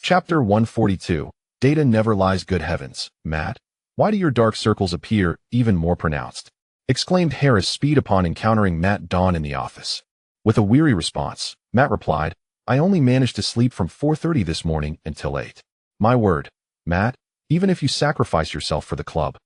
Chapter 142. Data never lies. Good heavens, Matt. Why do your dark circles appear even more pronounced? Exclaimed Harris speed upon encountering Matt Dawn in the office. With a weary response, Matt replied, I only managed to sleep from 4:30 this morning until 8. My word, Matt, even if you sacrifice yourself for the club,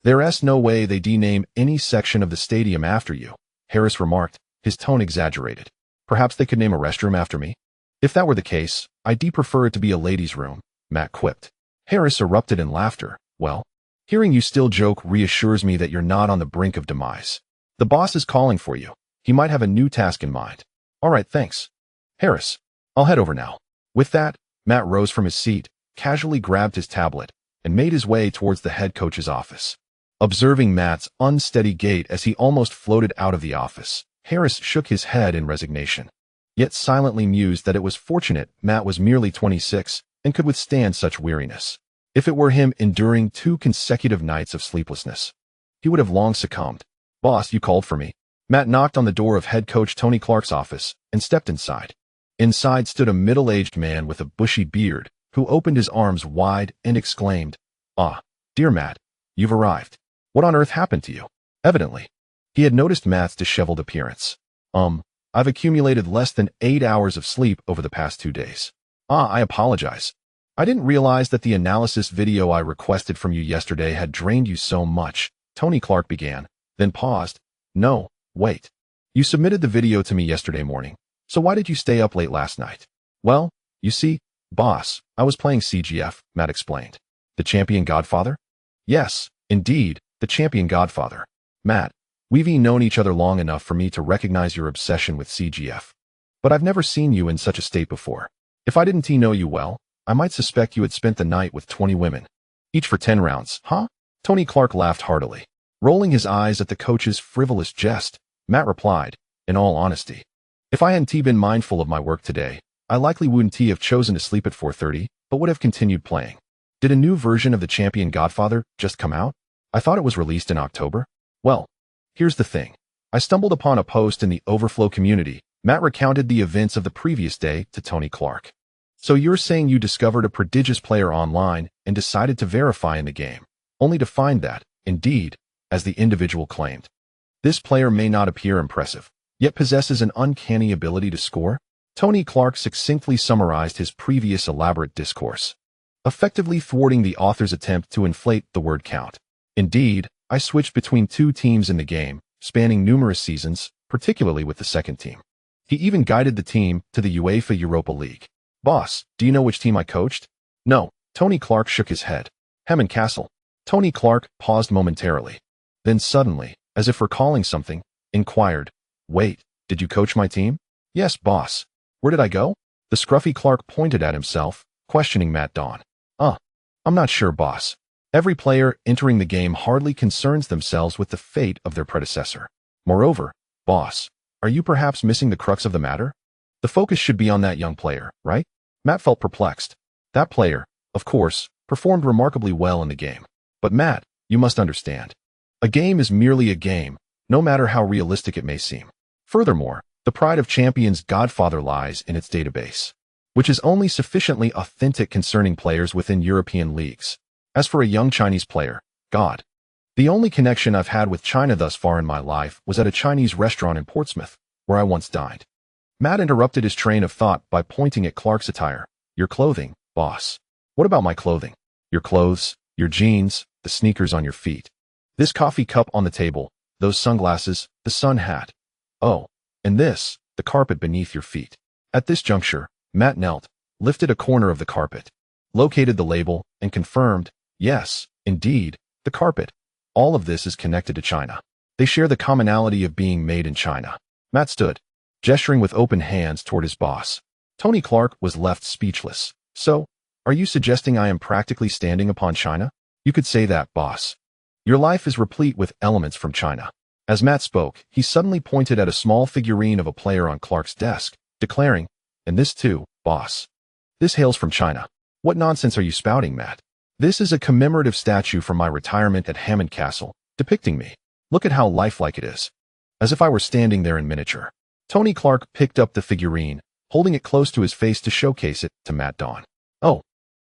there's no way they dename any section of the stadium after you, Harris remarked, his tone exaggerated. Perhaps they could name a restroom after me? If that were the case, I'd prefer it to be a ladies' room, Matt quipped. Harris erupted in laughter. Well, hearing you still joke reassures me that you're not on the brink of demise. The boss is calling for you. He might have a new task in mind. All right, thanks. Harris, I'll head over now. With that, Matt rose from his seat, casually grabbed his tablet, and made his way towards the head coach's office. Observing Matt's unsteady gait as he almost floated out of the office, Harris shook his head in resignation, yet silently mused that it was fortunate Matt was merely 26 and could withstand such weariness. If it were him enduring 2 consecutive nights of sleeplessness, he would have long succumbed. Boss, you called for me. Matt knocked on the door of head coach Tony Clark's office and stepped inside. Inside stood a middle-aged man with a bushy beard who opened his arms wide and exclaimed, Ah, dear Matt, you've arrived. What on earth happened to you? Evidently, he had noticed Matt's disheveled appearance. I've accumulated less than 8 hours of sleep over the past 2 days. I apologize. I didn't realize that the analysis video I requested from you yesterday had drained you so much, Tony Clark began, then paused. No, wait. You submitted the video to me yesterday morning, so why did you stay up late last night? Well, you see, boss, I was playing CGF, Matt explained. The Champion Godfather? Yes, indeed, the Champion Godfather. Matt, we've known each other long enough for me to recognize your obsession with CGF. But I've never seen you in such a state before. If I didn't know you well, I might suspect you had spent the night with 20 women. Each for 10 rounds, huh? Tony Clark laughed heartily. Rolling his eyes at the coach's frivolous jest, Matt replied, in all honesty, if I hadn't been mindful of my work today, I likely wouldn't have chosen to sleep at 4:30, but would have continued playing. Did a new version of the Champion Godfather just come out? I thought it was released in October. Well, here's the thing. I stumbled upon a post in the Overflow community. Matt recounted the events of the previous day to Tony Clark. So you're saying you discovered a prodigious player online and decided to verify in the game, only to find that, indeed, as the individual claimed, this player may not appear impressive, yet possesses an uncanny ability to score? Tony Clark succinctly summarized his previous elaborate discourse, effectively thwarting the author's attempt to inflate the word count. Indeed, I switched between 2 teams in the game, spanning numerous seasons, particularly with the second team. He even guided the team to the UEFA Europa League. Boss, do you know which team I coached? No, Tony Clark shook his head. Hammond Castle. Tony Clark paused momentarily. Then suddenly, as if recalling something, inquired, Wait, did you coach my team? Yes, boss. Where did I go? The scruffy Clark pointed at himself, questioning Matt Dawn. I'm not sure, boss. Every player entering the game hardly concerns themselves with the fate of their predecessor. Moreover, boss, are you perhaps missing the crux of the matter? The focus should be on that young player, right? Matt felt perplexed. That player, of course, performed remarkably well in the game. But Matt, you must understand. A game is merely a game, no matter how realistic it may seem. Furthermore, the pride of Champions Godfather lies in its database, which is only sufficiently authentic concerning players within European leagues. As for a young Chinese player, God. The only connection I've had with China thus far in my life was at a Chinese restaurant in Portsmouth, where I once dined. Matt interrupted his train of thought by pointing at Clark's attire. Your clothing, boss. What about my clothing? Your clothes, your jeans, the sneakers on your feet. This coffee cup on the table, those sunglasses, the sun hat. Oh, and this, the carpet beneath your feet. At this juncture, Matt knelt, lifted a corner of the carpet, located the label, and confirmed, yes, indeed, the carpet. All of this is connected to China. They share the commonality of being made in China. Matt stood, gesturing with open hands toward his boss. Tony Clark was left speechless. So, are you suggesting I am practically standing upon China? You could say that, boss. Your life is replete with elements from China. As Matt spoke, he suddenly pointed at a small figurine of a player on Clark's desk, declaring, and this too, boss. This hails from China. What nonsense are you spouting, Matt? This is a commemorative statue from my retirement at Hammond Castle, depicting me. Look at how lifelike it is. As if I were standing there in miniature. Tony Clark picked up the figurine, holding it close to his face to showcase it to Matt Dawn. Oh,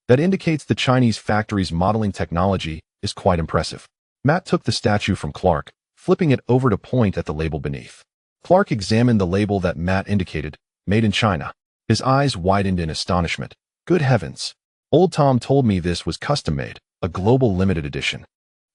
That indicates the Chinese factory's modeling technology is quite impressive. Matt took the statue from Clark, flipping it over to point at the label beneath. Clark examined the label that Matt indicated, made in China. His eyes widened in astonishment. Good heavens. Old Tom told me this was custom-made, a global limited edition,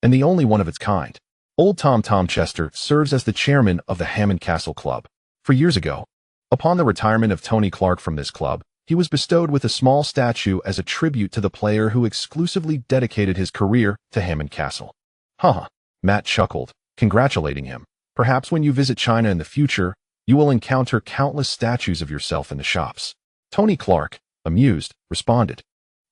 and the only one of its kind. Old Tom Chester serves as the chairman of the Hammond Castle Club. For years ago, upon the retirement of Tony Clark from this club, he was bestowed with a small statue as a tribute to the player who exclusively dedicated his career to Hammond Castle. Haha, Matt chuckled, congratulating him. Perhaps when you visit China in the future, you will encounter countless statues of yourself in the shops. Tony Clark, amused, responded.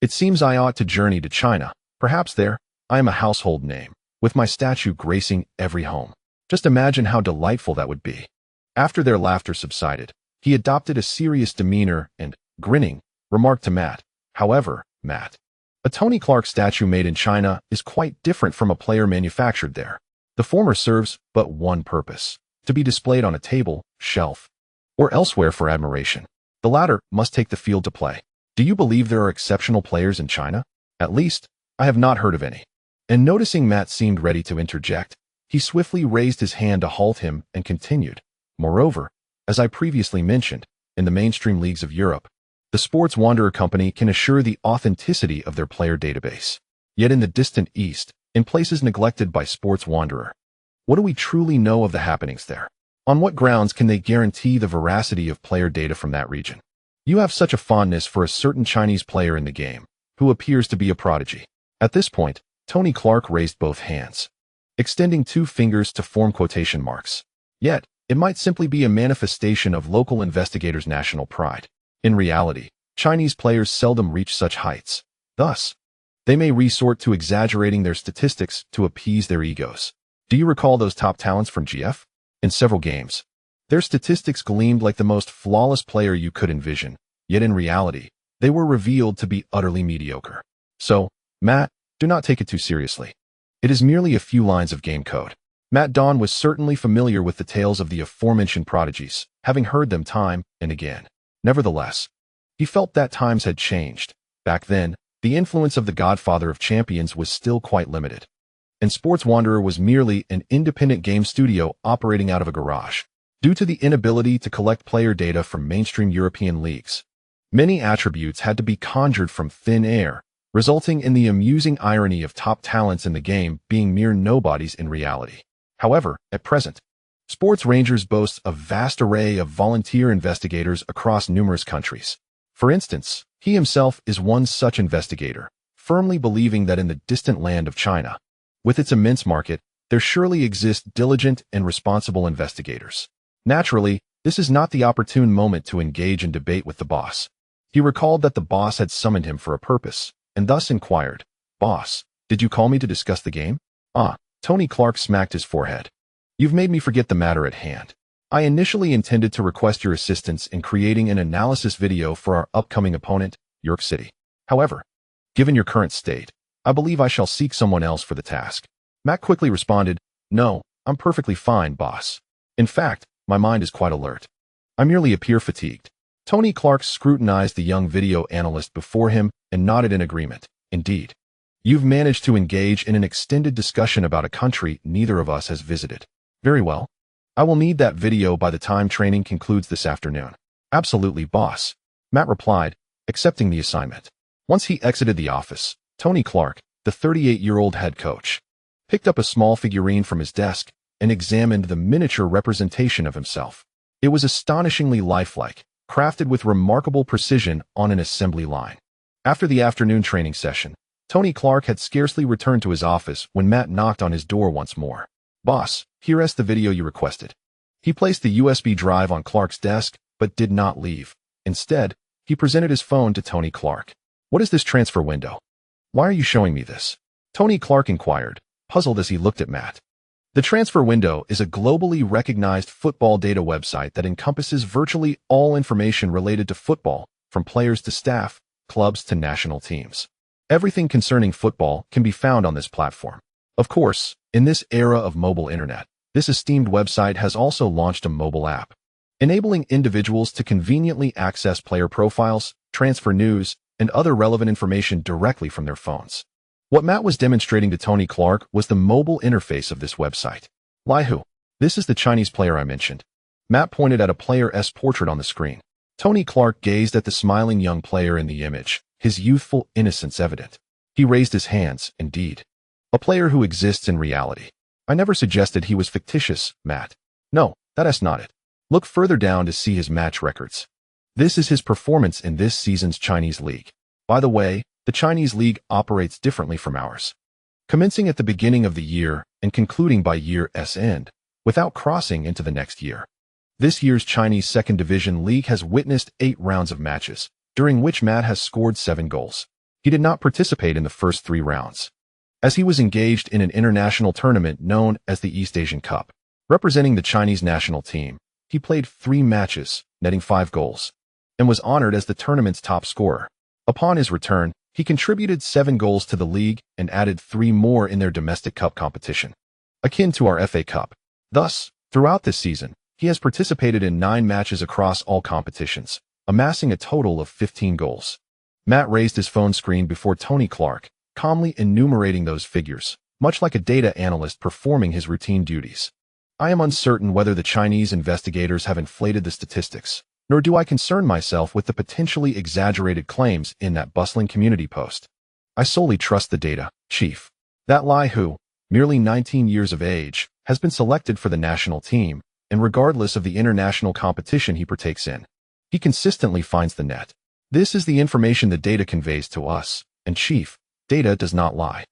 It seems I ought to journey to China. Perhaps there, I am a household name, with my statue gracing every home. Just imagine how delightful that would be. After their laughter subsided, he adopted a serious demeanor and, grinning, remarked to Matt, "However, Matt, a Tony Clark statue made in China is quite different from a player manufactured there. The former serves but one purpose, to be displayed on a table, shelf, or elsewhere for admiration. The latter must take the field to play. Do you believe there are exceptional players in China? At least, I have not heard of any." And noticing Matt seemed ready to interject, he swiftly raised his hand to halt him and continued. Moreover, as I previously mentioned, in the mainstream leagues of Europe, the Sports Wanderer Company can assure the authenticity of their player database. Yet in the distant East, in places neglected by Sports Wanderer, what do we truly know of the happenings there? On what grounds can they guarantee the veracity of player data from that region? You have such a fondness for a certain Chinese player in the game, who appears to be a prodigy. At this point, Tony Clark raised both hands, extending 2 fingers to form quotation marks. Yet, it might simply be a manifestation of local investigators' national pride. In reality, Chinese players seldom reach such heights. Thus, they may resort to exaggerating their statistics to appease their egos. Do you recall those top talents from GF? In several games, their statistics gleamed like the most flawless player you could envision, yet in reality, they were revealed to be utterly mediocre. So, Matt, do not take it too seriously. It is merely a few lines of game code. Matt Don was certainly familiar with the tales of the aforementioned prodigies, having heard them time and again. Nevertheless, he felt that times had changed. Back then, the influence of the Godfather of Champions was still quite limited, and Sports Wanderer was merely an independent game studio operating out of a garage. Due to the inability to collect player data from mainstream European leagues, many attributes had to be conjured from thin air, resulting in the amusing irony of top talents in the game being mere nobodies in reality. However, at present, Sports Rangers boasts a vast array of volunteer investigators across numerous countries. For instance, he himself is one such investigator, firmly believing that in the distant land of China, with its immense market, there surely exist diligent and responsible investigators. Naturally, this is not the opportune moment to engage in debate with the boss. He recalled that the boss had summoned him for a purpose, and thus inquired, "Boss, did you call me to discuss the game?" Tony Clark smacked his forehead. "You've made me forget the matter at hand. I initially intended to request your assistance in creating an analysis video for our upcoming opponent, York City. However, given your current state, I believe I shall seek someone else for the task." Matt quickly responded, "No, I'm perfectly fine, boss. In fact, my mind is quite alert. I merely appear fatigued." Tony Clark scrutinized the young video analyst before him and nodded in agreement. "Indeed. You've managed to engage in an extended discussion about a country neither of us has visited. Very well. I will need that video by the time training concludes this afternoon." "Absolutely, boss," Matt replied, accepting the assignment. Once he exited the office, Tony Clark, the 38-year-old head coach, picked up a small figurine from his desk and examined the miniature representation of himself. It was astonishingly lifelike, crafted with remarkable precision on an assembly line. After the afternoon training session, Tony Clark had scarcely returned to his office when Matt knocked on his door once more. "Boss, here's the video you requested." He placed the USB drive on Clark's desk, but did not leave. Instead, he presented his phone to Tony Clark. "What is this transfer window? Why are you showing me this?" Tony Clark inquired, puzzled as he looked at Matt. The transfer window is a globally recognized football data website that encompasses virtually all information related to football, from players to staff, clubs to national teams. Everything concerning football can be found on this platform. Of course, in this era of mobile internet, this esteemed website has also launched a mobile app, enabling individuals to conveniently access player profiles, transfer news, and other relevant information directly from their phones. What Matt was demonstrating to Tony Clark was the mobile interface of this website. Lihu. This is the Chinese player I mentioned. Matt pointed at a player's portrait on the screen. Tony Clark gazed at the smiling young player in the image, his youthful innocence evident. He raised his hands, indeed. A player who exists in reality. I never suggested he was fictitious, Matt. No, that's not it. Look further down to see his match records. This is his performance in this season's Chinese league. By the way, the Chinese league operates differently from ours. Commencing at the beginning of the year and concluding by year's end, without crossing into the next year. This year's Chinese Second Division League has witnessed 8 rounds of matches, during which Matt has scored 7 goals. He did not participate in the first 3 rounds, as he was engaged in an international tournament known as the East Asian Cup. Representing the Chinese national team, he played 3 matches, netting 5 goals, and was honored as the tournament's top scorer. Upon his return, he contributed 7 goals to the league and added 3 more in their domestic cup competition, akin to our FA Cup. Thus, throughout this season, he has participated in 9 matches across all competitions, amassing a total of 15 goals. Matt raised his phone screen before Tony Clark, calmly enumerating those figures, much like a data analyst performing his routine duties. I am uncertain whether the Chinese investigators have inflated the statistics, nor do I concern myself with the potentially exaggerated claims in that bustling community post. I solely trust the data, Chief. That Lihu, merely 19 years of age, has been selected for the national team, and regardless of the international competition he partakes in, he consistently finds the net. This is the information the data conveys to us, and Chief, data does not lie.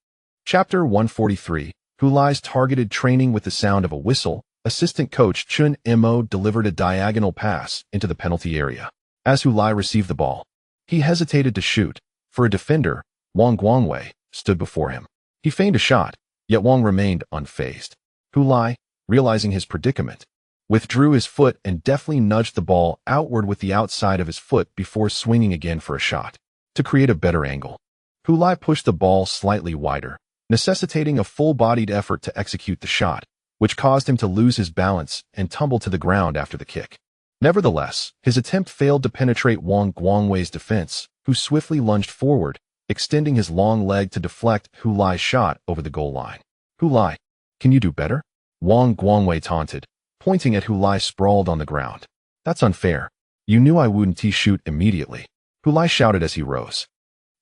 Chapter 143, Who Lie's targeted training with the sound of a whistle. Assistant coach Chun Mo delivered a diagonal pass into the penalty area. As Hu Lai received the ball, he hesitated to shoot, for a defender, Wang Guangwei, stood before him. He feigned a shot, yet Wang remained unfazed. Hu Lai, realizing his predicament, withdrew his foot and deftly nudged the ball outward with the outside of his foot before swinging again for a shot. To create a better angle, Hu Lai pushed the ball slightly wider, necessitating a full-bodied effort to execute the shot, which caused him to lose his balance and tumble to the ground after the kick. Nevertheless, his attempt failed to penetrate Wang Guangwei's defense, who swiftly lunged forward, extending his long leg to deflect Hu Lai's shot over the goal line. Hu Lai, can you do better? Wang Guangwei taunted, pointing at Hu Lai sprawled on the ground. That's unfair. You knew I wouldn't shoot immediately. Hu Lai shouted as he rose.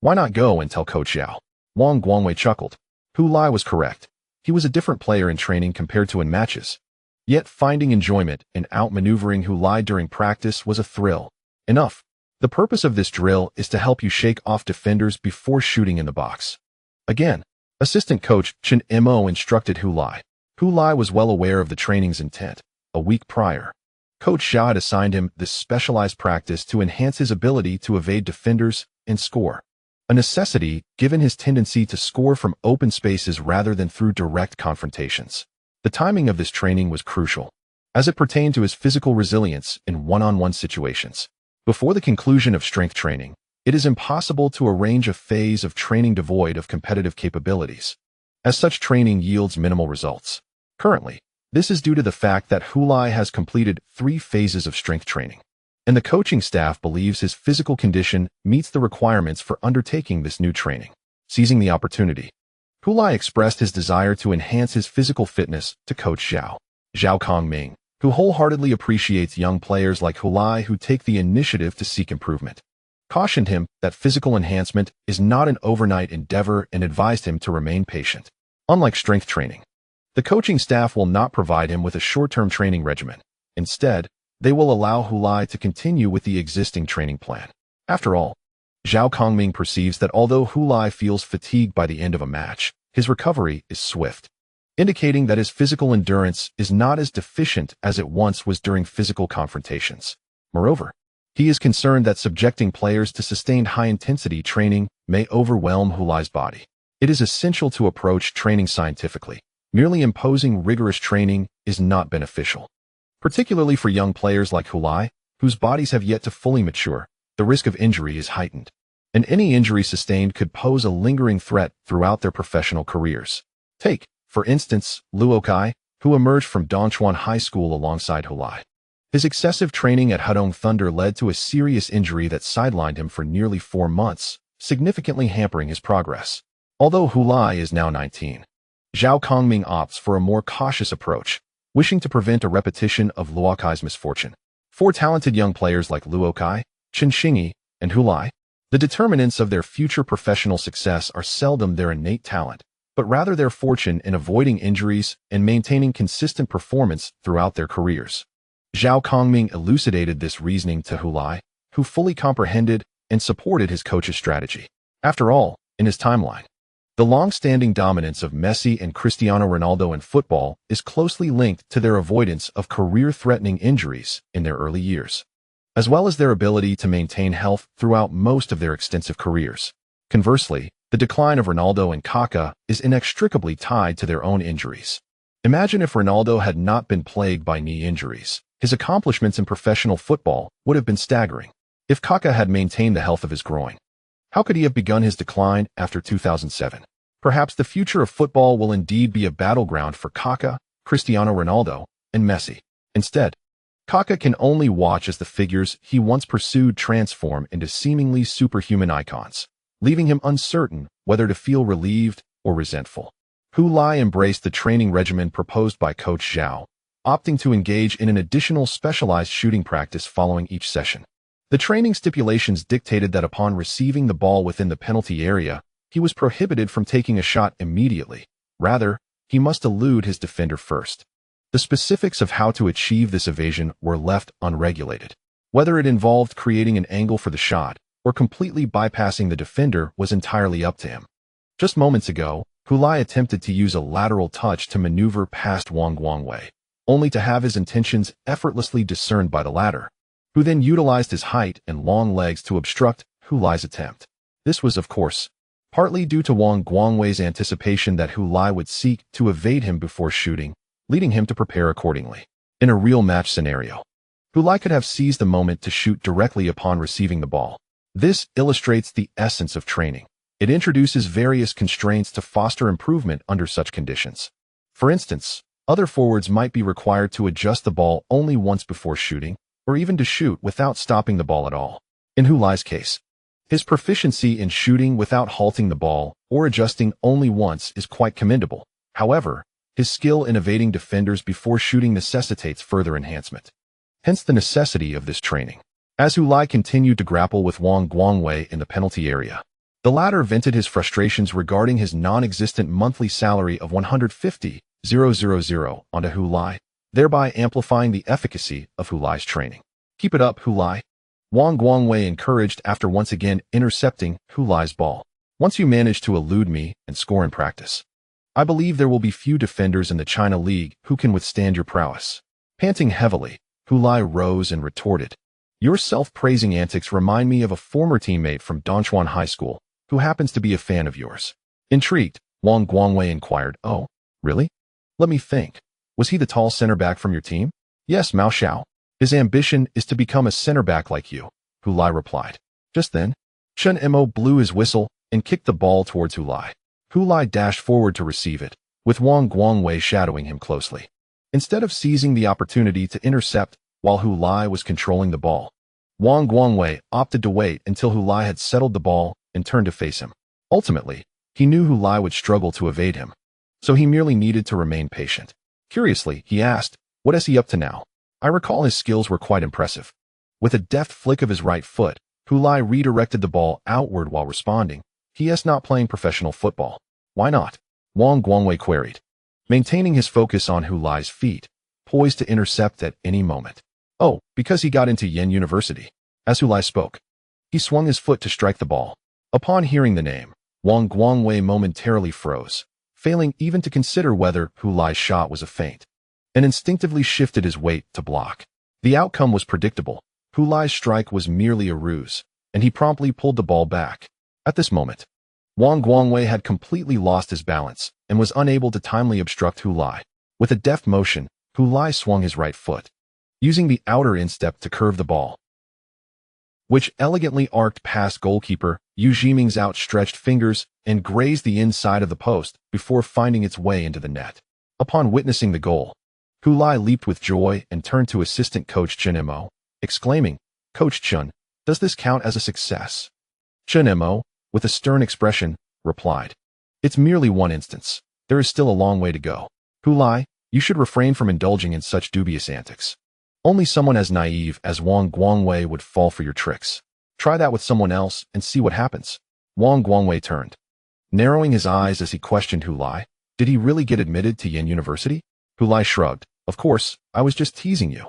Why not go and tell Coach Yao? Wang Guangwei chuckled. Hu Lai was correct. He was a different player in training compared to in matches. Yet finding enjoyment in outmaneuvering Hu Lai during practice was a thrill. Enough. The purpose of this drill is to help you shake off defenders before shooting in the box. Again, assistant coach Chun Mo instructed Hu Lai. Hu Lai was well aware of the training's intent. A week prior, Coach Xiao had assigned him this specialized practice to enhance his ability to evade defenders and score. A necessity given his tendency to score from open spaces rather than through direct confrontations. The timing of this training was crucial, as it pertained to his physical resilience in one-on-one situations. Before the conclusion of strength training, it is impossible to arrange a phase of training devoid of competitive capabilities, as such training yields minimal results. Currently, this is due to the fact that Hu Lai has completed 3 phases of strength training, and the coaching staff believes his physical condition meets the requirements for undertaking this new training. Seizing the opportunity, Hu Lai expressed his desire to enhance his physical fitness to Coach Zhao Kongming, who wholeheartedly appreciates young players like Hu Lai who take the initiative to seek improvement. Cautioned him that physical enhancement is not an overnight endeavor and advised him to remain patient. Unlike strength training, the coaching staff will not provide him with a short-term training regimen. Instead, they will allow Hu Lai to continue with the existing training plan. After all, Zhao Kongming perceives that although Hu Lai feels fatigued by the end of a match, his recovery is swift, indicating that his physical endurance is not as deficient as it once was during physical confrontations. Moreover, he is concerned that subjecting players to sustained high-intensity training may overwhelm Hu Lai's body. It is essential to approach training scientifically. Merely imposing rigorous training is not beneficial. Particularly for young players like Hu Lai, whose bodies have yet to fully mature, the risk of injury is heightened, and any injury sustained could pose a lingering threat throughout their professional careers. Take, for instance, Luo Kai, who emerged from Dongchuan High School alongside Hu Lai. His excessive training at Hudong Thunder led to a serious injury that sidelined him for nearly 4 months, significantly hampering his progress. Although Hu Lai is now 19, Zhao Kongming opts for a more cautious approach, wishing to prevent a repetition of Luokai's misfortune. 4 talented young players like Luokai, Chen Xingyi, and Hu Lai, the determinants of their future professional success are seldom their innate talent, but rather their fortune in avoiding injuries and maintaining consistent performance throughout their careers. Zhao Kongming elucidated this reasoning to Hu Lai, who fully comprehended and supported his coach's strategy. After all, in his timeline, the long-standing dominance of Messi and Cristiano Ronaldo in football is closely linked to their avoidance of career-threatening injuries in their early years, as well as their ability to maintain health throughout most of their extensive careers. Conversely, the decline of Ronaldo and Kaká is inextricably tied to their own injuries. Imagine if Ronaldo had not been plagued by knee injuries. His accomplishments in professional football would have been staggering. If Kaká had maintained the health of his groin, how could he have begun his decline after 2007? Perhaps the future of football will indeed be a battleground for Kaká, Cristiano Ronaldo, and Messi. Instead, Kaká can only watch as the figures he once pursued transform into seemingly superhuman icons, leaving him uncertain whether to feel relieved or resentful. Hu Lai embraced the training regimen proposed by Coach Zhao, opting to engage in an additional specialized shooting practice following each session. The training stipulations dictated that upon receiving the ball within the penalty area, he was prohibited from taking a shot immediately. Rather, he must elude his defender first. The specifics of how to achieve this evasion were left unregulated. Whether it involved creating an angle for the shot or completely bypassing the defender was entirely up to him. Just moments ago, Hu Lai attempted to use a lateral touch to maneuver past Wang Guangwei, only to have his intentions effortlessly discerned by the latter, who then utilized his height and long legs to obstruct Hu Lai's attempt. This was, of course, partly due to Wang Guangwei's anticipation that Hu Lai would seek to evade him before shooting, leading him to prepare accordingly. In a real match scenario, Hu Lai could have seized the moment to shoot directly upon receiving the ball. This illustrates the essence of training. It introduces various constraints to foster improvement under such conditions. For instance, other forwards might be required to adjust the ball only once before shooting, or even to shoot without stopping the ball at all. In Hu Lai's case, his proficiency in shooting without halting the ball or adjusting only once is quite commendable. However, his skill in evading defenders before shooting necessitates further enhancement. Hence the necessity of this training. As Hu Lai continued to grapple with Wang Guangwei in the penalty area, the latter vented his frustrations regarding his non-existent monthly salary of 150,000 onto Hu Lai, thereby amplifying the efficacy of Hu Lai's training. "Keep it up, Hu Lai," Wang Guangwei encouraged after once again intercepting Hu Lai's ball. "Once you manage to elude me and score in practice, I believe there will be few defenders in the China League who can withstand your prowess." Panting heavily, Hu Lai rose and retorted, "Your self-praising antics remind me of a former teammate from Dongchuan High School who happens to be a fan of yours." Intrigued, Wang Guangwei inquired, "Oh, really? Let me think. Was he the tall center back from your team?" "Yes, Mao Xiao. His ambition is to become a center back like you," Hu Lai replied. Just then, Chen Mo blew his whistle and kicked the ball towards Hu Lai. Hu Lai dashed forward to receive it, with Wang Guangwei shadowing him closely. Instead of seizing the opportunity to intercept while Hu Lai was controlling the ball, Wang Guangwei opted to wait until Hu Lai had settled the ball and turned to face him. Ultimately, he knew Hu Lai would struggle to evade him, so he merely needed to remain patient. Curiously, he asked, "What is he up to now?" I recall his skills were quite impressive. With a deft flick of his right foot, Hu Lai redirected the ball outward while responding, "He is not playing professional football." "Why not?" Wang Guangwei queried, maintaining his focus on Hu Lai's feet, poised to intercept at any moment. "Oh, because he got into Yen University." As Hu Lai spoke, he swung his foot to strike the ball. Upon hearing the name, Wang Guangwei momentarily froze, failing even to consider whether Hu Lai's shot was a feint, and instinctively shifted his weight to block. The outcome was predictable. Hu Lai's strike was merely a ruse, and he promptly pulled the ball back. At this moment, Wang Guangwei had completely lost his balance and was unable to timely obstruct Hu Lai. With a deft motion, Hu Lai swung his right foot, using the outer instep to curve the ball, which elegantly arced past goalkeeper Yu Jiming's outstretched fingers and grazed the inside of the post before finding its way into the net. Upon witnessing the goal, Hulai leaped with joy and turned to assistant coach Chen Mo, exclaiming, "Coach Chen, does this count as a success?" Chen Mo, with a stern expression, replied, "It's merely one instance. There is still a long way to go. Hulai, you should refrain from indulging in such dubious antics. Only someone as naive as Wang Guangwei would fall for your tricks. Try that with someone else and see what happens." Wang Guangwei turned, narrowing his eyes as he questioned Hulai. Did he really get admitted to Yin University? Hulai shrugged. "Of course, I was just teasing you."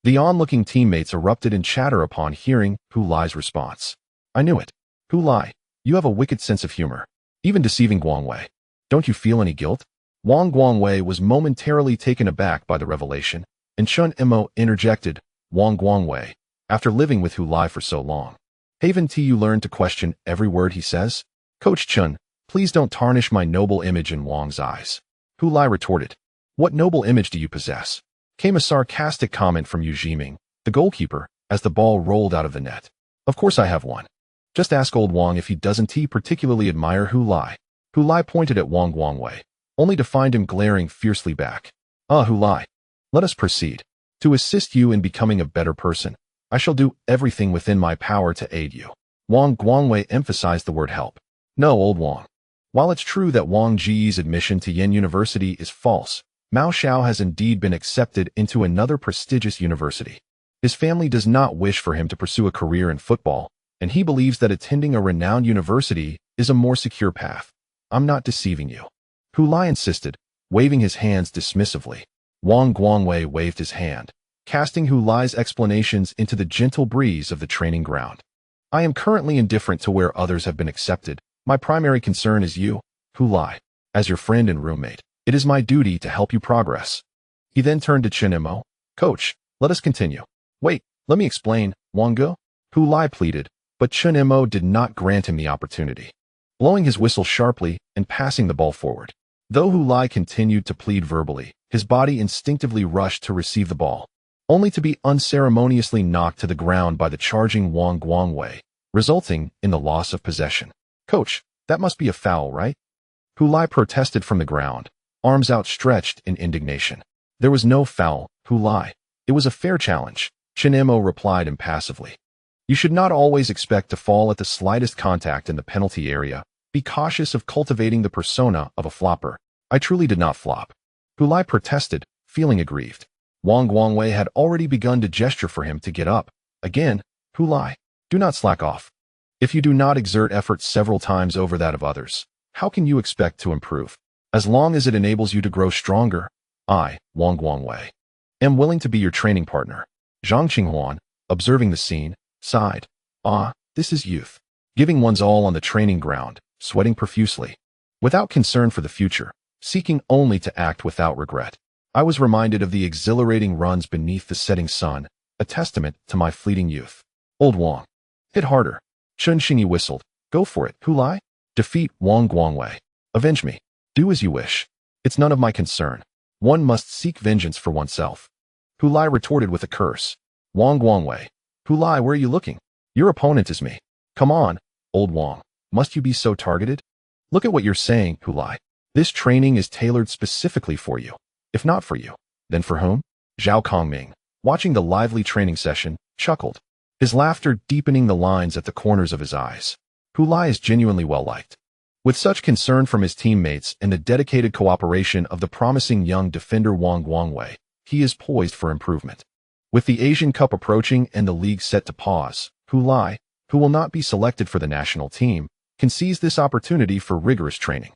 The onlooking teammates erupted in chatter upon hearing Hulai's response. "I knew it. Hulai, you have a wicked sense of humor, even deceiving Guangwei. Don't you feel any guilt?" Wang Guangwei was momentarily taken aback by the revelation, and Chen Mo interjected, "Wang Guangwei, after living with Hulai for so long, haven't you learned to question every word he says?" "Coach Chen, please don't tarnish my noble image in Wang's eyes." Hulai retorted, "What noble image do you possess?" Came a sarcastic comment from Yu Jiming, the goalkeeper, as the ball rolled out of the net. "Of course I have one. Just ask old Wang if he doesn't particularly admire Hulai." Hulai pointed at Wang Guangwei, only to find him glaring fiercely back. Hulai, let us proceed. To assist you in becoming a better person, I shall do everything within my power to aid you." Wang Guangwei emphasized the word help. "No, old Wang. While it's true that Wang Ji's admission to Yin University is false, Mao Xiao has indeed been accepted into another prestigious university. His family does not wish for him to pursue a career in football, and he believes that attending a renowned university is a more secure path. I'm not deceiving you." Hulai insisted, waving his hands dismissively. Wang Guangwei waved his hand, casting Hulai's explanations into the gentle breeze of the training ground. "I am currently indifferent to where others have been accepted. My primary concern is you, Hulai. As your friend and roommate, it is my duty to help you progress." He then turned to Chen Mo. "Coach, let us continue." "Wait, let me explain, Wang Ge," Hulai pleaded, but Chen Mo did not grant him the opportunity, blowing his whistle sharply and passing the ball forward. Though Hulai continued to plead verbally, his body instinctively rushed to receive the ball, only to be unceremoniously knocked to the ground by the charging Wang Guangwei, resulting in the loss of possession. "Coach, that must be a foul, right?" Hulai protested from the ground, arms outstretched in indignation. "There was no foul, Hulai. It was a fair challenge," Chen Mo replied impassively. "You should not always expect to fall at the slightest contact in the penalty area. Be cautious of cultivating the persona of a flopper." "I truly did not flop," Hulai protested, feeling aggrieved. Wang Guangwei had already begun to gesture for him to get up. "Again, Hulai, do not slack off. If you do not exert effort several times over that of others, how can you expect to improve? As long as it enables you to grow stronger, I, Wang Guangwei, am willing to be your training partner." Zhang Qinghuan, observing the scene, sighed. This is youth. Giving one's all on the training ground, sweating profusely, without concern for the future, seeking only to act without regret. I was reminded of the exhilarating runs beneath the setting sun, a testament to my fleeting youth. "Old Wang, hit harder." Chen Xingyi whistled. "Go for it, Hulai. Defeat Wang Guangwei. Avenge me. Do as you wish. It's none of my concern. One must seek vengeance for oneself." Hulai retorted with a curse. "Wang Guangwei. Hulai, where are you looking? Your opponent is me. Come on, old Wang. Must you be so targeted? Look at what you're saying, Hulai. This training is tailored specifically for you. If not for you, then for whom?" Zhao Kongming, watching the lively training session, chuckled, his laughter deepening the lines at the corners of his eyes. Hulai is genuinely well-liked. With such concern from his teammates and the dedicated cooperation of the promising young defender Wang Guangwei, he is poised for improvement. With the Asian Cup approaching and the league set to pause, Hulai, who will not be selected for the national team, can seize this opportunity for rigorous training.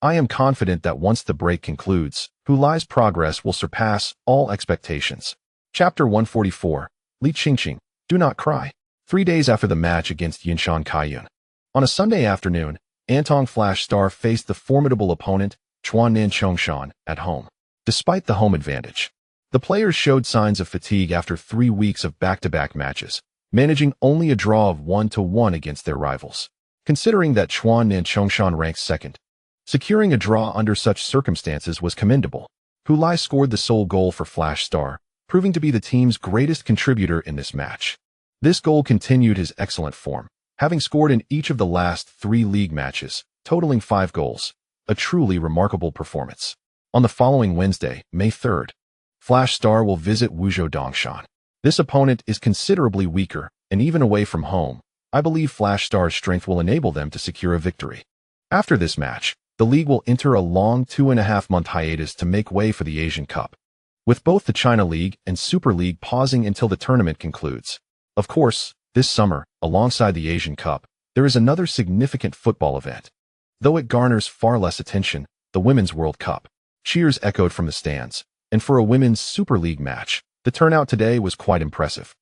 I am confident that once the break concludes, Hulai's progress will surpass all expectations. Chapter 144, Li Qingqing, Do Not Cry. 3 days after the match against Yinshan Kaiyun. On a Sunday afternoon, Antong Flash Star faced the formidable opponent, Chuannan Chongshan, at home. Despite the home advantage, the players showed signs of fatigue after 3 weeks of back-to-back matches, managing only a draw of 1-1 against their rivals. Considering that Chuannan Chongshan ranks second, securing a draw under such circumstances was commendable. Hulai scored the sole goal for Flash Star, proving to be the team's greatest contributor in this match. This goal continued his excellent form, having scored in each of the last 3 league matches, totaling 5 goals, a truly remarkable performance. On the following Wednesday, May 3rd, Flash Star will visit Wuzhou Dongshan. This opponent is considerably weaker, and even away from home, I believe Flash Star's strength will enable them to secure a victory. After this match, the league will enter a long 2.5-month hiatus to make way for the Asian Cup, with both the China League and Super League pausing until the tournament concludes. Of course, this summer, alongside the Asian Cup, there is another significant football event. Though it garners far less attention, the Women's World Cup. Cheers echoed from the stands, and for a Women's Super League match, the turnout today was quite impressive.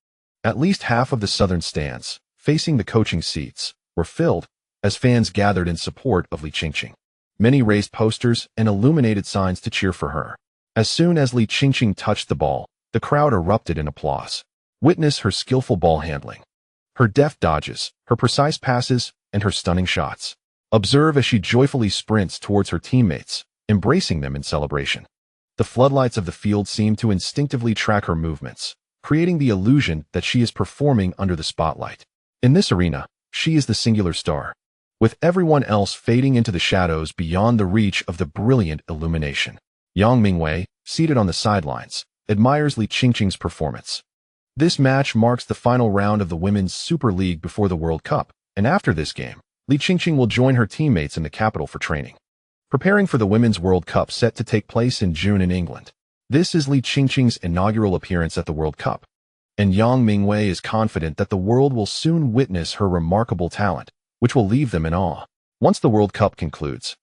At least half of the southern stands, facing the coaching seats, were filled, as fans gathered in support of Li Qingqing. Many raised posters and illuminated signs to cheer for her. As soon as Li Qingqing touched the ball, the crowd erupted in applause. Witness her skillful ball handling, her deft dodges, her precise passes, and her stunning shots. Observe as she joyfully sprints towards her teammates, embracing them in celebration. The floodlights of the field seem to instinctively track her movements, creating the illusion that she is performing under the spotlight. In this arena, she is the singular star, with everyone else fading into the shadows beyond the reach of the brilliant illumination. Yang Mingwei, seated on the sidelines, admires Li Qingqing's performance. This match marks the final round of the Women's Super League before the World Cup, and after this game, Li Qingqing will join her teammates in the capital for training, preparing for the Women's World Cup set to take place in June in England. This is Li Qingqing's inaugural appearance at the World Cup, and Yang Mingwei is confident that the world will soon witness her remarkable talent, which will leave them in awe. Once the World Cup concludes,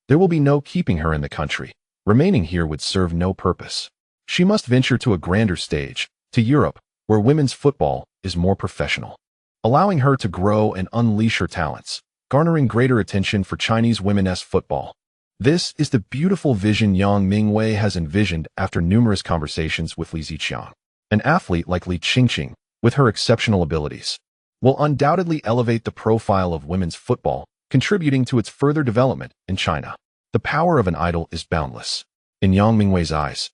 there will be no keeping her in the country. Remaining here would serve no purpose. She must venture to a grander stage, to Europe, where women's football is more professional, allowing her to grow and unleash her talents, garnering greater attention for Chinese women's football. This is the beautiful vision Yang Mingwei has envisioned after numerous conversations with Li Ziqiang. An athlete like Li Qingqing, with her exceptional abilities, will undoubtedly elevate the profile of women's football, contributing to its further development in China. The power of an idol is boundless. In Yang Mingwei's eyes,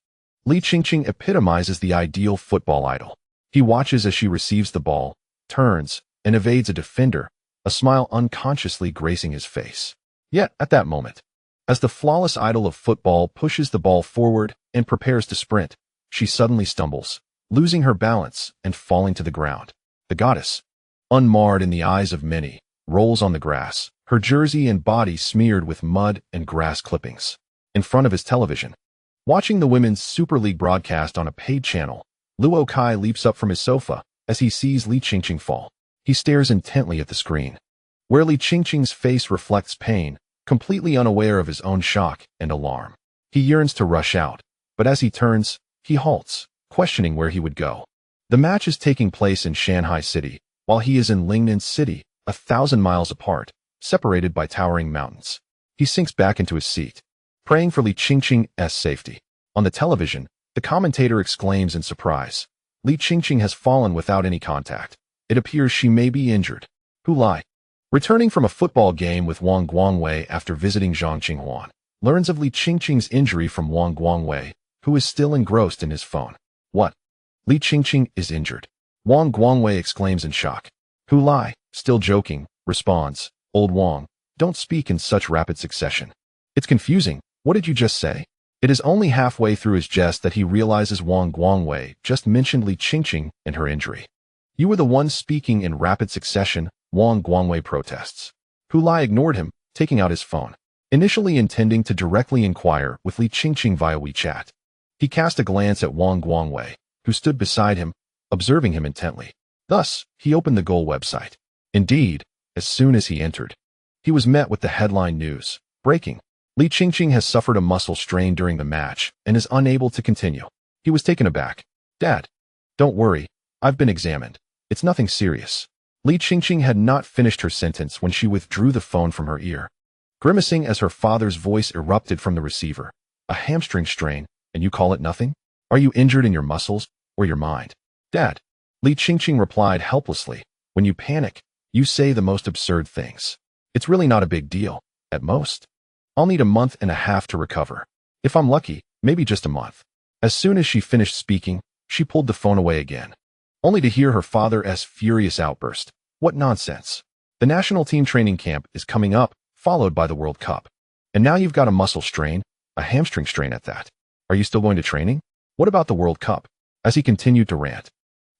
Li Qingqing epitomizes the ideal football idol. He watches as she receives the ball, turns, and evades a defender, a smile unconsciously gracing his face. Yet, at that moment, as the flawless idol of football pushes the ball forward and prepares to sprint, she suddenly stumbles, losing her balance and falling to the ground. The goddess, unmarred in the eyes of many, rolls on the grass, her jersey and body smeared with mud and grass clippings. In front of his television, watching the Women's Super League broadcast on a paid channel, Luo Kai leaps up from his sofa as he sees Li Qingqing fall. He stares intently at the screen, where Li Qingqing's face reflects pain, completely unaware of his own shock and alarm. He yearns to rush out, but as he turns, he halts, questioning where he would go. The match is taking place in Shanghai City, while he is in Lingnan City, 1,000 miles apart, separated by towering mountains. He sinks back into his seat, praying for Li Qingqing's safety. On the television, the commentator exclaims in surprise, "Li Qingqing has fallen without any contact. It appears she may be injured." Hu Lai, returning from a football game with Wang Guangwei after visiting Zhang Qinghuan, learns of Li Qingqing's injury from Wang Guangwei, who is still engrossed in his phone. "What? Li Qingqing is injured?" Wang Guangwei exclaims in shock. Hu Lai, still joking, responds, "Old Wang, don't speak in such rapid succession. It's confusing. What did you just say?" It is only halfway through his jest that he realizes Wang Guangwei just mentioned Li Qingqing and her injury. "You were the one speaking in rapid succession," Wang Guangwei protests. Hu Lai ignored him, taking out his phone, initially intending to directly inquire with Li Qingqing via WeChat. He cast a glance at Wang Guangwei, who stood beside him, observing him intently. Thus, he opened the goal website. Indeed, as soon as he entered, he was met with the headline news, breaking: Li Qingqing has suffered a muscle strain during the match and is unable to continue. He was taken aback. "Dad, don't worry, I've been examined. It's nothing serious." Li Qingqing had not finished her sentence when she withdrew the phone from her ear, grimacing as her father's voice erupted from the receiver. "A hamstring strain, and you call it nothing? Are you injured in your muscles or your mind?" "Dad," Li Qingqing replied helplessly, "when you panic, you say the most absurd things. It's really not a big deal. At most, I'll need 1.5 months to recover. If I'm lucky, maybe just a month." As soon as she finished speaking, she pulled the phone away again, only to hear her father's furious outburst. "What nonsense. The national team training camp is coming up, followed by the World Cup. And now you've got a muscle strain, a hamstring strain at that. Are you still going to training?" What about the World Cup? As he continued to rant,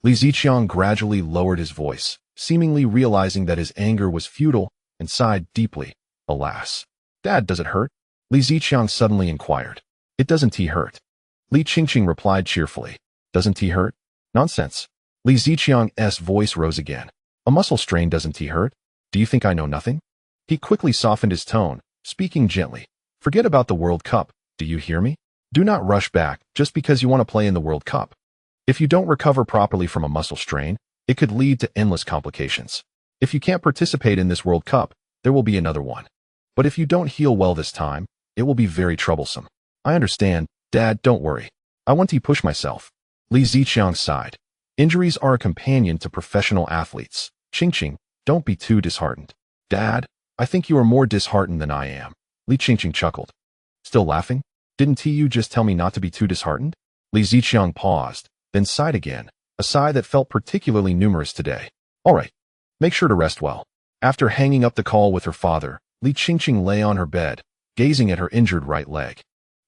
Li Ziqiang gradually lowered his voice, seemingly realizing that his anger was futile, and sighed deeply. Alas. Dad, does it hurt? Li Ziqiang suddenly inquired. It doesn't hurt. Li Qingqing replied cheerfully. Doesn't hurt? Nonsense. Li Ziqiang's voice rose again. A muscle strain doesn't hurt? Do you think I know nothing? He quickly softened his tone, speaking gently. Forget about the World Cup, do you hear me? Do not rush back just because you want to play in the World Cup. If you don't recover properly from a muscle strain, it could lead to endless complications. If you can't participate in this World Cup, there will be another one. But if you don't heal well this time, it will be very troublesome. I understand, Dad, don't worry. I want to push myself. Li Ziqiang sighed. Injuries are a companion to professional athletes. Qingqing, don't be too disheartened. Dad, I think you are more disheartened than I am. Li Qingqing chuckled. Still laughing? Didn't you just tell me not to be too disheartened? Li Ziqiang paused, then sighed again, a sigh that felt particularly numerous today. All right. Make sure to rest well. After hanging up the call with her father, Li Qingqing lay on her bed, gazing at her injured right leg,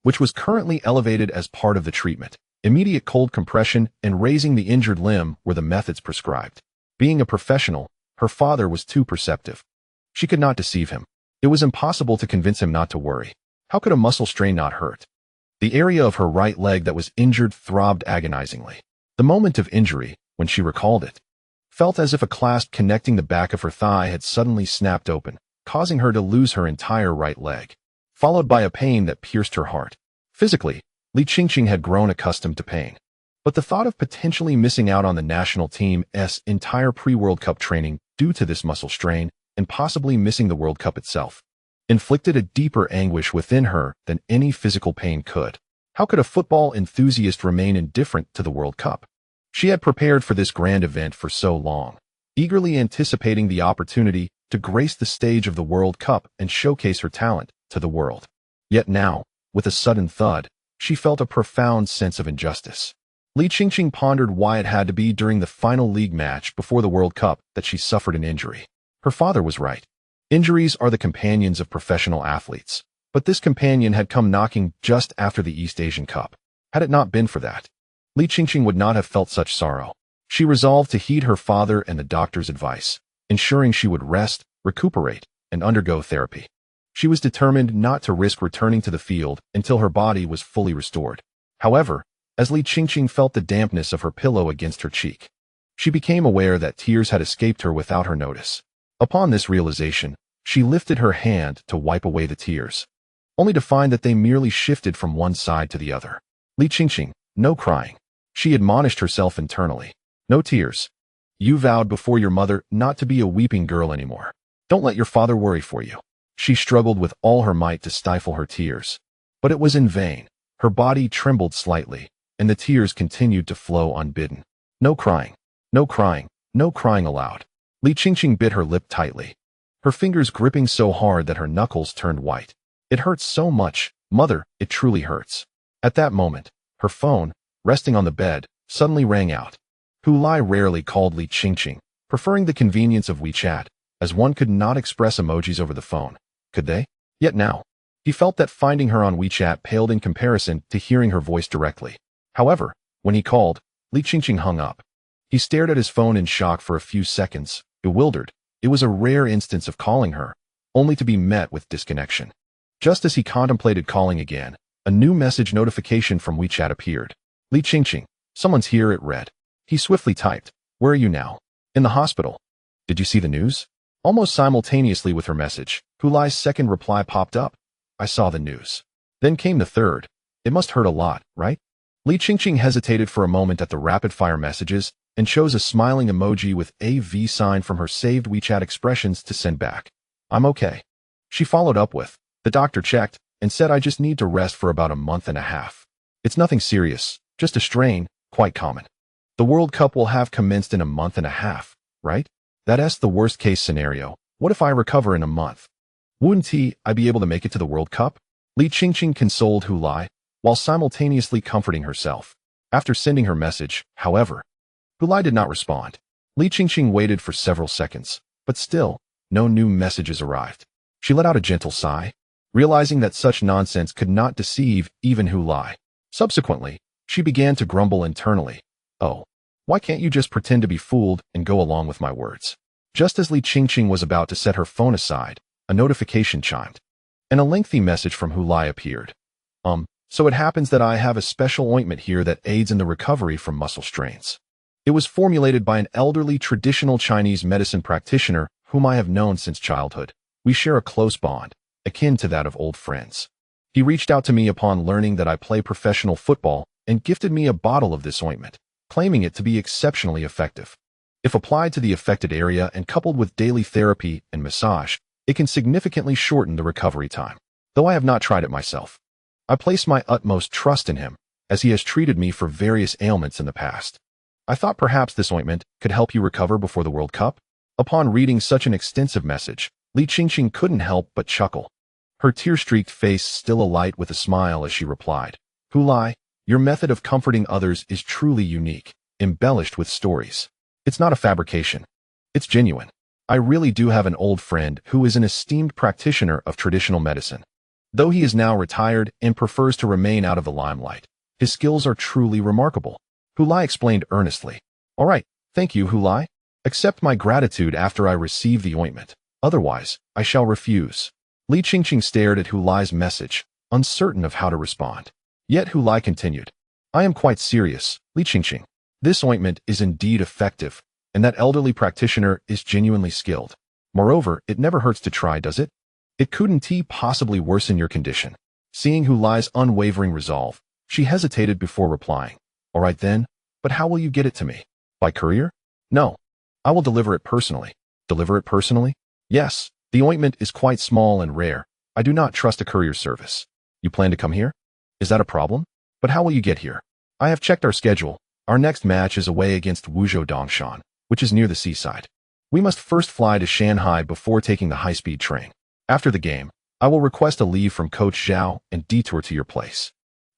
which was currently elevated as part of the treatment. Immediate cold compression and raising the injured limb were the methods prescribed. Being a professional, her father was too perceptive. She could not deceive him. It was impossible to convince him not to worry. How could a muscle strain not hurt? The area of her right leg that was injured throbbed agonizingly. The moment of injury, when she recalled it, felt as if a clasp connecting the back of her thigh had suddenly snapped open, causing her to lose her entire right leg, followed by a pain that pierced her heart. Physically, Li Qingqing had grown accustomed to pain. But the thought of potentially missing out on the national team's entire pre-World Cup training due to this muscle strain and possibly missing the World Cup itself inflicted a deeper anguish within her than any physical pain could. How could a football enthusiast remain indifferent to the World Cup? She had prepared for this grand event for so long, eagerly anticipating the opportunity to grace the stage of the World Cup and showcase her talent to the world. Yet now, with a sudden thud, she felt a profound sense of injustice. Li Qingqing pondered why it had to be during the final league match before the World Cup that she suffered an injury. Her father was right. Injuries are the companions of professional athletes, but this companion had come knocking just after the East Asian Cup. Had it not been for that, Li Qingqing would not have felt such sorrow. She resolved to heed her father and the doctor's advice, ensuring she would rest, recuperate, and undergo therapy. She was determined not to risk returning to the field until her body was fully restored. However, as Li Qingqing felt the dampness of her pillow against her cheek, she became aware that tears had escaped her without her notice. Upon this realization, she lifted her hand to wipe away the tears, only to find that they merely shifted from one side to the other. Li Qingqing, no crying. She admonished herself internally. No tears. You vowed before your mother not to be a weeping girl anymore. Don't let your father worry for you. She struggled with all her might to stifle her tears, but it was in vain. Her body trembled slightly, and the tears continued to flow unbidden. No crying. No crying. No crying aloud. Li Qingqing bit her lip tightly, her fingers gripping so hard that her knuckles turned white. It hurts so much, mother, it truly hurts. At that moment, her phone, resting on the bed, suddenly rang out. Hu Lai rarely called Li Qingqing, preferring the convenience of WeChat, as one could not express emojis over the phone, could they? Yet now, he felt that finding her on WeChat paled in comparison to hearing her voice directly. However, when he called, Li Qingqing hung up. He stared at his phone in shock for a few seconds, bewildered. It was a rare instance of calling her, only to be met with disconnection. Just as he contemplated calling again, a new message notification from WeChat appeared. Li Qingqing, someone's here, it read. He swiftly typed, where are you now? In the hospital. Did you see the news? Almost simultaneously with her message, Hu Lai's second reply popped up. I saw the news. Then came the third. It must hurt a lot, right? Li Qingqing hesitated for a moment at the rapid-fire messages and chose a smiling emoji with a V sign from her saved WeChat expressions to send back. I'm okay. She followed up with, the doctor checked and said I just need to rest for about a month and a half. It's nothing serious, just a strain, quite common. The World Cup will have commenced in a month and a half, right? That's the worst case scenario. What if I recover in a month? Wouldn't I be able to make it to the World Cup? Li Qingqing consoled Hu Lai, while simultaneously comforting herself. After sending her message, however, Hu Lai did not respond. Li Qingqing waited for several seconds, but still, no new messages arrived. She let out a gentle sigh, realizing that such nonsense could not deceive even Hu Lai. Subsequently, She began to grumble internally. Oh, why can't you just pretend to be fooled and go along with my words? Just as Li Qingqing was about to set her phone aside, a notification chimed, and a lengthy message from Hulai appeared. So it happens that I have a special ointment here that aids in the recovery from muscle strains. It was formulated by an elderly traditional Chinese medicine practitioner whom I have known since childhood. We share a close bond, akin to that of old friends. He reached out to me upon learning that I play professional football and gifted me a bottle of this ointment, claiming it to be exceptionally effective. If applied to the affected area and coupled with daily therapy and massage, it can significantly shorten the recovery time. Though I have not tried it myself, I place my utmost trust in him, as he has treated me for various ailments in the past. I thought perhaps this ointment could help you recover before the World Cup. Upon reading such an extensive message, Li Qingqing couldn't help but chuckle, her tear-streaked face still alight with a smile as she replied, Hulai, your method of comforting others is truly unique, embellished with stories. It's not a fabrication. It's genuine. I really do have an old friend who is an esteemed practitioner of traditional medicine. Though he is now retired and prefers to remain out of the limelight, his skills are truly remarkable. Hulai explained earnestly. All right, thank you, Hulai. Accept my gratitude after I receive the ointment. Otherwise, I shall refuse. Li Qingqing stared at Hulai's message, uncertain of how to respond. Yet Hulai continued. I am quite serious, Li Qingqing. This ointment is indeed effective, and that elderly practitioner is genuinely skilled. Moreover, it never hurts to try, does it? It couldn't possibly worsen your condition. Seeing Hulai's unwavering resolve, she hesitated before replying. All right then, but how will you get it to me? By courier? No. I will deliver it personally. Deliver it personally? Yes. The ointment is quite small and rare. I do not trust a courier service. You plan to come here? Is that a problem? But how will you get here? I have checked our schedule. Our next match is away against Wuzhou Dongshan, which is near the seaside. We must first fly to Shanghai before taking the high-speed train. After the game, I will request a leave from Coach Zhao and detour to your place.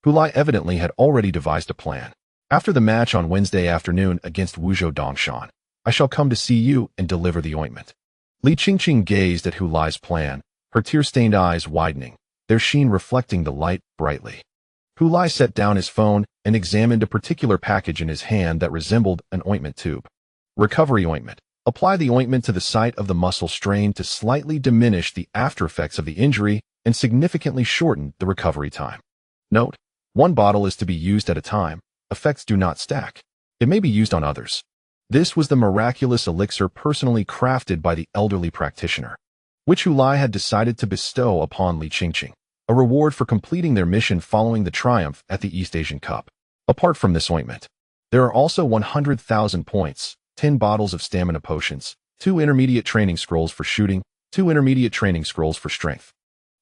Hulai evidently had already devised a plan. After the match on Wednesday afternoon against Wuzhou Dongshan, I shall come to see you and deliver the ointment. Li Qingqing gazed at Hulai's plan, her tear-stained eyes widening, their sheen reflecting the light brightly. Hulai set down his phone and examined a particular package in his hand that resembled an ointment tube. Recovery ointment. Apply the ointment to the site of the muscle strain to slightly diminish the aftereffects of the injury and significantly shorten the recovery time. Note: one bottle is to be used at a time. Effects do not stack. It may be used on others. This was the miraculous elixir personally crafted by the elderly practitioner, which Hulai had decided to bestow upon Li Qingqing, a reward for completing their mission following the triumph at the East Asian Cup. Apart from this ointment, there are also 100,000 points, 10 bottles of stamina potions, 2 intermediate training scrolls for shooting, 2 intermediate training scrolls for strength,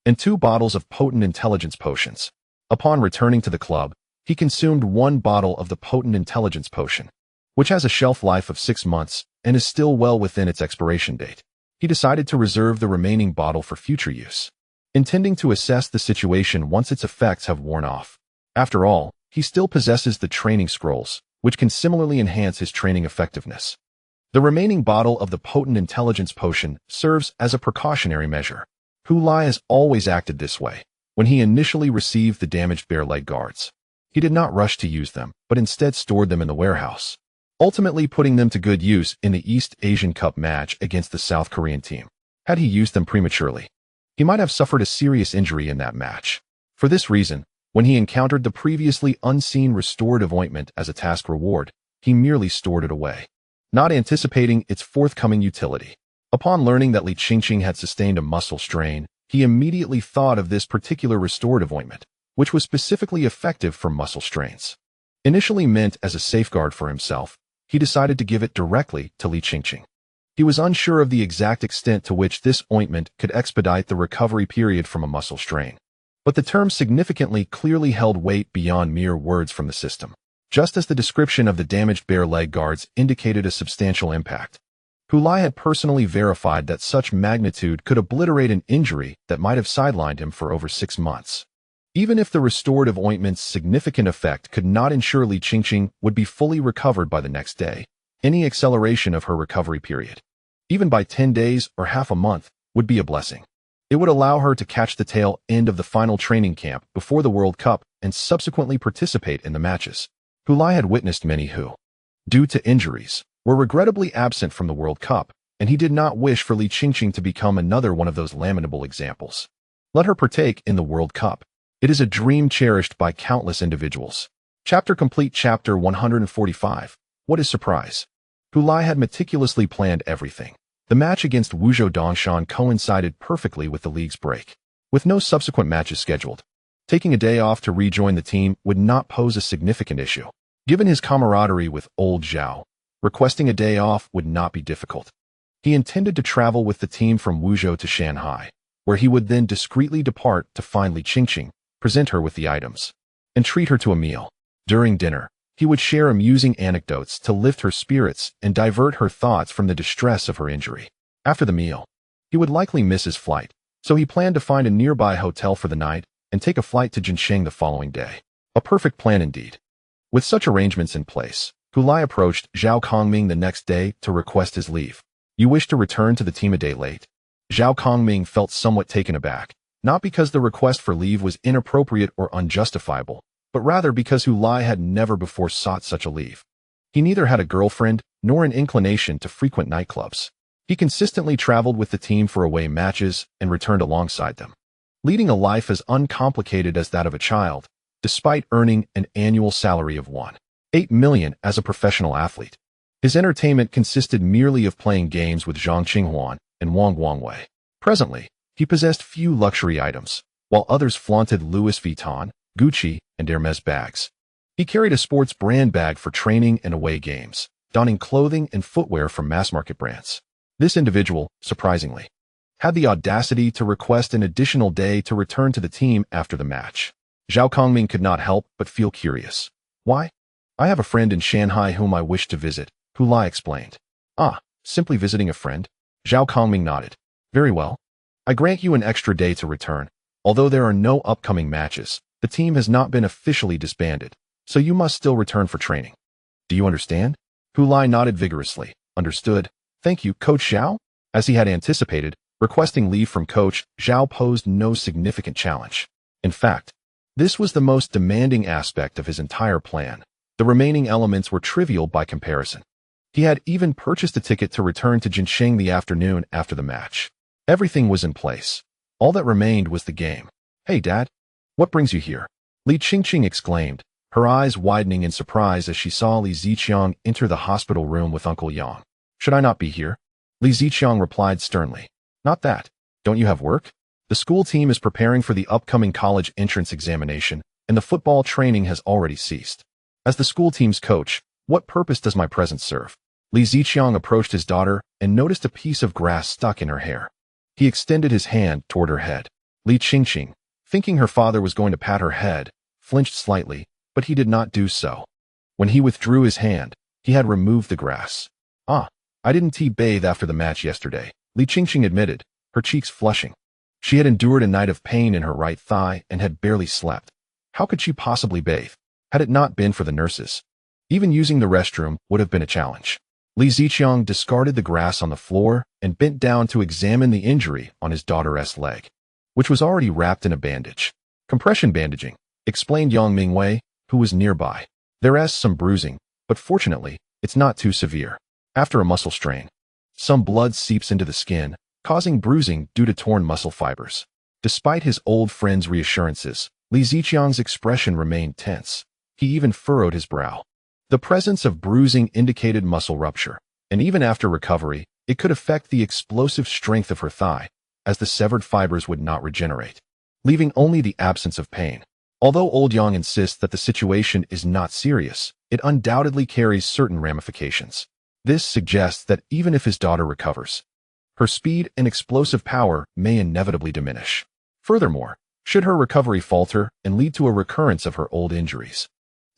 and 2 bottles of potent intelligence potions. Upon returning to the club, he consumed 1 bottle of the potent intelligence potion, which has a shelf life of 6 months and is still well within its expiration date. He decided to reserve the remaining bottle for future use, intending to assess the situation once its effects have worn off. After all, he still possesses the training scrolls, which can similarly enhance his training effectiveness. The remaining bottle of the potent intelligence potion serves as a precautionary measure. Hulai has always acted this way. When he initially received the damaged bare leg guards, he did not rush to use them, but instead stored them in the warehouse, ultimately putting them to good use in the East Asian Cup match against the South Korean team. Had he used them prematurely, he might have suffered a serious injury in that match. For this reason, when he encountered the previously unseen restorative ointment as a task reward, he merely stored it away, not anticipating its forthcoming utility. Upon learning that Li Qingqing had sustained a muscle strain, he immediately thought of this particular restorative ointment, which was specifically effective for muscle strains. Initially meant as a safeguard for himself, he decided to give it directly to Li Qingqing. He was unsure of the exact extent to which this ointment could expedite the recovery period from a muscle strain, but the term significantly clearly held weight beyond mere words from the system, just as the description of the damaged bare leg guards indicated a substantial impact. Hulai had personally verified that such magnitude could obliterate an injury that might have sidelined him for over 6 months. Even if the restorative ointment's significant effect could not ensure Li Qingqing would be fully recovered by the next day, any acceleration of her recovery period, even by 10 days or half a month, would be a blessing. It would allow her to catch the tail end of the final training camp before the World Cup and subsequently participate in the matches. Hu Lai had witnessed many who, due to injuries, were regrettably absent from the World Cup, and he did not wish for Li Qingqing to become another one of those lamentable examples. Let her partake in the World Cup. It is a dream cherished by countless individuals. Chapter complete. Chapter 145. What is surprise? Hu Lai had meticulously planned everything. The match against Wuzhou Dongshan coincided perfectly with the league's break, with no subsequent matches scheduled. Taking a day off to rejoin the team would not pose a significant issue. Given his camaraderie with old Zhao, requesting a day off would not be difficult. He intended to travel with the team from Wuzhou to Shanghai, where he would then discreetly depart to find Li Qingqing, present her with the items, and treat her to a meal. During dinner, he would share amusing anecdotes to lift her spirits and divert her thoughts from the distress of her injury. After the meal, he would likely miss his flight, so he planned to find a nearby hotel for the night and take a flight to Jinsheng the following day. A perfect plan indeed. With such arrangements in place, Hu Lai approached Zhao Kongming the next day to request his leave. You wish to return to the team a day late? Zhao Kongming felt somewhat taken aback, not because the request for leave was inappropriate or unjustifiable, but rather because Hu Lai had never before sought such a leave. He neither had a girlfriend nor an inclination to frequent nightclubs. He consistently traveled with the team for away matches and returned alongside them, leading a life as uncomplicated as that of a child, despite earning an annual salary of $1.8 million as a professional athlete. His entertainment consisted merely of playing games with Zhang Qinghuan and Wang Guangwei. Presently, he possessed few luxury items, while others flaunted Louis Vuitton, Gucci, and Hermes bags. He carried a sports brand bag for training and away games, donning clothing and footwear from mass-market brands. This individual, surprisingly, had the audacity to request an additional day to return to the team after the match. Zhao Kongming could not help but feel curious. Why? I have a friend in Shanghai whom I wish to visit, Hu Lai explained. Ah, simply visiting a friend? Zhao Kongming nodded. Very well. I grant you an extra day to return. Although there are no upcoming matches, the team has not been officially disbanded, so you must still return for training. Do you understand? Hu Lai nodded vigorously. Understood. Thank you, Coach Zhao. As he had anticipated, requesting leave from Coach Zhao posed no significant challenge. In fact, this was the most demanding aspect of his entire plan. The remaining elements were trivial by comparison. He had even purchased a ticket to return to Jinsheng the afternoon after the match. Everything was in place. All that remained was the game. Hey, Dad. What brings you here? Li Qingqing exclaimed, her eyes widening in surprise as she saw Li Ziqiang enter the hospital room with Uncle Yang. Should I not be here? Li Ziqiang replied sternly. Not that. Don't you have work? The school team is preparing for the upcoming college entrance examination, and the football training has already ceased. As the school team's coach, what purpose does my presence serve? Li Ziqiang approached his daughter and noticed a piece of grass stuck in her hair. He extended his hand toward her head. Li Qingqing, thinking her father was going to pat her head, flinched slightly, but he did not do so. When he withdrew his hand, he had removed the grass. Ah, I didn't bathe after the match yesterday, Li Qingqing admitted, her cheeks flushing. She had endured a night of pain in her right thigh and had barely slept. How could she possibly bathe? Had it not been for the nurses, even using the restroom would have been a challenge. Li Ziqiang discarded the grass on the floor and bent down to examine the injury on his daughter's leg, which was already wrapped in a bandage. Compression bandaging, explained Yang Mingwei, who was nearby. There's some bruising, but fortunately, it's not too severe. After a muscle strain, some blood seeps into the skin, causing bruising due to torn muscle fibers. Despite his old friend's reassurances, Li Ziqiang's expression remained tense. He even furrowed his brow. The presence of bruising indicated muscle rupture, and even after recovery, it could affect the explosive strength of her thigh, as the severed fibers would not regenerate, leaving only the absence of pain. Although Old Yang insists that the situation is not serious, it undoubtedly carries certain ramifications. This suggests that even if his daughter recovers, her speed and explosive power may inevitably diminish. Furthermore, should her recovery falter and lead to a recurrence of her old injuries,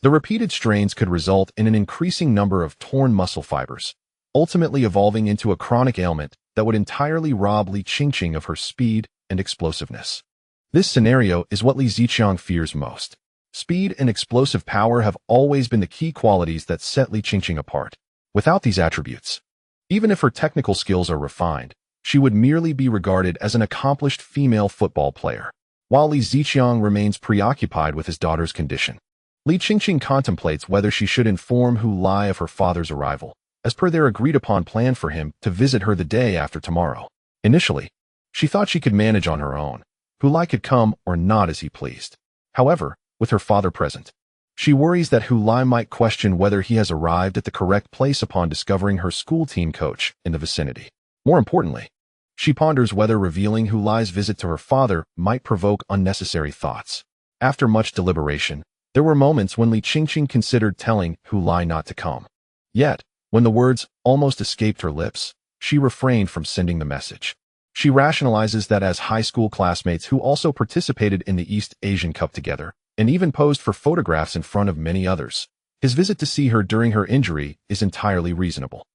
the repeated strains could result in an increasing number of torn muscle fibers, ultimately evolving into a chronic ailment that would entirely rob Li Qingqing of her speed and explosiveness. This scenario is what Li Ziqiang fears most. Speed and explosive power have always been the key qualities that set Li Qingqing apart. Without these attributes, even if her technical skills are refined, she would merely be regarded as an accomplished female football player. while Li Ziqiang remains preoccupied with his daughter's condition. Li Qingqing contemplates whether she should inform Hu Lai of her father's arrival, as per their agreed-upon plan for him to visit her the day after tomorrow. Initially, she thought she could manage on her own. Hu Lai could come or not as he pleased. However, with her father present, she worries that Hu Lai might question whether he has arrived at the correct place upon discovering her school team coach in the vicinity. More importantly, she ponders whether revealing Hu Lai's visit to her father might provoke unnecessary thoughts. After much deliberation, there were moments when Li Qingqing considered telling Hu Lai not to come. Yet, when the words almost escaped her lips, she refrained from sending the message. She rationalizes that as high school classmates who also participated in the East Asian Cup together, and even posed for photographs in front of many others, his visit to see her during her injury is entirely reasonable.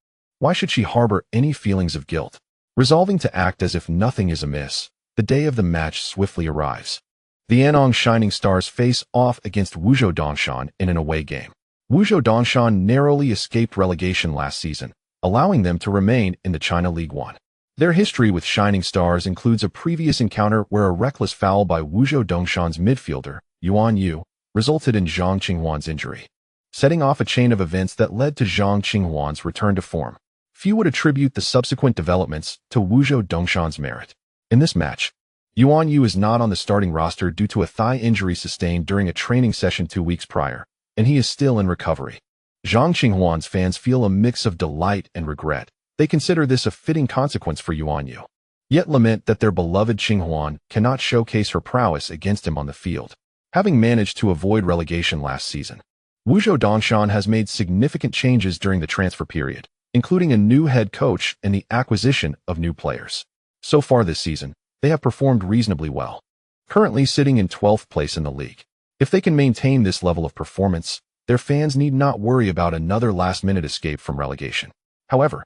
Why should she harbor any feelings of guilt? Resolving to act as if nothing is amiss, the day of the match swiftly arrives. The Anong Shining Stars face off against Wuzhou Dongshan in an away game. Wuzhou Dongshan narrowly escaped relegation last season, allowing them to remain in the China League One. Their history with Shining Stars includes a previous encounter where a reckless foul by Wuzhou Dongshan's midfielder, Yuan Yu, resulted in Zhang Qinghuan's injury, setting off a chain of events that led to Zhang Qinghuan's return to form. Few would attribute the subsequent developments to Wuzhou Dongshan's merit. In this match, Yuan Yu is not on the starting roster due to a thigh injury sustained during a training session 2 weeks prior, and he is still in recovery. Zhang Qinghuan's fans feel a mix of delight and regret. They consider this a fitting consequence for Yuan Yu, yet lament that their beloved Qinghuan cannot showcase her prowess against him on the field. Having managed to avoid relegation last season, Wuzhou Dongshan has made significant changes during the transfer period, including a new head coach and the acquisition of new players. So far this season, they have performed reasonably well, currently sitting in 12th place in the league. If they can maintain this level of performance, their fans need not worry about another last-minute escape from relegation. However,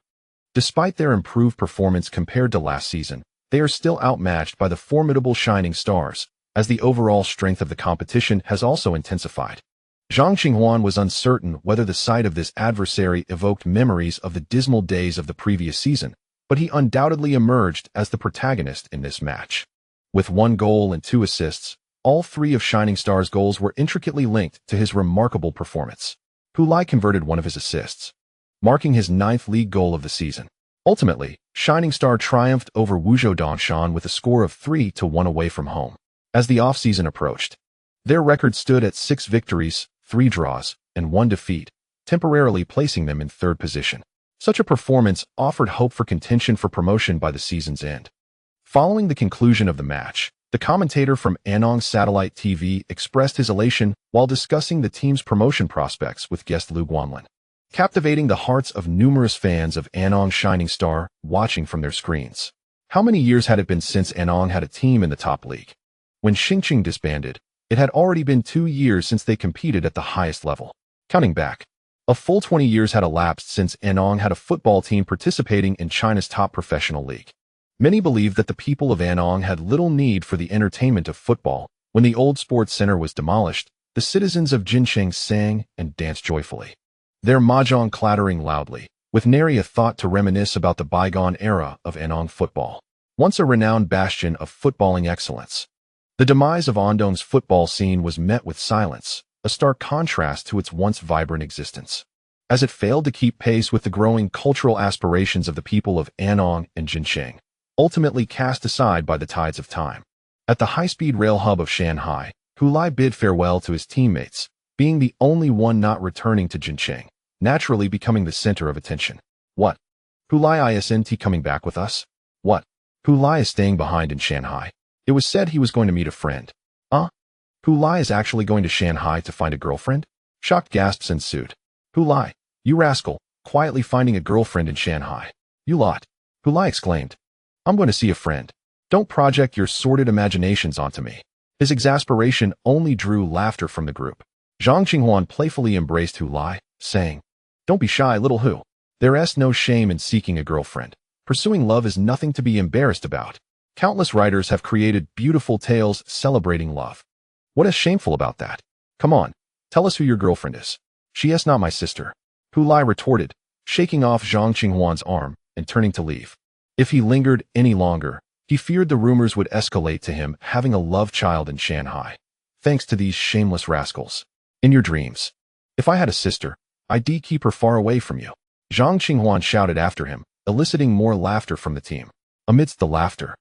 despite their improved performance compared to last season, they are still outmatched by the formidable Shining Stars, as the overall strength of the competition has also intensified. Zhang Qinghuan was uncertain whether the sight of this adversary evoked memories of the dismal days of the previous season, but he undoubtedly emerged as the protagonist in this match. With 1 goal and 2 assists, all 3 of Shining Star's goals were intricately linked to his remarkable performance. Hu Lai converted 1 of his assists, marking his 9th league goal of the season. Ultimately, Shining Star triumphed over Wuzhou Dongshan with a score of 3-1 away from home. As the off-season approached, their record stood at 6 victories, 3 draws, and 1 defeat, temporarily placing them in 3rd position. Such a performance offered hope for contention for promotion by the season's end. Following the conclusion of the match, the commentator from Anong Satellite TV expressed his elation while discussing the team's promotion prospects with guest Lu Guanlin, captivating the hearts of numerous fans of Anong Shining Star watching from their screens. How many years had it been since Anong had a team in the top league? When Xingqing disbanded, it had already been 2 years since they competed at the highest level. Counting back, a full 20 years had elapsed since Anong had a football team participating in China's top professional league. Many believe that the people of Anong had little need for the entertainment of football. When the old sports center was demolished, the citizens of Jincheng sang and danced joyfully, their mahjong clattering loudly, with nary a thought to reminisce about the bygone era of Anong football, once a renowned bastion of footballing excellence. The demise of Andong's football scene was met with silence, a stark contrast to its once vibrant existence, as it failed to keep pace with the growing cultural aspirations of the people of Anong and Jincheng, ultimately cast aside by the tides of time. At the high-speed rail hub of Shanghai, Hu Lai bid farewell to his teammates, being the only one not returning to Jincheng, naturally becoming the center of attention. What? Hu Lai isn't coming back with us? What? Hu Lai is staying behind in Shanghai. It was said he was going to meet a friend. Hu Lai is actually going to Shanghai to find a girlfriend? Shocked gasps ensued. Hu Lai, you rascal, quietly finding a girlfriend in Shanghai. You lot. Hu Lai exclaimed. I'm going to see a friend. Don't project your sordid imaginations onto me. His exasperation only drew laughter from the group. Zhang Qinghuan playfully embraced Hu Lai, saying, Don't be shy, little Hu. There's no shame in seeking a girlfriend. Pursuing love is nothing to be embarrassed about. Countless writers have created beautiful tales celebrating love. What is shameful about that? Come on, tell us who your girlfriend is. She is not my sister. Hu Lai retorted, shaking off Zhang Qinghuan's arm and turning to leave. If he lingered any longer, He feared the rumors would escalate to him having a love child in Shanghai, thanks to these shameless rascals. In your dreams. If I had a sister, I'd keep her far away from you. Zhang Qinghuan shouted after him, eliciting more laughter from the team. Amidst the laughter,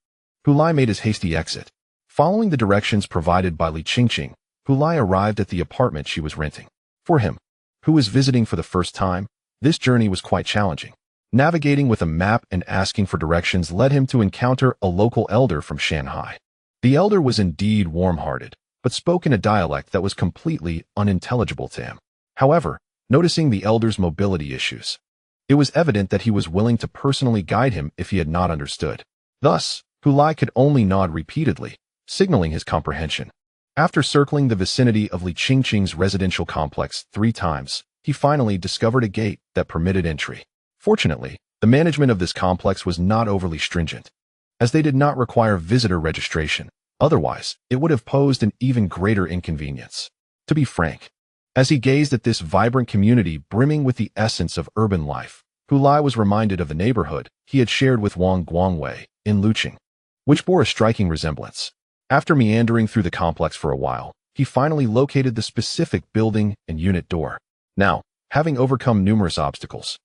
Hulai made his hasty exit. Following the directions provided by Li Qingqing, Hulai arrived at the apartment she was renting. For him, who was visiting for the first time, this journey was quite challenging. Navigating with a map and asking for directions led him to encounter a local elder from Shanghai. The elder was indeed warm-hearted, but spoke in a dialect that was completely unintelligible to him. However, noticing the elder's mobility issues, it was evident that he was willing to personally guide him if he had not understood. Thus, Hulai could only nod repeatedly, signaling his comprehension. After circling the vicinity of Li Qingqing's residential complex 3 times, he finally discovered a gate that permitted entry. Fortunately, the management of this complex was not overly stringent, as they did not require visitor registration. Otherwise, it would have posed an even greater inconvenience. To be frank, as he gazed at this vibrant community brimming with the essence of urban life, Hulai was reminded of the neighborhood he had shared with Wang Guangwei in Luqing, which bore a striking resemblance. After meandering through the complex for a while, he finally located the specific building and unit door. Now, having overcome numerous obstacles,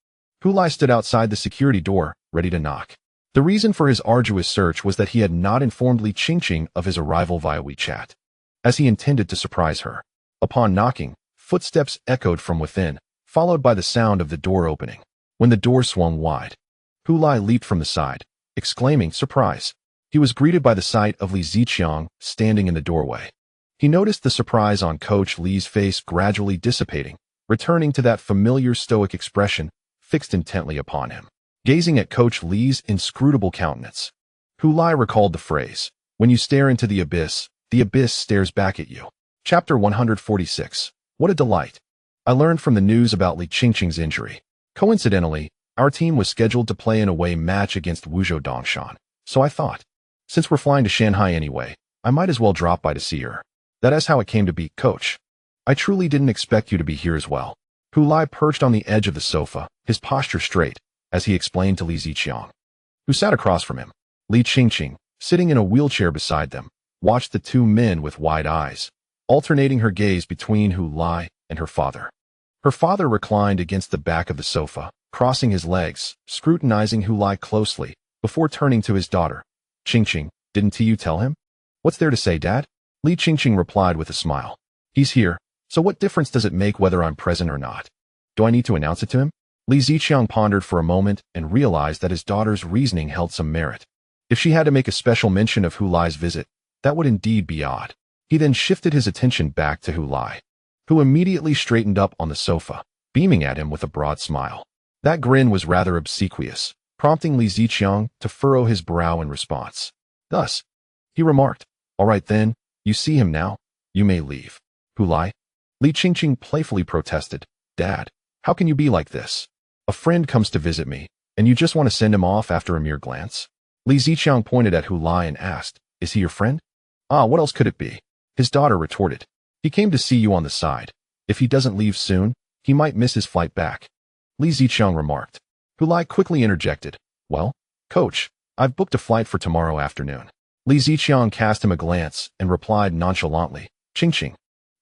Hulai stood outside the security door, ready to knock. The reason for his arduous search was that he had not informed Li Qingqing of his arrival via WeChat, as he intended to surprise her. Upon knocking, footsteps echoed from within, followed by the sound of the door opening. When the door swung wide, Hulai leaped from the side, exclaiming, "Surprise!" He was greeted by the sight of Li Ziqiang standing in the doorway. He noticed the surprise on Coach Li's face gradually dissipating, returning to that familiar stoic expression fixed intently upon him. Gazing at Coach Li's inscrutable countenance, Hulai recalled the phrase, "When you stare into the abyss stares back at you." Chapter 146. What a delight. I learned from the news about Li Qingqing's injury. Coincidentally, our team was scheduled to play an away match against Wuzhou Dongshan, so I thought, since we're flying to Shanghai anyway, I might as well drop by to see her. That is how it came to be, Coach. I truly didn't expect you to be here as well. Hulai perched on the edge of the sofa, his posture straight, as he explained to Li Ziqiang, who sat across from him. Li Qingqing, sitting in a wheelchair beside them, watched the two men with wide eyes, alternating her gaze between Hulai and her father. Her father reclined against the back of the sofa, crossing his legs, scrutinizing Hulai closely, before turning to his daughter. "Qingqing, didn't you tell him?" "What's there to say, Dad?" Li Qingqing replied with a smile. "He's here, so what difference does it make whether I'm present or not? Do I need to announce it to him?" Li Ziqiang pondered for a moment and realized that his daughter's reasoning held some merit. If she had to make a special mention of Hulai's visit, that would indeed be odd. He then shifted his attention back to Hulai, who immediately straightened up on the sofa, beaming at him with a broad smile. That grin was rather obsequious, prompting Li Ziqiang to furrow his brow in response. Thus, he remarked, "All right then, you see him now. You may leave." "Hulai?" Li Qingqing playfully protested. "Dad, how can you be like this? A friend comes to visit me, and you just want to send him off after a mere glance?" Li Ziqiang pointed at Hulai and asked, "Is he your friend?" "Ah, what else could it be?" His daughter retorted. "He came to see you on the side. If he doesn't leave soon, he might miss his flight back," Li Ziqiang remarked. Hulai quickly interjected, "Well, Coach, I've booked a flight for tomorrow afternoon." Li Ziqiang cast him a glance and replied nonchalantly, "Qingqing,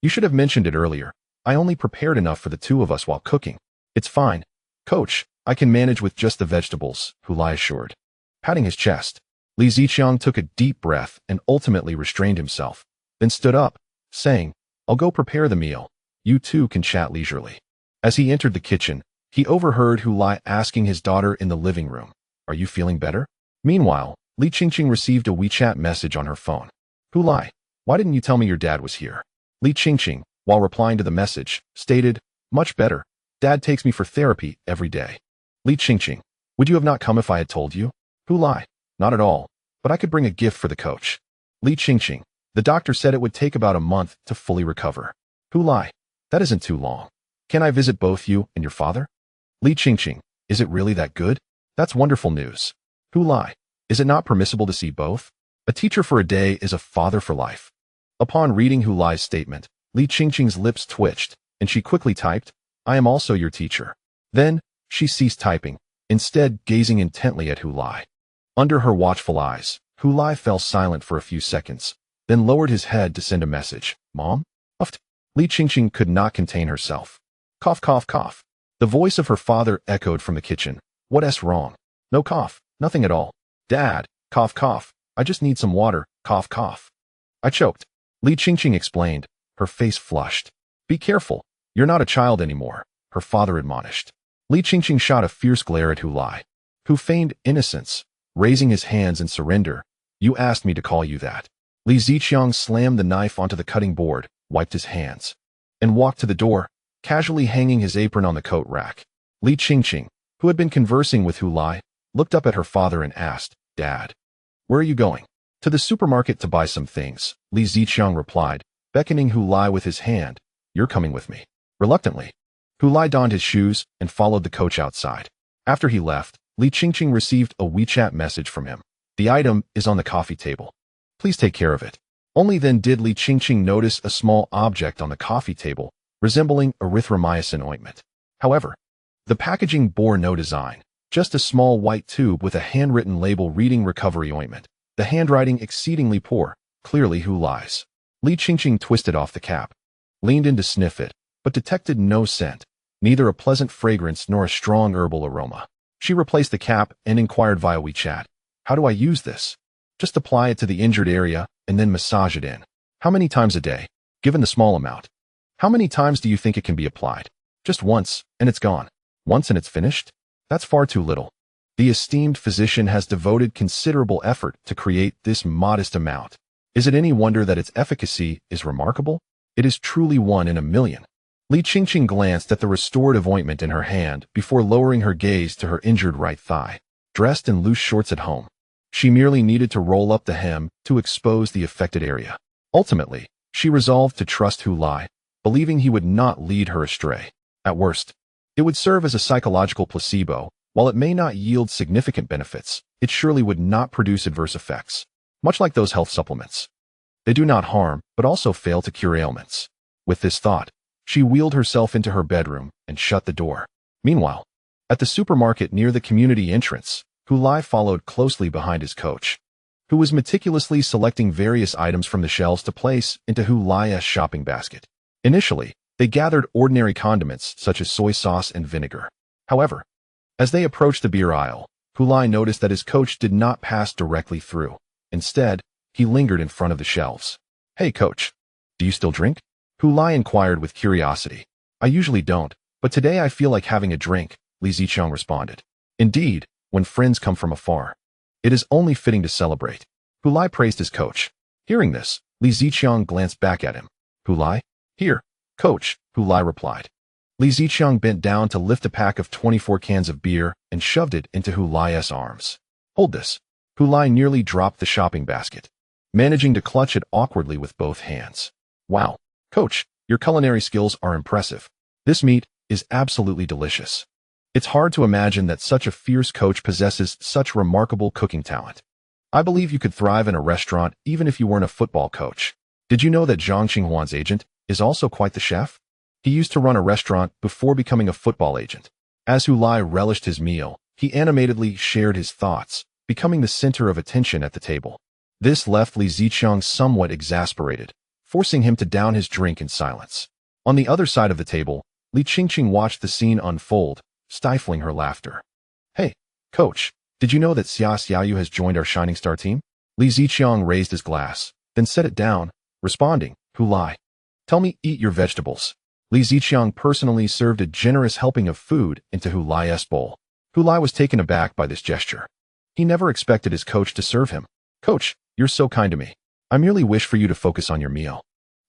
you should have mentioned it earlier. I only prepared enough for the two of us while cooking." "It's fine, Coach, I can manage with just the vegetables," Hulai assured. Patting his chest, Li Ziqiang took a deep breath and ultimately restrained himself, then stood up, saying, "I'll go prepare the meal. You two can chat leisurely." As he entered the kitchen, he overheard Hulai asking his daughter in the living room, "Are you feeling better?" Meanwhile, Li Qingqing received a WeChat message on her phone. "Hulai, why didn't you tell me your dad was here?" Li Qingqing, while replying to the message, stated, "Much better. Dad takes me for therapy every day." Li Qingqing, "Would you have not come if I had told you?" Hulai, "Not at all, but I could bring a gift for the coach." Li Qingqing, "The doctor said it would take about a month to fully recover." Hulai, "That isn't too long. Can I visit both you and your father?" Li Qingqing, "Is it really that good? That's wonderful news." Hulai, "Is it not permissible to see both? A teacher for a day is a father for life." Upon reading Hulai's statement, Li Qingqing's lips twitched, and she quickly typed, "I am also your teacher." Then, she ceased typing, instead gazing intently at Hulai. Under her watchful eyes, Hulai fell silent for a few seconds, then lowered his head to send a message. Mom? Uffed. Li Qingqing could not contain herself. Cough, cough, cough. The voice of her father echoed from the kitchen. What's wrong? No cough, nothing at all. Dad, cough, cough. I just need some water, cough, cough. I choked. Li Qingqing explained, her face flushed. Be careful, you're not a child anymore, her father admonished. Li Qingqing shot a fierce glare at Hulai, who feigned innocence, raising his hands in surrender. You asked me to call you that. Li Ziqiang slammed the knife onto the cutting board, wiped his hands, and walked to the door, casually hanging his apron on the coat rack. Li Qingqing, who had been conversing with Hulai, looked up at her father and asked, Dad, where are you going? To the supermarket to buy some things, Li Ziqiang replied, beckoning Hulai with his hand. You're coming with me. Reluctantly, Hulai donned his shoes and followed the coach outside. After he left, Li Qingqing received a WeChat message from him. The item is on the coffee table. Please take care of it. Only then did Li Qingqing notice a small object on the coffee table, resembling erythromycin ointment. However, the packaging bore no design, just a small white tube with a handwritten label reading recovery ointment. The handwriting exceedingly poor, clearly Hulai's. Li Qingqing twisted off the cap, leaned in to sniff it, but detected no scent, neither a pleasant fragrance nor a strong herbal aroma. She replaced the cap and inquired via WeChat. How do I use this? Just apply it to the injured area and then massage it in. How many times a day? Given the small amount. How many times do you think it can be applied? Just once, and it's gone. Once and it's finished? That's far too little. The esteemed physician has devoted considerable effort to create this modest amount. Is it any wonder that its efficacy is remarkable? It is truly 1 in a million. Li Qingqing glanced at the restorative ointment in her hand before lowering her gaze to her injured right thigh. Dressed in loose shorts at home, she merely needed to roll up the hem to expose the affected area. Ultimately, she resolved to trust Hulai, believing he would not lead her astray. At worst, it would serve as a psychological placebo. While it may not yield significant benefits, it surely would not produce adverse effects. Much like those health supplements. They do not harm, but also fail to cure ailments. With this thought, she wheeled herself into her bedroom and shut the door. Meanwhile, at the supermarket near the community entrance, Hulai followed closely behind his coach, who was meticulously selecting various items from the shelves to place into Hulai's shopping basket. Initially, they gathered ordinary condiments such as soy sauce and vinegar. However, as they approached the beer aisle, Hulai noticed that his coach did not pass directly through. Instead, he lingered in front of the shelves. Hey, coach, do you still drink? Hulai inquired with curiosity. I usually don't, but today I feel like having a drink, Li Ziqiang responded. Indeed, when friends come from afar, it is only fitting to celebrate. Hulai praised his coach. Hearing this, Li Ziqiang glanced back at him. Hulai? Here, coach, Hulai replied. Li Ziqiang bent down to lift a pack of 24 cans of beer and shoved it into Hulai's arms. Hold this. Hulai nearly dropped the shopping basket, managing to clutch it awkwardly with both hands. Wow, coach, your culinary skills are impressive. This meat is absolutely delicious. It's hard to imagine that such a fierce coach possesses such remarkable cooking talent. I believe you could thrive in a restaurant even if you weren't a football coach. Did you know that Zhang Qinghuan's agent is also quite the chef? He used to run a restaurant before becoming a football agent. As Hulai relished his meal, he animatedly shared his thoughts, becoming the center of attention at the table. This left Li Ziqiang somewhat exasperated, forcing him to down his drink in silence. On the other side of the table, Li Qingqing watched the scene unfold, stifling her laughter. Hey, coach, did you know that Xia Xiaoyu has joined our Shining Star team? Li Ziqiang raised his glass, then set it down, responding, Hulai, tell me, eat your vegetables. Li Ziqiang personally served a generous helping of food into Hulai's bowl. Hulai was taken aback by this gesture. He never expected his coach to serve him. Coach, you're so kind to me. I merely wish for you to focus on your meal.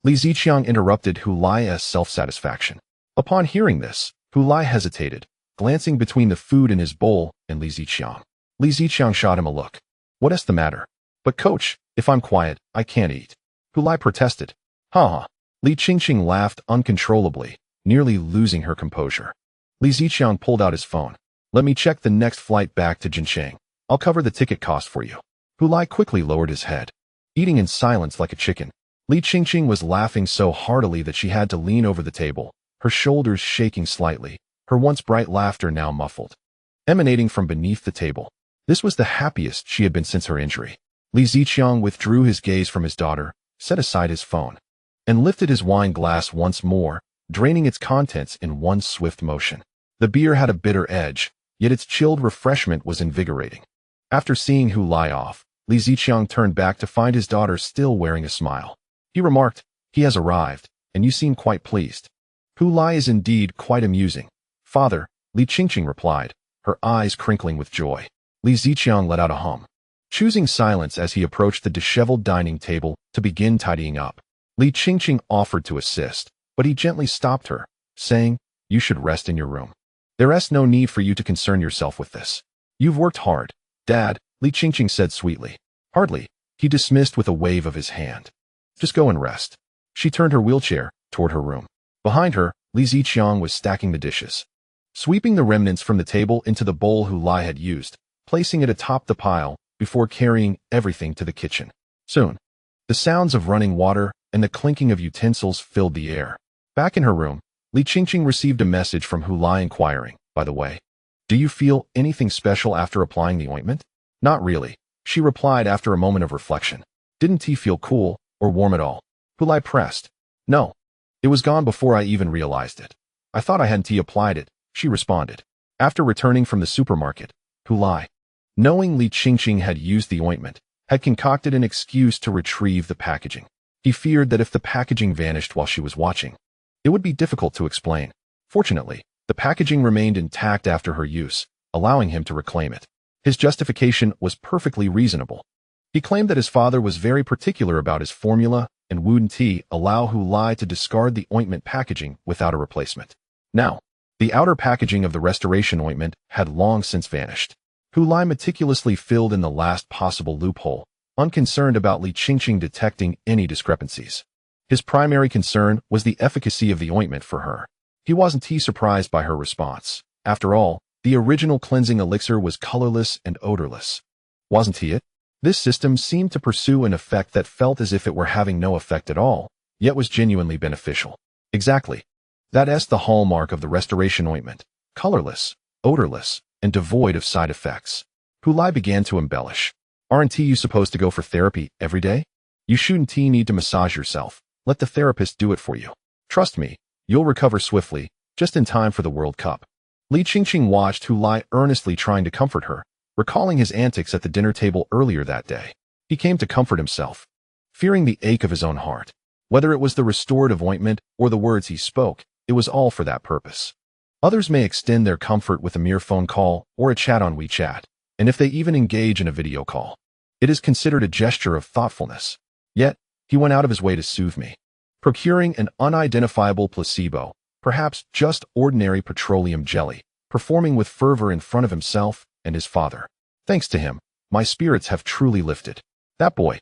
Li Ziqiang interrupted Hulai's self-satisfaction. Upon hearing this, Hulai hesitated, glancing between the food in his bowl and Li Ziqiang. Li Ziqiang shot him a look. What's the matter? But coach, if I'm quiet, I can't eat. Hulai protested. Ha. Li Qingqing laughed uncontrollably, nearly losing her composure. Li Ziqiang pulled out his phone. Let me check the next flight back to Jincheng. I'll cover the ticket cost for you. Hulai quickly lowered his head, eating in silence like a chicken. Li Qingqing was laughing so heartily that she had to lean over the table, her shoulders shaking slightly, her once bright laughter now muffled, emanating from beneath the table. This was the happiest she had been since her injury. Li Ziqiang withdrew his gaze from his daughter, set aside his phone, and lifted his wine glass once more, draining its contents in one swift motion. The beer had a bitter edge, yet its chilled refreshment was invigorating. After seeing Hu Lai off, Li Ziqiang turned back to find his daughter still wearing a smile. He remarked, "He has arrived, and you seem quite pleased." "Hu Lai is indeed quite amusing, father," Li Qingqing replied, her eyes crinkling with joy. Li Ziqiang let out a hum, choosing silence as he approached the disheveled dining table to begin tidying up. Li Qingqing offered to assist, but he gently stopped her, saying, "You should rest in your room. There's no need for you to concern yourself with this. You've worked hard, Dad," Li Qingqing said sweetly. "Hardly," he dismissed with a wave of his hand. "Just go and rest." She turned her wheelchair toward her room. Behind her, Li Ziqiang was stacking the dishes, sweeping the remnants from the table into the bowl Hu Lai had used, placing it atop the pile before carrying everything to the kitchen. Soon, the sounds of running water and the clinking of utensils filled the air. Back in her room, Li Qingqing received a message from Hu Lai inquiring, "By the way, do you feel anything special after applying the ointment?" "Not really," she replied after a moment of reflection. "Didn't tea feel cool or warm at all?" Hu Lai pressed. "No. It was gone before I even realized it. I thought I hadn't applied it," she responded. After returning from the supermarket, Hu Lai, knowing Li Qingqing had used the ointment, had concocted an excuse to retrieve the packaging. He feared that if the packaging vanished while she was watching, it would be difficult to explain. Fortunately, the packaging remained intact after her use, allowing him to reclaim it. His justification was perfectly reasonable. He claimed that his father was very particular about his formula, and wouldn't tea allow Hu Lai to discard the ointment packaging without a replacement. Now, the outer packaging of the restoration ointment had long since vanished. Hu Lai meticulously filled in the last possible loophole, unconcerned about Li Qingqing detecting any discrepancies. His primary concern was the efficacy of the ointment for her. He wasn't surprised by her response. After all, the original cleansing elixir was colorless and odorless. Wasn't he it? This system seemed to pursue an effect that felt as if it were having no effect at all, yet was genuinely beneficial. Exactly. That's the hallmark of the restoration ointment: colorless, odorless, and devoid of side effects. Hu Lai began to embellish. "Aren't you supposed to go for therapy every day? You shouldn't need to massage yourself. Let the therapist do it for you. Trust me, you'll recover swiftly, just in time for the World Cup." Li Qingqing watched Hu Lai earnestly trying to comfort her, recalling his antics at the dinner table earlier that day. He came to comfort himself, fearing the ache of his own heart. Whether it was the restorative ointment or the words he spoke, it was all for that purpose. Others may extend their comfort with a mere phone call or a chat on WeChat, and if they even engage in a video call, it is considered a gesture of thoughtfulness. Yet, he went out of his way to soothe me, procuring an unidentifiable placebo, perhaps just ordinary petroleum jelly, performing with fervor in front of himself and his father. Thanks to him, my spirits have truly lifted. That boy,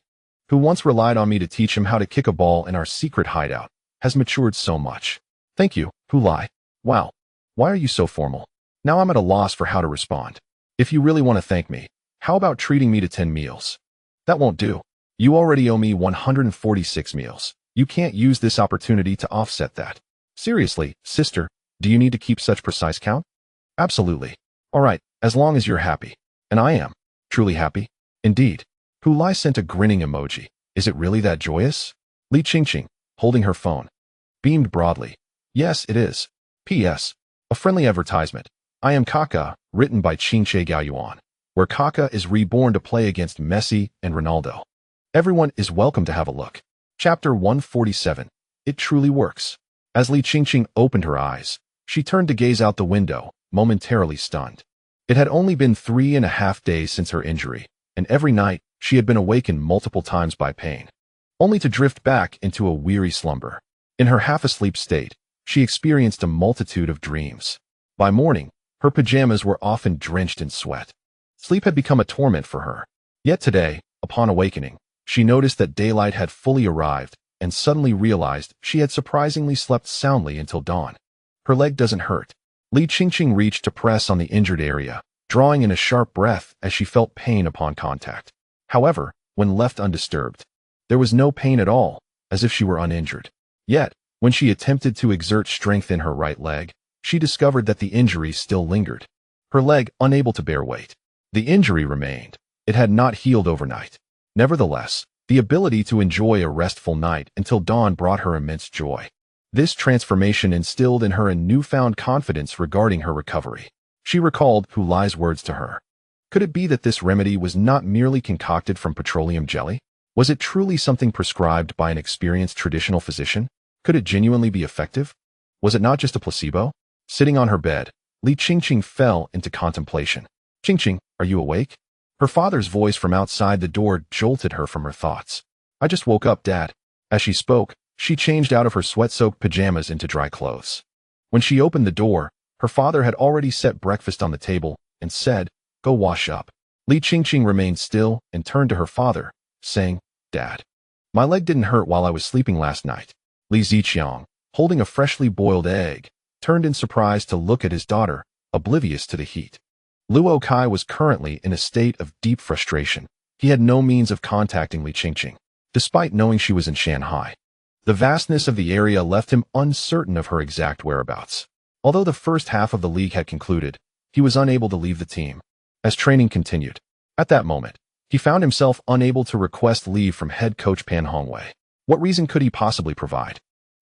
who once relied on me to teach him how to kick a ball in our secret hideout, has matured so much. Thank you, Hu Lai. Wow. Why are you so formal? Now I'm at a loss for how to respond. If you really want to thank me, how about treating me to 10 meals? That won't do. You already owe me 146 meals. You can't use this opportunity to offset that. Seriously, sister, do you need to keep such precise count? Absolutely. All right, as long as you're happy. And I am. Truly happy? Indeed. Hu Lai sent a grinning emoji. Is it really that joyous? Li Qingqing, holding her phone, beamed broadly. Yes, it is. P.S. A friendly advertisement. I am Kaka, written by Qingche Gaoyuan, where Kaka is reborn to play against Messi and Ronaldo. Everyone is welcome to have a look. Chapter 147. It truly works. As Li Qingqing opened her eyes, she turned to gaze out the window, momentarily stunned. It had only been 3.5 days since her injury, and every night she had been awakened multiple times by pain, only to drift back into a weary slumber. In her half-asleep state, she experienced a multitude of dreams. By morning, her pajamas were often drenched in sweat. Sleep had become a torment for her. Yet today, upon awakening, she noticed that daylight had fully arrived and suddenly realized she had surprisingly slept soundly until dawn. Her leg doesn't hurt. Li Qingqing reached to press on the injured area, drawing in a sharp breath as she felt pain upon contact. However, when left undisturbed, there was no pain at all, as if she were uninjured. Yet, when she attempted to exert strength in her right leg, she discovered that the injury still lingered. Her leg unable to bear weight. The injury remained. It had not healed overnight. Nevertheless, the ability to enjoy a restful night until dawn brought her immense joy. This transformation instilled in her a newfound confidence regarding her recovery. She recalled Hu Lai's words to her. Could it be that this remedy was not merely concocted from petroleum jelly? Was it truly something prescribed by an experienced traditional physician? Could it genuinely be effective? Was it not just a placebo? Sitting on her bed, Li Qingqing fell into contemplation. Qingqing, are you awake? Her father's voice from outside the door jolted her from her thoughts. I just woke up, Dad. As she spoke, she changed out of her sweat-soaked pajamas into dry clothes. When she opened the door, her father had already set breakfast on the table and said, Go wash up. Li Qingqing remained still and turned to her father, saying, Dad, my leg didn't hurt while I was sleeping last night. Li Ziqiang, holding a freshly boiled egg, turned in surprise to look at his daughter, oblivious to the heat. Luo Kai was currently in a state of deep frustration. He had no means of contacting Li Qingqing, despite knowing she was in Shanghai. The vastness of the area left him uncertain of her exact whereabouts. Although the first half of the league had concluded, he was unable to leave the team. As training continued, at that moment, he found himself unable to request leave from head coach Pan Hongwei. What reason could he possibly provide?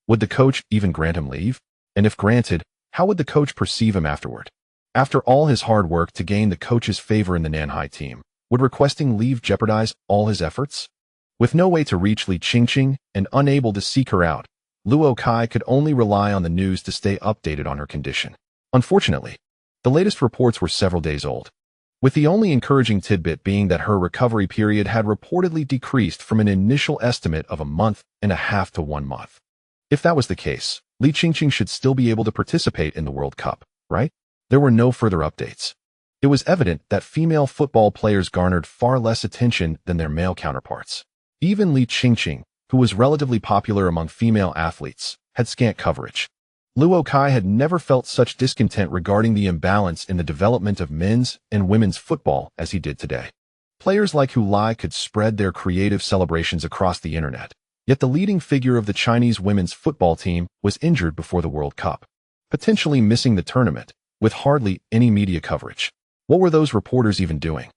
Would the coach even grant him leave? And if granted, how would the coach perceive him afterward? After all his hard work to gain the coach's favor in the Nanhai team, would requesting leave jeopardize all his efforts? With no way to reach Li Qingqing and unable to seek her out, Luo Kai could only rely on the news to stay updated on her condition. Unfortunately, the latest reports were several days old, with the only encouraging tidbit being that her recovery period had reportedly decreased from an initial estimate of a month and a half to 1 month. If that was the case, Li Qingqing should still be able to participate in the World Cup, right? There were no further updates. It was evident that female football players garnered far less attention than their male counterparts. Even Li Qingqing, who was relatively popular among female athletes, had scant coverage. Luo Kai had never felt such discontent regarding the imbalance in the development of men's and women's football as he did today. Players like Hu Lai could spread their creative celebrations across the internet, yet the leading figure of the Chinese women's football team was injured before the World Cup, potentially missing the tournament, with hardly any media coverage. What were those reporters even doing?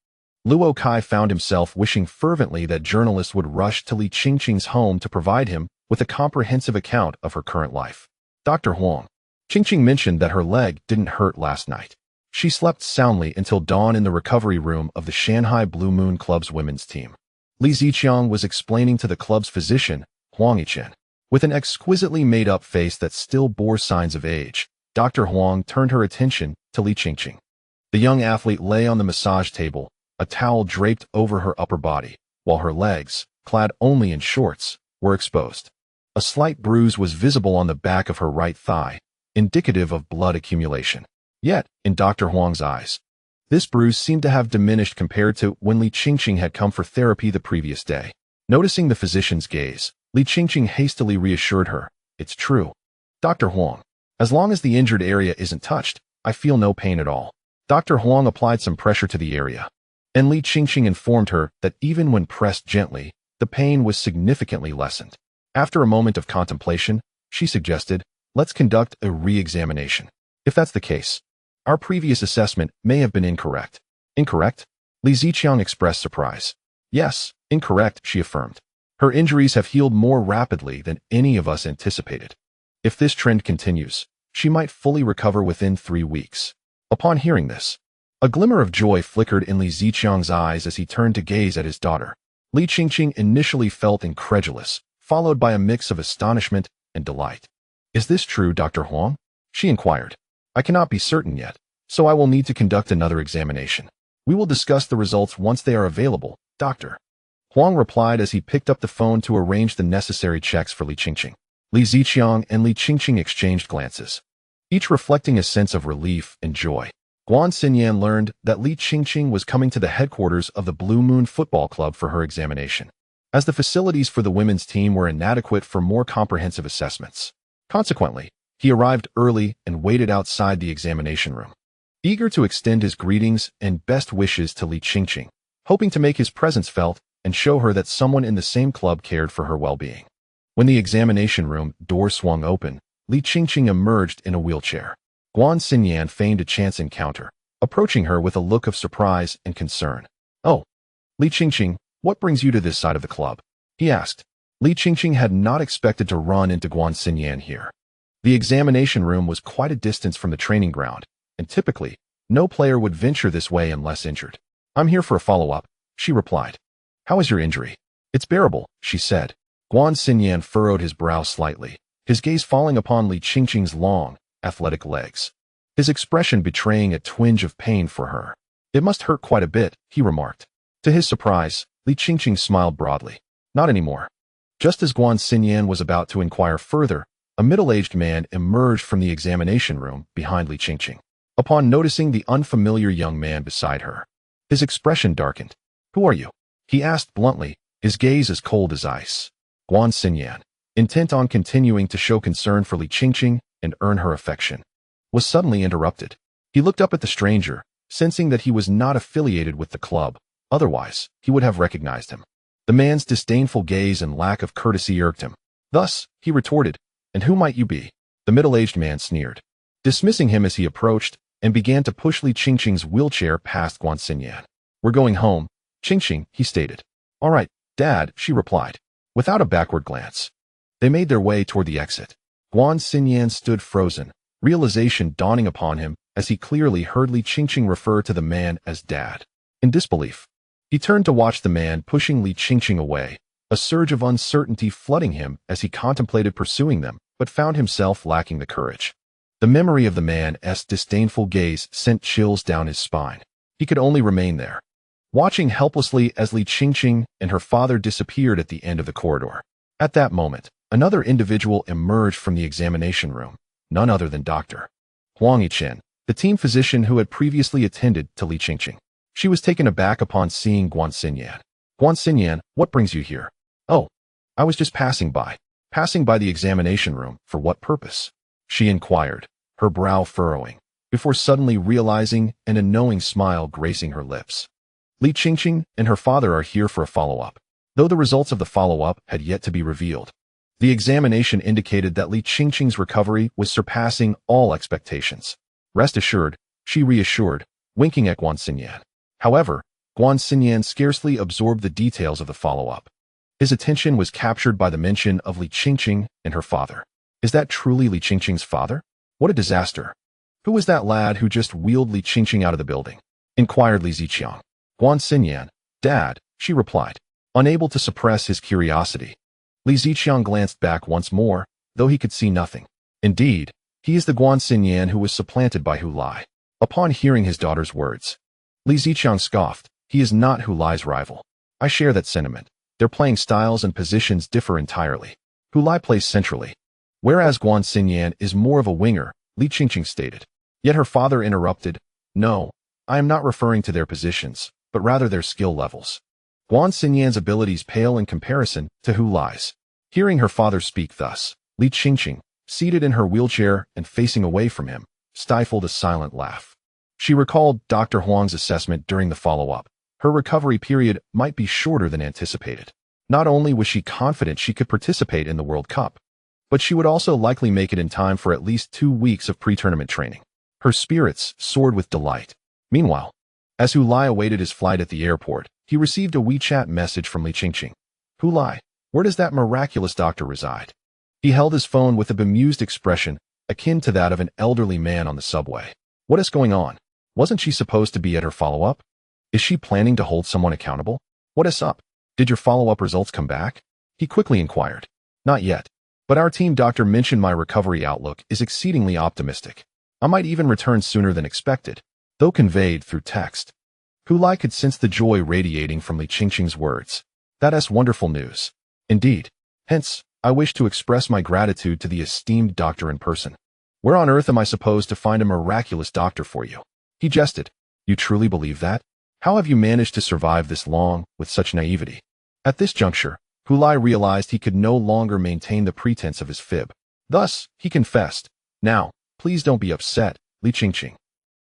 Luo Kai found himself wishing fervently that journalists would rush to Li Qingqing's home to provide him with a comprehensive account of her current life. Dr. Huang. Qingqing mentioned that her leg didn't hurt last night. She slept soundly until dawn in the recovery room of the Shanghai Blue Moon Club's women's team. Li Ziqiang was explaining to the club's physician, Huang Yichen. With an exquisitely made-up face that still bore signs of age, Dr. Huang turned her attention to Li Qingqing. The young athlete lay on the massage table, a towel draped over her upper body, while her legs, clad only in shorts, were exposed. A slight bruise was visible on the back of her right thigh, indicative of blood accumulation. Yet, in Dr. Huang's eyes, this bruise seemed to have diminished compared to when Li Qingqing had come for therapy the previous day. Noticing the physician's gaze, Li Qingqing hastily reassured her, It's true. Dr. Huang, as long as the injured area isn't touched, I feel no pain at all. Dr. Huang applied some pressure to the area, and Li Qingqing informed her that even when pressed gently, the pain was significantly lessened. After a moment of contemplation, she suggested, Let's conduct a re-examination. If that's the case, our previous assessment may have been incorrect. Incorrect? Li Ziqiang expressed surprise. Yes, incorrect, she affirmed. Her injuries have healed more rapidly than any of us anticipated. If this trend continues, she might fully recover within 3 weeks. Upon hearing this, a glimmer of joy flickered in Li Ziqiang's eyes as he turned to gaze at his daughter. Li Qingqing initially felt incredulous, followed by a mix of astonishment and delight. Is this true, Dr. Huang? She inquired. I cannot be certain yet, so I will need to conduct another examination. We will discuss the results once they are available, Doctor. Huang replied as he picked up the phone to arrange the necessary checks for Li Qingqing. Li Ziqiang and Li Qingqing exchanged glances, each reflecting a sense of relief and joy. Guan Xinyan learned that Li Qingqing was coming to the headquarters of the Blue Moon Football Club for her examination, as the facilities for the women's team were inadequate for more comprehensive assessments. Consequently, he arrived early and waited outside the examination room, eager to extend his greetings and best wishes to Li Qingqing, hoping to make his presence felt and show her that someone in the same club cared for her well-being. When the examination room door swung open, Li Qingqing emerged in a wheelchair. Guan Xinyan feigned a chance encounter, approaching her with a look of surprise and concern. Oh, Li Qingqing, What brings you to this side of the club? He asked. Li Qingqing had not expected to run into Guan Xinyan here. The examination room was quite a distance from the training ground, and typically, no player would venture this way unless injured. I'm here for a follow-up, she replied. How is your injury? It's bearable, she said. Guan Xinyan furrowed his brow slightly, his gaze falling upon Li Qingqing's long, athletic legs, his expression betraying a twinge of pain for her. It must hurt quite a bit, he remarked. To his surprise, Li Qingqing smiled broadly. Not anymore. Just as Guan Xinyan was about to inquire further, a middle-aged man emerged from the examination room behind Li Qingqing. Upon noticing the unfamiliar young man beside her, his expression darkened. Who are you? He asked bluntly, his gaze as cold as ice. Guan Xinyan, intent on continuing to show concern for Li Qingqing and earn her affection, was suddenly interrupted. He looked up at the stranger, sensing that he was not affiliated with the club, otherwise he would have recognized him. The man's disdainful gaze and lack of courtesy irked him. Thus, he retorted, And who might you be? The middle-aged man sneered, dismissing him as he approached, and began to push Li Qingqing's wheelchair past Guan Xinyan. We're going home, Qingqing, he stated. All right, Dad, she replied, without a backward glance. They made their way toward the exit. Guan Xinyan stood frozen, realization dawning upon him as he clearly heard Li Qingqing refer to the man as Dad. In disbelief, he turned to watch the man pushing Li Qingqing away, a surge of uncertainty flooding him as he contemplated pursuing them, but found himself lacking the courage. The memory of the man's disdainful gaze sent chills down his spine. He could only remain there, watching helplessly as Li Qingqing and her father disappeared at the end of the corridor. At that moment, another individual emerged from the examination room, none other than Dr. Huang Yichen, the team physician who had previously attended to Li Qingqing. She was taken aback upon seeing Guan Xinyan. Guan Xinyan, what brings you here? Oh, I was just passing by the examination room. For what purpose? She inquired, her brow furrowing, before suddenly realizing and a knowing smile gracing her lips. Li Qingqing and her father are here for a follow-up. Though the results of the follow-up had yet to be revealed, the examination indicated that Li Qingqing's recovery was surpassing all expectations. Rest assured, she reassured, winking at Guan Xinyan. However, Guan Xinyan scarcely absorbed the details of the follow-up. His attention was captured by the mention of Li Qingqing and her father. Is that truly Li Qingqing's father? What a disaster. Who was that lad who just wheeled Li Qingqing out of the building? Inquired Li Ziqiang. Guan Xinyan, Dad, she replied, unable to suppress his curiosity. Li Ziqiang glanced back once more, though he could see nothing. Indeed, he is the Guan Xinyan who was supplanted by Hu Lai. Upon hearing his daughter's words, Li Ziqiang scoffed. He is not Hu Lai's rival. I share that sentiment. Their playing styles and positions differ entirely. Hu Lai plays centrally, whereas Guan Xinyan is more of a winger, Li Qingqing stated. Yet her father interrupted. No, I am not referring to their positions, but rather their skill levels. Guan Xinyan's abilities pale in comparison to Hu Lai's. Hearing her father speak thus, Li Qingqing, seated in her wheelchair and facing away from him, stifled a silent laugh. She recalled Dr. Huang's assessment during the follow-up. Her recovery period might be shorter than anticipated. Not only was she confident she could participate in the World Cup, but she would also likely make it in time for at least 2 weeks of pre-tournament training. Her spirits soared with delight. Meanwhile, as Hu Lai awaited his flight at the airport, he received a WeChat message from Li Qingqing. Hu Lai, where does that miraculous doctor reside? He held his phone with a bemused expression, akin to that of an elderly man on the subway. What is going on? Wasn't she supposed to be at her follow-up? Is she planning to hold someone accountable? What is up? Did your follow-up results come back? He quickly inquired. Not yet, but our team doctor mentioned my recovery outlook is exceedingly optimistic. I might even return sooner than expected, though conveyed through text. Hu Lai could sense the joy radiating from Li Qingqing's words. That's wonderful news. Indeed. Hence, I wish to express my gratitude to the esteemed doctor in person. Where on earth am I supposed to find a miraculous doctor for you? He jested. You truly believe that? How have you managed to survive this long with such naivety? At this juncture, Hu Lai realized he could no longer maintain the pretense of his fib. Thus, he confessed. Now, please don't be upset, Li Qingqing.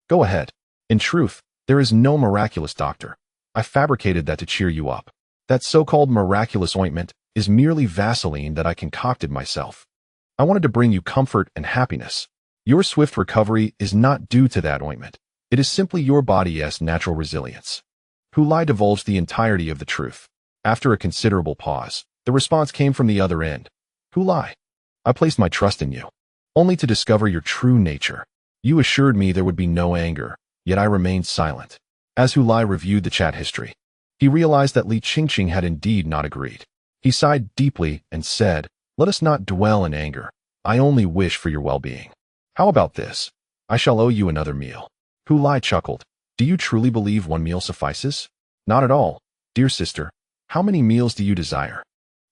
Go ahead. In truth, there is no miraculous doctor. I fabricated that to cheer you up. That so-called miraculous ointment is merely Vaseline that I concocted myself. I wanted to bring you comfort and happiness. Your swift recovery is not due to that ointment. It is simply your body's natural resilience. Hu Lai divulged the entirety of the truth. After a considerable pause, the response came from the other end. Who lie? I placed my trust in you, only to discover your true nature. You assured me there would be no anger, yet I remained silent. As Hu Lai reviewed the chat history, he realized that Li Qingqing had indeed not agreed. He sighed deeply and said, let us not dwell in anger. I only wish for your well-being. How about this? I shall owe you another meal. Hu Lai chuckled. Do you truly believe one meal suffices? Not at all. Dear sister, how many meals do you desire?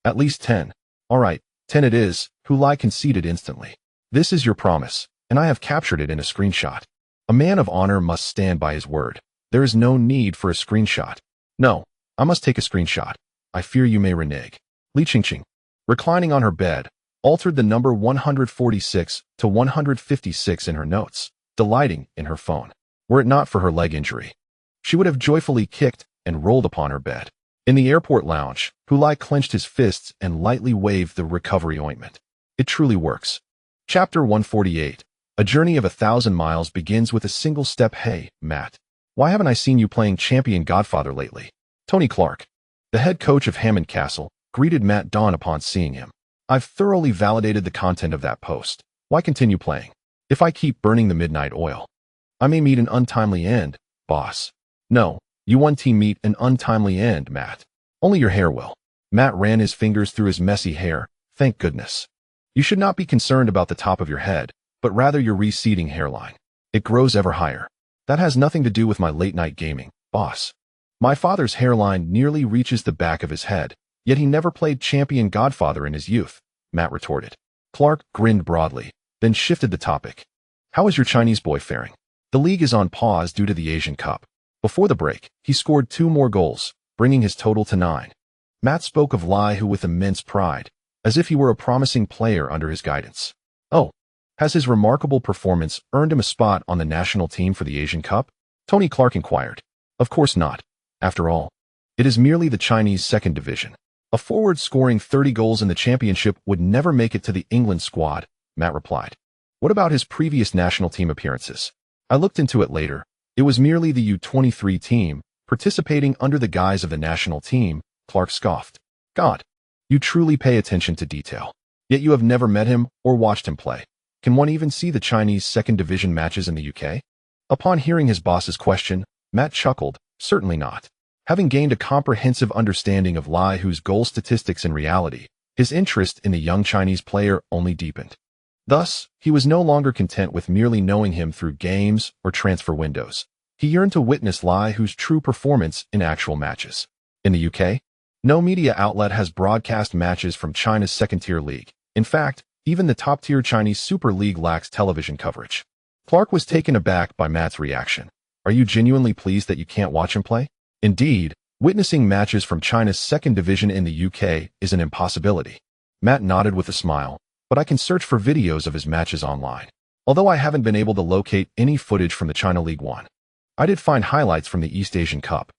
At least 10. All right, 10 it is, Hu Lai conceded instantly. This is your promise, and I have captured it in a screenshot. A man of honor must stand by his word. There is no need for a screenshot. No, I must take a screenshot. I fear you may renege. Li Qingqing, reclining on her bed, altered the number 146 to 156 in her notes, delighting in her phone. Were it not for her leg injury, she would have joyfully kicked and rolled upon her bed. In the airport lounge, Hu Lai clenched his fists and lightly waved the recovery ointment. It truly works. Chapter 148. A journey of 1,000 miles begins with a single step. Hey, Matt. Why haven't I seen you playing Champion Godfather lately? Tony Clark, the head coach of Hammond Castle, greeted Matt Dawn upon seeing him. I've thoroughly validated the content of that post. Why continue playing? If I keep burning the midnight oil, I may meet an untimely end, boss. No, you one team meet an untimely end, Matt. Only your hair will. Matt ran his fingers through his messy hair. Thank goodness. You should not be concerned about the top of your head, but rather your receding hairline. It grows ever higher. That has nothing to do with my late-night gaming, boss. My father's hairline nearly reaches the back of his head, yet he never played Champion Godfather in his youth, Matt retorted. Clark grinned broadly, then shifted the topic. How is your Chinese boy faring? The league is on pause due to the Asian Cup. Before the break, he scored 2 more goals, bringing his total to 9. Matt spoke of Lai Hu with immense pride, as if he were a promising player under his guidance. Oh, has his remarkable performance earned him a spot on the national team for the Asian Cup? Tony Clark inquired. Of course not. After all, it is merely the Chinese second division. A forward scoring 30 goals in the championship would never make it to the England squad, Matt replied. What about his previous national team appearances? I looked into it later. It was merely the U23 team, participating under the guise of the national team, Clark scoffed. God, you truly pay attention to detail. Yet you have never met him or watched him play. Can one even see the Chinese second division matches in the UK? Upon hearing his boss's question, Matt chuckled. Certainly not. Having gained a comprehensive understanding of Lai Hu's goal statistics in reality, his interest in the young Chinese player only deepened. Thus, he was no longer content with merely knowing him through games or transfer windows. He yearned to witness Lai Hu's true performance in actual matches. In the UK, no media outlet has broadcast matches from China's second-tier league. In fact, even the top-tier Chinese Super League lacks television coverage. Clark was taken aback by Matt's reaction. Are you genuinely pleased that you can't watch him play? Indeed, witnessing matches from China's second division in the UK is an impossibility. Matt nodded with a smile, but I can search for videos of his matches online. Although I haven't been able to locate any footage from the China League One, I did find highlights from the East Asian Cup.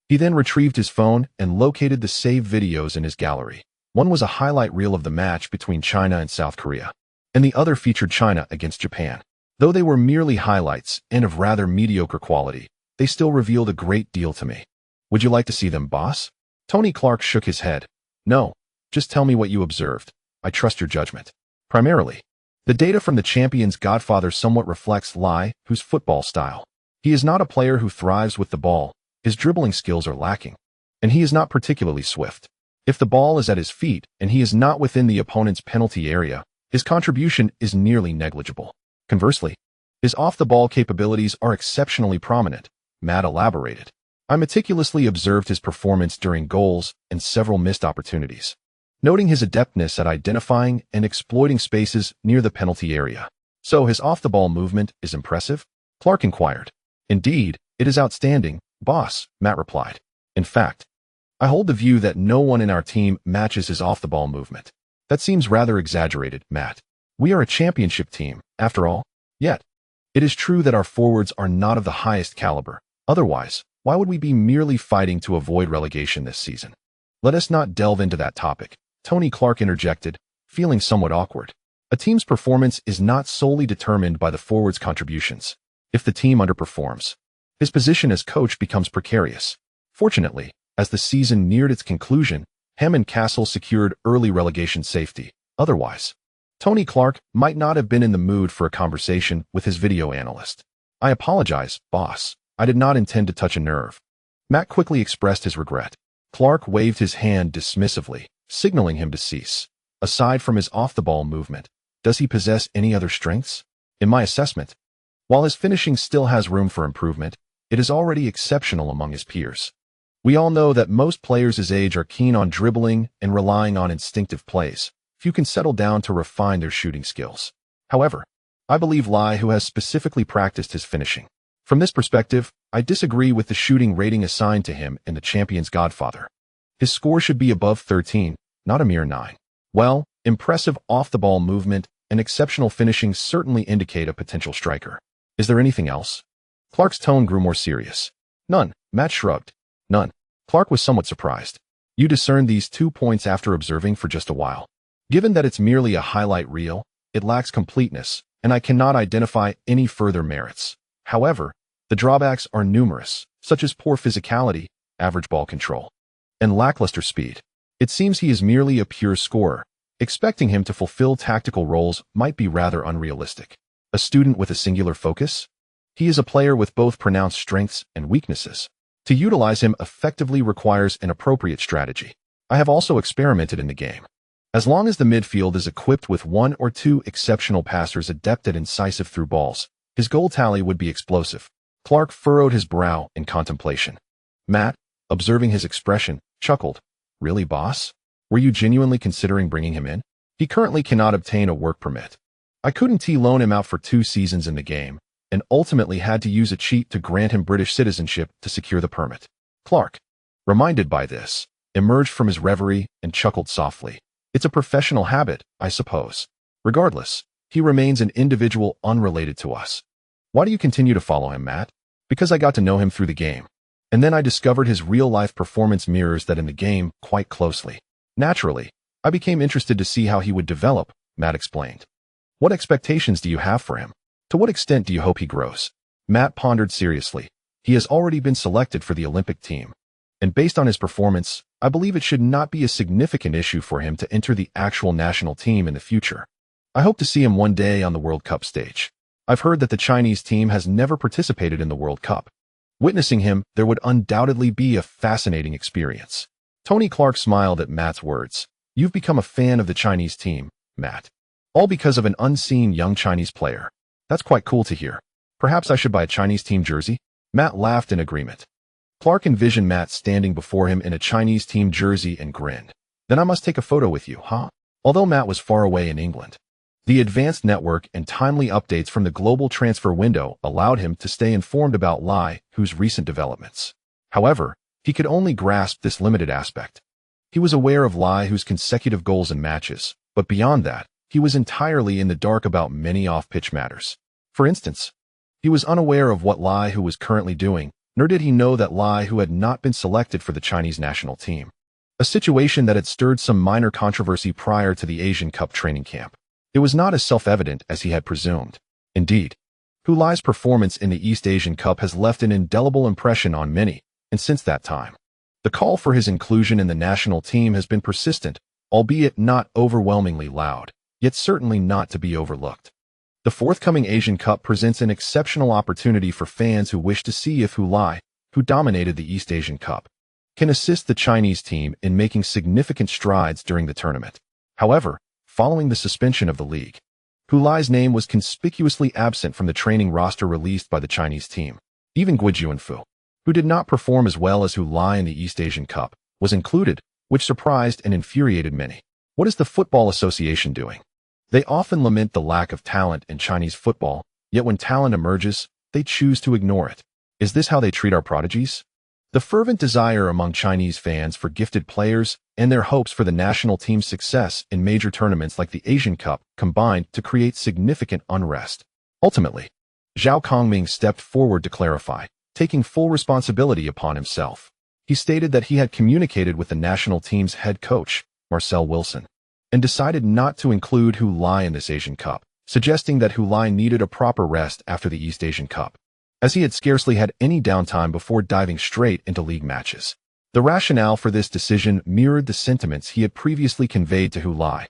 He then retrieved his phone and located the saved videos in his gallery. One was a highlight reel of the match between China and South Korea, and the other featured China against Japan. Though they were merely highlights and of rather mediocre quality, they still revealed a great deal to me. Would you like to see them, boss? Tony Clark shook his head. No, just tell me what you observed. I trust your judgment. Primarily, the data from the Champion's Godfather somewhat reflects Lai Hu's football style. He is not a player who thrives with the ball. His dribbling skills are lacking, and he is not particularly swift. If the ball is at his feet and he is not within the opponent's penalty area, his contribution is nearly negligible. Conversely, his off-the-ball capabilities are exceptionally prominent, Matt elaborated. I meticulously observed his performance during goals and several missed opportunities, noting his adeptness at identifying and exploiting spaces near the penalty area. So his off-the-ball movement is impressive? Clark inquired. Indeed, it is outstanding, boss, Matt replied. In fact, I hold the view that no one in our team matches his off-the-ball movement. That seems rather exaggerated, Matt. We are a championship team, after all. Yet, it is true that our forwards are not of the highest caliber. Otherwise, why would we be merely fighting to avoid relegation this season? Let us not delve into that topic, Tony Clark interjected, feeling somewhat awkward. A team's performance is not solely determined by the forward's contributions. If the team underperforms, his position as coach becomes precarious. Fortunately, As the season neared its conclusion, Hem and Castle secured early relegation safety. Otherwise, Tony Clark might not have been in the mood for a conversation with his video analyst. "I apologize, boss. I did not intend to touch a nerve." Matt quickly expressed his regret. Clark waved his hand dismissively, signaling him to cease. Aside from his off-the-ball movement, does he possess any other strengths? In my assessment, while his finishing still has room for improvement, it is already exceptional among his peers. We all know that most players his age are keen on dribbling and relying on instinctive plays. Few can settle down to refine their shooting skills. However, I believe Lai, who has specifically practiced his finishing. From this perspective, I disagree with the shooting rating assigned to him in the Champion's Godfather. His score should be above 13, not a mere 9. Well, impressive off-the-ball movement and exceptional finishing certainly indicate a potential striker. Is there anything else? Clark's tone grew more serious. None, Matt shrugged. None. Clark was somewhat surprised. You discerned these 2 points after observing for just a while. Given that it's merely a highlight reel, it lacks completeness, and I cannot identify any further merits. However, the drawbacks are numerous, such as poor physicality, average ball control, and lackluster speed. It seems he is merely a pure scorer. Expecting him to fulfill tactical roles might be rather unrealistic. A student with a singular focus? He is a player with both pronounced strengths and weaknesses. To utilize him effectively requires an appropriate strategy. I have also experimented in the game. As long as the midfield is equipped with 1 or 2 exceptional passers adept at incisive through balls, his goal tally would be explosive. Clark furrowed his brow in contemplation. Matt, observing his expression, chuckled. Really, boss? Were you genuinely considering bringing him in? He currently cannot obtain a work permit. I couldn't loan him out for 2 seasons in the game, and ultimately had to use a cheat to grant him British citizenship to secure the permit. Clark, reminded by this, emerged from his reverie and chuckled softly. It's a professional habit, I suppose. Regardless, he remains an individual unrelated to us. Why do you continue to follow him, Matt? Because I got to know him through the game. And then I discovered his real-life performance mirrors that in the game quite closely. Naturally, I became interested to see how he would develop, Matt explained. What expectations do you have for him? To what extent do you hope he grows? Matt pondered seriously. He has already been selected for the Olympic team. And based on his performance, I believe it should not be a significant issue for him to enter the actual national team in the future. I hope to see him one day on the World Cup stage. I've heard that the Chinese team has never participated in the World Cup. Witnessing him, there would undoubtedly be a fascinating experience. Tony Clark smiled at Matt's words. You've become a fan of the Chinese team, Matt. All because of an unseen young Chinese player. That's quite cool to hear. Perhaps I should buy a Chinese team jersey? Matt laughed in agreement. Clark envisioned Matt standing before him in a Chinese team jersey and grinned. Then I must take a photo with you, huh? Although Matt was far away in England, the advanced network and timely updates from the global transfer window allowed him to stay informed about Lai, whose recent developments. However, he could only grasp this limited aspect. He was aware of Lai, whose consecutive goals and matches, but beyond that, he was entirely in the dark about many off-pitch matters. For instance, he was unaware of what Lai who was currently doing, nor did he know that Lai who had not been selected for the Chinese national team. A situation that had stirred some minor controversy prior to the Asian Cup training camp. It was not as self-evident as he had presumed. Indeed, Hu Lai's performance in the East Asian Cup has left an indelible impression on many, and since that time, the call for his inclusion in the national team has been persistent, albeit not overwhelmingly loud, yet certainly not to be overlooked. The forthcoming Asian Cup presents an exceptional opportunity for fans who wish to see if Hu Lai, who dominated the East Asian Cup, can assist the Chinese team in making significant strides during the tournament. However, following the suspension of the league, Hu Lai's name was conspicuously absent from the training roster released by the Chinese team. Even Gui Juanfu, who did not perform as well as Hu Lai in the East Asian Cup, was included, which surprised and infuriated many. What is the Football Association doing? They often lament the lack of talent in Chinese football, yet when talent emerges, they choose to ignore it. Is this how they treat our prodigies? The fervent desire among Chinese fans for gifted players and their hopes for the national team's success in major tournaments like the Asian Cup combined to create significant unrest. Ultimately, Zhao Kongming stepped forward to clarify, taking full responsibility upon himself. He stated that he had communicated with the national team's head coach, Marcel Wilson, and decided not to include Hu Lai in this Asian Cup, suggesting that Hu Lai needed a proper rest after the East Asian Cup, as he had scarcely had any downtime before diving straight into league matches. The rationale for this decision mirrored the sentiments he had previously conveyed to Hu Lai,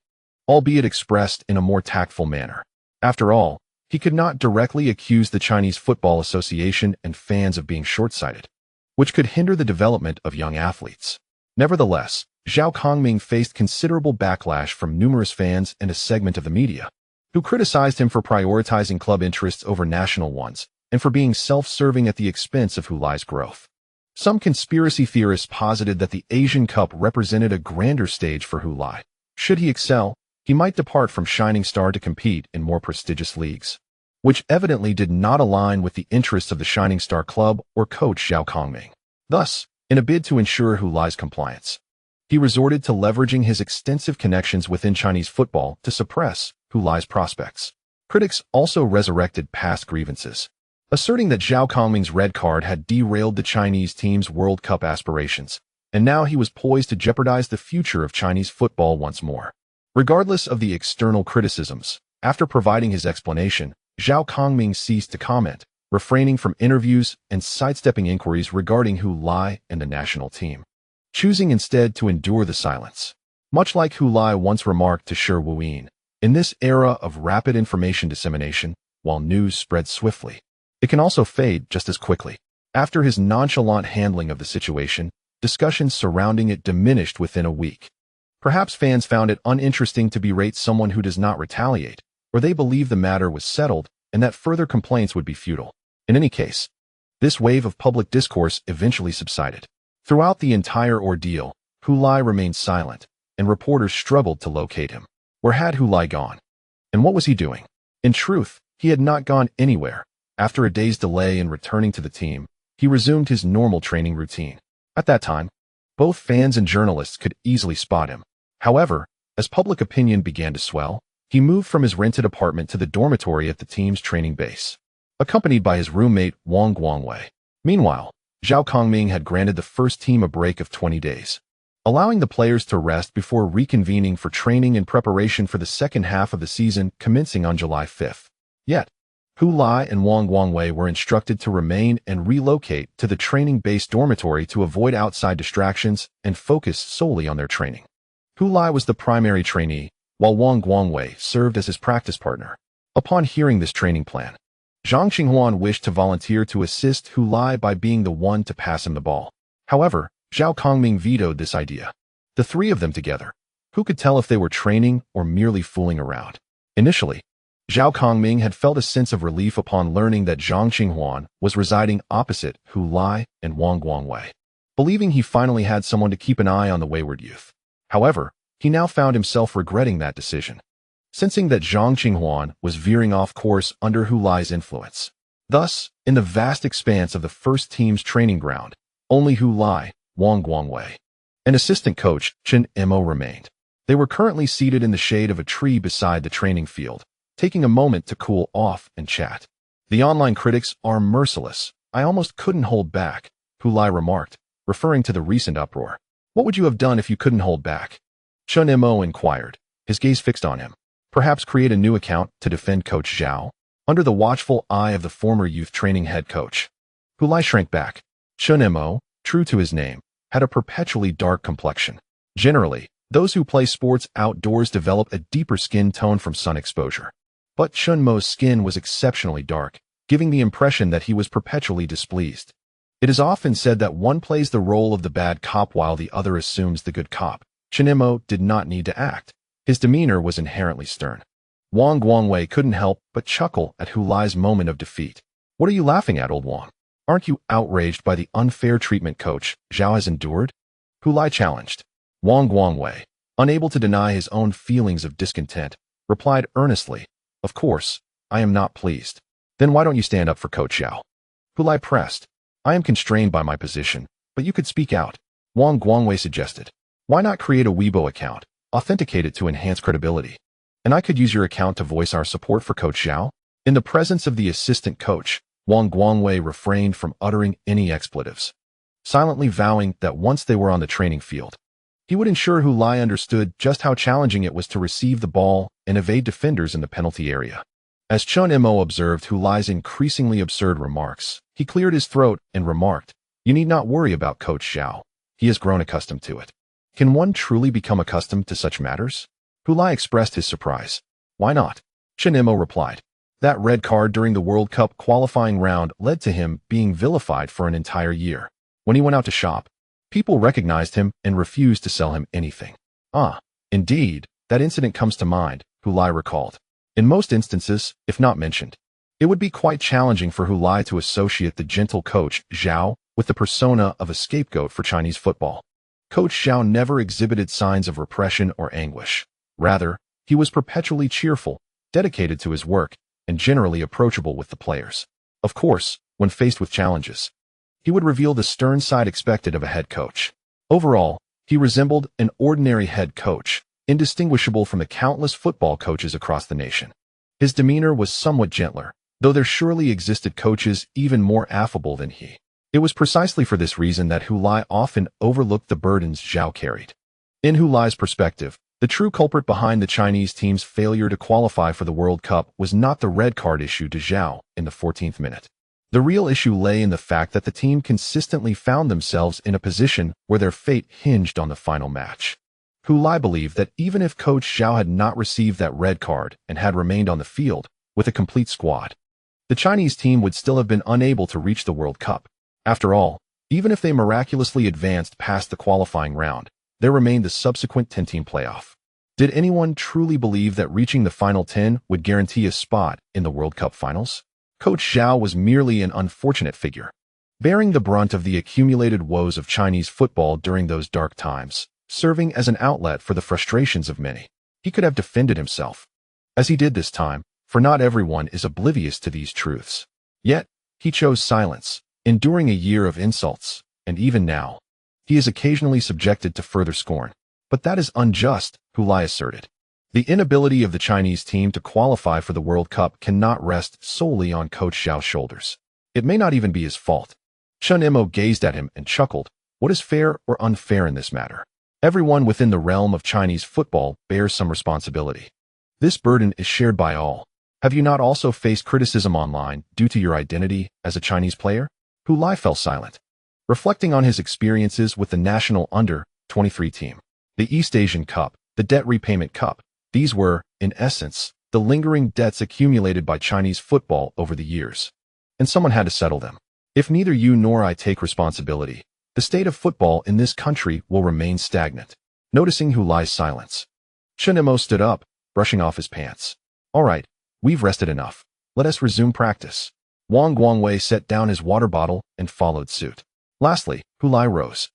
albeit expressed in a more tactful manner. After all, he could not directly accuse the Chinese Football Association and fans of being short-sighted, which could hinder the development of young athletes. Nevertheless, Zhao Kongming faced considerable backlash from numerous fans and a segment of the media, who criticized him for prioritizing club interests over national ones and for being self-serving at the expense of Hu Lai's growth. Some conspiracy theorists posited that the Asian Cup represented a grander stage for Hu Lai. Should he excel, he might depart from Shining Star to compete in more prestigious leagues, which evidently did not align with the interests of the Shining Star club or coach Zhao Kongming. Thus, in a bid to ensure Hu Lai's compliance, he resorted to leveraging his extensive connections within Chinese football to suppress Hu Lai's prospects. Critics also resurrected past grievances, asserting that Zhao Kongming's red card had derailed the Chinese team's World Cup aspirations, and now he was poised to jeopardize the future of Chinese football once more. Regardless of the external criticisms, after providing his explanation, Zhao Kongming ceased to comment, refraining from interviews and sidestepping inquiries regarding Hu Lai and the national team, choosing instead to endure the silence. Much like Hu Lai once remarked to Shi Wuyin, in this era of rapid information dissemination, while news spreads swiftly, it can also fade just as quickly. After his nonchalant handling of the situation, discussions surrounding it diminished within a week. Perhaps fans found it uninteresting to berate someone who does not retaliate, or they believed the matter was settled and that further complaints would be futile. In any case, this wave of public discourse eventually subsided. Throughout the entire ordeal, Hu Lai remained silent, and reporters struggled to locate him. Where had Hu Lai gone? And what was he doing? In truth, he had not gone anywhere. After a day's delay in returning to the team, he resumed his normal training routine. At that time, both fans and journalists could easily spot him. However, as public opinion began to swell, he moved from his rented apartment to the dormitory at the team's training base, accompanied by his roommate Wang Guangwei. Meanwhile, Zhao Kongming had granted the first team a break of 20 days, allowing the players to rest before reconvening for training in preparation for the second half of the season commencing on July 5th. Yet, Hu Lai and Wang Guangwei were instructed to remain and relocate to the training base dormitory to avoid outside distractions and focus solely on their training. Hu Lai was the primary trainee, while Wang Guangwei served as his practice partner. Upon hearing this training plan, Zhang Xinghuan wished to volunteer to assist Hu Lai by being the one to pass him the ball. However, Zhao Kongming vetoed this idea. The three of them together, who could tell if they were training or merely fooling around? Initially, Zhao Kongming had felt a sense of relief upon learning that Zhang Xinghuan was residing opposite Hu Lai and Wang Guangwei, believing he finally had someone to keep an eye on the wayward youth. However, he now found himself regretting that decision, sensing that Zhang Xinghuan was veering off course under Hu Lai's influence. Thus, in the vast expanse of the first team's training ground, only Hu Lai, Wang Guangwei, and assistant coach Chen Mo remained. They were currently seated in the shade of a tree beside the training field, taking a moment to cool off and chat. The online critics are merciless. I almost couldn't hold back, Hu Lai remarked, referring to the recent uproar. What would you have done if you couldn't hold back? Chen Mo inquired, his gaze fixed on him. Perhaps create a new account to defend Coach Zhao, under the watchful eye of the former youth training head coach. Hu Lai shrank back. Chen Mo, true to his name, had a perpetually dark complexion. Generally, those who play sports outdoors develop a deeper skin tone from sun exposure. But Chen Mo's skin was exceptionally dark, giving the impression that he was perpetually displeased. It is often said that one plays the role of the bad cop while the other assumes the good cop. Chen Mo did not need to act. His demeanor was inherently stern. Wang Guangwei couldn't help but chuckle at Hu Lai's moment of defeat. What are you laughing at, old Wang? Aren't you outraged by the unfair treatment Coach Zhao has endured? Hu Lai challenged. Wang Guangwei, unable to deny his own feelings of discontent, replied earnestly, Of course, I am not pleased. Then why don't you stand up for Coach Zhao? Hu Lai pressed. I am constrained by my position, but you could speak out. Wang Guangwei suggested. Why not create a Weibo account, authenticate it to enhance credibility? And I could use your account to voice our support for Coach Zhao? In the presence of the assistant coach, Wang Guangwei refrained from uttering any expletives, silently vowing that once they were on the training field, he would ensure Hu Lai understood just how challenging it was to receive the ball and evade defenders in the penalty area. As Chen Mo observed Hu Lai's increasingly absurd remarks, he cleared his throat and remarked, You need not worry about Coach Zhao. he has grown accustomed to it. Can one truly become accustomed to such matters? Hu Lai expressed his surprise. Why not? Chen Imo replied. That red card during the World Cup qualifying round led to him being vilified for an entire year. When he went out to shop, people recognized him and refused to sell him anything. Ah, indeed, that incident comes to mind, Hu Lai recalled. In most instances, if not mentioned, it would be quite challenging for Hu Lai to associate the gentle coach, Zhao, with the persona of a scapegoat for Chinese football. Coach Zhao never exhibited signs of repression or anguish. Rather, he was perpetually cheerful, dedicated to his work, and generally approachable with the players. Of course, when faced with challenges, he would reveal the stern side expected of a head coach. Overall, he resembled an ordinary head coach, indistinguishable from the countless football coaches across the nation. His demeanor was somewhat gentler, though there surely existed coaches even more affable than he. It was precisely for this reason that Hu Lai often overlooked the burdens Zhao carried. In Hu Lai's perspective, the true culprit behind the Chinese team's failure to qualify for the World Cup was not the red card issued to Zhao in the 14th minute. The real issue lay in the fact that the team consistently found themselves in a position where their fate hinged on the final match. Hu Lai believed that even if Coach Zhao had not received that red card and had remained on the field with a complete squad, the Chinese team would still have been unable to reach the World Cup. After all, even if they miraculously advanced past the qualifying round, there remained the subsequent 10-team playoff. Did anyone truly believe that reaching the final 10 would guarantee a spot in the World Cup finals? Coach Zhao was merely an unfortunate figure, bearing the brunt of the accumulated woes of Chinese football during those dark times, serving as an outlet for the frustrations of many. He could have defended himself, as he did this time, for not everyone is oblivious to these truths. Yet, he chose silence, enduring a year of insults, and even now, he is occasionally subjected to further scorn. But that is unjust, Hu Lai asserted. The inability of the Chinese team to qualify for the World Cup cannot rest solely on Coach Zhao's shoulders. It may not even be his fault. Chen Imo gazed at him and chuckled. What is fair or unfair in this matter? Everyone within the realm of Chinese football bears some responsibility. This burden is shared by all. Have you not also faced criticism online due to your identity as a Chinese player? Hu Lai fell silent, reflecting on his experiences with the national under-23 team. The East Asian Cup, the Debt Repayment Cup, these were, in essence, the lingering debts accumulated by Chinese football over the years. And someone had to settle them. If neither you nor I take responsibility, the state of football in this country will remain stagnant. Noticing Hu Lai's silence, Chen Imo stood up, brushing off his pants. All right, we've rested enough. Let us resume practice. Wang Guangwei set down his water bottle and followed suit. Lastly, Hu Lai rose.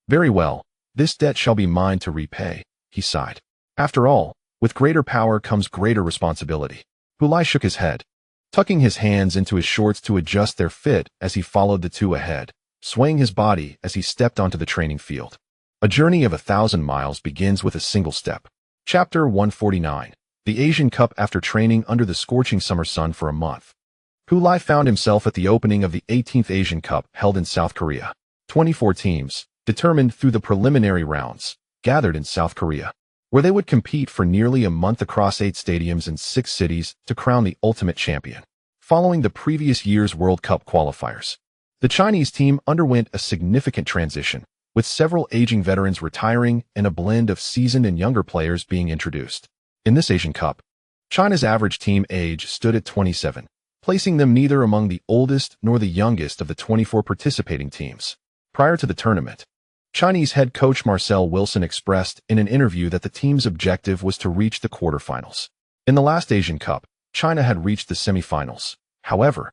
Very well. This debt shall be mine to repay, he sighed. After all, with greater power comes greater responsibility. Hu Lai shook his head, tucking his hands into his shorts to adjust their fit as he followed the two ahead, swaying his body as he stepped onto the training field. A journey of 1,000 miles begins with a single step. Chapter 149. The Asian Cup. After training under the scorching summer sun for a month, Hu Lai found himself at the opening of the 18th Asian Cup held in South Korea. 24 teams, determined through the preliminary rounds, gathered in South Korea, where they would compete for nearly a month across 8 stadiums in 6 cities to crown the ultimate champion. Following the previous year's World Cup qualifiers, the Chinese team underwent a significant transition, with several aging veterans retiring and a blend of seasoned and younger players being introduced. In this Asian Cup, China's average team age stood at 27, placing them neither among the oldest nor the youngest of the 24 participating teams. Prior to the tournament, Chinese head coach Marcel Wilson expressed in an interview that the team's objective was to reach the quarterfinals. In the last Asian Cup, China had reached the semifinals. However,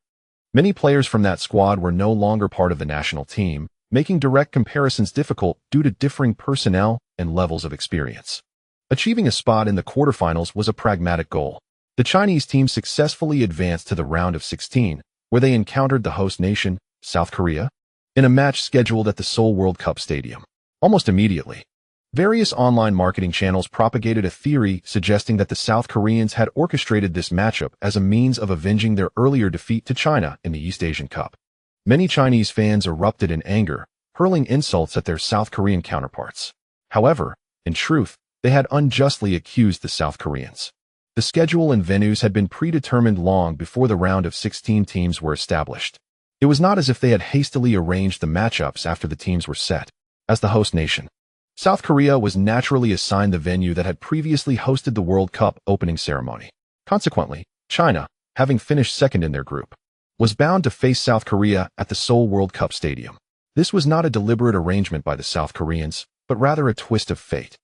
many players from that squad were no longer part of the national team, making direct comparisons difficult due to differing personnel and levels of experience. Achieving a spot in the quarterfinals was a pragmatic goal. The Chinese team successfully advanced to the round of 16, where they encountered the host nation, South Korea, in a match scheduled at the Seoul World Cup Stadium. Almost immediately, various online marketing channels propagated a theory suggesting that the South Koreans had orchestrated this matchup as a means of avenging their earlier defeat to China in the East Asian Cup. Many Chinese fans erupted in anger, hurling insults at their South Korean counterparts. However, in truth, they had unjustly accused the South Koreans. The schedule and venues had been predetermined long before the round of 16 teams were established. It was not as if they had hastily arranged the matchups after the teams were set. As the host nation, South Korea was naturally assigned the venue that had previously hosted the World Cup opening ceremony. Consequently, China, having finished second in their group, was bound to face South Korea at the Seoul World Cup Stadium. This was not a deliberate arrangement by the South Koreans, but rather a twist of fate.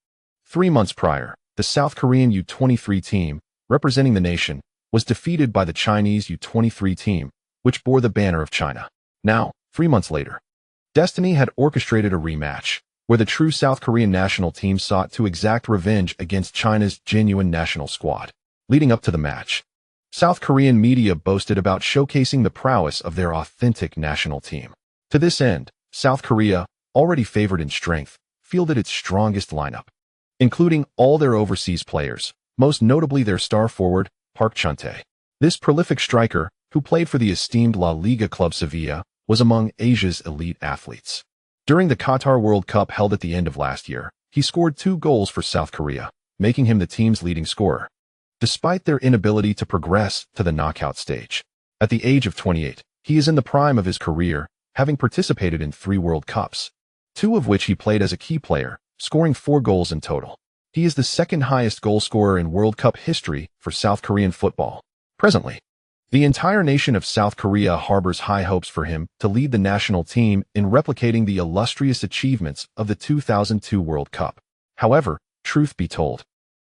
3 months prior, the South Korean U-23 team, representing the nation, was defeated by the Chinese U-23 team, which bore the banner of China. Now, 3 months later, destiny had orchestrated a rematch, where the true South Korean national team sought to exact revenge against China's genuine national squad. Leading up to the match, South Korean media boasted about showcasing the prowess of their authentic national team. To this end, South Korea, already favored in strength, fielded its strongest lineup, including all their overseas players, most notably their star forward, Park Chun-tae. This prolific striker, who played for the esteemed La Liga club Sevilla, was among Asia's elite athletes. During the Qatar World Cup held at the end of last year, he scored 2 goals for South Korea, making him the team's leading scorer. Despite their inability to progress to the knockout stage, at the age of 28, he is in the prime of his career, having participated in 3 World Cups, 2 of which he played as a key player, scoring 4 goals in total. He is the second highest goal scorer in World Cup history for South Korean football. Presently, the entire nation of South Korea harbors high hopes for him to lead the national team in replicating the illustrious achievements of the 2002 World Cup. However, truth be told,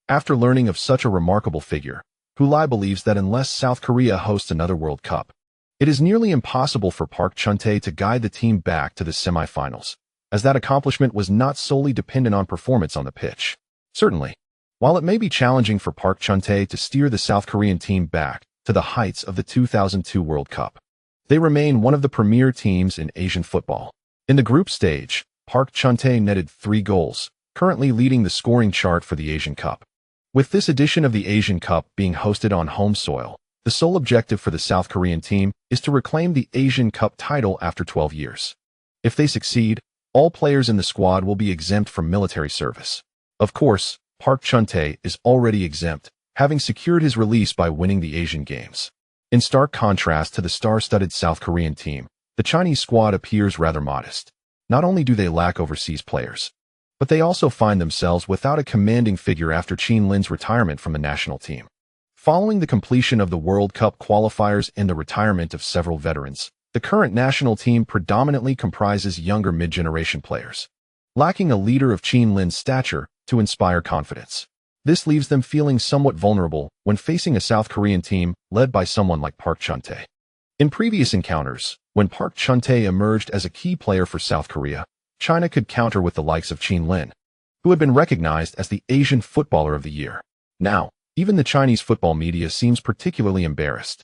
after learning of such a remarkable figure, Hulai believes that unless South Korea hosts another World Cup, it is nearly impossible for Park Chun-tae to guide the team back to the semifinals, as that accomplishment was not solely dependent on performance on the pitch. Certainly, while it may be challenging for Park Chun-tae to steer the South Korean team back to the heights of the 2002 World Cup, they remain one of the premier teams in Asian football. In the group stage, Park Chun-tae netted 3 goals, currently leading the scoring chart for the Asian Cup. With this edition of the Asian Cup being hosted on home soil, the sole objective for the South Korean team is to reclaim the Asian Cup title after 12 years. If they succeed, all players in the squad will be exempt from military service. Of course, Park Chun-tae is already exempt, having secured his release by winning the Asian Games. In stark contrast to the star-studded South Korean team, the Chinese squad appears rather modest. Not only do they lack overseas players, but they also find themselves without a commanding figure after Qin Lin's retirement from the national team. Following the completion of the World Cup qualifiers and the retirement of several veterans, the current national team predominantly comprises younger mid-generation players, lacking a leader of Qin Lin's stature to inspire confidence. This leaves them feeling somewhat vulnerable when facing a South Korean team led by someone like Park Chun-tae. In previous encounters, when Park Chun-tae emerged as a key player for South Korea, China could counter with the likes of Qin Lin, who had been recognized as the Asian Footballer of the Year. Now, even the Chinese football media seems particularly embarrassed,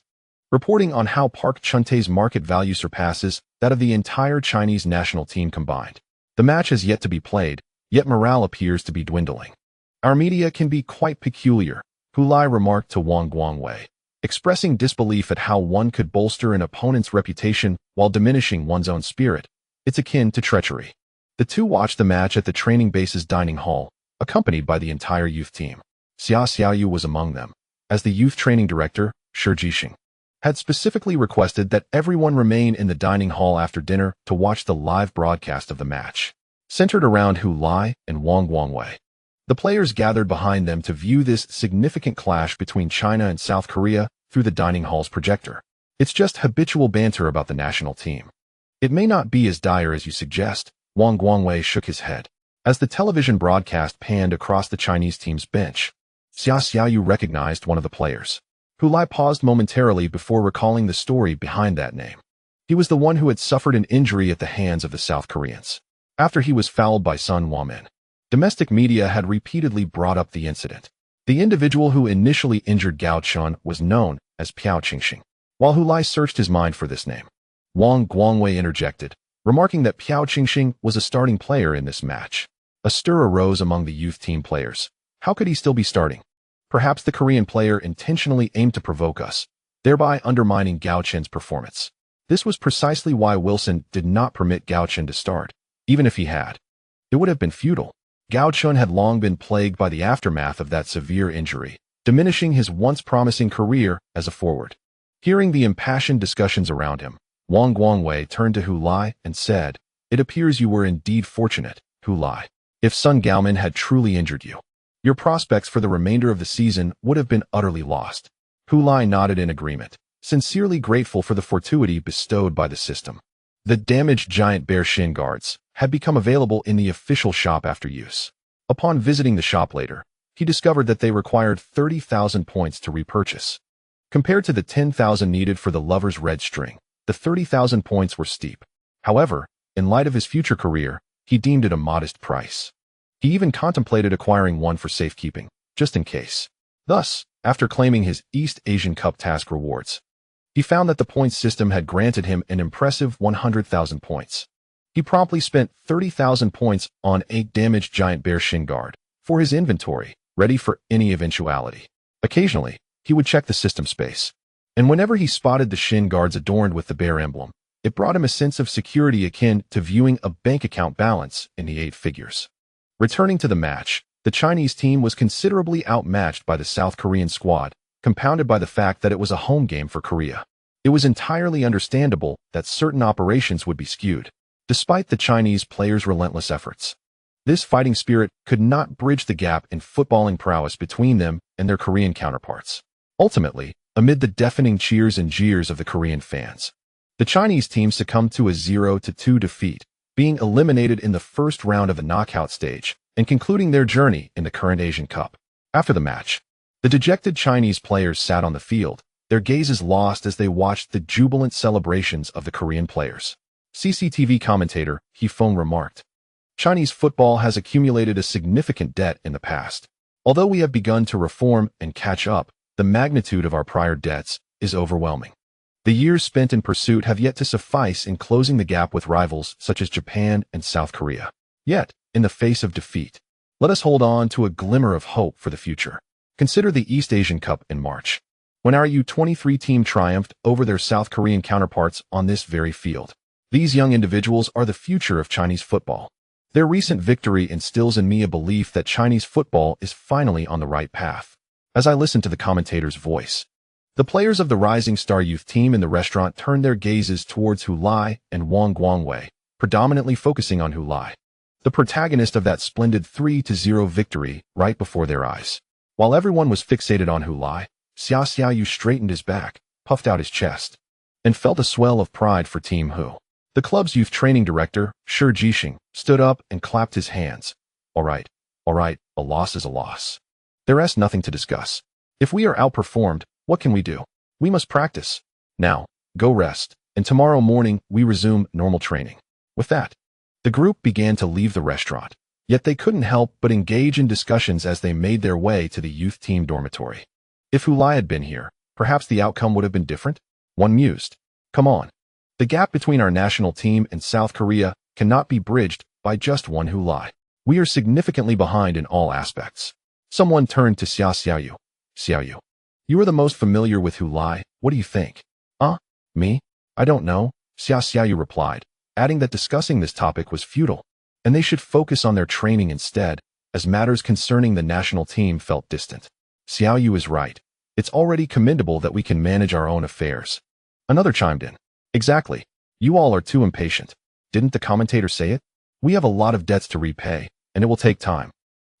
reporting on how Park Chun-tae's market value surpasses that of the entire Chinese national team combined. The match has yet to be played, yet morale appears to be dwindling. Our media can be quite peculiar, Hulai remarked to Wang Guangwei, expressing disbelief at how one could bolster an opponent's reputation while diminishing one's own spirit. It's akin to treachery. The two watched the match at the training base's dining hall, accompanied by the entire youth team. Xia Xiaoyu was among them, as the youth training director, Shi Jixing, had specifically requested that everyone remain in the dining hall after dinner to watch the live broadcast of the match, centered around Hulai and Wang Guangwei. The players gathered behind them to view this significant clash between China and South Korea through the dining hall's projector. It's just habitual banter about the national team. It may not be as dire as you suggest, Wang Guangwei shook his head. As the television broadcast panned across the Chinese team's bench, Xia Xiaoyu recognized one of the players. Hulai paused momentarily before recalling the story behind that name. He was the one who had suffered an injury at the hands of the South Koreans, after he was fouled by Sun Wamin. Domestic media had repeatedly brought up the incident. The individual who initially injured Gao Chun was known as Piao Qingxing. While Hulai searched his mind for this name, Wang Guangwei interjected, remarking that Piao Qingxing was a starting player in this match. A stir arose among the youth team players. How could he still be starting? Perhaps the Korean player intentionally aimed to provoke us, thereby undermining Gao Chen's performance. This was precisely why Wilson did not permit Gao Chen to start. Even if he had, it would have been futile. Gao Chun had long been plagued by the aftermath of that severe injury, diminishing his once promising career as a forward. Hearing the impassioned discussions around him, Wang Guangwei turned to Hulai and said, It appears you were indeed fortunate, Hu Lai. If Sun Gaoman had truly injured you, your prospects for the remainder of the season would have been utterly lost. Hu Lai nodded in agreement, sincerely grateful for the fortuity bestowed by the system. The damaged giant bear shin guards had become available in the official shop after use. Upon visiting the shop later, he discovered that they required 30,000 points to repurchase. Compared to the 10,000 needed for the lover's red string, the 30,000 points were steep. However, in light of his future career, he deemed it a modest price. He even contemplated acquiring one for safekeeping, just in case. Thus, after claiming his East Asian Cup task rewards, he found that the points system had granted him an impressive 100,000 points. He promptly spent 30,000 points on a damaged giant bear shin guard for his inventory, ready for any eventuality. Occasionally, he would check the system space, and whenever he spotted the shin guards adorned with the bear emblem, it brought him a sense of security akin to viewing a bank account balance in the 8 figures. Returning to the match, the Chinese team was considerably outmatched by the South Korean squad, compounded by the fact that it was a home game for Korea. It was entirely understandable that certain operations would be skewed, despite the Chinese players' relentless efforts. This fighting spirit could not bridge the gap in footballing prowess between them and their Korean counterparts. Ultimately, amid the deafening cheers and jeers of the Korean fans, the Chinese team succumbed to a 0-2 defeat, being eliminated in the first round of the knockout stage and concluding their journey in the current Asian Cup. After the match, the dejected Chinese players sat on the field, their gazes lost as they watched the jubilant celebrations of the Korean players. CCTV commentator He Feng remarked, "Chinese football has accumulated a significant debt in the past. Although we have begun to reform and catch up, the magnitude of our prior debts is overwhelming. The years spent in pursuit have yet to suffice in closing the gap with rivals such as Japan and South Korea. Yet, in the face of defeat, let us hold on to a glimmer of hope for the future. Consider the East Asian Cup in March, when our U23 team triumphed over their South Korean counterparts on this very field. These young individuals are the future of Chinese football. Their recent victory instills in me a belief that Chinese football is finally on the right path." As I listened to the commentator's voice, the players of the Rising Star youth team in the restaurant turned their gazes towards Hu Lai and Wang Guangwei, predominantly focusing on Hu Lai, the protagonist of that splendid 3-0 victory right before their eyes. While everyone was fixated on Hu Lai, Xia Xiaoyu straightened his back, puffed out his chest, and felt a swell of pride for Team Hu. The club's youth training director, Shi Jixing, stood up and clapped his hands. All right, a loss is a loss. There's nothing to discuss. If we are outperformed, what can we do? We must practice. Now, go rest, and tomorrow morning we resume normal training." With that, the group began to leave the restaurant, yet they couldn't help but engage in discussions as they made their way to the youth team dormitory. If Hu Lai had been here, perhaps the outcome would have been different, one mused. Come on. The gap between our national team and South Korea cannot be bridged by just one Hu Lai. We are significantly behind in all aspects. Someone turned to Xia Xiaoyu. "Xiaoyu, you are the most familiar with Hu Lai. What do you think?" Me? I don't know," Xia Xiaoyu replied, adding that discussing this topic was futile, and they should focus on their training instead, as matters concerning the national team felt distant. Xiaoyu is right. It's already commendable that we can manage our own affairs. Another chimed in. Exactly. You all are too impatient. Didn't the commentator say it? We have a lot of debts to repay, and it will take time.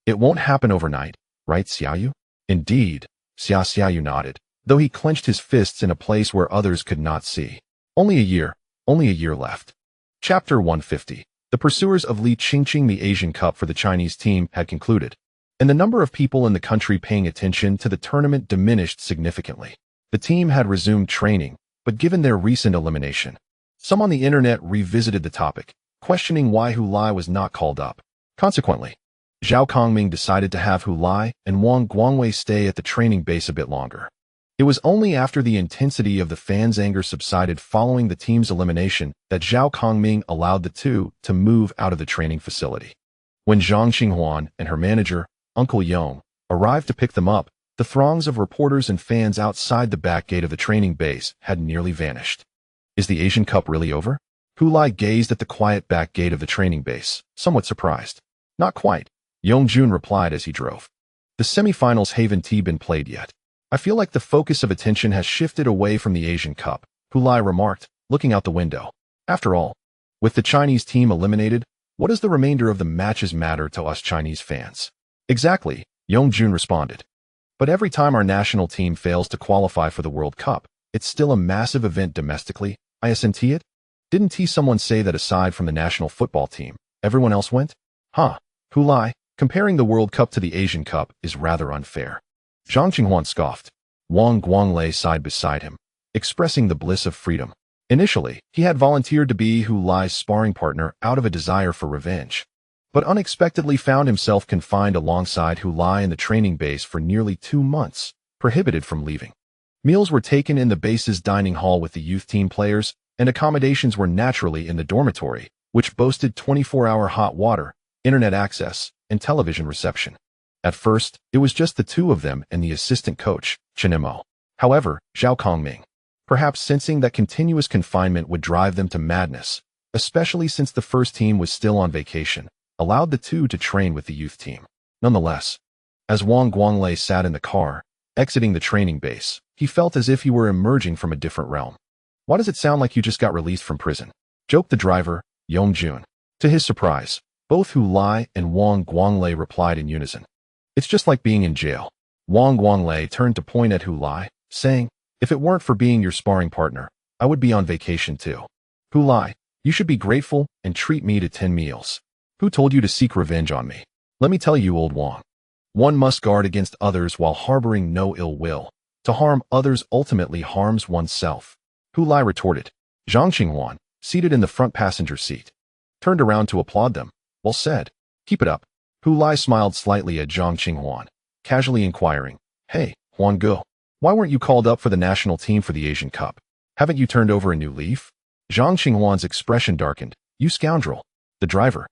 It won't happen overnight, right, Xiaoyu? Indeed, Xia Xiaoyu nodded, though he clenched his fists in a place where others could not see. Only a year left. Chapter 150. The pursuers of Li Qingqing the Asian Cup for the Chinese team had concluded, and the number of people in the country paying attention to the tournament diminished significantly. The team had resumed training, but given their recent elimination, some on the internet revisited the topic, questioning why Hu Lai was not called up. Consequently, Zhao Kongming decided to have Hu Lai and Wang Guangwei stay at the training base a bit longer. It was only after the intensity of the fans' anger subsided following the team's elimination that Zhao Kongming allowed the two to move out of the training facility. When Zhang Xinghuan and her manager, Uncle Yong, arrived to pick them up, the throngs of reporters and fans outside the back gate of the training base had nearly vanished. Is the Asian Cup really over? Hu Lai gazed at the quiet back gate of the training base, somewhat surprised. Not quite, Yongjun replied as he drove. The semifinals haven't been played yet. I feel like the focus of attention has shifted away from the Asian Cup, Hu Lai remarked, looking out the window. After all, With the Chinese team eliminated, what does the remainder of the matches matter to us Chinese fans? Exactly, Yongjun responded. But every time our national team fails to qualify for the World Cup, it's still a massive event domestically, isn't it? Didn't someone say that aside from the national football team, everyone else went? Huh, who lie? Comparing the World Cup to the Asian Cup is rather unfair. Zhang Qinghuan scoffed. Wang Guanglei sighed beside him, expressing the bliss of freedom. Initially, he had volunteered to be Hu Lai's sparring partner out of a desire for revenge, but unexpectedly found himself confined alongside Hu Lai in the training base for nearly 2 months, prohibited from leaving. Meals were taken in the base's dining hall with the youth team players, and accommodations were naturally in the dormitory, which boasted 24-hour hot water, internet access, and television reception. At first, it was just the two of them and the assistant coach, Chen Mo. However, Zhao Kongming, perhaps sensing that continuous confinement would drive them to madness, especially since the first team was still on vacation, allowed the two to train with the youth team. Nonetheless, as Wang Guanglei sat in the car, exiting the training base, he felt as if he were emerging from a different realm. Why does it sound like you just got released from prison? Joked the driver, Yongjun. To his surprise, both Hu Lai and Wang Guanglei replied in unison. It's just like being in jail. Wang Guanglei turned to point at Hu Lai, saying, if it weren't for being your sparring partner, I would be on vacation too. Hu Lai, you should be grateful and treat me to 10 meals. Who told you to seek revenge on me? Let me tell you, old Wang. One must guard against others while harboring no ill will. To harm others ultimately harms oneself. Hu Lai retorted. Zhang Qinghuan, seated in the front passenger seat, turned around to applaud them. Well said. Keep it up. Hu Lai smiled slightly at Zhang Qinghuan, casually inquiring, hey, Huan Ge, why weren't you called up for the national team for the Asian Cup? Haven't you turned over a new leaf? Zhang Qinghuan's expression darkened. You scoundrel. The driver,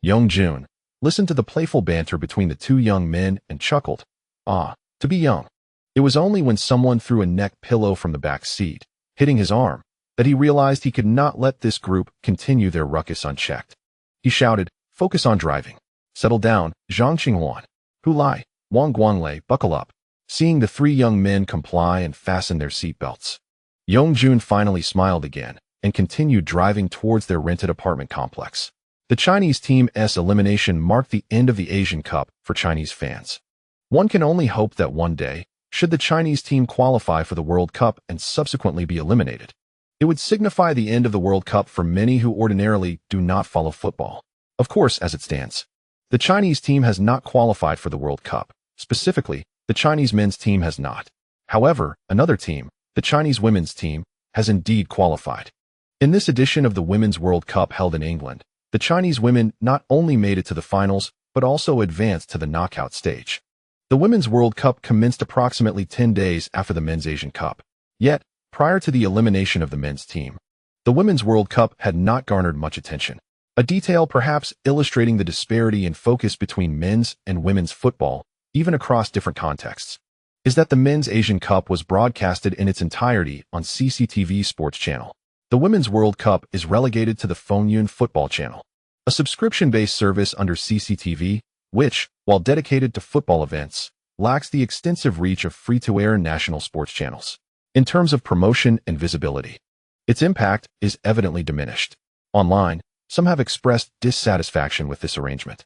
Yongjun, listened to the playful banter between the two young men and chuckled. Ah, to be young. It was only when someone threw a neck pillow from the back seat, hitting his arm, that he realized he could not let this group continue their ruckus unchecked. He shouted, focus on driving. Settle down, Zhang Qinghuan. Hu Lai, Wang Guanglei, buckle up. Seeing the three young men comply and fasten their seatbelts, Yongjun finally smiled again and continued driving towards their rented apartment complex. The Chinese team's elimination marked the end of the Asian Cup for Chinese fans. One can only hope that one day, should the Chinese team qualify for the World Cup and subsequently be eliminated, it would signify the end of the World Cup for many who ordinarily do not follow football. Of course, as it stands, the Chinese team has not qualified for the World Cup. Specifically, the Chinese men's team has not. However, another team, the Chinese women's team, has indeed qualified. In this edition of the Women's World Cup held in England, the Chinese women not only made it to the finals, but also advanced to the knockout stage. The Women's World Cup commenced approximately 10 days after the Men's Asian Cup. Yet, prior to the elimination of the men's team, the Women's World Cup had not garnered much attention. A detail perhaps illustrating the disparity in focus between men's and women's football, even across different contexts, is that the Men's Asian Cup was broadcasted in its entirety on CCTV Sports Channel. The Women's World Cup is relegated to the Fengyun Football Channel, a subscription-based service under CCTV, which, while dedicated to football events, lacks the extensive reach of free-to-air national sports channels. In terms of promotion and visibility, its impact is evidently diminished. Online, some have expressed dissatisfaction with this arrangement,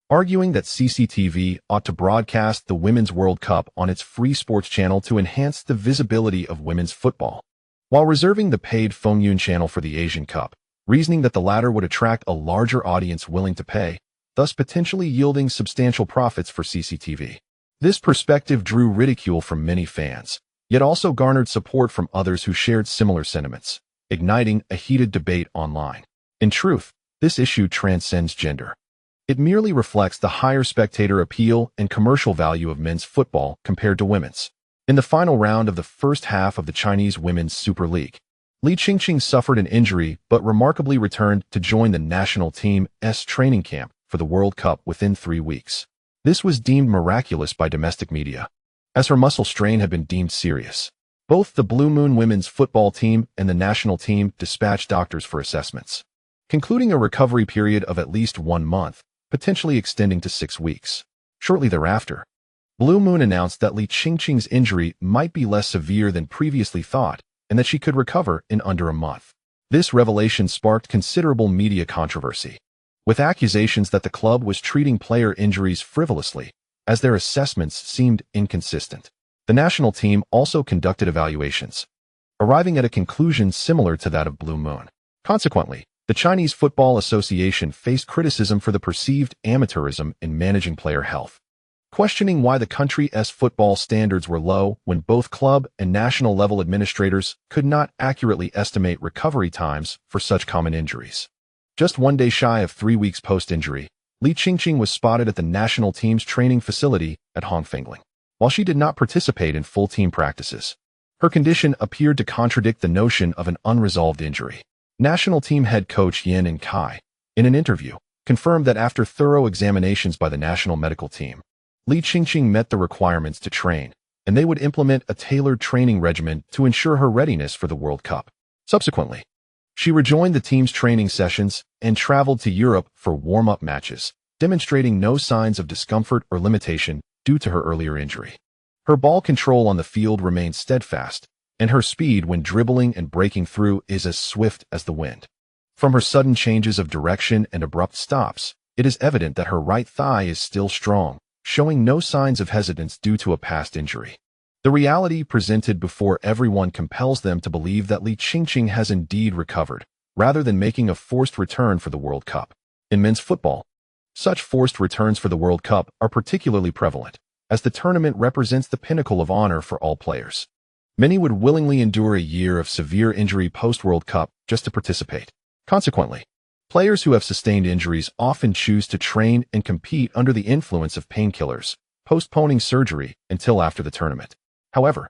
arguing that CCTV ought to broadcast the Women's World Cup on its free sports channel to enhance the visibility of women's football, while reserving the paid Fengyun channel for the Asian Cup, reasoning that the latter would attract a larger audience willing to pay, thus potentially yielding substantial profits for CCTV. This perspective drew ridicule from many fans, yet also garnered support from others who shared similar sentiments, igniting a heated debate online. In truth, this issue transcends gender. It merely reflects the higher spectator appeal and commercial value of men's football compared to women's. In the final round of the first half of the Chinese Women's Super League, Li Qingqing suffered an injury but remarkably returned to join the national team's training camp for the World Cup within 3 weeks. This was deemed miraculous by domestic media, as her muscle strain had been deemed serious. Both the Blue Moon women's football team and the national team dispatched doctors for assessments, concluding a recovery period of at least 1 month, potentially extending to 6 weeks. Shortly thereafter, Blue Moon announced that Li Qingqing's injury might be less severe than previously thought and that she could recover in under a month. This revelation sparked considerable media controversy, with accusations that the club was treating player injuries frivolously, as their assessments seemed inconsistent. The national team also conducted evaluations, arriving at a conclusion similar to that of Blue Moon. Consequently, the Chinese Football Association faced criticism for the perceived amateurism in managing player health, questioning why the country's football standards were low when both club and national level administrators could not accurately estimate recovery times for such common injuries. Just 1 day shy of 3 weeks post-injury, Li Qingqing was spotted at the national team's training facility at Hongfengling. While she did not participate in full team practices, her condition appeared to contradict the notion of an unresolved injury. National team head coach Yan Kai, in an interview, confirmed that after thorough examinations by the national medical team, Li Qingqing met the requirements to train, and they would implement a tailored training regimen to ensure her readiness for the World Cup. Subsequently, she rejoined the team's training sessions and traveled to Europe for warm-up matches, demonstrating no signs of discomfort or limitation due to her earlier injury. Her ball control on the field remains steadfast, and her speed when dribbling and breaking through is as swift as the wind. From her sudden changes of direction and abrupt stops, it is evident that her right thigh is still strong, showing no signs of hesitance due to a past injury. The reality presented before everyone compels them to believe that Li Qingqing has indeed recovered, rather than making a forced return for the World Cup. In men's football, such forced returns for the World Cup are particularly prevalent, as the tournament represents the pinnacle of honor for all players. Many would willingly endure a year of severe injury post-World Cup just to participate. Consequently, players who have sustained injuries often choose to train and compete under the influence of painkillers, postponing surgery until after the tournament. However,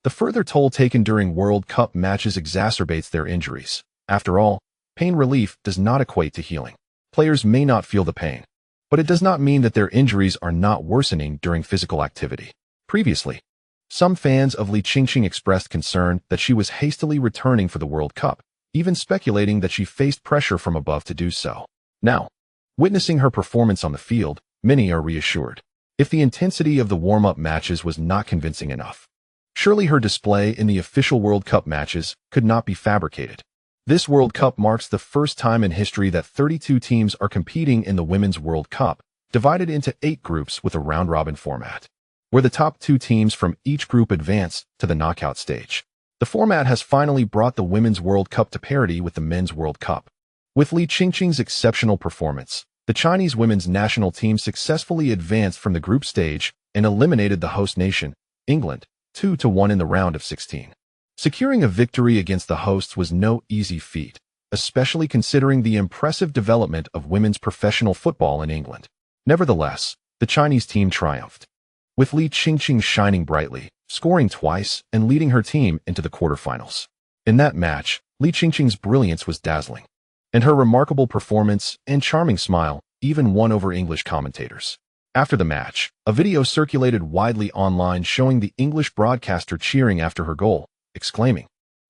the further toll taken during World Cup matches exacerbates their injuries. After all, pain relief does not equate to healing. Players may not feel the pain, but it does not mean that their injuries are not worsening during physical activity. Previously, some fans of Li Qingqing expressed concern that she was hastily returning for the World Cup, even speculating that she faced pressure from above to do so. Now, witnessing her performance on the field, many are reassured. If the intensity of the warm-up matches was not convincing enough, surely her display in the official World Cup matches could not be fabricated. This World Cup marks the first time in history that 32 teams are competing in the Women's World Cup, divided into 8 groups with a round-robin format, where the top 2 teams from each group advance to the knockout stage. The format has finally brought the Women's World Cup to parity with the Men's World Cup. With Li Qingqing's exceptional performance, the Chinese women's national team successfully advanced from the group stage and eliminated the host nation, England, 2-1 in the round of 16. Securing a victory against the hosts was no easy feat, especially considering the impressive development of women's professional football in England. Nevertheless, the Chinese team triumphed, with Li Qingqing shining brightly, scoring twice and leading her team into the quarterfinals. In that match, Li Qingqing's brilliance was dazzling, and her remarkable performance and charming smile even won over English commentators. After the match, a video circulated widely online showing the English broadcaster cheering after her goal, exclaiming,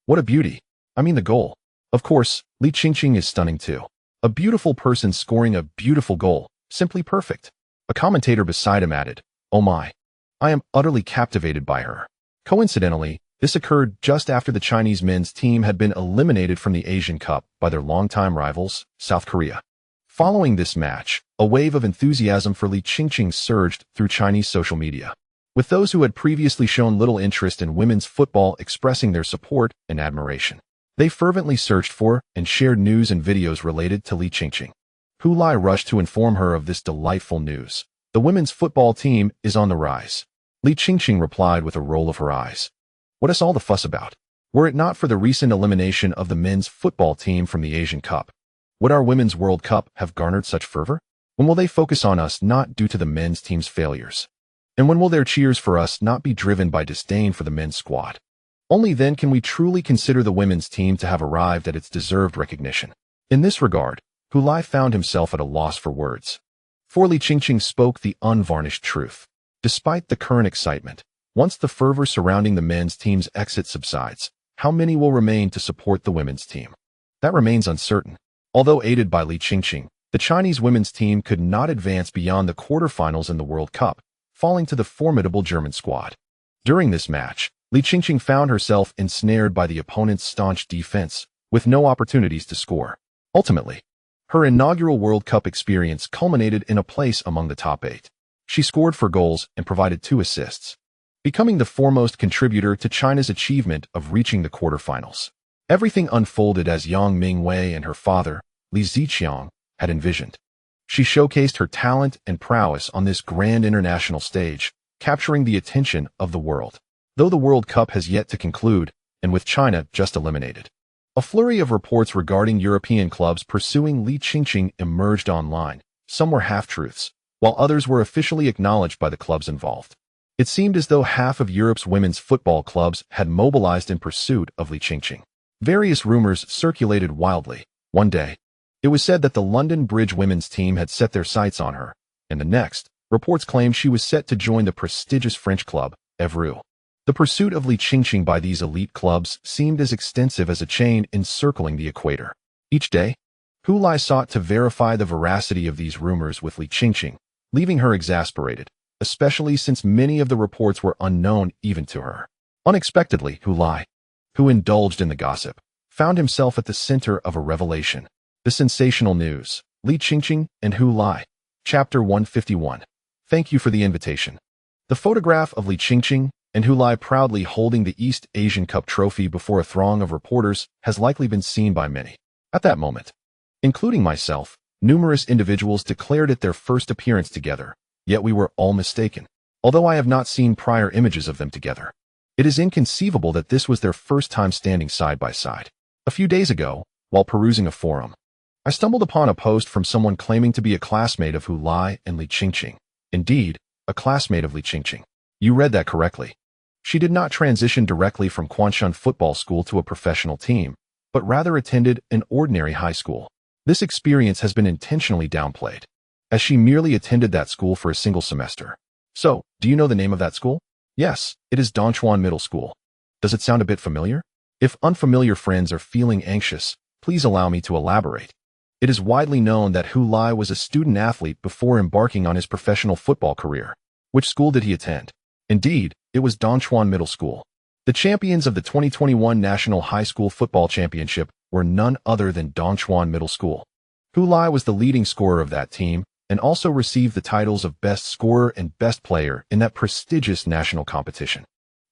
"What a beauty! I mean the goal." Of course, Li Qingqing is stunning too. A beautiful person scoring a beautiful goal, simply perfect. A commentator beside him added, "Oh my, I am utterly captivated by her." Coincidentally, this occurred just after the Chinese men's team had been eliminated from the Asian Cup by their longtime rivals, South Korea. Following this match, a wave of enthusiasm for Li Qingqing surged through Chinese social media, with those who had previously shown little interest in women's football expressing their support and admiration. They fervently searched for and shared news and videos related to Li Qingqing. Hu Lai rushed to inform her of this delightful news. "The women's football team is on the rise." Li Qingqing replied with a roll of her eyes. "What is all the fuss about? Were it not for the recent elimination of the men's football team from the Asian Cup, would our Women's World Cup have garnered such fervor? When will they focus on us not due to the men's team's failures? And when will their cheers for us not be driven by disdain for the men's squad? Only then can we truly consider the women's team to have arrived at its deserved recognition." In this regard, Hu Lai found himself at a loss for words. For Li Qingqing spoke the unvarnished truth. Despite the current excitement, once the fervor surrounding the men's team's exit subsides, how many will remain to support the women's team? That remains uncertain. Although aided by Li Qingqing, the Chinese women's team could not advance beyond the quarterfinals in the World Cup, falling to the formidable German squad. During this match, Li Qingqing found herself ensnared by the opponent's staunch defense, with no opportunities to score. Ultimately, her inaugural World Cup experience culminated in a place among the top 8. She scored 4 goals and provided 2 assists, becoming the foremost contributor to China's achievement of reaching the quarterfinals. Everything unfolded as Yang Mingwei and her father, Li Ziqiang, had envisioned. She showcased her talent and prowess on this grand international stage, capturing the attention of the world. Though the World Cup has yet to conclude, and with China just eliminated, a flurry of reports regarding European clubs pursuing Li Qingqing emerged online. Some were half-truths, while others were officially acknowledged by the clubs involved. It seemed as though half of Europe's women's football clubs had mobilized in pursuit of Li Qingqing. Various rumors circulated wildly. One day, it was said that the London Bridge women's team had set their sights on her, and the next, reports claimed she was set to join the prestigious French club, Évreux. The pursuit of Li Qingqing by these elite clubs seemed as extensive as a chain encircling the equator. Each day, Hu Lai sought to verify the veracity of these rumors with Li Qingqing, leaving her exasperated, especially since many of the reports were unknown even to her. Unexpectedly, Hu Lai, who indulged in the gossip, found himself at the center of a revelation. The sensational news, Li Qingqing and Hu Lai. Chapter 151. Thank you for the invitation. The photograph of Li Qingqing and Hu Lai proudly holding the East Asian Cup trophy before a throng of reporters has likely been seen by many. At that moment, including myself, numerous individuals declared it their first appearance together, yet we were all mistaken. Although I have not seen prior images of them together, it is inconceivable that this was their first time standing side by side. A few days ago, while perusing a forum, I stumbled upon a post from someone claiming to be a classmate of Hu Lai and Li Qingqing. Indeed, a classmate of Li Qingqing. You read that correctly. She did not transition directly from Quanshun Football School to a professional team, but rather attended an ordinary high school. This experience has been intentionally downplayed, as she merely attended that school for a single semester. So, do you know the name of that school? Yes, it is Dongchuan Middle School. Does it sound a bit familiar? If unfamiliar friends are feeling anxious, please allow me to elaborate. It is widely known that Hu Lai was a student athlete before embarking on his professional football career. Which school did he attend? Indeed, it was Dongchuan Middle School. The champions of the 2021 National High School Football Championship were none other than Dongchuan Middle School. Hu Lai was the leading scorer of that team and also received the titles of Best Scorer and Best Player in that prestigious national competition.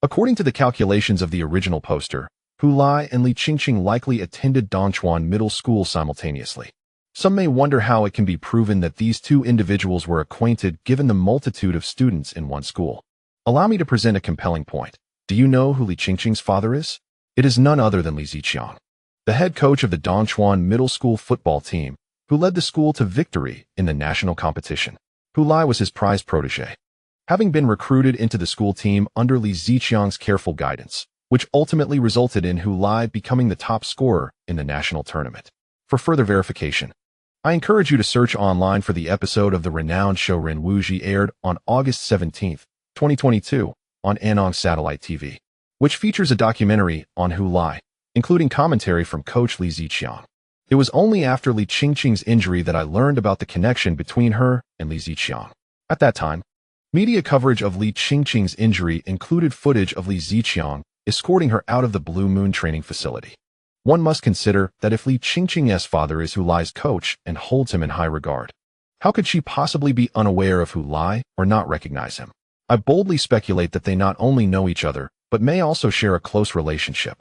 According to the calculations of the original poster, Hu Lai and Li Qingqing likely attended Dongchuan Middle School simultaneously. Some may wonder how it can be proven that these two individuals were acquainted given the multitude of students in one school. Allow me to present a compelling point. Do you know who Li Qingqing's father is? It is none other than Li Ziqiang, the head coach of the Dongchuan Middle School football team, who led the school to victory in the national competition. Hu Lai was his prized protege, having been recruited into the school team under Li Ziqiang's careful guidance, which ultimately resulted in Hu Lai becoming the top scorer in the national tournament. For further verification, I encourage you to search online for the episode of the renowned show Ren Wuji aired on August 17, 2022, on Anong Satellite TV, which features a documentary on Hu Lai, including commentary from coach Li Ziqiang. It was only after Li Qingqing's injury that I learned about the connection between her and Li Ziqiang. At that time, media coverage of Li Qingqing's injury included footage of Li Ziqiang escorting her out of the Blue Moon training facility. One must consider that if Li Qingqing's father is Hu Lai's coach and holds him in high regard, how could she possibly be unaware of Hu Lai or not recognize him? I boldly speculate that they not only know each other, but may also share a close relationship.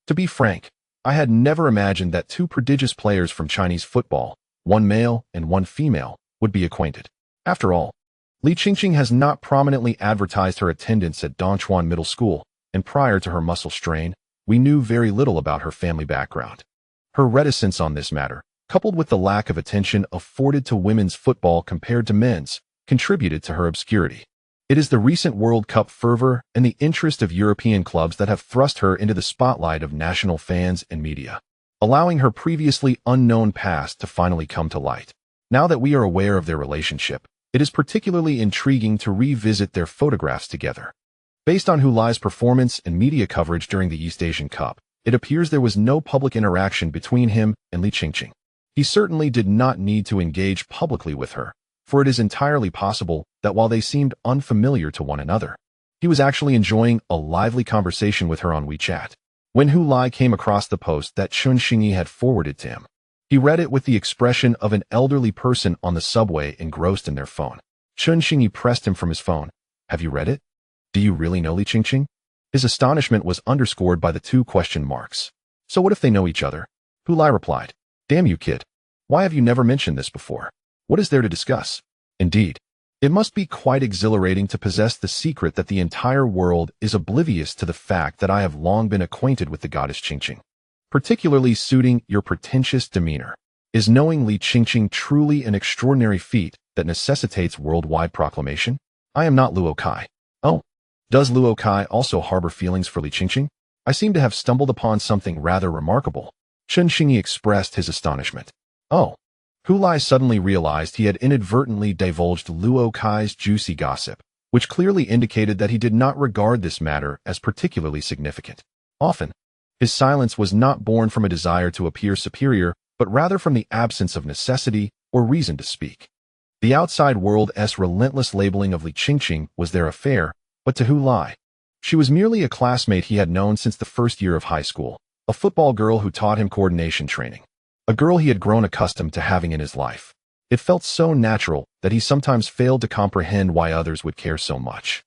To be frank, I had never imagined that two prodigious players from Chinese football, one male and one female, would be acquainted. After all, Li Qingqing has not prominently advertised her attendance at Dongchuan Middle School, and prior to her muscle strain, we knew very little about her family background. Her reticence on this matter, coupled with the lack of attention afforded to women's football compared to men's, contributed to her obscurity. It is the recent World Cup fervor and the interest of European clubs that have thrust her into the spotlight of national fans and media, allowing her previously unknown past to finally come to light. Now that we are aware of their relationship, it is particularly intriguing to revisit their photographs together. Based on Hu Lai's performance and media coverage during the East Asian Cup, it appears there was no public interaction between him and Li Qingqing. He certainly did not need to engage publicly with her, for it is entirely possible that while they seemed unfamiliar to one another, he was actually enjoying a lively conversation with her on WeChat. When Hu Lai came across the post that Chun Xingyi had forwarded to him, he read it with the expression of an elderly person on the subway engrossed in their phone. Chun Xingyi pressed him from his phone. Have you read it? Do you really know Li Qingqing? His astonishment was underscored by the 2 question marks. So what if they know each other? Hu Lai replied. Damn you, kid. Why have you never mentioned this before? What is there to discuss? Indeed, it must be quite exhilarating to possess the secret that the entire world is oblivious to the fact that I have long been acquainted with the goddess Qingqing. Particularly suiting your pretentious demeanor. Is knowing Li Qingqing truly an extraordinary feat that necessitates worldwide proclamation? I am not Luo Kai. Oh, does Luo Kai also harbor feelings for Li Qingqing? I seem to have stumbled upon something rather remarkable. Chun Xingyi expressed his astonishment. Oh. Hu Lai suddenly realized he had inadvertently divulged Luo Kai's juicy gossip, which clearly indicated that he did not regard this matter as particularly significant. Often, his silence was not born from a desire to appear superior, but rather from the absence of necessity or reason to speak. The outside world's relentless labeling of Li Qingqing was their affair, but to Hu Lai, she was merely a classmate he had known since the first year of high school, a football girl who taught him coordination training. A girl he had grown accustomed to having in his life. It felt so natural that he sometimes failed to comprehend why others would care so much.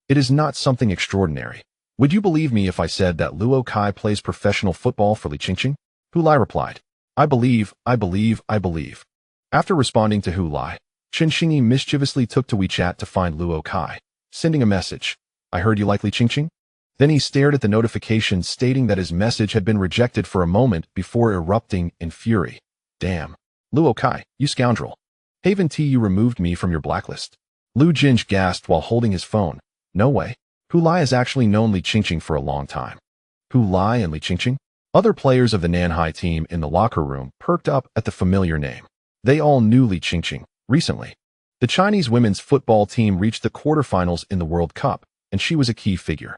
It is not something extraordinary. Would you believe me if I said that Luo Kai plays professional football for Li Qingqing? Hu Lai replied. I believe. After responding to Hu Lai, Chun Xingyi mischievously took to WeChat to find Luo Kai, sending a message. I heard you like Li Qingqing? Then he stared at the notification stating that his message had been rejected for a moment before erupting in fury. Damn. Luo Kai, you scoundrel. Haven't you removed me from your blacklist? Lu Jinj gasped while holding his phone. No way. Hu Lai has actually known Li Qingqing for a long time. Hu Lai and Li Qingqing? Other players of the Nanhai team in the locker room perked up at the familiar name. They all knew Li Qingqing. Recently, the Chinese women's football team reached the quarterfinals in the World Cup, and she was a key figure.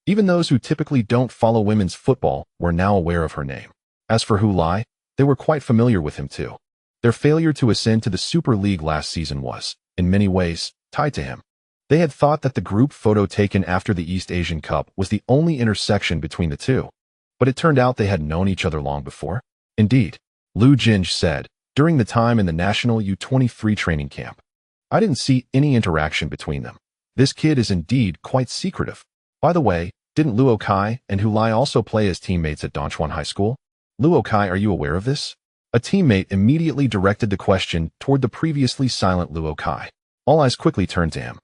Even those who typically don't follow women's football were now aware of her name. As for Hu Lai, they were quite familiar with him too. Their failure to ascend to the Super League last season was, in many ways, tied to him. They had thought that the group photo taken after the East Asian Cup was the only intersection between the two, but it turned out they had known each other long before. Indeed, Lu Jinj said, during the time in the national U23 training camp, I didn't see any interaction between them. This kid is indeed quite secretive. By the way, didn't Luo Kai and Hu Lai also play as teammates at Dongchuan High School? Luo Kai, are you aware of this? A teammate immediately directed the question toward the previously silent Luo Kai. All eyes quickly turned to him.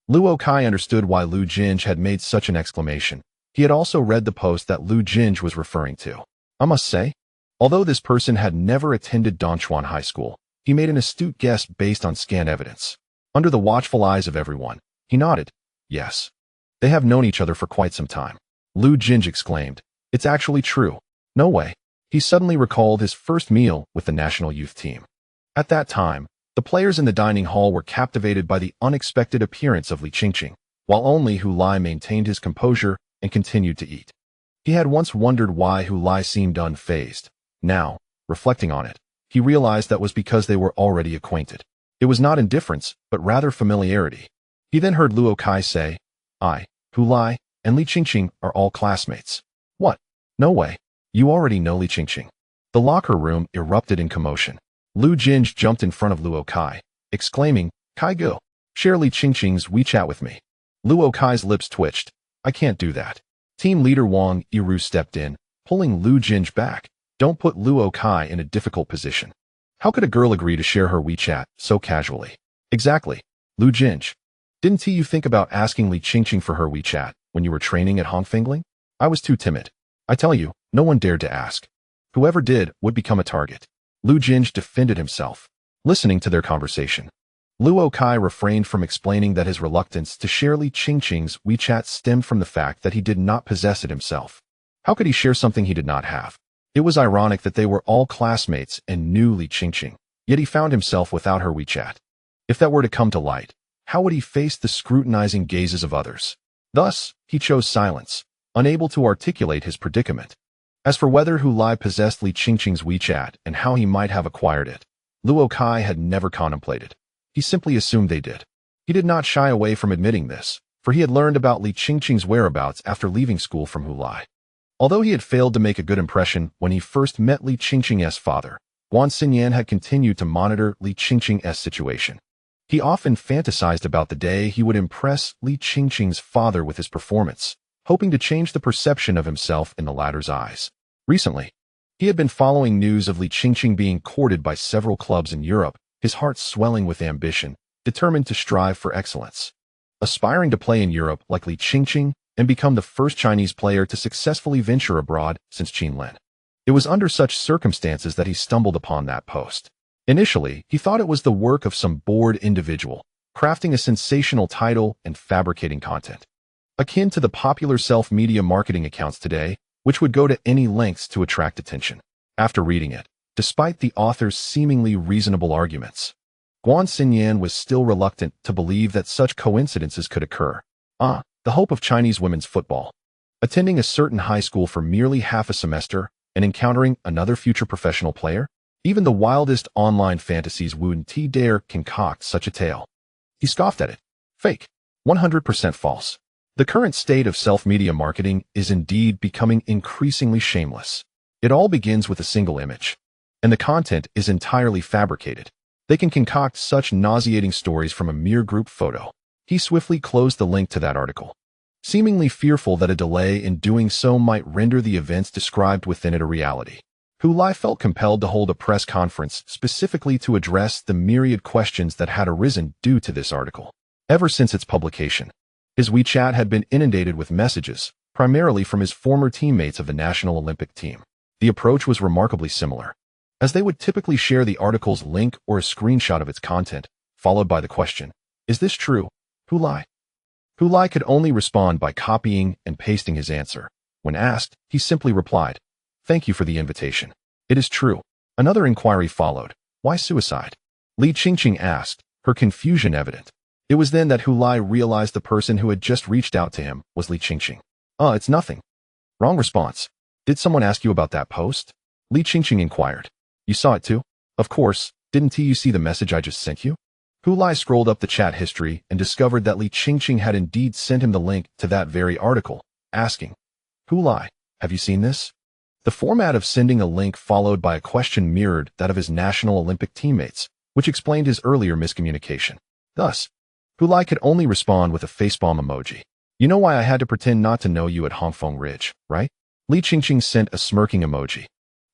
Luo Kai understood why Lu Jinj had made such an exclamation. He had also read the post that Lu Jinj was referring to. I must say, although this person had never attended Dongchuan High School, he made an astute guess based on scant evidence. Under the watchful eyes of everyone, he nodded. Yes. They have known each other for quite some time. Lu Jinj exclaimed. It's actually true. No way. He suddenly recalled his first meal with the national youth team. At that time, the players in the dining hall were captivated by the unexpected appearance of Li Qingqing, while only Hu Lai maintained his composure and continued to eat. He had once wondered why Hu Lai seemed unfazed. Now, reflecting on it, he realized that was because they were already acquainted. It was not indifference, but rather familiarity. He then heard Luo Kai say, I, Hu Lai, and Li Qingqing are all classmates. What? No way. You already know Li Qingqing. The locker room erupted in commotion. Lu Jinj jumped in front of Luo Kai, exclaiming, Kai go, share Li Qingqing's WeChat with me. Luo Kai's lips twitched. I can't do that. Team leader Wang Yiru stepped in, pulling Lu Jinj back. Don't put Luo Kai in a difficult position. How could a girl agree to share her WeChat so casually? Exactly. Lu Jinj. Didn't you think about asking Li Qingqing for her WeChat when you were training at Hongfengling? I was too timid. I tell you, no one dared to ask. Whoever did would become a target. Lu Jinj defended himself. Listening to their conversation, Luo Kai refrained from explaining that his reluctance to share Li Qingqing's WeChat stemmed from the fact that he did not possess it himself. How could he share something he did not have? It was ironic that they were all classmates and knew Li Qingqing, yet he found himself without her WeChat. If that were to come to light, how would he face the scrutinizing gazes of others? Thus, he chose silence, unable to articulate his predicament. As for whether Hu Lai possessed Li Qingqing's WeChat and how he might have acquired it, Luo Kai had never contemplated. He simply assumed they did. He did not shy away from admitting this, for he had learned about Li Qingqing's whereabouts after leaving school from Hu Lai. Although he had failed to make a good impression when he first met Li Qingqing's father, Guan Xinyan had continued to monitor Li Qingqing's situation. He often fantasized about the day he would impress Li Qingqing's father with his performance, hoping to change the perception of himself in the latter's eyes. Recently, he had been following news of Li Qingqing being courted by several clubs in Europe, his heart swelling with ambition, determined to strive for excellence. Aspiring to play in Europe like Li Qingqing and become the first Chinese player to successfully venture abroad since Qin Lin. It was under such circumstances that he stumbled upon that post. Initially, he thought it was the work of some bored individual, crafting a sensational title and fabricating content. Akin to the popular self-media marketing accounts today, which would go to any lengths to attract attention. After reading it, despite the author's seemingly reasonable arguments, Guan Xinyan was still reluctant to believe that such coincidences could occur. The hope of Chinese women's football. Attending a certain high school for merely half a semester and encountering another future professional player? Even the wildest online fantasies wouldn't dare concoct such a tale. He scoffed at it. Fake. 100% false. The current state of self-media marketing is indeed becoming increasingly shameless. It all begins with a single image, and the content is entirely fabricated. They can concoct such nauseating stories from a mere group photo. He swiftly closed the link to that article, seemingly fearful that a delay in doing so might render the events described within it a reality. Hu Lai felt compelled to hold a press conference specifically to address the myriad questions that had arisen due to this article. Ever since its publication, his WeChat had been inundated with messages, primarily from his former teammates of the National Olympic team. The approach was remarkably similar, as they would typically share the article's link or a screenshot of its content, followed by the question, "Is this true, Hu Lai?" Hu Lai could only respond by copying and pasting his answer. When asked, he simply replied, "Thank you for the invitation. It is true." Another inquiry followed. "Why suicide?" Li Qingqing asked, her confusion evident. It was then that Hu Lai realized the person who had just reached out to him was Li Qingqing. It's nothing." Wrong response. "Did someone ask you about that post?" Li Qingqing inquired. "You saw it too?" "Of course. Didn't you see the message I just sent you?" Hu Lai scrolled up the chat history and discovered that Li Qingqing had indeed sent him the link to that very article, asking, "Hu Lai, have you seen this?" The format of sending a link followed by a question mirrored that of his National Olympic teammates, which explained his earlier miscommunication. Thus, Hu Lai could only respond with a facepalm emoji. "You know why I had to pretend not to know you at Hongfeng Ridge, right?" Li Qingqing sent a smirking emoji.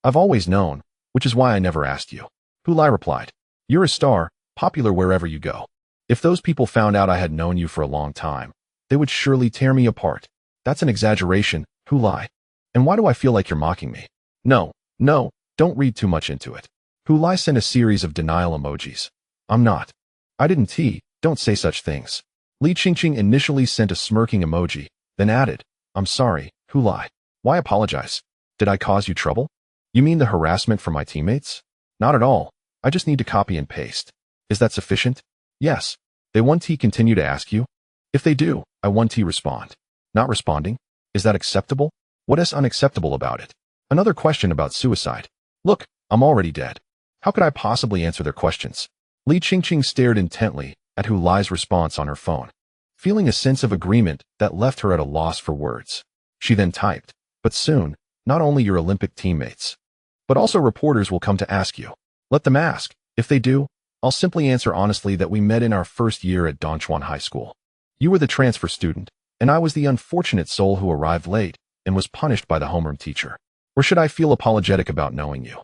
"I've always known, which is why I never asked you." Hu Lai replied, "You're a star, popular wherever you go. If those people found out I had known you for a long time, they would surely tear me apart." "That's an exaggeration, Hu Lai. And why do I feel like you're mocking me?" No, don't read too much into it." Hu Lai sent a series of denial emojis. "I'm not. I didn't don't say such things." Li Qingqing initially sent a smirking emoji, then added, "I'm sorry, Hu Lai. Why apologize? Did I cause you trouble? You mean the harassment from my teammates?" "Not at all. I just need to copy and paste." "Is that sufficient?" "Yes." "They want to continue to ask you?" "If they do, I want to respond." "Not responding? Is that acceptable?" "What is unacceptable about it?" "Another question about suicide." "Look, I'm already dead. How could I possibly answer their questions?" Li Qingqing stared intently at Hu Lai's response on her phone, feeling a sense of agreement that left her at a loss for words. She then typed, "But soon, not only your Olympic teammates, but also reporters will come to ask you. Let them ask. If they do, I'll simply answer honestly that we met in our first year at Dongchuan High School. You were the transfer student, and I was the unfortunate soul who arrived late and was punished by the homeroom teacher. Or should I feel apologetic about knowing you?"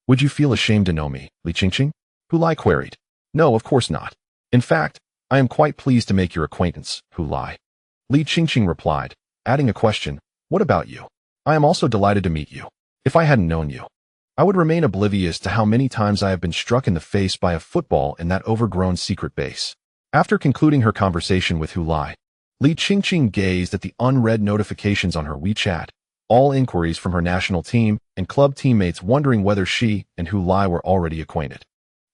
"Would you feel ashamed to know me, Li Qingqing?" Hu Lai queried. "No, of course not. In fact, I am quite pleased to make your acquaintance, Hu Lai." Li Qingqing replied, adding a question, "What about you?" "I am also delighted to meet you. If I hadn't known you, I would remain oblivious to how many times I have been struck in the face by a football in that overgrown secret base." After concluding her conversation with Hu Lai, Li Qingqing gazed at the unread notifications on her WeChat, all inquiries from her national team and club teammates wondering whether she and Hu Lai were already acquainted.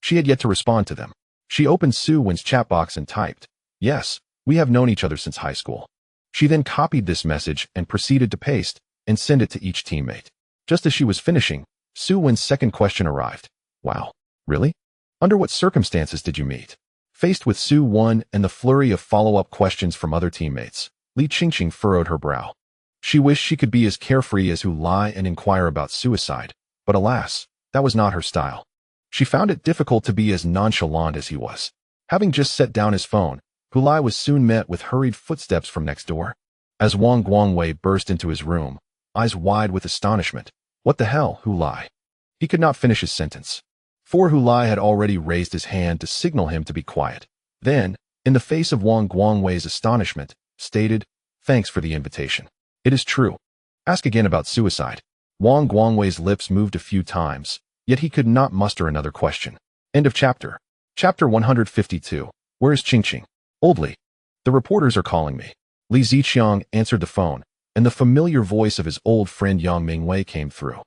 She had yet to respond to them. She opened Su Wen's chat box and typed, "Yes, we have known each other since high school." She then copied this message and proceeded to paste and send it to each teammate. Just as she was finishing, Su Wen's second question arrived. "Wow, really? Under what circumstances did you meet?" Faced with Su Wen and the flurry of follow-up questions from other teammates, Li Qingqing furrowed her brow. She wished she could be as carefree as Hu Lai and inquire about suicide, but alas, that was not her style. She found it difficult to be as nonchalant as he was. Having just set down his phone, Hu Lai was soon met with hurried footsteps from next door. As Wang Guangwei burst into his room, eyes wide with astonishment. What the hell, Hu Lai? He could not finish his sentence. For Hu Lai had already raised his hand to signal him to be quiet. Then, in the face of Wang Guangwei's astonishment, stated, "Thanks for the invitation. It is true. Ask again about suicide." Wang Guangwei's lips moved a few times, yet he could not muster another question. End of chapter. Chapter 152. Where is Qingqing? Oldly. The reporters are calling me. Li Ziqiang answered the phone, and the familiar voice of his old friend Yang Mingwei came through.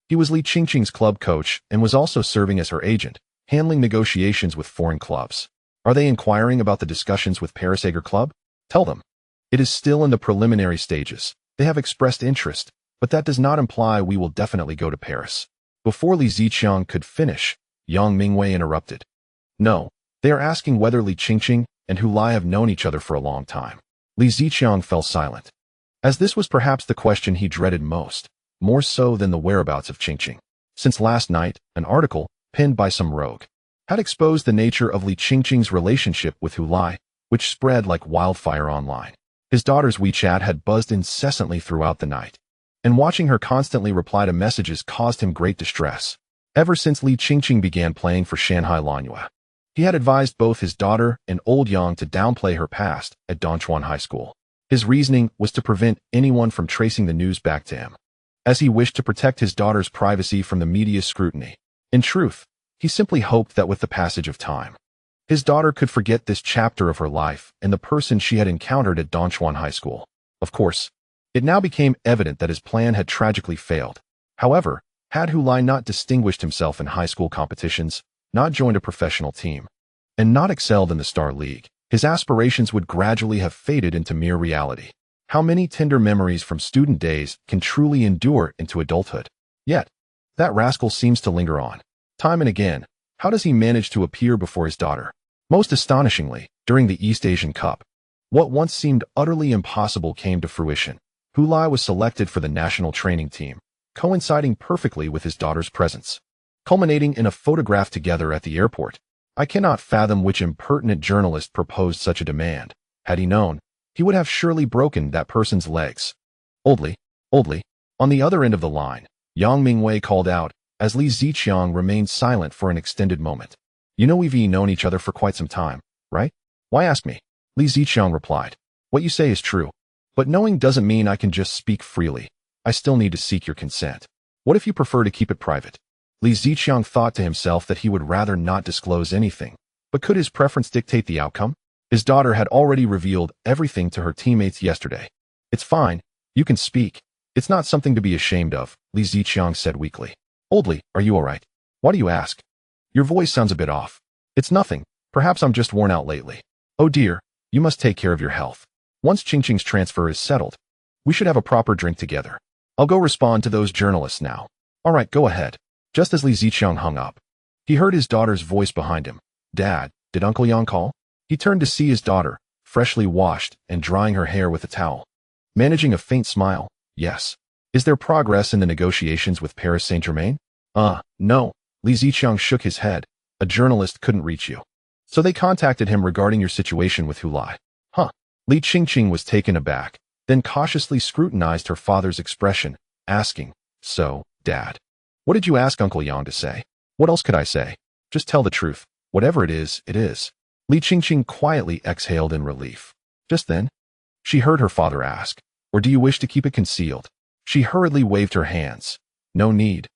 He was Li Qingqing's club coach and was also serving as her agent, handling negotiations with foreign clubs. Are they inquiring about the discussions with Paris Ager Club? Tell them. It is still in the preliminary stages. They have expressed interest, but that does not imply we will definitely go to Paris. Before Li Ziqiang could finish, Yang Mingwei interrupted. No, they are asking whether Li Qingqing and Hu Lai have known each other for a long time. Li Ziqiang fell silent, as this was perhaps the question he dreaded most, more so than the whereabouts of Qingqing. Since last night, an article, penned by some rogue, had exposed the nature of Li Qingqing's relationship with Hu Lai, which spread like wildfire online. His daughter's WeChat had buzzed incessantly throughout the night, and watching her constantly reply to messages caused him great distress. Ever since Li Qingqing began playing for Shanghai Lanhua, he had advised both his daughter and old Yang to downplay her past at Dongchuan High School. His reasoning was to prevent anyone from tracing the news back to him, as he wished to protect his daughter's privacy from the media's scrutiny. In truth, he simply hoped that with the passage of time, his daughter could forget this chapter of her life and the person she had encountered at Dongchuan High School. Of course, it now became evident that his plan had tragically failed. However, had Hu Lai not distinguished himself in high school competitions, not joined a professional team, and not excelled in the Star League, his aspirations would gradually have faded into mere reality. How many tender memories from student days can truly endure into adulthood? Yet, that rascal seems to linger on. Time and again, how does he manage to appear before his daughter? Most astonishingly, during the East Asian Cup, what once seemed utterly impossible came to fruition. Hu Lai was selected for the national training team, coinciding perfectly with his daughter's presence, culminating in a photograph together at the airport. I cannot fathom which impertinent journalist proposed such a demand. Had he known, he would have surely broken that person's legs. Oldly. On the other end of the line, Yang Mingwei called out, as Li Ziqiang remained silent for an extended moment. You know we've known each other for quite some time, right? Why ask me? Li Ziqiang replied. What you say is true, but knowing doesn't mean I can just speak freely. I still need to seek your consent. What if you prefer to keep it private? Li Ziqiang thought to himself that he would rather not disclose anything, but could his preference dictate the outcome? His daughter had already revealed everything to her teammates yesterday. It's fine, you can speak. It's not something to be ashamed of, Li Ziqiang said weakly. Oldly, are you all right? Why do you ask? Your voice sounds a bit off. It's nothing. Perhaps I'm just worn out lately. Oh dear, you must take care of your health. Once Qingqing's transfer is settled, we should have a proper drink together. I'll go respond to those journalists now. All right, go ahead. Just as Li Ziqiang hung up, he heard his daughter's voice behind him. Dad, did Uncle Yang call? He turned to see his daughter, freshly washed and drying her hair with a towel. Managing a faint smile, yes. Is there progress in the negotiations with Paris Saint-Germain? No. Li Ziqiang shook his head. A journalist couldn't reach you. So they contacted him regarding your situation with Hu Lai. Huh. Li Qingqing was taken aback, then cautiously scrutinized her father's expression, asking, So, Dad, what did you ask Uncle Yang to say? What else could I say? Just tell the truth. Whatever it is, it is. Li Qingqing quietly exhaled in relief. Just then, she heard her father ask, Or do you wish to keep it concealed? She hurriedly waved her hands. No need.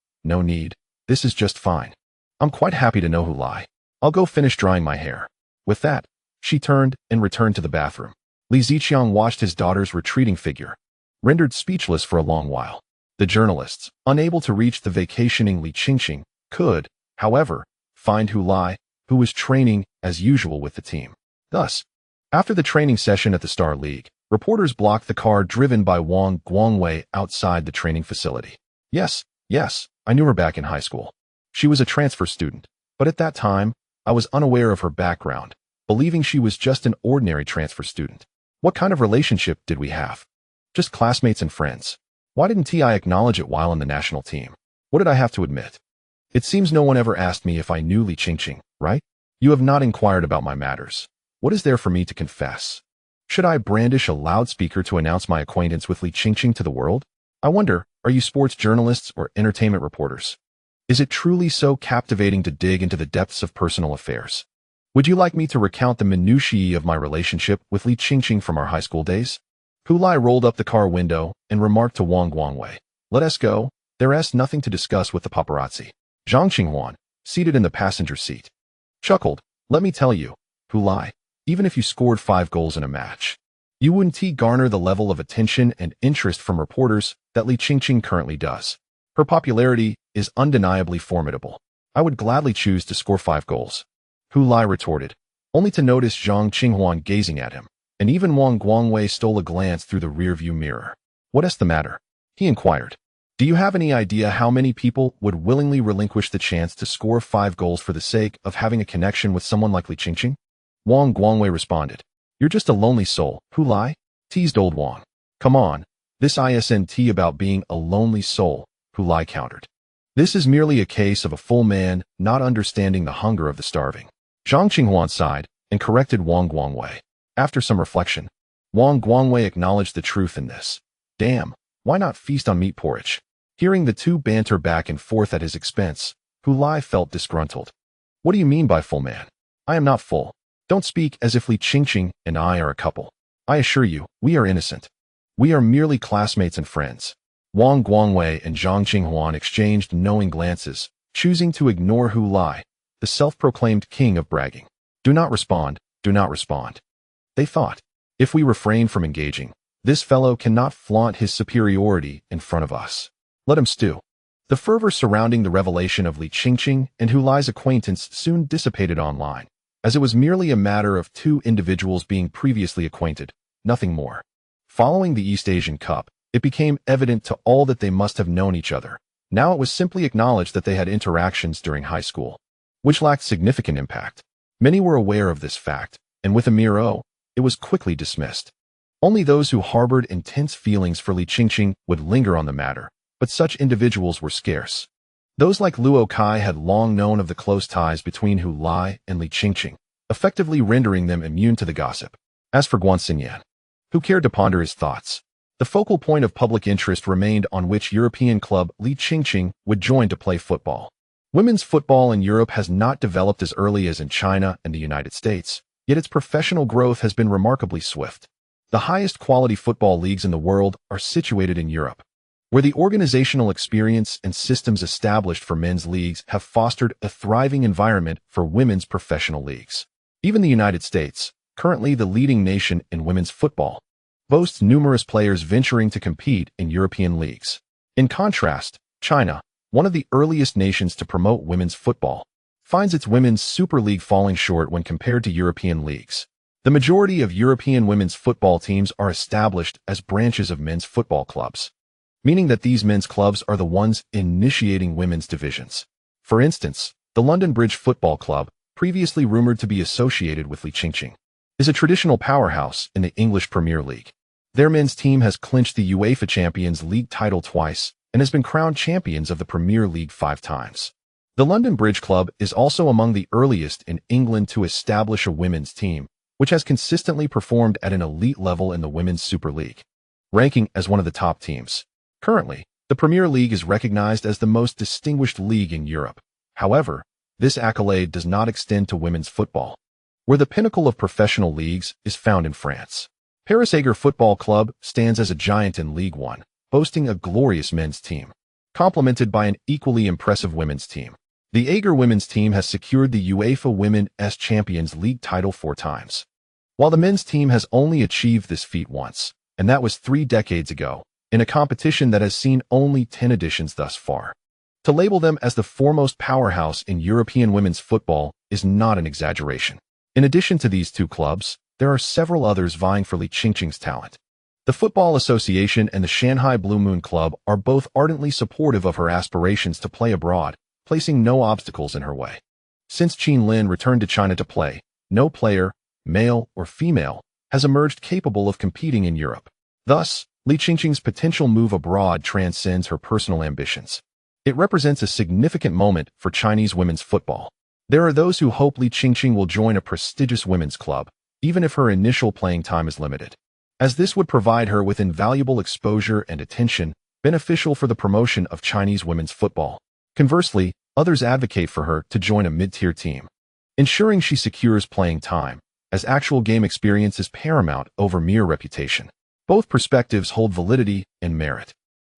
This is just fine. I'm quite happy to know Hu Lai. I'll go finish drying my hair. With that, she turned and returned to the bathroom. Li Ziqiang watched his daughter's retreating figure, rendered speechless for a long while. The journalists, unable to reach the vacationing Li Qingqing, could, however, find Hu Lai, who was training as usual with the team. Thus, after the training session at the Star League, reporters blocked the car driven by Wang Guangwei outside the training facility. Yes, I knew her back in high school. She was a transfer student, but at that time, I was unaware of her background, believing she was just an ordinary transfer student. What kind of relationship did we have? Just classmates and friends. Why didn't I acknowledge it while on the national team? What did I have to admit? It seems no one ever asked me if I knew Li Qingqing, right? You have not inquired about my matters. What is there for me to confess? Should I brandish a loudspeaker to announce my acquaintance with Li Qingqing to the world? I wonder, are you sports journalists or entertainment reporters? Is it truly so captivating to dig into the depths of personal affairs? Would you like me to recount the minutiae of my relationship with Li Qingqing from our high school days? Hu Lai rolled up the car window and remarked to Wang Guangwei, "Let us go, there's nothing to discuss with the paparazzi." Zhang Qinghuan, seated in the passenger seat, chuckled, "Let me tell you, Hu Lai, even if you scored 5 goals in a match, you wouldn't garner the level of attention and interest from reporters that Li Qingqing currently does. Her popularity is undeniably formidable. I would gladly choose to score 5 goals. Hu Lai retorted, only to notice Zhang Qinghuan gazing at him, and even Wang Guangwei stole a glance through the rearview mirror. "What is the matter?" he inquired. "Do you have any idea how many people would willingly relinquish the chance to score 5 goals for the sake of having a connection with someone like Li Qingqing?" Wang Guangwei responded, "You're just a lonely soul, Hu Lai," teased old Wang. "Come on, this isn't about being a lonely soul," Hu Lai countered. "This is merely a case of a full man not understanding the hunger of the starving." Zhang Qinghuan sighed and corrected Wang Guangwei. After some reflection, Wang Guangwei acknowledged the truth in this. Damn, why not feast on meat porridge? Hearing the two banter back and forth at his expense, Hu Lai felt disgruntled. "What do you mean by full man? I am not full. Don't speak as if Li Qingqing and I are a couple. I assure you, we are innocent. We are merely classmates and friends." Wang Guangwei and Zhang Qinghuan exchanged knowing glances, choosing to ignore Hu Lai, the self-proclaimed king of bragging. Do not respond, do not respond. They thought, if we refrain from engaging, this fellow cannot flaunt his superiority in front of us. Let him stew. The fervor surrounding the revelation of Li Qingqing and Hu Lai's acquaintance soon dissipated online, as it was merely a matter of two individuals being previously acquainted, nothing more. Following the East Asian Cup, it became evident to all that they must have known each other. Now it was simply acknowledged that they had interactions during high school, which lacked significant impact. Many were aware of this fact, and with a mere "oh," it was quickly dismissed. Only those who harbored intense feelings for Li Qingqing would linger on the matter, but such individuals were scarce. Those like Luo Kai had long known of the close ties between Hu Lai and Li Qingqing, effectively rendering them immune to the gossip. As for Guan Xinyan, who cared to ponder his thoughts? The focal point of public interest remained on which European club Li Qingqing would join to play football. Women's football in Europe has not developed as early as in China and the United States, yet its professional growth has been remarkably swift. The highest quality football leagues in the world are situated in Europe, where the organizational experience and systems established for men's leagues have fostered a thriving environment for women's professional leagues. Even the United States, currently the leading nation in women's football, boasts numerous players venturing to compete in European leagues. In contrast, China, one of the earliest nations to promote women's football, finds its women's Super League falling short when compared to European leagues. The majority of European women's football teams are established as branches of men's football clubs, meaning that these men's clubs are the ones initiating women's divisions. For instance, the London Bridge Football Club, previously rumored to be associated with Li Qingqing, is a traditional powerhouse in the English Premier League. Their men's team has clinched the UEFA Champions League title twice and has been crowned champions of the Premier League 5 times. The London Bridge Club is also among the earliest in England to establish a women's team, which has consistently performed at an elite level in the Women's Super League, ranking as one of the top teams. Currently, the Premier League is recognized as the most distinguished league in Europe. However, this accolade does not extend to women's football, where the pinnacle of professional leagues is found in France. Paris Aigle Football Club stands as a giant in Ligue 1, boasting a glorious men's team, complemented by an equally impressive women's team. The Aigle women's team has secured the UEFA Women's Champions League title 4 times, while the men's team has only achieved this feat once, and that was 3 decades ago, in a competition that has seen only 10 editions thus far. To label them as the foremost powerhouse in European women's football is not an exaggeration. In addition to these 2 clubs, there are several others vying for Li Qingqing's talent. The Football Association and the Shanghai Blue Moon Club are both ardently supportive of her aspirations to play abroad, placing no obstacles in her way. Since Qin Lin returned to China to play, no player, male or female, has emerged capable of competing in Europe. Thus, Li Qingqing's potential move abroad transcends her personal ambitions. It represents a significant moment for Chinese women's football. There are those who hope Li Qingqing will join a prestigious women's club, even if her initial playing time is limited, as this would provide her with invaluable exposure and attention beneficial for the promotion of Chinese women's football. Conversely, others advocate for her to join a mid-tier team, ensuring she secures playing time, as actual game experience is paramount over mere reputation. Both perspectives hold validity and merit.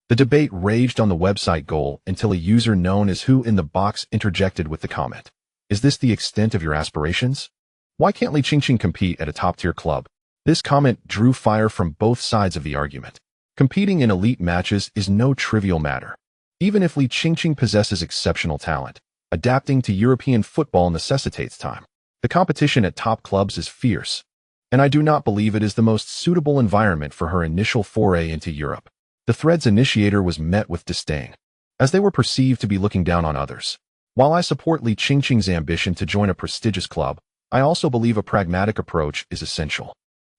The debate raged on the website Goal until a user known as Who in the Box interjected with the comment, "Is this the extent of your aspirations? Why can't Li Qingqing compete at a top-tier club?" This comment drew fire from both sides of the argument. Competing in elite matches is no trivial matter. Even if Li Qingqing possesses exceptional talent, adapting to European football necessitates time. The competition at top clubs is fierce, and I do not believe it is the most suitable environment for her initial foray into Europe. The thread's initiator was met with disdain, as they were perceived to be looking down on others. While I support Li Qingqing's ambition to join a prestigious club, I also believe a pragmatic approach is essential.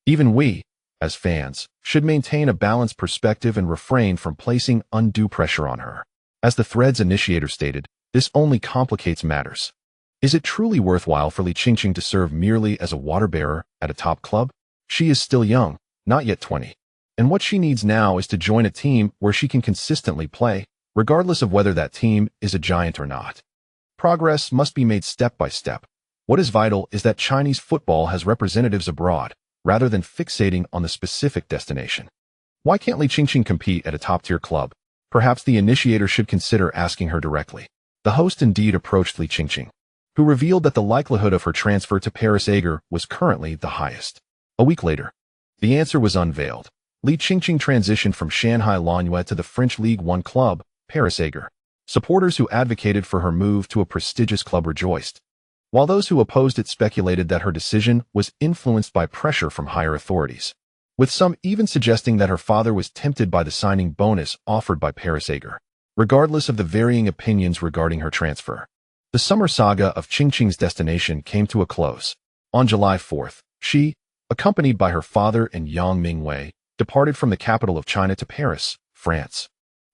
Even we, as fans, should maintain a balanced perspective and refrain from placing undue pressure on her. As the thread's initiator stated, this only complicates matters. Is it truly worthwhile for Li Qingqing to serve merely as a water-bearer at a top club? She is still young, not yet 20. And what she needs now is to join a team where she can consistently play, regardless of whether that team is a giant or not. Progress must be made step by step. What is vital is that Chinese football has representatives abroad, rather than fixating on the specific destination. Why can't Li Qingqing compete at a top-tier club? Perhaps the initiator should consider asking her directly. The host indeed approached Li Qingqing, who revealed that the likelihood of her transfer to Paris Ager was currently the highest. A week later, the answer was unveiled. Li Qingqing transitioned from Shanghai Lanhue to the French Ligue 1 club, Paris Ager. Supporters who advocated for her move to a prestigious club rejoiced, while those who opposed it speculated that her decision was influenced by pressure from higher authorities, with some even suggesting that her father was tempted by the signing bonus offered by Paris Ager. Regardless of the varying opinions regarding her transfer, the summer saga of Qingqing's destination came to a close. On July 4th, she, accompanied by her father and Yang Mingwei, departed from the capital of China to Paris, France,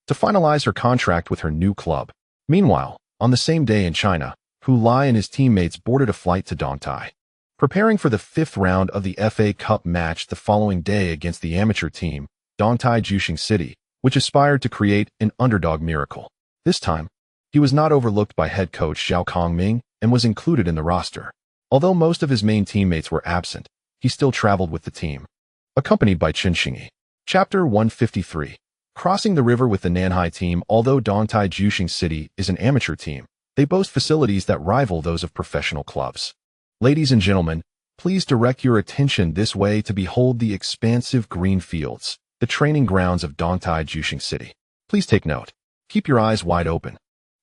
to finalize her contract with her new club. Meanwhile, on the same day in China, Hu Lai and his teammates boarded a flight to Dongtai, preparing for the fifth round of the FA Cup match the following day against the amateur team, Dongtai Juxing City, which aspired to create an underdog miracle. This time, he was not overlooked by head coach Zhao Kongming and was included in the roster. Although most of his main teammates were absent, he still traveled with the team, accompanied by Chen Xingyi. Chapter 153. Crossing the river with the Nanhai team. Although Dongtai Juxing City is an amateur team, they boast facilities that rival those of professional clubs. Ladies and gentlemen, please direct your attention this way to behold the expansive green fields, the training grounds of Dongtai Juxing City. Please take note. Keep your eyes wide open.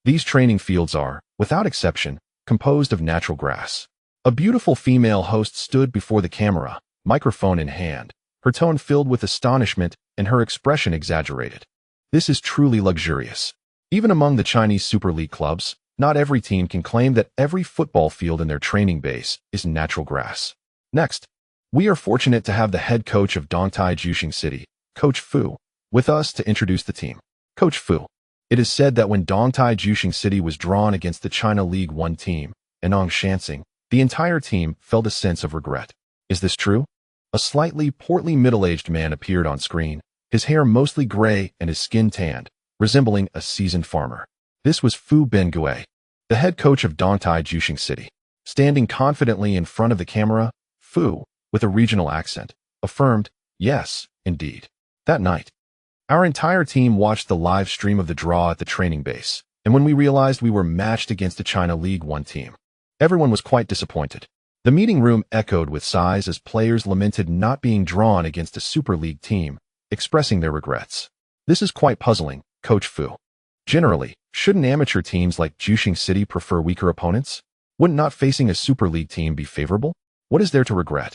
These training fields are, without exception, composed of natural grass. A beautiful female host stood before the camera, microphone in hand, her tone filled with astonishment and her expression exaggerated. This is truly luxurious. Even among the Chinese Super League clubs, not every team can claim that every football field in their training base is natural grass. Next, we are fortunate to have the head coach of Dongtai Juxing City, Coach Fu, with us to introduce the team. Coach Fu. It is said that when Dongtai Juxing City was drawn against the China League 1 team, Anong Shansing, the entire team felt a sense of regret. Is this true? A slightly portly middle-aged man appeared on screen, his hair mostly gray and his skin tanned, resembling a seasoned farmer. This was Fu Bengue, the head coach of Dongtai Juxing City. Standing confidently in front of the camera, Fu, with a regional accent, affirmed, "Yes, indeed." That night, our entire team watched the live stream of the draw at the training base, and when we realized we were matched against a China League 1 team, everyone was quite disappointed. The meeting room echoed with sighs as players lamented not being drawn against a Super League team, expressing their regrets. This is quite puzzling, Coach Fu. Generally, shouldn't amateur teams like Juxing City prefer weaker opponents? Wouldn't not facing a Super League team be favorable? What is there to regret?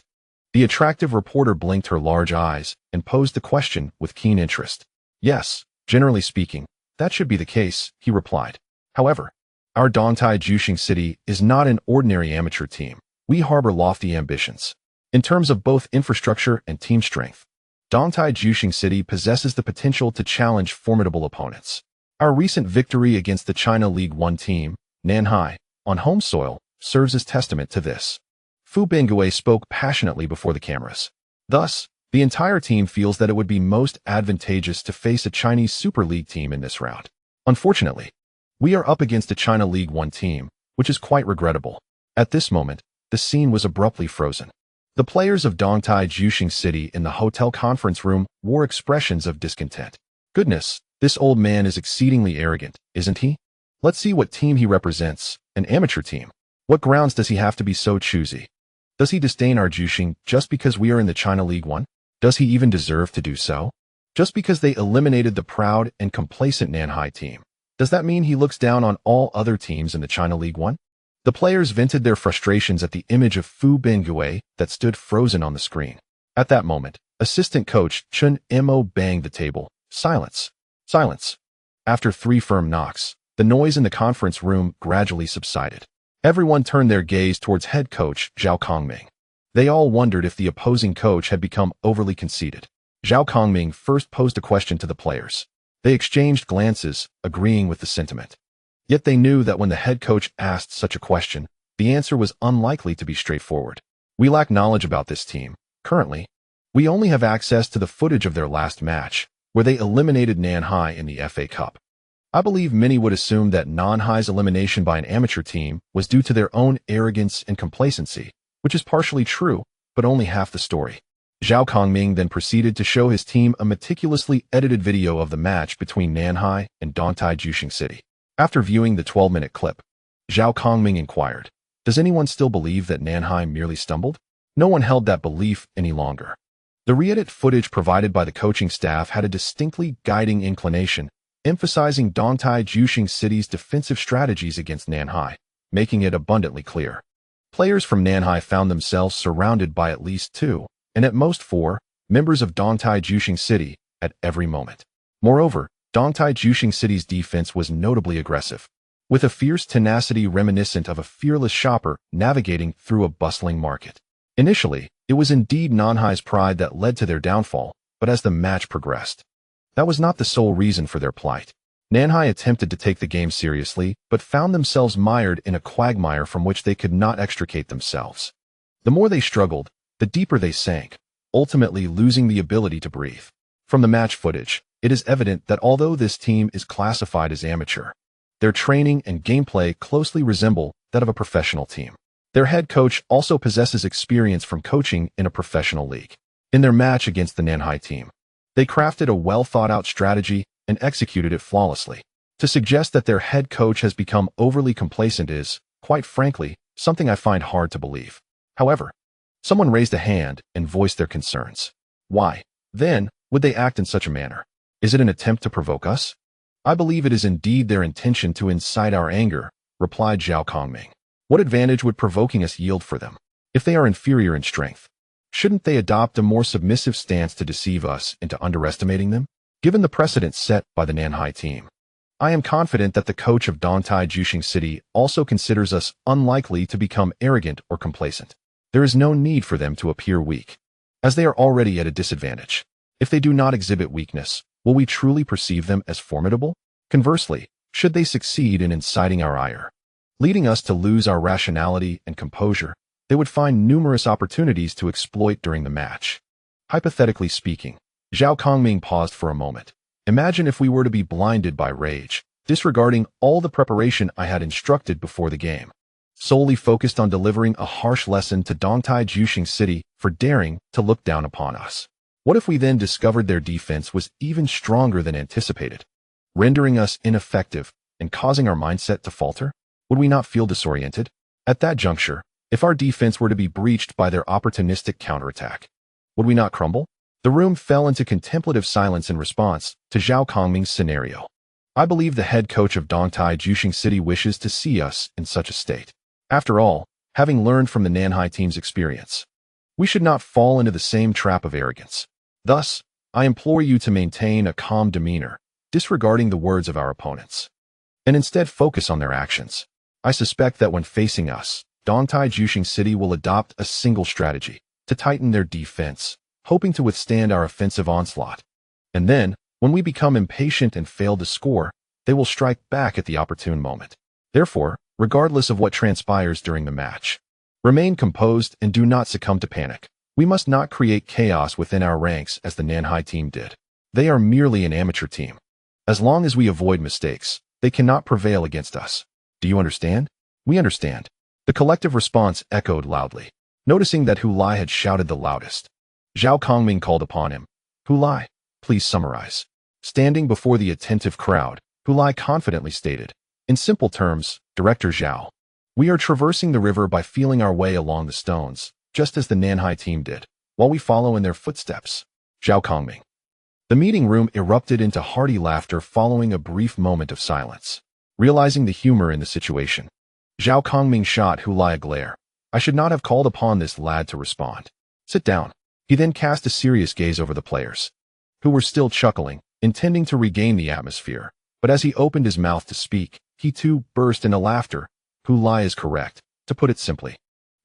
The attractive reporter blinked her large eyes and posed the question with keen interest. Yes, generally speaking, that should be the case, he replied. However, our Dongtai Juxing City is not an ordinary amateur team. We harbor lofty ambitions in terms of both infrastructure and team strength. Dongtai Juxing City possesses the potential to challenge formidable opponents. Our recent victory against the China League One team, Nanhai, on home soil, serves as testament to this. Fu Bingui spoke passionately before the cameras. Thus, the entire team feels that it would be most advantageous to face a Chinese Super League team in this round. Unfortunately, we are up against a China League One team, which is quite regrettable. At this moment, the scene was abruptly frozen. The players of Dongtai Juxing City in the hotel conference room wore expressions of discontent. Goodness, this old man is exceedingly arrogant, isn't he? Let's see what team he represents, an amateur team. What grounds does he have to be so choosy? Does he disdain our Juxing just because we are in the China League One? Does he even deserve to do so? Just because they eliminated the proud and complacent Nanhai team, does that mean he looks down on all other teams in the China League One? The players vented their frustrations at the image of Fu Bingui that stood frozen on the screen. At that moment, assistant coach Chun Mo banged the table. Silence. Silence. After 3 firm knocks, the noise in the conference room gradually subsided. Everyone turned their gaze towards head coach Zhao Kongming. They all wondered if the opposing coach had become overly conceited. Zhao Kongming first posed a question to the players. They exchanged glances, agreeing with the sentiment. Yet they knew that when the head coach asked such a question, the answer was unlikely to be straightforward. We lack knowledge about this team. Currently, we only have access to the footage of their last match, where they eliminated Nanhai in the FA Cup. I believe many would assume that Nanhai's elimination by an amateur team was due to their own arrogance and complacency, which is partially true, but only half the story. Zhao Kongming then proceeded to show his team a meticulously edited video of the match between Nanhai and Dongtai Juxing City. After viewing the 12-minute clip, Zhao Kongming inquired, "Does anyone still believe that Nanhai merely stumbled?" No one held that belief any longer. The re-edit footage provided by the coaching staff had a distinctly guiding inclination, emphasizing Dongtai Juxing City's defensive strategies against Nanhai, making it abundantly clear. Players from Nanhai found themselves surrounded by at least 2, and at most 4, members of Dongtai Juxing City at every moment. Moreover, Dongtai Juxing City's defense was notably aggressive, with a fierce tenacity reminiscent of a fearless shopper navigating through a bustling market. Initially, it was indeed Nanhai's pride that led to their downfall, but as the match progressed, that was not the sole reason for their plight. Nanhai attempted to take the game seriously, but found themselves mired in a quagmire from which they could not extricate themselves. The more they struggled, the deeper they sank, ultimately losing the ability to breathe. From the match footage, it is evident that although this team is classified as amateur, their training and gameplay closely resemble that of a professional team. Their head coach also possesses experience from coaching in a professional league. In their match against the Nanhai team, they crafted a well-thought-out strategy and executed it flawlessly. To suggest that their head coach has become overly complacent is, quite frankly, something I find hard to believe. However, someone raised a hand and voiced their concerns. Why, then, would they act in such a manner? Is it an attempt to provoke us? I believe it is indeed their intention to incite our anger, replied Zhao Kongming. What advantage would provoking us yield for them? If they are inferior in strength, shouldn't they adopt a more submissive stance to deceive us into underestimating them? Given the precedent set by the Nanhai team, I am confident that the coach of Dongtai Juxing City also considers us unlikely to become arrogant or complacent. There is no need for them to appear weak, as they are already at a disadvantage. If they do not exhibit weakness, will we truly perceive them as formidable? Conversely, should they succeed in inciting our ire, leading us to lose our rationality and composure, they would find numerous opportunities to exploit during the match. Hypothetically speaking, Zhao Kongming paused for a moment. Imagine if we were to be blinded by rage, disregarding all the preparation I had instructed before the game, solely focused on delivering a harsh lesson to Dongtai Juxing City for daring to look down upon us. What if we then discovered their defense was even stronger than anticipated, rendering us ineffective and causing our mindset to falter? Would we not feel disoriented? At that juncture, if our defense were to be breached by their opportunistic counterattack, would we not crumble? The room fell into contemplative silence in response to Zhao Kongming's scenario. I believe the head coach of Dongtai Juxing City wishes to see us in such a state. After all, having learned from the Nanhai team's experience, we should not fall into the same trap of arrogance. Thus, I implore you to maintain a calm demeanor, disregarding the words of our opponents, and instead focus on their actions. I suspect that when facing us, Dongtai Juxing City will adopt a single strategy to tighten their defense, hoping to withstand our offensive onslaught. And then, when we become impatient and fail to score, they will strike back at the opportune moment. Therefore, regardless of what transpires during the match, remain composed and do not succumb to panic. We must not create chaos within our ranks as the Nanhai team did. They are merely an amateur team. As long as we avoid mistakes, they cannot prevail against us. Do you understand? We understand. The collective response echoed loudly. Noticing that Hu Lai had shouted the loudest, Zhao Kongming called upon him. Hu Lai, please summarize. Standing before the attentive crowd, Hu Lai confidently stated, in simple terms, Director Zhao, we are traversing the river by feeling our way along the stones, just as the Nanhai team did, while we follow in their footsteps. Zhao Kongming. The meeting room erupted into hearty laughter following a brief moment of silence. Realizing the humor in the situation, Zhao Kongming shot Hu Lai a glare. I should not have called upon this lad to respond. Sit down. He then cast a serious gaze over the players, who were still chuckling, intending to regain the atmosphere. But as he opened his mouth to speak, he too burst into laughter. Hu Lai is correct, to put it simply.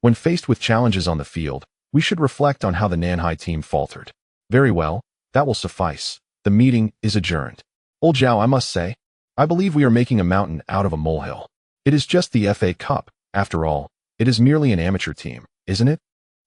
When faced with challenges on the field, we should reflect on how the Nanhai team faltered. Very well, that will suffice. The meeting is adjourned. Old Zhao, I must say, I believe we are making a mountain out of a molehill. It is just the FA Cup, after all. It is merely an amateur team, isn't it?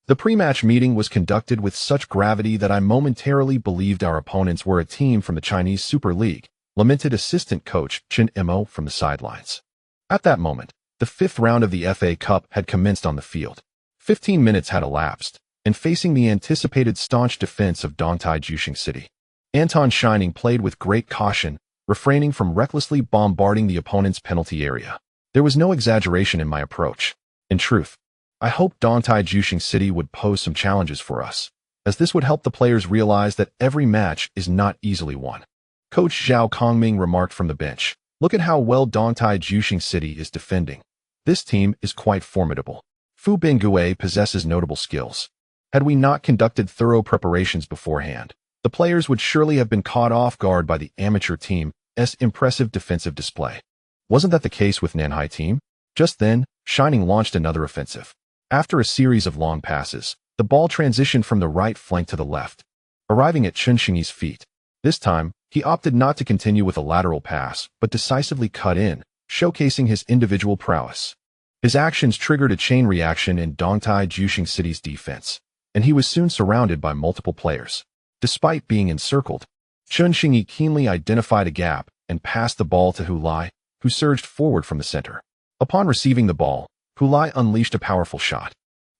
The pre-match meeting was conducted with such gravity that I momentarily believed our opponents were a team from the Chinese Super League, lamented assistant coach Chen Mo from the sidelines. At that moment, the fifth round of the FA Cup had commenced on the field. 15 minutes had elapsed, and facing the anticipated staunch defense of Dongtai Juxing City, Anton Shining played with great caution, refraining from recklessly bombarding the opponent's penalty area. There was no exaggeration in my approach. In truth, I hoped Dongtai Juxing City would pose some challenges for us, as this would help the players realize that every match is not easily won. Coach Zhao Kongming remarked from the bench, look at how well Dongtai Juxing City is defending. This team is quite formidable. Fu Bingui possesses notable skills. Had we not conducted thorough preparations beforehand, the players would surely have been caught off guard by the amateur team's impressive defensive display. Wasn't that the case with Nanhai team? Just then, Shining launched another offensive. After a series of long passes, the ball transitioned from the right flank to the left, arriving at Chen Xingyi's feet. This time, he opted not to continue with a lateral pass, but decisively cut in, showcasing his individual prowess. His actions triggered a chain reaction in Dongtai Juxing City's defense, and he was soon surrounded by multiple players. Despite being encircled, Chen Xingyi keenly identified a gap and passed the ball to Hu Lai, who surged forward from the center. Upon receiving the ball, Hu Lai unleashed a powerful shot.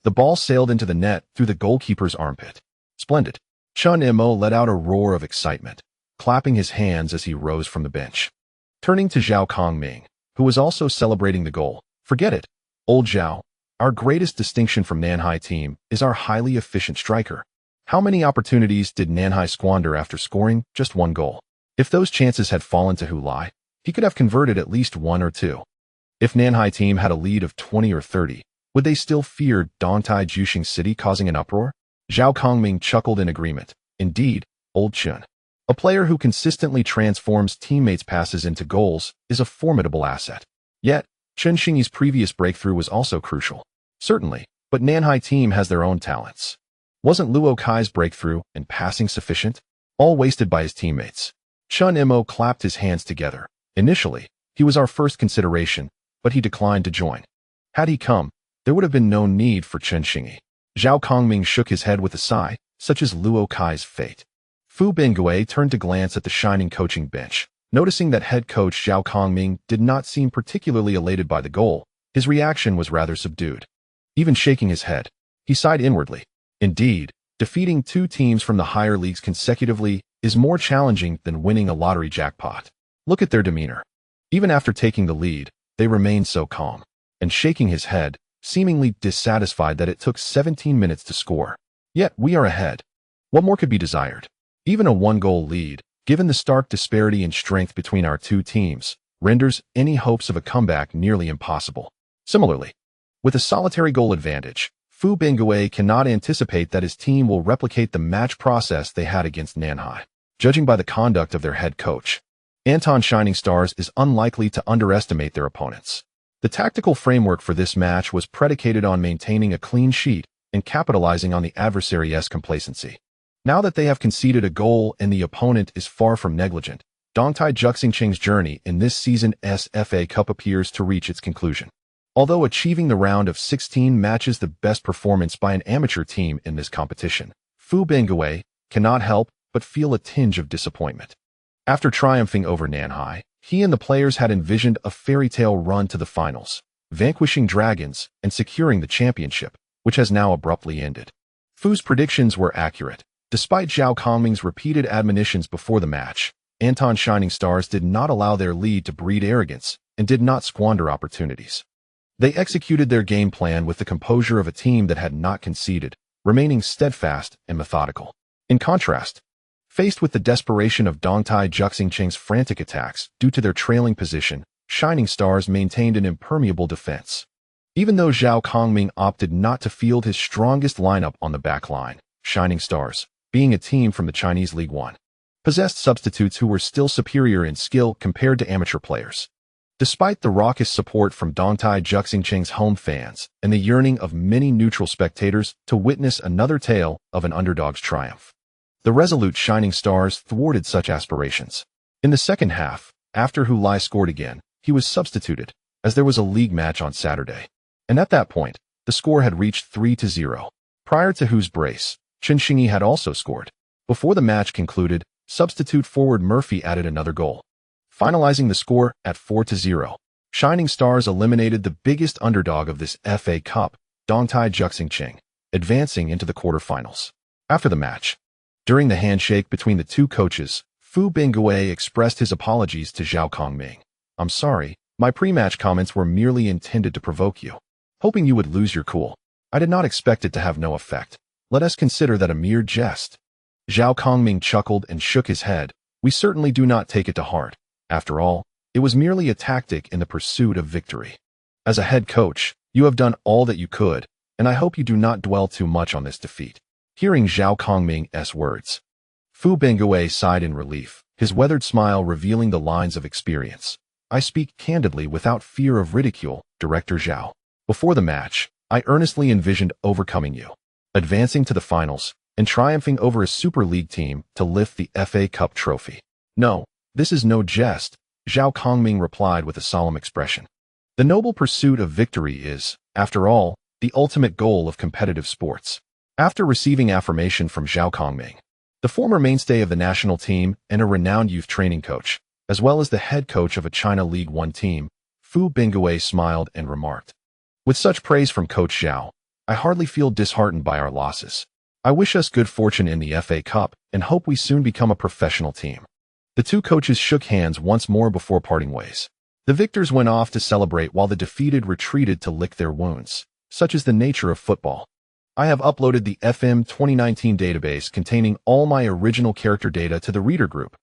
The ball sailed into the net through the goalkeeper's armpit. Splendid. Chen Mo let out a roar of excitement, clapping his hands as he rose from the bench. Turning to Zhao Kongming, who was also celebrating the goal, forget it, old Zhao. Our greatest distinction from Nanhai team is our highly efficient striker. How many opportunities did Nanhai squander after scoring just one goal? If those chances had fallen to Hu Lai, he could have converted at least one or two. If Nanhai team had a lead of 20 or 30, would they still fear Dongtai Juxing City causing an uproar? Zhao Kongming chuckled in agreement. Indeed, old Chen, a player who consistently transforms teammates' passes into goals, is a formidable asset. Yet, Chen Xingyi's previous breakthrough was also crucial. Certainly, but Nanhai team has their own talents. Wasn't Luo Kai's breakthrough and passing sufficient? All wasted by his teammates. Chen Mo clapped his hands together. Initially, he was our first consideration, but he declined to join. Had he come, there would have been no need for Chen Xingyi. Zhao Kongming shook his head with a sigh, such as Luo Kai's fate. Fu Bingui turned to glance at the Shining coaching bench. Noticing that head coach Zhao Kongming did not seem particularly elated by the goal, his reaction was rather subdued. Even shaking his head, he sighed inwardly. Indeed, defeating two teams from the higher leagues consecutively is more challenging than winning a lottery jackpot. Look at their demeanor. Even after taking the lead, they remained so calm, and shaking his head, seemingly dissatisfied that it took 17 minutes to score. Yet we are ahead. What more could be desired? Even a one-goal lead, given the stark disparity in strength between our two teams, renders any hopes of a comeback nearly impossible. Similarly, with a solitary goal advantage, Fu Bingui cannot anticipate that his team will replicate the match process they had against Nanhai. Judging by the conduct of their head coach, Anton Shining Stars is unlikely to underestimate their opponents. The tactical framework for this match was predicated on maintaining a clean sheet and capitalizing on the adversary's complacency. Now that they have conceded a goal and the opponent is far from negligent, Dongtai Juxingqing's journey in this season's FA Cup appears to reach its conclusion. Although achieving the round of 16 matches the best performance by an amateur team in this competition, Fu Bingwei cannot help but feel a tinge of disappointment. After triumphing over Nanhai, he and the players had envisioned a fairy tale run to the finals, vanquishing dragons and securing the championship, which has now abruptly ended. Fu's predictions were accurate. Despite Zhao Kongming's repeated admonitions before the match, Anton Shining Stars did not allow their lead to breed arrogance and did not squander opportunities. They executed their game plan with the composure of a team that had not conceded, remaining steadfast and methodical. In contrast, faced with the desperation of Dongtai Juxingqing's frantic attacks due to their trailing position, Shining Stars maintained an impermeable defense. Even though Zhao Kongming opted not to field his strongest lineup on the back line, Shining Stars, being a team from the Chinese League One, possessed substitutes who were still superior in skill compared to amateur players. Despite the raucous support from Dongtai Juxingqing's home fans and the yearning of many neutral spectators to witness another tale of an underdog's triumph, the resolute Shining Stars thwarted such aspirations. In the second half, after Hu Lai scored again, he was substituted, as there was a league match on Saturday. And at that point, the score had reached 3-0. Prior to Hu's brace, Chen Xingyi had also scored. Before the match concluded, substitute forward Murphy added another goal, finalizing the score at 4-0. Shining Stars eliminated the biggest underdog of this FA Cup, Dongtai Juxingqing, advancing into the quarterfinals. After the match, during the handshake between the two coaches, Fu Bingwei expressed his apologies to Zhao Kongming. "I'm sorry, my pre-match comments were merely intended to provoke you, hoping you would lose your cool. I did not expect it to have no effect. Let us consider that a mere jest." Zhao Kongming chuckled and shook his head. "We certainly do not take it to heart. After all, it was merely a tactic in the pursuit of victory. As a head coach, you have done all that you could, and I hope you do not dwell too much on this defeat." Hearing Zhao Kongming's words, Fu Bingwei sighed in relief, his weathered smile revealing the lines of experience. "I speak candidly without fear of ridicule, Director Zhao. Before the match, I earnestly envisioned overcoming you, advancing to the finals, and triumphing over a Super League team to lift the FA Cup trophy." "No, this is no jest," Zhao Kongming replied with a solemn expression. "The noble pursuit of victory is, after all, the ultimate goal of competitive sports." After receiving affirmation from Zhao Kongming, the former mainstay of the national team and a renowned youth training coach, as well as the head coach of a China League One team, Fu Bingwei smiled and remarked, "With such praise from Coach Zhao, I hardly feel disheartened by our losses. I wish us good fortune in the FA Cup and hope we soon become a professional team." The two coaches shook hands once more before parting ways. The victors went off to celebrate while the defeated retreated to lick their wounds. Such is the nature of football. I have uploaded the FM 2019 database containing all my original character data to the reader group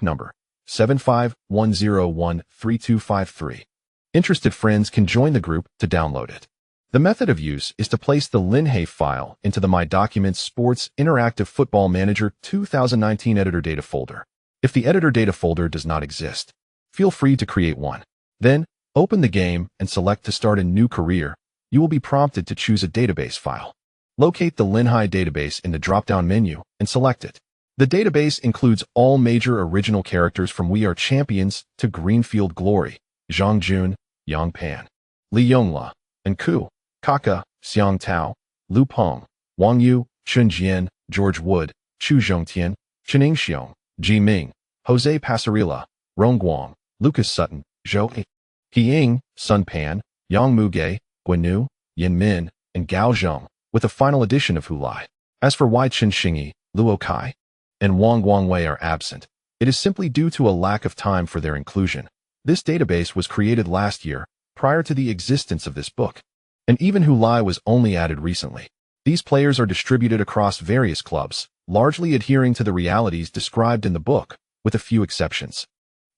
number 751013253. Interested friends can join the group to download it. The method of use is to place the Linhai file into the My Documents Sports Interactive Football Manager 2019 editor data folder. If the editor data folder does not exist, feel free to create one. Then, open the game and select to start a new career. You will be prompted to choose a database file. Locate the Linhai database in the drop-down menu and select it. The database includes all major original characters from We Are Champions to Greenfield Glory, Zhang Jun, Yang Pan, Li Yonghua, and Ku, Kaka, Xiang Tao, Lu Peng, Wang Yu, Chun Jian, George Wood, Chu Zhongtian, Chening Xiong, Ji Ming, Jose Pasarela, Rong Guang, Lucas Sutton, Zhou He Ying, Sun Pan, Yang Muge, Guanu, Yin Min, and Gao Zheng, with a final addition of Hu Lai. As for why Chen Xingyi, Luo Kai, and Wang Guangwei are absent, it is simply due to a lack of time for their inclusion. This database was created last year, prior to the existence of this book, and even Hu Lai was only added recently. These players are distributed across various clubs, largely adhering to the realities described in the book, with a few exceptions.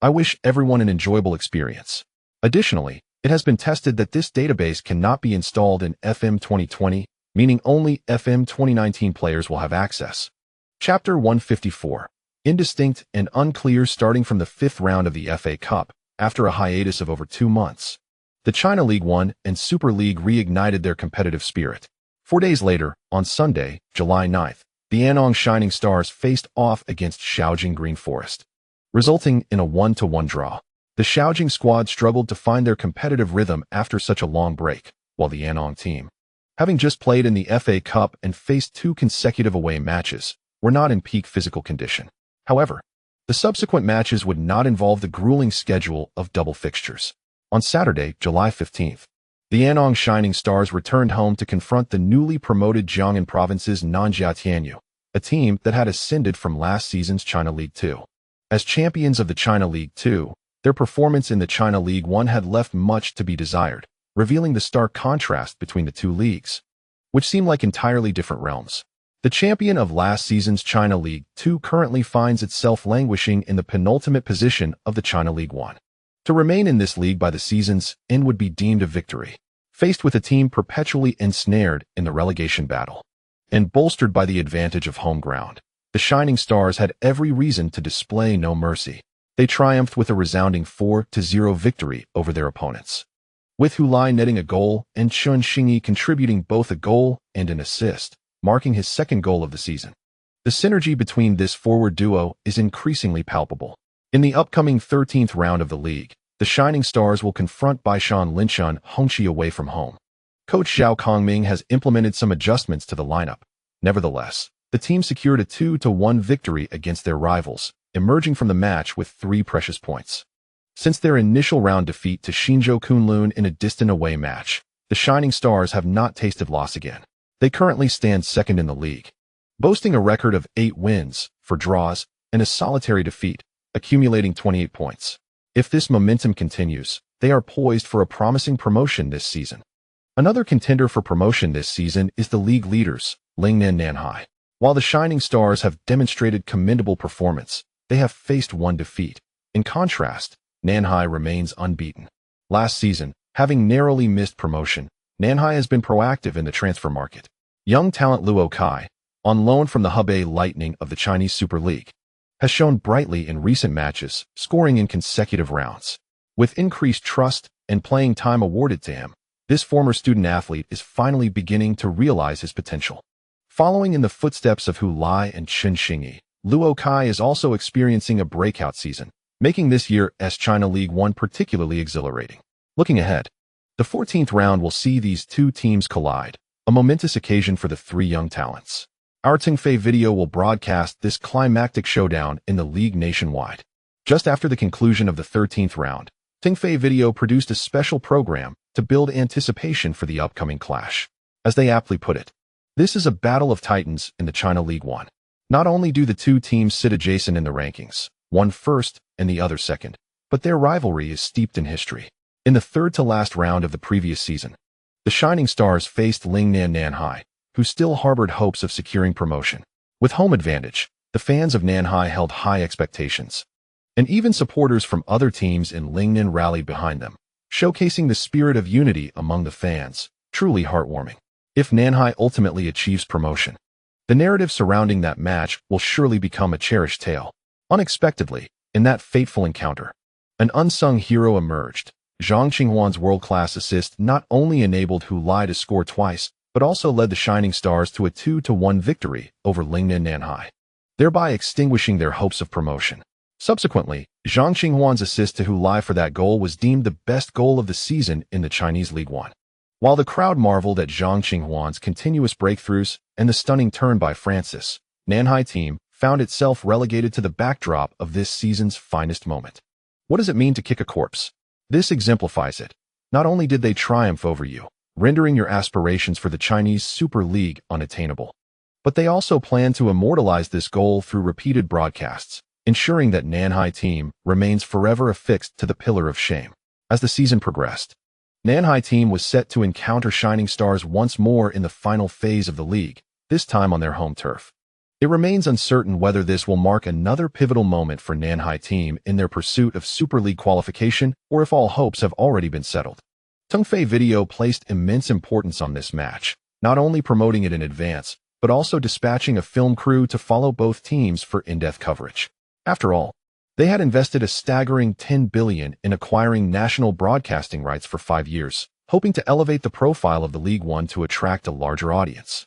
I wish everyone an enjoyable experience. Additionally, it has been tested that this database cannot be installed in FM 2020, meaning only FM 2019 players will have access. Chapter 154. Indistinct and unclear starting from the fifth round of the FA Cup, after a hiatus of over 2 months. The China League One and Super League reignited their competitive spirit. 4 days later, on Sunday, July 9th, the Anong Shining Stars faced off against Shaojing Green Forest, resulting in a 1-1 draw. The Shaojing squad struggled to find their competitive rhythm after such a long break, while the Anong team, having just played in the FA Cup and faced 2 consecutive away matches, were not in peak physical condition. However, the subsequent matches would not involve the grueling schedule of double fixtures. On Saturday, July 15th, the Anong Shining Stars returned home to confront the newly promoted Jiangnan Province's Nanjia Tianyu, a team that had ascended from last season's China League 2. As champions of the China League 2, their performance in the China League 1 had left much to be desired, revealing the stark contrast between the two leagues, which seem like entirely different realms. The champion of last season's China League 2 currently finds itself languishing in the penultimate position of the China League 1. To remain in this league by the season's end would be deemed a victory, faced with a team perpetually ensnared in the relegation battle. And bolstered by the advantage of home ground, the Shining Stars had every reason to display no mercy. They triumphed with a resounding 4-0 victory over their opponents, with Hulai netting a goal and Chun Xingyi contributing both a goal and an assist, marking his second goal of the season. The synergy between this forward duo is increasingly palpable. In the upcoming 13th round of the league, the Shining Stars will confront Baishan Linchun Hongqi away from home. Coach Zhao Kongming has implemented some adjustments to the lineup. Nevertheless, the team secured a 2-1 victory against their rivals, emerging from the match with 3 precious points. Since their initial round defeat to Xinzhou Kunlun in a distant away match, the Shining Stars have not tasted loss again. They currently stand second in the league, boasting a record of 8 wins, 4 draws, and a solitary defeat, accumulating 28 points. If this momentum continues, they are poised for a promising promotion this season. Another contender for promotion this season is the league leaders, Lingnan Nanhai. While the Shining Stars have demonstrated commendable performance, they have faced 1 defeat. In contrast, Nanhai remains unbeaten. Last season, having narrowly missed promotion, Nanhai has been proactive in the transfer market. Young talent Luo Kai, on loan from the Hebei Lightning of the Chinese Super League, has shown brightly in recent matches, scoring in consecutive rounds. With increased trust and playing time awarded to him, this former student athlete is finally beginning to realize his potential. Following in the footsteps of Hu Lai and Chun Xingyi, Luo Kai is also experiencing a breakout season, making this year's China League 1 particularly exhilarating. Looking ahead, the 14th round will see these 2 teams collide, a momentous occasion for the 3 young talents. Our Tingfei video will broadcast this climactic showdown in the league nationwide. Just after the conclusion of the 13th round, Tingfei video produced a special program to build anticipation for the upcoming clash. As they aptly put it, this is a battle of titans in the China League 1. Not only do the 2 teams sit adjacent in the rankings, one first and the other second, but their rivalry is steeped in history. In the third-to-last round of the previous season, the Shining Stars faced Lingnan Nanhai, who still harbored hopes of securing promotion. With home advantage, the fans of Nanhai held high expectations, and even supporters from other teams in Lingnan rallied behind them, showcasing the spirit of unity among the fans, truly heartwarming. If Nanhai ultimately achieves promotion, the narrative surrounding that match will surely become a cherished tale. Unexpectedly, in that fateful encounter, an unsung hero emerged. Zhang Qinghuan's world-class assist not only enabled Hu Lai to score twice, but also led the Shining Stars to a 2-1 victory over Lingnan Nanhai, thereby extinguishing their hopes of promotion. Subsequently, Zhang Qinghuan's assist to Hu Lai for that goal was deemed the best goal of the season in the Chinese League 1. While the crowd marveled at Zhang Qinghuan's continuous breakthroughs and the stunning turn by Francis, Nanhai team found itself relegated to the backdrop of this season's finest moment. What does it mean to kick a corpse? This exemplifies it. Not only did they triumph over you, rendering your aspirations for the Chinese Super League unattainable, but they also plan to immortalize this goal through repeated broadcasts, ensuring that Nanhai team remains forever affixed to the pillar of shame. As the season progressed, Nanhai team was set to encounter Shining Stars once more in the final phase of the league, this time on their home turf. It remains uncertain whether this will mark another pivotal moment for Nanhai team in their pursuit of Super League qualification or if all hopes have already been settled. Tingfei Video placed immense importance on this match, not only promoting it in advance, but also dispatching a film crew to follow both teams for in-depth coverage. After all, they had invested a staggering $10 billion in acquiring national broadcasting rights for 5 years, hoping to elevate the profile of the League One to attract a larger audience.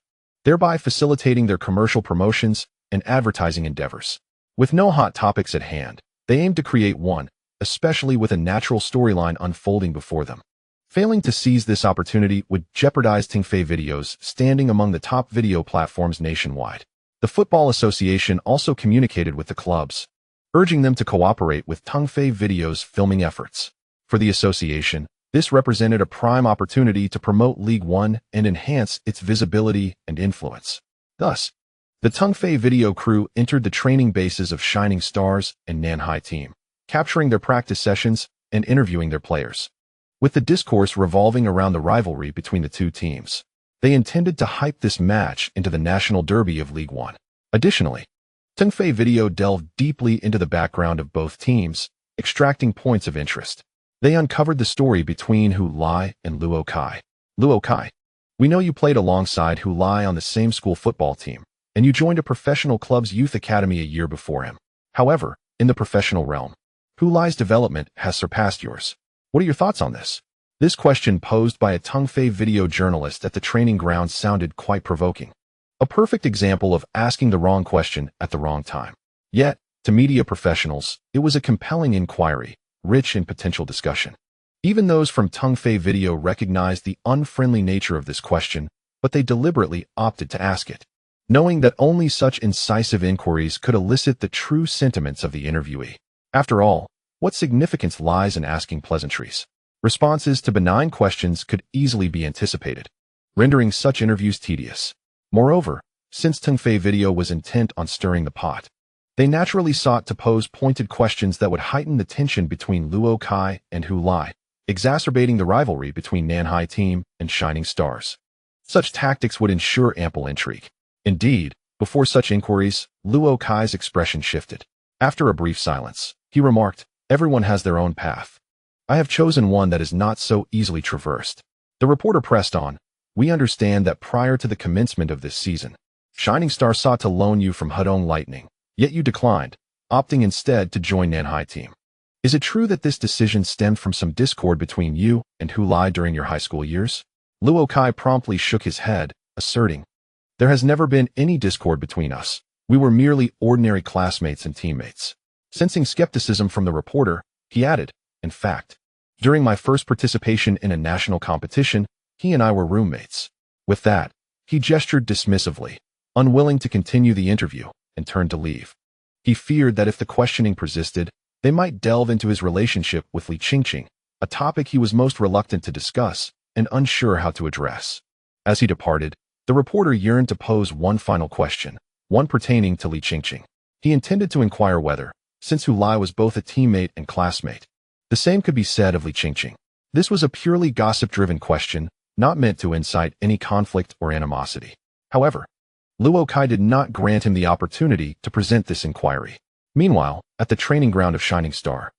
thereby facilitating their commercial promotions and advertising endeavors. With no hot topics at hand, they aim to create one, especially with a natural storyline unfolding before them. Failing to seize this opportunity would jeopardize Tingfei videos standing among the top video platforms nationwide. The Football Association also communicated with the clubs, urging them to cooperate with Tingfei videos' filming efforts. For the association, this represented a prime opportunity to promote League One and enhance its visibility and influence. Thus, the Tingfei video crew entered the training bases of Shining Stars and Nanhai team, capturing their practice sessions and interviewing their players. With the discourse revolving around the rivalry between the two teams, they intended to hype this match into the national derby of League One. Additionally, Tingfei video delved deeply into the background of both teams, extracting points of interest. They uncovered the story between Hu Lai and Luo Kai. Luo Kai, we know you played alongside Hu Lai on the same school football team, and you joined a professional club's youth academy a year before him. However, in the professional realm, Hu Lai's development has surpassed yours. What are your thoughts on this? This question posed by a Tingfei video journalist at the training grounds sounded quite provoking. A perfect example of asking the wrong question at the wrong time. Yet, to media professionals, it was a compelling inquiry, rich in potential discussion. Even those from Tingfei video recognized the unfriendly nature of this question, but they deliberately opted to ask it, knowing that only such incisive inquiries could elicit the true sentiments of the interviewee. After all, what significance lies in asking pleasantries? Responses to benign questions could easily be anticipated, rendering such interviews tedious. Moreover, since Tingfei video was intent on stirring the pot, they naturally sought to pose pointed questions that would heighten the tension between Luo Kai and Hu Lai, exacerbating the rivalry between Nanhai team and Shining Stars. Such tactics would ensure ample intrigue. Indeed, before such inquiries, Luo Kai's expression shifted. After a brief silence, he remarked, "Everyone has their own path. I have chosen one that is not so easily traversed." The reporter pressed on, "We understand that prior to the commencement of this season, Shining Star sought to loan you from Hudong Lightning, yet you declined, opting instead to join Nanhai team. Is it true that this decision stemmed from some discord between you and Hu Lai during your high school years?" Luo Kai promptly shook his head, asserting, "There has never been any discord between us. We were merely ordinary classmates and teammates." Sensing skepticism from the reporter, he added, "In fact, during my first participation in a national competition, he and I were roommates." With that, he gestured dismissively, unwilling to continue the interview, and turned to leave. He feared that if the questioning persisted, they might delve into his relationship with Li Qingqing, a topic he was most reluctant to discuss and unsure how to address. As he departed, the reporter yearned to pose one final question, one pertaining to Li Qingqing. He intended to inquire whether, since Hu Lai was both a teammate and classmate, the same could be said of Li Qingqing. This was a purely gossip-driven question, not meant to incite any conflict or animosity. However, Luo Kai did not grant him the opportunity to present this inquiry. Meanwhile, at the training ground of Shining Star,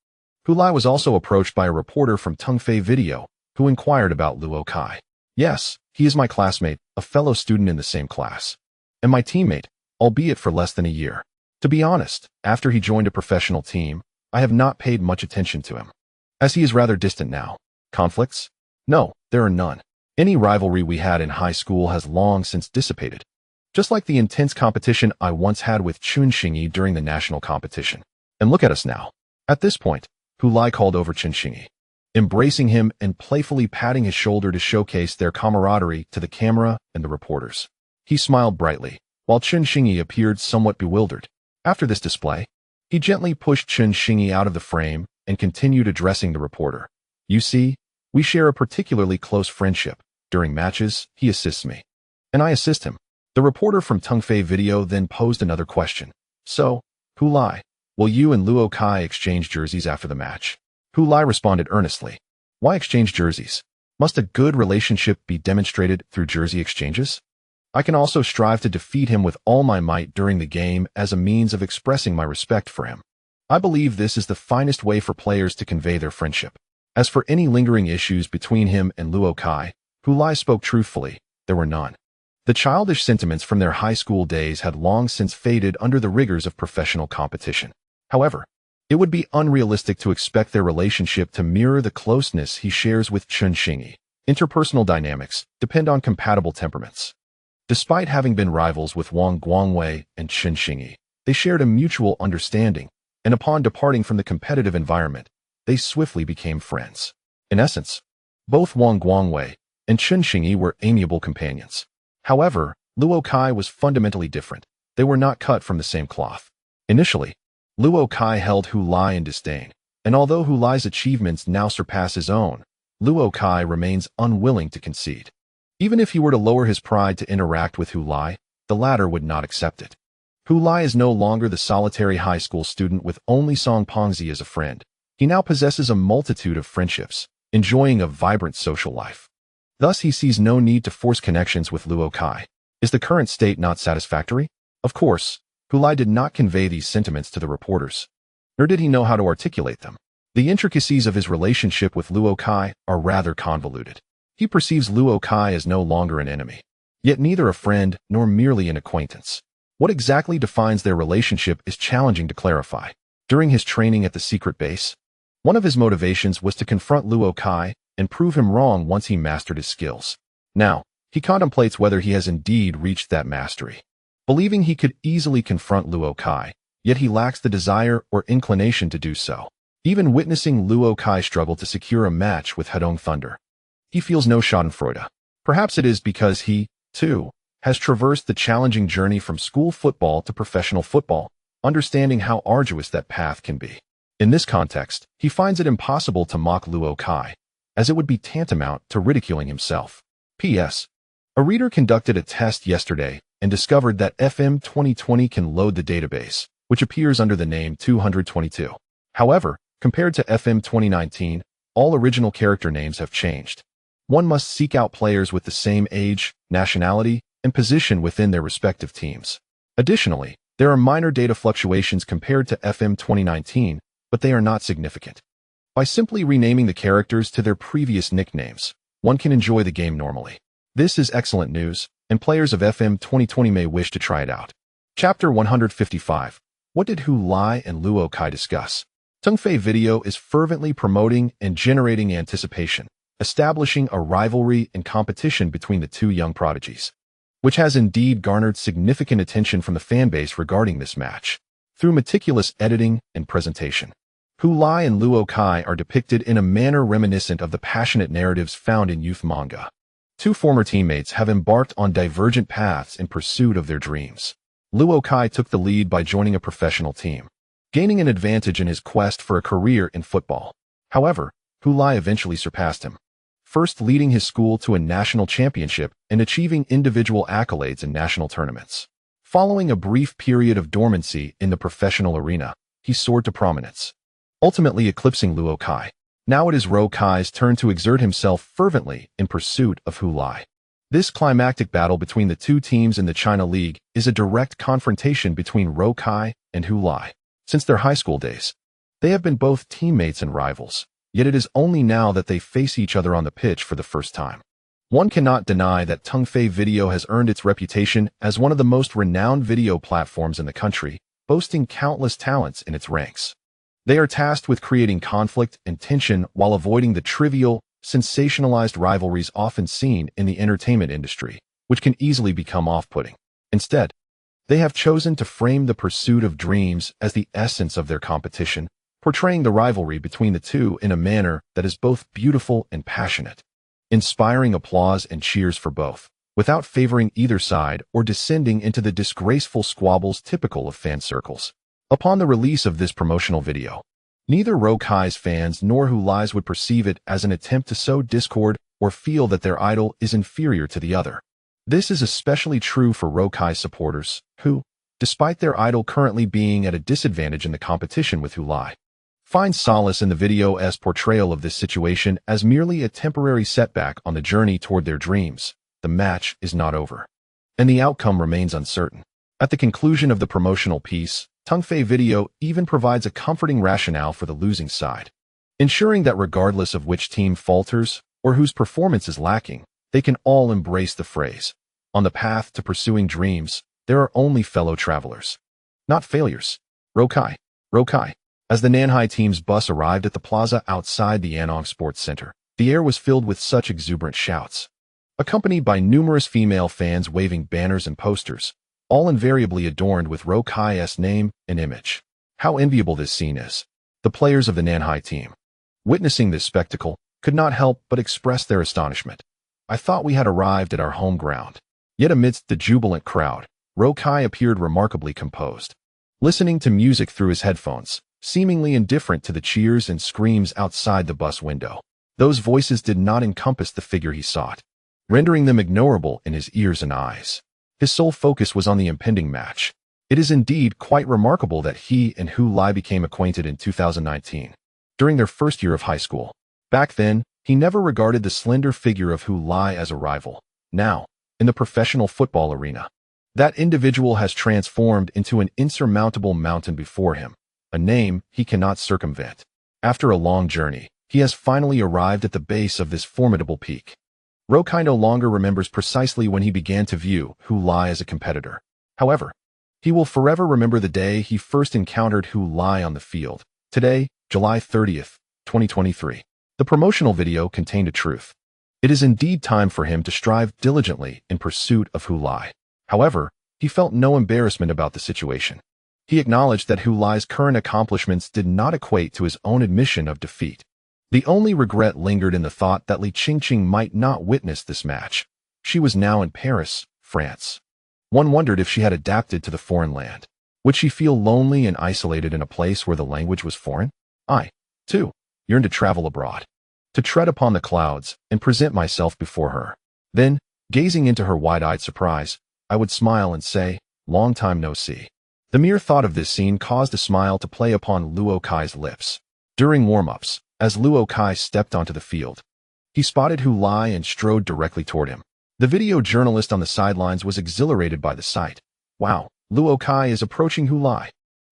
Hu Lai was also approached by a reporter from Tingfei video, who inquired about Luo Kai. "Yes, he is my classmate, a fellow student in the same class, and my teammate, albeit for less than a year. To be honest, after he joined a professional team, I have not paid much attention to him, as he is rather distant now." Conflicts? No, there are none. Any rivalry we had in high school has long since dissipated. Just like the intense competition I once had with Chun Xingyi during the national competition. And look at us now. At this point, Hu Lai called over Chun Xingyi, embracing him and playfully patting his shoulder to showcase their camaraderie to the camera and the reporters. He smiled brightly, while Chun Xingyi appeared somewhat bewildered. After this display, he gently pushed Chun Xingyi out of the frame and continued addressing the reporter. "You see, we share a particularly close friendship. During matches, he assists me, and I assist him." The reporter from Tingfei video then posed another question. "So, Hu Lai, will you and Luo Kai exchange jerseys after the match?" Hu Lai responded earnestly, "Why exchange jerseys? Must a good relationship be demonstrated through jersey exchanges? I can also strive to defeat him with all my might during the game as a means of expressing my respect for him. I believe this is the finest way for players to convey their friendship." As for any lingering issues between him and Luo Kai, Hu Lai spoke truthfully, there were none. The childish sentiments from their high school days had long since faded under the rigors of professional competition. However, it would be unrealistic to expect their relationship to mirror the closeness he shares with Chun Xingyi. Interpersonal dynamics depend on compatible temperaments. Despite having been rivals with Wang Guangwei and Chen Xingyi, they shared a mutual understanding, and upon departing from the competitive environment, they swiftly became friends. In essence, both Wang Guangwei and Chen Xingyi were amiable companions. However, Luo Kai was fundamentally different. They were not cut from the same cloth. Initially, Luo Kai held Hu Lai in disdain, and although Hu Lai's achievements now surpass his own, Luo Kai remains unwilling to concede. Even if he were to lower his pride to interact with Hu Lai, the latter would not accept it. Hu Lai is no longer the solitary high school student with only Song Pongzi as a friend. He now possesses a multitude of friendships, enjoying a vibrant social life. Thus, he sees no need to force connections with Luo Kai. Is the current state not satisfactory? Of course, Hu Lai did not convey these sentiments to the reporters, nor did he know how to articulate them. The intricacies of his relationship with Luo Kai are rather convoluted. He perceives Luo Kai as no longer an enemy, yet neither a friend nor merely an acquaintance. What exactly defines their relationship is challenging to clarify. During his training at the secret base, one of his motivations was to confront Luo Kai and prove him wrong once he mastered his skills. Now, he contemplates whether he has indeed reached that mastery. Believing he could easily confront Luo Kai, yet he lacks the desire or inclination to do so. Even witnessing Luo Kai struggle to secure a match with Hedong Thunder, he feels no schadenfreude. Perhaps it is because he, too, has traversed the challenging journey from school football to professional football, understanding how arduous that path can be. In this context, he finds it impossible to mock Luo Kai, as it would be tantamount to ridiculing himself. P.S. A reader conducted a test yesterday and discovered that FM 2020 can load the database, which appears under the name 222. However, compared to FM 2019, all original character names have changed. One must seek out players with the same age, nationality, and position within their respective teams. Additionally, there are minor data fluctuations compared to FM 2019, but they are not significant. By simply renaming the characters to their previous nicknames, one can enjoy the game normally. This is excellent news, and players of FM 2020 may wish to try it out. Chapter 155. What did Hu Lai and Luo Kai discuss? Tungfei Video is fervently promoting and generating anticipation, establishing a rivalry and competition between the two young prodigies, which has indeed garnered significant attention from the fanbase regarding this match. Through meticulous editing and presentation, Hu Lai and Luo Kai are depicted in a manner reminiscent of the passionate narratives found in youth manga. Two former teammates have embarked on divergent paths in pursuit of their dreams. Luo Kai took the lead by joining a professional team, gaining an advantage in his quest for a career in football. However, Hu Lai eventually surpassed him, first leading his school to a national championship and achieving individual accolades in national tournaments. Following a brief period of dormancy in the professional arena, he soared to prominence, ultimately eclipsing Luo Kai. Now it is Ro Kai's turn to exert himself fervently in pursuit of Hu Lai. This climactic battle between the two teams in the China League is a direct confrontation between Ro Kai and Hu Lai. Since their high school days, they have been both teammates and rivals, yet it is only now that they face each other on the pitch for the first time. One cannot deny that Tungfei Video has earned its reputation as one of the most renowned video platforms in the country, boasting countless talents in its ranks. They are tasked with creating conflict and tension while avoiding the trivial, sensationalized rivalries often seen in the entertainment industry, which can easily become off-putting. Instead, they have chosen to frame the pursuit of dreams as the essence of their competition, portraying the rivalry between the two in a manner that is both beautiful and passionate, inspiring applause and cheers for both, without favoring either side or descending into the disgraceful squabbles typical of fan circles. Upon the release of this promotional video, neither Ro Kai's fans nor Hu Lai's would perceive it as an attempt to sow discord or feel that their idol is inferior to the other. This is especially true for Ro Kai's supporters, who, despite their idol currently being at a disadvantage in the competition with Hu Lai, find solace in the video's portrayal of this situation as merely a temporary setback on the journey toward their dreams. The match is not over, and the outcome remains uncertain. At the conclusion of the promotional piece, Tungfei Video even provides a comforting rationale for the losing side, ensuring that regardless of which team falters or whose performance is lacking, they can all embrace the phrase, "On the path to pursuing dreams, there are only fellow travelers, not failures." Ro Kai, Ro Kai. As the Nanhai team's bus arrived at the plaza outside the Anong Sports Center, the air was filled with such exuberant shouts. accompanied by numerous female fans waving banners and posters, all invariably adorned with Ro Kai's name and image. How enviable this scene is. The players of the Nanhai team, witnessing this spectacle, could not help but express their astonishment. I thought we had arrived at our home ground. Yet amidst the jubilant crowd, Ro Kai appeared remarkably composed, listening to music through his headphones, seemingly indifferent to the cheers and screams outside the bus window. Those voices did not encompass the figure he sought, rendering them ignorable in his ears and eyes. His sole focus was on the impending match. It is indeed quite remarkable that he and Hu Lai became acquainted in 2019, during their first year of high school. Back then, he never regarded the slender figure of Hu Lai as a rival. Now, in the professional football arena, that individual has transformed into an insurmountable mountain before him, a name he cannot circumvent. After a long journey, he has finally arrived at the base of this formidable peak. Ro Kai no longer remembers precisely when he began to view Hu Lai as a competitor. However, he will forever remember the day he first encountered Hu Lai on the field. Today, July 30th, 2023. The promotional video contained a truth. It is indeed time for him to strive diligently in pursuit of Hu Lai. However, he felt no embarrassment about the situation. He acknowledged that Hu Lai's current accomplishments did not equate to his own admission of defeat. The only regret lingered in the thought that Li Qingqing might not witness this match. She was now in Paris, France. One wondered if she had adapted to the foreign land. Would she feel lonely and isolated in a place where the language was foreign? I, too, yearned to travel abroad, to tread upon the clouds and present myself before her. Then, gazing into her wide-eyed surprise, I would smile and say, "Long time no see." The mere thought of this scene caused a smile to play upon Luo Kai's lips. During warm-ups, as Luo Kai stepped onto the field, he spotted Hu Lai and strode directly toward him. The video journalist on the sidelines was exhilarated by the sight. Wow, Luo Kai is approaching Hu Lai.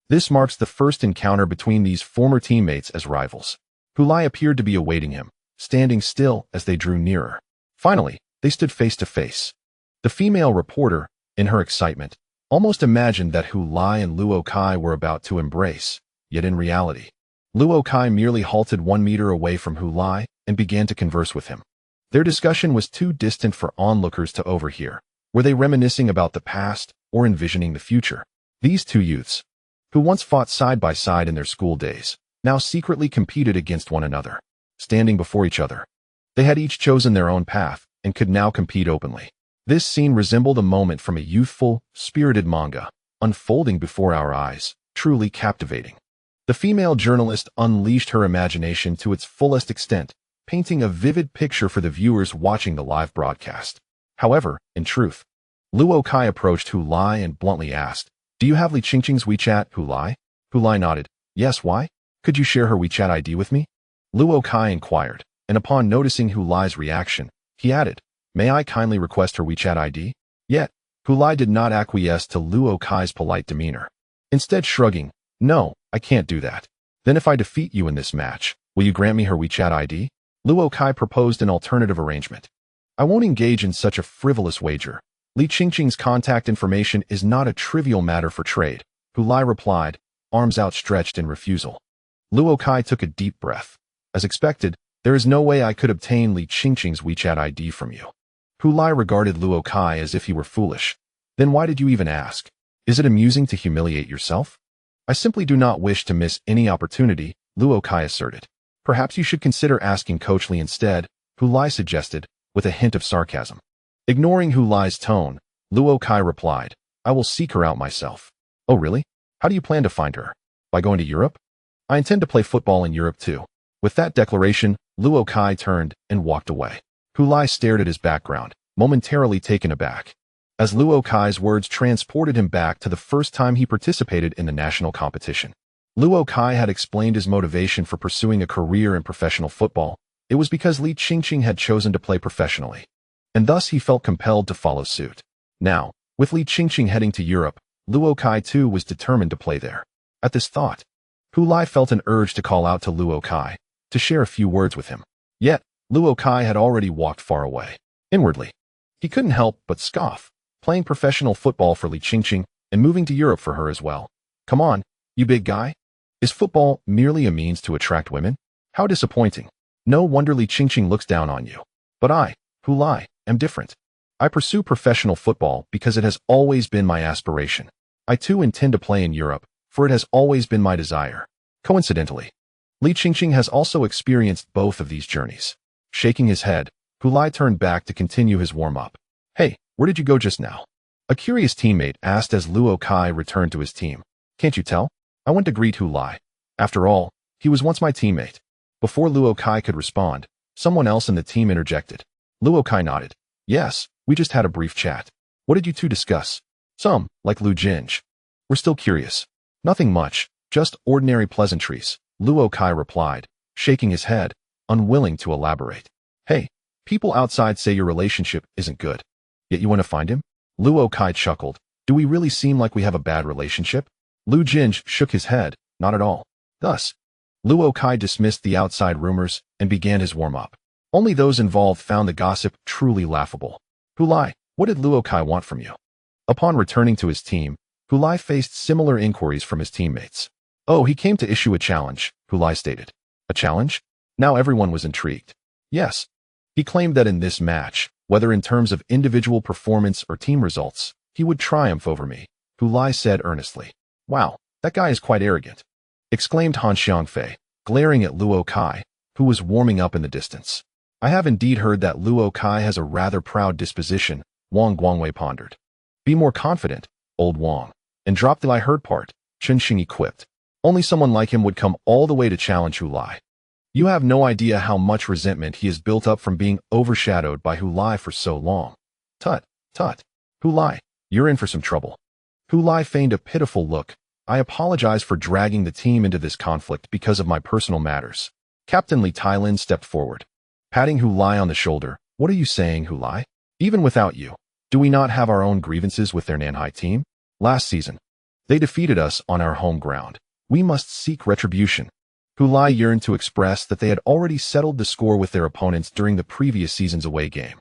This marks the first encounter between these former teammates as rivals. Hu Lai appeared to be awaiting him, standing still as they drew nearer. Finally, they stood face to face. The female reporter, in her excitement, almost imagined that Hu Lai and Luo Kai were about to embrace, yet in reality, Luo Kai merely halted 1 meter away from Hu Lai and began to converse with him. Their discussion was too distant for onlookers to overhear. Were they reminiscing about the past or envisioning the future? These two youths, who once fought side by side in their school days, now secretly competed against one another, standing before each other. They had each chosen their own path and could now compete openly. This scene resembled a moment from a youthful, spirited manga, unfolding before our eyes, truly captivating. The female journalist unleashed her imagination to its fullest extent, painting a vivid picture for the viewers watching the live broadcast. However, in truth, Luo Kai approached Hu Lai and bluntly asked, "Do you have Li Qingqing's WeChat, Hu Lai?" Hu Lai nodded. "Yes, why? Could you share her WeChat ID with me?" Luo Kai inquired, and upon noticing Hu Lai's reaction, he added, "May I kindly request her WeChat ID?" Yet, Hu Lai did not acquiesce to Luo Kai's polite demeanor. Instead shrugging, "No, I can't do that." "Then if I defeat you in this match, will you grant me her WeChat ID?" Luo Kai proposed an alternative arrangement. "I won't engage in such a frivolous wager. Li Qingqing's contact information is not a trivial matter for trade," Hu Lai replied, arms outstretched in refusal. Luo Kai took a deep breath. "As expected, there is no way I could obtain Li Qingqing's WeChat ID from you." Hu Lai regarded Luo Kai as if he were foolish. "Then why did you even ask? Is it amusing to humiliate yourself?" "I simply do not wish to miss any opportunity," Luo Kai asserted. "Perhaps you should consider asking Coach Li instead," Hu Lai suggested, with a hint of sarcasm. Ignoring Hu Lai's tone, Luo Kai replied, "I will seek her out myself." "Oh really? How do you plan to find her? By going to Europe?" "I intend to play football in Europe too." With that declaration, Luo Kai turned and walked away. Hu Lai stared at his background, momentarily taken aback, as Luo Kai's words transported him back to the first time he participated in the national competition. Luo Kai had explained his motivation for pursuing a career in professional football. It was because Li Qingqing had chosen to play professionally, and thus he felt compelled to follow suit. Now, with Li Qingqing heading to Europe, Luo Kai too was determined to play there. At this thought, Hu Lai felt an urge to call out to Luo Kai, to share a few words with him. Yet, Luo Kai had already walked far away. Inwardly, he couldn't help but scoff, playing professional football for Li Qingqing and moving to Europe for her as well. "Come on, you big guy. Is football merely a means to attract women? How disappointing. No wonder Li Qingqing looks down on you. But I, Hu Lai, am different. I pursue professional football because it has always been my aspiration. I too intend to play in Europe, for it has always been my desire. Coincidentally, Li Qingqing has also experienced both of these journeys. Shaking his head, Hu Lai turned back to continue his warm-up. Hey, where did you go just now? A curious teammate asked as Luo Kai returned to his team. Can't you tell? I went to greet Hu Lai. After all, he was once my teammate. Before Luo Kai could respond, someone else in the team interjected. Luo Kai nodded. Yes, we just had a brief chat. What did you two discuss? Some, like Lu Jinj. We're still curious. Nothing much, just ordinary pleasantries, Luo Kai replied, shaking his head, unwilling to elaborate. Hey, people outside say your relationship isn't good. Yet you want to find him? Luo Kai chuckled. Do we really seem like we have a bad relationship? Lu Jinj shook his head. Not at all. Thus, Luo Kai dismissed the outside rumors and began his warm-up. Only those involved found the gossip truly laughable. Hu Lai, what did Luo Kai want from you? Upon returning to his team, Hu Lai faced similar inquiries from his teammates. Oh, he came to issue a challenge, Hu Lai stated. A challenge? Now everyone was intrigued. Yes. He claimed that in this match, whether in terms of individual performance or team results, he would triumph over me, Hu Lai said earnestly. Wow, that guy is quite arrogant, exclaimed Han Xiangfei, glaring at Luo Kai, who was warming up in the distance. I have indeed heard that Luo Kai has a rather proud disposition, Wang Guangwei pondered. Be more confident, old Wang, and drop the I heard part, Chen Xing quipped. Only someone like him would come all the way to challenge Hu Lai. You have no idea how much resentment he has built up from being overshadowed by Hu Lai for so long. Tut, tut. Hu Lai, you're in for some trouble. Hu Lai feigned a pitiful look. I apologize for dragging the team into this conflict because of my personal matters. Captain Li Tailin stepped forward. Patting Hu Lai on the shoulder, what are you saying, Hu Lai? Even without you, do we not have our own grievances with their Nanhai team? Last season, they defeated us on our home ground. We must seek retribution. Hu Lai yearned to express that they had already settled the score with their opponents during the previous season's away game.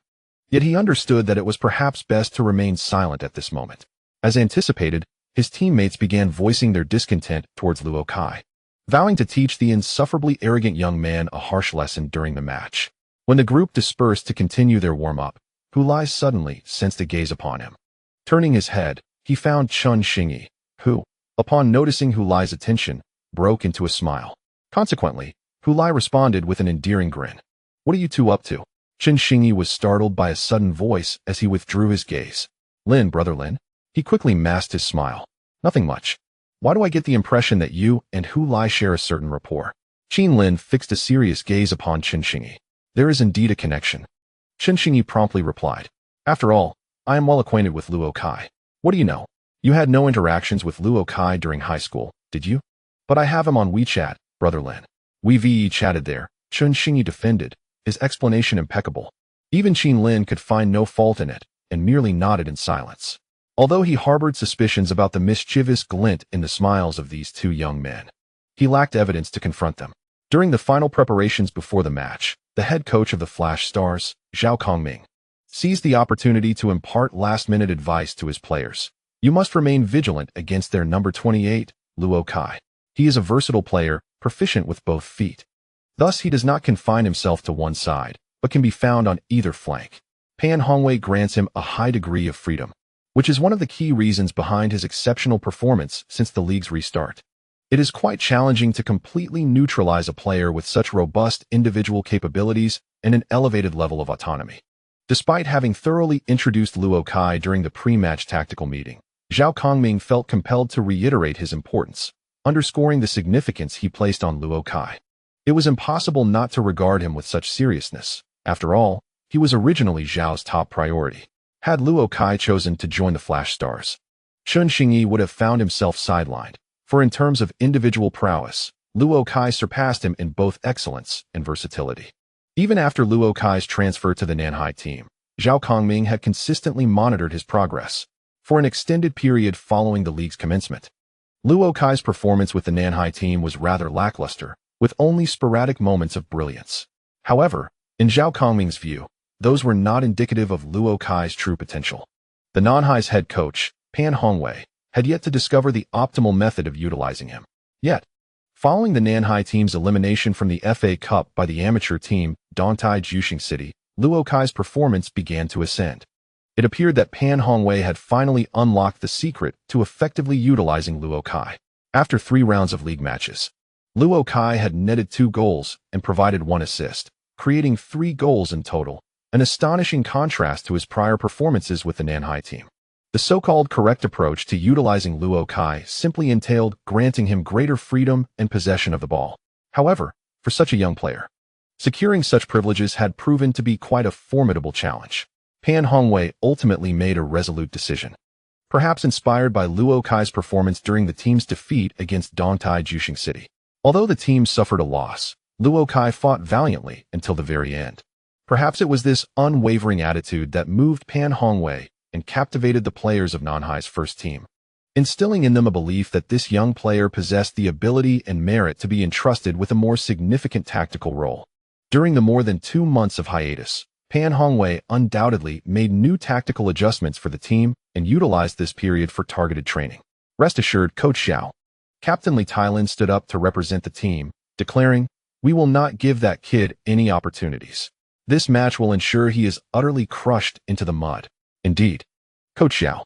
Yet he understood that it was perhaps best to remain silent at this moment. As anticipated, his teammates began voicing their discontent towards Luo Kai, vowing to teach the insufferably arrogant young man a harsh lesson during the match. When the group dispersed to continue their warm-up, Hu Lai suddenly sensed a gaze upon him. Turning his head, he found Chen Xingyi, who, upon noticing Hu Lai's attention, broke into a smile. Consequently, Hu Lai responded with an endearing grin. What are you two up to? Chen Xingyi was startled by a sudden voice as he withdrew his gaze. Lin, brother Lin. He quickly masked his smile. Nothing much. Why do I get the impression that you and Hu Lai share a certain rapport? Qin Lin fixed a serious gaze upon Chen Xingyi. There is indeed a connection. Chen Xingyi promptly replied. After all, I am well acquainted with Luo Kai. What do you know? You had no interactions with Luo Kai during high school, did you? But I have him on WeChat, brother Lin. We VE chatted there, Chen Xingyi defended, his explanation impeccable. Even Qin Lin could find no fault in it, and merely nodded in silence. Although he harbored suspicions about the mischievous glint in the smiles of these two young men, he lacked evidence to confront them. During the final preparations before the match, the head coach of the Flash Stars, Zhao Kongming, seized the opportunity to impart last-minute advice to his players. You must remain vigilant against their number 28, Luo Kai. He is a versatile player, proficient with both feet. Thus, he does not confine himself to one side, but can be found on either flank. Pan Hongwei grants him a high degree of freedom, which is one of the key reasons behind his exceptional performance since the league's restart. It is quite challenging to completely neutralize a player with such robust individual capabilities and an elevated level of autonomy. Despite having thoroughly introduced Luo Kai during the pre-match tactical meeting, Zhao Kongming felt compelled to reiterate his importance, underscoring the significance he placed on Luo Kai. It was impossible not to regard him with such seriousness. After all, he was originally Zhao's top priority. Had Luo Kai chosen to join the Flash Stars, Chen Xingyi would have found himself sidelined, for in terms of individual prowess, Luo Kai surpassed him in both excellence and versatility. Even after Luo Kai's transfer to the Nanhai team, Zhao Kongming had consistently monitored his progress for an extended period following the league's commencement. Luo Kai's performance with the Nanhai team was rather lackluster, with only sporadic moments of brilliance. However, in Zhao Kongming's view, those were not indicative of Luo Kai's true potential. The Nanhai's head coach, Pan Hongwei, had yet to discover the optimal method of utilizing him. Yet, following the Nanhai team's elimination from the FA Cup by the amateur team, Dongtai Juxing City, Luo Kai's performance began to ascend. It appeared that Pan Hongwei had finally unlocked the secret to effectively utilizing Luo Kai. After 3 rounds of league matches, Luo Kai had netted 2 goals and provided 1 assist, creating 3 goals in total, an astonishing contrast to his prior performances with the Nanhai team. The so-called correct approach to utilizing Luo Kai simply entailed granting him greater freedom and possession of the ball. However, for such a young player, securing such privileges had proven to be quite a formidable challenge. Pan Hongwei ultimately made a resolute decision. Perhaps inspired by Luo Kai's performance during the team's defeat against Dongtai Juxing City. Although the team suffered a loss, Luo Kai fought valiantly until the very end. Perhaps it was this unwavering attitude that moved Pan Hongwei and captivated the players of Nanhai's first team, instilling in them a belief that this young player possessed the ability and merit to be entrusted with a more significant tactical role. During the more than 2 months of hiatus, Pan Hongwei undoubtedly made new tactical adjustments for the team and utilized this period for targeted training. Rest assured, Coach Xiao, Captain Li Tailin stood up to represent the team, declaring, "We will not give that kid any opportunities. This match will ensure he is utterly crushed into the mud." Indeed, Coach Zhao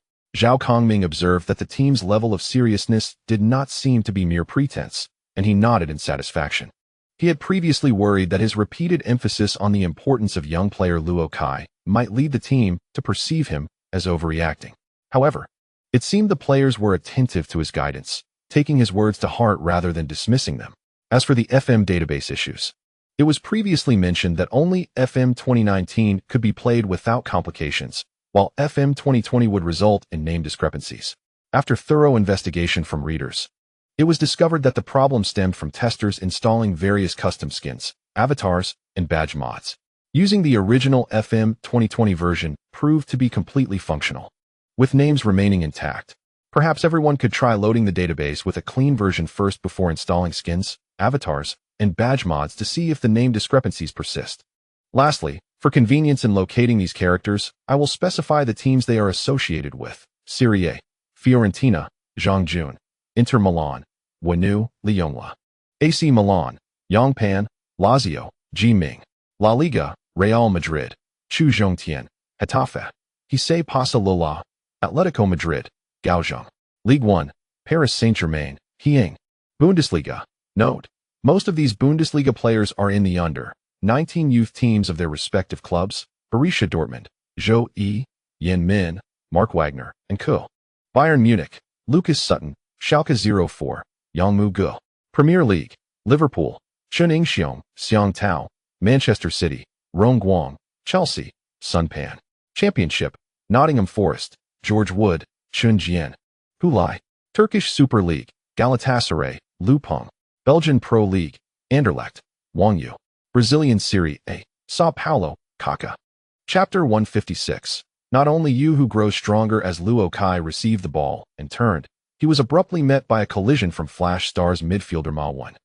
Kongming observed that the team's level of seriousness did not seem to be mere pretense, and he nodded in satisfaction. He had previously worried that his repeated emphasis on the importance of young player Luo Kai might lead the team to perceive him as overreacting. However, it seemed the players were attentive to his guidance, taking his words to heart rather than dismissing them. As for the FM database issues, it was previously mentioned that only FM 2019 could be played without complications, while FM 2020 would result in name discrepancies. After thorough investigation from readers, it was discovered that the problem stemmed from testers installing various custom skins, avatars, and badge mods. Using the original FM 2020 version proved to be completely functional, with names remaining intact. Perhaps everyone could try loading the database with a clean version first before installing skins, avatars, and badge mods to see if the name discrepancies persist. Lastly, for convenience in locating these characters, I will specify the teams they are associated with: Serie A, Fiorentina, Zhongjun, Inter Milan, Wanu, Lyon, AC Milan, Yongpan, Lazio, Jiming, La Liga, Real Madrid, Chuzhongtian, Hetafe, Hisse Pasa Lola, Atletico Madrid, Gaozhong. Ligue 1, Paris Saint-Germain, Hieng. Bundesliga. Note: most of these Bundesliga players are in the under-19 youth teams of their respective clubs: Borussia Dortmund, Zhou Yi, Yen Min, Mark Wagner, and Co. Bayern Munich, Lucas Sutton, Schalke 04, Yangmu Gu. Premier League: Liverpool, Chun Ingxiong, Xiang Tao, Manchester City, Rong Guang, Chelsea, Sun Pan. Championship: Nottingham Forest, George Wood, Chun Jian. Hulai. Turkish Super League: Galatasaray, Lupang. Belgian Pro League: Anderlecht, Wang Yu. Brazilian Serie A: Sao Paulo, Kaká. Chapter 156. Not only Yu who grows stronger as Luo Kai received the ball and turned, he was abruptly met by a collision from Flash Stars midfielder Ma Wen,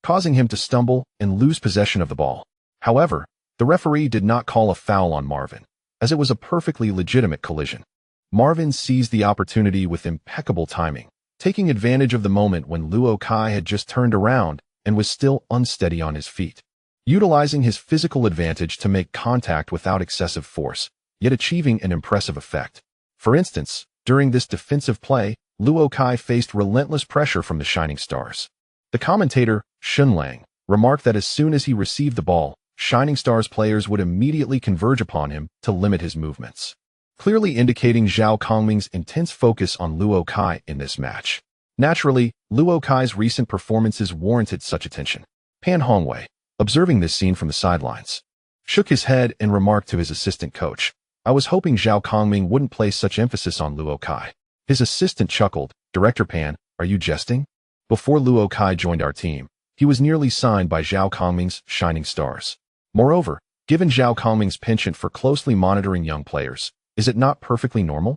causing him to stumble and lose possession of the ball. However, the referee did not call a foul on Marvin, as it was a perfectly legitimate collision. Marvin seized the opportunity with impeccable timing, taking advantage of the moment when Luo Kai had just turned around and was still unsteady on his feet, utilizing his physical advantage to make contact without excessive force, yet achieving an impressive effect. For instance, during this defensive play, Luo Kai faced relentless pressure from the Shining Stars. The commentator, Shun Lang, remarked that as soon as he received the ball, Shining Stars players would immediately converge upon him to limit his movements, clearly indicating Zhao Kongming's intense focus on Luo Kai in this match. Naturally, Luo Kai's recent performances warranted such attention. Pan Hongwei, observing this scene from the sidelines, shook his head and remarked to his assistant coach, "I was hoping Zhao Kongming wouldn't place such emphasis on Luo Kai." His assistant chuckled, "Director Pan, are you jesting?" Before Luo Kai joined our team, he was nearly signed by Zhao Kongming's Shining Stars. Moreover, given Zhao Kongming's penchant for closely monitoring young players, is it not perfectly normal?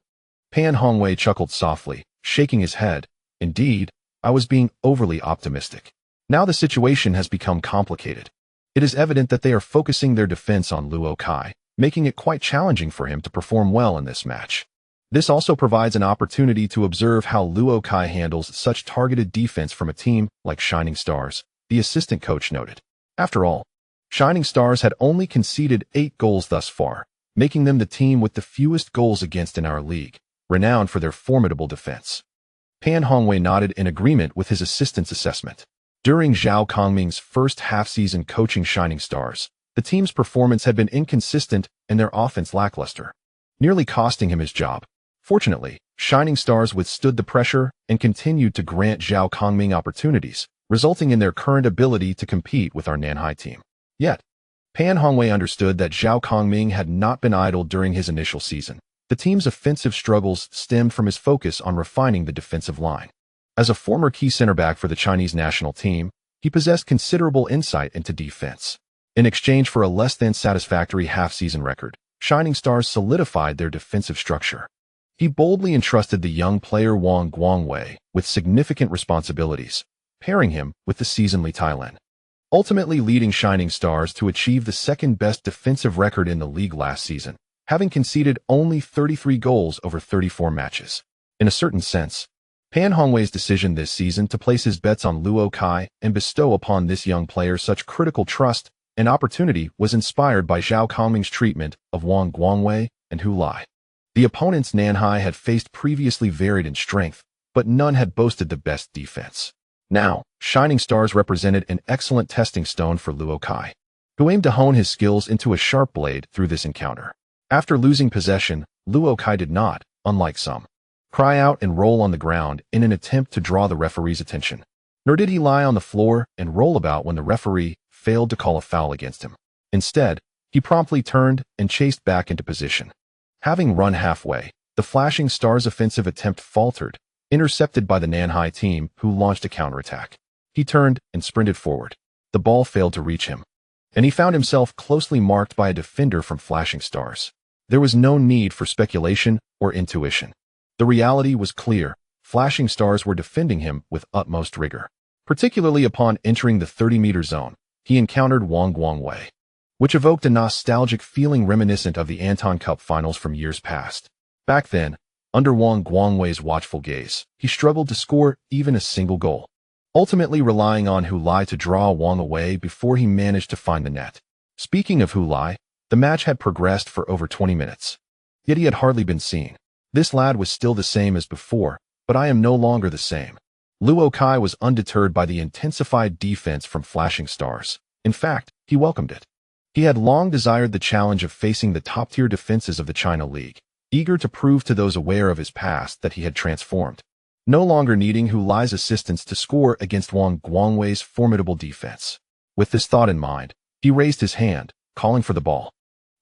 Pan Hongwei chuckled softly, shaking his head. "Indeed, I was being overly optimistic. Now the situation has become complicated. It is evident that they are focusing their defense on Luo Kai, making it quite challenging for him to perform well in this match. This also provides an opportunity to observe how Luo Kai handles such targeted defense from a team like Shining Stars," the assistant coach noted. After all, Shining Stars had only conceded 8 goals thus far, making them the team with the fewest goals against in our league, renowned for their formidable defense. Pan Hongwei nodded in agreement with his assistant's assessment. During Zhao Kongming's first half-season coaching Shining Stars, the team's performance had been inconsistent and their offense lackluster, nearly costing him his job. Fortunately, Shining Stars withstood the pressure and continued to grant Zhao Kongming opportunities, resulting in their current ability to compete with our Nanhai team. Yet, Pan Hongwei understood that Zhao Kongming had not been idle during his initial season. The team's offensive struggles stemmed from his focus on refining the defensive line. As a former key center back for the Chinese national team, he possessed considerable insight into defense. In exchange for a less than satisfactory half-season record, Shining Stars solidified their defensive structure. He boldly entrusted the young player Wang Guangwei with significant responsibilities, pairing him with the seasoned Thailand, ultimately leading Shining Stars to achieve the second-best defensive record in the league last season, having conceded only 33 goals over 34 matches. In a certain sense, Pan Hongwei's decision this season to place his bets on Luo Kai and bestow upon this young player such critical trust and opportunity was inspired by Zhao Kongming's treatment of Wang Guangwei and Hu Lai. The opponents Nanhai had faced previously varied in strength, but none had boasted the best defense. Now, Shining Stars represented an excellent testing stone for Luo Kai, who aimed to hone his skills into a sharp blade through this encounter. After losing possession, Luo Kai did not, unlike some, cry out and roll on the ground in an attempt to draw the referee's attention. Nor did he lie on the floor and roll about when the referee failed to call a foul against him. Instead, he promptly turned and chased back into position. Having run halfway, the Flashing Stars' offensive attempt faltered, intercepted by the Nanhai team, who launched a counterattack. He turned and sprinted forward. The ball failed to reach him, and he found himself closely marked by a defender from Flashing Stars. There was no need for speculation or intuition. The reality was clear. Flashing Stars were defending him with utmost rigor. Particularly upon entering the 30-meter zone, he encountered Wang Guangwei, which evoked a nostalgic feeling reminiscent of the Anton Cup finals from years past. Back then, under Wang Guangwei's watchful gaze, he struggled to score even a single goal, ultimately relying on Hu Lai to draw Wang away before he managed to find the net. Speaking of Hu Lai, the match had progressed for over 20 minutes, yet he had hardly been seen. This lad was still the same as before, but I am no longer the same. Luo Kai was undeterred by the intensified defense from Flashing Stars. In fact, he welcomed it. He had long desired the challenge of facing the top-tier defenses of the China League, eager to prove to those aware of his past that he had transformed, no longer needing Hu Lai's assistance to score against Wang Guangwei's formidable defense. With this thought in mind, he raised his hand, calling for the ball.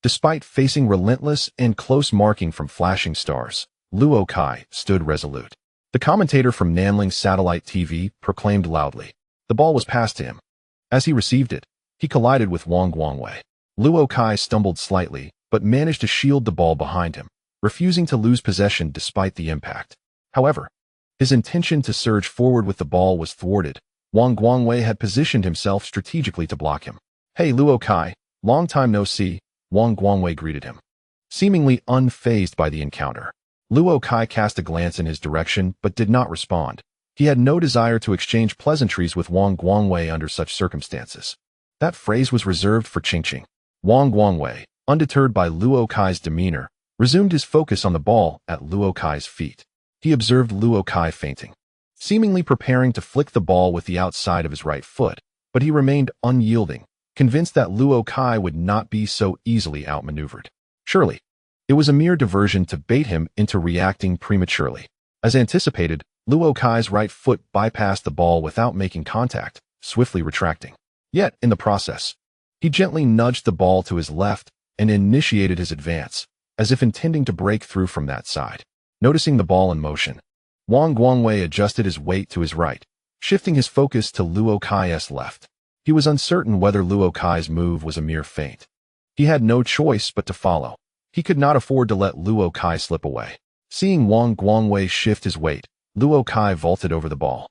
Despite facing relentless and close marking from Flashing Stars, Luo Kai stood resolute. The commentator from Nanling Satellite TV proclaimed loudly. The ball was passed to him. As he received it, he collided with Wang Guangwei. Luo Kai stumbled slightly, but managed to shield the ball behind him, refusing to lose possession despite the impact. However, his intention to surge forward with the ball was thwarted. Wang Guangwei had positioned himself strategically to block him. "Hey Luo Kai, long time no see," Wang Guangwei greeted him. Seemingly unfazed by the encounter, Luo Kai cast a glance in his direction but did not respond. He had no desire to exchange pleasantries with Wang Guangwei under such circumstances. That phrase was reserved for Qingqing. Wang Guangwei, undeterred by Luo Kai's demeanor, resumed his focus on the ball at Luo Kai's feet. He observed Luo Kai feinting, seemingly preparing to flick the ball with the outside of his right foot, but he remained unyielding, convinced that Luo Kai would not be so easily outmaneuvered. Surely, it was a mere diversion to bait him into reacting prematurely. As anticipated, Luo Kai's right foot bypassed the ball without making contact, swiftly retracting. Yet, in the process, he gently nudged the ball to his left and initiated his advance, as if intending to break through from that side. Noticing the ball in motion, Wang Guangwei adjusted his weight to his right, shifting his focus to Luo Kai's left. He was uncertain whether Luo Kai's move was a mere feint. He had no choice but to follow. He could not afford to let Luo Kai slip away. Seeing Wang Guangwei shift his weight, Luo Kai vaulted over the ball,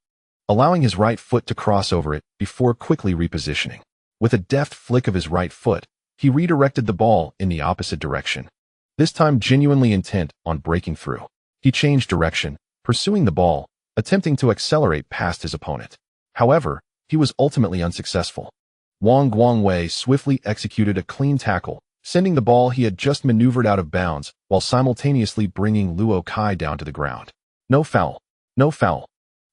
allowing his right foot to cross over it before quickly repositioning. With a deft flick of his right foot, he redirected the ball in the opposite direction, this time genuinely intent on breaking through. He changed direction, pursuing the ball, attempting to accelerate past his opponent. However, he was ultimately unsuccessful. Wang Guangwei swiftly executed a clean tackle, sending the ball he had just maneuvered out of bounds while simultaneously bringing Luo Kai down to the ground. No foul. No foul.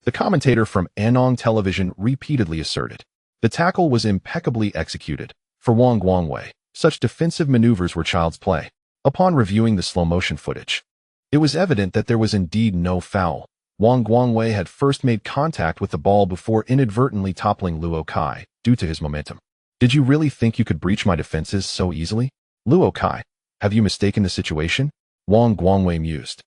The commentator from Anong Television repeatedly asserted. The tackle was impeccably executed. For Wang Guangwei, such defensive maneuvers were child's play. Upon reviewing the slow-motion footage, it was evident that there was indeed no foul. Wang Guangwei had first made contact with the ball before inadvertently toppling Luo Kai due to his momentum. Did you really think you could breach my defenses so easily? Luo Kai, have you mistaken the situation? Wang Guangwei mused,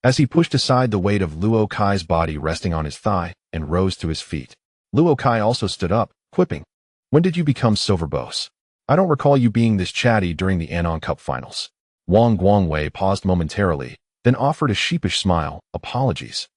as he pushed aside the weight of Luo Kai's body resting on his thigh and rose to his feet. Luo Kai also stood up, quipping, "When did you become silver boss? I don't recall you being this chatty during the Anong Cup finals." Wang Guangwei paused momentarily, then offered a sheepish smile. "Apologies.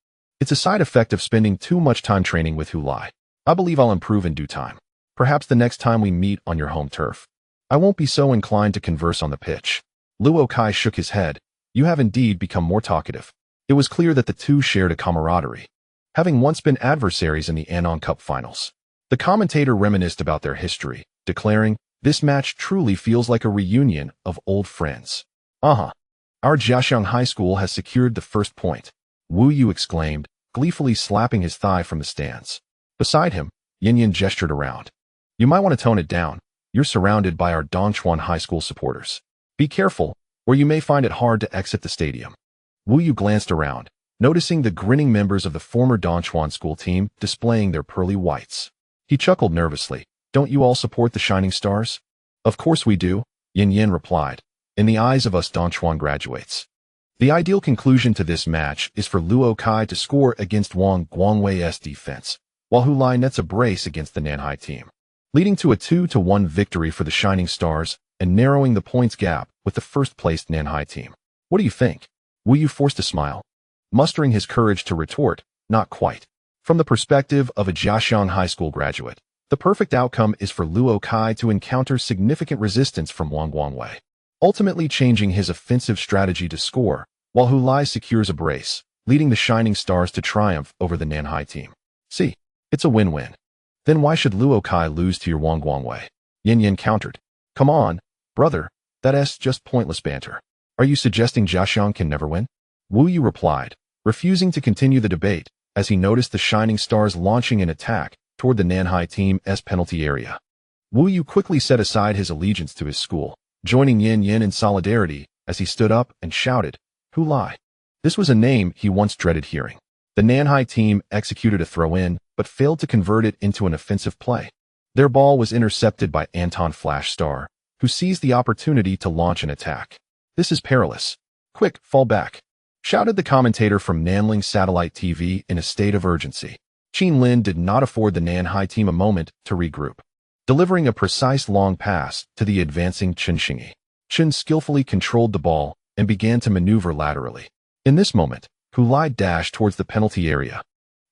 It's a side effect of spending too much time training with Hu Lai. I believe I'll improve in due time. Perhaps the next time we meet on your home turf, I won't be so inclined to converse on the pitch." Luo Kai shook his head. "You have indeed become more talkative." It was clear that the two shared a camaraderie, having once been adversaries in the Anong Cup finals. The commentator reminisced about their history, declaring, "This match truly feels like a reunion of old friends." Our Jiaxiang High School has secured the first point," Wu Yu exclaimed, gleefully slapping his thigh from the stands. Beside him, Yin Yin gestured around. "You might want to tone it down. You're surrounded by our Dongchuan High School supporters. Be careful, or you may find it hard to exit the stadium." Wu Yu glanced around, noticing the grinning members of the former Dongchuan school team displaying their pearly whites. He chuckled nervously. "Don't you all support the Shining Stars?" "Of course we do," Yin Yin replied. "In the eyes of us Dongchuan graduates, the ideal conclusion to this match is for Luo Kai to score against Wang Guangwei's defense, while Hu Lai nets a brace against the Nanhai team, leading to a 2-1 victory for the Shining Stars and narrowing the points gap with the first-placed Nanhai team. What do you think?" Wu Yu forced a smile, mustering his courage to retort, "Not quite. From the perspective of a Jiaxiang High School graduate, the perfect outcome is for Luo Kai to encounter significant resistance from Wang Guangwei, ultimately changing his offensive strategy to score, while Hu Lai secures a brace, leading the Shining Stars to triumph over the Nanhai team. See, it's a win-win." "Then why should Luo Kai lose to your Wang Guangwei?" Yin Yin countered. "Come on, brother, that's just pointless banter. Are you suggesting Jiaxiang can never win?" Wu Yu replied, refusing to continue the debate, as he noticed the Shining Stars launching an attack toward the Nanhai team's penalty area. Wu Yu quickly set aside his allegiance to his school, joining Yin Yin in solidarity as he stood up and shouted, "Hu Lai." This was a name he once dreaded hearing. The Nanhai team executed a throw-in, but failed to convert it into an offensive play. Their ball was intercepted by Anton Flash Star, who seized the opportunity to launch an attack. "This is perilous. Quick, fall back," shouted the commentator from Nanling Satellite TV in a state of urgency. Qin Lin did not afford the Nanhai team a moment to regroup, delivering a precise long pass to the advancing Chen Xingyi. Chen skillfully controlled the ball and began to maneuver laterally. In this moment, Hu Lai dashed towards the penalty area,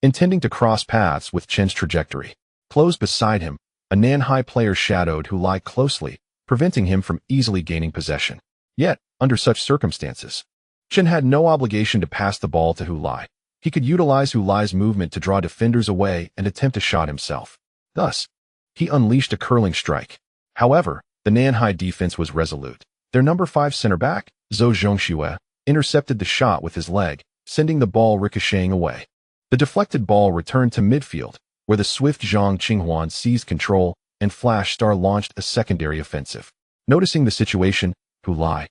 intending to cross paths with Chen's trajectory. Close beside him, a Nanhai player shadowed Hu Lai closely, preventing him from easily gaining possession. Yet, under such circumstances, Chen had no obligation to pass the ball to Hu Lai. He could utilize Hu Lai's movement to draw defenders away and attempt a shot himself. Thus, he unleashed a curling strike. However, the Nanhai defense was resolute. Their number 5 center back, Zhou Zhongxue, intercepted the shot with his leg, sending the ball ricocheting away. The deflected ball returned to midfield, where the swift Zhang Qinghuan seized control and Flash Star launched a secondary offensive. Noticing the situation, Hu Lai,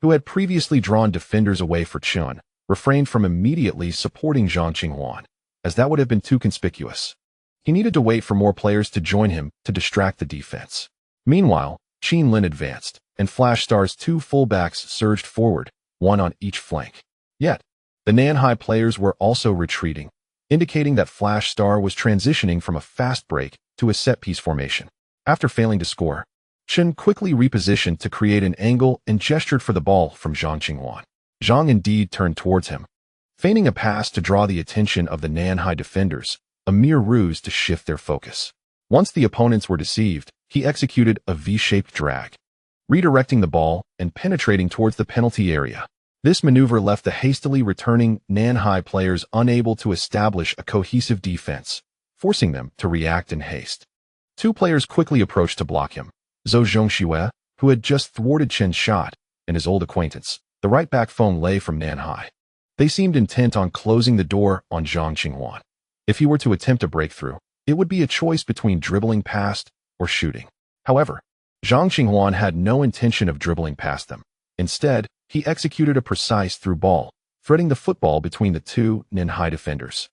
who had previously drawn defenders away for Chen, refrained from immediately supporting Zhang Qinghuan, as that would have been too conspicuous. He needed to wait for more players to join him to distract the defense. Meanwhile, Qin Lin advanced, and Flash Star's 2 fullbacks surged forward, one on each flank. Yet, the Nanhai players were also retreating, indicating that Flash Star was transitioning from a fast break to a set-piece formation. After failing to score, Chen quickly repositioned to create an angle and gestured for the ball from Zhang Qinghuan. Zhang indeed turned towards him, feigning a pass to draw the attention of the Nanhai defenders, a mere ruse to shift their focus. Once the opponents were deceived, he executed a V-shaped drag, redirecting the ball and penetrating towards the penalty area. This maneuver left the hastily returning Nanhai players unable to establish a cohesive defense, forcing them to react in haste. Two players quickly approached to block him. Zhou Zhongxue, who had just thwarted Chen's shot, and his old acquaintance, the right-back phone Lei from Nanhai. They seemed intent on closing the door on Zhang Qinghuan. If he were to attempt a breakthrough, it would be a choice between dribbling past or shooting. However, Zhang Qinghuan had no intention of dribbling past them. Instead, he executed a precise through ball, threading the football between the two Nanhai defenders.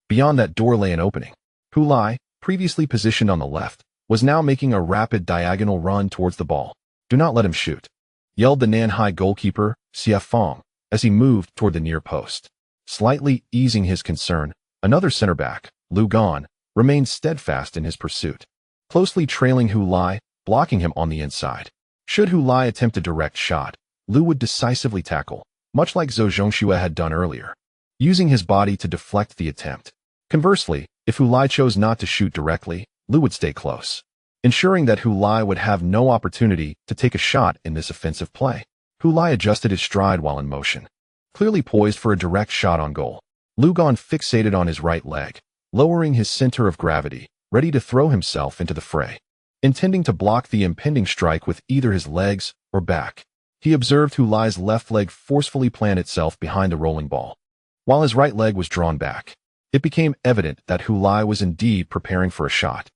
Beyond that door lay an opening. Hu Lai, previously positioned on the left, was now making a rapid diagonal run towards the ball. "Do not let him shoot," yelled the Nanhai goalkeeper, Xie Feng, as he moved toward the near post. Slightly easing his concern, another center back, Lu Gan, remained steadfast in his pursuit, closely trailing Hu Lai, blocking him on the inside. Should Hu Lai attempt a direct shot, Lu would decisively tackle, much like Zhou Zhongxue had done earlier, using his body to deflect the attempt. Conversely, if Hu Lai chose not to shoot directly, Lu would stay close, ensuring that Hu Lai would have no opportunity to take a shot in this offensive play. Hu Lai adjusted his stride while in motion, clearly poised for a direct shot on goal. Lu Gan fixated on his right leg, lowering his center of gravity, ready to throw himself into the fray, intending to block the impending strike with either his legs or back. He observed Hu Lai's left leg forcefully plant itself behind the rolling ball, while his right leg was drawn back. It became evident that Hu Lai was indeed preparing for a shot,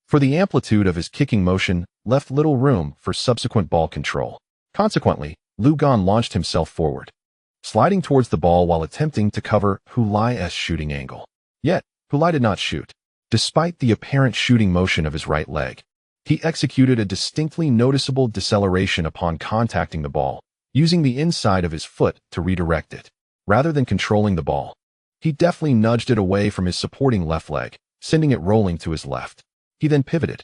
for the amplitude of his kicking motion left little room for subsequent ball control. Consequently, Lu Gan launched himself forward, sliding towards the ball while attempting to cover Hu Lai's shooting angle. Yet, Hu Lai did not shoot. Despite the apparent shooting motion of his right leg, he executed a distinctly noticeable deceleration upon contacting the ball, using the inside of his foot to redirect it. Rather than controlling the ball, he deftly nudged it away from his supporting left leg, sending it rolling to his left. He then pivoted.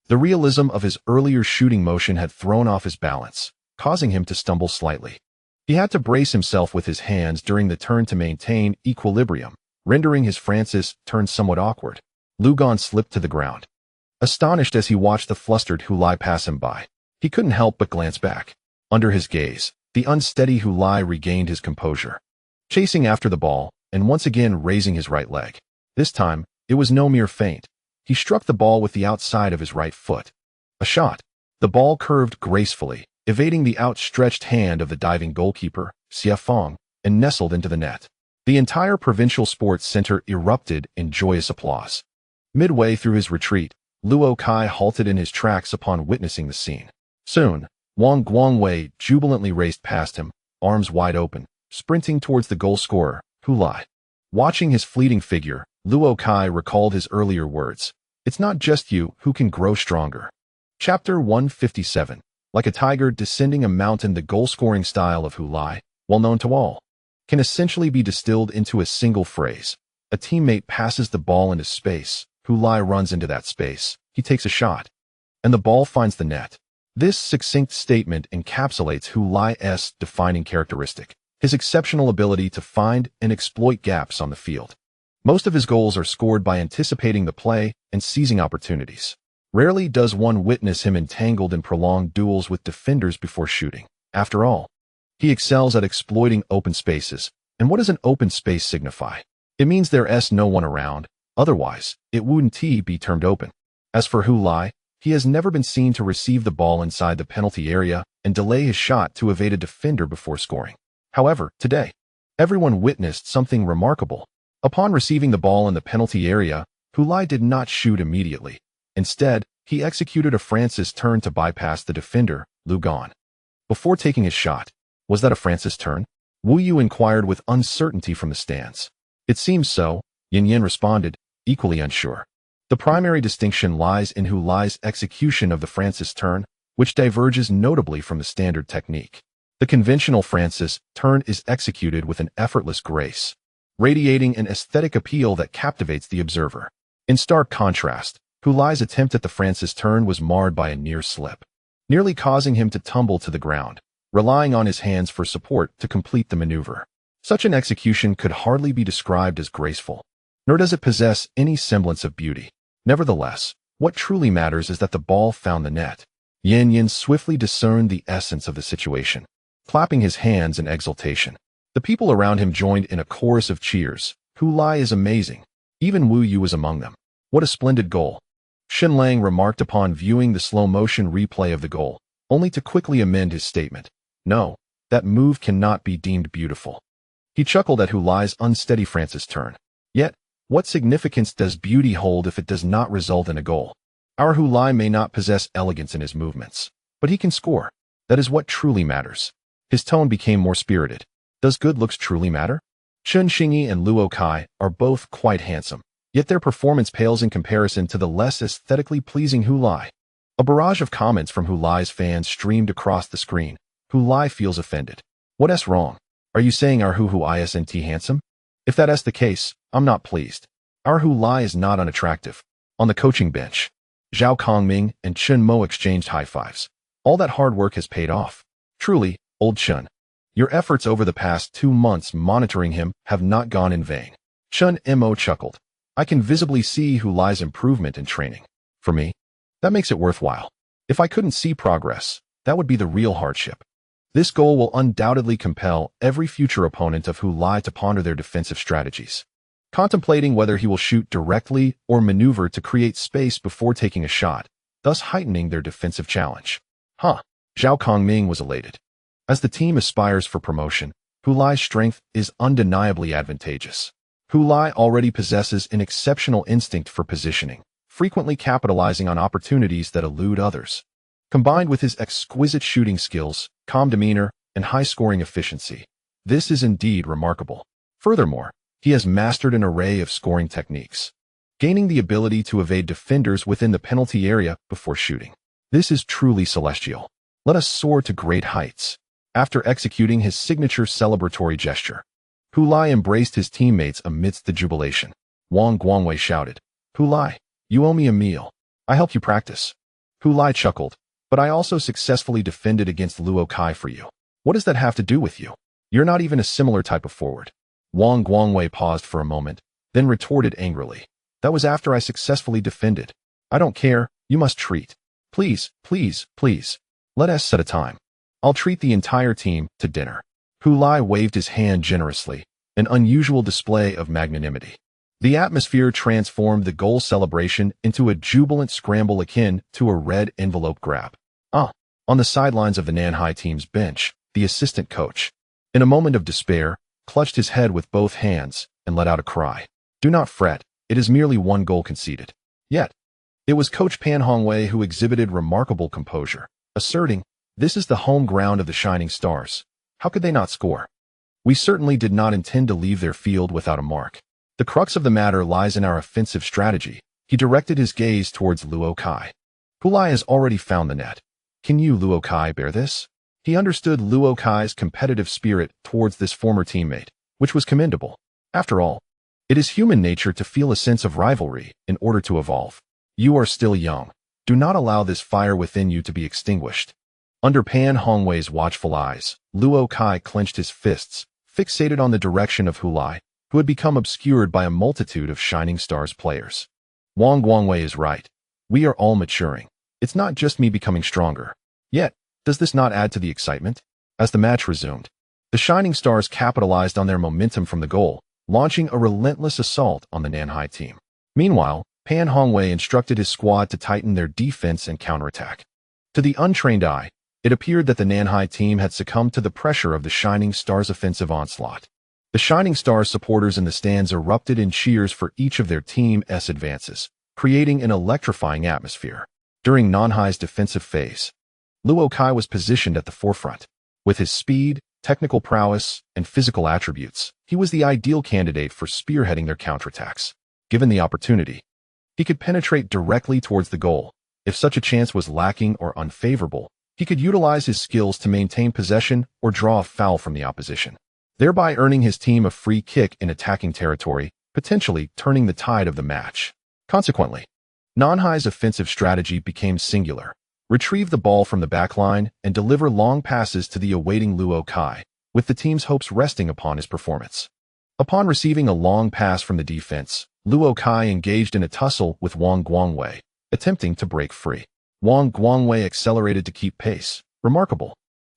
The realism of his earlier shooting motion had thrown off his balance, causing him to stumble slightly. He had to brace himself with his hands during the turn to maintain equilibrium, rendering his Francis turn somewhat awkward. Lu Gan slipped to the ground, astonished as he watched the flustered Hu Lai pass him by. He couldn't help but glance back. Under his gaze, the unsteady Hu Lai regained his composure, chasing after the ball and once again raising his right leg. This time, it was no mere feint. He struck the ball with the outside of his right foot. A shot. The ball curved gracefully, evading the outstretched hand of the diving goalkeeper, Xie Feng, and nestled into the net. The entire provincial sports center erupted in joyous applause. Midway through his retreat, Luo Kai halted in his tracks upon witnessing the scene. Soon, Wang Guangwei jubilantly raced past him, arms wide open, sprinting towards the goal scorer, Hu Lai. Watching his fleeting figure, Luo Kai recalled his earlier words. "It's not just you who can grow stronger." Chapter 157. Like a tiger descending a mountain, the goal-scoring style of Hu Lai, well known to all, can essentially be distilled into a single phrase. A teammate passes the ball into space. Hu Lai runs into that space. He takes a shot, and the ball finds the net. This succinct statement encapsulates Hu Lai's defining characteristic, his exceptional ability to find and exploit gaps on the field. Most of his goals are scored by anticipating the play and seizing opportunities. Rarely does one witness him entangled in prolonged duels with defenders before shooting. After all, he excels at exploiting open spaces. And what does an open space signify? It means there's no one around. Otherwise, it wouldn't be termed open. As for Hu Lai, he has never been seen to receive the ball inside the penalty area and delay his shot to evade a defender before scoring. However, today, everyone witnessed something remarkable. Upon receiving the ball in the penalty area, Hu Lai did not shoot immediately. Instead, he executed a Francis turn to bypass the defender, Lu Gan. Before taking his shot, was that a Francis turn? Wu Yu inquired with uncertainty from the stands. It seems so, Yin Yin responded, equally unsure. The primary distinction lies in Hu Lai's execution of the Francis turn, which diverges notably from the standard technique. The conventional Francis turn is executed with an effortless grace, radiating an aesthetic appeal that captivates the observer. In stark contrast, Hu Lai's attempt at the Francis turn was marred by a near slip, nearly causing him to tumble to the ground, relying on his hands for support to complete the maneuver. Such an execution could hardly be described as graceful, nor does it possess any semblance of beauty. Nevertheless, what truly matters is that the ball found the net. Yin Yin swiftly discerned the essence of the situation, clapping his hands in exultation. The people around him joined in a chorus of cheers. Hu Lai is amazing. Even Wu Yu was among them. What a splendid goal. Shen Lang remarked upon viewing the slow-motion replay of the goal, only to quickly amend his statement. No, that move cannot be deemed beautiful. He chuckled at Hu Lai's unsteady Francis turn. Yet, what significance does beauty hold if it does not result in a goal? Our Hu Lai may not possess elegance in his movements, but he can score. That is what truly matters. His tone became more spirited. Does good looks truly matter? Chen Xingyi and Luo Kai are both quite handsome, yet their performance pales in comparison to the less aesthetically pleasing Hu Lai. A barrage of comments from Hu Lai's fans streamed across the screen. Hu Lai feels offended. What's wrong? Are you saying our Hu isn't handsome? If that's the case, I'm not pleased. Our Hu Lai is not unattractive. On the coaching bench, Zhao Kongming and Chen Mo exchanged high fives. All that hard work has paid off. Truly, old Chen. Your efforts over the past 2 months monitoring him have not gone in vain. Chen Mo chuckled. I can visibly see Hu Lai's improvement in training. For me, that makes it worthwhile. If I couldn't see progress, that would be the real hardship. This goal will undoubtedly compel every future opponent of Hu Lai to ponder their defensive strategies, contemplating whether he will shoot directly or maneuver to create space before taking a shot, thus heightening their defensive challenge. Zhao Kongming was elated. As the team aspires for promotion, Hu Lai's strength is undeniably advantageous. Hu Lai already possesses an exceptional instinct for positioning, frequently capitalizing on opportunities that elude others. Combined with his exquisite shooting skills, calm demeanor, and high scoring efficiency, this is indeed remarkable. Furthermore, he has mastered an array of scoring techniques, gaining the ability to evade defenders within the penalty area before shooting. This is truly celestial. Let us soar to great heights. After executing his signature celebratory gesture, Hu Lai embraced his teammates amidst the jubilation. Wang Guangwei shouted, Hu Lai, you owe me a meal. I helped you practice. Hu Lai chuckled, but I also successfully defended against Luo Kai for you. What does that have to do with you? You're not even a similar type of forward. Wang Guangwei paused for a moment, then retorted angrily. That was after I successfully defended. I don't care, you must treat. Please, please, please. Let us set a time. I'll treat the entire team to dinner. Hu Lai waved his hand generously, an unusual display of magnanimity. The atmosphere transformed the goal celebration into a jubilant scramble akin to a red envelope grab. On the sidelines of the Nanhai team's bench, the assistant coach, in a moment of despair, clutched his head with both hands and let out a cry. Do not fret, it is merely 1 goal conceded. Yet, it was Coach Pan Hongwei who exhibited remarkable composure, asserting, this is the home ground of the Shining Stars. How could they not score? We certainly did not intend to leave their field without a mark. The crux of the matter lies in our offensive strategy. He directed his gaze towards Luo Kai. Hu Lai has already found the net. Can you, Luo Kai, bear this? He understood Luo Kai's competitive spirit towards this former teammate, which was commendable. After all, it is human nature to feel a sense of rivalry in order to evolve. You are still young. Do not allow this fire within you to be extinguished. Under Pan Hongwei's watchful eyes, Luo Kai clenched his fists, fixated on the direction of Hu Lai, who had become obscured by a multitude of Shining Stars players. Wang Guangwei is right. We are all maturing. It's not just me becoming stronger. Yet, does this not add to the excitement? As the match resumed, the Shining Stars capitalized on their momentum from the goal, launching a relentless assault on the Nanhai team. Meanwhile, Pan Hongwei instructed his squad to tighten their defense and counterattack. To the untrained eye, it appeared that the Nanhai team had succumbed to the pressure of the Shining Stars' offensive onslaught. The Shining Stars supporters in the stands erupted in cheers for each of their team's advances, creating an electrifying atmosphere. During Nanhai's defensive phase, Luo Kai was positioned at the forefront. With his speed, technical prowess, and physical attributes, he was the ideal candidate for spearheading their counterattacks. Given the opportunity, he could penetrate directly towards the goal. If such a chance was lacking or unfavorable, he could utilize his skills to maintain possession or draw a foul from the opposition, thereby earning his team a free kick in attacking territory, potentially turning the tide of the match. Consequently, Nanhai's offensive strategy became singular. Retrieve the ball from the backline and deliver long passes to the awaiting Luo Kai, with the team's hopes resting upon his performance. Upon receiving a long pass from the defense, Luo Kai engaged in a tussle with Wang Guangwei, attempting to break free. Wang Guangwei accelerated to keep pace. Remarkable.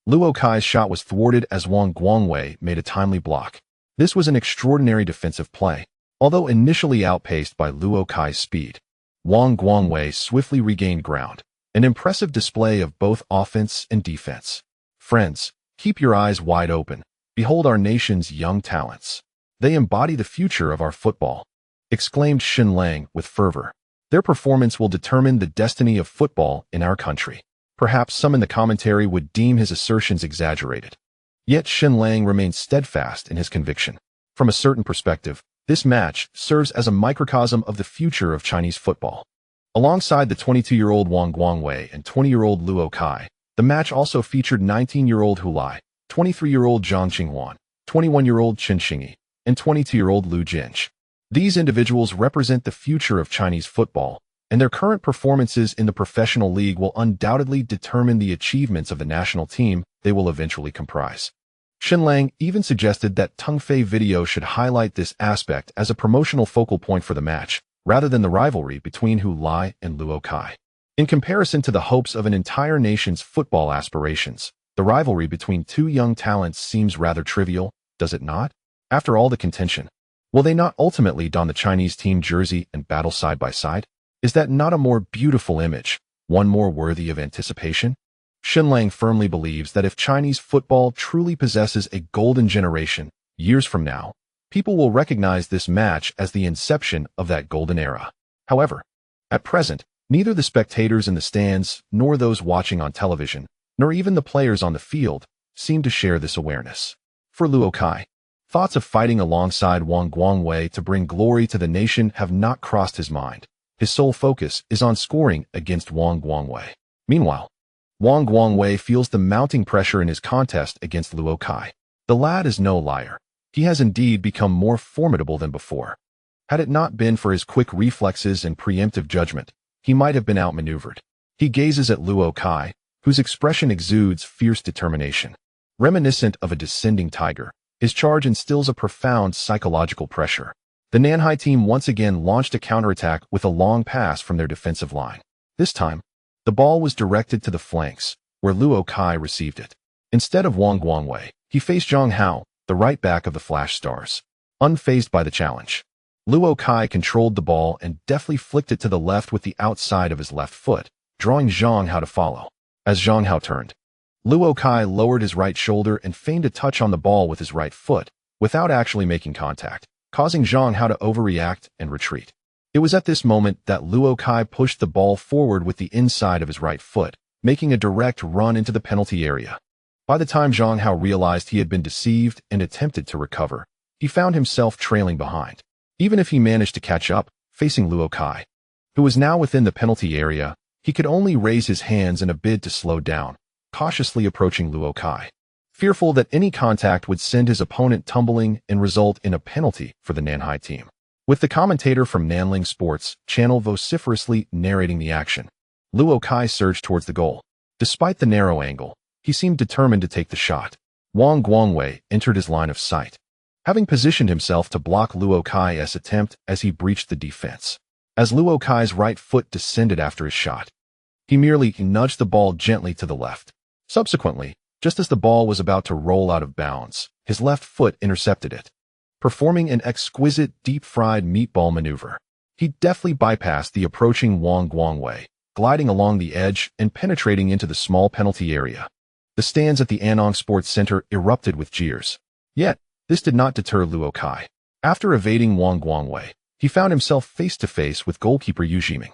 Luo Kai's shot was thwarted as Wang Guangwei made a timely block. This was an extraordinary defensive play, although initially outpaced by Luo Kai's speed. Wang Guangwei swiftly regained ground, an impressive display of both offense and defense. Friends, keep your eyes wide open. Behold our nation's young talents. They embody the future of our football, exclaimed Xin Lang with fervor. Their performance will determine the destiny of football in our country. Perhaps some in the commentary would deem his assertions exaggerated. Yet Xin Lang remained steadfast in his conviction. From a certain perspective, this match serves as a microcosm of the future of Chinese football. Alongside the 22-year-old Wang Guangwei and 20-year-old Luo Kai, the match also featured 19-year-old Hu Lai, 23-year-old Zhang Qinghuan, 21-year-old Chen Xingyi, and 22-year-old Lu Jinch. These individuals represent the future of Chinese football, and their current performances in the professional league will undoubtedly determine the achievements of the national team they will eventually comprise. Xin Lang even suggested that Tung Fei Video should highlight this aspect as a promotional focal point for the match, rather than the rivalry between Hu Lai and Luo Kai. In comparison to the hopes of an entire nation's football aspirations, the rivalry between two young talents seems rather trivial, does it not? After all the contention, will they not ultimately don the Chinese team jersey and battle side by side? Is that not a more beautiful image, one more worthy of anticipation? Xin Lang firmly believes that if Chinese football truly possesses a golden generation, years from now, people will recognize this match as the inception of that golden era. However, at present, neither the spectators in the stands, nor those watching on television, nor even the players on the field, seem to share this awareness. For Luo Kai, thoughts of fighting alongside Wang Guangwei to bring glory to the nation have not crossed his mind. His sole focus is on scoring against Wang Guangwei. Meanwhile, Wang Guangwei feels the mounting pressure in his contest against Luo Kai. The lad is no liar. He has indeed become more formidable than before. Had it not been for his quick reflexes and preemptive judgment, he might have been outmaneuvered. He gazes at Luo Kai, whose expression exudes fierce determination. Reminiscent of a descending tiger, his charge instills a profound psychological pressure. The Nanhai team once again launched a counterattack with a long pass from their defensive line. This time, the ball was directed to the flanks, where Luo Kai received it. Instead of Wang Guangwei, he faced Zhang Hao, the right back of the Flash Stars. Unfazed by the challenge, Luo Kai controlled the ball and deftly flicked it to the left with the outside of his left foot, drawing Zhang Hao to follow. As Zhang Hao turned, Luo Kai lowered his right shoulder and feigned a touch on the ball with his right foot, without actually making contact, causing Zhang Hao to overreact and retreat. It was at this moment that Luo Kai pushed the ball forward with the inside of his right foot, making a direct run into the penalty area. By the time Zhang Hao realized he had been deceived and attempted to recover, he found himself trailing behind. Even if he managed to catch up, facing Luo Kai, who was now within the penalty area, he could only raise his hands in a bid to slow down, cautiously approaching Luo Kai, fearful that any contact would send his opponent tumbling and result in a penalty for the Nanhai team. With the commentator from Nanling Sports channel vociferously narrating the action, Luo Kai surged towards the goal. Despite the narrow angle, he seemed determined to take the shot. Wang Guangwei entered his line of sight, having positioned himself to block Luo Kai's attempt as he breached the defense. As Luo Kai's right foot descended after his shot, he merely nudged the ball gently to the left. Subsequently, just as the ball was about to roll out of bounds, his left foot intercepted it. Performing an exquisite deep-fried meatball maneuver, he deftly bypassed the approaching Wang Guangwei, gliding along the edge and penetrating into the small penalty area. The stands at the Anong Sports Center erupted with jeers. Yet, this did not deter Luo Kai. After evading Wang Guangwei, he found himself face-to-face with goalkeeper Yu Jiming.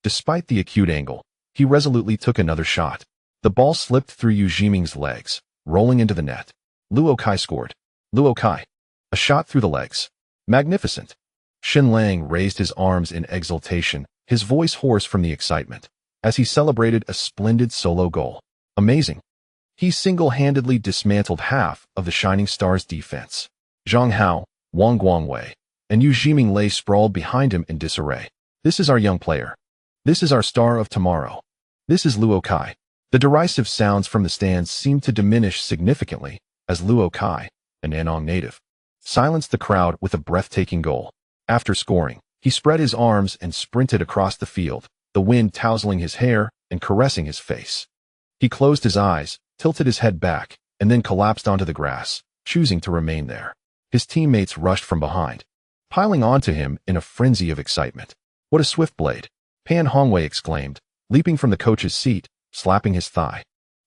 Despite the acute angle, he resolutely took another shot. The ball slipped through Yu Jiming's legs, rolling into the net. Luo Kai scored. Luo Kai. A shot through the legs. Magnificent. Xin Lang raised his arms in exultation, his voice hoarse from the excitement, as he celebrated a splendid solo goal. Amazing. He single-handedly dismantled half of the Shining Stars' defense. Zhang Hao, Wang Guangwei, and Yu Jiming lay sprawled behind him in disarray. This is our young player. This is our star of tomorrow. This is Luo Kai. The derisive sounds from the stands seemed to diminish significantly as Luo Kai, an Anong native, silenced the crowd with a breathtaking goal. After scoring, he spread his arms and sprinted across the field, the wind tousling his hair and caressing his face. He closed his eyes, tilted his head back, and then collapsed onto the grass, choosing to remain there. His teammates rushed from behind, piling onto him in a frenzy of excitement. What a swift blade! Pan Hongwei exclaimed, leaping from the coach's seat, slapping his thigh.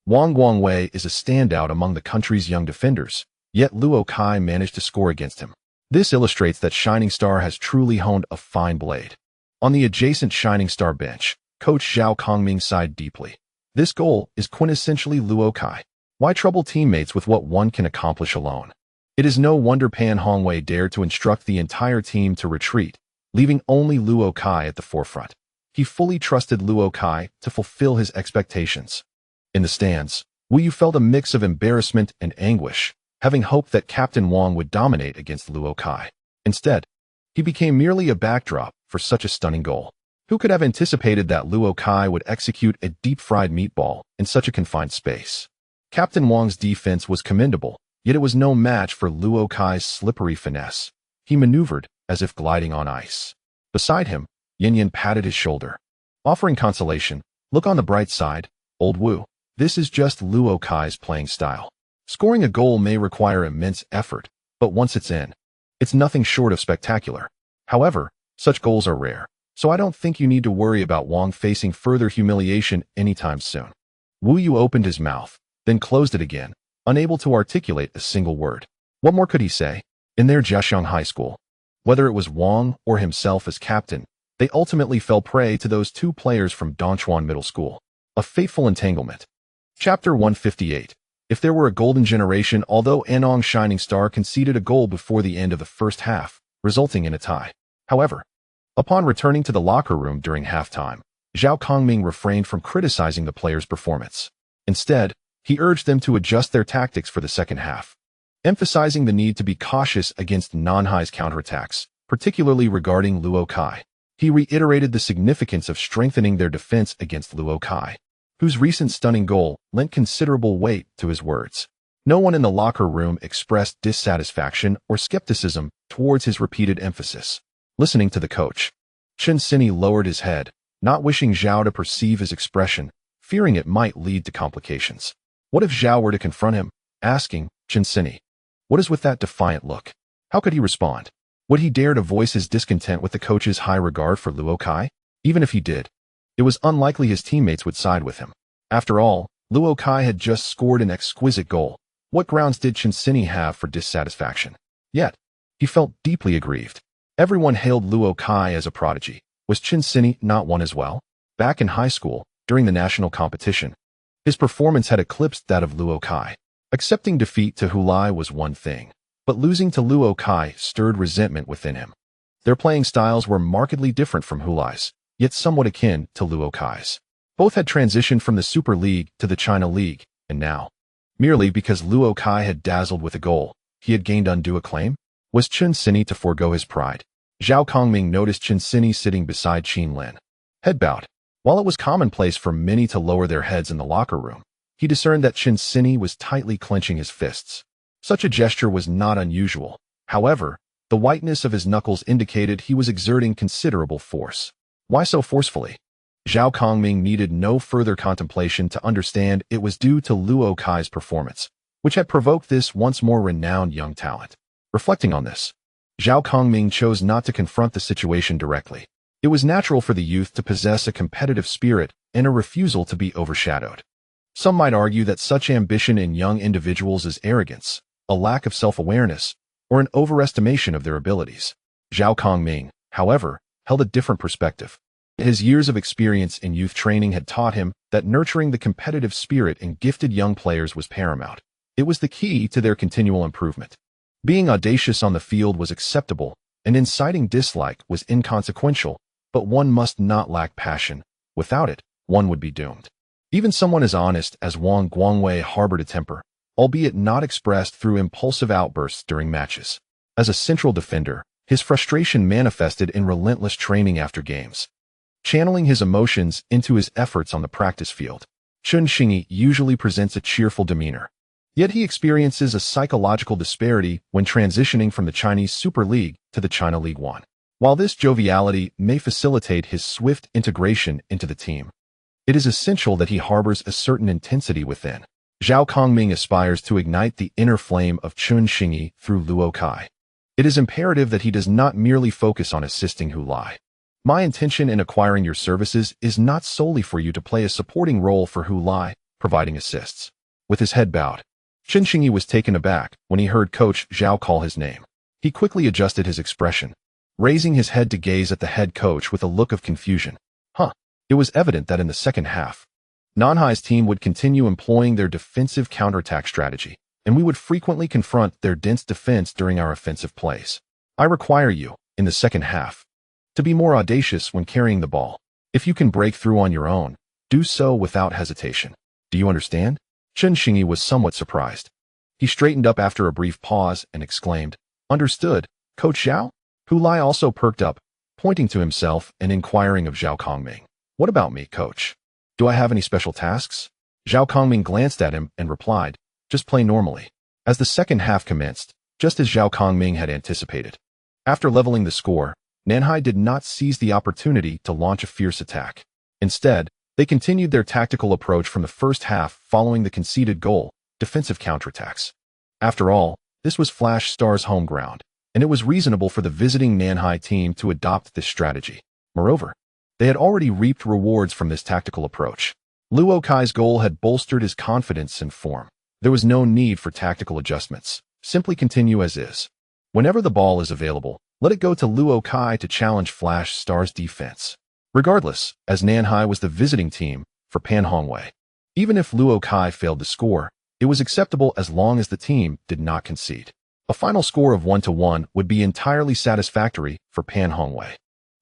Wang Guangwei is a standout among the country's young defenders, yet Luo Kai managed to score against him. This illustrates that Shining Star has truly honed a fine blade. On the adjacent Shining Star bench, Coach Zhao Kongming sighed deeply. This goal is quintessentially Luo Kai. Why trouble teammates with what one can accomplish alone? It is no wonder Pan Hongwei dared to instruct the entire team to retreat, leaving only Luo Kai at the forefront. He fully trusted Luo Kai to fulfill his expectations. In the stands, Wu Yu felt a mix of embarrassment and anguish, having hoped that Captain Wang would dominate against Luo Kai. Instead, he became merely a backdrop for such a stunning goal. Who could have anticipated that Luo Kai would execute a deep-fried meatball in such a confined space? Captain Wang's defense was commendable, yet it was no match for Luo Kai's slippery finesse. He maneuvered as if gliding on ice. Beside him, Yin Yin patted his shoulder. Offering consolation, "Look on the bright side, old Wu. This is just Luo Kai's playing style. Scoring a goal may require immense effort, but once it's in, it's nothing short of spectacular. However, such goals are rare, so I don't think you need to worry about Wang facing further humiliation anytime soon." Wu Yu opened his mouth, then closed it again, unable to articulate a single word. What more could he say? In their Jiaxiang High School, whether it was Wang or himself as captain, they ultimately fell prey to those two players from Dongchuan Middle School. A fateful entanglement. Chapter 158. If there were a golden generation, although Anong Shining Star conceded a goal before the end of the first half, resulting in a tie. However, upon returning to the locker room during halftime, Zhao Kongming refrained from criticizing the players' performance. Instead, he urged them to adjust their tactics for the second half, emphasizing the need to be cautious against Nanhai's counterattacks, particularly regarding Luo Kai. He reiterated the significance of strengthening their defense against Luo Kai, whose recent stunning goal lent considerable weight to his words. No one in the locker room expressed dissatisfaction or skepticism towards his repeated emphasis. Listening to the coach, Chen Sini lowered his head, not wishing Zhao to perceive his expression, fearing it might lead to complications. What if Zhao were to confront him, asking, "Chen Sini, what is with that defiant look?" How could he respond? Would he dare to voice his discontent with the coach's high regard for Luo Kai? Even if he did, it was unlikely his teammates would side with him. After all, Luo Kai had just scored an exquisite goal. What grounds did Chen Sini have for dissatisfaction? Yet, he felt deeply aggrieved. Everyone hailed Luo Kai as a prodigy. Was Chen Sini not one as well? Back in high school, during the national competition, his performance had eclipsed that of Luo Kai. Accepting defeat to Hulai was one thing, but losing to Luo Kai stirred resentment within him. Their playing styles were markedly different from Hulai's, yet somewhat akin to Luo Kai's. Both had transitioned from the Super League to the China League, and now, merely because Luo Kai had dazzled with a goal, he had gained undue acclaim? Was Chen Sini to forego his pride? Zhao Kongming noticed Chen Sini sitting beside Qin Lin, head bowed. While it was commonplace for many to lower their heads in the locker room, he discerned that Chen Sini was tightly clenching his fists. Such a gesture was not unusual. However, the whiteness of his knuckles indicated he was exerting considerable force. Why so forcefully? Zhao Kongming needed no further contemplation to understand it was due to Luo Kai's performance, which had provoked this once more renowned young talent. Reflecting on this, Zhao Kongming chose not to confront the situation directly. It was natural for the youth to possess a competitive spirit and a refusal to be overshadowed. Some might argue that such ambition in young individuals is arrogance, a lack of self-awareness, or an overestimation of their abilities. Zhao Kongming, however, held a different perspective. His years of experience in youth training had taught him that nurturing the competitive spirit in gifted young players was paramount. It was the key to their continual improvement. Being audacious on the field was acceptable, and inciting dislike was inconsequential, but one must not lack passion. Without it, one would be doomed. Even someone as honest as Wang Guangwei harbored a temper, albeit not expressed through impulsive outbursts during matches. As a central defender, his frustration manifested in relentless training after games, channeling his emotions into his efforts on the practice field. Chun Xingyi usually presents a cheerful demeanor, yet he experiences a psychological disparity when transitioning from the Chinese Super League to the China League One. While this joviality may facilitate his swift integration into the team, it is essential that he harbors a certain intensity within. Zhao Kongming aspires to ignite the inner flame of Chun Xingyi through Luo Kai. It is imperative that he does not merely focus on assisting Hulai, My intention in acquiring your services is not solely for you to play a supporting role for Hu Lai, providing assists. With his head bowed, Chen Xingyi was taken aback when he heard Coach Zhao call his name. He quickly adjusted his expression, raising his head to gaze at the head coach with a look of confusion. It was evident that in the second half, Nanhai's team would continue employing their defensive counterattack strategy, and we would frequently confront their dense defense during our offensive plays. I require you, in the second half, to be more audacious when carrying the ball. If you can break through on your own, do so without hesitation. Do you understand? Chen Xingyi was somewhat surprised. He straightened up after a brief pause and exclaimed, "Understood, Coach Zhao?" Hu Lai also perked up, pointing to himself and inquiring of Zhao Kongming. "What about me, Coach? Do I have any special tasks?" Zhao Kongming glanced at him and replied, "Just play normally." As the second half commenced, just as Zhao Kongming had anticipated, after leveling the score, Nanhai did not seize the opportunity to launch a fierce attack. Instead, they continued their tactical approach from the first half following the conceded goal, defensive counterattacks. After all, this was Flash Star's home ground, and it was reasonable for the visiting Nanhai team to adopt this strategy. Moreover, they had already reaped rewards from this tactical approach. Luo Kai's goal had bolstered his confidence and form. There was no need for tactical adjustments. Simply continue as is. Whenever the ball is available, let it go to Luo Kai to challenge Flash Star's defense. Regardless, as Nanhai was the visiting team for Pan Hongwei. Even if Luo Kai failed to score, it was acceptable as long as the team did not concede. A final score of 1-1 would be entirely satisfactory for Pan Hongwei.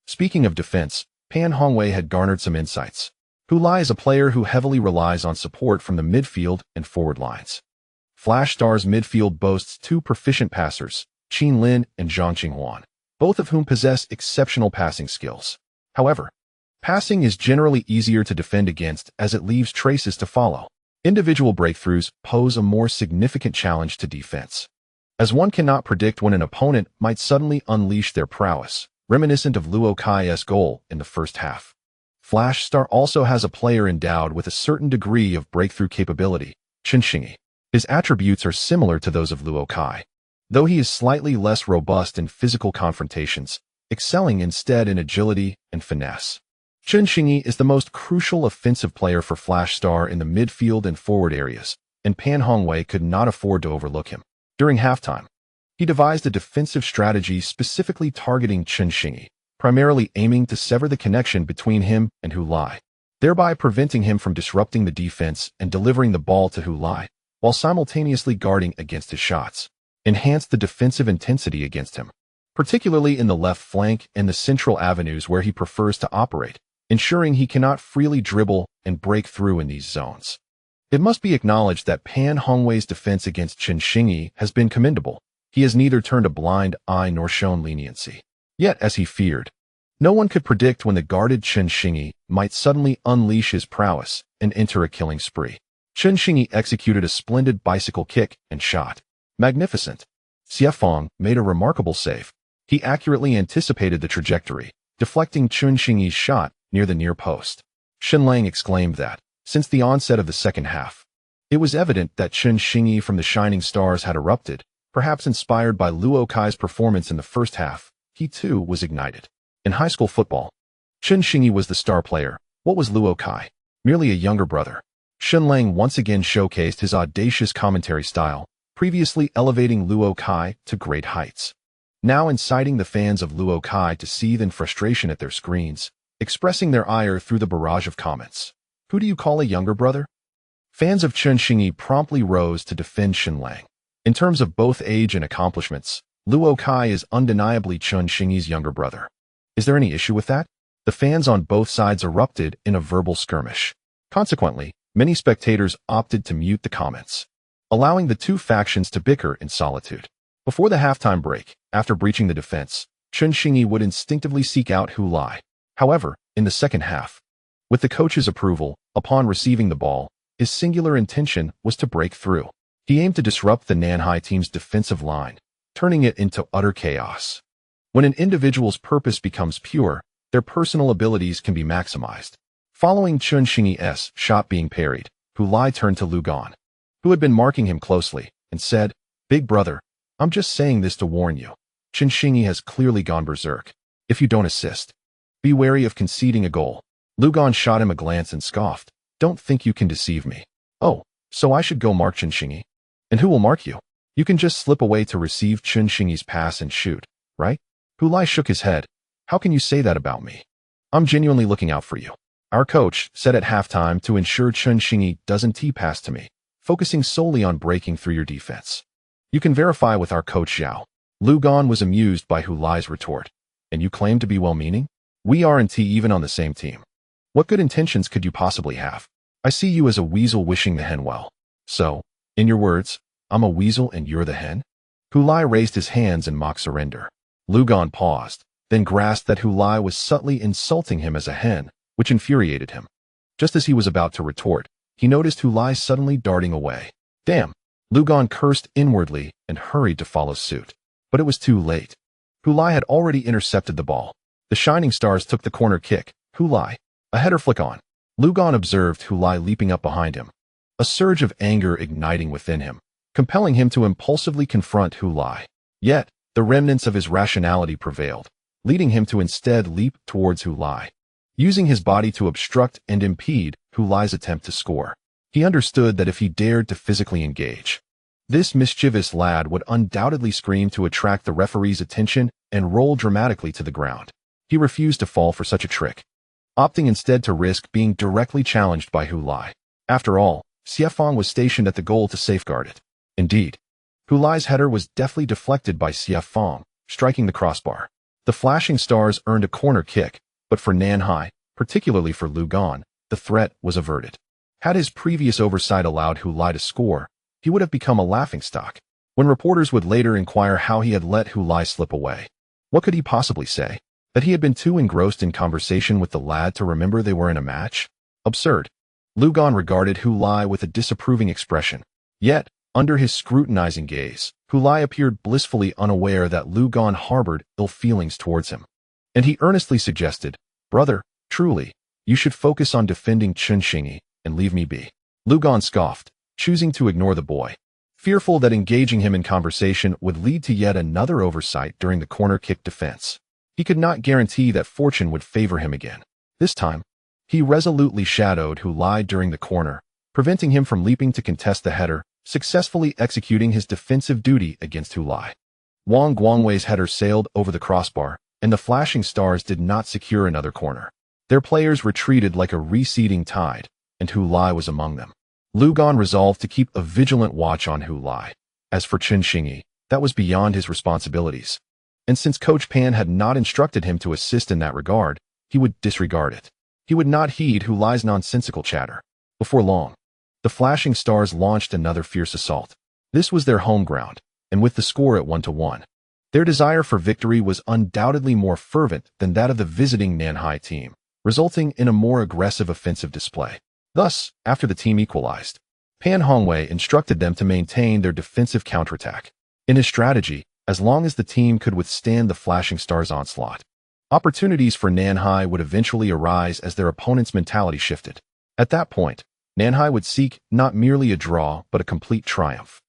Speaking of defense, Pan Hongwei had garnered some insights. Hu Lai is a player who heavily relies on support from the midfield and forward lines. Flash Star's midfield boasts two proficient passers, Qin Lin and Zhang Qinghuan, both of whom possess exceptional passing skills. However, passing is generally easier to defend against as it leaves traces to follow. Individual breakthroughs pose a more significant challenge to defense, as one cannot predict when an opponent might suddenly unleash their prowess, reminiscent of Luo Kai's goal in the first half. Flash Star also has a player endowed with a certain degree of breakthrough capability, Chen Xingyi. His attributes are similar to those of Luo Kai, though he is slightly less robust in physical confrontations, excelling instead in agility and finesse. Chen Xingyi is the most crucial offensive player for Flash Star in the midfield and forward areas, and Pan Hongwei could not afford to overlook him. During halftime, he devised a defensive strategy specifically targeting Chen Xingyi, primarily aiming to sever the connection between him and Hu Lai, thereby preventing him from disrupting the defense and delivering the ball to Hu Lai, while simultaneously guarding against his shots. Enhanced the defensive intensity against him, particularly in the left flank and the central avenues where he prefers to operate, ensuring he cannot freely dribble and break through in these zones. It must be acknowledged that Pan Hongwei's defense against Chen Xingyi has been commendable. He has neither turned a blind eye nor shown leniency. Yet, as he feared, no one could predict when the guarded Chen Xingyi might suddenly unleash his prowess and enter a killing spree. Chen Xingyi executed a splendid bicycle kick and shot. Magnificent. Xie Feng made a remarkable save. He accurately anticipated the trajectory, deflecting Chen Xingyi's shot near the near post. Shen Lang exclaimed that, since the onset of the second half, it was evident that Chen Xingyi from the Shining Stars had erupted, perhaps inspired by Luo Kai's performance in the first half. He too was ignited. In high school football, Chen Xingyi was the star player. What was Luo Kai? Merely a younger brother. Shen Lang once again showcased his audacious commentary style, previously elevating Luo Kai to great heights, now inciting the fans of Luo Kai to seethe in frustration at their screens, expressing their ire through the barrage of comments. Who do you call a younger brother? Fans of Chen Xingyi promptly rose to defend Shen Lang. In terms of both age and accomplishments, Luo Kai is undeniably Chen Xingyi's younger brother. Is there any issue with that? The fans on both sides erupted in a verbal skirmish. Consequently, many spectators opted to mute the comments, allowing the two factions to bicker in solitude. Before the halftime break, after breaching the defense, Chen Xingyi would instinctively seek out Hu Lai. However, in the second half, with the coach's approval, upon receiving the ball, his singular intention was to break through. He aimed to disrupt the Nanhai team's defensive line, turning it into utter chaos. When an individual's purpose becomes pure, their personal abilities can be maximized. Following Chen Xingyi's shot being parried, Hu Lai turned to Lu Gan, who had been marking him closely, and said, "Big brother, I'm just saying this to warn you. Chen Xingyi has clearly gone berserk. If you don't assist, Be wary of conceding a goal. Lugan shot him a glance and scoffed. Don't think you can deceive me. Oh, so I should go mark Chunxinyi? And who will mark you? You can just slip away to receive Chunxinyi's pass and shoot, right? Hulai shook his head. How can you say that about me? I'm genuinely looking out for you. Our coach said at halftime to ensure Chunxinyi doesn't T-pass to me, focusing solely on breaking through your defense. You can verify with our coach Zhao. Lugan was amused by Hulai's retort. And you claim to be well-meaning? We aren't even on the same team. What good intentions could you possibly have? I see you as a weasel wishing the hen well. So, in your words, I'm a weasel and you're the hen? Hulai raised his hands in mock surrender. Lugan paused, then grasped that Hulai was subtly insulting him as a hen, which infuriated him. Just as he was about to retort, he noticed Hulai suddenly darting away. Damn! Lugan cursed inwardly and hurried to follow suit. But it was too late. Hulai had already intercepted the ball. The Shining Stars took the corner kick. Hulai. A header flick on. Lugan observed Hulai leaping up behind him. A surge of anger igniting within him, compelling him to impulsively confront Hulai. Yet, the remnants of his rationality prevailed, leading him to instead leap towards Hulai, using his body to obstruct and impede Hulai's attempt to score. He understood that if he dared to physically engage, this mischievous lad would undoubtedly scream to attract the referee's attention and roll dramatically to the ground. He refused to fall for such a trick, opting instead to risk being directly challenged by Hulai. After all, Xiefang was stationed at the goal to safeguard it. Indeed, Hulai's header was deftly deflected by Xiefang, striking the crossbar. The Flashing Stars earned a corner kick, but for Nanhai, particularly for Lugan, the threat was averted. Had his previous oversight allowed Hulai to score, he would have become a laughingstock. When reporters would later inquire how he had let Hulai slip away, what could he possibly say? That he had been too engrossed in conversation with the lad to remember they were in a match? Absurd. Lugan regarded Hulai with a disapproving expression. Yet, under his scrutinizing gaze, Hulai appeared blissfully unaware that Lugan harbored ill feelings towards him. And he earnestly suggested, Brother, truly, you should focus on defending Chunxinyi and leave me be. Lugan scoffed, choosing to ignore the boy, fearful that engaging him in conversation would lead to yet another oversight during the corner kick defense. He could not guarantee that fortune would favor him again. This time, he resolutely shadowed Hulai during the corner, preventing him from leaping to contest the header, successfully executing his defensive duty against Hulai. Wang Guangwei's header sailed over the crossbar, and the Flashing Stars did not secure another corner. Their players retreated like a receding tide, and Hulai was among them. Lugan resolved to keep a vigilant watch on Hulai. As for Chunxinyi, that was beyond his responsibilities. And since Coach Pan had not instructed him to assist in that regard, he would disregard it. He would not heed Hulai's nonsensical chatter. Before long, the Flashing Stars launched another fierce assault. This was their home ground, and with the score at 1-1, their desire for victory was undoubtedly more fervent than that of the visiting Nanhai team, resulting in a more aggressive offensive display. Thus, after the team equalized, Pan Hongwei instructed them to maintain their defensive counterattack. In his strategy, as long as the team could withstand the Flashing Stars' onslaught, opportunities for Nanhai would eventually arise as their opponent's mentality shifted. At that point, Nanhai would seek not merely a draw but a complete triumph,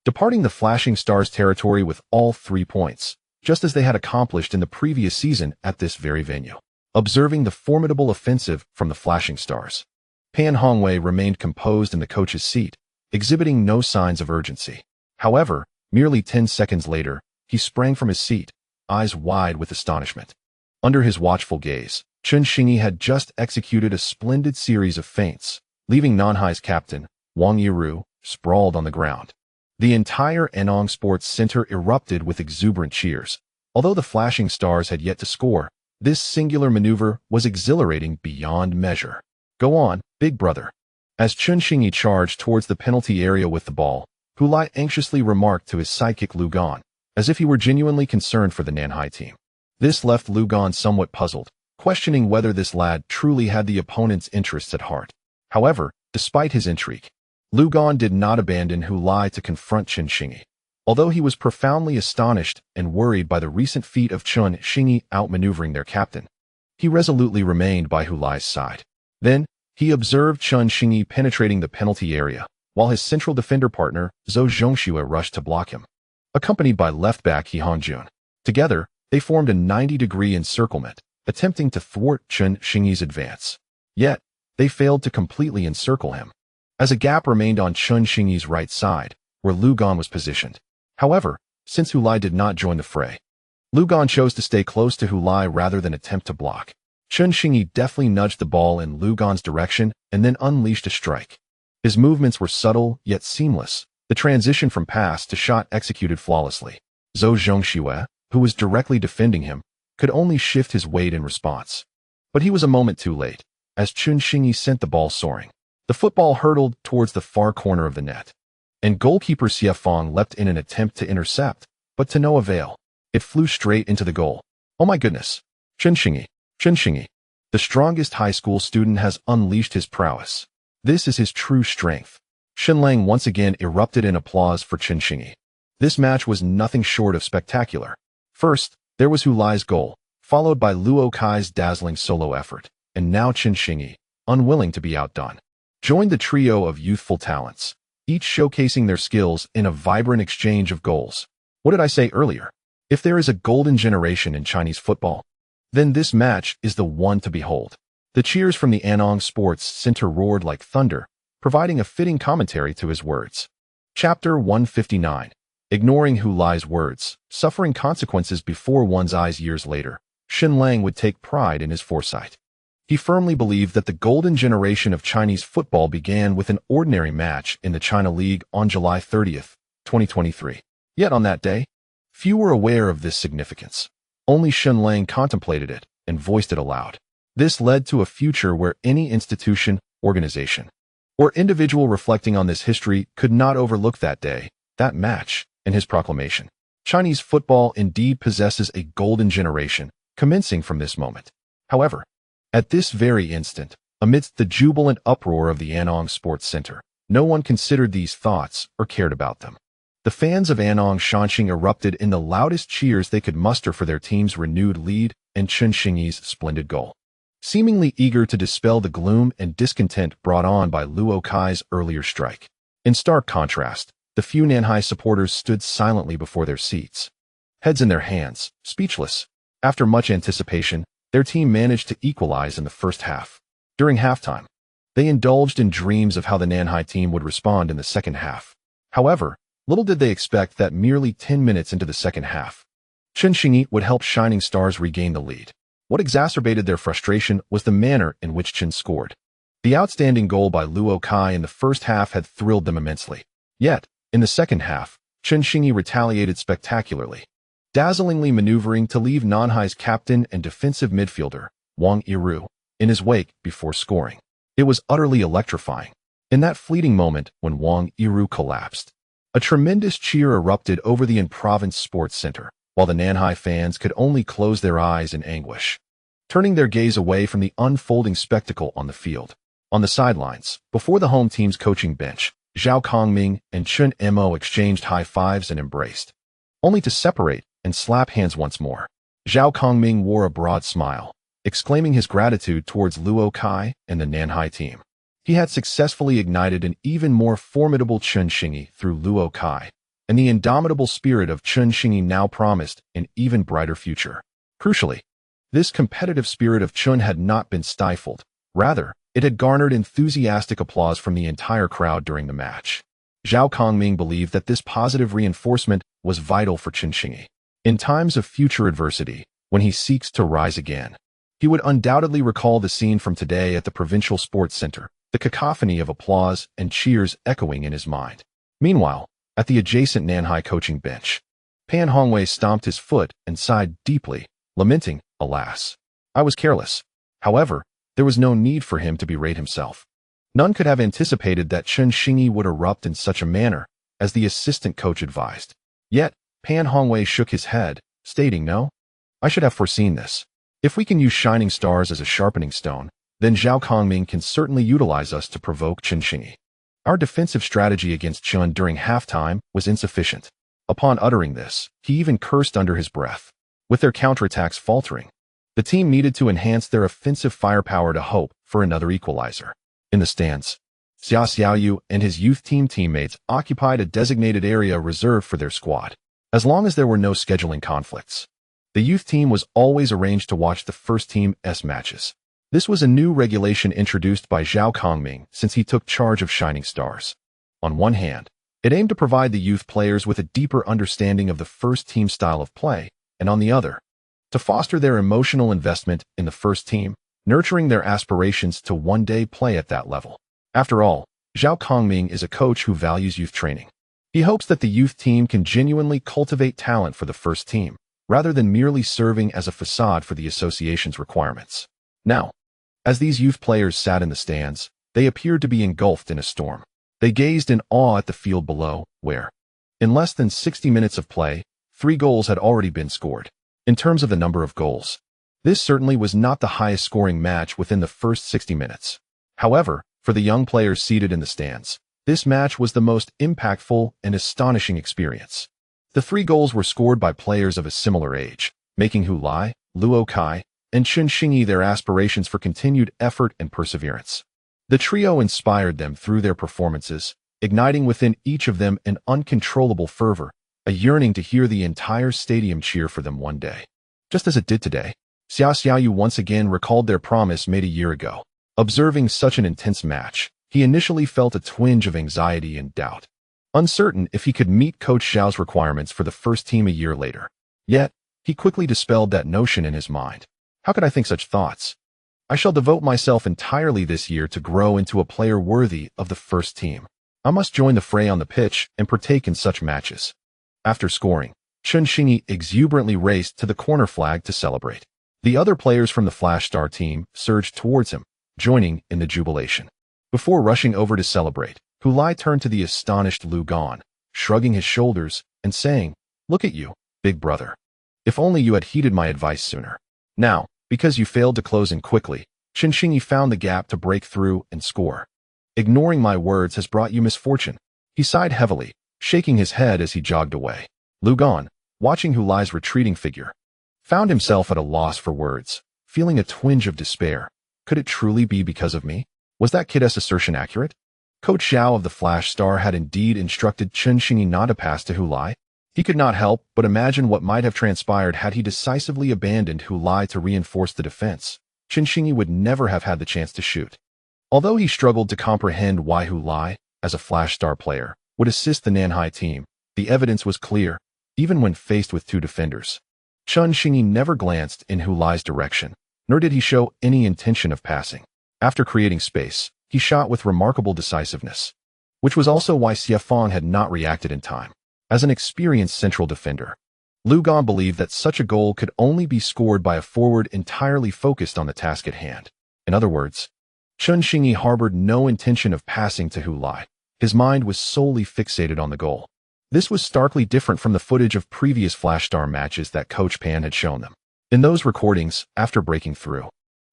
departing the Flashing Stars' territory with all 3 points, just as they had accomplished in the previous season at this very venue. Observing the formidable offensive from the Flashing Stars, Pan Hongwei remained composed in the coach's seat, exhibiting no signs of urgency. However, merely 10 seconds later, he sprang from his seat, eyes wide with astonishment. Under his watchful gaze, Chunxinyi had just executed a splendid series of feints, leaving Nanhai's captain, Wang Yiru, sprawled on the ground. The entire Enong Sports Center erupted with exuberant cheers. Although the Flashing Stars had yet to score, this singular maneuver was exhilarating beyond measure. Go on, big brother. As Chunxinyi charged towards the penalty area with the ball, Hulai anxiously remarked to his sidekick Lugan, as if he were genuinely concerned for the Nanhai team. This left Lugan somewhat puzzled, questioning whether this lad truly had the opponent's interests at heart. However, despite his intrigue, Lugan did not abandon Hulai to confront Chunxinyi. Although he was profoundly astonished and worried by the recent feat of Chunxinyi outmaneuvering their captain, he resolutely remained by Hulai's side. Then, he observed Chunxinyi penetrating the penalty area, while his central defender partner, Zhou Zhongxue, rushed to block him. Accompanied by left-back He Hongjun. Together, they formed a 90-degree encirclement, attempting to thwart Chen Xingyi's advance. Yet, they failed to completely encircle him, as a gap remained on Chen Xingyi's right side, where Lu Gan was positioned. However, since Hu Lai did not join the fray, Lu Gan chose to stay close to Hu Lai rather than attempt to block. Chen Xingyi deftly nudged the ball in Lu Gan's direction and then unleashed a strike. His movements were subtle yet seamless, the transition from pass to shot executed flawlessly. Zhou Zhongxue, who was directly defending him, could only shift his weight in response. But he was a moment too late, as Chen Xingyi sent the ball soaring. The football hurtled towards the far corner of the net, and goalkeeper Xie Fang leapt in an attempt to intercept, but to no avail. It flew straight into the goal. Oh my goodness! Chen Xingyi, the strongest high school student, has unleashed his prowess. This is his true strength. Shenlang once again erupted in applause for Chen Xingyi. This match was nothing short of spectacular. First, there was Hu Lai's goal, followed by Luo Kai's dazzling solo effort, and now Chen Xingyi, unwilling to be outdone, joined the trio of youthful talents, each showcasing their skills in a vibrant exchange of goals. What did I say earlier? If there is a golden generation in Chinese football, then this match is the one to behold. The cheers from the Anong Sports Center roared like thunder, providing a fitting commentary to his words. Chapter 159. Ignoring Hu Lai's words, suffering consequences before one's eyes years later, Shenlang would take pride in his foresight. He firmly believed that the golden generation of Chinese football began with an ordinary match in the China League on July 30th, 2023. Yet on that day, few were aware of this significance. Only Shenlang contemplated it and voiced it aloud. This led to a future where any institution, organization, or individual reflecting on this history could not overlook that day, that match, and his proclamation. Chinese football indeed possesses a golden generation, commencing from this moment. However, at this very instant, amidst the jubilant uproar of the Anong Sports Center, no one considered these thoughts or cared about them. The fans of Anong Shanxing erupted in the loudest cheers they could muster for their team's renewed lead and Chen Xingyi's splendid goal. Seemingly eager to dispel the gloom and discontent brought on by Luo Kai's earlier strike. In stark contrast, the few Nanhai supporters stood silently before their seats, heads in their hands, speechless. After much anticipation, their team managed to equalize in the first half. During halftime, they indulged in dreams of how the Nanhai team would respond in the second half. However, little did they expect that merely 10 minutes into the second half, Chen Xingyi would help Shining Stars regain the lead. What exacerbated their frustration was the manner in which Chen scored. The outstanding goal by Luo Kai in the first half had thrilled them immensely. Yet, in the second half, Chen Xingyi retaliated spectacularly, dazzlingly maneuvering to leave Nanhai's captain and defensive midfielder, Wang Yiru, in his wake before scoring. It was utterly electrifying. In that fleeting moment when Wang Yiru collapsed, a tremendous cheer erupted over the in-province sports center, while the Nanhai fans could only close their eyes in anguish, turning their gaze away from the unfolding spectacle on the field. On the sidelines, before the home team's coaching bench, Zhao Kongming and Chen Mo exchanged high fives and embraced, only to separate and slap hands once more. Zhao Kongming wore a broad smile, exclaiming his gratitude towards Luo Kai and the Nanhai team. He had successfully ignited an even more formidable Chen Xingyi through Luo Kai, and the indomitable spirit of Chen Xingyi now promised an even brighter future. Crucially, this competitive spirit of Chen had not been stifled. Rather, it had garnered enthusiastic applause from the entire crowd during the match. Zhao Kongming believed that this positive reinforcement was vital for Chen Xingyi. In times of future adversity, when he seeks to rise again, he would undoubtedly recall the scene from today at the Provincial Sports Center, the cacophony of applause and cheers echoing in his mind. Meanwhile, at the adjacent Nanhai coaching bench, Pan Hongwei stomped his foot and sighed deeply, lamenting, "Alas, I was careless." However, there was no need for him to berate himself. None could have anticipated that Chen Xingyi would erupt in such a manner, as the assistant coach advised. Yet, Pan Hongwei shook his head, stating, "No, I should have foreseen this. If we can use Shining Stars as a sharpening stone, then Zhao Kongming can certainly utilize us to provoke Chen Xingyi." Our defensive strategy against Chen during halftime was insufficient. Upon uttering this, he even cursed under his breath. With their counterattacks faltering, the team needed to enhance their offensive firepower to hope for another equalizer. In the stands, Xia Xiaoyu and his youth team teammates occupied a designated area reserved for their squad. As long as there were no scheduling conflicts, The youth team was always arranged to watch the first team's matches. This was a new regulation introduced by Zhao Kongming since he took charge of Shining Stars. On one hand, it aimed to provide the youth players with a deeper understanding of the first team style of play, and on the other, to foster their emotional investment in the first team, nurturing their aspirations to one day play at that level. After all, Zhao Kongming is a coach who values youth training. He hopes that the youth team can genuinely cultivate talent for the first team, rather than merely serving as a facade for the association's requirements. Now, as these youth players sat in the stands, they appeared to be engulfed in a storm. They gazed in awe at the field below, where, in less than 60 minutes of play, 3 goals had already been scored. In terms of the number of goals, this certainly was not the highest scoring match within the first 60 minutes. However, for the young players seated in the stands, this match was the most impactful and astonishing experience. The 3 goals were scored by players of a similar age, making Hu Lai, Luo Kai, and Chen Xingyi their aspirations for continued effort and perseverance. The trio inspired them through their performances, igniting within each of them an uncontrollable fervor, a yearning to hear the entire stadium cheer for them one day. Just as it did today, Xia Xiaoyu once again recalled their promise made a year ago. Observing such an intense match, he initially felt a twinge of anxiety and doubt, uncertain if he could meet Coach Zhao's requirements for the first team a year later. Yet, he quickly dispelled that notion in his mind. How could I think such thoughts? I shall devote myself entirely this year to grow into a player worthy of the first team. I must join the fray on the pitch and partake in such matches. After scoring, Chen Xingyi exuberantly raced to the corner flag to celebrate. The other players from the Flash Star team surged towards him, joining in the jubilation. Before rushing over to celebrate, Hu Lai turned to the astonished Lu Gan, shrugging his shoulders and saying, "Look at you, big brother. If only you had heeded my advice sooner. Now, because you failed to close in quickly, Chen Xingyi found the gap to break through and score. Ignoring my words has brought you misfortune." He sighed heavily, shaking his head as he jogged away. Lu Gan, watching Hu Lai's retreating figure, found himself at a loss for words, feeling a twinge of despair. Could it truly be because of me? Was that kid's assertion accurate? Coach Zhao of the Flash Star had indeed instructed Chen Xingyi not to pass to Hu Lai. He could not help but imagine what might have transpired had he decisively abandoned Hu Lai to reinforce the defense. Chen Xingyi would never have had the chance to shoot. Although he struggled to comprehend why Hu Lai, as a Flash Star player, would assist the Nanhai team, the evidence was clear, even when faced with 2 defenders. Chen Xingyi never glanced in Hu Lai's direction, nor did he show any intention of passing. After creating space, he shot with remarkable decisiveness, which was also why Xie Fang had not reacted in time. As an experienced central defender, Lu Gan believed that such a goal could only be scored by a forward entirely focused on the task at hand. In other words, Chen Xingyi harbored no intention of passing to Hu Lai. His mind was solely fixated on the goal. This was starkly different from the footage of previous Flash Star matches that Coach Pan had shown them. In those recordings, after breaking through,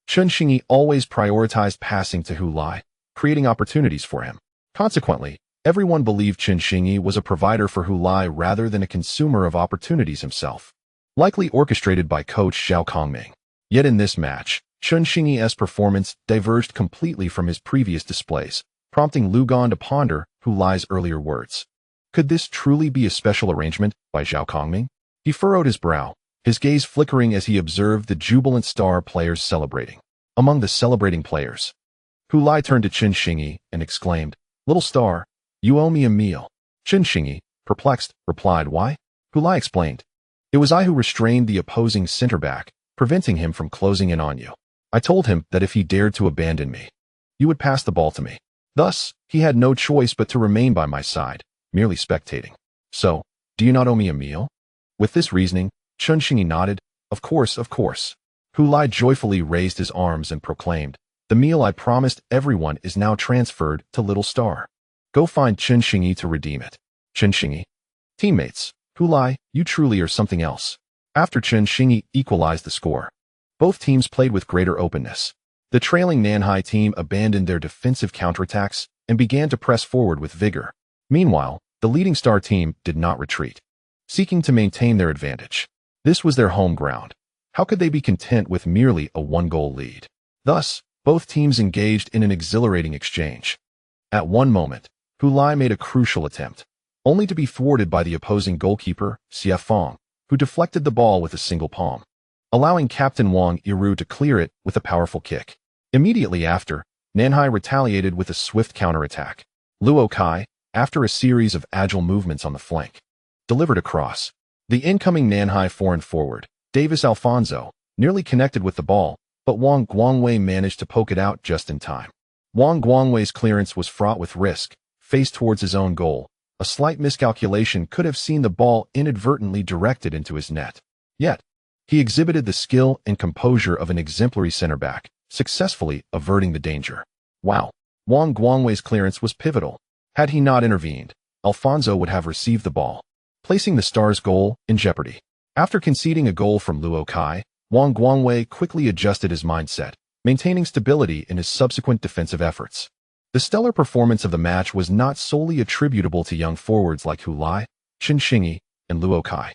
Chen Xingyi always prioritized passing to Hu Lai, creating opportunities for him. Consequently, everyone believed Chen Xingyi was a provider for Hu Lai rather than a consumer of opportunities himself, likely orchestrated by Coach Zhao Kongming. Yet in this match, Chen Xingyi's performance diverged completely from his previous displays, prompting Lu Gan to ponder Hu Lai's earlier words. Could this truly be a special arrangement by Zhao Kongming? He furrowed his brow, his gaze flickering as he observed the jubilant star players celebrating. Among the celebrating players, Hu Lai turned to Chen Xingyi and exclaimed, "Little star, you owe me a meal." Chen Xingyi, perplexed, replied, "Why?" Hu Lai explained, "It was I who restrained the opposing center back, preventing him from closing in on you. I told him that if he dared to abandon me, you would pass the ball to me. Thus, he had no choice but to remain by my side, merely spectating. So, do you not owe me a meal?" With this reasoning, Chen Xingyi nodded, Of course. Hu Lai joyfully raised his arms and proclaimed, "The meal I promised everyone is now transferred to Little Star. Go find Chen Xingyi to redeem it." Chen Xingyi. Teammates, Hu Lai, you truly are something else. After Chen Xingyi equalized the score, both teams played with greater openness. The trailing Nanhai team abandoned their defensive counterattacks and began to press forward with vigor. Meanwhile, the leading star team did not retreat, seeking to maintain their advantage. This was their home ground. How could they be content with merely a 1-goal lead? Thus, both teams engaged in an exhilarating exchange. At one moment, Hu Lai made a crucial attempt, only to be thwarted by the opposing goalkeeper, Xie Fang, who deflected the ball with a single palm, allowing Captain Wang Yiru to clear it with a powerful kick. Immediately after, Nanhai retaliated with a swift counterattack. Luo Kai, after a series of agile movements on the flank, delivered a cross. The incoming Nanhai foreign forward, Davis Alfonso, nearly connected with the ball, but Wang Guangwei managed to poke it out just in time. Wang Guangwei's clearance was fraught with risk, faced towards his own goal. A slight miscalculation could have seen the ball inadvertently directed into his net. Yet, he exhibited the skill and composure of an exemplary center back, successfully averting the danger. Wow! Wang Guangwei's clearance was pivotal. Had he not intervened, Alfonso would have received the ball, placing the Stars' goal in jeopardy. After conceding a goal from Luo Kai, Wang Guangwei quickly adjusted his mindset, maintaining stability in his subsequent defensive efforts. The stellar performance of the match was not solely attributable to young forwards like Hu Lai, Chen Xingyi, and Luo Kai.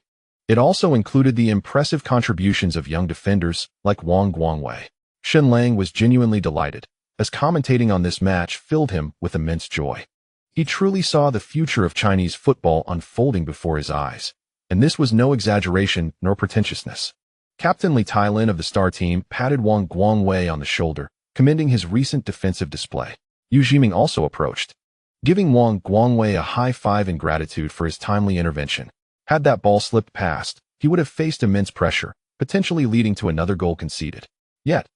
It also included the impressive contributions of young defenders like Wang Guangwei. Shen Lang was genuinely delighted, as commentating on this match filled him with immense joy. He truly saw the future of Chinese football unfolding before his eyes, and this was no exaggeration nor pretentiousness. Captain Li Tailin of the Star team patted Wang Guangwei on the shoulder, commending his recent defensive display. Yu Jiming also approached, giving Wang Guangwei a high five in gratitude for his timely intervention. Had that ball slipped past, he would have faced immense pressure, potentially leading to another goal conceded. Yet,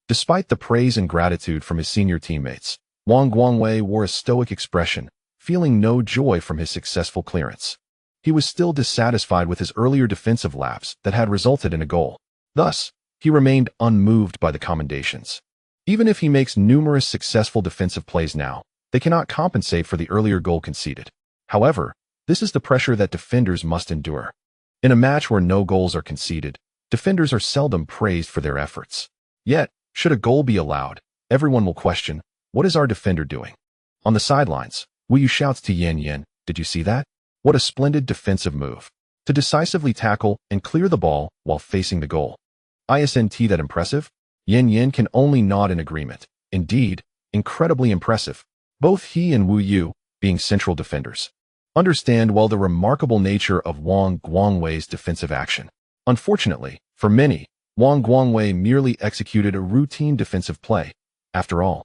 despite the praise and gratitude from his senior teammates, Wang Guangwei wore a stoic expression, feeling no joy from his successful clearance. He was still dissatisfied with his earlier defensive lapse that had resulted in a goal. Thus, he remained unmoved by the commendations. Even if he makes numerous successful defensive plays now, they cannot compensate for the earlier goal conceded. However, this is the pressure that defenders must endure. In a match where no goals are conceded, defenders are seldom praised for their efforts. Yet, should a goal be allowed, everyone will question, what is our defender doing? On the sidelines, Wu Yu shouts to Yan Yan, did you see that? What a splendid defensive move. To decisively tackle and clear the ball while facing the goal. Isn't that impressive? Yan Yan can only nod in agreement. Indeed, incredibly impressive. Both he and Wu Yu, being central defenders, understand well the remarkable nature of Wang Guangwei's defensive action. Unfortunately, for many, Wang Guangwei merely executed a routine defensive play. After all,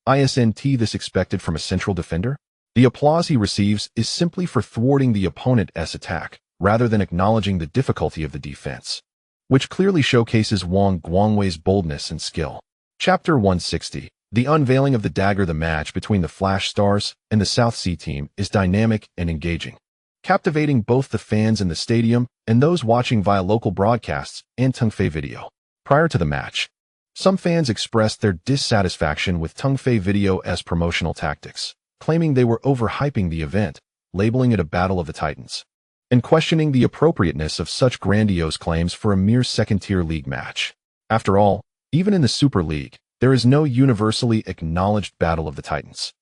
isn't this expected from a central defender? The applause he receives is simply for thwarting the opponent's attack, rather than acknowledging the difficulty of the defense, which clearly showcases Wang Guangwei's boldness and skill. Chapter 160. The unveiling of the dagger. The match between the Flash Stars and the South Sea team is dynamic and engaging, captivating both the fans in the stadium and those watching via local broadcasts and Tongfei Video. Prior to the match, some fans expressed their dissatisfaction with Tongfei Video's promotional tactics, claiming they were overhyping the event, labeling it a battle of the Titans, and questioning the appropriateness of such grandiose claims for a mere second-tier league match. After all, even in the Super League, there is no universally acknowledged battle of the Titans.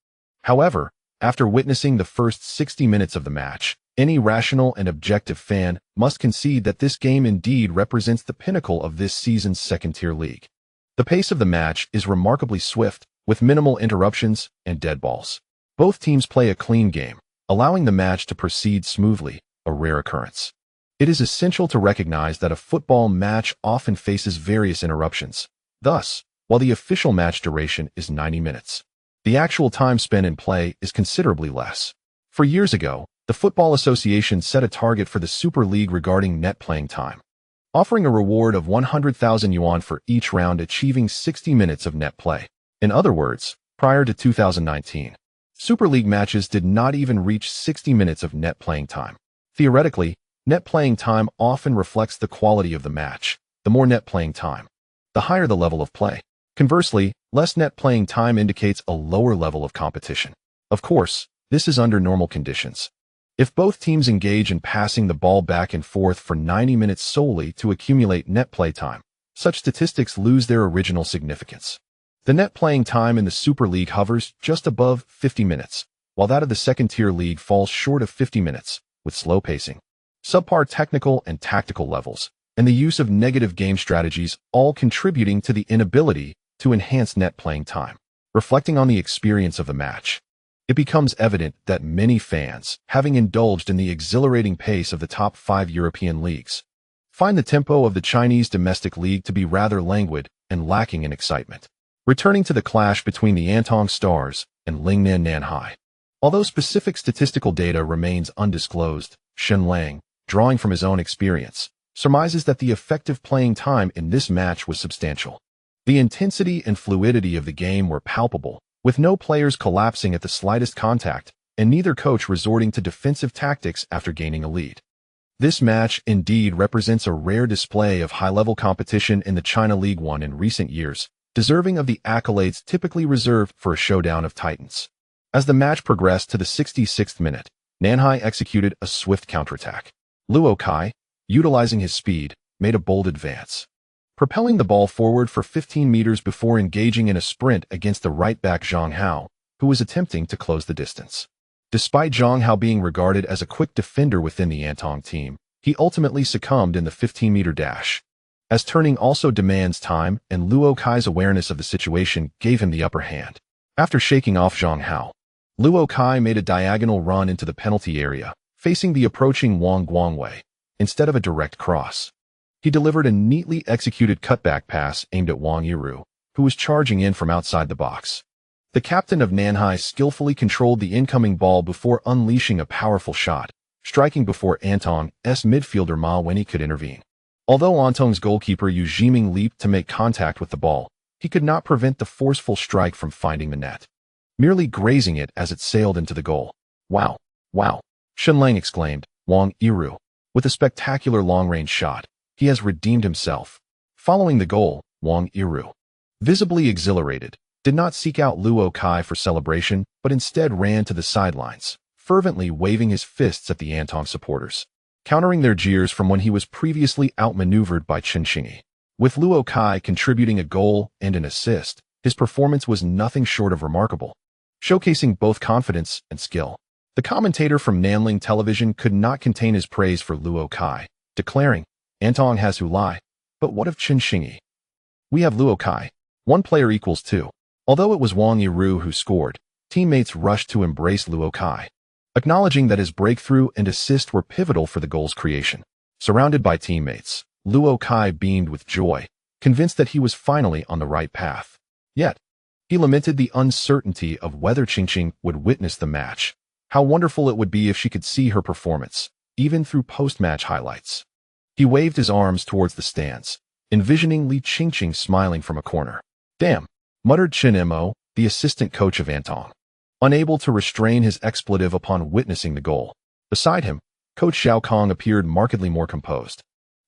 However, after witnessing the first 60 minutes of the match, any rational and objective fan must concede that this game indeed represents the pinnacle of this season's second-tier league. The pace of the match is remarkably swift, with minimal interruptions and dead balls. Both teams play a clean game, allowing the match to proceed smoothly, a rare occurrence. It is essential to recognize that a football match often faces various interruptions. Thus, while the official match duration is 90 minutes, the actual time spent in play is considerably less. 4 years ago, the Football Association set a target for the Super League regarding net playing time, offering a reward of 100,000 yuan for each round achieving 60 minutes of net play. In other words, prior to 2019, Super League matches did not even reach 60 minutes of net playing time. Theoretically, net playing time often reflects the quality of the match. The more net playing time, the higher the level of play. Conversely, less net playing time indicates a lower level of competition. Of course, this is under normal conditions. If both teams engage in passing the ball back and forth for 90 minutes solely to accumulate net play time, such statistics lose their original significance. The net playing time in the Super League hovers just above 50 minutes, while that of the second-tier league falls short of 50 minutes, with slow pacing, subpar technical and tactical levels, and the use of negative game strategies all contributing to the inability to enhance net playing time. Reflecting on the experience of the match, it becomes evident that many fans, having indulged in the exhilarating pace of the top 5 European leagues, find the tempo of the Chinese domestic league to be rather languid and lacking in excitement. Returning to the clash between the Antong Stars and Lingnan Nanhai. Although specific statistical data remains undisclosed, Shen Lang, drawing from his own experience, surmises that the effective playing time in this match was substantial. The intensity and fluidity of the game were palpable, with no players collapsing at the slightest contact, and neither coach resorting to defensive tactics after gaining a lead. This match indeed represents a rare display of high-level competition in the China League One in recent years, deserving of the accolades typically reserved for a showdown of titans. As the match progressed to the 66th minute, Nanhai executed a swift counterattack. Luo Kai, utilizing his speed, made a bold advance, propelling the ball forward for 15 meters before engaging in a sprint against the right-back Zhang Hao, who was attempting to close the distance. Despite Zhang Hao being regarded as a quick defender within the Antong team, he ultimately succumbed in the 15-meter dash. As turning also demands time, and Luo Kai's awareness of the situation gave him the upper hand. After shaking off Zhang Hao, Luo Kai made a diagonal run into the penalty area, facing the approaching Wang Guangwei, instead of a direct cross. He delivered a neatly executed cutback pass aimed at Wang Yiru, who was charging in from outside the box. The captain of Nanhai skillfully controlled the incoming ball before unleashing a powerful shot, striking before Antong's midfielder Ma Wenyi could intervene. Although Antong's goalkeeper Yu Jiming leaped to make contact with the ball, he could not prevent the forceful strike from finding the net, merely grazing it as it sailed into the goal. Wow! Wow! Shen Lang exclaimed. Wang Yiru, with a spectacular long-range shot, he has redeemed himself. Following the goal, Wang Yiru, visibly exhilarated, did not seek out Luo Kai for celebration, but instead ran to the sidelines, fervently waving his fists at the Antong supporters, countering their jeers from when he was previously outmaneuvered by Chen Xingyi. With Luo Kai contributing a goal and an assist, his performance was nothing short of remarkable, showcasing both confidence and skill. The commentator from Nanling Television could not contain his praise for Luo Kai, declaring, Antong has Hu Lai, but what of Chen Xingyi? We have Luo Kai. 1 player equals 2. Although it was Wang Yiru who scored, teammates rushed to embrace Luo Kai, acknowledging that his breakthrough and assist were pivotal for the goal's creation. Surrounded by teammates, Luo Kai beamed with joy, convinced that he was finally on the right path. Yet, he lamented the uncertainty of whether Qingqing would witness the match. How wonderful it would be if she could see her performance, even through post-match highlights. He waved his arms towards the stands, envisioning Li Qingqing smiling from a corner. Damn, muttered Chen Mo, the assistant coach of Antong, unable to restrain his expletive upon witnessing the goal. Beside him, Coach Xiao Kong appeared markedly more composed,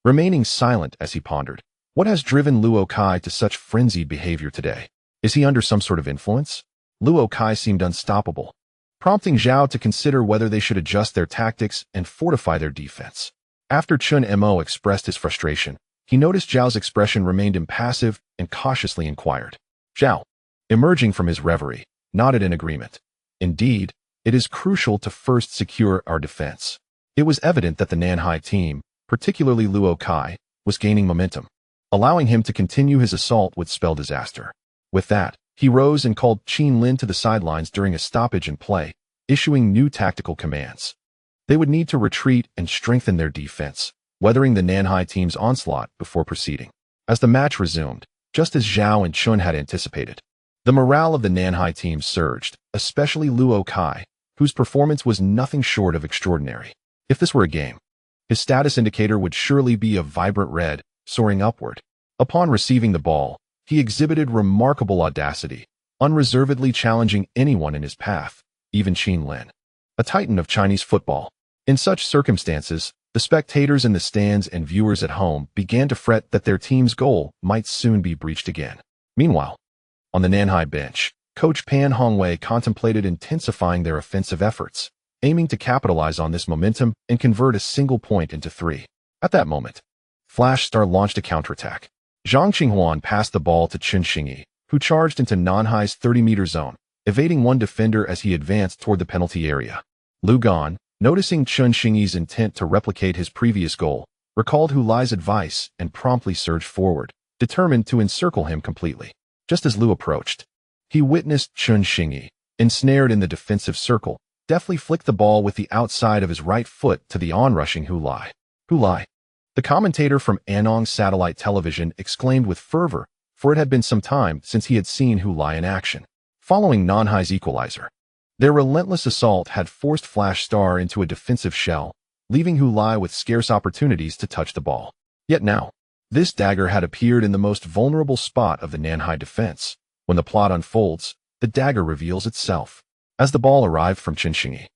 remaining silent as he pondered. What has driven Luo Kai to such frenzied behavior today? Is he under some sort of influence? Luo Kai seemed unstoppable, prompting Zhao to consider whether they should adjust their tactics and fortify their defense. After Chen Mo expressed his frustration, he noticed Zhao's expression remained impassive and cautiously inquired. Zhao, emerging from his reverie, nodded in agreement. Indeed, it is crucial to first secure our defense. It was evident that the Nanhai team, particularly Luo Kai, was gaining momentum. Allowing him to continue his assault would spell disaster. With that, he rose and called Qin Lin to the sidelines during a stoppage in play, issuing new tactical commands. They would need to retreat and strengthen their defense, weathering the Nanhai team's onslaught before proceeding. As the match resumed, just as Zhao and Chun had anticipated, the morale of the Nanhai team surged, especially Luo Kai, whose performance was nothing short of extraordinary. If this were a game, his status indicator would surely be a vibrant red, soaring upward. Upon receiving the ball, he exhibited remarkable audacity, unreservedly challenging anyone in his path, even Qin Lin, a titan of Chinese football. In such circumstances, the spectators in the stands and viewers at home began to fret that their team's goal might soon be breached again. Meanwhile, on the Nanhai bench, Coach Pan Hongwei contemplated intensifying their offensive efforts, aiming to capitalize on this momentum and convert a single point into 3. At that moment, Flash Star launched a counterattack. Zhang Qinghuan passed the ball to Chen Xingyi, who charged into Nanhai's 30-meter zone, evading one defender as he advanced toward the penalty area. Lu Gan, noticing Chen Xingyi's intent to replicate his previous goal, recalled Hu Lai's advice and promptly surged forward, determined to encircle him completely. Just as Lu approached, he witnessed Chen Xingyi, ensnared in the defensive circle, deftly flick the ball with the outside of his right foot to the onrushing Hu Lai. Hu Lai, The commentator from Anong Satellite Television exclaimed with fervor, for it had been some time since he had seen Hulai in action. Following Nanhai's equalizer, their relentless assault had forced Flash Star into a defensive shell, leaving Hulai with scarce opportunities to touch the ball. Yet now, this dagger had appeared in the most vulnerable spot of the Nanhai defense. When the plot unfolds, the dagger reveals itself. As the ball arrived from Chinxinyi,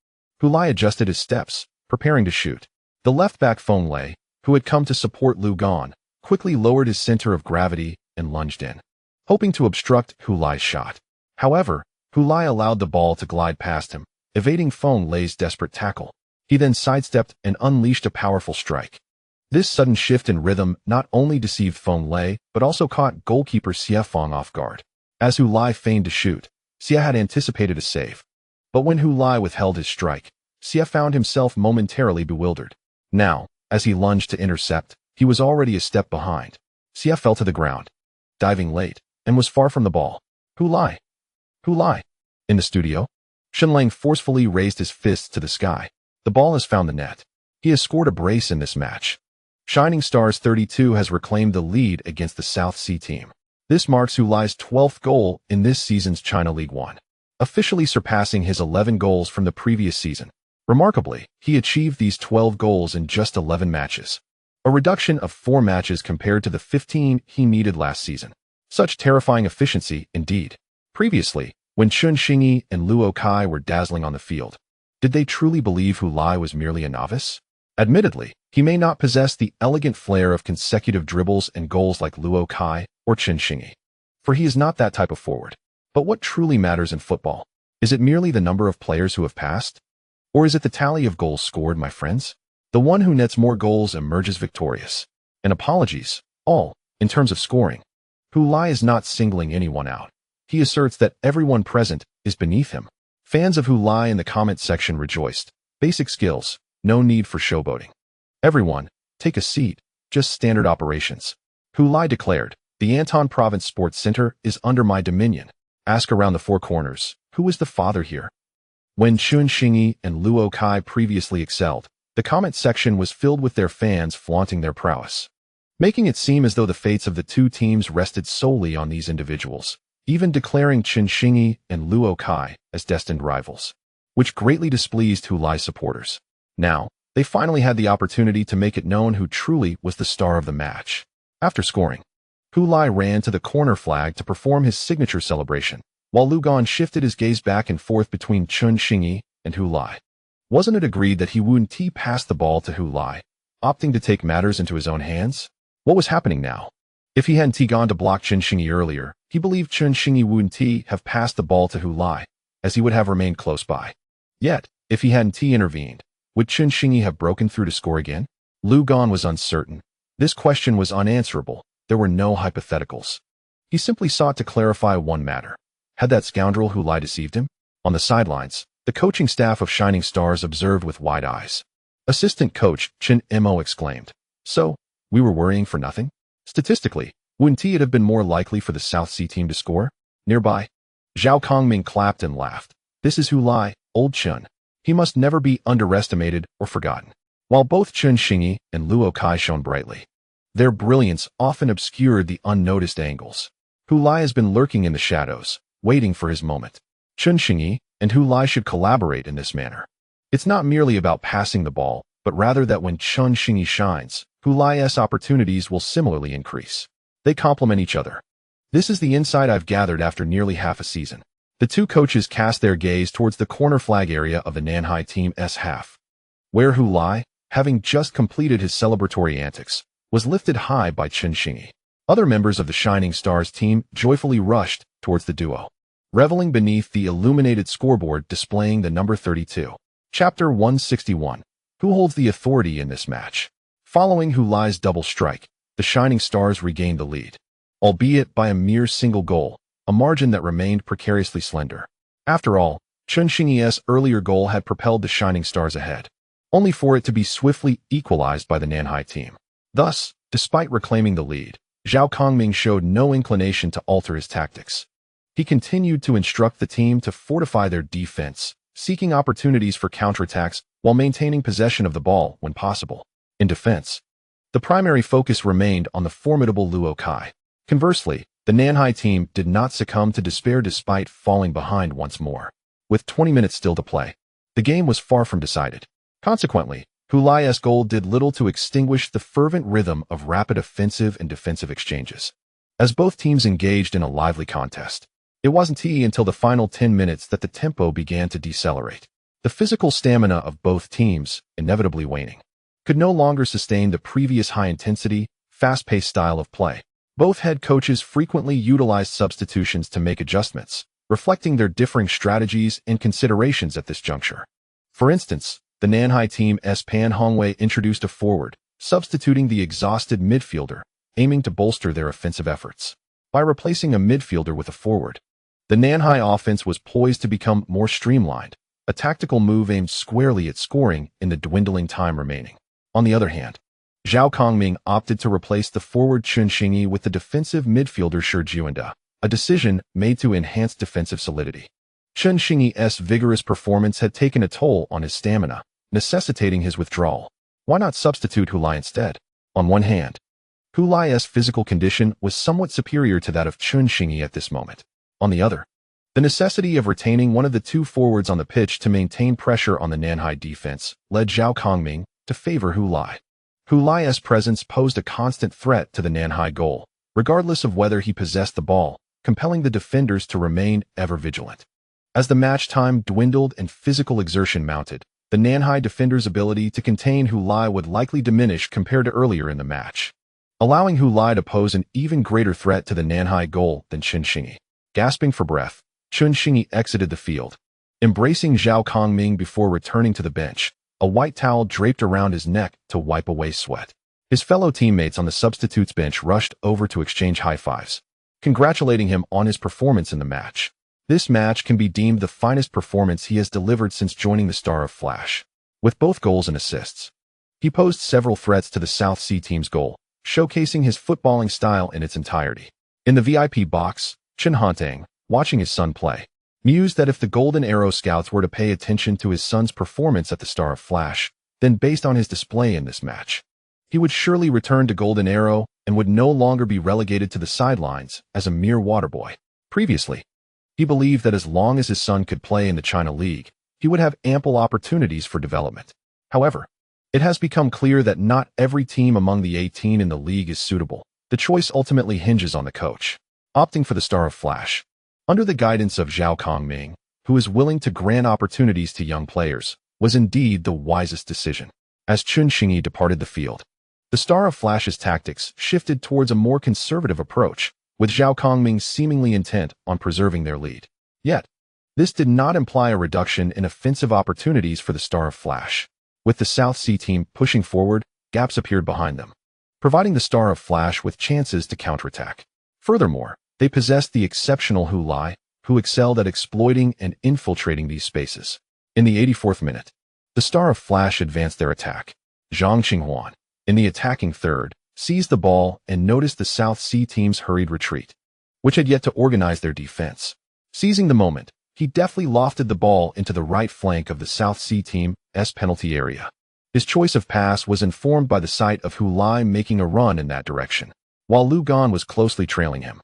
Hulai adjusted his steps, preparing to shoot. The left-back Feng Lei, who had come to support Lu Gan, quickly lowered his center of gravity and lunged in, hoping to obstruct Hulai's shot. However, Hulai allowed the ball to glide past him, evading Feng Lei's desperate tackle. He then sidestepped and unleashed a powerful strike. This sudden shift in rhythm not only deceived Feng Lei, but also caught goalkeeper Xie Feng off guard. As Hulai feigned to shoot, Xie had anticipated a save. But when Hulai withheld his strike, Xie found himself momentarily bewildered. Now, as he lunged to intercept, he was already a step behind. Xie fell to the ground, diving late, and was far from the ball. Hulai! Hulai! In the studio, Shenlang forcefully raised his fists to the sky. The ball has found the net. He has scored a brace in this match. Shining Stars 32 has reclaimed the lead against the South Sea team. This marks Hulai's 12th goal in this season's China League 1, officially surpassing his 11 goals from the previous season. Remarkably, he achieved these 12 goals in just 11 matches, a reduction of 4 matches compared to the 15 he needed last season. Such terrifying efficiency, indeed. Previously, when Chun Xingyi and Luo Kai were dazzling on the field, did they truly believe Hulai was merely a novice? Admittedly, he may not possess the elegant flair of consecutive dribbles and goals like Luo Kai or Chun Xingyi, for he is not that type of forward. But what truly matters in football? Is it merely the number of players who have passed? Or is it the tally of goals scored, my friends? The one who nets more goals emerges victorious. And apologies, all, in terms of scoring. Hulai is not singling anyone out. He asserts that everyone present is beneath him. Fans of Hulai in the comment section rejoiced. Basic skills, no need for showboating. Everyone, take a seat, just standard operations. Hulai declared, the Anton Province Sports Center is under my dominion. Ask around the 4 corners, who is the father here? When Chun Xingyi and Luo Kai previously excelled, the comment section was filled with their fans flaunting their prowess, making it seem as though the fates of the two teams rested solely on these individuals, even declaring Chun Xingyi and Luo Kai as destined rivals, which greatly displeased Hulai's supporters. Now, they finally had the opportunity to make it known who truly was the star of the match. After scoring, Hulai ran to the corner flag to perform his signature celebration, while Lu Gan shifted his gaze back and forth between Chun Xingyi and Hulai. Wasn't it agreed that he wouldn't pass the ball to Hulai, opting to take matters into his own hands? What was happening now? If he hadn't gone to block Chun Xingyi earlier, he believed Chun Xingyi wouldn't have passed the ball to Hulai, as he would have remained close by. Yet, if he hadn't intervened, would Chun Xingyi have broken through to score again? Lu Gan was uncertain. This question was unanswerable. There were no hypotheticals. He simply sought to clarify one matter. Had that scoundrel Hulai deceived him? On the sidelines, the coaching staff of Shining Stars observed with wide eyes. Assistant coach Chen Mo exclaimed, "So, we were worrying for nothing? Statistically, wouldn't it have been more likely for the South Sea team to score?" Nearby, Zhao Kongming clapped and laughed. "This is Hulai, old Chun. He must never be underestimated or forgotten." While both Chun Xingyi and Luo Kai shone brightly, their brilliance often obscured the unnoticed angles. Hulai has been lurking in the shadows, waiting for his moment. Chun Xingyi and Hulai should collaborate in this manner. It's not merely about passing the ball, but rather that when Chun Xingyi shines, Hulai's opportunities will similarly increase. They complement each other. This is the insight I've gathered after nearly half a season. The two coaches cast their gaze towards the corner flag area of the Nanhai team's half, where Hulai, having just completed his celebratory antics, was lifted high by Chun Xingyi. Other members of the Shining Stars team joyfully rushed towards the duo, reveling beneath the illuminated scoreboard displaying the number 32. Chapter 161. Who holds the authority in this match? Following Hulai's double strike, the Shining Stars regained the lead, albeit by a mere single goal, a margin that remained precariously slender. After all, Chun Xingyi's earlier goal had propelled the Shining Stars ahead, only for it to be swiftly equalized by the Nanhai team. Thus, despite reclaiming the lead, Zhao Kongming showed no inclination to alter his tactics. He continued to instruct the team to fortify their defense, seeking opportunities for counterattacks while maintaining possession of the ball when possible. In defense, The primary focus remained on the formidable Luo Kai. Conversely, the Nanhai team did not succumb to despair despite falling behind once more. With 20 minutes still to play, the game was far from decided. Consequently, Hulai's goal did little to extinguish the fervent rhythm of rapid offensive and defensive exchanges. As both teams engaged in a lively contest, it wasn't until the final 10 minutes that the tempo began to decelerate. The physical stamina of both teams, inevitably waning, could no longer sustain the previous high-intensity, fast-paced style of play. Both head coaches frequently utilized substitutions to make adjustments, reflecting their differing strategies and considerations at this juncture. For instance, the Nanhai team's Pan Hongwei introduced a forward, substituting the exhausted midfielder, aiming to bolster their offensive efforts. By replacing a midfielder with a forward, the Nanhai offense was poised to become more streamlined, a tactical move aimed squarely at scoring in the dwindling time remaining. On the other hand, Zhao Kongming opted to replace the forward Chun Xingyi with the defensive midfielder Shi Juanda, a decision made to enhance defensive solidity. Chun Xingyi's vigorous performance had taken a toll on his stamina, necessitating his withdrawal. Why not substitute Hulai instead? On one hand, Hulai's physical condition was somewhat superior to that of Chun Xingyi at this moment. On the other, the necessity of retaining one of the two forwards on the pitch to maintain pressure on the Nanhai defense led Zhao Kongming to favor Hulai. Hulai's presence posed a constant threat to the Nanhai goal, regardless of whether he possessed the ball, compelling the defenders to remain ever vigilant. As the match time dwindled and physical exertion mounted, the Nanhai defenders' ability to contain Hulai would likely diminish compared to earlier in the match, allowing Hulai to pose an even greater threat to the Nanhai goal than Chun Xingyi. Gasping for breath, Chun Xingyi exited the field, embracing Zhao Kongming before returning to the bench, a white towel draped around his neck to wipe away sweat. His fellow teammates on the substitutes bench rushed over to exchange high fives, congratulating him on his performance in the match. This match can be deemed the finest performance he has delivered since joining the Star of Flash. With both goals and assists, he posed several threats to the South Sea team's goal, showcasing his footballing style in its entirety. In the VIP box, Chen Hantang, watching his son play, mused that if the Golden Arrow scouts were to pay attention to his son's performance at the Star of Flash, then based on his display in this match, he would surely return to Golden Arrow and would no longer be relegated to the sidelines as a mere water boy. Previously, he believed that as long as his son could play in the China League, he would have ample opportunities for development. However, it has become clear that not every team among the 18 in the league is suitable. The choice ultimately hinges on the coach. Opting for the Star of Flash, under the guidance of Zhao Kongming, who is willing to grant opportunities to young players, was indeed the wisest decision. As Chun Xingyi departed the field, the Star of Flash's tactics shifted towards a more conservative approach, with Zhao Kongming seemingly intent on preserving their lead. Yet, this did not imply a reduction in offensive opportunities for the Star of Flash. With the South Sea team pushing forward, gaps appeared behind them, providing the Star of Flash with chances to counterattack. Furthermore, they possessed the exceptional Hulai, who excelled at exploiting and infiltrating these spaces. In the 84th minute, the Star of Flash advanced their attack. Zhang Qinghuan, in the attacking third, seized the ball and noticed the South Sea team's hurried retreat, which had yet to organize their defense. Seizing the moment, he deftly lofted the ball into the right flank of the South Sea team's penalty area. His choice of pass was informed by the sight of Hulai making a run in that direction, while Lu Gan was closely trailing him.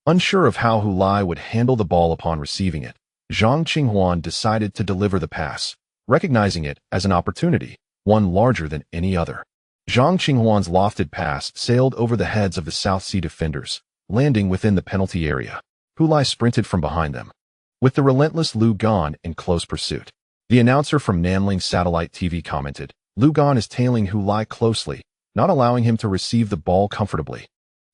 Unsure of how Hulai would handle the ball upon receiving it, Zhang Qinghuan decided to deliver the pass, recognizing it as an opportunity, one larger than any other. Zhang Qinghuan's lofted pass sailed over the heads of the South Sea defenders, landing within the penalty area. Hulai sprinted from behind them, with the relentless Lu Gan in close pursuit. The announcer from Nanling Satellite TV commented, "Lu Gan is tailing Hulai closely, not allowing him to receive the ball comfortably."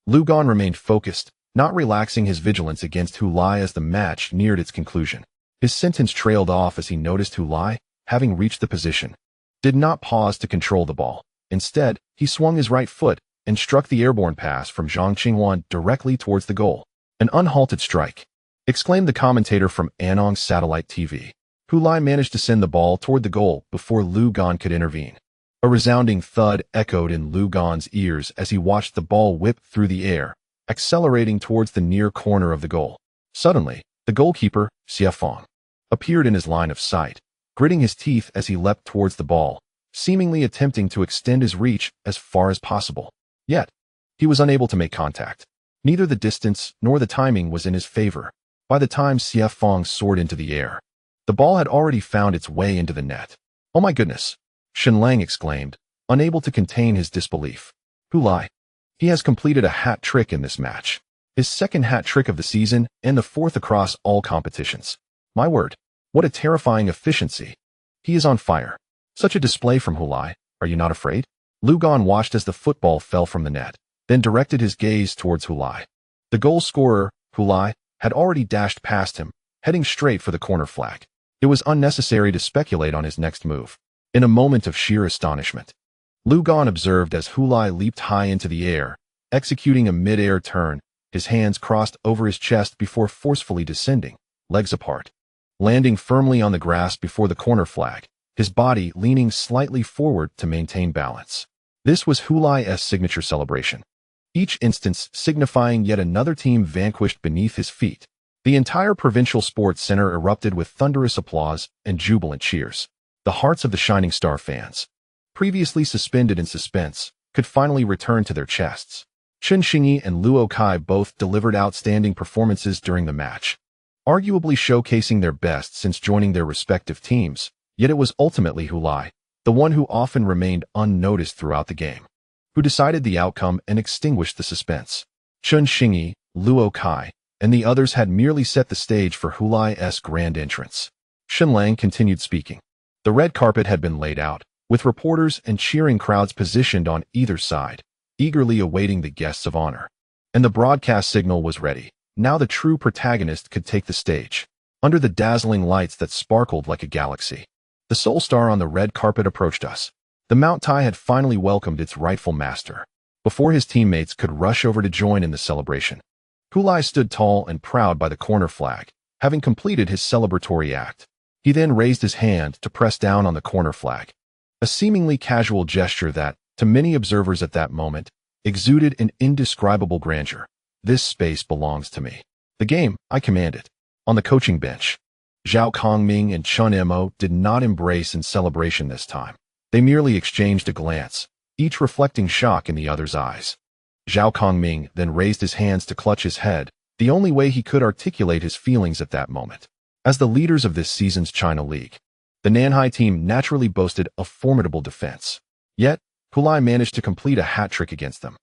Lu Gan remained focused, not relaxing his vigilance against Hulai as the match neared its conclusion. His sentence trailed off as he noticed Hulai, having reached the position, did not pause to control the ball. Instead, he swung his right foot and struck the airborne pass from Zhang Qinghuan directly towards the goal. "An unhalted strike," exclaimed the commentator from Anong Satellite TV. Hulai managed to send the ball toward the goal before Lu Gan could intervene. A resounding thud echoed in Lu Gan's ears as he watched the ball whip through the air, accelerating towards the near corner of the goal. Suddenly, the goalkeeper, Xie Feng, appeared in his line of sight, gritting his teeth as he leapt towards the ball, seemingly attempting to extend his reach as far as possible. Yet, he was unable to make contact. Neither the distance nor the timing was in his favor. By the time Xie Feng soared into the air, the ball had already found its way into the net. "Oh my goodness!" Shen Lang exclaimed, unable to contain his disbelief. "Hu Lai. He has completed a hat trick in this match. His second hat trick of the season and the fourth across all competitions. My word, what a terrifying efficiency. He is on fire. Such a display from Hu Lai. Are you not afraid?" Lu Gan watched as the football fell from the net, then directed his gaze towards Hu Lai. The goal scorer, Hu Lai, had already dashed past him, heading straight for the corner flag. It was unnecessary to speculate on his next move. In a moment of sheer astonishment, Lu Gan observed as Hu Lai leaped high into the air, executing a mid-air turn, his hands crossed over his chest before forcefully descending, legs apart. Landing firmly on the grass before the corner flag, his body leaning slightly forward to maintain balance. This was Hu Lai's signature celebration, each instance signifying yet another team vanquished beneath his feet. The entire provincial sports center erupted with thunderous applause and jubilant cheers. The hearts of the Shining Star fans, previously suspended in suspense, could finally return to their chests. Chen Xingyi and Luo Kai both delivered outstanding performances during the match, arguably showcasing their best since joining their respective teams, yet it was ultimately Hu Lai, the one who often remained unnoticed throughout the game, who decided the outcome and extinguished the suspense. Chen Xingyi, Luo Kai, and the others had merely set the stage for Hu Lai's grand entrance. Shen Lang continued speaking. The red carpet had been laid out, with reporters and cheering crowds positioned on either side, eagerly awaiting the guests of honor. And the broadcast signal was ready. Now the true protagonist could take the stage. Under the dazzling lights that sparkled like a galaxy, the sole star on the red carpet approached us. The Mount Tai had finally welcomed its rightful master. Before his teammates could rush over to join in the celebration, Hu Lai stood tall and proud by the corner flag, having completed his celebratory act. He then raised his hand to press down on the corner flag, a seemingly casual gesture that, to many observers at that moment, exuded an indescribable grandeur. "This space belongs to me. The game, I command it." On the coaching bench, Zhao Kongming and Chun Mo did not embrace in celebration this time. They merely exchanged a glance, each reflecting shock in the other's eyes. Zhao Kongming then raised his hands to clutch his head, the only way he could articulate his feelings at that moment. As the leaders of this season's China League, the Nanhai team naturally boasted a formidable defense. Yet, Hu Lai managed to complete a hat trick against them.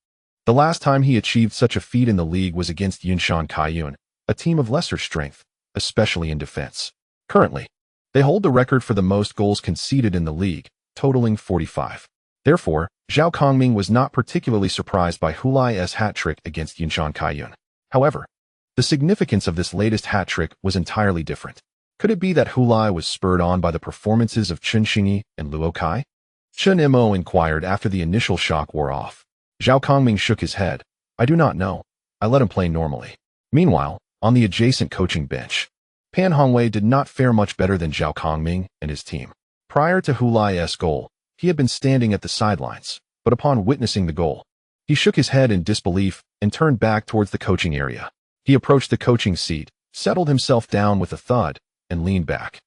The last time he achieved such a feat in the league was against Yunshan Kaiyun, a team of lesser strength, especially in defense. Currently, they hold the record for the most goals conceded in the league, totaling 45. Therefore, Zhao Kongming was not particularly surprised by Hu Lai's hat trick against Yunshan Kaiyun. However, the significance of this latest hat trick was entirely different. Could it be that Hu Lai was spurred on by the performances of Chen Xingyi and Luo Kai? Chen Mo inquired after the initial shock wore off. Zhao Kongming shook his head. "I do not know. I let him play normally." Meanwhile, on the adjacent coaching bench, Pan Hongwei did not fare much better than Zhao Kongming and his team. Prior to Hu Lai's goal, he had been standing at the sidelines, but upon witnessing the goal, he shook his head in disbelief and turned back towards the coaching area. He approached the coaching seat, settled himself down with a thud, and leaned back,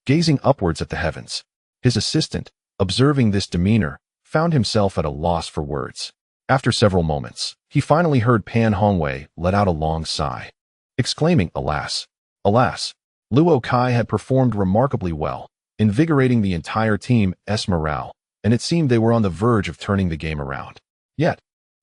gazing upwards at the heavens. His assistant, observing this demeanor, found himself at a loss for words. After several moments, he finally heard Pan Hongwei let out a long sigh, exclaiming, "Alas! Alas!" Luo Kai had performed remarkably well, invigorating the entire team's morale, and it seemed they were on the verge of turning the game around. Yet,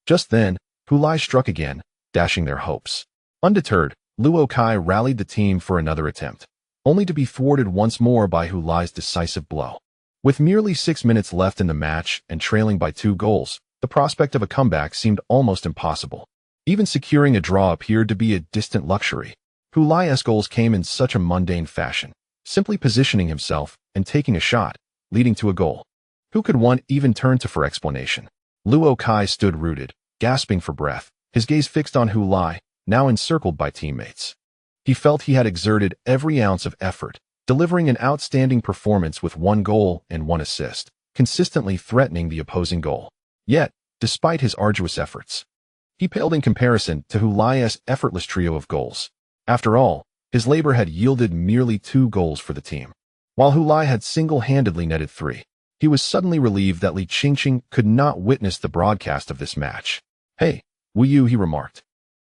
just then, Hu Lai struck again, dashing their hopes. Undeterred, Luo Kai rallied the team for another attempt, only to be thwarted once more by Hu Lai's decisive blow. With merely 6 minutes left in the match and trailing by 2 goals, the prospect of a comeback seemed almost impossible. Even securing a draw appeared to be a distant luxury. Hu Lai's goals came in such a mundane fashion, simply positioning himself and taking a shot, leading to a goal. Who could one even turn to for explanation? Luo Kai stood rooted, gasping for breath, his gaze fixed on Hu Lai, now encircled by teammates. He felt he had exerted every ounce of effort, delivering an outstanding performance with 1 goal and 1 assist, consistently threatening the opposing goal. Yet, despite his arduous efforts, he paled in comparison to Hu Lai's effortless trio of goals. After all, his labor had yielded merely 2 goals for the team, while Hu Lai had single-handedly netted 3. He was suddenly relieved that Li Qingqing could not witness the broadcast of this match. "Hey, Wu Yu," he remarked.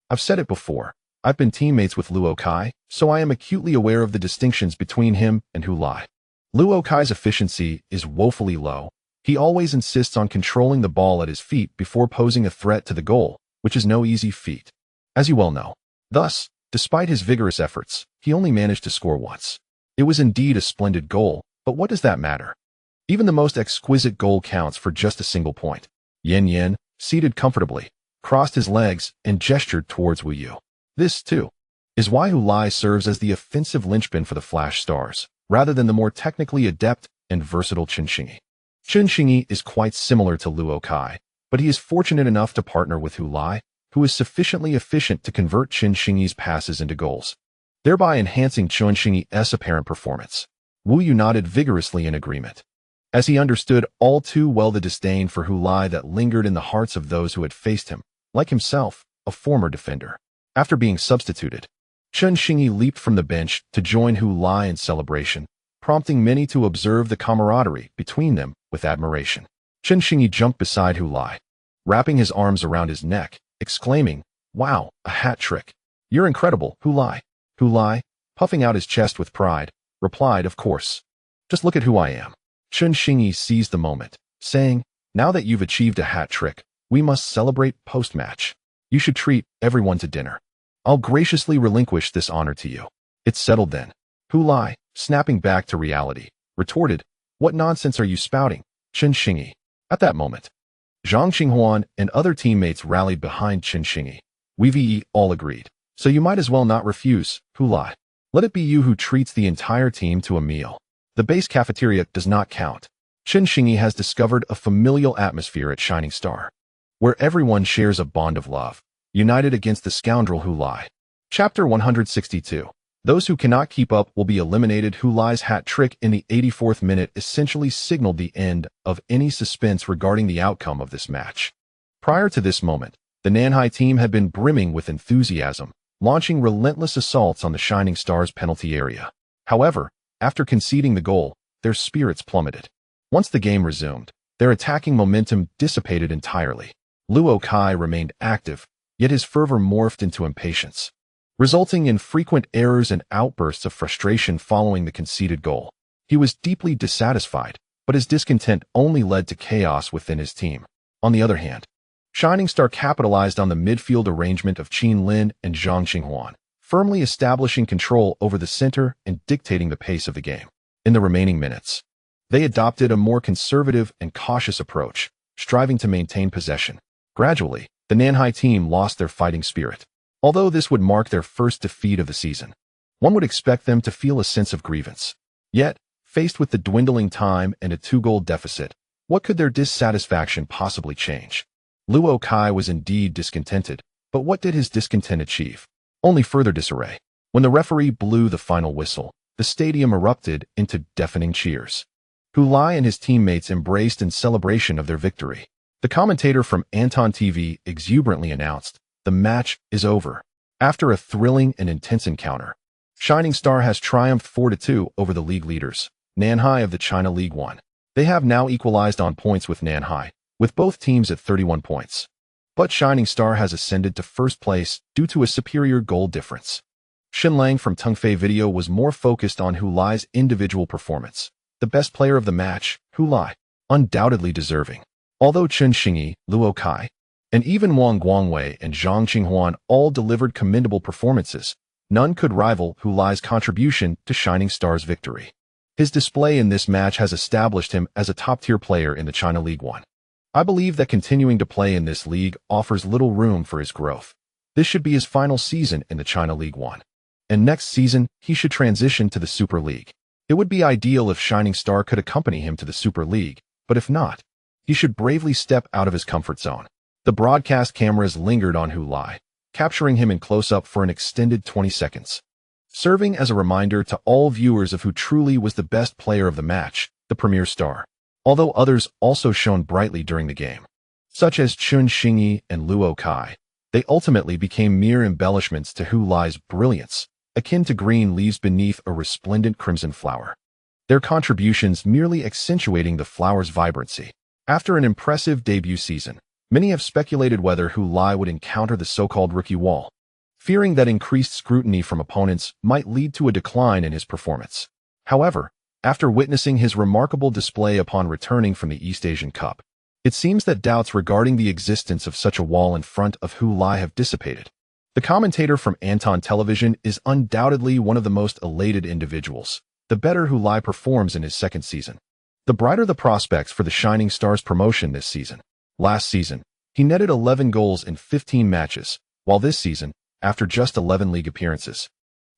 "I've said it before. I've been teammates with Luo Kai, so I am acutely aware of the distinctions between him and Hu Lai. Luo Kai's efficiency is woefully low. He always insists on controlling the ball at his feet before posing a threat to the goal, which is no easy feat, as you well know. Thus, despite his vigorous efforts, he only managed to score once. It was indeed a splendid goal, but what does that matter? Even the most exquisite goal counts for just a single point." Yan Yan, seated comfortably, crossed his legs and gestured towards Wu Yu. This, too, is why Hu Lai serves as the offensive linchpin for the Flash Stars, rather than the more technically adept and versatile Chen Xingyi. Chen Xingyi is quite similar to Luo Kai, but he is fortunate enough to partner with Hu Lai, who is sufficiently efficient to convert Chen Xingyi's passes into goals, thereby enhancing Chen Xingyi's apparent performance. Wu Yu nodded vigorously in agreement, as he understood all too well the disdain for Hu Lai that lingered in the hearts of those who had faced him, like himself, a former defender. After being substituted, Chen Xingyi leaped from the bench to join Hu Lai in celebration, prompting many to observe the camaraderie between them with admiration. Chen Xingyi jumped beside Hu Lai, wrapping his arms around his neck, exclaiming, "Wow, a hat trick. You're incredible, Hu Lai." Hu Lai, puffing out his chest with pride, replied, "Of course. Just look at who I am." Chen Xingyi seized the moment, saying, "Now that you've achieved a hat trick, we must celebrate post-match. You should treat everyone to dinner. I'll graciously relinquish this honor to you." "It's settled then." Hu Lai, snapping back to reality, retorted, "What nonsense are you spouting, Chen Xingyi?" At that moment, Zhang Xinghuan and other teammates rallied behind Chen Xingyi. "We all agreed, so you might as well not refuse, Hu Lai. Let it be you who treats the entire team to a meal. The base cafeteria does not count." Chen Xingyi has discovered a familial atmosphere at Shining Star, where everyone shares a bond of love, united against the scoundrel Hu Lai. Chapter 162. Those who cannot keep up will be eliminated. Hu Lai's hat trick in the 84th minute essentially signaled the end of any suspense regarding the outcome of this match. Prior to this moment, the Nanhai team had been brimming with enthusiasm, launching relentless assaults on the Shining Stars penalty area. However, after conceding the goal, their spirits plummeted. Once the game resumed, their attacking momentum dissipated entirely. Luo Kai remained active, yet his fervor morphed into impatience, resulting in frequent errors and outbursts of frustration following the conceded goal. He was deeply dissatisfied, but his discontent only led to chaos within his team. On the other hand, Shining Star capitalized on the midfield arrangement of Qin Lin and Zhang Xinghuan, firmly establishing control over the center and dictating the pace of the game. In the remaining minutes, they adopted a more conservative and cautious approach, striving to maintain possession. Gradually, the Nanhai team lost their fighting spirit. Although this would mark their first defeat of the season, one would expect them to feel a sense of grievance. Yet, faced with the dwindling time and a 2-goal deficit, what could their dissatisfaction possibly change? Luo Kai was indeed discontented, but what did his discontent achieve? Only further disarray. When the referee blew the final whistle, the stadium erupted into deafening cheers. Hu Lai and his teammates embraced in celebration of their victory. The commentator from Anton TV exuberantly announced, "The match is over." After a thrilling and intense encounter, Shining Star has triumphed 4-2 over the league leaders, Nanhai of the China League 1. They have now equalized on points with Nanhai, with both teams at 31 points. But Shining Star has ascended to first place due to a superior goal difference. Shin Lang from Tungfei Video was more focused on Hu Lai's individual performance. The best player of the match, Hu Lai, undoubtedly deserving. Although Chen Xingyi, Luo Kai, and even Wang Guangwei and Zhang Xinghuan all delivered commendable performances, none could rival Hu Lai's contribution to Shining Star's victory. His display in this match has established him as a top-tier player in the China League 1. I believe that continuing to play in this league offers little room for his growth. This should be his final season in the China League 1. And next season, he should transition to the Super League. It would be ideal if Shining Star could accompany him to the Super League, but if not, he should bravely step out of his comfort zone. The broadcast cameras lingered on Hu Lai, capturing him in close-up for an extended 20 seconds. Serving as a reminder to all viewers of who truly was the best player of the match, the premier star. Although others also shone brightly during the game, such as Chen Xingyi and Luo Kai, they ultimately became mere embellishments to Hu Lai's brilliance, akin to green leaves beneath a resplendent crimson flower. their contributions merely accentuating the flower's vibrancy. After an impressive debut season, many have speculated whether Hu Lai would encounter the so-called rookie wall, fearing that increased scrutiny from opponents might lead to a decline in his performance. However, after witnessing his remarkable display upon returning from the East Asian Cup, it seems that doubts regarding the existence of such a wall in front of Hu Lai have dissipated. The commentator from Anton Television is undoubtedly one of the most elated individuals, the better Hu Lai performs in his second season, the brighter the prospects for the Shining Stars promotion this season. Last season, he netted 11 goals in 15 matches, while this season, after just 11 league appearances,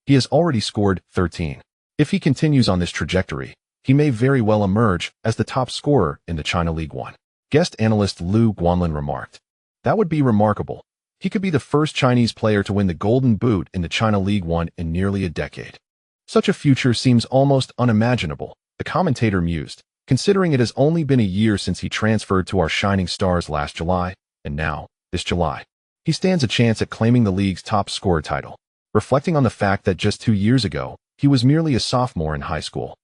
he has already scored 13. If he continues on this trajectory, he may very well emerge as the top scorer in the China League One. Guest analyst Lu Guanlin remarked, "That would be remarkable. He could be the first Chinese player to win the Golden Boot in the China League One in nearly a decade. Such a future seems almost unimaginable," the commentator mused, considering it has only been a year since he transferred to our Shining Stars last July, and now, this July, he stands a chance at claiming the league's top scorer title, reflecting on the fact that just 2 years ago, he was merely a sophomore in high school.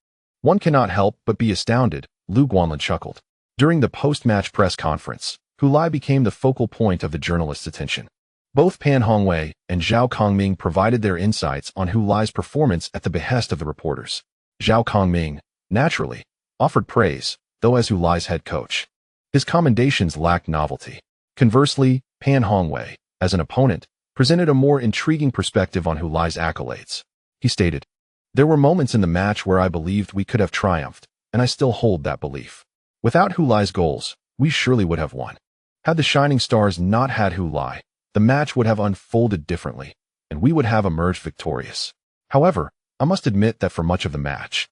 "One cannot help but be astounded," Lu Guanlin chuckled. During the post-match press conference, Hu Lai became the focal point of the journalists' attention. Both Pan Hongwei and Zhao Kongming provided their insights on Hu Lai's performance at the behest of the reporters. Zhao Kongming, naturally, offered praise, though as Hu Lai's head coach, his commendations lacked novelty. Conversely, Pan Hongwei, as an opponent, presented a more intriguing perspective on Hu Lai's accolades. He stated, "There were moments in the match where I believed we could have triumphed, and I still hold that belief. Without Hu Lai's goals, we surely would have won. Had the Shining Stars not had Hu Lai, the match would have unfolded differently, and we would have emerged victorious. However, I must admit that for much of the match,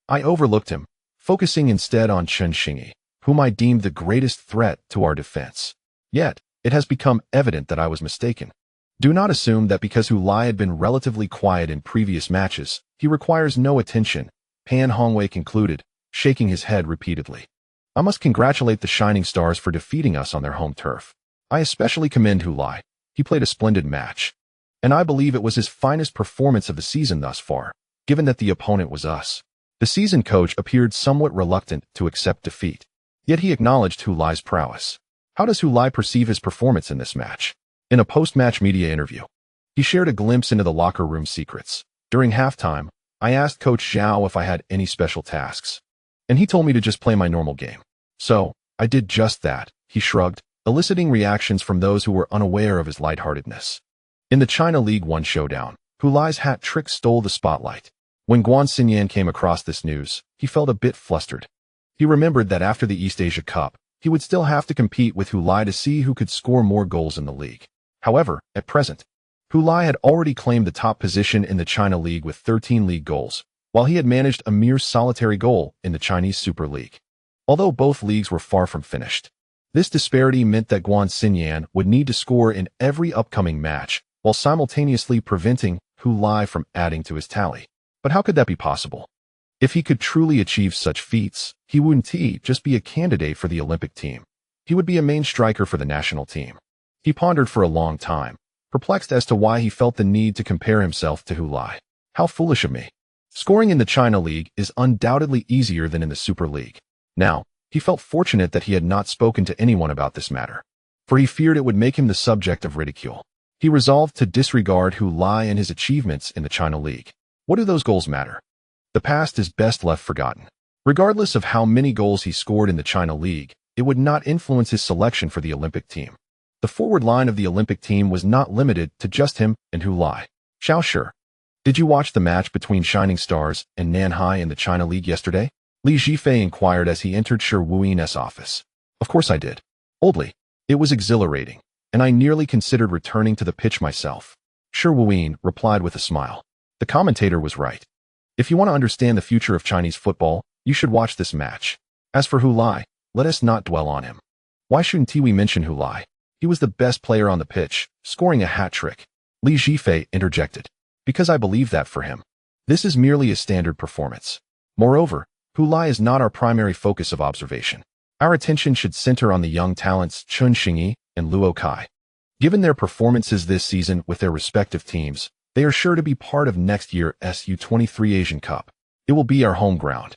I overlooked him, focusing instead on Chen Xingyi, whom I deemed the greatest threat to our defense. Yet, it has become evident that I was mistaken. Do not assume that because Hu Lai had been relatively quiet in previous matches, he requires no attention," Pan Hongwei concluded, shaking his head repeatedly. "I must congratulate the Shining Stars for defeating us on their home turf. I especially commend Hu Lai. He played a splendid match, and I believe it was his finest performance of the season thus far, given that the opponent was us." The season coach appeared somewhat reluctant to accept defeat, yet he acknowledged Hu Lai's prowess. How does Hu Lai perceive his performance in this match? In a post-match media interview, he shared a glimpse into the locker room secrets. "During halftime, I asked Coach Zhao if I had any special tasks, and he told me to just play my normal game. So, I did just that," he shrugged, eliciting reactions from those who were unaware of his lightheartedness. In the China League One showdown, Hu Lai's hat trick stole the spotlight. When Guan Xinyan came across this news, he felt a bit flustered. He remembered that after the East Asia Cup, he would still have to compete with Hu Lai to see who could score more goals in the league. However, at present, Hu Lai had already claimed the top position in the China League with 13 league goals, while he had managed a mere solitary goal in the Chinese Super League. Although both leagues were far from finished, this disparity meant that Guan Xinyan would need to score in every upcoming match, while simultaneously preventing Hu Lai from adding to his tally. But how could that be possible? If he could truly achieve such feats, he wouldn't just be a candidate for the Olympic team. He would be a main striker for the national team. He pondered for a long time, perplexed as to why he felt the need to compare himself to Hu Lai. How foolish of me. Scoring in the China League is undoubtedly easier than in the Super League. Now, he felt fortunate that he had not spoken to anyone about this matter, for he feared it would make him the subject of ridicule. He resolved to disregard Hu Lai and his achievements in the China League. What do those goals matter? The past is best left forgotten. Regardless of how many goals he scored in the China League, it would not influence his selection for the Olympic team. The forward line of the Olympic team was not limited to just him and Hu Lai. Xiao Shi, did you watch the match between Shining Stars and Nanhai in the China League yesterday? Li Zhifei inquired as he entered Shi Wuyin's office. Of course I did. Oldly. It was exhilarating, and I nearly considered returning to the pitch myself. Shi Wuyin replied with a smile. The commentator was right. If you want to understand the future of Chinese football, you should watch this match. As for Hu Lai, let us not dwell on him. Why shouldn't we mention Hu Lai? He was the best player on the pitch, scoring a hat-trick. Li Zhifei interjected. Because I believe that for him. This is merely a standard performance. Moreover, Hu Lai is not our primary focus of observation. Our attention should center on the young talents Chen Xingyi and Luo Kai. Given their performances this season with their respective teams, they are sure to be part of next year's U23 Asian Cup. It will be our home ground.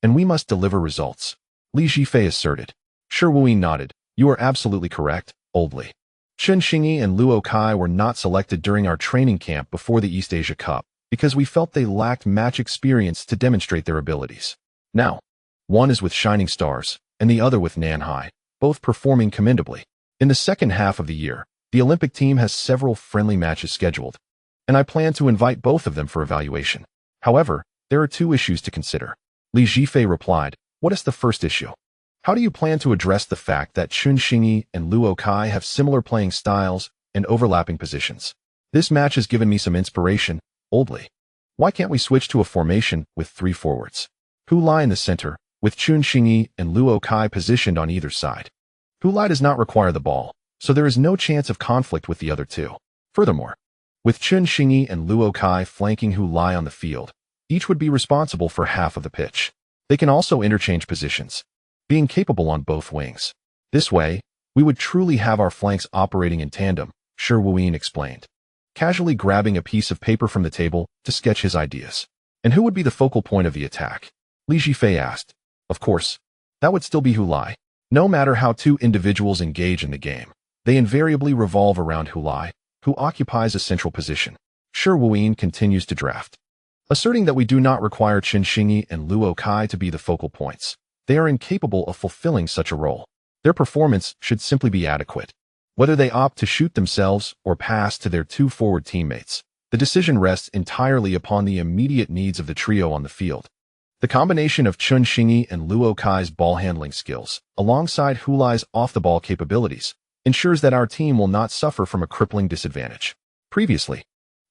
and we must deliver results," Li Zhifei asserted. Shi Wuyin nodded. "You are absolutely correct, Old Li. Chen Xingyi and Luo Kai were not selected during our training camp before the East Asia Cup because we felt they lacked match experience to demonstrate their abilities. Now, one is with Shining Stars, and the other with Nanhai, both performing commendably. In the second half of the year, the Olympic team has several friendly matches scheduled, and I plan to invite both of them for evaluation. However, there are two issues to consider." Li Zhifei replied. "What is the first issue? How do you plan to address the fact that Chen Xingyi and Luo Kai have similar playing styles and overlapping positions? This match has given me some inspiration, Old Li. Why can't we switch to a formation with 3 forwards? Hu Lai in the center, with Chen Xingyi and Luo Kai positioned on either side. Hu Lai does not require the ball, so there is no chance of conflict with the other two. Furthermore, with Chen Xingyi and Luo Kai flanking Hu Lai on the field, each would be responsible for half of the pitch. They can also interchange positions, being capable on both wings. This way, we would truly have our flanks operating in tandem," Shi Wuyin explained, casually grabbing a piece of paper from the table to sketch his ideas. "And who would be the focal point of the attack?" Li Zhifei asked. "Of course, that would still be Hu Lai. No matter how two individuals engage in the game, they invariably revolve around Hu Lai, who occupies a central position." Shi Wuyin continues to draft, asserting that we do not require Chen Xingyi and Luo Kai to be the focal points. They are incapable of fulfilling such a role. Their performance should simply be adequate. Whether they opt to shoot themselves or pass to their 2 forward teammates, the decision rests entirely upon the immediate needs of the trio on the field. The combination of Chen Xingyi and Luo Kai's ball handling skills, alongside Hu Lai's off-the-ball capabilities, ensures that our team will not suffer from a crippling disadvantage. Previously,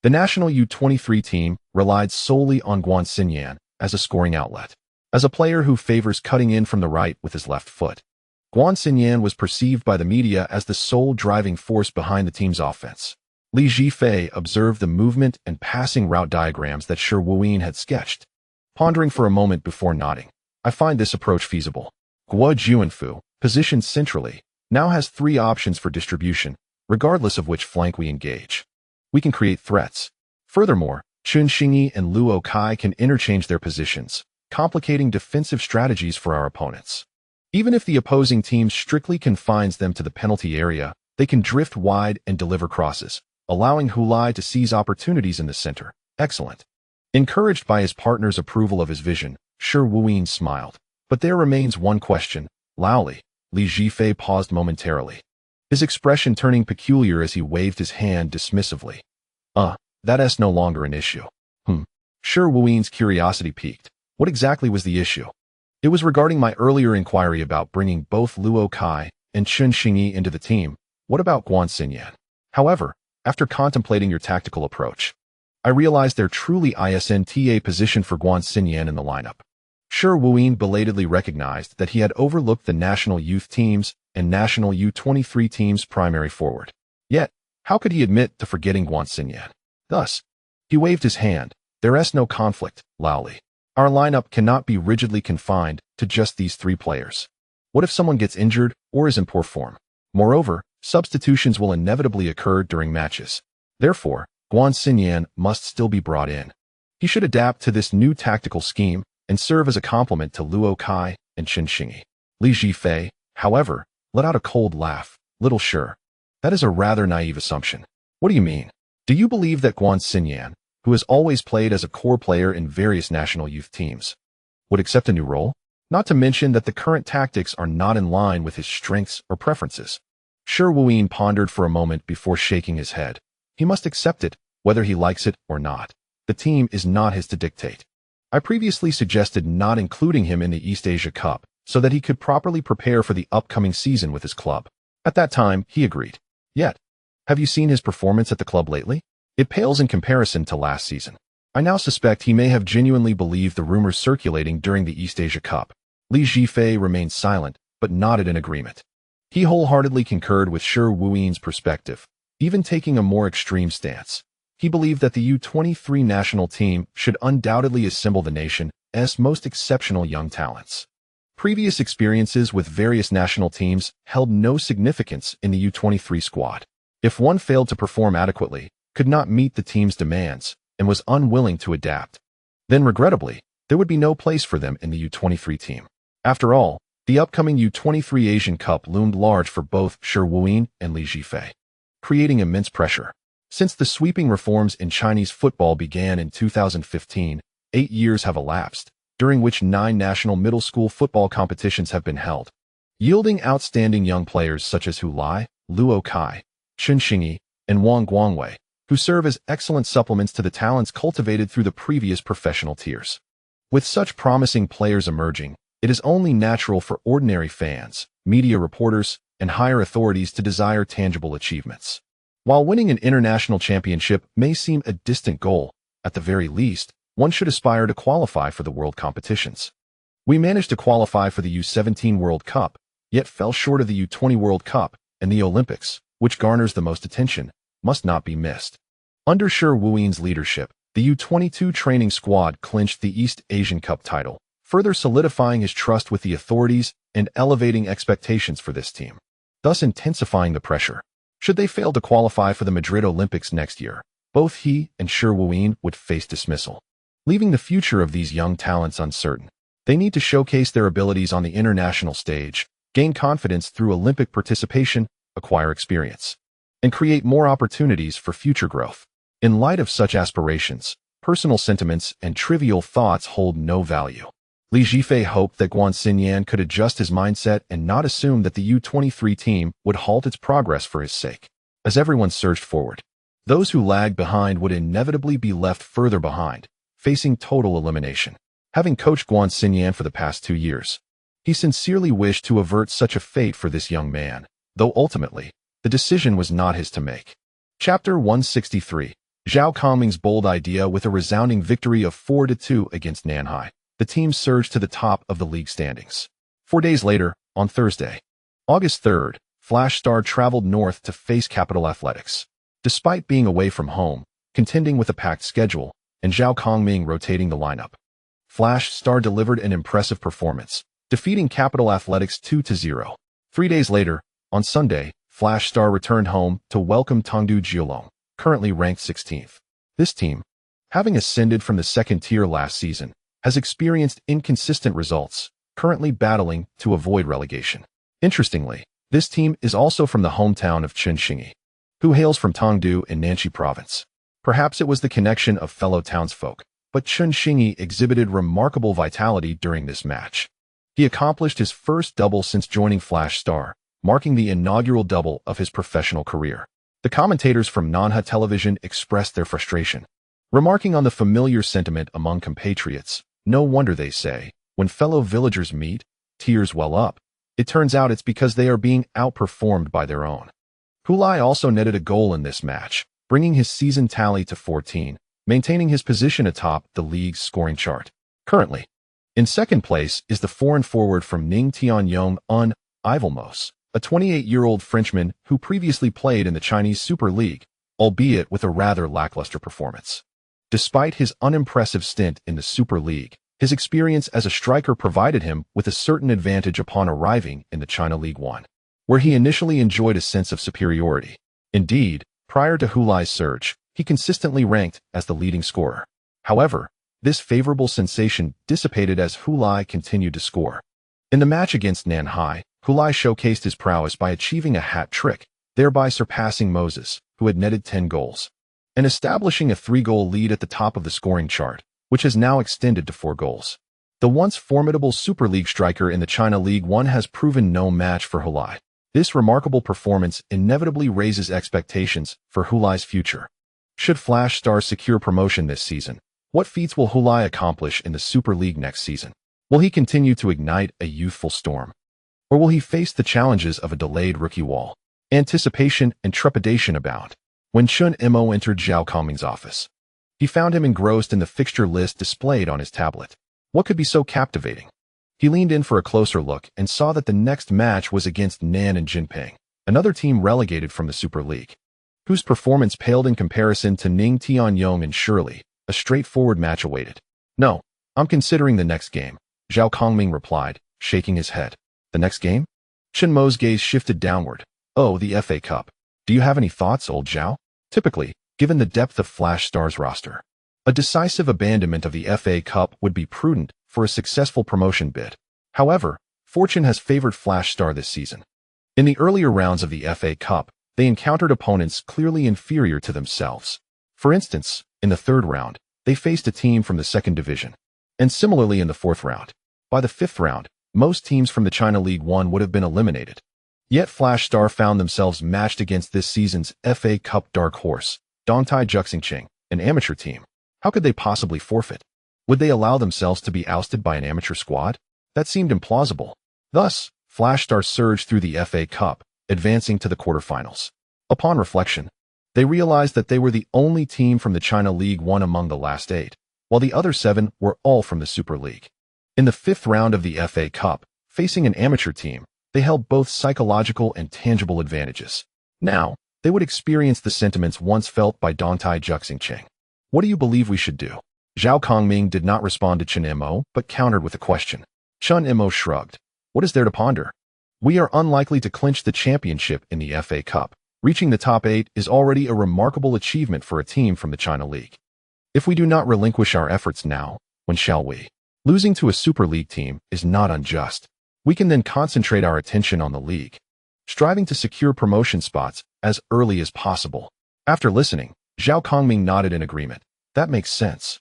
the national U23 team relied solely on Guan Xinyan as a scoring outlet. As a player who favors cutting in from the right with his left foot, Guan Xinyan was perceived by the media as the sole driving force behind the team's offense. Li Zhifei observed the movement and passing route diagrams that Shi Wuyin had sketched, pondering for a moment before nodding. "I find this approach feasible. Guo Juanfu, positioned centrally, now has 3 options for distribution, regardless of which flank we engage. We can create threats. Furthermore, Chen Xingyi and Luo Kai can interchange their positions, complicating defensive strategies for our opponents. Even if the opposing team strictly confines them to the penalty area, they can drift wide and deliver crosses, allowing Hu Lai to seize opportunities in the center." Excellent. Encouraged by his partner's approval of his vision, Shi Wuyin smiled. "But there remains one question, Lao Li." Li Zhifei paused momentarily, his expression turning peculiar as he waved his hand dismissively. That's no longer an issue." Shi Wuyin's curiosity piqued. What exactly was the issue? "It was regarding my earlier inquiry about bringing both Luo Kai and Chen Xingyi into the team. What about Guan Xinyan? However, after contemplating your tactical approach, I realized there truly isn't a position for Guan Xinyan in the lineup." Shi Wuyin belatedly recognized that he had overlooked the national youth teams and national U23 team's primary forward. Yet, how could he admit to forgetting Guan Xinyan? Thus, he waved his hand. "There's no conflict, Lao Li. Our lineup cannot be rigidly confined to just these 3 players. What if someone gets injured or is in poor form? Moreover, substitutions will inevitably occur during matches. Therefore, Guan Xinyan must still be brought in. He should adapt to this new tactical scheme and serve as a complement to Luo Kai and Chen Xingyi." Li Zhifei, however, let out a cold laugh. "Little sure. That is a rather naive assumption." "What do you mean? Do you believe that Guan Xinyan, who has always played as a core player in various national youth teams, would accept a new role? Not to mention that the current tactics are not in line with his strengths or preferences." Shi Wuyin pondered for a moment before shaking his head. He must accept it, whether he likes it or not. The team is not his to dictate. I previously suggested not including him in the East Asia Cup so that he could properly prepare for the upcoming season with his club. At that time, he agreed. Yet, have you seen his performance at the club lately? It pales in comparison to last season. I now suspect he may have genuinely believed the rumors circulating during the East Asia Cup. Li Zhifei remained silent, but nodded in agreement. He wholeheartedly concurred with Shi Wuyin's perspective, even taking a more extreme stance. He believed that the U23 national team should undoubtedly assemble the nation's most exceptional young talents. Previous experiences with various national teams held no significance in the U23 squad. If one failed to perform adequately, could not meet the team's demands, and was unwilling to adapt, then regrettably, there would be no place for them in the U23 team. After all, the upcoming U23 Asian Cup loomed large for both Shi Wuyin and Li Jifei, creating immense pressure. Since the sweeping reforms in Chinese football began in 2015, 8 years have elapsed, during which 9 national middle school football competitions have been held, yielding outstanding young players such as Hu Lai, Luo Kai, Chen Xingyi, and Wang Guangwei, who serve as excellent supplements to the talents cultivated through the previous professional tiers. With such promising players emerging, it is only natural for ordinary fans, media reporters, and higher authorities to desire tangible achievements. While winning an international championship may seem a distant goal, at the very least, one should aspire to qualify for the world competitions. We managed to qualify for the U17 World Cup, yet fell short of the U20 World Cup, and the Olympics, which garners the most attention, must not be missed. Under Shi Wuyin's leadership, the U22 training squad clinched the East Asian Cup title, further solidifying his trust with the authorities and elevating expectations for this team, thus intensifying the pressure. Should they fail to qualify for the Madrid Olympics next year, both he and Shi Wuyin would face dismissal, leaving the future of these young talents uncertain. They need to showcase their abilities on the international stage, gain confidence through Olympic participation, acquire experience, and create more opportunities for future growth. In light of such aspirations, personal sentiments and trivial thoughts hold no value. Li Jifei hoped that Guan Xinyan could adjust his mindset and not assume that the U23 team would halt its progress for his sake. As everyone surged forward, those who lagged behind would inevitably be left further behind, facing total elimination. Having coached Guan Xinyan for the past 2 years, he sincerely wished to avert such a fate for this young man, though ultimately, the decision was not his to make. Chapter 163. Zhao Kongming's bold idea. With a resounding victory of 4-2 against Nanhai, the team surged to the top of the league standings. 4 days later, on Thursday, August 3rd, Flash Star traveled north to face Capital Athletics. Despite being away from home, contending with a packed schedule, and Zhao Kongming rotating the lineup, Flash Star delivered an impressive performance, defeating Capital Athletics 2-0. 3 days later, on Sunday, Flash Star returned home to welcome Tongdu Jiulong, currently ranked 16th. This team, having ascended from the second tier last season, has experienced inconsistent results, currently battling to avoid relegation. Interestingly, this team is also from the hometown of Chen Xingyi, who hails from Tongdu in Nanxi Province. Perhaps it was the connection of fellow townsfolk, but Chen Xingyi exhibited remarkable vitality during this match. He accomplished his first double since joining Flash Star, marking the inaugural double of his professional career. The commentators from Nanha Television expressed their frustration, remarking on the familiar sentiment among compatriots. No wonder, they say, when fellow villagers meet, tears well up. It turns out it's because they are being outperformed by their own. Hu Lai also netted a goal in this match, bringing his season tally to 14, maintaining his position atop the league's scoring chart. Currently, in second place is the foreign forward from Ning Tianyong Un Ivalmos, a 28-year-old Frenchman who previously played in the Chinese Super League, albeit with a rather lackluster performance. Despite his unimpressive stint in the Super League, his experience as a striker provided him with a certain advantage upon arriving in the China League One, where he initially enjoyed a sense of superiority. Indeed, prior to Hu Lai's surge, he consistently ranked as the leading scorer. However, this favorable sensation dissipated as Hu Lai continued to score. In the match against Nanhai, Hu Lai showcased his prowess by achieving a hat trick, thereby surpassing Moses, who had netted 10 goals, and establishing a 3-goal lead at the top of the scoring chart, which has now extended to 4 goals. The once formidable Super League striker in the China League One has proven no match for Hu Lai. This remarkable performance inevitably raises expectations for Hu Lai's future. Should Flash Star secure promotion this season, what feats will Hu Lai accomplish in the Super League next season? Will he continue to ignite a youthful storm? Or will he face the challenges of a delayed rookie wall? Anticipation and trepidation abound. When Chun Mo entered Zhao Kongming's office, he found him engrossed in the fixture list displayed on his tablet. What could be so captivating? He leaned in for a closer look and saw that the next match was against Nan and Jinping, another team relegated from the Super League, whose performance paled in comparison to Ning Tianyong and Shirley. A straightforward match awaited. "No, I'm considering the next game," Zhao Kongming replied, shaking his head. "The next game?" Chen Mo's gaze shifted downward. "Oh, the FA Cup. Do you have any thoughts, old Zhao?" Typically, given the depth of Flash Star's roster, A decisive abandonment of the FA Cup would be prudent for a successful promotion bid. However, fortune has favored Flash Star this season. In the earlier rounds of the FA Cup, they encountered opponents clearly inferior to themselves. For instance, in the third round, they faced a team from the second division. And similarly in the fourth round. By the fifth round, most teams from the China League 1 would have been eliminated. Yet Flash Star found themselves matched against this season's FA Cup dark horse, Dongtai Juxingqing, an amateur team. How could they possibly forfeit? Would they allow themselves to be ousted by an amateur squad? That seemed implausible. Thus, Flash Star surged through the FA Cup, advancing to the quarterfinals. Upon reflection, they realized that they were the only team from the China League 1 among the last 8, while the other 7 were all from the Super League. In the fifth round of the FA Cup, facing an amateur team, they held both psychological and tangible advantages. Now, they would experience the sentiments once felt by Dongtai Juxingqing. What do you believe we should do? Zhao Kongming did not respond to Chen Mo, but countered with a question. Chen Mo shrugged. What is there to ponder? We are unlikely to clinch the championship in the FA Cup. Reaching the top 8 is already a remarkable achievement for a team from the China League. If we do not relinquish our efforts now, when shall we? Losing to a Super League team is not unjust. We can then concentrate our attention on the league, striving to secure promotion spots as early as possible. After listening, Zhao Kongming nodded in agreement. That makes sense.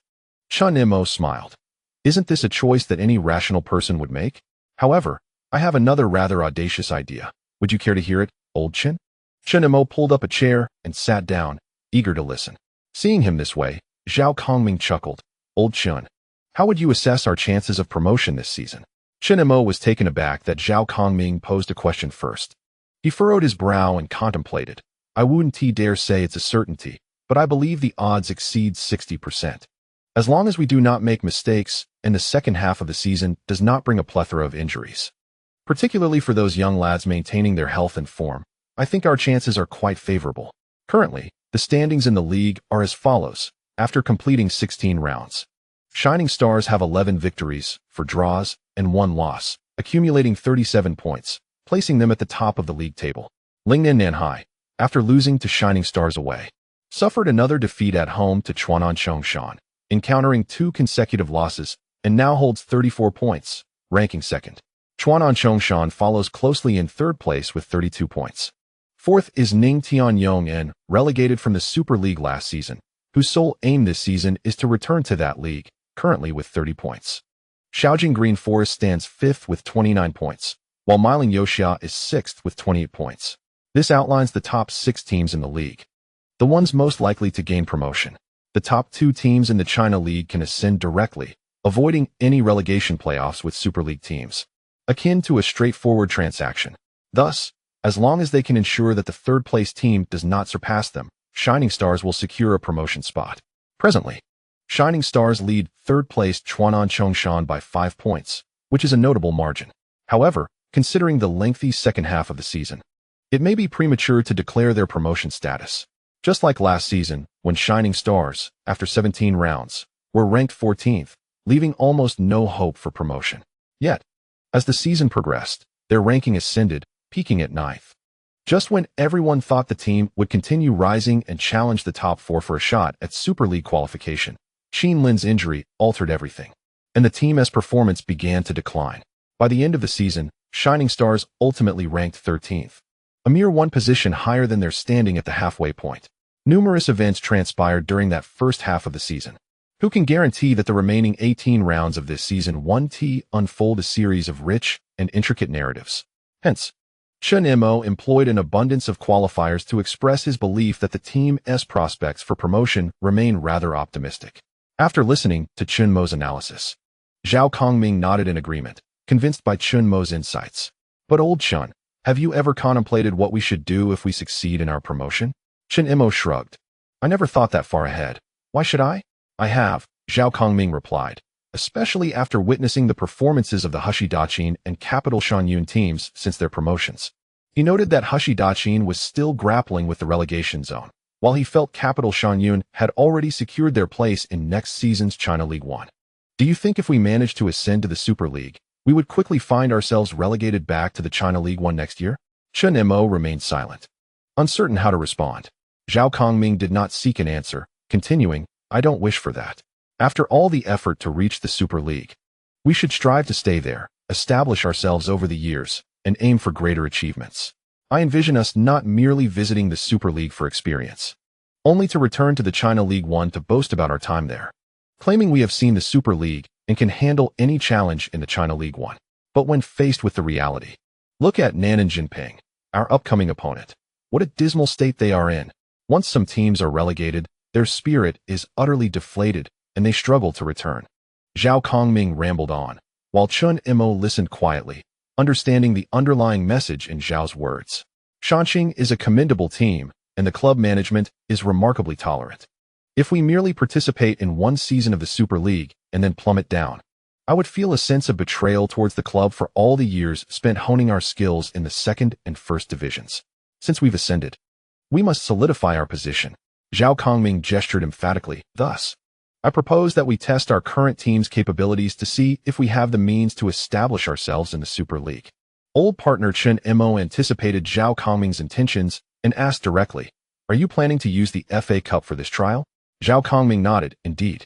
Chen Mo smiled. Isn't this a choice that any rational person would make? However, I have another rather audacious idea. Would you care to hear it, old Chen? Chen Mo pulled up a chair and sat down, eager to listen. Seeing him this way, Zhao Kongming chuckled. Old Chen, how would you assess our chances of promotion this season? Chen Mo was taken aback that Zhao Kongming posed a question first. He furrowed his brow and contemplated. I wouldn't dare say it's a certainty, but I believe the odds exceed 60%. As long as we do not make mistakes, and the second half of the season does not bring a plethora of injuries. Particularly for those young lads maintaining their health and form, I think our chances are quite favorable. Currently, the standings in the league are as follows, after completing 16 rounds. Shining Stars have 11 victories, 4 draws, and 1 loss, accumulating 37 points, placing them at the top of the league table. Lingnan Nanhai, after losing to Shining Stars away, suffered another defeat at home to Chuanan Chongshan, encountering 2 consecutive losses, and now holds 34 points, ranking second. Chuanan Chongshan follows closely in third place with 32 points. Fourth is Ning Tianyong, relegated from the Super League last season, whose sole aim this season is to return to that league, currently with 30 points. Shaojing Green Forest stands 5th with 29 points, while Miling Yoxia is 6th with 28 points. This outlines the top 6 teams in the league, the ones most likely to gain promotion. The top 2 teams in the China League can ascend directly, avoiding any relegation playoffs with Super League teams, akin to a straightforward transaction. Thus, as long as they can ensure that the third-place team does not surpass them, Shining Stars will secure a promotion spot. Presently, Shining Stars lead third-place Chuanan Chongshan by 5 points, which is a notable margin. However, considering the lengthy second half of the season, it may be premature to declare their promotion status. Just like last season, when Shining Stars, after 17 rounds, were ranked 14th, leaving almost no hope for promotion. Yet, as the season progressed, their ranking ascended, peaking at 9th. Just when everyone thought the team would continue rising and challenge the top 4 for a shot at Super League qualification, Qin Lin's injury altered everything, and the team's performance began to decline. By the end of the season, Shining Stars ultimately ranked 13th, a mere 1 position higher than their standing at the halfway point. Numerous events transpired during that first half of the season. Who can guarantee that the remaining 18 rounds of this season won't unfold a series of rich and intricate narratives? Hence, Chen Mo employed an abundance of qualifiers to express his belief that the team's prospects for promotion remain rather optimistic. After listening to Chen Mo's analysis, Zhao Kongming nodded in agreement, convinced by Chen Mo's insights. But old Chen, have you ever contemplated what we should do if we succeed in our promotion? Chen Mo shrugged. I never thought that far ahead. Why should I? I have, Zhao Kongming replied, especially after witnessing the performances of the Hushidachin and Capital Shanyun teams since their promotions. He noted that Hushidachin was still grappling with the relegation zone, while he felt Capital Shanyun had already secured their place in next season's China League 1. Do you think if we managed to ascend to the Super League, we would quickly find ourselves relegated back to the China League 1 next year? Chen Mo remained silent, uncertain how to respond. Zhao Kongming did not seek an answer, continuing, I don't wish for that. After all the effort to reach the Super League, we should strive to stay there, establish ourselves over the years, and aim for greater achievements. I envision us not merely visiting the Super League for experience, only to return to the China League One to boast about our time there, claiming we have seen the Super League and can handle any challenge in the China League One. But when faced with the reality, look at Nan'an Jinping, our upcoming opponent. What a dismal state they are in. Once some teams are relegated, their spirit is utterly deflated, and they struggle to return. Zhao Kongming rambled on, while Chun Imo listened quietly, understanding the underlying message in Zhao's words. Shanxing is a commendable team, and the club management is remarkably tolerant. If we merely participate in one season of the Super League and then plummet down, I would feel a sense of betrayal towards the club for all the years spent honing our skills in the second and first divisions. Since we've ascended, we must solidify our position. Zhao Kongming gestured emphatically. Thus, I propose that we test our current team's capabilities to see if we have the means to establish ourselves in the Super League. Old partner Chen Mo anticipated Zhao Kongming's intentions and asked directly, "Are you planning to use the FA Cup for this trial?" Zhao Kongming nodded. Indeed.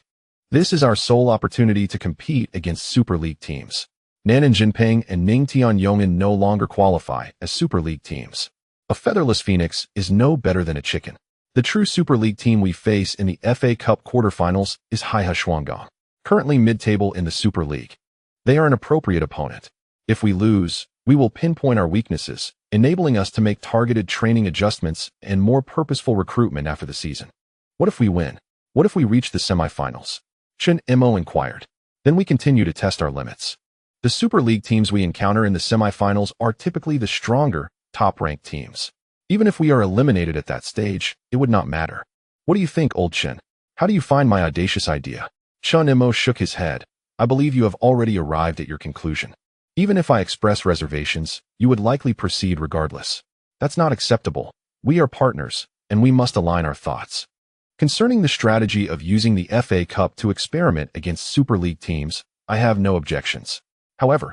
This is our sole opportunity to compete against Super League teams. Nan'an Jinping and Ning Tianyongan no longer qualify as Super League teams. A featherless phoenix is no better than a chicken. The true Super League team we face in the FA Cup quarterfinals is Haihe Shuanggang, currently mid-table in the Super League. They are an appropriate opponent. If we lose, we will pinpoint our weaknesses, enabling us to make targeted training adjustments and more purposeful recruitment after the season. What if we win? What if we reach the semifinals? Chen Mo inquired. Then we continue to test our limits. The Super League teams we encounter in the semifinals are typically the stronger, top-ranked teams. Even if we are eliminated at that stage, it would not matter. What do you think, old Chen? How do you find my audacious idea? Chen Mo shook his head. I believe you have already arrived at your conclusion. Even if I express reservations, you would likely proceed regardless. That's not acceptable. We are partners, and we must align our thoughts. Concerning the strategy of using the FA Cup to experiment against Super League teams, I have no objections. However,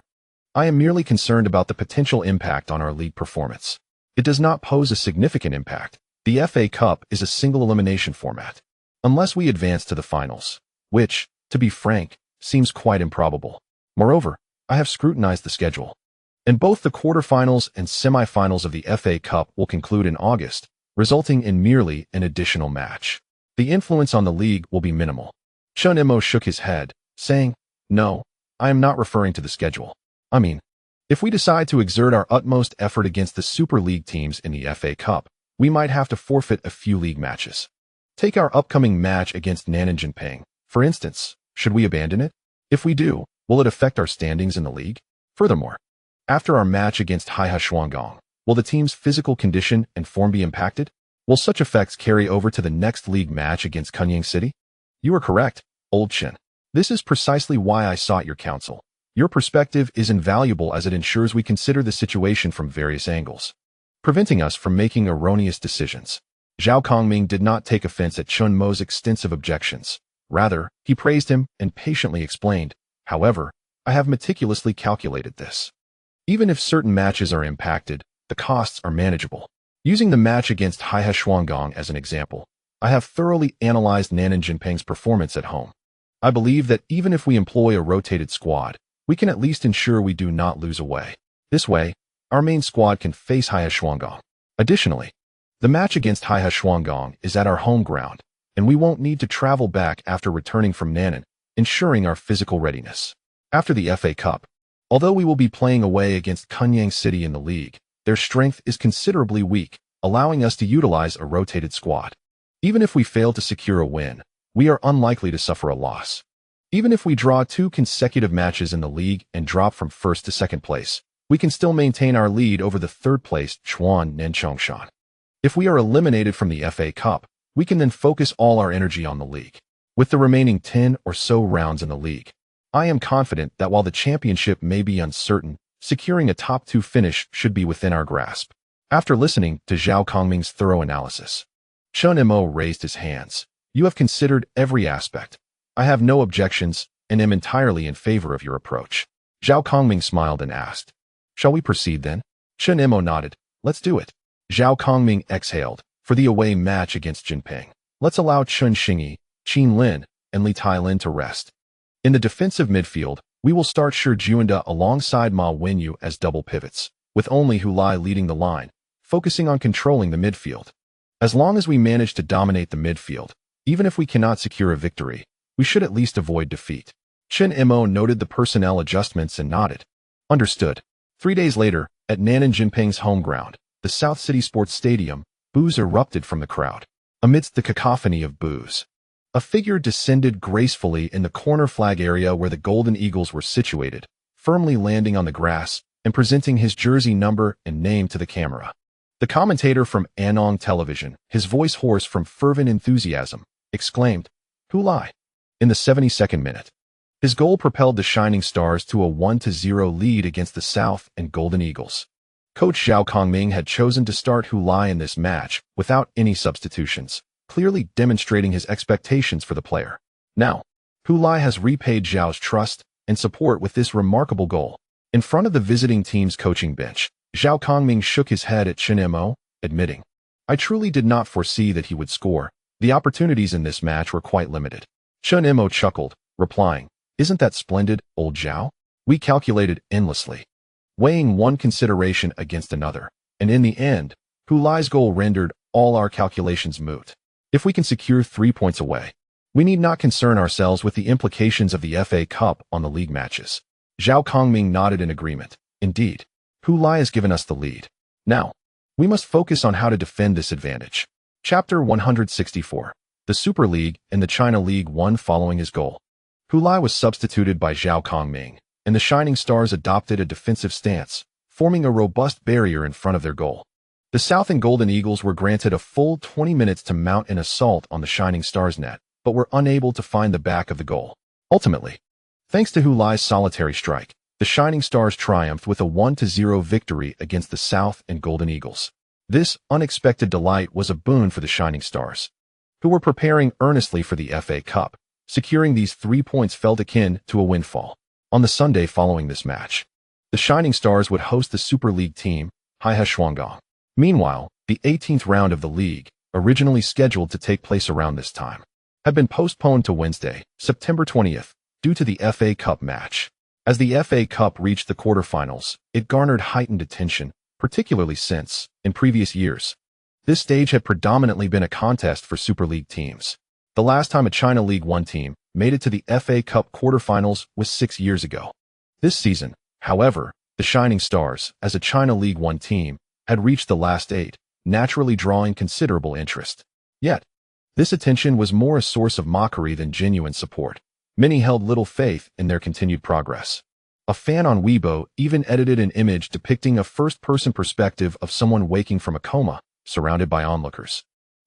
I am merely concerned about the potential impact on our league performance. It does not pose a significant impact. The FA Cup is a single elimination format, unless we advance to the finals, which, to be frank, seems quite improbable. Moreover, I have scrutinized the schedule, and both the quarterfinals and semifinals of the FA Cup will conclude in August, resulting in merely an additional match. The influence on the league will be minimal. Chen Mo shook his head, saying, "No, I am not referring to the schedule. I mean, if we decide to exert our utmost effort against the Super League teams in the FA Cup, we might have to forfeit a few league matches. Take our upcoming match against Nan'an Jinping, for instance. Should we abandon it? If we do, will it affect our standings in the league? Furthermore, after our match against Haihe Shuanggang, will the team's physical condition and form be impacted? Will such effects carry over to the next league match against Kunying City?" "You are correct, old Chen. This is precisely why I sought your counsel. Your perspective is invaluable as it ensures we consider the situation from various angles, preventing us from making erroneous decisions." Zhao Kongming did not take offense at Chun Mo's extensive objections. Rather, he praised him and patiently explained, "However, I have meticulously calculated this. Even if certain matches are impacted, the costs are manageable. Using the match against Haihe Shuanggang as an example, I have thoroughly analyzed Nan'an Jinping's performance at home. I believe that even if we employ a rotated squad, we can at least ensure we do not lose away. This way, our main squad can face Haihe Shuanggang. Additionally, the match against Haihe Shuanggang is at our home ground, and we won't need to travel back after returning from Nan'an, ensuring our physical readiness. After the FA Cup, although we will be playing away against Kunying City in the league, their strength is considerably weak, allowing us to utilize a rotated squad. Even if we fail to secure a win, we are unlikely to suffer a loss. Even if we draw 2 consecutive matches in the league and drop from first to second place, we can still maintain our lead over the third-placed Chuan Nenchongshan. If we are eliminated from the FA Cup, we can then focus all our energy on the league. With the remaining 10 or so rounds in the league, I am confident that while the championship may be uncertain, securing a top 2 finish should be within our grasp." After listening to Zhao Kongming's thorough analysis, Chen Mo raised his hands. "You have considered every aspect. I have no objections and am entirely in favor of your approach." Zhao Kongming smiled and asked, "Shall we proceed then?" Chen Mo nodded. "Let's do it." Zhao Kongming exhaled. "For the away match against Jinping, let's allow Chun Xingyi, Qin Lin, and Li Tailin to rest. In the defensive midfield, we will start Shi Juanda alongside Ma Wenyu as double pivots, with only Hu Lai leading the line, focusing on controlling the midfield. As long as we manage to dominate the midfield, even if we cannot secure a victory, we should at least avoid defeat. Chen Imo noted the personnel adjustments and nodded. Understood. 3 days later, at Nanan Jinping's home ground, the South City Sports Stadium, boos erupted from the crowd. Amidst the cacophony of boos, a figure descended gracefully in the corner flag area where the Golden Eagles were situated, firmly landing on the grass and presenting his jersey number and name to the camera. The commentator from Anong Television, his voice hoarse from fervent enthusiasm, exclaimed, "Hu Lai!" in the 72nd minute. His goal propelled the Shining Stars to a 1-0 lead against the South and Golden Eagles. Coach Zhao Kongming had chosen to start Hu Lai in this match without any substitutions, clearly demonstrating his expectations for the player. Now, Hu Lai has repaid Zhao's trust and support with this remarkable goal. In front of the visiting team's coaching bench, Zhao Kongming shook his head at Chen Mo, admitting, "I truly did not foresee that he would score. The opportunities in this match were quite limited." Chen Mo chuckled, replying, "Isn't that splendid, old Zhao? We calculated endlessly, weighing one consideration against another, and in the end, Hu Lai's goal rendered all our calculations moot. If we can secure 3 points away, we need not concern ourselves with the implications of the FA Cup on the league matches." Zhao Kongming nodded in agreement. Indeed, Hu Lai has given us the lead. Now, we must focus on how to defend this advantage. Chapter 164. The Super League and the China League 1 following his goal. Hu Lai was substituted by Zhao Kongming, and the Shining Stars adopted a defensive stance, forming a robust barrier in front of their goal. The South and Golden Eagles were granted a full 20 minutes to mount an assault on the Shining Stars net, but were unable to find the back of the goal. Ultimately, thanks to Hu Lai's solitary strike, the Shining Stars triumphed with a 1-0 victory against the South and Golden Eagles. This unexpected delight was a boon for the Shining Stars, who were preparing earnestly for the FA Cup. Securing these 3 points felt akin to a windfall. On the Sunday following this match, the Shining Stars would host the Super League team, Haihe Shuanggang. Meanwhile, the 18th round of the league, originally scheduled to take place around this time, had been postponed to Wednesday, September 20th, due to the FA Cup match. As the FA Cup reached the quarterfinals, it garnered heightened attention, particularly since, in previous years, this stage had predominantly been a contest for Super League teams. The last time a China League 1 team made it to the FA Cup quarterfinals was 6 years ago. This season, however, the Shining Stars, as a China League 1 team, had reached the last 8, naturally drawing considerable interest. Yet, this attention was more a source of mockery than genuine support. Many held little faith in their continued progress. A fan on Weibo even edited an image depicting a first-person perspective of someone waking from a coma, surrounded by onlookers,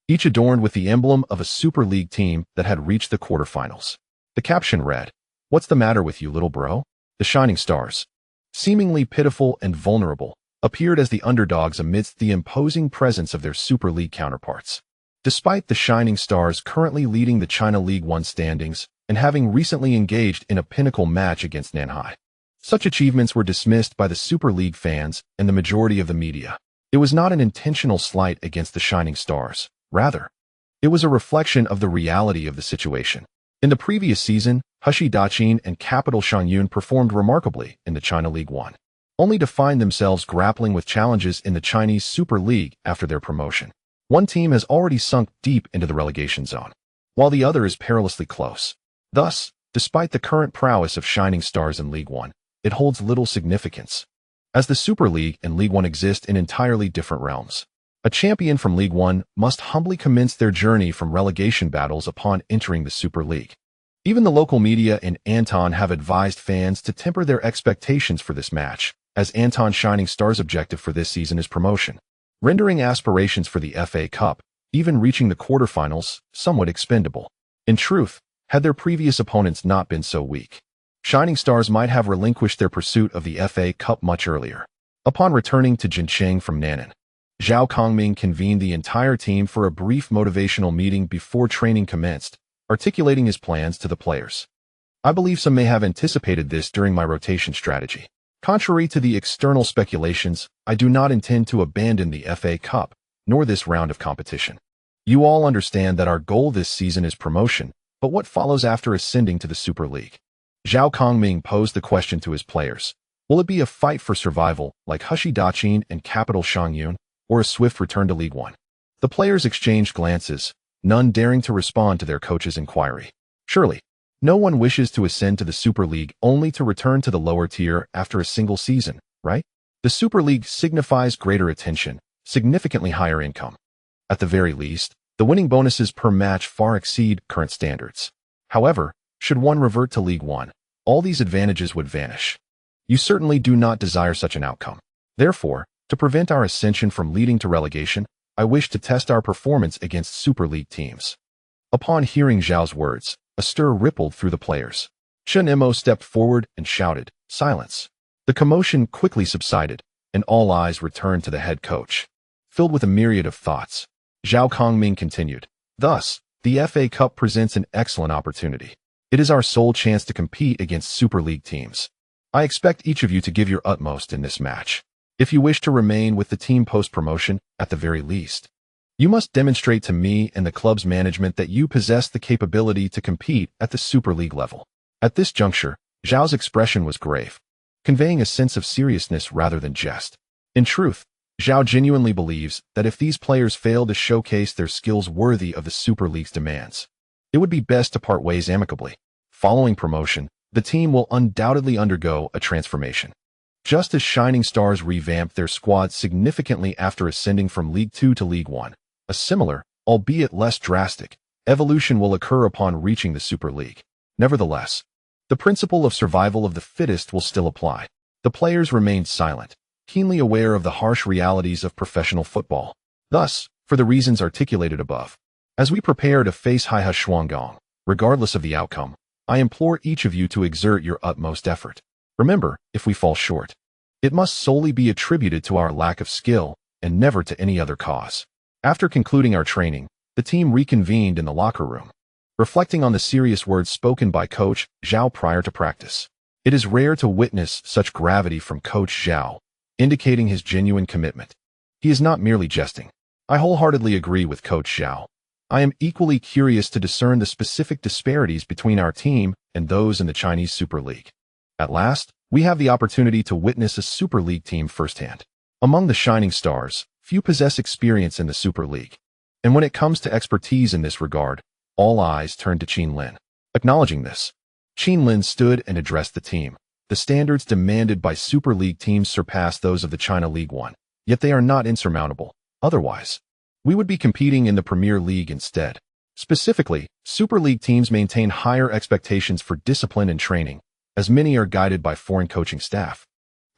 each adorned with the emblem of a Super League team that had reached the quarterfinals. The caption read, "What's the matter with you, little bro?" The Shining Stars, seemingly pitiful and vulnerable, appeared as the underdogs amidst the imposing presence of their Super League counterparts. Despite the Shining Stars currently leading the China League 1 standings and having recently engaged in a pinnacle match against Nanhai, such achievements were dismissed by the Super League fans and the majority of the media. It was not an intentional slight against the Shining Stars. Rather, it was a reflection of the reality of the situation. In the previous season, Heshi Daqin and Capital Shangyun performed remarkably in the China League 1, only to find themselves grappling with challenges in the Chinese Super League after their promotion. One team has already sunk deep into the relegation zone, while the other is perilously close. Thus, despite the current prowess of Shining Stars in League 1, it holds little significance, as the Super League and League 1 exist in entirely different realms. A champion from League 1 must humbly commence their journey from relegation battles upon entering the Super League. Even the local media and Anton have advised fans to temper their expectations for this match, as Anton Shining Stars' objective for this season is promotion, rendering aspirations for the FA Cup, even reaching the quarterfinals, somewhat expendable. In truth, had their previous opponents not been so weak, Shining Stars might have relinquished their pursuit of the FA Cup much earlier. Upon returning to Jincheng from Nanan, Zhao Kongming convened the entire team for a brief motivational meeting before training commenced, articulating his plans to the players. "I believe some may have anticipated this during my rotation strategy. Contrary to the external speculations, I do not intend to abandon the FA Cup, nor this round of competition. You all understand that our goal this season is promotion, But what follows after ascending to the Super League? Zhao Kongming posed the question to his players. Will it be a fight for survival, like Hushi Daqin and Capital Shangyun, or a swift return to League One? The players exchanged glances, none daring to respond to their coach's inquiry. Surely, no one wishes to ascend to the Super League only to return to the lower tier after a single season, right? The Super League signifies greater attention, significantly higher income. At the very least, the winning bonuses per match far exceed current standards. However, should one revert to League One, all these advantages would vanish. You certainly do not desire such an outcome. Therefore, to prevent our ascension from leading to relegation, I wish to test our performance against Super League teams. Upon hearing Zhao's words, a stir rippled through the players. Chen Mo stepped forward and shouted, "Silence." The commotion quickly subsided, and all eyes returned to the head coach. Filled with a myriad of thoughts, Zhao Kongming continued, "Thus, the FA Cup presents an excellent opportunity. It is our sole chance to compete against Super League teams. I expect each of you to give your utmost in this match. If you wish to remain with the team post-promotion, at the very least, you must demonstrate to me and the club's management that you possess the capability to compete at the Super League level." At this juncture, Zhao's expression was grave, conveying a sense of seriousness rather than jest. In truth, Zhao genuinely believes that if these players fail to showcase their skills worthy of the Super League's demands, it would be best to part ways amicably. Following promotion, the team will undoubtedly undergo a transformation. Just as Shining Stars revamped their squad significantly after ascending from League 2 to League 1, a similar, albeit less drastic, evolution will occur upon reaching the Super League. Nevertheless, the principle of survival of the fittest will still apply. The players remained silent, keenly aware of the harsh realities of professional football. Thus, for the reasons articulated above, as we prepare to face Haihe Shuanggang, regardless of the outcome, I implore each of you to exert your utmost effort. Remember, if we fall short, it must solely be attributed to our lack of skill and never to any other cause. After concluding our training, the team reconvened in the locker room, reflecting on the serious words spoken by Coach Zhao prior to practice. It is rare to witness such gravity from Coach Zhao, indicating his genuine commitment. He is not merely jesting. I wholeheartedly agree with Coach Zhao. I am equally curious to discern the specific disparities between our team and those in the Chinese Super League. At last, we have the opportunity to witness a Super League team firsthand. Among the Shining Stars, few possess experience in the Super League. And when it comes to expertise in this regard, all eyes turn to Qin Lin. Acknowledging this, Qin Lin stood and addressed the team. The standards demanded by Super League teams surpass those of the China League One, yet they are not insurmountable. Otherwise, we would be competing in the Premier League instead. Specifically, Super League teams maintain higher expectations for discipline and training, as many are guided by foreign coaching staff,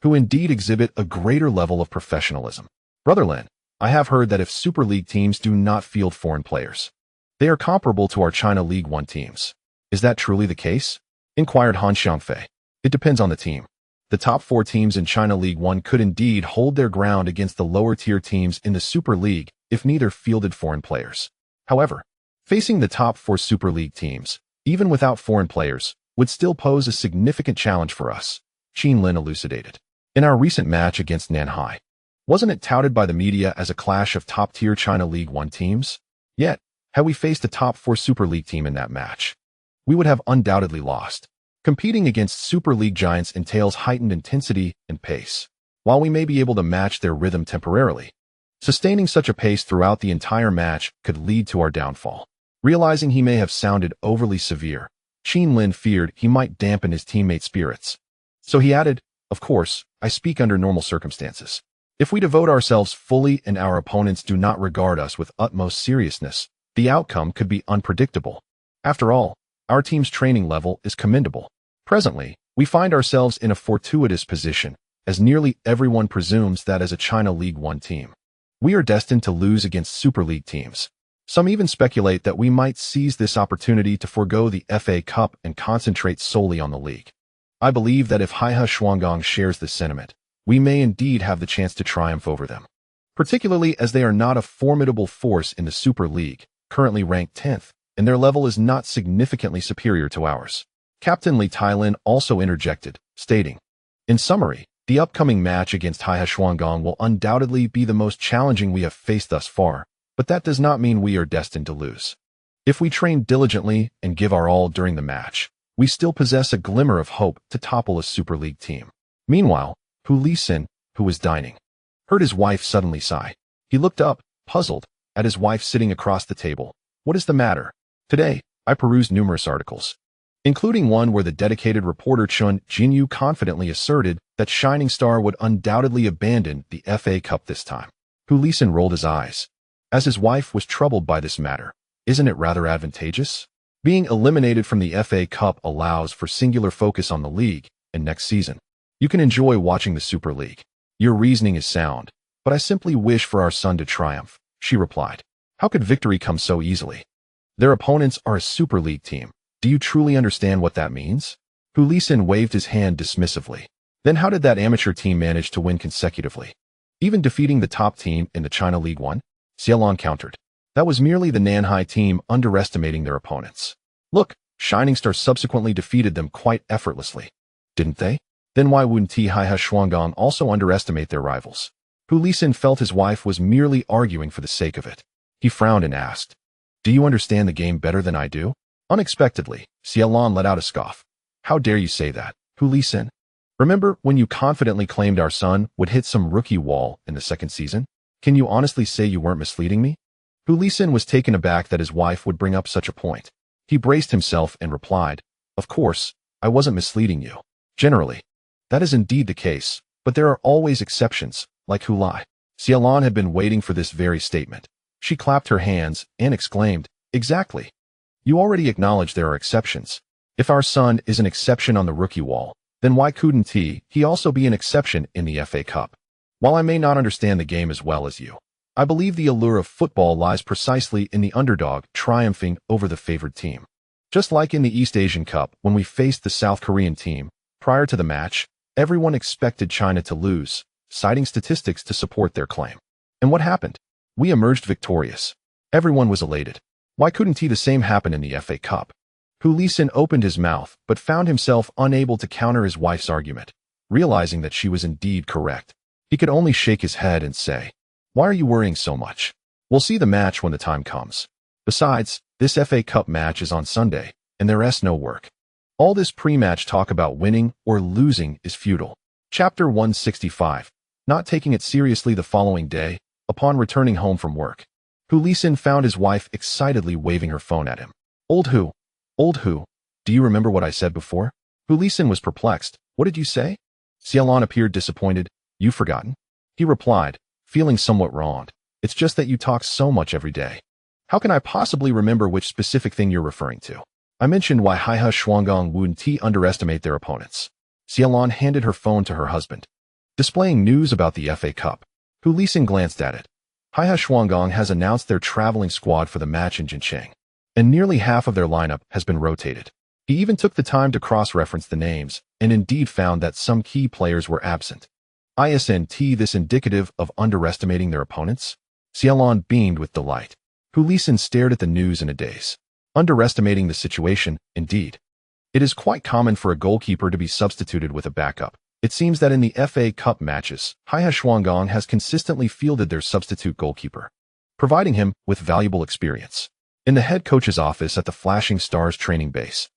who indeed exhibit a greater level of professionalism. Brother Lin, I have heard that if Super League teams do not field foreign players, they are comparable to our China League One teams. Is that truly the case? Inquired Han Xiangfei. It depends on the team. The top 4 teams in China League One could indeed hold their ground against the lower-tier teams in the Super League if neither fielded foreign players. However, facing the top 4 Super League teams, even without foreign players, would still pose a significant challenge for us, Qin Lin elucidated. In our recent match against Nanhai, wasn't it touted by the media as a clash of top-tier China League One teams? Yet, had we faced a top 4 Super League team in that match, we would have undoubtedly lost. Competing against Super League giants entails heightened intensity and pace. While we may be able to match their rhythm temporarily, sustaining such a pace throughout the entire match could lead to our downfall. Realizing he may have sounded overly severe, Qin Lin feared he might dampen his teammates' spirits. So he added, "Of course, I speak under normal circumstances. If we devote ourselves fully and our opponents do not regard us with utmost seriousness, the outcome could be unpredictable. After all, our team's training level is commendable. Presently, we find ourselves in a fortuitous position, as nearly everyone presumes that as a China League One team, we are destined to lose against Super League teams. Some even speculate that we might seize this opportunity to forego the FA Cup and concentrate solely on the league. I believe that if Haihe Shuanggang shares this sentiment, we may indeed have the chance to triumph over them, particularly as they are not a formidable force in the Super League, currently ranked 10th, and their level is not significantly superior to ours." Captain Li Tailin also interjected, stating, "In summary, the upcoming match against Haihe Shuanggang will undoubtedly be the most challenging we have faced thus far, but that does not mean we are destined to lose. If we train diligently and give our all during the match, we still possess a glimmer of hope to topple a Super League team. Meanwhile, Hu Li-sin, who was dining, heard his wife suddenly sigh. He looked up, puzzled, at his wife sitting across the table. What is the matter? Today, I perused numerous articles, including one where the dedicated reporter Chun Jinyu confidently asserted that Shining Star would undoubtedly abandon the FA Cup this time. Hu Li-sin rolled his eyes, as his wife was troubled by this matter. Isn't it rather advantageous? Being eliminated from the FA Cup allows for singular focus on the league, and next season, you can enjoy watching the Super League. Your reasoning is sound, but I simply wish for our son to triumph, she replied. How could victory come so easily? Their opponents are a Super League team. Do you truly understand what that means? Hu Li-sin waved his hand dismissively. Then how did that amateur team manage to win consecutively, even defeating the top team in the China League 1? Xiaolong countered. That was merely the Nanhai team underestimating their opponents. Look, Shining Star subsequently defeated them quite effortlessly. Didn't they? Then why wouldn't Taihe Shuanggang also underestimate their rivals? Hu Li-sin felt his wife was merely arguing for the sake of it. He frowned and asked, Do you understand the game better than I do? Unexpectedly, Xiaolong let out a scoff. How dare you say that, Hu Li-sin? Remember when you confidently claimed our son would hit some rookie wall in the second season? Can you honestly say you weren't misleading me? Hu Li-sin was taken aback that his wife would bring up such a point. He braced himself and replied, Of course, I wasn't misleading you. Generally, that is indeed the case, but there are always exceptions, like Hu Lai. Xiaolong had been waiting for this very statement. She clapped her hands and exclaimed, Exactly. You already acknowledge there are exceptions. If our son is an exception on the rookie wall, then why couldn't he also be an exception in the FA Cup? While I may not understand the game as well as you, I believe the allure of football lies precisely in the underdog triumphing over the favored team. Just like in the East Asian Cup when we faced the South Korean team, prior to the match, everyone expected China to lose, citing statistics to support their claim. And what happened? We emerged victorious. Everyone was elated. Why couldn't the same happen in the FA Cup? Hu Li-sin opened his mouth but found himself unable to counter his wife's argument. Realizing that she was indeed correct, he could only shake his head and say, Why are you worrying so much? We'll see the match when the time comes. Besides, this FA Cup match is on Sunday, and there's no work. All this pre-match talk about winning or losing is futile. Chapter 165. Not taking it seriously the following day, upon returning home from work, Hu Li-sin found his wife excitedly waving her phone at him. Old Hu, do you remember what I said before? Hu Li-sin was perplexed. What did you say? Xiaolong appeared disappointed. You've forgotten? He replied, feeling somewhat wronged. It's just that you talk so much every day. How can I possibly remember which specific thing you're referring to? I mentioned why Taihe Shuanggang wouldn't underestimate their opponents. Xiaolong handed her phone to her husband, displaying news about the FA Cup. Hu Li-sin glanced at it. Taihe Shuanggang has announced their traveling squad for the match in Jincheng, and nearly half of their lineup has been rotated. He even took the time to cross-reference the names, and indeed found that some key players were absent. Isn't this indicative of underestimating their opponents? Xiaolong beamed with delight. Hu Li-sin stared at the news in a daze. Underestimating the situation, indeed. It is quite common for a goalkeeper to be substituted with a backup. It seems that in the FA Cup matches, Taihe Shuanggang has consistently fielded their substitute goalkeeper, providing him with valuable experience. In the head coach's office at the Flashing Stars training base,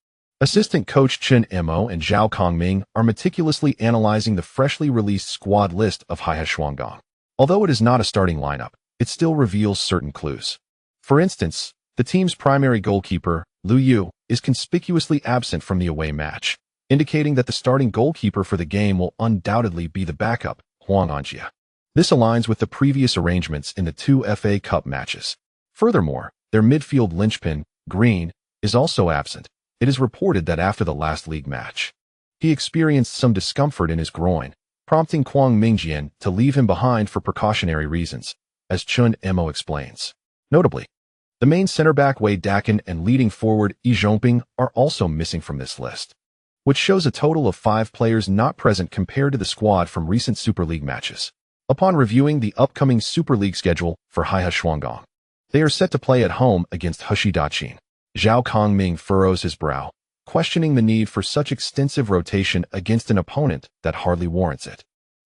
assistant coach Chen Mo and Zhao Kongming are meticulously analyzing the freshly released squad list of Taihe Shuanggang. Although it is not a starting lineup, it still reveals certain clues. For instance, the team's primary goalkeeper, Liu Yu, is conspicuously absent from the away match, indicating that the starting goalkeeper for the game will undoubtedly be the backup, Huang Anjia. This aligns with the previous arrangements in the two FA Cup matches. Furthermore, their midfield linchpin, Green, is also absent. It is reported that after the last league match, he experienced some discomfort in his groin, prompting Kwang Mingjian to leave him behind for precautionary reasons, as Chun Mo explains. Notably, the main center-back Wei Dakin and leading forward Yi Zhongping are also missing from this list, which shows a total of 5 players not present compared to the squad from recent Super League matches. Upon reviewing the upcoming Super League schedule for Taihe Shuanggang, they are set to play at home against Heshi Daqin. Zhao Kongming furrows his brow, questioning the need for such extensive rotation against an opponent that hardly warrants it.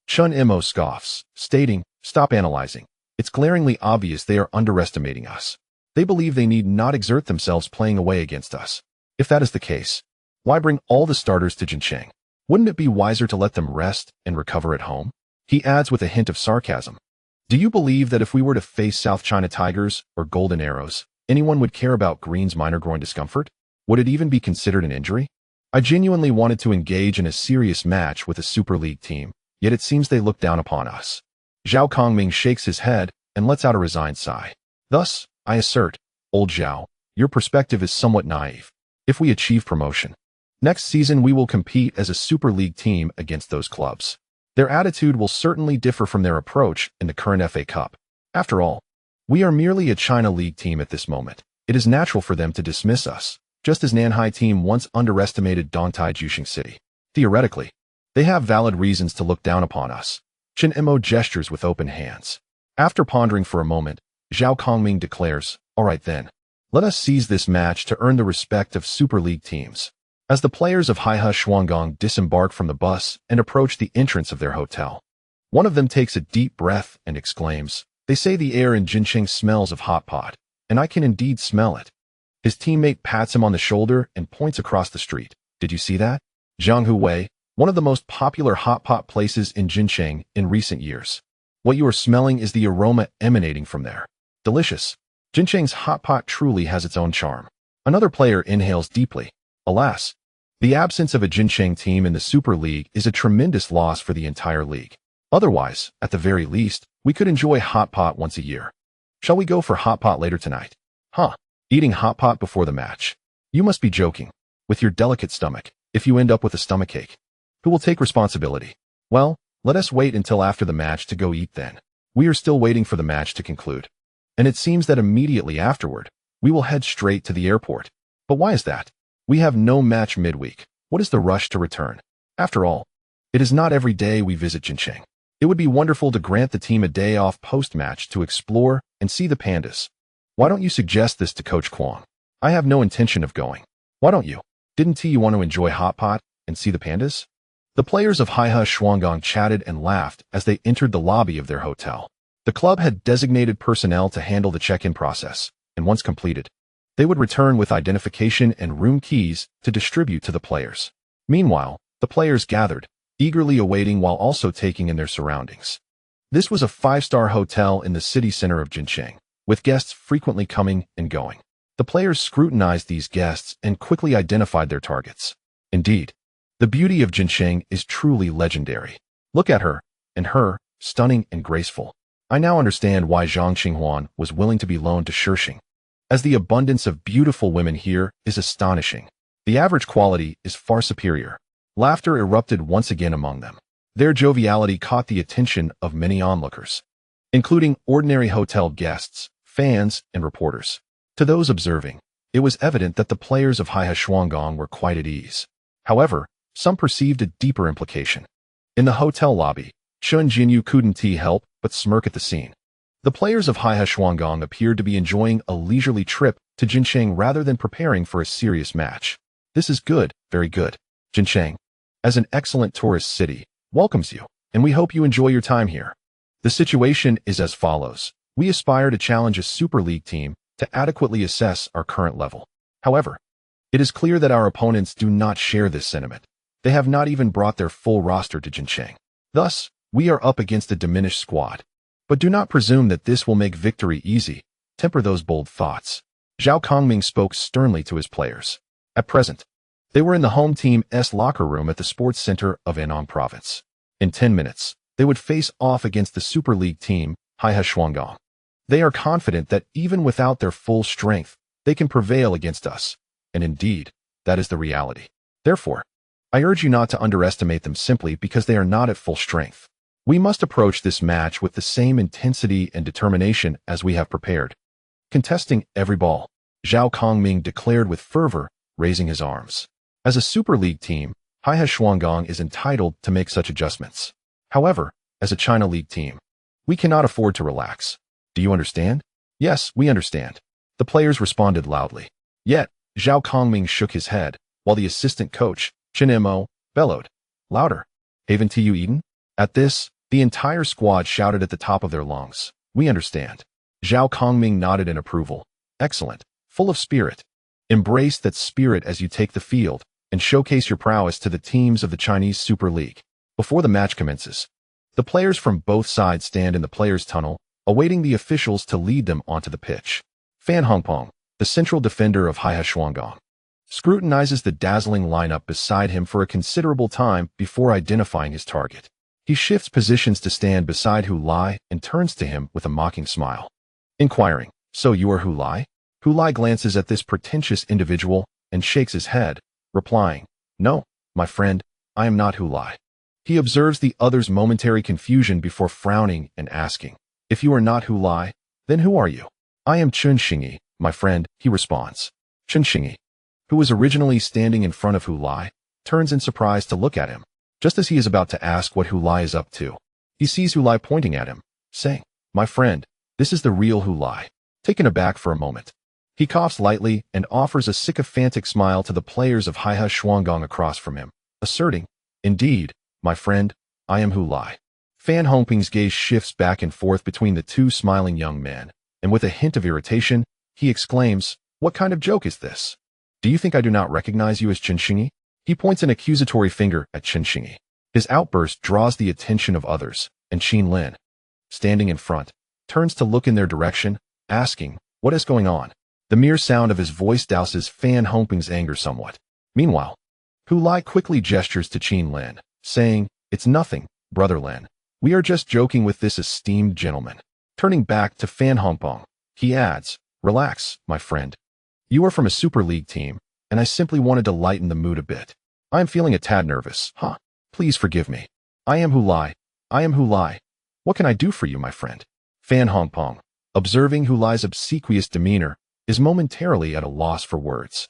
Chun Mo scoffs, stating, Stop analyzing. It's glaringly obvious they are underestimating us. They believe they need not exert themselves playing away against us. If that is the case, why bring all the starters to Jincheng? Wouldn't it be wiser to let them rest and recover at home? He adds with a hint of sarcasm. Do you believe that if we were to face South China Tigers or Golden Arrows, anyone would care about Green's minor groin discomfort? Would it even be considered an injury? I genuinely wanted to engage in a serious match with a Super League team, yet it seems they look down upon us. Zhao Kongming shakes his head and lets out a resigned sigh. Thus, I assert, old Zhao, your perspective is somewhat naive. If we achieve promotion, next season we will compete as a Super League team against those clubs. Their attitude will certainly differ from their approach in the current FA Cup. After all, we are merely a China League team at this moment. It is natural for them to dismiss us, just as Nanhai team once underestimated Dongtai Juxing City. Theoretically, they have valid reasons to look down upon us. Chen Mo gestures with open hands. After pondering for a moment, Zhao Kongming declares, all right then, let us seize this match to earn the respect of Super League teams. As the players of Haihe Shuanggang disembark from the bus and approach the entrance of their hotel, one of them takes a deep breath and exclaims, they say the air in Jincheng smells of hot pot, and I can indeed smell it. His teammate pats him on the shoulder and points across the street. Did you see that? Jianghu Wei, one of the most popular hot pot places in Jincheng in recent years. What you are smelling is the aroma emanating from there. Delicious. Jincheng's hot pot truly has its own charm. Another player inhales deeply. Alas, the absence of a Jincheng team in the Super League is a tremendous loss for the entire league. Otherwise, at the very least, we could enjoy hot pot once a year. Shall we go for hot pot later tonight? Huh? Eating hot pot before the match? You must be joking. With your delicate stomach, if you end up with a stomachache, who will take responsibility? Well, let us wait until after the match to go eat then. We are still waiting for the match to conclude. And it seems that immediately afterward, we will head straight to the airport. But why is that? We have no match midweek. What is the rush to return? After all, it is not every day we visit Jincheng. It would be wonderful to grant the team a day off post-match to explore and see the pandas. Why don't you suggest this to Coach Kwong? I have no intention of going. Why don't you? Didn't you want to enjoy hot pot and see the pandas? The players of Haihe Shuanggang chatted and laughed as they entered the lobby of their hotel. The club had designated personnel to handle the check-in process, and once completed, they would return with identification and room keys to distribute to the players. Meanwhile, the players gathered, eagerly awaiting while also taking in their surroundings. This was a 5-star hotel in the city center of Jincheng, with guests frequently coming and going. The players scrutinized these guests and quickly identified their targets. Indeed, the beauty of Jincheng is truly legendary. Look at her, and her, stunning and graceful. I now understand why Zhang Qinghuan was willing to be loaned to Shishing, as the abundance of beautiful women here is astonishing. The average quality is far superior. Laughter erupted once again among them. Their joviality caught the attention of many onlookers, including ordinary hotel guests, fans, and reporters. To those observing, it was evident that the players of Haihe Shuanggang were quite at ease. However, some perceived a deeper implication. In the hotel lobby, Chun Jinyu couldn't help but smirk at the scene. The players of Haihe Shuanggang appeared to be enjoying a leisurely trip to Jincheng rather than preparing for a serious match. This is good, very good. Jincheng, as an excellent tourist city, welcomes you, and we hope you enjoy your time here. The situation is as follows. We aspire to challenge a Super League team to adequately assess our current level. However, it is clear that our opponents do not share this sentiment. They have not even brought their full roster to Jincheng. Thus, we are up against a diminished squad. But do not presume that this will make victory easy. Temper those bold thoughts. Zhao Kongming spoke sternly to his players. At present, they were in the home team's locker room at the sports center of Annong province. In 10 minutes, they would face off against the Super League team, Haihe Shuanggang. They are confident that even without their full strength, they can prevail against us. And indeed, that is the reality. Therefore, I urge you not to underestimate them simply because they are not at full strength. We must approach this match with the same intensity and determination as we have prepared. Contesting every ball, Zhao Kongming declared with fervor, raising his arms. As a Super League team, Haihe Shuanggang is entitled to make such adjustments. However, as a China League team, we cannot afford to relax. Do you understand? Yes, we understand. The players responded loudly. Yet, Zhao Kongming shook his head, while the assistant coach, Chen Mo, bellowed, louder. Haven't you eaten? At this, the entire squad shouted at the top of their lungs. We understand. Zhao Kongming nodded in approval. Excellent. Full of spirit. Embrace that spirit as you take the field and showcase your prowess to the teams of the Chinese Super League. Before the match commences, the players from both sides stand in the players' tunnel, awaiting the officials to lead them onto the pitch. Fan Hongpeng, the central defender of Haihai, scrutinizes the dazzling lineup beside him for a considerable time before identifying his target. He shifts positions to stand beside Hu Lai and turns to him with a mocking smile. Inquiring, "So you are Hu Lai?" Hu Lai glances at this pretentious individual and shakes his head, replying, "No, my friend, I am not Hu Lai." He observes the other's momentary confusion before frowning and asking, "If you are not Hu Lai, then who are you?" "I am Chun Xingyi, my friend," he responds. Chun Xingyi, who was originally standing in front of Hu Lai, turns in surprise to look at him. Just as he is about to ask what Hu Lai is up to, he sees Hu Lai pointing at him, saying, "My friend, this is the real Hu Lai." Taken aback for a moment, he coughs lightly and offers a sycophantic smile to the players of Haihai across from him, asserting, "Indeed, my friend, I am Hu Lai." Fan Hongping's gaze shifts back and forth between the two smiling young men, and with a hint of irritation, he exclaims, "What kind of joke is this? Do you think I do not recognize you as Chun Xingyi?" He points an accusatory finger at Chun Xingyi. His outburst draws the attention of others, and Qin Lin, standing in front, turns to look in their direction, asking, "What is going on?" The mere sound of his voice douses Fan Hongping's anger somewhat. Meanwhile, Hu Lai quickly gestures to Qin Lin, saying, "It's nothing, brother Lin. We are just joking with this esteemed gentleman." Turning back to Fan Hongping, he adds, "Relax, my friend. You are from a Super League team, and I simply wanted to lighten the mood a bit. I am feeling a tad nervous, huh? Please forgive me. I am Hu Lai. I am Hu Lai. What can I do for you, my friend?" Fan Hongping, observing Hu Lai's obsequious demeanor, is momentarily at a loss for words.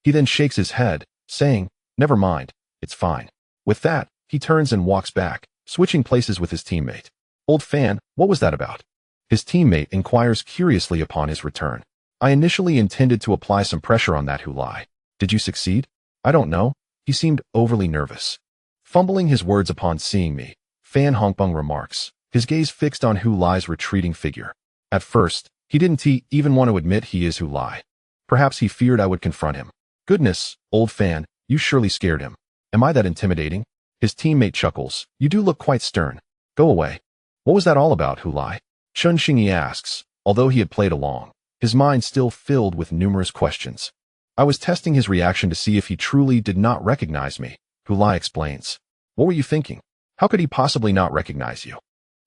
He then shakes his head, saying, "Never mind, it's fine." With that, he turns and walks back, switching places with his teammate. "Old Fan, what was that about?" His teammate inquires curiously upon his return. "I initially intended to apply some pressure on that Hu Lai. Did you succeed?" "I don't know. He seemed overly nervous." Fumbling his words upon seeing me, Fan Hongping remarks, his gaze fixed on Hu Lai's retreating figure. At first, he didn't even want to admit he is Hu Lai. Perhaps he feared I would confront him. "Goodness, old Fan, you surely scared him. Am I that intimidating?" His teammate chuckles. "You do look quite stern. Go away." "What was that all about, Hu Lai?" Chun Xingyi asks, although he had played along, his mind still filled with numerous questions. "I was testing his reaction to see if he truly did not recognize me," Hu Lai explains. "What were you thinking? How could he possibly not recognize you?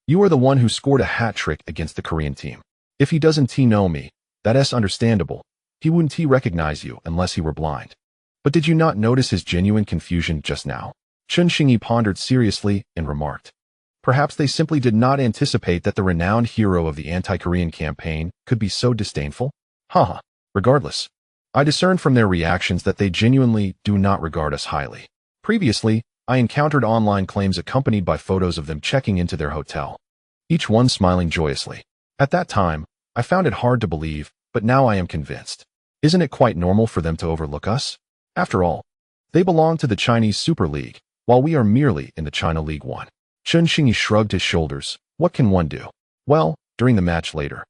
You are the one who scored a hat trick against the Korean team. If he doesn't know me, that's understandable. He wouldn't recognize you unless he were blind. But did you not notice his genuine confusion just now?" Chun Xingyi pondered seriously and remarked, "Perhaps they simply did not anticipate that the renowned hero of the anti-Korean campaign could be so disdainful? Haha. Regardless, I discerned from their reactions that they genuinely do not regard us highly. Previously, I encountered online claims accompanied by photos of them checking into their hotel, each one smiling joyously. At that time, I found it hard to believe, but now I am convinced. Isn't it quite normal for them to overlook us? After all, they belong to the Chinese Super League, while we are merely in the China League One." Chun Xingyi shrugged his shoulders. "What can one do? Well, during the match later,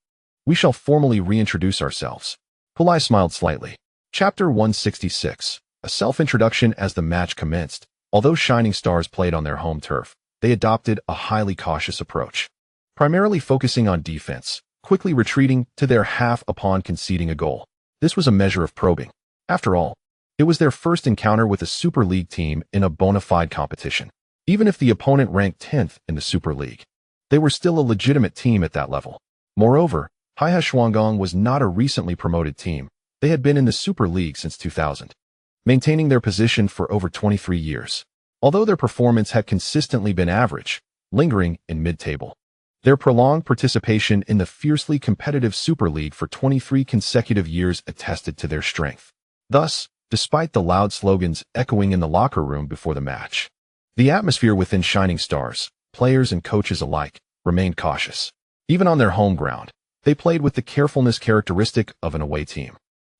we shall formally reintroduce ourselves." Hu Lai smiled slightly. Chapter 166. A self-introduction. As the match commenced, although Shining Stars played on their home turf, they adopted a highly cautious approach, primarily focusing on defense, quickly retreating to their half upon conceding a goal. This was a measure of probing. After all, it was their first encounter with a Super League team in a bona fide competition. Even if the opponent ranked 10th in the Super League, they were still a legitimate team at that level. Moreover, Haihai was not a recently promoted team. They had been in the Super League since 2000, maintaining their position for over 23 years. Although their performance had consistently been average, lingering in mid-table, their prolonged participation in the fiercely competitive Super League for 23 consecutive years attested to their strength. Thus, despite the loud slogans echoing in the locker room before the match, the atmosphere within Shining Stars, players and coaches alike, remained cautious. Even on their home ground, they played with the carefulness characteristic of an away team.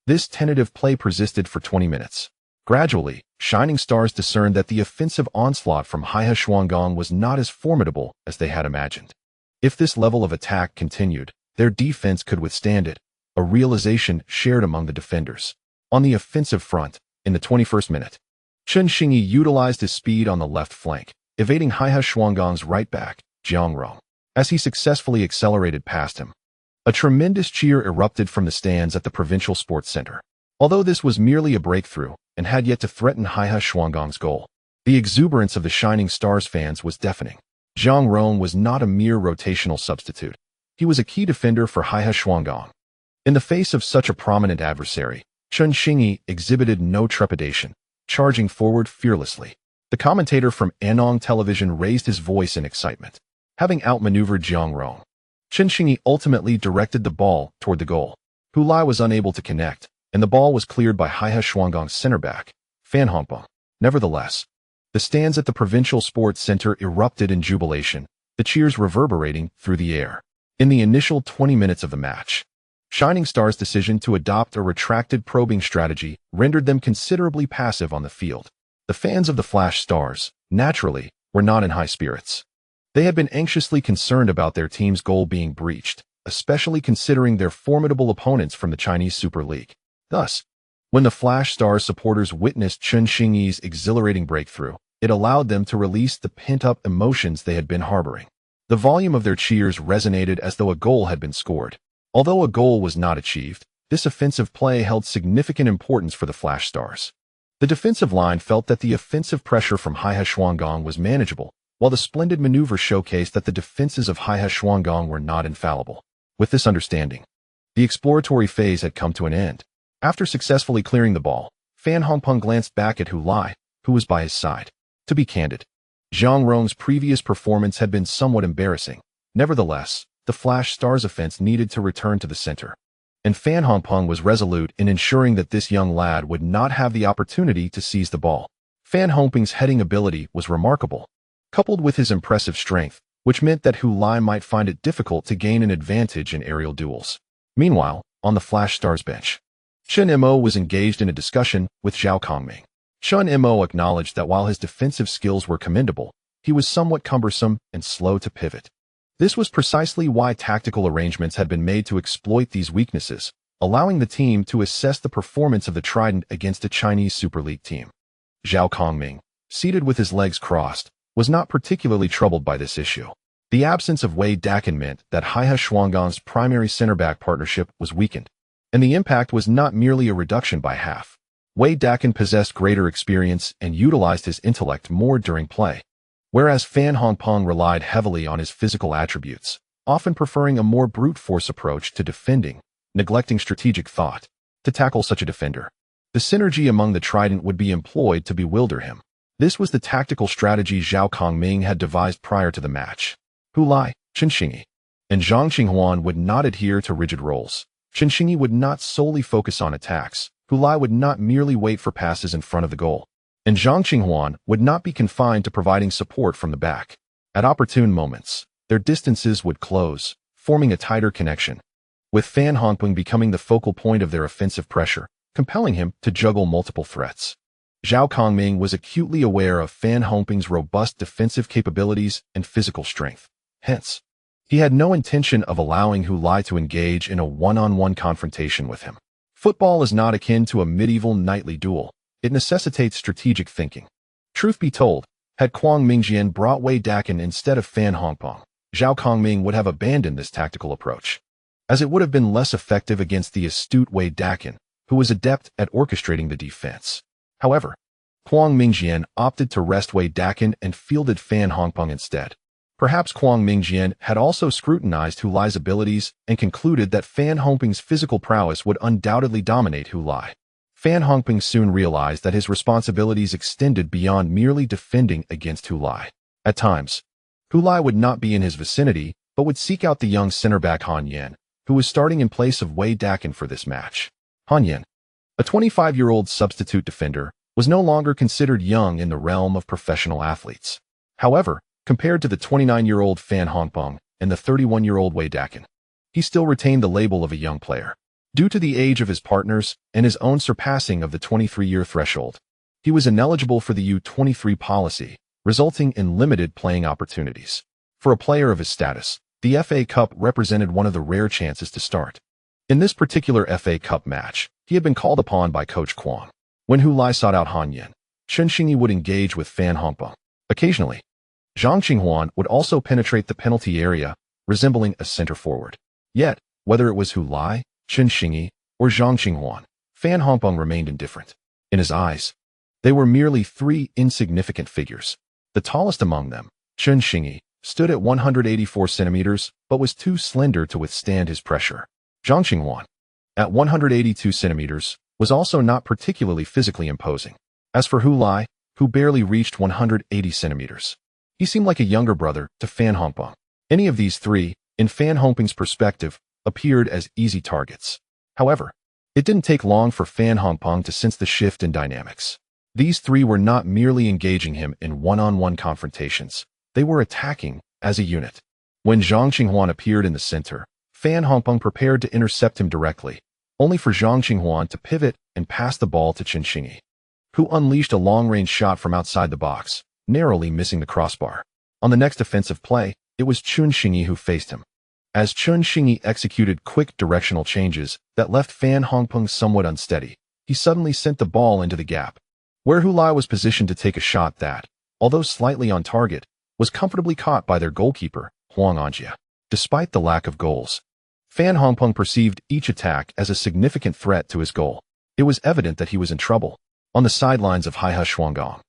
This tentative play persisted for 20 minutes. Gradually, Shining Stars discerned that the offensive onslaught from Haihai was not as formidable as they had imagined. If this level of attack continued, their defense could withstand it, a realization shared among the defenders. On the offensive front, in the 21st minute, Chen Xingyi utilized his speed on the left flank, evading Haihe Shuangong's right back, Jiang Rong, as he successfully accelerated past him. A tremendous cheer erupted from the stands at the Provincial Sports Center. Although this was merely a breakthrough and had yet to threaten Haihe Shuangong's goal, the exuberance of the Shining Stars fans was deafening. Jiang Rong was not a mere rotational substitute. He was a key defender for Haihe Shuangong. In the face of such a prominent adversary, Chen Xingyi exhibited no trepidation, charging forward fearlessly. The commentator from Anong Television raised his voice in excitement. Having outmaneuvered Jiang Rong, Chen Xingyi ultimately directed the ball toward the goal. Hu Lai was unable to connect, and the ball was cleared by Haihe Shuangong's center back, Fan Hongpeng. Nevertheless, the stands at the Provincial Sports Center erupted in jubilation, the cheers reverberating through the air. In the initial 20 minutes of the match, Shining Stars' decision to adopt a retracted probing strategy rendered them considerably passive on the field. The fans of the Flash Stars, naturally, were not in high spirits. They had been anxiously concerned about their team's goal being breached, especially considering their formidable opponents from the Chinese Super League. Thus, when the Flash Stars supporters witnessed Chen Xingyi's exhilarating breakthrough, it allowed them to release the pent-up emotions they had been harboring. The volume of their cheers resonated as though a goal had been scored. Although a goal was not achieved, this offensive play held significant importance for the Flash Stars. The defensive line felt that the offensive pressure from Haihe Shuangong was manageable, while the splendid maneuver showcased that the defenses of Haihe Shuangong were not infallible. With this understanding, the exploratory phase had come to an end. After successfully clearing the ball, Fan Hongpeng glanced back at Hu Lai, who was by his side. To be candid, Jiang Rong's previous performance had been somewhat embarrassing. Nevertheless, the Flash Stars' offense needed to return to the center, and Fan Hongpeng was resolute in ensuring that this young lad would not have the opportunity to seize the ball. Fan Hongpeng's heading ability was remarkable, coupled with his impressive strength, which meant that Hu Lai might find it difficult to gain an advantage in aerial duels. Meanwhile, on the Flash Stars bench, Chen Mo was engaged in a discussion with Zhao Kongming. Chen Mo acknowledged that while his defensive skills were commendable, he was somewhat cumbersome and slow to pivot. This was precisely why tactical arrangements had been made to exploit these weaknesses, allowing the team to assess the performance of the Trident against a Chinese Super League team. Zhao Kongming, seated with his legs crossed, was not particularly troubled by this issue. The absence of Wei Dakin meant that Haihe Shuangong's primary center-back partnership was weakened, and the impact was not merely a reduction by half. Wei Dakin possessed greater experience and utilized his intellect more during play, whereas Fan Hongpeng relied heavily on his physical attributes, often preferring a more brute force approach to defending, neglecting strategic thought. To tackle such a defender, the synergy among the Trident would be employed to bewilder him. This was the tactical strategy Zhao Kongming had devised prior to the match. Hu Lai, Chen Xingyi, and Zhang Qinghuan would not adhere to rigid roles. Chen Xingyi would not solely focus on attacks. Hu Lai would not merely wait for passes in front of the goal, and Zhang Qinghuan would not be confined to providing support from the back. At opportune moments, their distances would close, forming a tighter connection, with Fan Hongpeng becoming the focal point of their offensive pressure, compelling him to juggle multiple threats. Zhao Kongming was acutely aware of Fan Hongpeng's robust defensive capabilities and physical strength. Hence, he had no intention of allowing Hu Lai to engage in a one-on-one confrontation with him. Football is not akin to a medieval knightly duel. It necessitates strategic thinking. Truth be told, had Kwang Mingjian brought Wei Dakin instead of Fan Hongpeng, Zhao Kongming would have abandoned this tactical approach, as it would have been less effective against the astute Wei Dakin, who was adept at orchestrating the defense. However, Kwang Mingjian opted to rest Wei Dakin and fielded Fan Hongpeng instead. Perhaps Kwang Mingjian had also scrutinized Hu Lai's abilities and concluded that Fan Hongpeng's physical prowess would undoubtedly dominate Hu Lai. Fan Hongpeng soon realized that his responsibilities extended beyond merely defending against Hu Lai. At times, Hu Lai would not be in his vicinity, but would seek out the young center-back Han Yan, who was starting in place of Wei Dakin for this match. Han Yan, a 25-year-old substitute defender, was no longer considered young in the realm of professional athletes. However, compared to the 29-year-old Fan Hongpeng and the 31-year-old Wei Dakin, he still retained the label of a young player. Due to the age of his partners and his own surpassing of the 23-year threshold, he was ineligible for the U-23 policy, resulting in limited playing opportunities. For a player of his status, the FA Cup represented one of the rare chances to start. In this particular FA Cup match, he had been called upon by Coach Kwang. When Hu Lai sought out Han Yin, Chen Xingyi would engage with Fan Hongpeng. Occasionally, Zhang Qinghuan would also penetrate the penalty area, resembling a center forward. Yet, whether it was Hu Lai, Chen Xingyi, or Zhang Qinghuan, Fan Hongpeng remained indifferent. In his eyes, they were merely three insignificant figures. The tallest among them, Chen Xingyi, stood at 184 centimeters, but was too slender to withstand his pressure. Zhang Qinghuan, at 182 centimeters, was also not particularly physically imposing. As for Hu Lai, who barely reached 180 centimeters, he seemed like a younger brother to Fan Hongpeng. Any of these three, in Fan Hongpeng's perspective, appeared as easy targets. However, it didn't take long for Fan Hongpeng to sense the shift in dynamics. These three were not merely engaging him in one-on-one confrontations. They were attacking as a unit. When Zhang Qinghuan appeared in the center, Fan Hongpeng prepared to intercept him directly, only for Zhang Qinghuan to pivot and pass the ball to Chen Xingyi, who unleashed a long-range shot from outside the box, narrowly missing the crossbar. On the next offensive play, it was Chen Xingyi who faced him. As Chen Xingyi executed quick directional changes that left Fan Hongpeng somewhat unsteady, he suddenly sent the ball into the gap, where Hu Lai was positioned to take a shot that, although slightly on target, was comfortably caught by their goalkeeper, Huang Anjia. Despite the lack of goals, Fan Hongpeng perceived each attack as a significant threat to his goal. It was evident that he was in trouble. On the sidelines of Haihe Shuanggang,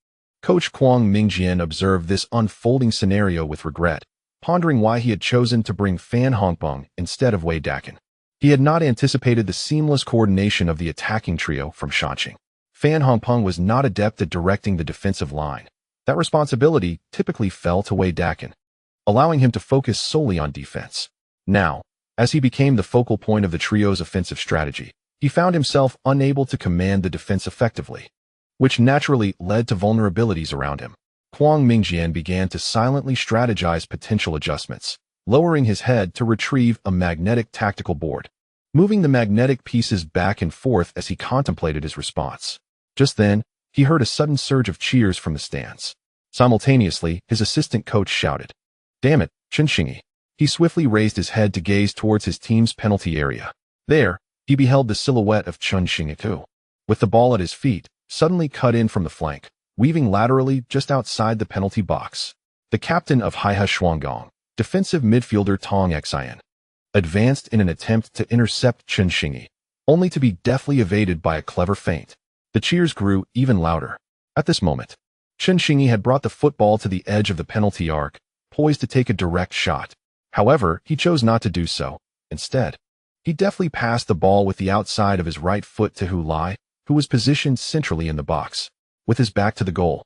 Coach Kwang Mingjian observed this unfolding scenario with regret, pondering why he had chosen to bring Fan Hongpeng instead of Wei Dakin. He had not anticipated the seamless coordination of the attacking trio from Shanqing. Fan Hongpeng was not adept at directing the defensive line. That responsibility typically fell to Wei Dakin, allowing him to focus solely on defense. Now, as he became the focal point of the trio's offensive strategy, he found himself unable to command the defense effectively, which naturally led to vulnerabilities around him. Kwang Mingjian began to silently strategize potential adjustments, lowering his head to retrieve a magnetic tactical board, moving the magnetic pieces back and forth as he contemplated his response. Just then, he heard a sudden surge of cheers from the stands. Simultaneously, his assistant coach shouted, "Damn it, Chen Xingyi." He swiftly raised his head to gaze towards his team's penalty area. There, he beheld the silhouette of Chen Xingyi, with the ball at his feet, suddenly cut in from the flank, weaving laterally just outside the penalty box. The captain of Haihe Shuanggang, defensive midfielder Tong Xian, advanced in an attempt to intercept Chen Xingyi, only to be deftly evaded by a clever feint. The cheers grew even louder. At this moment, Chen Xingyi had brought the football to the edge of the penalty arc, poised to take a direct shot. However, he chose not to do so. Instead, he deftly passed the ball with the outside of his right foot to Hu Lai, who was positioned centrally in the box, with his back to the goal.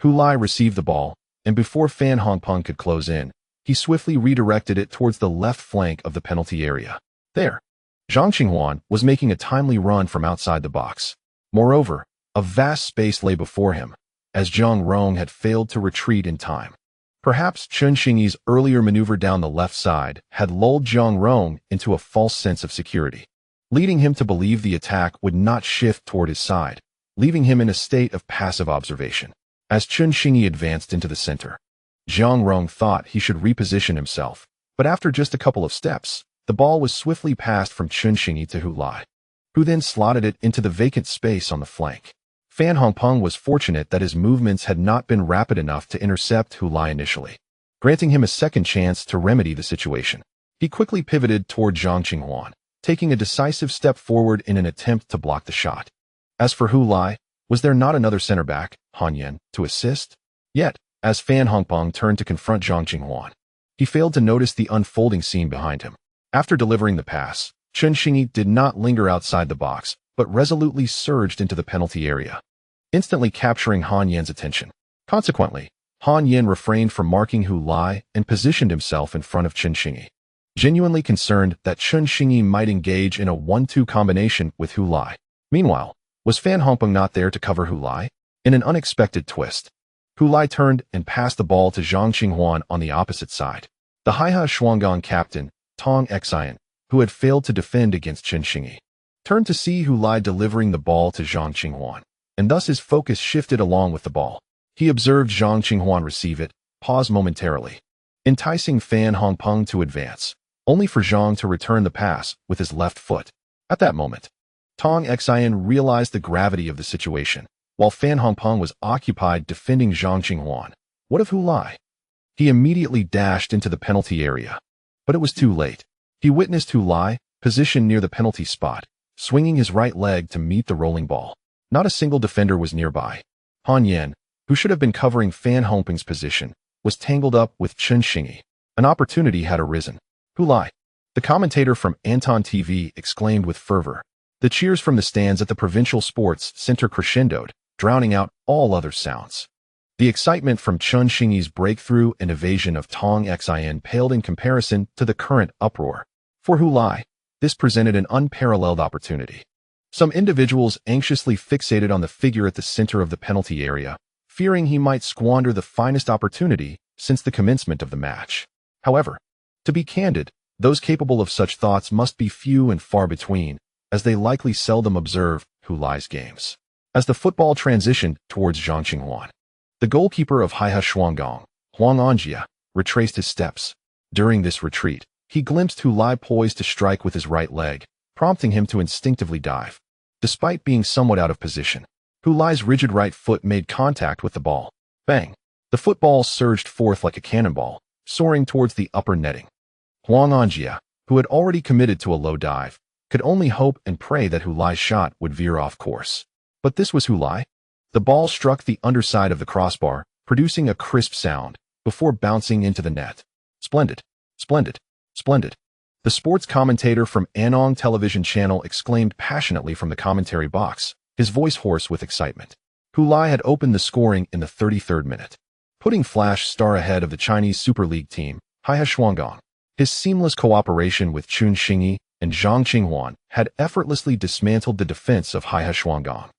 Hu Lai received the ball, and before Fan Hongpeng could close in, he swiftly redirected it towards the left flank of the penalty area. There, Zhang Qinghuan was making a timely run from outside the box. Moreover, a vast space lay before him, as Zhang Rong had failed to retreat in time. Perhaps Chen Xingyi's earlier maneuver down the left side had lulled Zhang Rong into a false sense of security, leading him to believe the attack would not shift toward his side, leaving him in a state of passive observation. As Chen Xingyi advanced into the center, Zhang Rong thought he should reposition himself, but after just a couple of steps, the ball was swiftly passed from Chen Xingyi to Hu Lai, who then slotted it into the vacant space on the flank. Fan Hongpeng was fortunate that his movements had not been rapid enough to intercept Hu Lai initially, granting him a second chance to remedy the situation. He quickly pivoted toward Zhang Qinghuan, taking a decisive step forward in an attempt to block the shot. As for Hu Lai, was there not another center back, Han Yin, to assist? Yet, as Fan Hongpeng turned to confront Zhang Qinghuan, he failed to notice the unfolding scene behind him. After delivering the pass, Chen Xingyi did not linger outside the box, but resolutely surged into the penalty area, instantly capturing Han Yin's attention. Consequently, Han Yin refrained from marking Hu Lai and positioned himself in front of Chen Xingyi, genuinely concerned that Chen Xingyi might engage in a 1-2 combination with Hu Lai. Meanwhile, was Fan Hongpeng not there to cover Hu Lai? In an unexpected twist, Hu Lai turned and passed the ball to Zhang Qinghuan on the opposite side. The Haihe Shuanggang captain, Tong Xian, who had failed to defend against Chen Xingyi, turned to see Hu Lai delivering the ball to Zhang Qinghuan, and thus his focus shifted along with the ball. He observed Zhang Qinghuan receive it, pause momentarily, enticing Fan Hongpeng to advance, only for Zhang to return the pass with his left foot. At that moment, Tong Xian realized the gravity of the situation. While Fan Hongpeng was occupied defending Zhang Qinghuan, what of Hu Lai? He immediately dashed into the penalty area. But it was too late. He witnessed Hu Lai, positioned near the penalty spot, swinging his right leg to meet the rolling ball. Not a single defender was nearby. Han Yan, who should have been covering Fan Hongpeng's position, was tangled up with Chen Xingyi. An opportunity had arisen. Hu Lai, the commentator from Anton TV, exclaimed with fervor. The cheers from the stands at the provincial sports center crescendoed, drowning out all other sounds. The excitement from Chen Xingyi's breakthrough and evasion of Tong Xian paled in comparison to the current uproar. For Hu Lai, this presented an unparalleled opportunity. Some individuals anxiously fixated on the figure at the center of the penalty area, fearing he might squander the finest opportunity since the commencement of the match. However, to be candid, those capable of such thoughts must be few and far between, as they likely seldom observe Hu Lai's games. As the football transitioned towards Zhang Qinghuan, the goalkeeper of Haihe Shuanggang, Huang Anjia, retraced his steps. During this retreat, he glimpsed Hu Lai poised to strike with his right leg, prompting him to instinctively dive. Despite being somewhat out of position, Hu Lai's rigid right foot made contact with the ball. Bang! The football surged forth like a cannonball, soaring towards the upper netting. Huang Anjia, who had already committed to a low dive, could only hope and pray that Hu Lai's shot would veer off course. But this was Hu Lai. The ball struck the underside of the crossbar, producing a crisp sound, before bouncing into the net. Splendid! Splendid! Splendid! The sports commentator from Anong television channel exclaimed passionately from the commentary box, his voice hoarse with excitement. Hu Lai had opened the scoring in the 33rd minute, putting Flash Star ahead of the Chinese Super League team, Haihe Shuanggang. His seamless cooperation with Chen Xingyi and Zhang Qinghuan had effortlessly dismantled the defense of Haihe Shuanggang.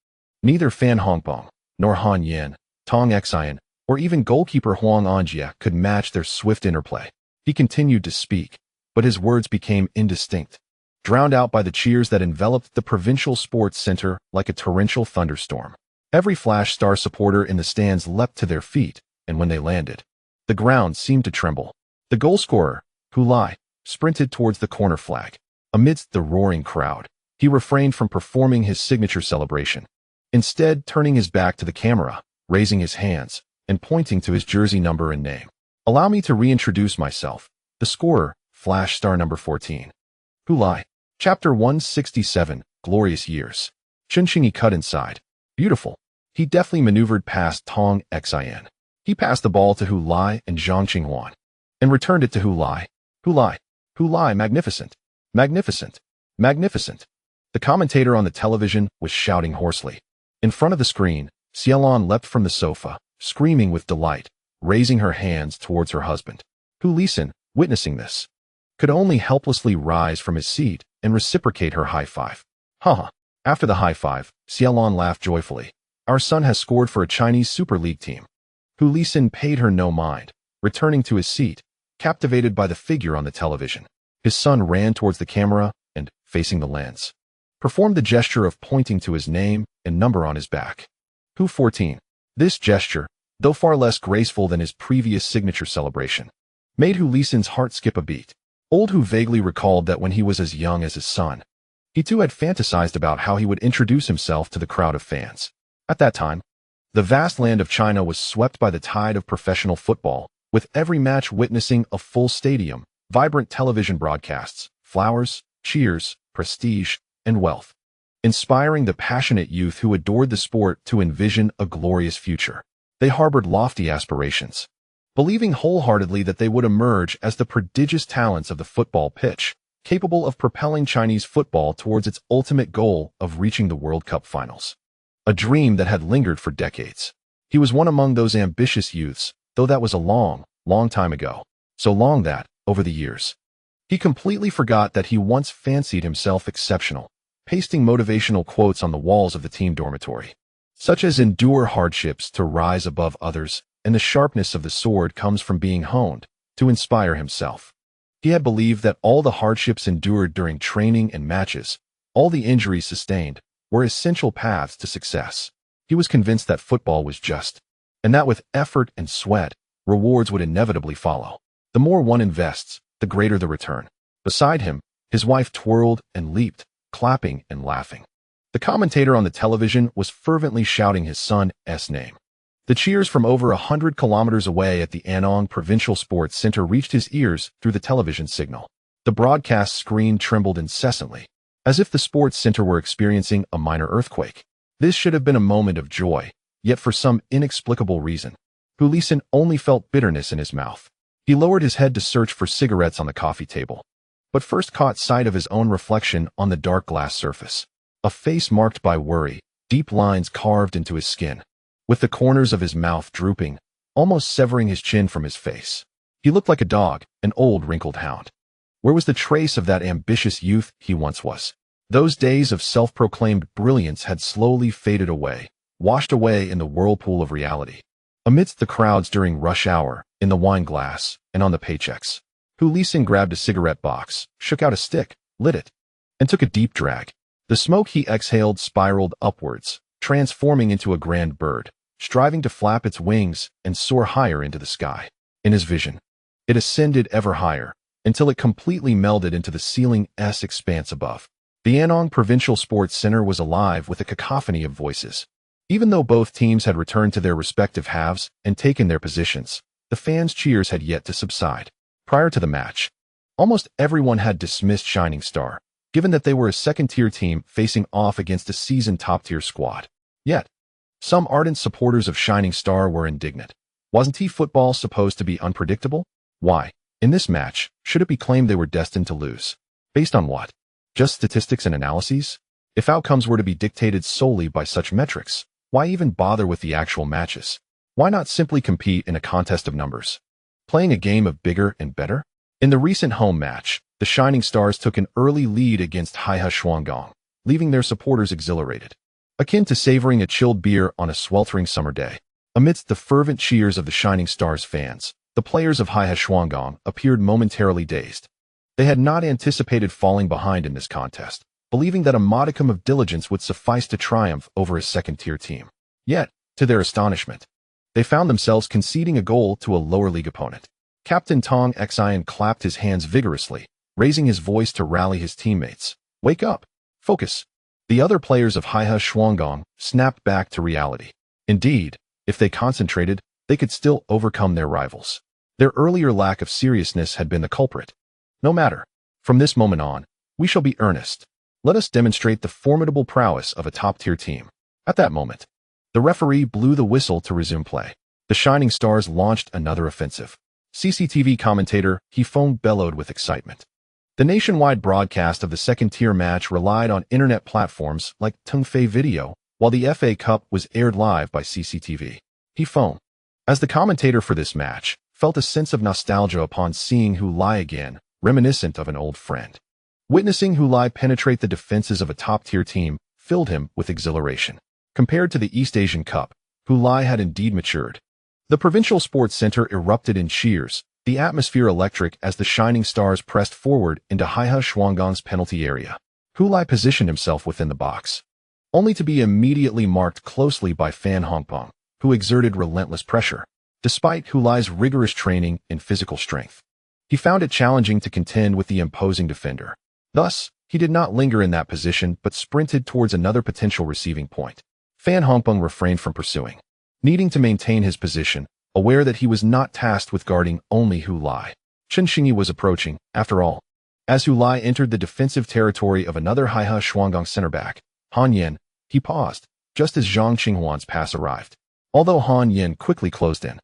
Neither Fan Hongpeng, nor Han Yan, Tong Xian, or even goalkeeper Huang Anjia could match their swift interplay. He continued to speak, but his words became indistinct, drowned out by the cheers that enveloped the provincial sports center like a torrential thunderstorm. Every Flash Star supporter in the stands leapt to their feet, and when they landed, the ground seemed to tremble. The goal scorer, Hu Lai, sprinted towards the corner flag. Amidst the roaring crowd, he refrained from performing his signature celebration, instead turning his back to the camera, raising his hands, and pointing to his jersey number and name. Allow me to reintroduce myself, the scorer, Flash Star number 14. Hu Lai. Chapter 167, Glorious Years. Chen Xingyi cut inside. Beautiful. He deftly maneuvered past Tong Xian. He passed the ball to Hu Lai and Zhang Qinghuan, and returned it to Hu Lai. Hu Lai. Hu Lai, magnificent. Magnificent. Magnificent. The commentator on the television was shouting hoarsely. In front of the screen, Xiaolon leapt from the sofa, screaming with delight, raising her hands towards her husband. Hu Lisin, witnessing this, could only helplessly rise from his seat and reciprocate her high five. Haha. After the high five, Xiaolon laughed joyfully. Our son has scored for a Chinese Super League team. Hu Lisin paid her no mind, returning to his seat, captivated by the figure on the television. His son ran towards the camera and, facing the lens, performed the gesture of pointing to his name and number on his back. Hu 14. This gesture, though far less graceful than his previous signature celebration, made Hu Lisin's heart skip a beat. Old Hu vaguely recalled that when he was as young as his son, he too had fantasized about how he would introduce himself to the crowd of fans. At that time, the vast land of China was swept by the tide of professional football, with every match witnessing a full stadium, vibrant television broadcasts, flowers, cheers, prestige, and wealth, inspiring the passionate youth who adored the sport to envision a glorious future. They harbored lofty aspirations, believing wholeheartedly that they would emerge as the prodigious talents of the football pitch, capable of propelling Chinese football towards its ultimate goal of reaching the World Cup finals. A dream that had lingered for decades. He was one among those ambitious youths, though that was a long, long time ago. So long that, over the years, he completely forgot that he once fancied himself exceptional, pasting motivational quotes on the walls of the team dormitory, such as endure hardships to rise above others, and the sharpness of the sword comes from being honed, to inspire himself. He had believed that all the hardships endured during training and matches, all the injuries sustained, were essential paths to success. He was convinced that football was just, and that with effort and sweat, rewards would inevitably follow. The more one invests, the greater the return. Beside him, his wife twirled and leaped, clapping and laughing. The commentator on the television was fervently shouting his son's name. The cheers from over 100 kilometers away at the Anong Provincial Sports Center reached his ears through the television signal. The broadcast screen trembled incessantly, as if the sports center were experiencing a minor earthquake. This should have been a moment of joy, yet for some inexplicable reason, Hulisin only felt bitterness in his mouth. He lowered his head to search for cigarettes on the coffee table, but first caught sight of his own reflection on the dark glass surface. A face marked by worry, deep lines carved into his skin, with the corners of his mouth drooping, almost severing his chin from his face. He looked like a dog, an old wrinkled hound. Where was the trace of that ambitious youth he once was? Those days of self-proclaimed brilliance had slowly faded away, washed away in the whirlpool of reality. Amidst the crowds during rush hour, in the wine glass, and on the paychecks, Hulisin grabbed a cigarette box, shook out a stick, lit it, and took a deep drag. The smoke he exhaled spiraled upwards, transforming into a grand bird, striving to flap its wings and soar higher into the sky. In his vision, it ascended ever higher, until it completely melded into the ceiling's expanse above. The Anong Provincial Sports Center was alive with a cacophony of voices. Even though both teams had returned to their respective halves and taken their positions, the fans' cheers had yet to subside. Prior to the match, almost everyone had dismissed Shining Star, given that they were a second-tier team facing off against a seasoned top-tier squad. Yet, some ardent supporters of Shining Star were indignant. Wasn't football supposed to be unpredictable? Why, in this match, should it be claimed they were destined to lose? Based on what? Just statistics and analyses? If outcomes were to be dictated solely by such metrics, why even bother with the actual matches? Why not simply compete in a contest of numbers? Playing a game of bigger and better? In the recent home match, the Shining Stars took an early lead against Haihe Shuanggang, leaving their supporters exhilarated, akin to savoring a chilled beer on a sweltering summer day. Amidst the fervent cheers of the Shining Stars fans, the players of Haihe Shuanggang appeared momentarily dazed. They had not anticipated falling behind in this contest, believing that a modicum of diligence would suffice to triumph over a second-tier team. Yet, to their astonishment, they found themselves conceding a goal to a lower league opponent. Captain Tong Xian clapped his hands vigorously, raising his voice to rally his teammates. Wake up! Focus! The other players of Haihe Shuanggang snapped back to reality. Indeed, if they concentrated, they could still overcome their rivals. Their earlier lack of seriousness had been the culprit. No matter. From this moment on, we shall be earnest. Let us demonstrate the formidable prowess of a top-tier team. At that moment, the referee blew the whistle to resume play. The Shining Stars launched another offensive. CCTV commentator Hifeng bellowed with excitement. The nationwide broadcast of the second-tier match relied on internet platforms like Tongfei Video, while the FA Cup was aired live by CCTV. Hifeng, as the commentator for this match, felt a sense of nostalgia upon seeing Hulai again, reminiscent of an old friend. Witnessing Hulai penetrate the defenses of a top-tier team filled him with exhilaration. Compared to the East Asian Cup, Hulai had indeed matured. The Provincial Sports Center erupted in cheers, the atmosphere electric as the Shining Stars pressed forward into Haihe Shuanggang's penalty area. Hulai positioned himself within the box, only to be immediately marked closely by Fan Hongpeng, who exerted relentless pressure. Despite Hulai's rigorous training in physical strength, he found it challenging to contend with the imposing defender. Thus, he did not linger in that position but sprinted towards another potential receiving point. Fan Hongpeng refrained from pursuing, needing to maintain his position, aware that he was not tasked with guarding only Hulai. Chen Xingyi was approaching, after all. As Hulai entered the defensive territory of another Haihe Shuanggang center back, Han Yen, he paused, just as Zhang Qinghuan's pass arrived. Although Han Yen quickly closed in,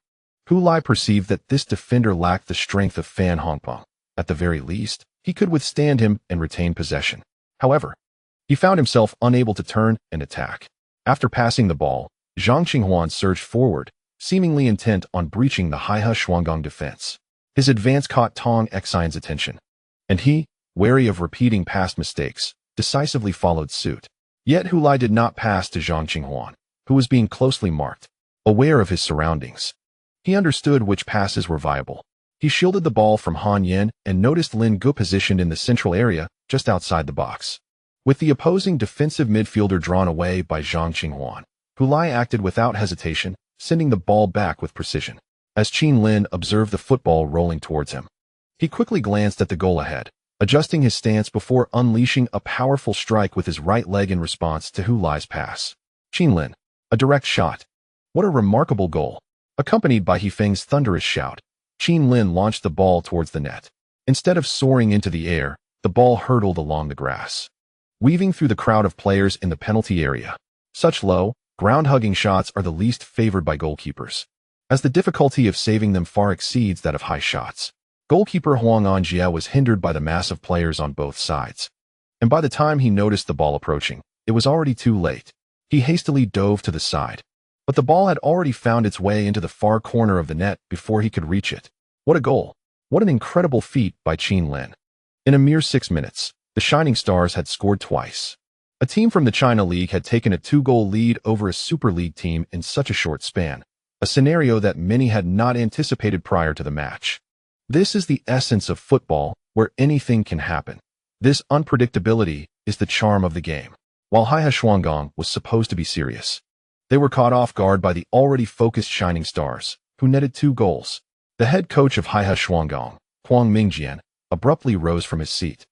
Hulai perceived that this defender lacked the strength of Fan Hongpeng. At the very least, he could withstand him and retain possession. However, he found himself unable to turn and attack. After passing the ball, Zhang Qinghuan surged forward, seemingly intent on breaching the Haihe Shuanggang defense. His advance caught Tong Xian's attention, and he, wary of repeating past mistakes, decisively followed suit. Yet Hulai did not pass to Zhang Qinghuan, who was being closely marked. Aware of his surroundings, he understood which passes were viable. He shielded the ball from Han Yen and noticed Lin Gu positioned in the central area, just outside the box. With the opposing defensive midfielder drawn away by Zhang Qinghuan, Hulai acted without hesitation, sending the ball back with precision. As Qin Lin observed the football rolling towards him, he quickly glanced at the goal ahead, adjusting his stance before unleashing a powerful strike with his right leg in response to Hu Lai's pass. Qinlin, a direct shot. What a remarkable goal. Accompanied by He Feng's thunderous shout, Qinlin launched the ball towards the net. Instead of soaring into the air, the ball hurtled along the grass, weaving through the crowd of players in the penalty area. Such low, ground-hugging shots are the least favored by goalkeepers, as the difficulty of saving them far exceeds that of high shots. Goalkeeper Huang Anjie was hindered by the mass of players on both sides, and by the time he noticed the ball approaching, it was already too late. He hastily dove to the side, but the ball had already found its way into the far corner of the net before he could reach it. What a goal! What an incredible feat by Qinlin. In a mere 6 minutes, the Shining Stars had scored twice. A team from the China League had taken a 2-goal lead over a Super League team in such a short span, a scenario that many had not anticipated prior to the match. This is the essence of football, where anything can happen. This unpredictability is the charm of the game. While Haihe Shuanggang was supposed to be serious, they were caught off guard by the already focused Shining Stars, who netted 2 goals. The head coach of Haihe Shuanggang, Huang Mingjian, abruptly rose from his seat,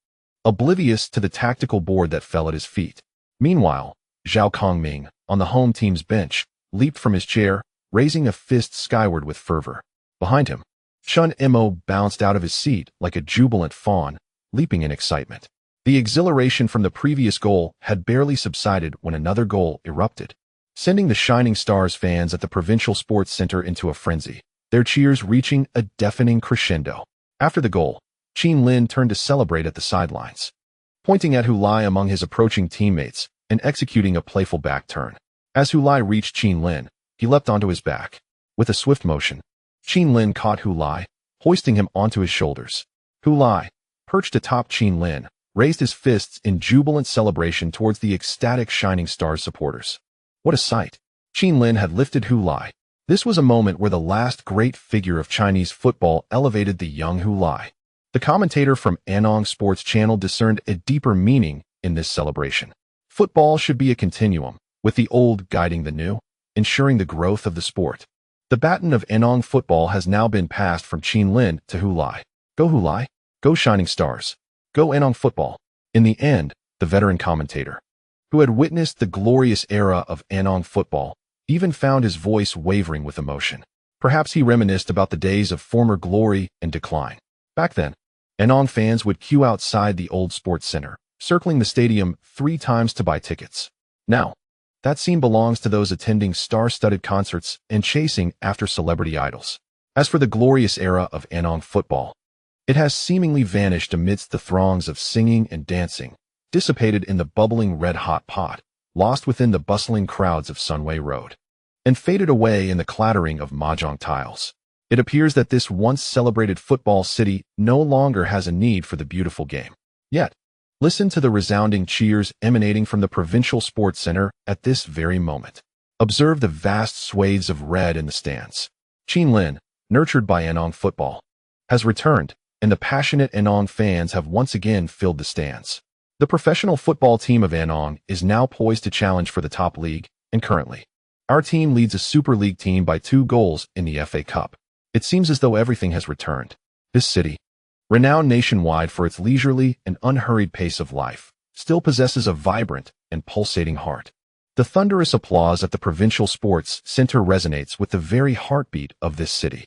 oblivious to the tactical board that fell at his feet. Meanwhile, Zhao Kongming, on the home team's bench, leaped from his chair, raising a fist skyward with fervor. Behind him, Chun Imo bounced out of his seat like a jubilant fawn, leaping in excitement. The exhilaration from the previous goal had barely subsided when another goal erupted, sending the Shining Stars fans at the Provincial Sports Center into a frenzy, their cheers reaching a deafening crescendo. After the goal, Qinlin turned to celebrate at the sidelines, pointing at Hu Lai among his approaching teammates and executing a playful back turn. As Hu Lai reached Qinlin, he leapt onto his back. With a swift motion, Qinlin caught Hu Lai, hoisting him onto his shoulders. Hu Lai, perched atop Qinlin, raised his fists in jubilant celebration towards the ecstatic Shining Stars supporters. What a sight! Qinlin had lifted Hu Lai. This was a moment where the last great figure of Chinese football elevated the young Hu Lai. The commentator from Anong Sports Channel discerned a deeper meaning in this celebration. Football should be a continuum, with the old guiding the new, ensuring the growth of the sport. The baton of Anong football has now been passed from Qinlin to Hu Lai. Go Hu Lai, go Shining Stars, go Anong football. In the end, the veteran commentator, who had witnessed the glorious era of Anong football, even found his voice wavering with emotion. Perhaps he reminisced about the days of former glory and decline. Back then, Anong fans would queue outside the old sports center, circling the stadium 3 times to buy tickets. Now, that scene belongs to those attending star-studded concerts and chasing after celebrity idols. As for the glorious era of Anong football, it has seemingly vanished amidst the throngs of singing and dancing, dissipated in the bubbling red-hot pot, lost within the bustling crowds of Sunway Road, and faded away in the clattering of mahjong tiles. It appears that this once celebrated football city no longer has a need for the beautiful game. Yet, listen to the resounding cheers emanating from the Provincial Sports Center at this very moment. Observe the vast swathes of red in the stands. Qinlin, nurtured by Anong football, has returned, and the passionate Anong fans have once again filled the stands. The professional football team of Anong is now poised to challenge for the top league, and currently, our team leads a Super League team by 2 goals in the FA Cup. It seems as though everything has returned. This city, renowned nationwide for its leisurely and unhurried pace of life, still possesses a vibrant and pulsating heart. The thunderous applause at the Provincial Sports Center resonates with the very heartbeat of this city.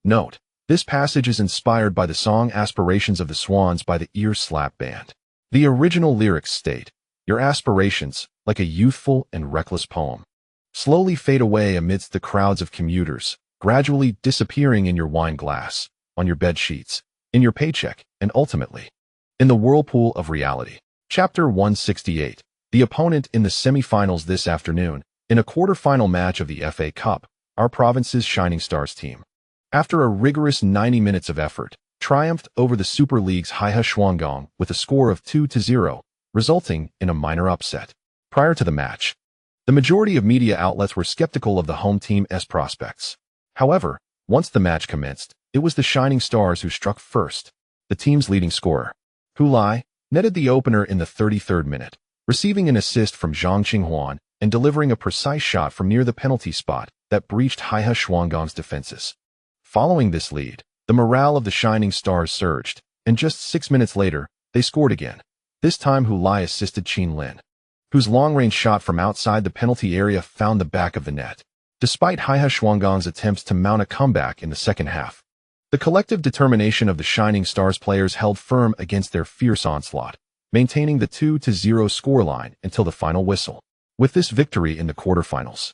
Note, this passage is inspired by the song Aspirations of the Swans by the Ear Slap Band. The original lyrics state, "Your aspirations, like a youthful and reckless poem, slowly fade away amidst the crowds of commuters, gradually disappearing in your wine glass, on your bed sheets, in your paycheck, and ultimately, in the whirlpool of reality." Chapter 168. The opponent in the semi-finals this afternoon, in a quarter-final match of the FA Cup, our province's Shining Stars team, after a rigorous 90 minutes of effort, triumphed over the Super League's Haihe Shuanggang with a score of 2-0, resulting in a minor upset. Prior to the match, the majority of media outlets were skeptical of the home team's prospects. However, once the match commenced, it was the Shining Stars who struck first. The team's leading scorer, Hu Lai, netted the opener in the 33rd minute, receiving an assist from Zhang Qinghuan and delivering a precise shot from near the penalty spot that breached Haihe Shuanggang's defenses. Following this lead, the morale of the Shining Stars surged, and just 6 minutes later, they scored again. This time Hu Lai assisted Qin Lin, whose long-range shot from outside the penalty area found the back of the net. Despite Haihe Shuanggong's attempts to mount a comeback in the second half, the collective determination of the Shining Stars players held firm against their fierce onslaught, maintaining the 2-0 scoreline until the final whistle. With this victory in the quarterfinals,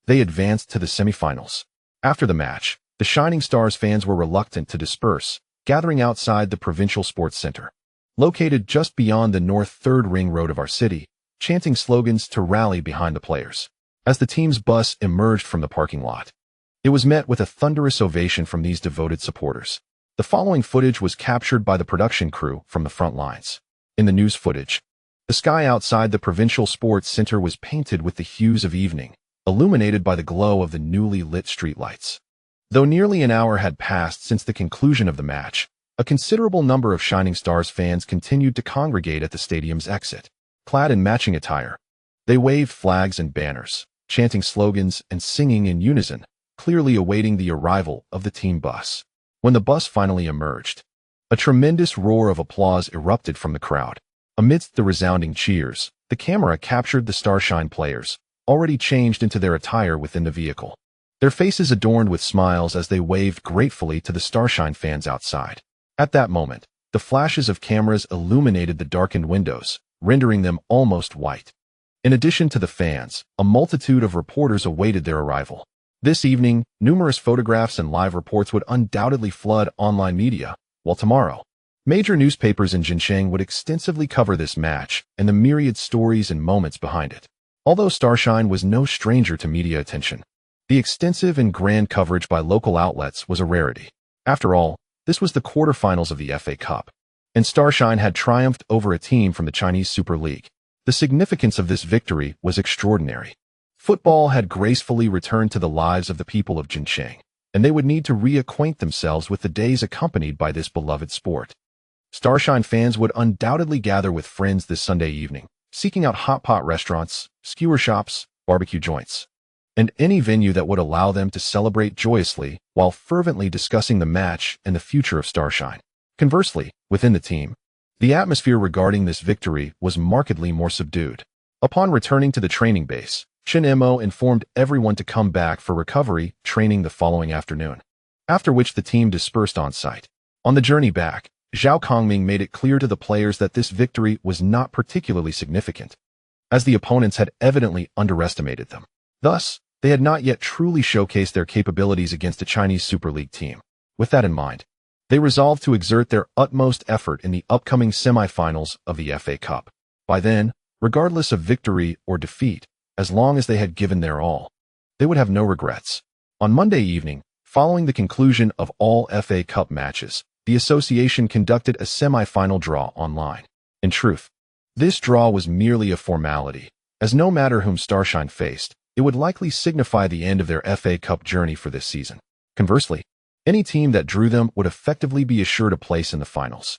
they advanced to the semifinals. After the match, the Shining Stars fans were reluctant to disperse, gathering outside the Provincial Sports Center, located just beyond the North Third Ring Road of our city, chanting slogans to rally behind the players. As the team's bus emerged from the parking lot, it was met with a thunderous ovation from these devoted supporters. The following footage was captured by the production crew from the front lines. In the news footage, the sky outside the Provincial Sports Center was painted with the hues of evening, illuminated by the glow of the newly lit streetlights. Though nearly an hour had passed since the conclusion of the match, a considerable number of Shining Stars fans continued to congregate at the stadium's exit. Clad in matching attire, they waved flags and banners, chanting slogans and singing in unison, clearly awaiting the arrival of the team bus. When the bus finally emerged, a tremendous roar of applause erupted from the crowd. Amidst the resounding cheers, the camera captured the Starshine players, already changed into their attire within the vehicle, their faces adorned with smiles as they waved gratefully to the Starshine fans outside. At that moment, the flashes of cameras illuminated the darkened windows, rendering them almost white. In addition to the fans, a multitude of reporters awaited their arrival. This evening, numerous photographs and live reports would undoubtedly flood online media, while tomorrow, major newspapers in Jincheng would extensively cover this match and the myriad stories and moments behind it. Although Starshine was no stranger to media attention, the extensive and grand coverage by local outlets was a rarity. After all, this was the quarterfinals of the FA Cup, and Starshine had triumphed over a team from the Chinese Super League. The significance of this victory was extraordinary. Football had gracefully returned to the lives of the people of Jincheng, and they would need to reacquaint themselves with the days accompanied by this beloved sport. Starshine fans would undoubtedly gather with friends this Sunday evening, seeking out hot pot restaurants, skewer shops, barbecue joints, and any venue that would allow them to celebrate joyously while fervently discussing the match and the future of Starshine. Conversely, within the team, the atmosphere regarding this victory was markedly more subdued. Upon returning to the training base, Chen Mo informed everyone to come back for recovery training the following afternoon, after which the team dispersed on site. On the journey back, Zhao Kongming made it clear to the players that this victory was not particularly significant, as the opponents had evidently underestimated them. Thus, they had not yet truly showcased their capabilities against a Chinese Super League team. With that in mind, they resolved to exert their utmost effort in the upcoming semifinals of the FA Cup. By then, regardless of victory or defeat, as long as they had given their all, they would have no regrets. On Monday evening, following the conclusion of all FA Cup matches, the association conducted a semi-final draw online. In truth, this draw was merely a formality, as no matter whom Starshine faced, it would likely signify the end of their FA Cup journey for this season. Conversely, any team that drew them would effectively be assured a place in the finals.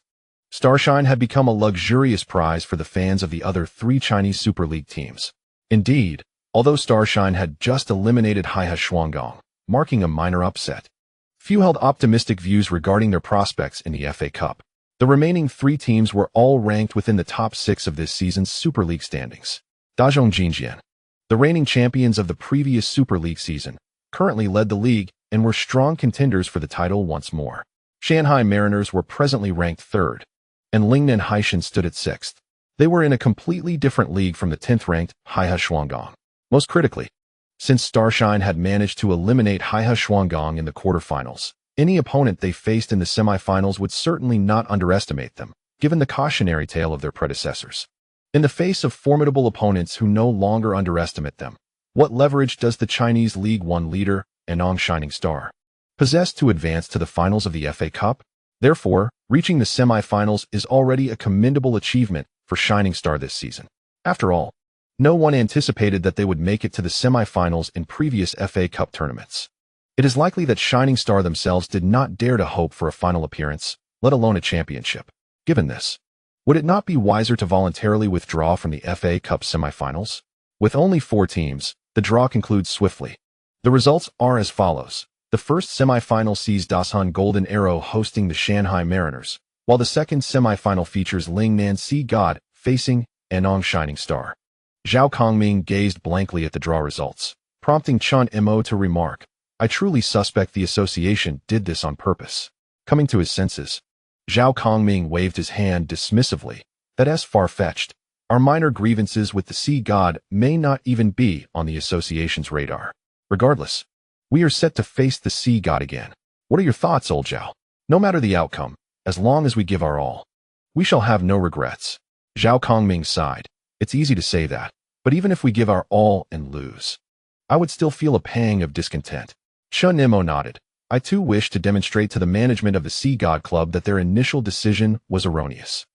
Starshine had become a luxurious prize for the fans of the other three Chinese Super League teams. Indeed, although Starshine had just eliminated Haihe Shuanggong, marking a minor upset, few held optimistic views regarding their prospects in the FA Cup. The remaining three teams were all ranked within the top 6 of this season's Super League standings. Dazhong Jinjian, the reigning champions of the previous Super League season, currently led the league and were strong contenders for the title once more. Shanghai Mariners were presently ranked 3rd, and Lingnan Haishan stood at 6th. They were in a completely different league from the 10th-ranked Haihe Shuanggong. Most critically, since Starshine had managed to eliminate Haihe Shuanggong in the quarterfinals, any opponent they faced in the semifinals would certainly not underestimate them, given the cautionary tale of their predecessors. In the face of formidable opponents who no longer underestimate them, what leverage does the Chinese League One leader, Anong Shining Star, possess to advance to the finals of the FA Cup? Therefore, reaching the semifinals is already a commendable achievement for Shining Star this season. After all, no one anticipated that they would make it to the semifinals in previous FA Cup tournaments. It is likely that Shining Star themselves did not dare to hope for a final appearance, let alone a championship. Given this, would it not be wiser to voluntarily withdraw from the FA Cup semifinals? With only 4 teams, the draw concludes swiftly. The results are as follows. The first semifinal sees Dashun Golden Arrow hosting the Shanghai Mariners, while the second semifinal features Ling Nan Sea God facing Anong Shining Star. Zhao Kongming gazed blankly at the draw results, prompting Chun Mo to remark, "I truly suspect the association did this on purpose." Coming to his senses, Zhao Kongming waved his hand dismissively. "That's far-fetched. Our minor grievances with the Sea God may not even be on the association's radar. Regardless, we are set to face the Sea God again. What are your thoughts, old Zhao? No matter the outcome, as long as we give our all, we shall have no regrets." Zhao Kongming sighed. "It's easy to say that, but even if we give our all and lose, I would still feel a pang of discontent." Chun Mo nodded. "I too wish to demonstrate to the management of the Sea God Club that their initial decision was erroneous.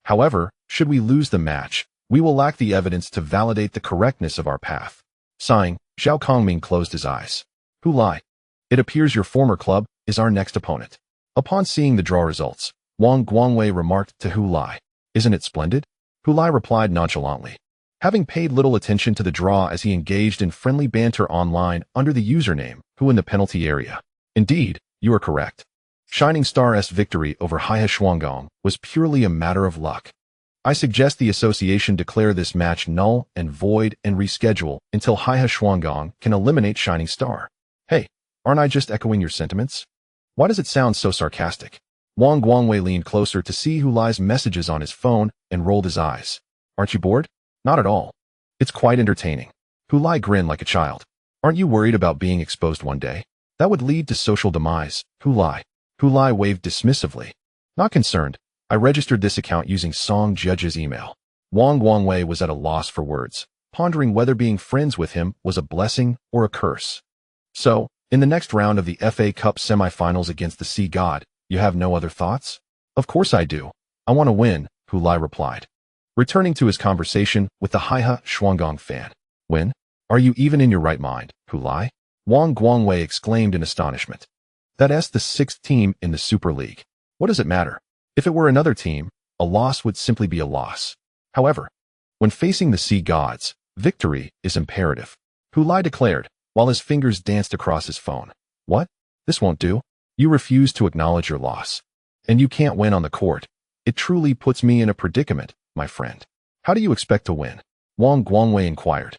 However, should we lose the match, we will lack the evidence to validate the correctness of our path." Sighing, Zhao Kongming closed his eyes. "Hu Lai, it appears your former club is our next opponent." Upon seeing the draw results, Wang Guangwei remarked to Hu Lai, "Isn't it splendid?" Hu Lai replied nonchalantly, having paid little attention to the draw as he engaged in friendly banter online under the username Hu in the penalty area. "Indeed, you are correct. Shining Star's victory over Haihe Shuanggang was purely a matter of luck. I suggest the association declare this match null and void and reschedule until Haihe Shuanggang can eliminate Shining Star." "Hey, aren't I just echoing your sentiments? Why does it sound so sarcastic?" Wang Guangwei leaned closer to see Hu Lai's messages on his phone and rolled his eyes. "Aren't you bored?" "Not at all. It's quite entertaining." Hu Lai grinned like a child. "Aren't you worried about being exposed one day? That would lead to social demise, Hu Lai." Hu Lai waved dismissively. "Not concerned. I registered this account using Song Judge's email." Wang Guangwei was at a loss for words, pondering whether being friends with him was a blessing or a curse. "So, in the next round of the FA Cup semifinals against the Sea God, you have no other thoughts?" "Of course I do. I want to win," Hu Lai replied, returning to his conversation with the Haihe Shuanggang fan. "Win? Are you even in your right mind, Hu Lai?" Wang Guangwei exclaimed in astonishment. "That's the sixth team in the Super League. What does it matter? If it were another team, a loss would simply be a loss. However, when facing the Sea Gods, victory is imperative," Hu Lai declared, while his fingers danced across his phone. "What? This won't do. You refuse to acknowledge your loss. And you can't win on the court. It truly puts me in a predicament, my friend. How do you expect to win?" Wang Guangwei inquired.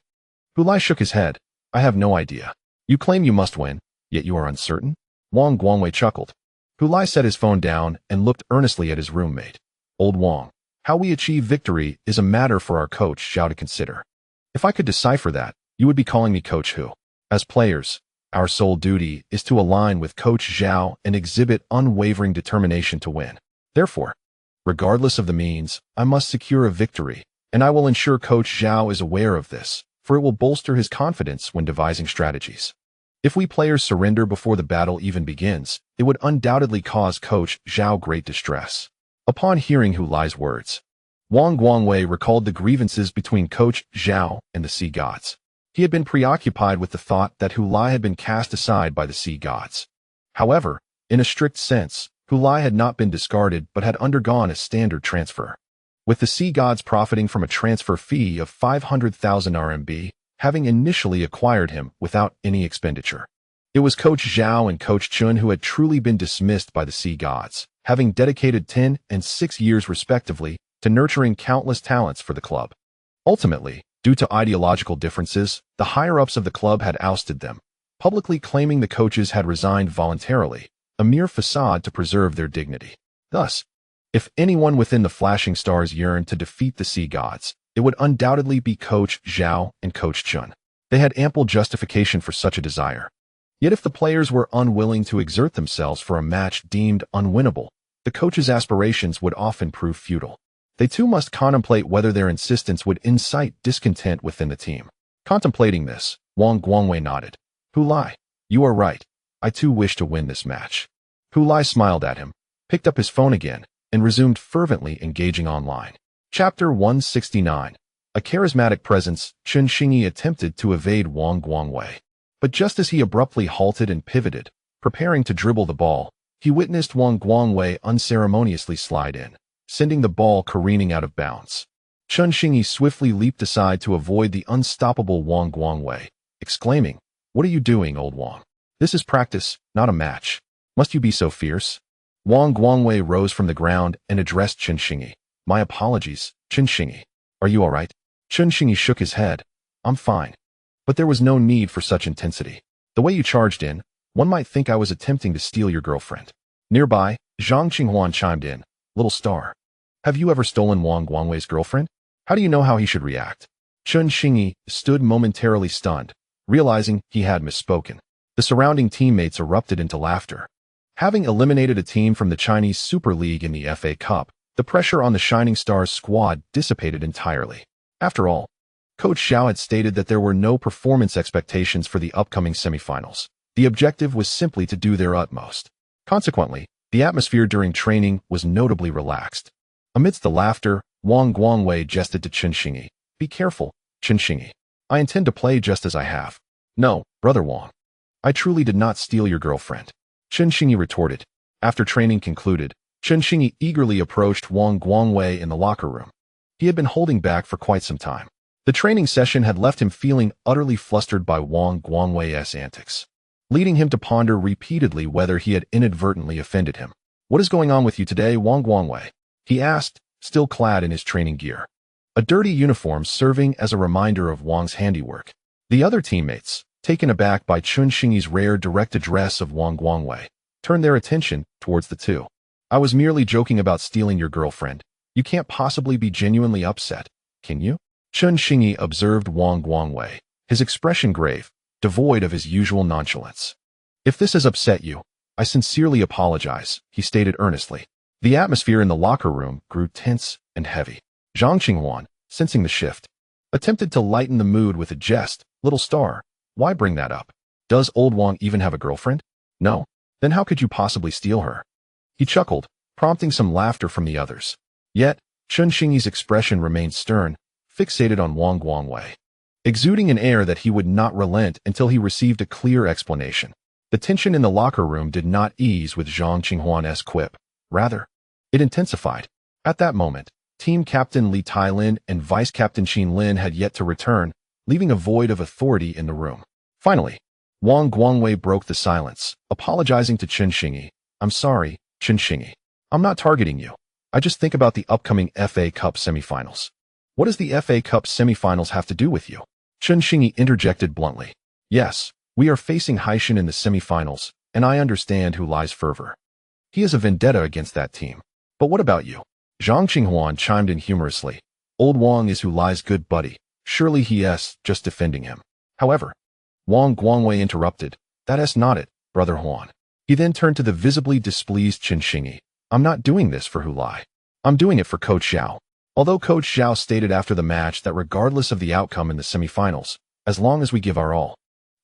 Hu Lai shook his head. "I have no idea. You claim you must win, yet you are uncertain?" Wang Guangwei chuckled. Hu Lai set his phone down and looked earnestly at his roommate. "Old Wang, how we achieve victory is a matter for our coach Zhao to consider. If I could decipher that, you would be calling me Coach Hu. As players, our sole duty is to align with Coach Zhao and exhibit unwavering determination to win. Therefore, regardless of the means, I must secure a victory, and I will ensure Coach Zhao is aware of this, for it will bolster his confidence when devising strategies. If we players surrender before the battle even begins, it would undoubtedly cause Coach Zhao great distress." Upon hearing Hu Lai's words, Wang Guangwei recalled the grievances between Coach Zhao and the Sea Gods. He had been preoccupied with the thought that Hu Lai had been cast aside by the Sea Gods. However, in a strict sense, Hu Lai had not been discarded but had undergone a standard transfer, with the Sea Gods profiting from a transfer fee of 500,000 RMB, having initially acquired him without any expenditure. It was Coach Zhao and Coach Chun who had truly been dismissed by the Sea Gods, having dedicated 10 and 6 years respectively to nurturing countless talents for the club. Ultimately, due to ideological differences, the higher-ups of the club had ousted them, publicly claiming the coaches had resigned voluntarily, a mere facade to preserve their dignity. Thus, if anyone within the Flashing Stars yearned to defeat the Sea Gods, it would undoubtedly be Coach Zhao and Coach Chun. They had ample justification for such a desire. Yet if the players were unwilling to exert themselves for a match deemed unwinnable, the coach's aspirations would often prove futile. They too must contemplate whether their insistence would incite discontent within the team. Contemplating this, Wang Guangwei nodded. "Hu Lai, you are right. I too wish to win this match." Hu Lai smiled at him, picked up his phone again, and resumed fervently engaging online. Chapter 169. A charismatic presence, Chen Xingyi attempted to evade Wang Guangwei. But just as he abruptly halted and pivoted, preparing to dribble the ball, he witnessed Wang Guangwei unceremoniously slide in, sending the ball careening out of bounds. Chen Xingyi swiftly leaped aside to avoid the unstoppable Wang Guangwei, exclaiming, "What are you doing, old Wang? This is practice, not a match. Must you be so fierce?" Wang Guangwei rose from the ground and addressed Chen Xingyi. My apologies, Chen Xingyi. Are you all right? Chen Xingyi shook his head. I'm fine. But there was no need for such intensity. The way you charged in, one might think I was attempting to steal your girlfriend. Nearby, Zhang Qinghuan chimed in. Little star. Have you ever stolen Wang Guangwei's girlfriend? How do you know how he should react? Chen Xingyi stood momentarily stunned, realizing he had misspoken. The surrounding teammates erupted into laughter. Having eliminated a team from the Chinese Super League in the FA Cup, the pressure on the Shining Stars squad dissipated entirely. After all, Coach Zhao had stated that there were no performance expectations for the upcoming semifinals. The objective was simply to do their utmost. Consequently, the atmosphere during training was notably relaxed. Amidst the laughter, Wang Guangwei gestured to Chen Xingyi. Be careful, Chen Xingyi. I intend to play just as I have. No, brother Wang. I truly did not steal your girlfriend. Chen Xingyi retorted. After training concluded, Chen Xingyi eagerly approached Wang Guangwei in the locker room. He had been holding back for quite some time. The training session had left him feeling utterly flustered by Wang Guangwei's antics, leading him to ponder repeatedly whether he had inadvertently offended him. What is going on with you today, Wang Guangwei? He asked, still clad in his training gear, a dirty uniform serving as a reminder of Wang's handiwork. The other teammates, taken aback by Chen Xingyi's rare direct address of Wang Guangwei, turned their attention towards the two. I was merely joking about stealing your girlfriend. You can't possibly be genuinely upset, can you? Chen Xingyi observed Wang Guangwei, his expression grave, devoid of his usual nonchalance. If this has upset you, I sincerely apologize, he stated earnestly. The atmosphere in the locker room grew tense and heavy. Zhang Qinghuan, sensing the shift, attempted to lighten the mood with a jest. Little star, why bring that up? Does old Wang even have a girlfriend? No. Then how could you possibly steal her? He chuckled, prompting some laughter from the others. Yet, Chen Xingyi's expression remained stern, fixated on Wang Guangwei, exuding an air that he would not relent until he received a clear explanation. The tension in the locker room did not ease with Zhang Qinghuan's quip. Rather, it intensified. At that moment, team captain Li Tailin and vice captain Qin Lin had yet to return, leaving a void of authority in the room. Finally, Wang Guangwei broke the silence, apologizing to Chen Xingyi. I'm sorry, Chen Xingyi. I'm not targeting you. I just think about the upcoming FA Cup semifinals. What does the FA Cup semifinals have to do with you? Chen Xingyi interjected bluntly. Yes, we are facing Haishan in the semifinals, and I understand who lies fervor. He has a vendetta against that team. But what about you? Zhang Qinghuan chimed in humorously. Old Wang is who lies good buddy. Surely he is just defending him. However, Wang Guangwei interrupted. That is not it, brother Huan. He then turned to the visibly displeased Chen Xingyi. I'm not doing this for Hu Lai. I'm doing it for Coach Zhao. Although Coach Zhao stated after the match that regardless of the outcome in the semifinals, as long as we give our all,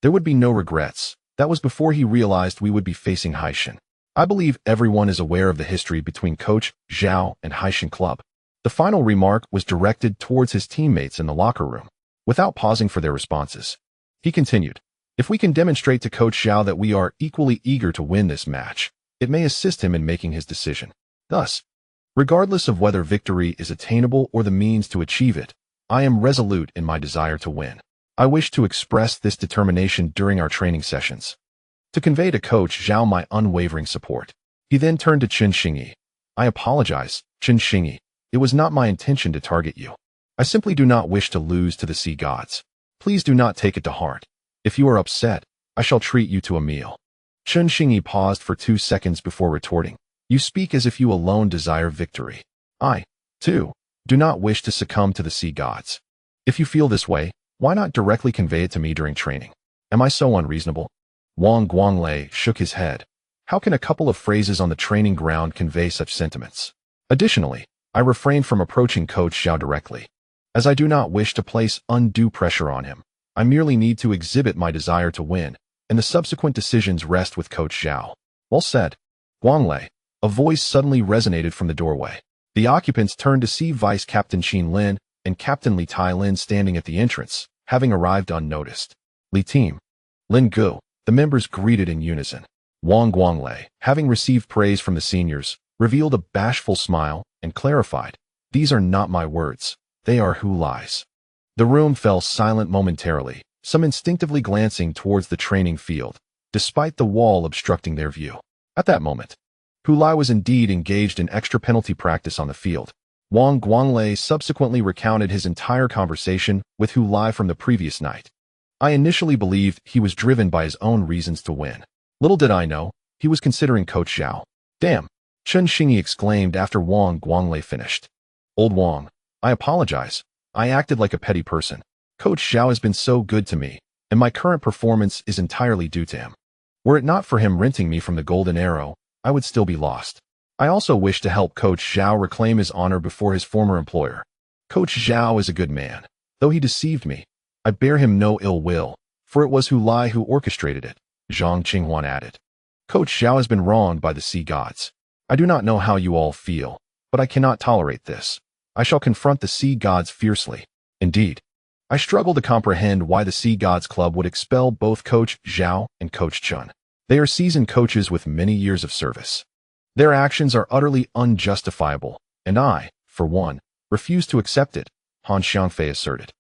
there would be no regrets. That was before he realized we would be facing Haishan. I believe everyone is aware of the history between Coach Zhao and Haishan Club. The final remark was directed towards his teammates in the locker room, without pausing for their responses. He continued, if we can demonstrate to Coach Zhao that we are equally eager to win this match, it may assist him in making his decision. Thus, regardless of whether victory is attainable or the means to achieve it, I am resolute in my desire to win. I wish to express this determination during our training sessions, to convey to Coach Zhao my unwavering support. He then turned to Chen Xingyi. I apologize, Chen Xingyi. It was not my intention to target you. I simply do not wish to lose to the sea gods. Please do not take it to heart. If you are upset, I shall treat you to a meal. Chen Xingyi paused for 2 seconds before retorting. You speak as if you alone desire victory. I, too, do not wish to succumb to the sea gods. If you feel this way, why not directly convey it to me during training? Am I so unreasonable? Wang Guangwei shook his head. How can a couple of phrases on the training ground convey such sentiments? Additionally, I refrained from approaching Coach Zhao directly, as I do not wish to place undue pressure on him. I merely need to exhibit my desire to win, and the subsequent decisions rest with Coach Zhao. Well said. Guanglei. A voice suddenly resonated from the doorway. The occupants turned to see Vice Captain Qin Lin and Captain Li Tailin standing at the entrance, having arrived unnoticed. Li Team. Lin Gu. The members greeted in unison. Wang Guanglei, having received praise from the seniors, revealed a bashful smile and clarified, these are not my words, they are Hu Lai's. The room fell silent momentarily, some instinctively glancing towards the training field, despite the wall obstructing their view. At that moment, Hu Lai was indeed engaged in extra penalty practice on the field. Wang Guanglei subsequently recounted his entire conversation with Hu Lai from the previous night. I initially believed he was driven by his own reasons to win. Little did I know, he was considering Coach Zhao. Damn, Chen Xingyi exclaimed after Wang Guanglei finished. Old Wang, I apologize. I acted like a petty person. Coach Zhao has been so good to me, and my current performance is entirely due to him. Were it not for him renting me from the Golden Arrow, I would still be lost. I also wish to help Coach Zhao reclaim his honor before his former employer. Coach Zhao is a good man. Though he deceived me, I bear him no ill will, for it was Hu Lai who orchestrated it, Zhang Qinghuan added. Coach Zhao has been wronged by the sea gods. I do not know how you all feel, but I cannot tolerate this. I shall confront the sea gods fiercely. Indeed, I struggle to comprehend why the Sea Gods Club would expel both Coach Zhao and Coach Chun. They are seasoned coaches with many years of service. Their actions are utterly unjustifiable, and I, for one, refuse to accept it, Han Xiangfei asserted.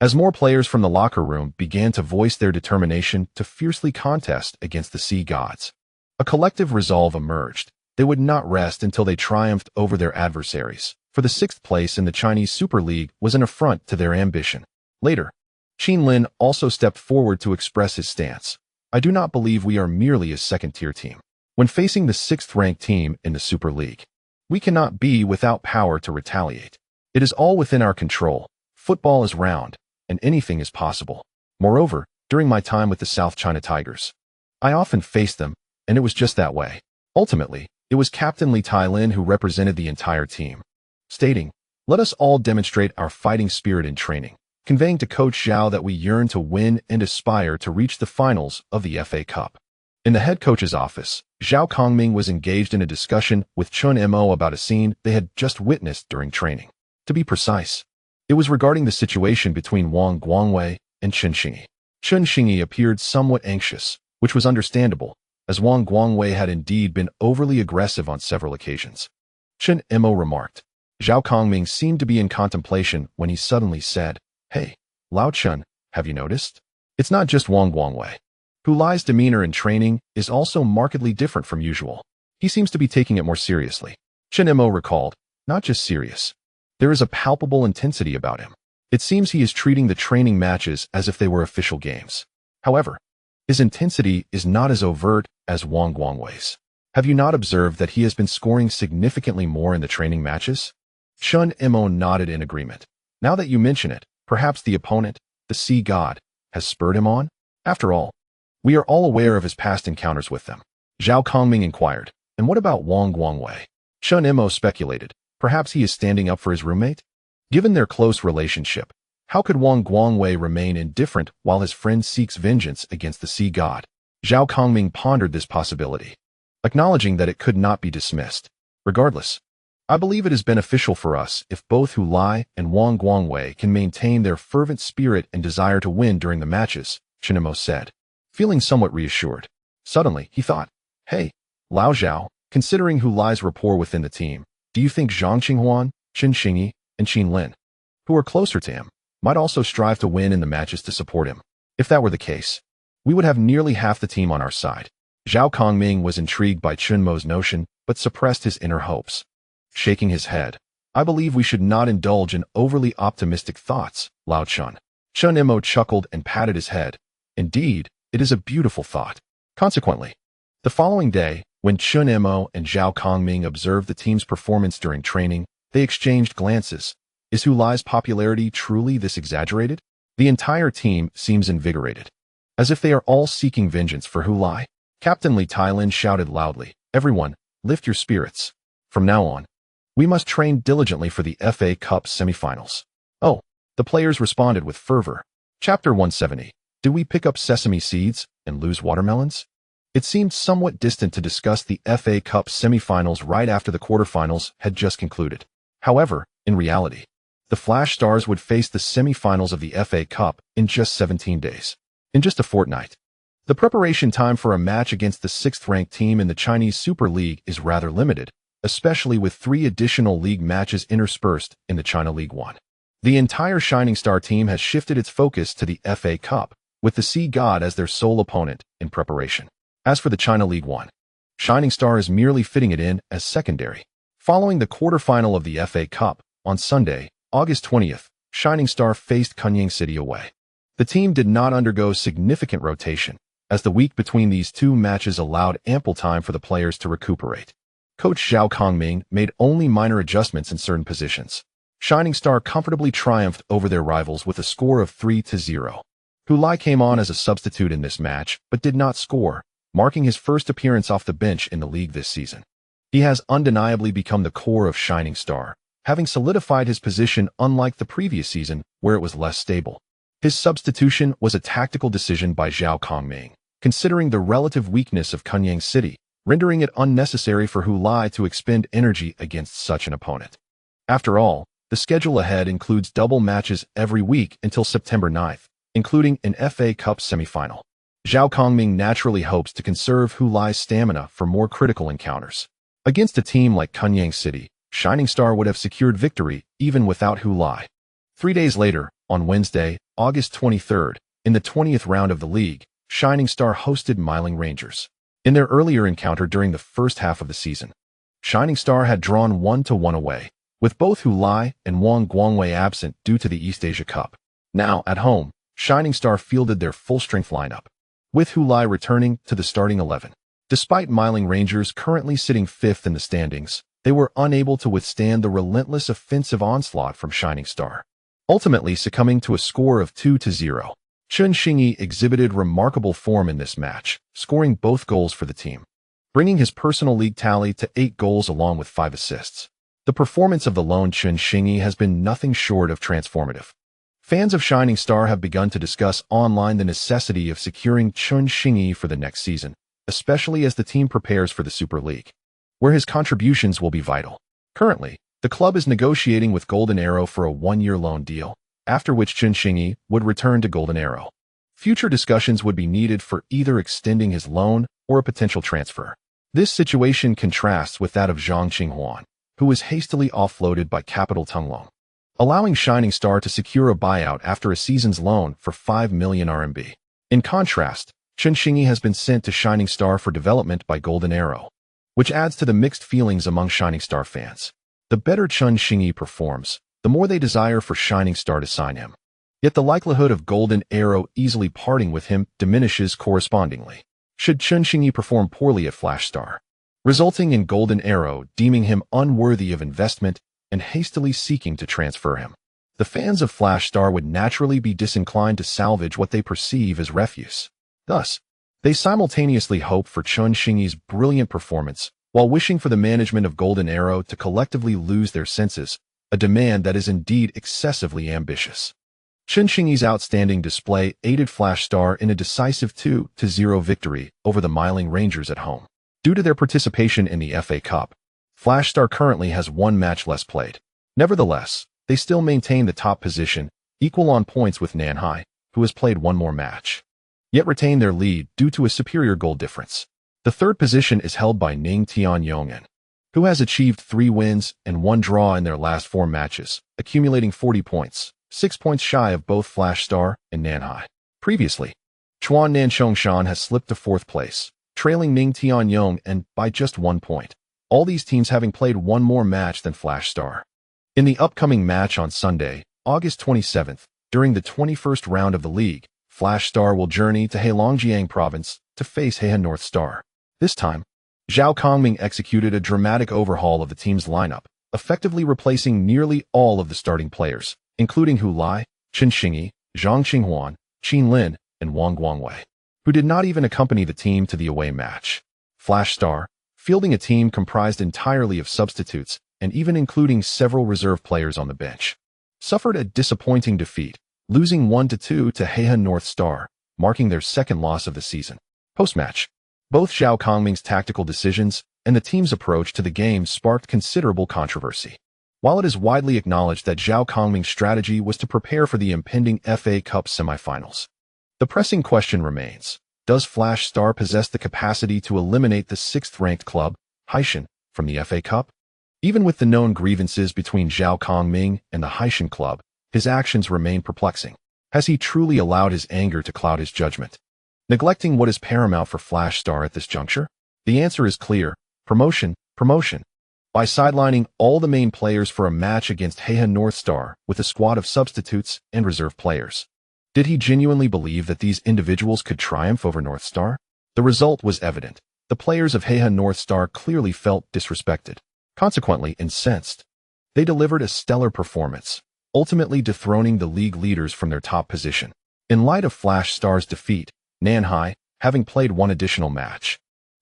As more players from the locker room began to voice their determination to fiercely contest against the Sea Gods, a collective resolve emerged. They would not rest until they triumphed over their adversaries, for the 6th place in the Chinese Super League was an affront to their ambition. Later, Qin Lin also stepped forward to express his stance. I do not believe we are merely a second-tier team. When facing the 6th-ranked team in the Super League, we cannot be without power to retaliate. It is all within our control. Football is round, and anything is possible. Moreover, during my time with the South China Tigers, I often faced them, and it was just that way. Ultimately, it was Captain Li Tailin who represented the entire team, stating, "Let us all demonstrate our fighting spirit in training," conveying to Coach Zhao that we yearn to win and aspire to reach the finals of the FA Cup. In the head coach's office, Zhao Kongming was engaged in a discussion with Chun Mo about a scene they had just witnessed during training. To be precise, it was regarding the situation between Wang Guanglei and Chen Xingyi. Chen Xingyi appeared somewhat anxious, which was understandable, as Wang Guanglei had indeed been overly aggressive on several occasions. Chen Mo remarked. Zhao Kongming seemed to be in contemplation when he suddenly said, "Hey, Lao Chun, have you noticed? It's not just Wang Guanglei. Hu Lai's demeanor in training is also markedly different from usual. He seems to be taking it more seriously." Chen Mo recalled, "Not just serious. There is a palpable intensity about him. It seems he is treating the training matches as if they were official games. However, his intensity is not as overt as Wang Guanglei's. Have you not observed that he has been scoring significantly more in the training matches?" Chun Mo nodded in agreement. "Now that you mention it, perhaps the opponent, the Sea God, has spurred him on? After all, we are all aware of his past encounters with them." Zhao Kongming inquired, "And what about Wang Guanglei?" Chun Mo speculated, "Perhaps he is standing up for his roommate?" Given their close relationship, how could Wang Guanglei remain indifferent while his friend seeks vengeance against the Sea God? Zhao Kongming pondered this possibility, acknowledging that it could not be dismissed. "Regardless, I believe it is beneficial for us if both Hu Lai and Wang Guanglei can maintain their fervent spirit and desire to win during the matches," Chen Mo said, feeling somewhat reassured. Suddenly, he thought, "Hey, Lao Zhao, considering Hu Lai's rapport within the team, do you think Zhang Qinghuan, Chen Xingyi, and Qin Lin, who are closer to him, might also strive to win in the matches to support him? If that were the case, we would have nearly half the team on our side." Zhao Kongming was intrigued by Chen Mo's notion, but suppressed his inner hopes. Shaking his head, "I believe we should not indulge in overly optimistic thoughts, Lao Chun." Chun Mo chuckled and patted his head. "Indeed, it is a beautiful thought." Consequently, the following day, when Chun Mo and Zhao Kongming observed the team's performance during training, they exchanged glances. Is Hu Lai's popularity truly this exaggerated? The entire team seems invigorated, as if they are all seeking vengeance for Hu Lai. Captain Li Tailin shouted loudly, "Everyone, lift your spirits. From now on, we must train diligently for the FA Cup semifinals." "Oh," the players responded with fervor. Chapter 170. Did we pick up sesame seeds and lose watermelons? It seemed somewhat distant to discuss the FA Cup semifinals right after the quarterfinals had just concluded. However, in reality, the Flash Stars would face the semifinals of the FA Cup in just 17 days. In just a fortnight. The preparation time for a match against the 6th-ranked team in the Chinese Super League is rather limited, especially with 3 additional league matches interspersed in the China League 1. The entire Shining Star team has shifted its focus to the FA Cup, with the Sea God as their sole opponent in preparation. As for the China League 1, Shining Star is merely fitting it in as secondary. Following the quarterfinal of the FA Cup, on Sunday, August 20th, Shining Star faced Kunying City away. The team did not undergo significant rotation, as the week between these two matches allowed ample time for the players to recuperate. Coach Zhao Kongming made only minor adjustments in certain positions. Shining Star comfortably triumphed over their rivals with a score of 3-0. Hulai came on as a substitute in this match, but did not score, marking his first appearance off the bench in the league this season. He has undeniably become the core of Shining Star, having solidified his position unlike the previous season, where it was less stable. His substitution was a tactical decision by Zhao Kongming, considering the relative weakness of Kunying City, rendering it unnecessary for Hulai to expend energy against such an opponent. After all, the schedule ahead includes double matches every week until September 9th, including an FA Cup semifinal. Zhao Kongming naturally hopes to conserve Hulai's stamina for more critical encounters. Against a team like Kunying City, Shining Star would have secured victory even without Hulai. 3 days later, on Wednesday, August 23rd, in the 20th round of the league, Shining Star hosted Miling Rangers. In their earlier encounter during the first half of the season, Shining Star had drawn 1-1 away, with both Hulai and Wang Guangwei absent due to the East Asia Cup. Now, at home, Shining Star fielded their full-strength lineup, with Hulai returning to the starting 11. Despite Miling Rangers currently sitting 5th in the standings, they were unable to withstand the relentless offensive onslaught from Shining Star, ultimately succumbing to a score of 2-0. Chen Xingyi exhibited remarkable form in this match, scoring both goals for the team, bringing his personal league tally to 8 goals along with 5 assists. The performance of the lone Chen Xingyi has been nothing short of transformative. Fans of Shining Star have begun to discuss online the necessity of securing Chen Xingyi for the next season, especially as the team prepares for the Super League, where his contributions will be vital. Currently, the club is negotiating with Golden Arrow for a 1-year loan deal, after which Chen Xingyi would return to Golden Arrow. Future discussions would be needed for either extending his loan or a potential transfer. This situation contrasts with that of Zhang Qinghuan, who was hastily offloaded by Capital Tunglong, allowing Shining Star to secure a buyout after a season's loan for 5 million RMB. In contrast, Chen Xingyi has been sent to Shining Star for development by Golden Arrow, which adds to the mixed feelings among Shining Star fans. The better Chen Xingyi performs, the more they desire for Shining Star to sign him. Yet the likelihood of Golden Arrow easily parting with him diminishes correspondingly, should Chen Xingyi perform poorly at Flash Star, resulting in Golden Arrow deeming him unworthy of investment and hastily seeking to transfer him. The fans of Flash Star would naturally be disinclined to salvage what they perceive as refuse. Thus, they simultaneously hope for Chen Xingyi's brilliant performance, while wishing for the management of Golden Arrow to collectively lose their senses, a demand that is indeed excessively ambitious. Chen Xingyi's outstanding display aided Flash Star in a decisive 2-0 victory over the Miling Rangers at home. Due to their participation in the FA Cup, Flash Star currently has 1 match less played. Nevertheless, they still maintain the top position, equal on points with Nanhai, who has played 1 more match, yet retain their lead due to a superior goal difference. The 3rd position is held by Ning Tianyongan, who has achieved 3 wins and 1 draw in their last 4 matches, accumulating 40 points, 6 points shy of both Flash Star and Nanhai. Previously, Chuan Nanshongshan has slipped to 4th place, trailing Ning Tianyong by just 1 point, all these teams having played 1 more match than Flash Star. In the upcoming match on Sunday, August 27th, during the 21st round of the league, Flash Star will journey to Heilongjiang Province to face Heian North Star. This time, Zhao Kongming executed a dramatic overhaul of the team's lineup, effectively replacing nearly all of the starting players, including Hulai, Chen Xingyi, Zhang Qinghuan, Qin Lin, and Wang Guangwei, who did not even accompany the team to the away match. Flash Star, fielding a team comprised entirely of substitutes and even including several reserve players on the bench, suffered a disappointing defeat, losing 1-2 to Heian North Star, marking their 2nd loss of the season. Post-match, both Zhao Kongming's tactical decisions and the team's approach to the game sparked considerable controversy. While it is widely acknowledged that Zhao Kongming's strategy was to prepare for the impending FA Cup semifinals, the pressing question remains: does Flash Star possess the capacity to eliminate the 6th-ranked club, Haishan, from the FA Cup? Even with the known grievances between Zhao Kongming and the Haishan club, his actions remain perplexing. Has he truly allowed his anger to cloud his judgment, neglecting what is paramount for Flash Star at this juncture? The answer is clear. Promotion, promotion. By sidelining all the main players for a match against Heha North Star with a squad of substitutes and reserve players. Did he genuinely believe that these individuals could triumph over North Star? The result was evident. The players of Heha North Star clearly felt disrespected, consequently incensed. They delivered a stellar performance, ultimately dethroning the league leaders from their top position. In light of Flash Star's defeat, Nanhai, having played one additional match,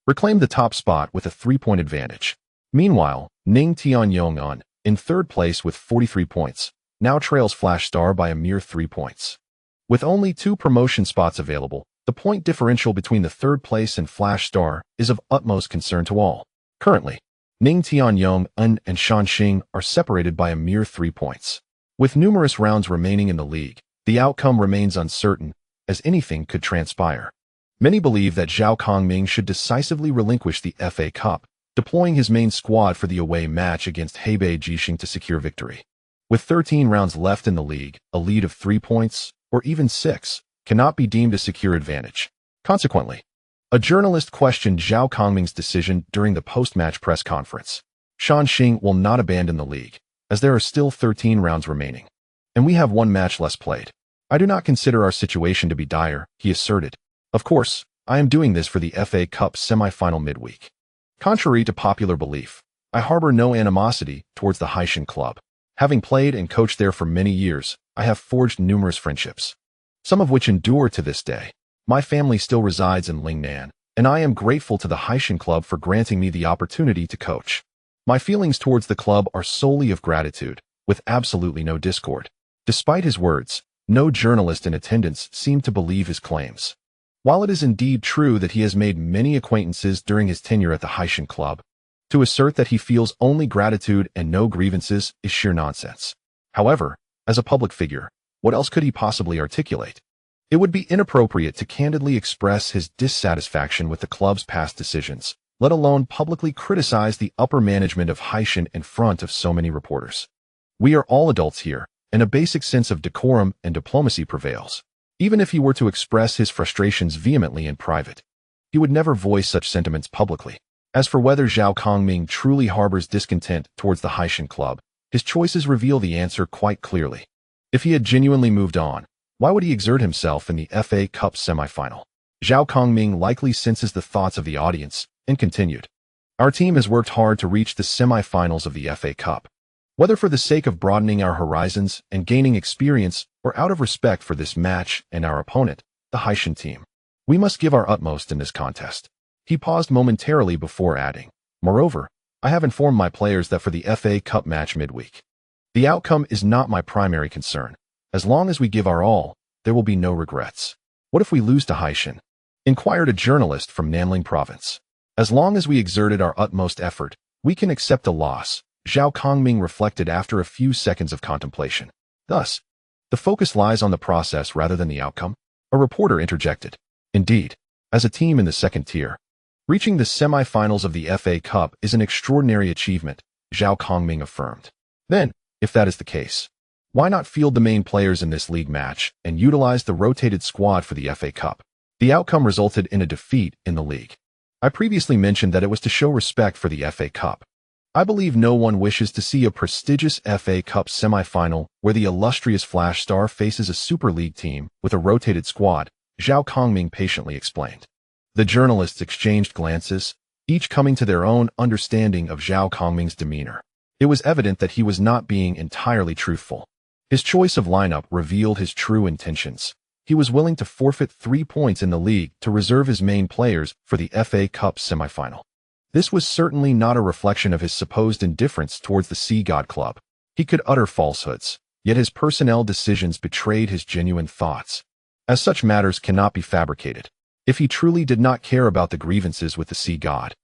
reclaimed the top spot with a 3-point advantage. Meanwhile, Ning Tianyong in third place with 43 points, now trails Flash Star by a mere 3 points. With only 2 promotion spots available, the point differential between the third place and Flash Star is of utmost concern to all. Currently, Ning Tianyong and Shanxing are separated by a mere 3 points. With numerous rounds remaining in the league, the outcome remains uncertain, as anything could transpire. Many believe that Zhao Kongming should decisively relinquish the FA Cup, deploying his main squad for the away match against Hebei Jixing to secure victory. With 13 rounds left in the league, a lead of 3 points, or even 6, cannot be deemed a secure advantage. Consequently, a journalist questioned Zhao Kongming's decision during the post-match press conference. Shanxing will not abandon the league, as there are still 13 rounds remaining, and we have 1 match less played. I do not consider our situation to be dire, he asserted. Of course, I am doing this for the FA Cup semi-final midweek. Contrary to popular belief, I harbor no animosity towards the Haishan club. Having played and coached there for many years, I have forged numerous friendships, some of which endure to this day. My family still resides in Lingnan, and I am grateful to the Haishan club for granting me the opportunity to coach. My feelings towards the club are solely of gratitude, with absolutely no discord. Despite his words, no journalist in attendance seemed to believe his claims. While it is indeed true that he has made many acquaintances during his tenure at the Haishan club, to assert that he feels only gratitude and no grievances is sheer nonsense. However, as a public figure, what else could he possibly articulate? It would be inappropriate to candidly express his dissatisfaction with the club's past decisions, let alone publicly criticize the upper management of Haishan in front of so many reporters. We are all adults here, and a basic sense of decorum and diplomacy prevails. Even if he were to express his frustrations vehemently in private, he would never voice such sentiments publicly. As for whether Zhao Kongming truly harbors discontent towards the Haishan club, his choices reveal the answer quite clearly. If he had genuinely moved on, why would he exert himself in the FA Cup semi-final? Zhao Kongming likely senses the thoughts of the audience and continued. Our team has worked hard to reach the semi-finals of the FA Cup. Whether for the sake of broadening our horizons and gaining experience or out of respect for this match and our opponent, the Haishan team, we must give our utmost in this contest. He paused momentarily before adding, moreover, I have informed my players that for the FA Cup match midweek, the outcome is not my primary concern. As long as we give our all, there will be no regrets. What if we lose to Haishan? Inquired a journalist from Nanling province. As long as we exerted our utmost effort, we can accept a loss, Zhao Kongming reflected after a few seconds of contemplation. Thus, the focus lies on the process rather than the outcome, a reporter interjected. Indeed, as a team in the second tier, reaching the semi-finals of the FA Cup is an extraordinary achievement, Zhao Kongming affirmed. Then, if that is the case, why not field the main players in this league match and utilize the rotated squad for the FA Cup? The outcome resulted in a defeat in the league. I previously mentioned that it was to show respect for the FA Cup. I believe no one wishes to see a prestigious FA Cup semi-final where the illustrious Flash Star faces a Super League team with a rotated squad, Zhao Kongming patiently explained. The journalists exchanged glances, each coming to their own understanding of Zhao Kongming's demeanor. It was evident that he was not being entirely truthful. His choice of lineup revealed his true intentions. He was willing to forfeit 3 points in the league to reserve his main players for the FA Cup semifinal. This was certainly not a reflection of his supposed indifference towards the Sea God Club. He could utter falsehoods, yet his personnel decisions betrayed his genuine thoughts. As such matters cannot be fabricated. If he truly did not care about the grievances with the Sea God,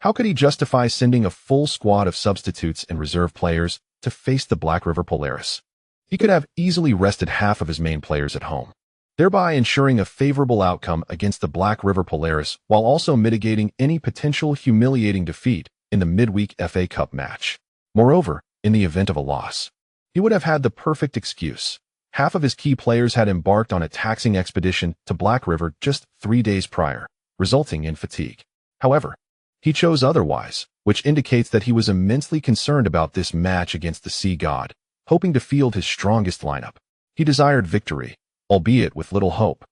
how could he justify sending a full squad of substitutes and reserve players to face the Black River Polaris? He could have easily rested half of his main players at home, thereby ensuring a favorable outcome against the Black River Polaris while also mitigating any potential humiliating defeat in the midweek FA Cup match. Moreover, in the event of a loss, he would have had the perfect excuse. Half of his key players had embarked on a taxing expedition to Black River just 3 days prior, resulting in fatigue. However, He chose otherwise, which indicates that he was immensely concerned about this match against the Sea God, hoping to field his strongest lineup. He desired victory, albeit with little hope.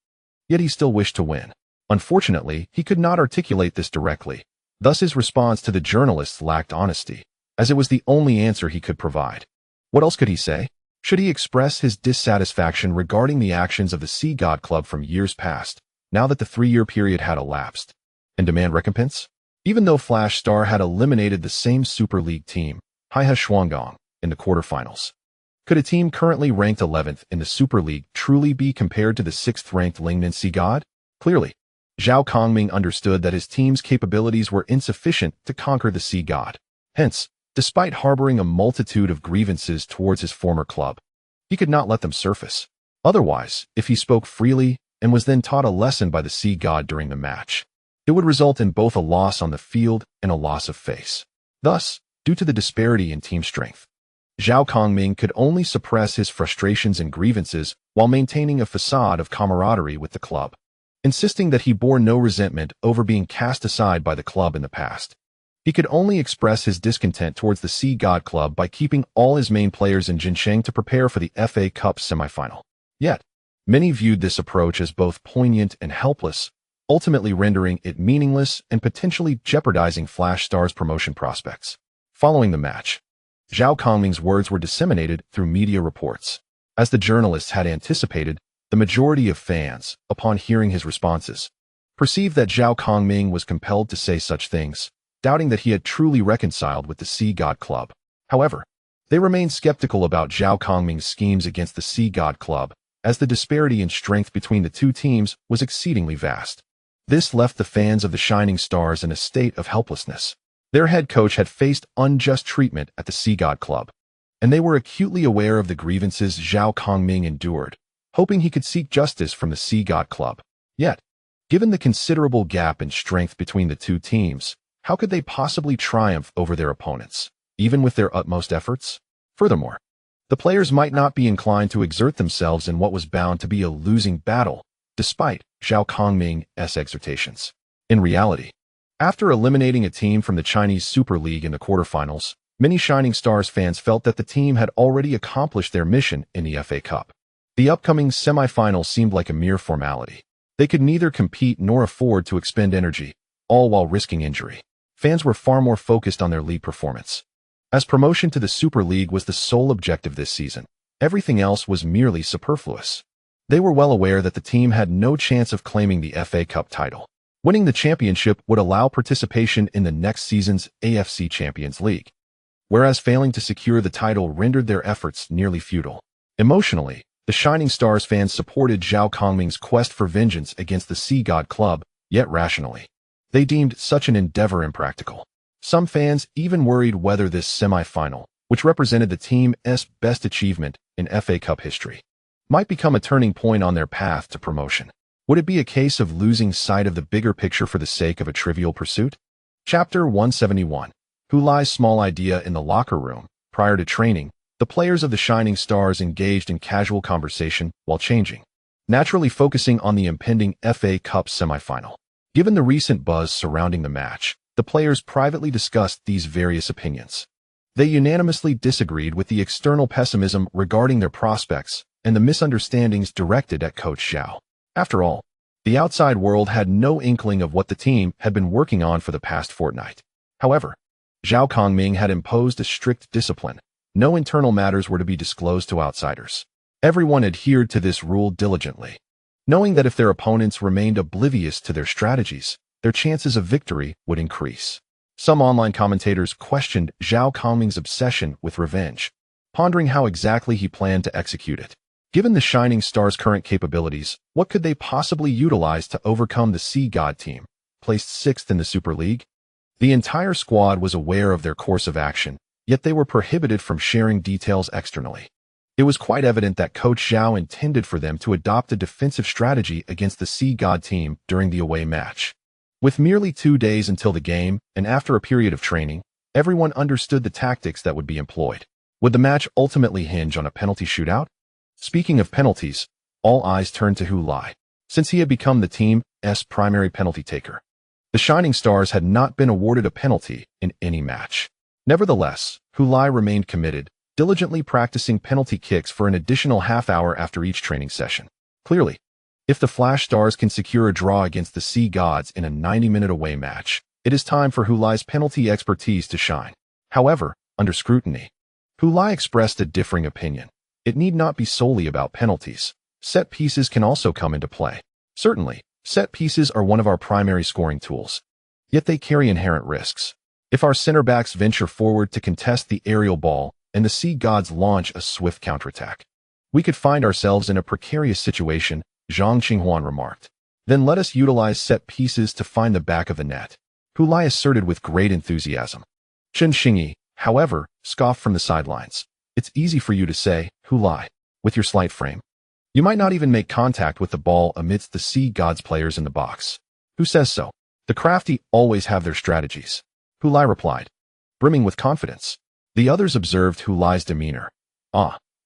Yet he still wished to win. Unfortunately, he could not articulate this directly. Thus his response to the journalists lacked honesty, as it was the only answer he could provide. What else could he say? Should he express his dissatisfaction regarding the actions of the Sea God Club from years past, now that the 3-year period had elapsed, and demand recompense? Even though Flash Star had eliminated the same Super League team, Haihe Shuanggang, in the quarterfinals, could a team currently ranked 11th in the Super League truly be compared to the 6th-ranked Lingnan Sea God? Clearly, Zhao Kongming understood that his team's capabilities were insufficient to conquer the Sea God. Hence, despite harboring a multitude of grievances towards his former club, he could not let them surface. Otherwise, if he spoke freely and was then taught a lesson by the Sea God during the match, it would result in both a loss on the field and a loss of face. Thus, due to the disparity in team strength, Zhao Kongming could only suppress his frustrations and grievances while maintaining a facade of camaraderie with the club, insisting that he bore no resentment over being cast aside by the club in the past. He could only express his discontent towards the Sea God Club by keeping all his main players in Jincheng to prepare for the FA Cup semifinal. Yet, many viewed this approach as both poignant and helpless, ultimately rendering it meaningless and potentially jeopardizing Flash Star's promotion prospects. Following the match, Zhao Kongming's words were disseminated through media reports. As the journalists had anticipated, the majority of fans, upon hearing his responses, perceived that Zhao Kongming was compelled to say such things, doubting that he had truly reconciled with the Sea God Club. However, they remained skeptical about Zhao Kongming's schemes against the Sea God Club, as the disparity in strength between the two teams was exceedingly vast. This left the fans of the Shining Stars in a state of helplessness. Their head coach had faced unjust treatment at the Sea God Club, and they were acutely aware of the grievances Zhao Kongming endured, hoping he could seek justice from the Sea God Club. Yet, given the considerable gap in strength between the two teams, how could they possibly triumph over their opponents, even with their utmost efforts? Furthermore, the players might not be inclined to exert themselves in what was bound to be a losing battle, despite Zhao Kongming's exhortations. In reality, after eliminating a team from the Chinese Super League in the quarterfinals, many Shining Stars fans felt that the team had already accomplished their mission in the FA Cup. The upcoming semifinal seemed like a mere formality. They could neither compete nor afford to expend energy, all while risking injury. Fans were far more focused on their league performance, as promotion to the Super League was the sole objective this season. Everything else was merely superfluous. They were well aware that the team had no chance of claiming the FA Cup title. Winning the championship would allow participation in the next season's AFC Champions League, whereas failing to secure the title rendered their efforts nearly futile. Emotionally, the Shining Stars fans supported Zhao Kongming's quest for vengeance against the Sea God Club, yet rationally, they deemed such an endeavor impractical. Some fans even worried whether this semi-final, which represented the team's best achievement in FA Cup history, might become a turning point on their path to promotion. Would it be a case of losing sight of the bigger picture for the sake of a trivial pursuit? Chapter 171. Who Lie's small idea in the locker room. Prior to training, the players of the Shining Stars engaged in casual conversation while changing, naturally focusing on the impending FA Cup semifinal. Given the recent buzz surrounding the match, the players privately discussed these various opinions. They unanimously disagreed with the external pessimism regarding their prospects and the misunderstandings directed at Coach Zhao. After all, the outside world had no inkling of what the team had been working on for the past fortnight. However, Zhao Kongming had imposed a strict discipline. No internal matters were to be disclosed to outsiders. Everyone adhered to this rule diligently, knowing that if their opponents remained oblivious to their strategies, their chances of victory would increase. Some online commentators questioned Zhao Kongming's obsession with revenge, pondering how exactly he planned to execute it. Given the Shining Stars' current capabilities, what could they possibly utilize to overcome the Sea God team, placed 6th in the Super League? The entire squad was aware of their course of action, yet they were prohibited from sharing details externally. It was quite evident that Coach Zhao intended for them to adopt a defensive strategy against the Sea God team during the away match. With merely 2 days until the game, and after a period of training, everyone understood the tactics that would be employed. Would the match ultimately hinge on a penalty shootout? Speaking of penalties, all eyes turned to Hu Lai, since he had become the team's primary penalty taker. The Shining Stars had not been awarded a penalty in any match. Nevertheless, Hu Lai remained committed, diligently practicing penalty kicks for an additional half-hour after each training session. Clearly, if the Flash Stars can secure a draw against the Sea Gods in a 90-minute away match, it is time for Hu Lai's penalty expertise to shine. However, under scrutiny, Hu Lai expressed a differing opinion. It need not be solely about penalties. Set pieces can also come into play. Certainly, set pieces are one of our primary scoring tools. Yet they carry inherent risks. If our center backs venture forward to contest the aerial ball and the Sea Gods launch a swift counterattack, we could find ourselves in a precarious situation, Zhang Qinghuan remarked. Then let us utilize set pieces to find the back of the net, Hu Lai asserted with great enthusiasm. Chen Xingyi, however, scoffed from the sidelines. It's easy for you to say, Hu Lai, with your slight frame. You might not even make contact with the ball amidst the Sea Gods players in the box. Who says so? The crafty always have their strategies, Hu Lai replied, brimming with confidence. The others observed Hu Lai's demeanor.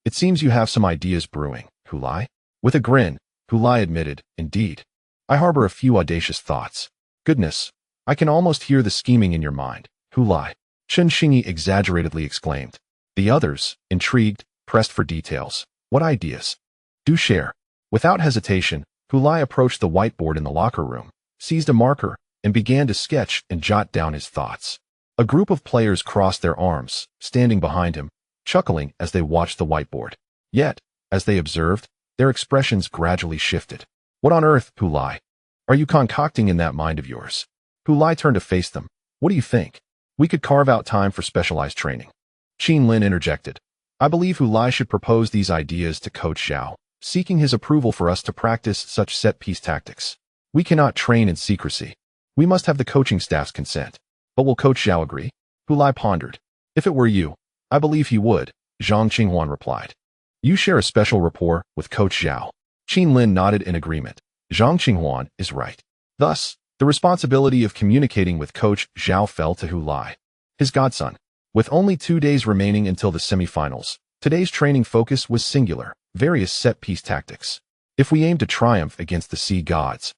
It seems you have some ideas brewing, Hu Lai. With a grin, Hu Lai admitted, indeed. I harbor a few audacious thoughts. Goodness, I can almost hear the scheming in your mind, Hu Lai, Chen Xingyi exaggeratedly exclaimed. The others, intrigued, pressed for details. What ideas? Do share. Without hesitation, Hu Lai approached the whiteboard in the locker room, seized a marker, and began to sketch and jot down his thoughts. A group of players crossed their arms, standing behind him, chuckling as they watched the whiteboard. Yet, as they observed, their expressions gradually shifted. What on earth, Hu Lai, are you concocting in that mind of yours? Hu Lai turned to face them. What do you think? We could carve out time for specialized training. Qin Lin interjected. I believe Hu Lai should propose these ideas to Coach Zhao, seeking his approval for us to practice such set-piece tactics. We cannot train in secrecy. We must have the coaching staff's consent. But will Coach Zhao agree? Hu Lai pondered. If it were you, I believe he would, Zhang Qinghuan replied. You share a special rapport with Coach Zhao. Qin Lin nodded in agreement. Zhang Qinghuan is right. Thus, the responsibility of communicating with Coach Zhao fell to Hu Lai, his godson. With only 2 days remaining until the semifinals, today's training focus was singular, various set-piece tactics. If we aim to triumph against the Sea Gods,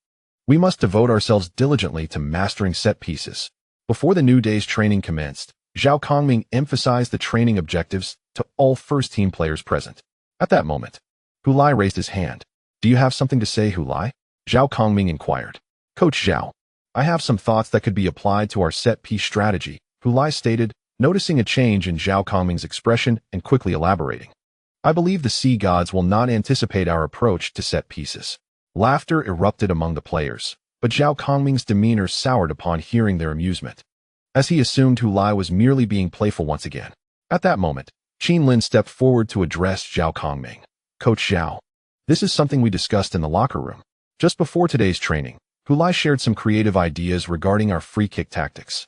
we must devote ourselves diligently to mastering set pieces. Before the new day's training commenced, Zhao Kongming emphasized the training objectives to all first-team players present. At that moment, Hu Lai raised his hand. Do you have something to say, Hu Lai? Zhao Kongming inquired. Coach Zhao, I have some thoughts that could be applied to our set-piece strategy, Hu Lai stated, noticing a change in Zhao Kongming's expression and quickly elaborating. I believe the Sea Gods will not anticipate our approach to set pieces. Laughter erupted among the players, but Zhao Kongming's demeanor soured upon hearing their amusement, as he assumed Hu Lai was merely being playful once again. At that moment, Qin Lin stepped forward to address Zhao Kongming. Coach Zhao, this is something we discussed in the locker room. Just before today's training, Hu Lai shared some creative ideas regarding our free kick tactics.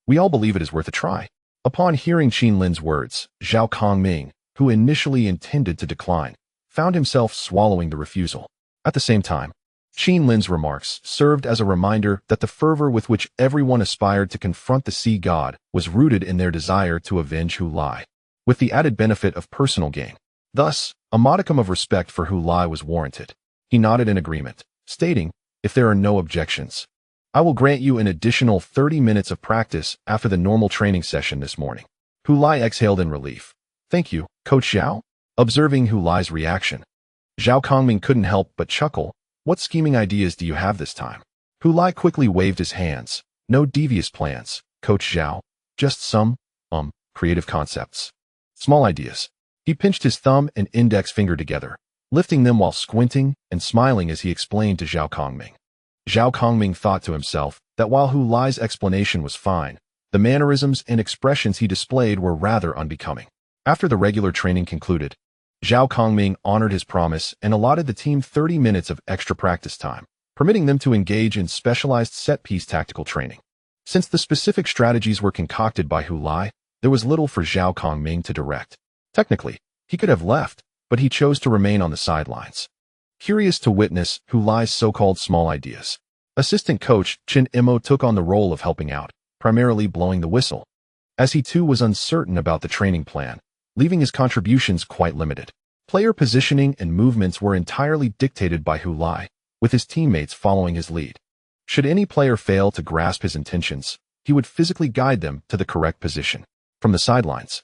We all believe it is worth a try. Upon hearing Qin Lin's words, Zhao Kongming, who initially intended to decline, found himself swallowing the refusal. At the same time, Qin Lin's remarks served as a reminder that the fervor with which everyone aspired to confront the Sea God was rooted in their desire to avenge Hu Lai, with the added benefit of personal gain. Thus, a modicum of respect for Hu Lai was warranted. He nodded in agreement, stating, if there are no objections, I will grant you an additional 30 minutes of practice after the normal training session this morning. Hu Lai exhaled in relief. Thank you, Coach Zhao. Observing Hu Lai's reaction, Zhao Kongming couldn't help but chuckle. What scheming ideas do you have this time? Hu Lai quickly waved his hands. No devious plans, Coach Zhao. Just some, creative concepts. Small ideas. He pinched his thumb and index finger together, lifting them while squinting and smiling as he explained to Zhao Kongming. Zhao Kongming thought to himself that while Hu Lai's explanation was fine, the mannerisms and expressions he displayed were rather unbecoming. After the regular training concluded, Zhao Kongming honored his promise and allotted the team 30 minutes of extra practice time, permitting them to engage in specialized set-piece tactical training. Since the specific strategies were concocted by Hu Lai, there was little for Zhao Kongming to direct. Technically, he could have left, but he chose to remain on the sidelines, curious to witness Hu Lai's so-called small ideas. Assistant coach Chen Imo took on the role of helping out, primarily blowing the whistle, as he too was uncertain about the training plan, leaving his contributions quite limited. Player positioning and movements were entirely dictated by Hu Lai, with his teammates following his lead. Should any player fail to grasp his intentions, he would physically guide them to the correct position. From the sidelines,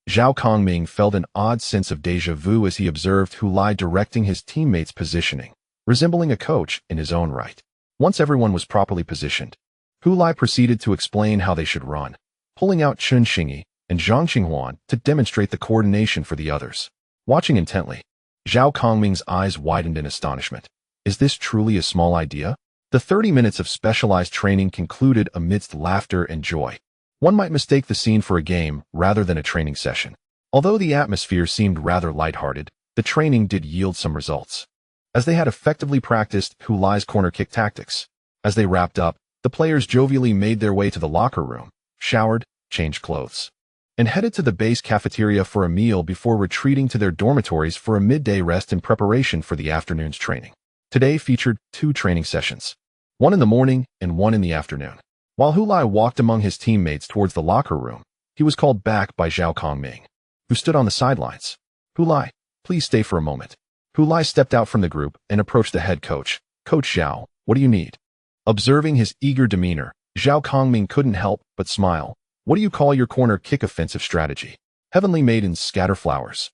Zhao Kongming felt an odd sense of déjà vu as he observed Hu Lai directing his teammates' positioning, resembling a coach in his own right. Once everyone was properly positioned, Hu Lai proceeded to explain how they should run, pulling out Chun Xingyi and Zhang Qinghuan to demonstrate the coordination for the others. Watching intently, Zhao Kongming's eyes widened in astonishment. Is this truly a small idea? The 30 minutes of specialized training concluded amidst laughter and joy. One might mistake the scene for a game rather than a training session. Although the atmosphere seemed rather lighthearted, the training did yield some results, as they had effectively practiced Hu Lai's corner kick tactics. As they wrapped up, the players jovially made their way to the locker room, showered, changed clothes, and headed to the base cafeteria for a meal before retreating to their dormitories for a midday rest in preparation for the afternoon's training. Today featured 2 training sessions, one in the morning and one in the afternoon. While Hu Lai walked among his teammates towards the locker room, he was called back by Zhao Kongming, who stood on the sidelines. Hu Lai, please stay for a moment. Hu Lai stepped out from the group and approached the head coach. Coach Zhao, what do you need? Observing his eager demeanor, Zhao Kongming couldn't help but smile. What do you call your corner kick offensive strategy? Heavenly maidens scatter flowers.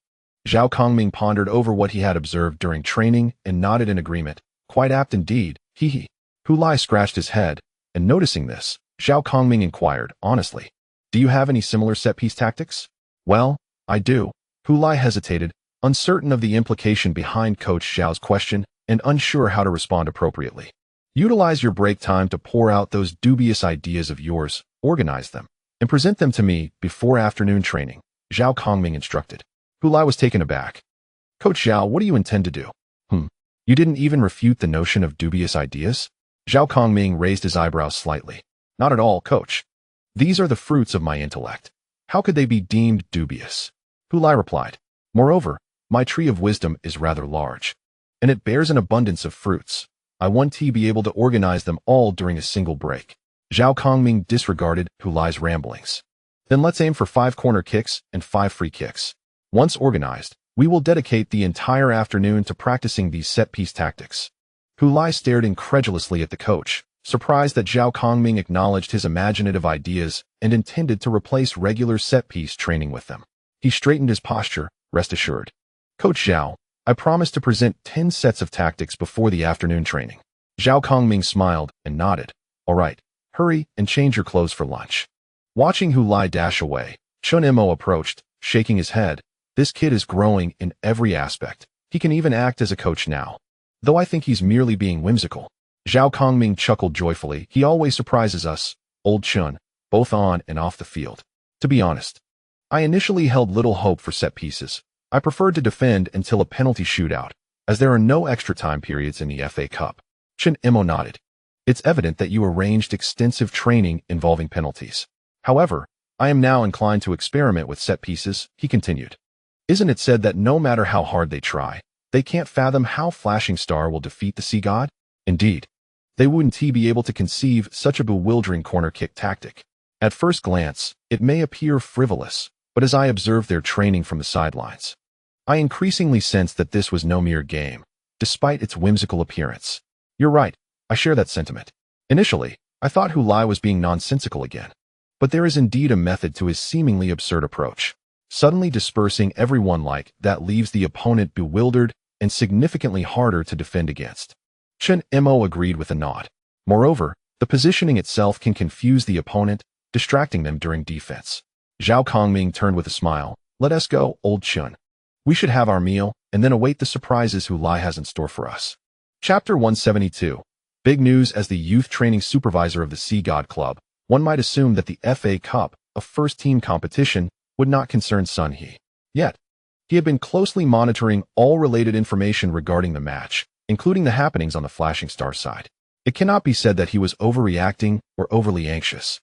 Zhao Kongming pondered over what he had observed during training and nodded in agreement. Quite apt indeed, hee. Hu Lai scratched his head, and noticing this, Zhao Kongming inquired, honestly, do you have any similar set-piece tactics? Well, I do. Hu Lai hesitated, uncertain of the implication behind Coach Zhao's question and unsure how to respond appropriately. Utilize your break time to pour out those dubious ideas of yours, organize them, and present them to me before afternoon training, Zhao Kongming instructed. Hu Lai was taken aback. Coach Zhao, what do you intend to do? You didn't even refute the notion of dubious ideas? Zhao Kongming raised his eyebrows slightly. Not at all, coach. These are the fruits of my intellect. How could they be deemed dubious? Hu Lai replied. Moreover, my tree of wisdom is rather large, and it bears an abundance of fruits. I want to be able to organize them all during a single break. Zhao Kongming disregarded Hu Lai's ramblings. Then let's aim for 5 corner kicks and 5 free kicks. Once organized, we will dedicate the entire afternoon to practicing these set-piece tactics. Hu Lai stared incredulously at the coach, surprised that Zhao Kongming acknowledged his imaginative ideas and intended to replace regular set-piece training with them. He straightened his posture, rest assured. Coach Zhao, I promise to present 10 sets of tactics before the afternoon training. Zhao Kongming smiled and nodded. All right, hurry and change your clothes for lunch. Watching Hu Lai dash away, Chun Mo approached, shaking his head. This kid is growing in every aspect. He can even act as a coach now. Though I think he's merely being whimsical. Zhao Kongming chuckled joyfully. He always surprises us, old Chun, both on and off the field. To be honest, I initially held little hope for set pieces. I preferred to defend until a penalty shootout, as there are no extra time periods in the FA Cup. Chun Mo nodded. It's evident that you arranged extensive training involving penalties. However, I am now inclined to experiment with set pieces, he continued. Isn't it said that no matter how hard they try, they can't fathom how Flashing Star will defeat the Sea God? Indeed, they wouldn't be able to conceive such a bewildering corner kick tactic. At first glance, it may appear frivolous, but as I observed their training from the sidelines, I increasingly sensed that this was no mere game, despite its whimsical appearance. You're right, I share that sentiment. Initially, I thought Hu Lai was being nonsensical again, but there is indeed a method to his seemingly absurd approach. Suddenly dispersing everyone like that leaves the opponent bewildered and significantly harder to defend against. Chun Mo agreed with a nod. Moreover, the positioning itself can confuse the opponent, distracting them during defense. Zhao Kongming turned with a smile. Let us go, old Chun. We should have our meal, and then await the surprises Hu Lai has in store for us. Chapter 172. Big news. As the youth training supervisor of the Sea God Club, one might assume that the FA Cup, a first-team competition, would not concern Sun He. Yet, he had been closely monitoring all related information regarding the match, including the happenings on the Flashing Star side. It cannot be said that he was overreacting or overly anxious.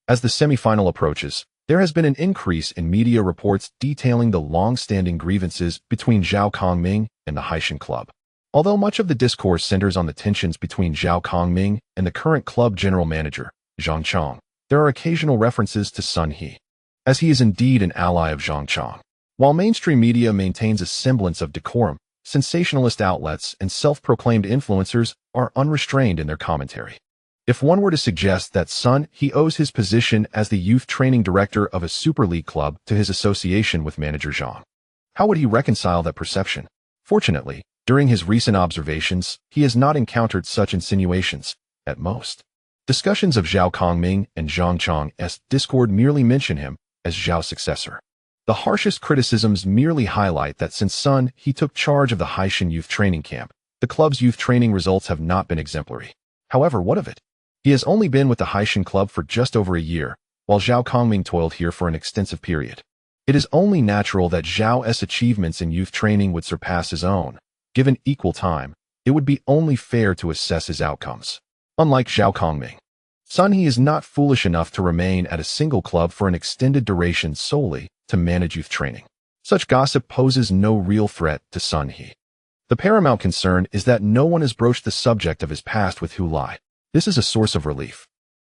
As the semifinal approaches, there has been an increase in media reports detailing the long-standing grievances between Zhao Kongming and the Haishan Club. Although much of the discourse centers on the tensions between Zhao Kongming and the current club general manager, Zhang Chong, there are occasional references to Sun He, as he is indeed an ally of Zhang Chong. While mainstream media maintains a semblance of decorum, sensationalist outlets and self-proclaimed influencers are unrestrained in their commentary. If one were to suggest that he owes his position as the youth training director of a Super League club to his association with manager Zhang, how would he reconcile that perception? Fortunately, during his recent observations, he has not encountered such insinuations, at most. Discussions of Zhao Kongming and Zhang Chang's discord merely mention him as Zhao's successor. The harshest criticisms merely highlight that since he took charge of the Haishan youth training camp, the club's youth training results have not been exemplary. However, what of it? He has only been with the Haishan club for just over a year, while Zhao Kongming toiled here for an extensive period. It is only natural that Zhao's achievements in youth training would surpass his own. Given equal time, it would be only fair to assess his outcomes. Unlike Zhao Kongming, he is not foolish enough to remain at a single club for an extended duration solely to manage youth training. Such gossip poses no real threat to He. The paramount concern is that no one has broached the subject of his past with Hu Lai. This is a source of relief.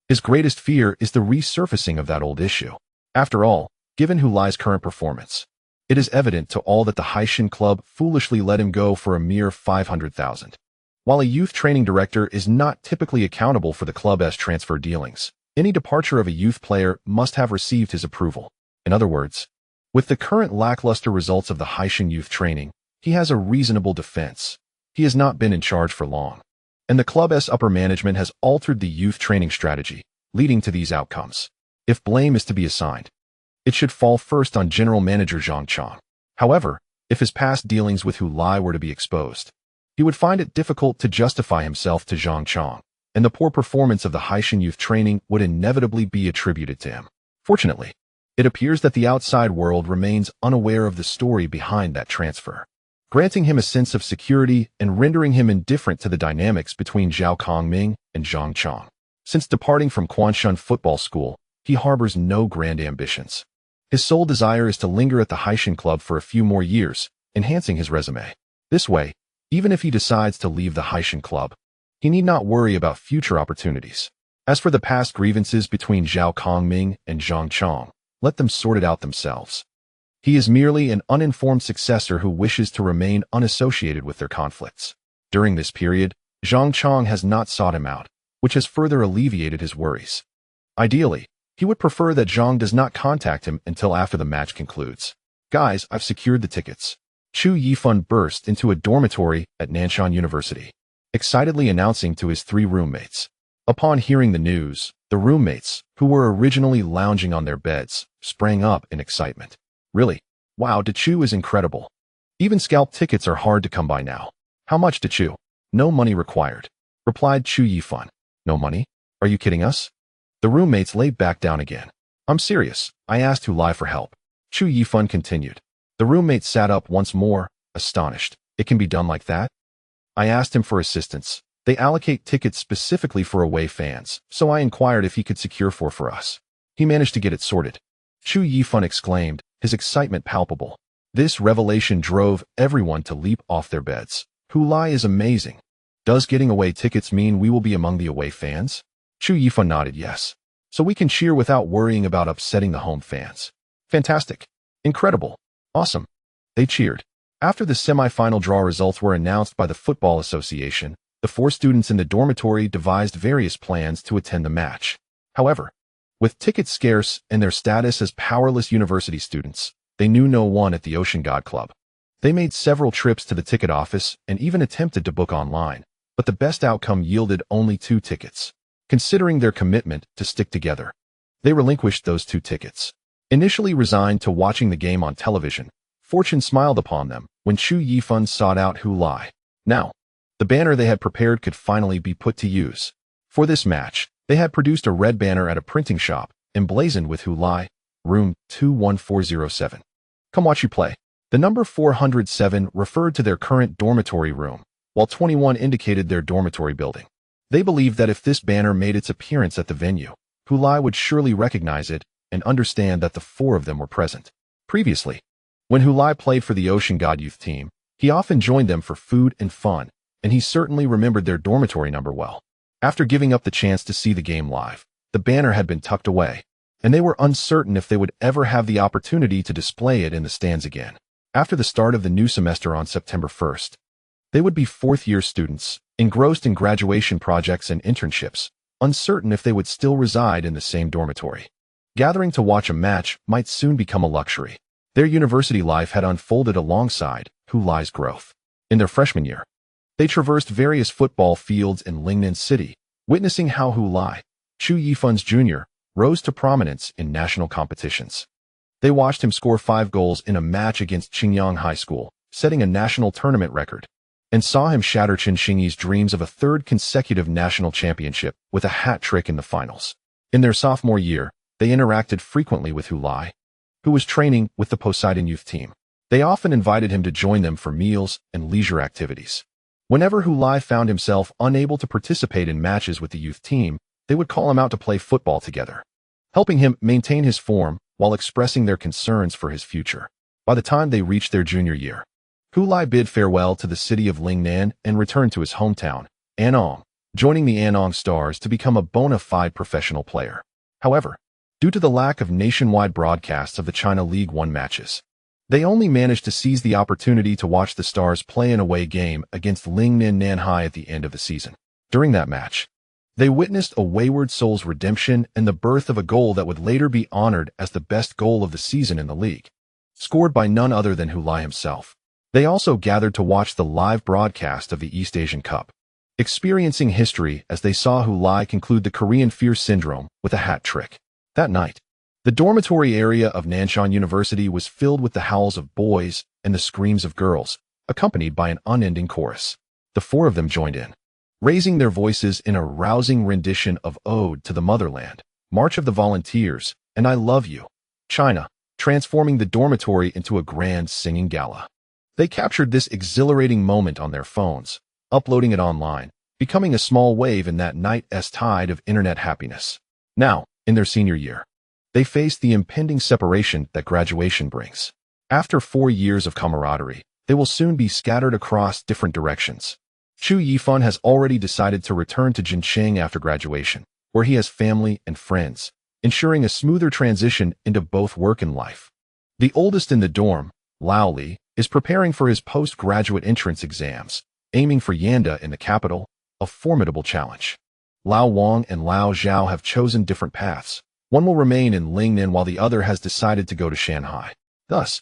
His greatest fear is the resurfacing of that old issue. After all, given Hu Lai's current performance, it is evident to all that the Haishan club foolishly let him go for a mere 500,000. While a youth training director is not typically accountable for the club's transfer dealings, any departure of a youth player must have received his approval. In other words, with the current lackluster results of the Haishan youth training, he has a reasonable defense. He has not been in charge for long, and the club's upper management has altered the youth training strategy, leading to these outcomes. If blame is to be assigned, it should fall first on general manager Zhang Chang. However, if his past dealings with Hu Lai were to be exposed, he would find it difficult to justify himself to Zhang Chang, and the poor performance of the Haishan youth training would inevitably be attributed to him. Fortunately, it appears that the outside world remains unaware of the story behind that transfer, granting him a sense of security and rendering him indifferent to the dynamics between Zhao Kongming and Zhang Chang. Since departing from Quanshun Football School, he harbors no grand ambitions. His sole desire is to linger at the Haishan club for a few more years, enhancing his resume. This way, even if he decides to leave the Haishan club, he need not worry about future opportunities. As for the past grievances between Zhao Kongming and Zhang Chang, let them sort it out themselves. He is merely an uninformed successor who wishes to remain unassociated with their conflicts. During this period, Zhang Chang has not sought him out, which has further alleviated his worries. Ideally, he would prefer that Zhang does not contact him until after the match concludes. Guys, I've secured the tickets. Chu Yifan burst into a dormitory at Nanshan University, excitedly announcing to his 3 roommates. Upon hearing the news, the roommates, who were originally lounging on their beds, sprang up in excitement. Really? Wow, Chu is incredible. Even scalp tickets are hard to come by now. How much, Chu? No money required, replied Chu Yifan. No money? Are you kidding us? The roommates lay back down again. I'm serious. I asked Hu Lai for help. Chu Yifan continued. The roommates sat up once more, astonished. It can be done like that? I asked him for assistance. They allocate tickets specifically for away fans, so I inquired if he could secure 4 for us. He managed to get it sorted. Chu Yifan exclaimed, his excitement palpable. This revelation drove everyone to leap off their beds. Hu Lai is amazing. Does getting away tickets mean we will be among the away fans? Chu Yifan nodded yes. So we can cheer without worrying about upsetting the home fans. Fantastic. Incredible. Awesome. They cheered. After the semi-final draw results were announced by the Football Association, the 4 students in the dormitory devised various plans to attend the match. However, with tickets scarce and their status as powerless university students, they knew no one at the Ocean God Club. They made several trips to the ticket office and even attempted to book online, but the best outcome yielded only 2 tickets. Considering their commitment to stick together, they relinquished those 2 tickets. Initially resigned to watching the game on television, fortune smiled upon them when Chu Yifan sought out Hu Lai. Now, the banner they had prepared could finally be put to use. For this match, they had produced a red banner at a printing shop, emblazoned with Hu Lai, room 21407. Come watch you play. The number 407 referred to their current dormitory room, while 21 indicated their dormitory building. They believed that if this banner made its appearance at the venue, Hu Lai would surely recognize it and understand that the 4 of them were present. Previously, when Hu Lai played for the Ocean God youth team, he often joined them for food and fun, and he certainly remembered their dormitory number well. After giving up the chance to see the game live, the banner had been tucked away, and they were uncertain if they would ever have the opportunity to display it in the stands again. After the start of the new semester on September 1st, they would be 4th-year students, engrossed in graduation projects and internships, uncertain if they would still reside in the same dormitory. Gathering to watch a match might soon become a luxury. Their university life had unfolded alongside Hu Lai's growth. In their freshman year, they traversed various football fields in Lingnan City, witnessing how Hu Lai, Chu Yifun's junior, rose to prominence in national competitions. They watched him score 5 goals in a match against Qingyang High School, setting a national tournament record, and saw him shatter Chen Xingyi's dreams of a 3rd consecutive national championship with a hat trick in the finals. In their sophomore year, they interacted frequently with Hu Lai, who was training with the Poseidon youth team. They often invited him to join them for meals and leisure activities. Whenever Hu Lai found himself unable to participate in matches with the youth team, they would call him out to play football together, helping him maintain his form while expressing their concerns for his future. By the time they reached their junior year, Hu Lai bid farewell to the city of Lingnan and returned to his hometown, Anong, joining the Anong Stars to become a bona fide professional player. However, due to the lack of nationwide broadcasts of the China League One matches, they only managed to seize the opportunity to watch the Stars play an away game against Lingnan Nanhai at the end of the season. During that match, they witnessed a wayward soul's redemption and the birth of a goal that would later be honored as the best goal of the season in the league, scored by none other than Hu Lai himself. They also gathered to watch the live broadcast of the East Asian Cup, experiencing history as they saw Hu Lai conclude the Korean Fear Syndrome with a hat trick. That night, the dormitory area of Nanshan University was filled with the howls of boys and the screams of girls, accompanied by an unending chorus. The 4 of them joined in, raising their voices in a rousing rendition of Ode to the Motherland, March of the Volunteers, and I Love You, China, transforming the dormitory into a grand singing gala. They captured this exhilarating moment on their phones, uploading it online, becoming a small wave in that night's tide of internet happiness. Now, in their senior year, they faced the impending separation that graduation brings. After 4 years of camaraderie, they will soon be scattered across different directions. Chu Yifan has already decided to return to Jincheng after graduation, where he has family and friends, ensuring a smoother transition into both work and life. The oldest in the dorm, Lao Li, is preparing for his postgraduate entrance exams, aiming for Yanda in the capital, a formidable challenge. Lao Wang and Lao Zhao have chosen different paths. One will remain in Lingnan while the other has decided to go to Shanghai. Thus,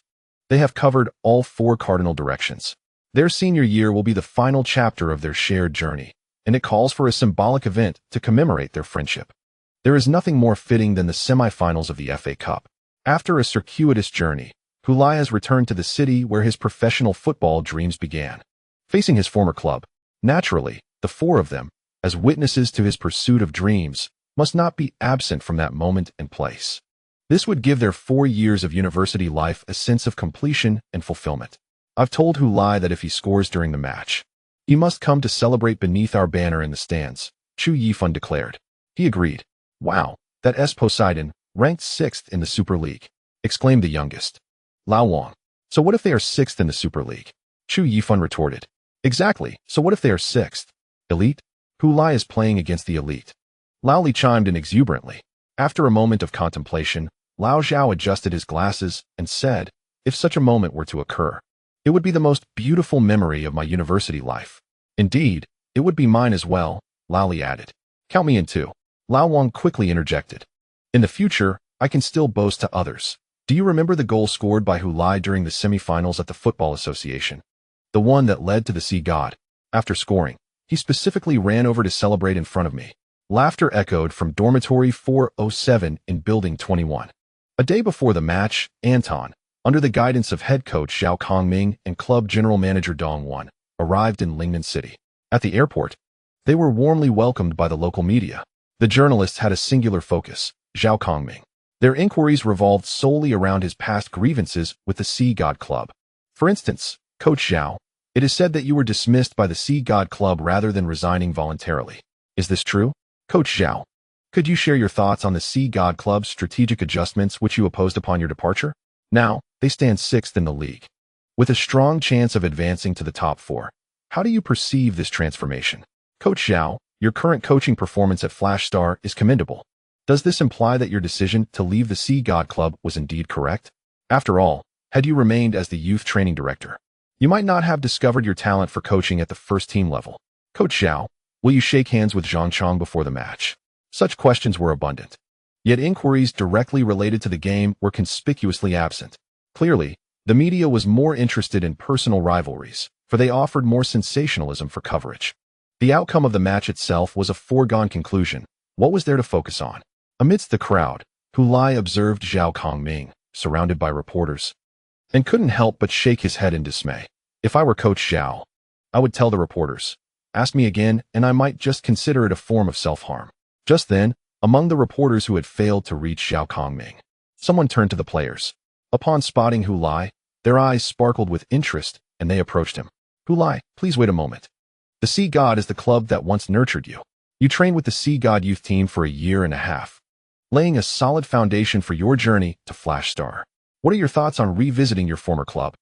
they have covered all 4 cardinal directions. Their senior year will be the final chapter of their shared journey, and it calls for a symbolic event to commemorate their friendship. There is nothing more fitting than the semifinals of the FA Cup. After a circuitous journey, Hu Lai has returned to the city where his professional football dreams began. Facing his former club, naturally, the 4 of them, as witnesses to his pursuit of dreams, must not be absent from that moment and place. This would give their 4 years of university life a sense of completion and fulfillment. I've told Hu Lai that if he scores during the match, he must come to celebrate beneath our banner in the stands, Chu Yifun declared. He agreed. Wow, that Poseidon, ranked 6th in the Super League, exclaimed the youngest. Lao Wang. So what if they are 6th in the Super League? Chu Yifun retorted. Exactly, so what if they are 6th? Elite? Hu Lai is playing against the elite. Lao Li chimed in exuberantly. After a moment of contemplation, Lao Zhao adjusted his glasses and said, if such a moment were to occur, it would be the most beautiful memory of my university life. Indeed, it would be mine as well, Lao Li added. Count me in too. Lao Wang quickly interjected. In the future, I can still boast to others. Do you remember the goal scored by Hu Lai during the semifinals at the Football Association? The one that led to the Sea God. After scoring, he specifically ran over to celebrate in front of me. Laughter echoed from dormitory 407 in Building 21. A day before the match, Anton, under the guidance of head coach Zhao Kongming and club general manager Dong Wan, arrived in Lingnan City. At the airport, they were warmly welcomed by the local media. The journalists had a singular focus, Zhao Kongming. Their inquiries revolved solely around his past grievances with the Sea God Club. For instance, Coach Zhao, it is said that you were dismissed by the Sea God Club rather than resigning voluntarily. Is this true? Coach Zhao, could you share your thoughts on the Sea God Club's strategic adjustments which you opposed upon your departure? Now, they stand 6th in the league, with a strong chance of advancing to the top 4. How do you perceive this transformation? Coach Zhao, your current coaching performance at Flash Star is commendable. Does this imply that your decision to leave the Sea God Club was indeed correct? After all, had you remained as the youth training director, you might not have discovered your talent for coaching at the first team level. Coach Zhao, will you shake hands with Zhang Chong before the match? Such questions were abundant. Yet inquiries directly related to the game were conspicuously absent. Clearly, the media was more interested in personal rivalries, for they offered more sensationalism for coverage. The outcome of the match itself was a foregone conclusion. What was there to focus on? Amidst the crowd, Hulai observed Zhao Kongming, surrounded by reporters, and couldn't help but shake his head in dismay. If I were Coach Zhao, I would tell the reporters, ask me again, and I might just consider it a form of self-harm. Just then, among the reporters who had failed to reach Zhao Kongming, someone turned to the players. Upon spotting Hulai, their eyes sparkled with interest, and they approached him. Hulai, please wait a moment. The Sea God is the club that once nurtured you. You trained with the Sea God youth team for a year and a half, laying a solid foundation for your journey to Flash Star. What are your thoughts on revisiting your former club?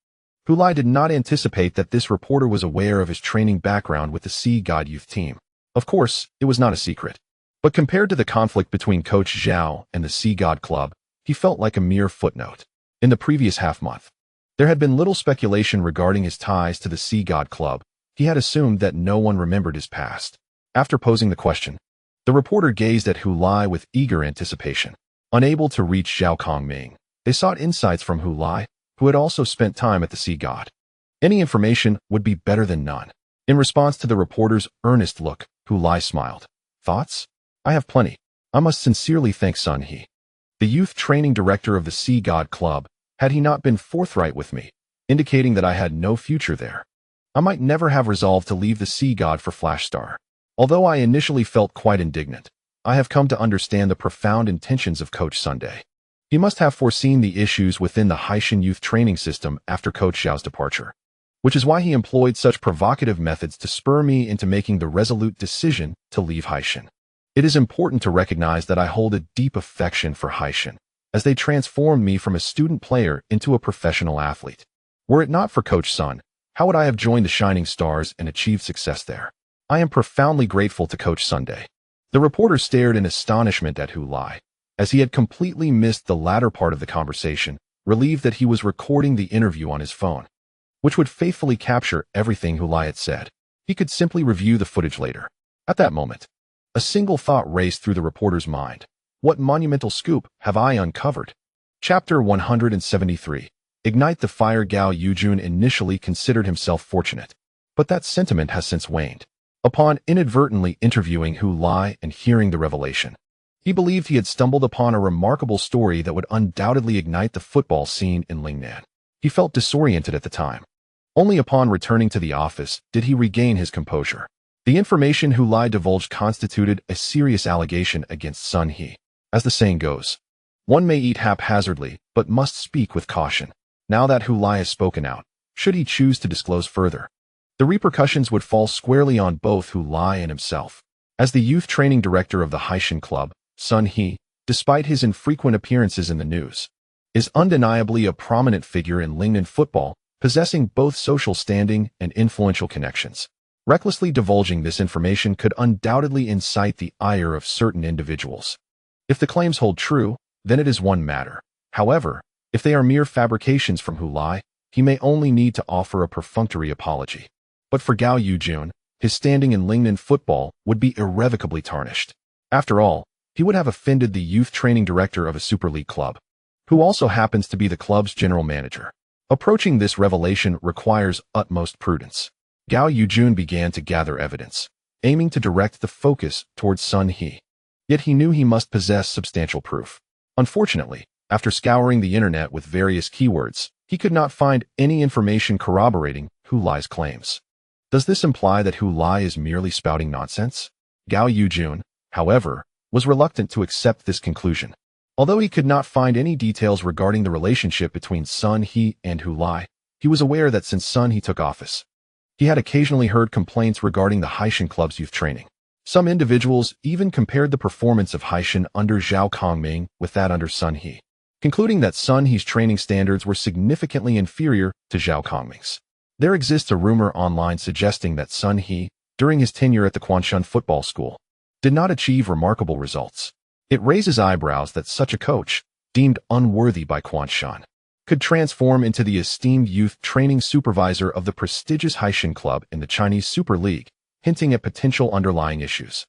Hulai did not anticipate that this reporter was aware of his training background with the Sea God youth team. Of course, it was not a secret. But compared to the conflict between Coach Zhao and the Sea God Club, he felt like a mere footnote. In the previous half-month, there had been little speculation regarding his ties to the Sea God Club. He had assumed that no one remembered his past. After posing the question, the reporter gazed at Hulai with eager anticipation. Unable to reach Zhao Kongming, they sought insights from Hulai, who had also spent time at the Sea God. Any information would be better than none. In response to the reporter's earnest look, Hulai smiled. Thoughts? I have plenty. I must sincerely thank Sun He, the youth training director of the Sea God Club, had he not been forthright with me, indicating that I had no future there. I might never have resolved to leave the Sea God for Flash Star. Although I initially felt quite indignant, I have come to understand the profound intentions of Coach Sunday. He must have foreseen the issues within the Haitian youth training system after Coach Zhao's departure, which is why he employed such provocative methods to spur me into making the resolute decision to leave Haitian. It is important to recognize that I hold a deep affection for Haitian, as they transformed me from a student player into a professional athlete. Were it not for Coach Sun, how would I have joined the Shining Stars and achieved success there? I am profoundly grateful to Coach Sunday. The reporter stared in astonishment at Hulai, as he had completely missed the latter part of the conversation, relieved that he was recording the interview on his phone, which would faithfully capture everything Hulai had said. He could simply review the footage later. At that moment, a single thought raced through the reporter's mind. What monumental scoop have I uncovered? Chapter 173. Ignite the Fire. Gao Yujun initially considered himself fortunate, but that sentiment has since waned. Upon inadvertently interviewing Hulai and hearing the revelation, he believed he had stumbled upon a remarkable story that would undoubtedly ignite the football scene in Lingnan. He felt disoriented at the time. Only upon returning to the office did he regain his composure. The information Hulai divulged constituted a serious allegation against Sun He. As the saying goes, one may eat haphazardly, but must speak with caution. Now that Hulai has spoken out, should he choose to disclose further, the repercussions would fall squarely on both Hulai and himself. As the youth training director of the Haitian club, Sun He, despite his infrequent appearances in the news, is undeniably a prominent figure in Lingnan football, possessing both social standing and influential connections. Recklessly divulging this information could undoubtedly incite the ire of certain individuals. If the claims hold true, then it is one matter. However, if they are mere fabrications from Hulai, he may only need to offer a perfunctory apology. But for Gao Yujun, his standing in Lingnan football would be irrevocably tarnished. After all, he would have offended the youth training director of a Super League club, who also happens to be the club's general manager. Approaching this revelation requires utmost prudence. Gao Yujun began to gather evidence, aiming to direct the focus towards Sun He. Yet he knew he must possess substantial proof. Unfortunately, after scouring the internet with various keywords, he could not find any information corroborating Hulai's claims. Does this imply that Hulai is merely spouting nonsense? Gao Yujun, however, was reluctant to accept this conclusion. Although he could not find any details regarding the relationship between Sun He and Hulai, he was aware that since Sun He took office, he had occasionally heard complaints regarding the Haitian club's youth training. Some individuals even compared the performance of Haitian under Zhao Kongming with that under Sun He, concluding that Sun He's training standards were significantly inferior to Zhao Kongming's. There exists a rumor online suggesting that Sun He, during his tenure at the Quanshan football school, did not achieve remarkable results. It raises eyebrows that such a coach, deemed unworthy by Quanshan, could transform into the esteemed youth training supervisor of the prestigious Haitian club in the Chinese Super League, hinting at potential underlying issues.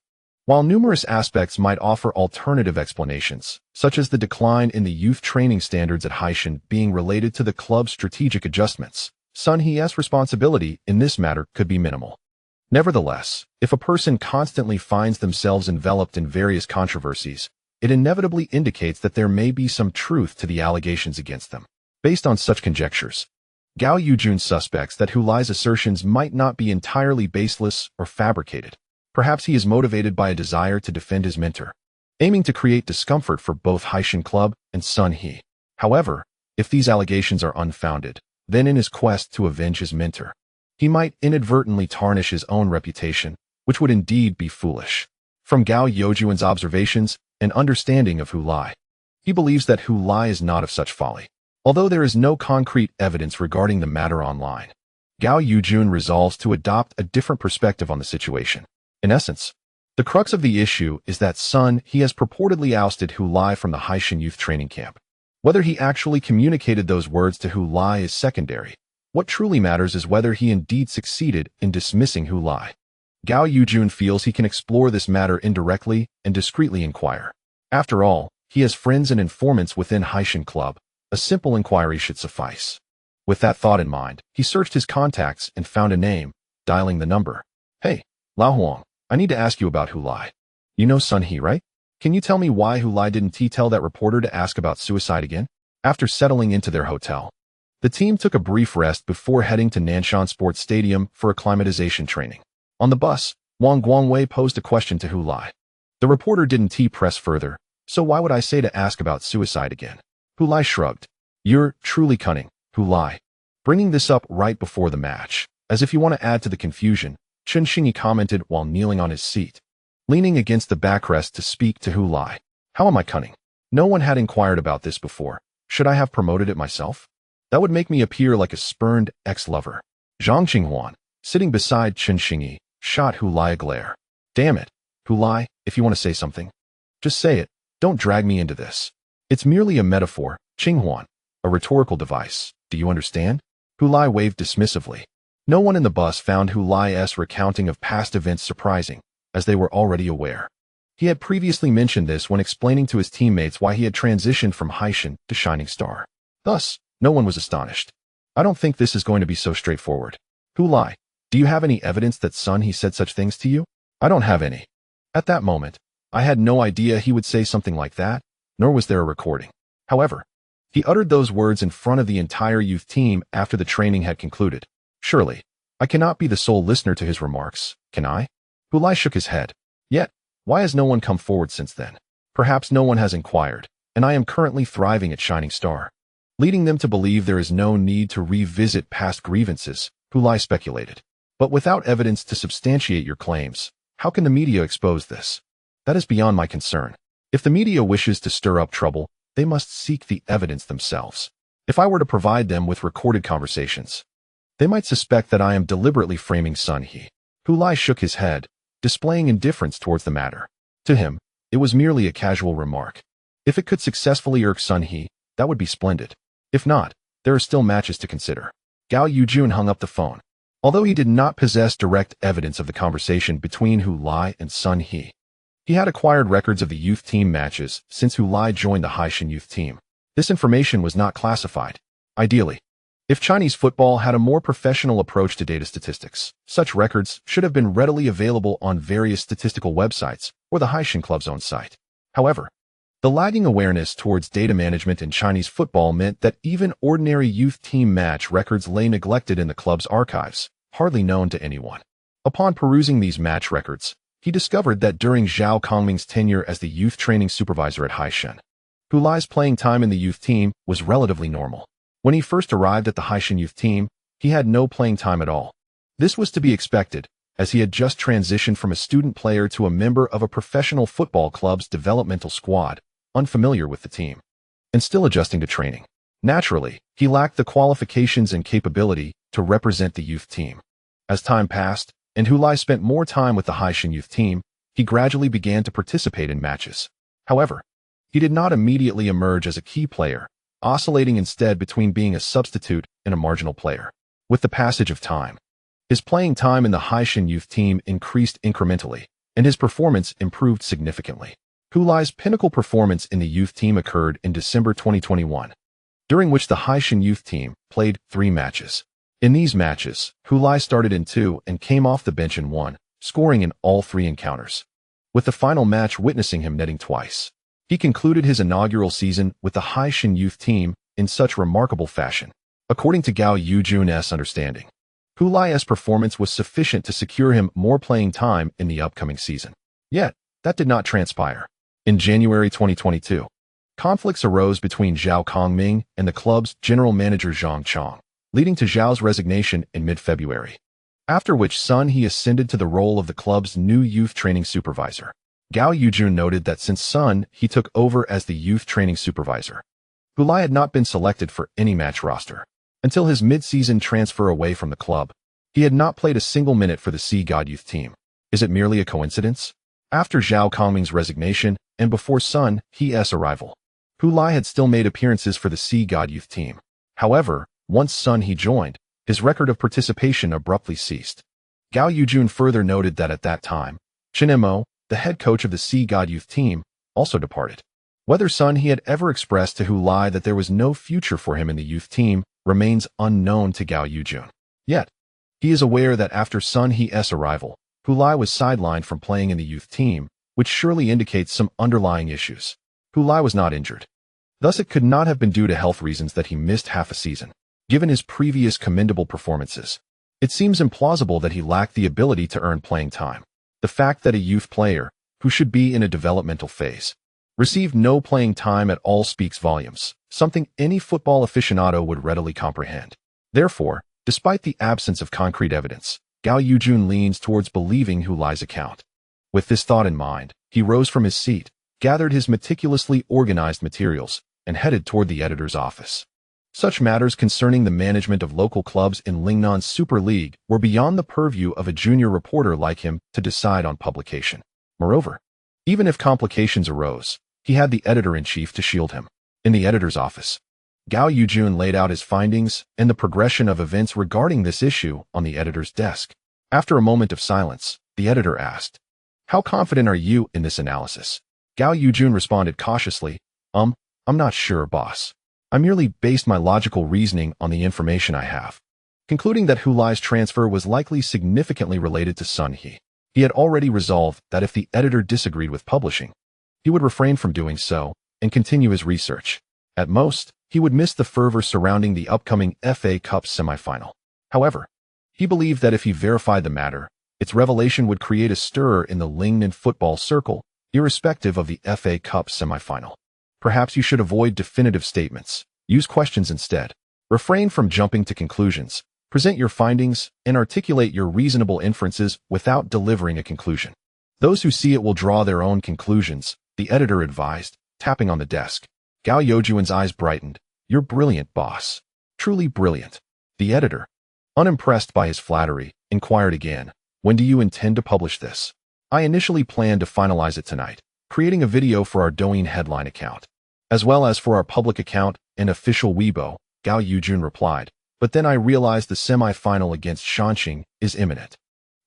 While numerous aspects might offer alternative explanations, such as the decline in the youth training standards at Haishan being related to the club's strategic adjustments, Sun He's responsibility in this matter could be minimal. Nevertheless, if a person constantly finds themselves enveloped in various controversies, it inevitably indicates that there may be some truth to the allegations against them. Based on such conjectures, Gao Yujun suspects that Hu Lai's assertions might not be entirely baseless or fabricated. Perhaps he is motivated by a desire to defend his mentor, aiming to create discomfort for both Haishan Club and Sun He. However, if these allegations are unfounded, then in his quest to avenge his mentor, he might inadvertently tarnish his own reputation, which would indeed be foolish. From Gao Yojuan's observations and understanding of Hu Lai, he believes that Hu Lai is not of such folly. Although there is no concrete evidence regarding the matter online, Gao Yujun resolves to adopt a different perspective on the situation. In essence, the crux of the issue is that Sun He has purportedly ousted Hu Lai from the Haishan youth training camp. Whether he actually communicated those words to Hu Lai is secondary. What truly matters is whether he indeed succeeded in dismissing Hu Lai. Gao Yujun feels he can explore this matter indirectly and discreetly inquire. After all, he has friends and informants within Haishan Club. A simple inquiry should suffice. With that thought in mind, he searched his contacts and found a name, dialing the number. Hey, Lao Huang, I need to ask you about Hu Lai. You know Sun He, right? Can you tell me why Hu Lai didn't tell that reporter to ask about suicide again? After settling into their hotel, the team took a brief rest before heading to Nanshan Sports Stadium for acclimatization training. On the bus, Wang Guangwei posed a question to Hu Lai. The reporter didn't press further, so why would I say to ask about suicide again? Hu Lai shrugged. You're truly cunning, Hu Lai. Bringing this up right before the match, as if you want to add to the confusion, Chen Xingyi commented while kneeling on his seat, leaning against the backrest to speak to Hu Lai. How am I cunning? No one had inquired about this before. Should I have promoted it myself? That would make me appear like a spurned ex-lover. Zhang Qinghuan, sitting beside Chen Xingyi, shot Hu Lai a glare. Damn it, Hu Lai, if you want to say something, just say it. Don't drag me into this. It's merely a metaphor, Qinghuan, a rhetorical device. Do you understand? Hu Lai waved dismissively. No one in the bus found Hu Lai's recounting of past events surprising, as they were already aware. He had previously mentioned this when explaining to his teammates why he had transitioned from Haishan to Shining Star. Thus, no one was astonished. I don't think this is going to be so straightforward. Hu Lai, do you have any evidence that Sun He said such things to you? I don't have any. At that moment, I had no idea he would say something like that, nor was there a recording. However, he uttered those words in front of the entire youth team after the training had concluded. Surely, I cannot be the sole listener to his remarks, can I? Hu Lai shook his head. Yet, why has no one come forward since then? Perhaps no one has inquired, and I am currently thriving at Shining Star, leading them to believe there is no need to revisit past grievances, Hu Lai speculated. But without evidence to substantiate your claims, how can the media expose this? That is beyond my concern. If the media wishes to stir up trouble, they must seek the evidence themselves. If I were to provide them with recorded conversations, they might suspect that I am deliberately framing Sun He. Hu Lai shook his head, displaying indifference towards the matter. To him, it was merely a casual remark. If it could successfully irk Sun He, that would be splendid. If not, there are still matches to consider. Gao Yujun hung up the phone. Although he did not possess direct evidence of the conversation between Hu Lai and Sun He, he had acquired records of the youth team matches since Hu Lai joined the Haishan youth team. This information was not classified. Ideally, if Chinese football had a more professional approach to data statistics, such records should have been readily available on various statistical websites or the Haishan Club's own site. However, the lagging awareness towards data management in Chinese football meant that even ordinary youth team match records lay neglected in the club's archives, hardly known to anyone. Upon perusing these match records, he discovered that during Zhao Kongming's tenure as the youth training supervisor at Haishan, Hu Lai's playing time in the youth team was relatively normal. When he first arrived at the Haishan youth team, he had no playing time at all. This was to be expected, as he had just transitioned from a student player to a member of a professional football club's developmental squad, unfamiliar with the team, and still adjusting to training. Naturally, he lacked the qualifications and capability to represent the youth team. As time passed, and Hu Lai spent more time with the Haishan youth team, he gradually began to participate in matches. However, he did not immediately emerge as a key player, oscillating instead between being a substitute and a marginal player. With the passage of time, his playing time in the Haishan youth team increased incrementally, and his performance improved significantly. Hulai's pinnacle performance in the youth team occurred in December 2021, during which the Haitian youth team played 3 matches. In these matches, Hulai started in 2 and came off the bench in 1, scoring in all 3 encounters, with the final match witnessing him netting twice. He concluded his inaugural season with the Haitian youth team in such remarkable fashion. According to Gao Yujun's understanding, Hulai's performance was sufficient to secure him more playing time in the upcoming season. Yet, that did not transpire. In January 2022, conflicts arose between Zhao Kongming and the club's general manager Zhang Chong, leading to Zhao's resignation in mid-February, after which Sun He ascended to the role of the club's new youth training supervisor. Gao Yujun noted that since Sun He took over as the youth training supervisor, Hulai had not been selected for any match roster. Until his mid-season transfer away from the club, he had not played a single minute for the Sea God youth team. Is it merely a coincidence? After Zhao Kongming's resignation and before Sun He's arrival, Hulai had still made appearances for the Sea God youth team. However, once Sun He joined, his record of participation abruptly ceased. Gao Yujun further noted that at that time, Chen Mo, the head coach of the Sea God youth team, also departed. Whether Sun He had ever expressed to Hulai that there was no future for him in the youth team remains unknown to Gao Yujun. Yet, he is aware that after Sun He's arrival, Hulai was sidelined from playing in the youth team, which surely indicates some underlying issues. Hulai was not injured. Thus it could not have been due to health reasons that he missed half a season. Given his previous commendable performances, it seems implausible that he lacked the ability to earn playing time. The fact that a youth player, who should be in a developmental phase, received no playing time at all speaks volumes, something any football aficionado would readily comprehend. Therefore, despite the absence of concrete evidence, Gao Yujun leans towards believing Hulai's account. With this thought in mind, he rose from his seat, gathered his meticulously organized materials, and headed toward the editor's office. Such matters concerning the management of local clubs in Lingnan's Super League were beyond the purview of a junior reporter like him to decide on publication. Moreover, even if complications arose, he had the editor-in-chief to shield him. In the editor's office, Gao Yujun laid out his findings and the progression of events regarding this issue on the editor's desk. After a moment of silence, the editor asked, "How confident are you in this analysis?" Gao Yujun responded cautiously, I'm not sure, boss. I merely based my logical reasoning on the information I have." Concluding that Hulai's transfer was likely significantly related to Sun He, he had already resolved that if the editor disagreed with publishing, he would refrain from doing so and continue his research. At most, he would miss the fervor surrounding the upcoming FA Cup semifinal. However, he believed that if he verified the matter, its revelation would create a stir in the Lingnan football circle, irrespective of the FA Cup semifinal. Perhaps you should avoid definitive statements. Use questions instead. Refrain from jumping to conclusions. Present your findings and articulate your reasonable inferences without delivering a conclusion. Those who see it will draw their own conclusions, the editor advised, tapping on the desk. Gao Yojun's eyes brightened. "You're brilliant, boss. Truly brilliant." The editor, unimpressed by his flattery, inquired again, "When do you intend to publish this?" "I initially planned to finalize it tonight, creating a video for our Douyin headline account, as well as for our public account and official Weibo," Gao Yujun replied. "But then I realized the semi-final against Shanxing is imminent,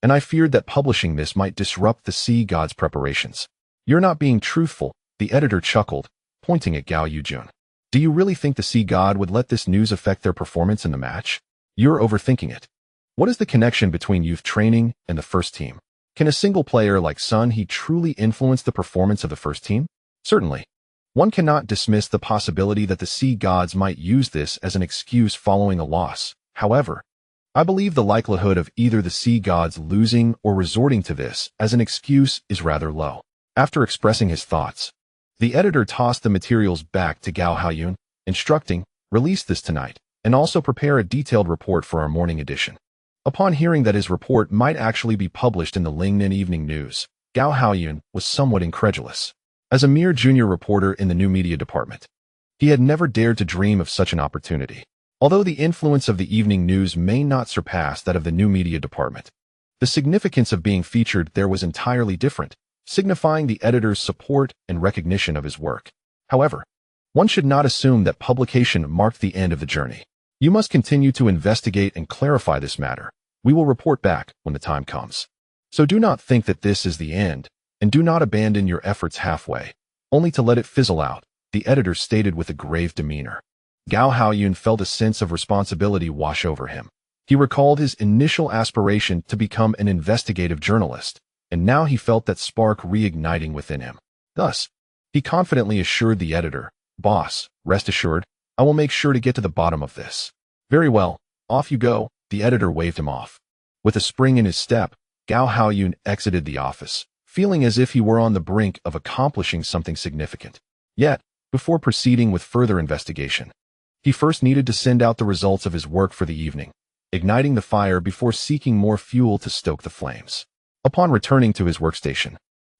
and I feared that publishing this might disrupt the Sea God's preparations." "You're not being truthful," the editor chuckled, pointing at Gao Yujun. "Do you really think the Sea God would let this news affect their performance in the match? You're overthinking it. What is the connection between youth training and the first team? Can a single player like Sun He truly influence the performance of the first team? Certainly. One cannot dismiss the possibility that the Sea Gods might use this as an excuse following a loss. However, I believe the likelihood of either the Sea Gods losing or resorting to this as an excuse is rather low." After expressing his thoughts, the editor tossed the materials back to Gao Haiyun, instructing, "Release this tonight, and also prepare a detailed report for our morning edition." Upon hearing that his report might actually be published in the Lingnan Evening News, Gao Haiyun was somewhat incredulous. As a mere junior reporter in the new media department, he had never dared to dream of such an opportunity. Although the influence of the evening news may not surpass that of the new media department, the significance of being featured there was entirely different, signifying the editor's support and recognition of his work. However, one should not assume that publication marked the end of the journey. You must continue to investigate and clarify this matter. We will report back when the time comes. So do not think that this is the end, and do not abandon your efforts halfway, only to let it fizzle out, the editor stated with a grave demeanor. Gao Haoyun felt a sense of responsibility wash over him. He recalled his initial aspiration to become an investigative journalist, and now he felt that spark reigniting within him. Thus, he confidently assured the editor, "Boss, rest assured, I will make sure to get to the bottom of this." "Very well, off you go," the editor waved him off. With a spring in his step, Gao Haoyun exited the office, feeling as if he were on the brink of accomplishing something significant. Yet, before proceeding with further investigation, he first needed to send out the results of his work for the evening, igniting the fire before seeking more fuel to stoke the flames. Upon returning to his workstation,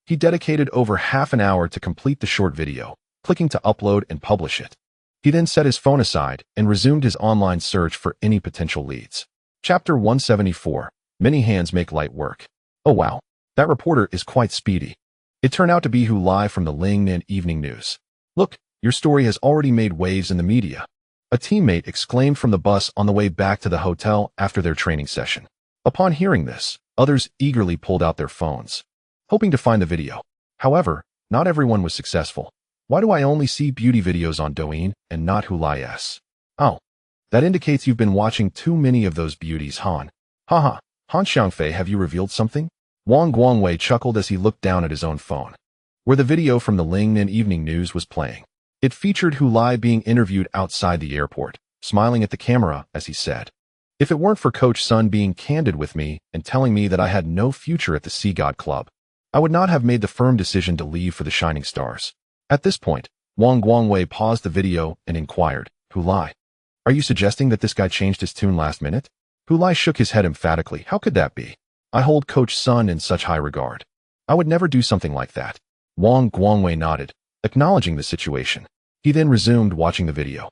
he dedicated over half an hour to complete the short video, clicking to upload and publish it. He then set his phone aside and resumed his online search for any potential leads. Chapter 174. Many hands make light work. Oh wow, that reporter is quite speedy. It turned out to be Hu Lai from the Lingnan Evening News. "Look, your story has already made waves in the media," a teammate exclaimed from the bus on the way back to the hotel after their training session. Upon hearing this, others eagerly pulled out their phones, hoping to find the video. However, not everyone was successful. "Why do I only see beauty videos on Douyin and not Hu Lai's?" "Oh, that indicates you've been watching too many of those beauties, Han." "Haha, Han Xiangfei, have you revealed something?" Wang Guangwei chuckled as he looked down at his own phone, where the video from the Lingnan Evening News was playing. It featured Hu Lai being interviewed outside the airport, smiling at the camera as he said, "If it weren't for Coach Sun being candid with me and telling me that I had no future at the Sea God Club, I would not have made the firm decision to leave for the Shining Stars." At this point, Wang Guangwei paused the video and inquired, "Hu Lai, are you suggesting that this guy changed his tune last minute?" Hu Lai shook his head emphatically. "How could that be? I hold Coach Sun in such high regard. I would never do something like that." Wang Guangwei nodded, acknowledging the situation. He then resumed watching the video.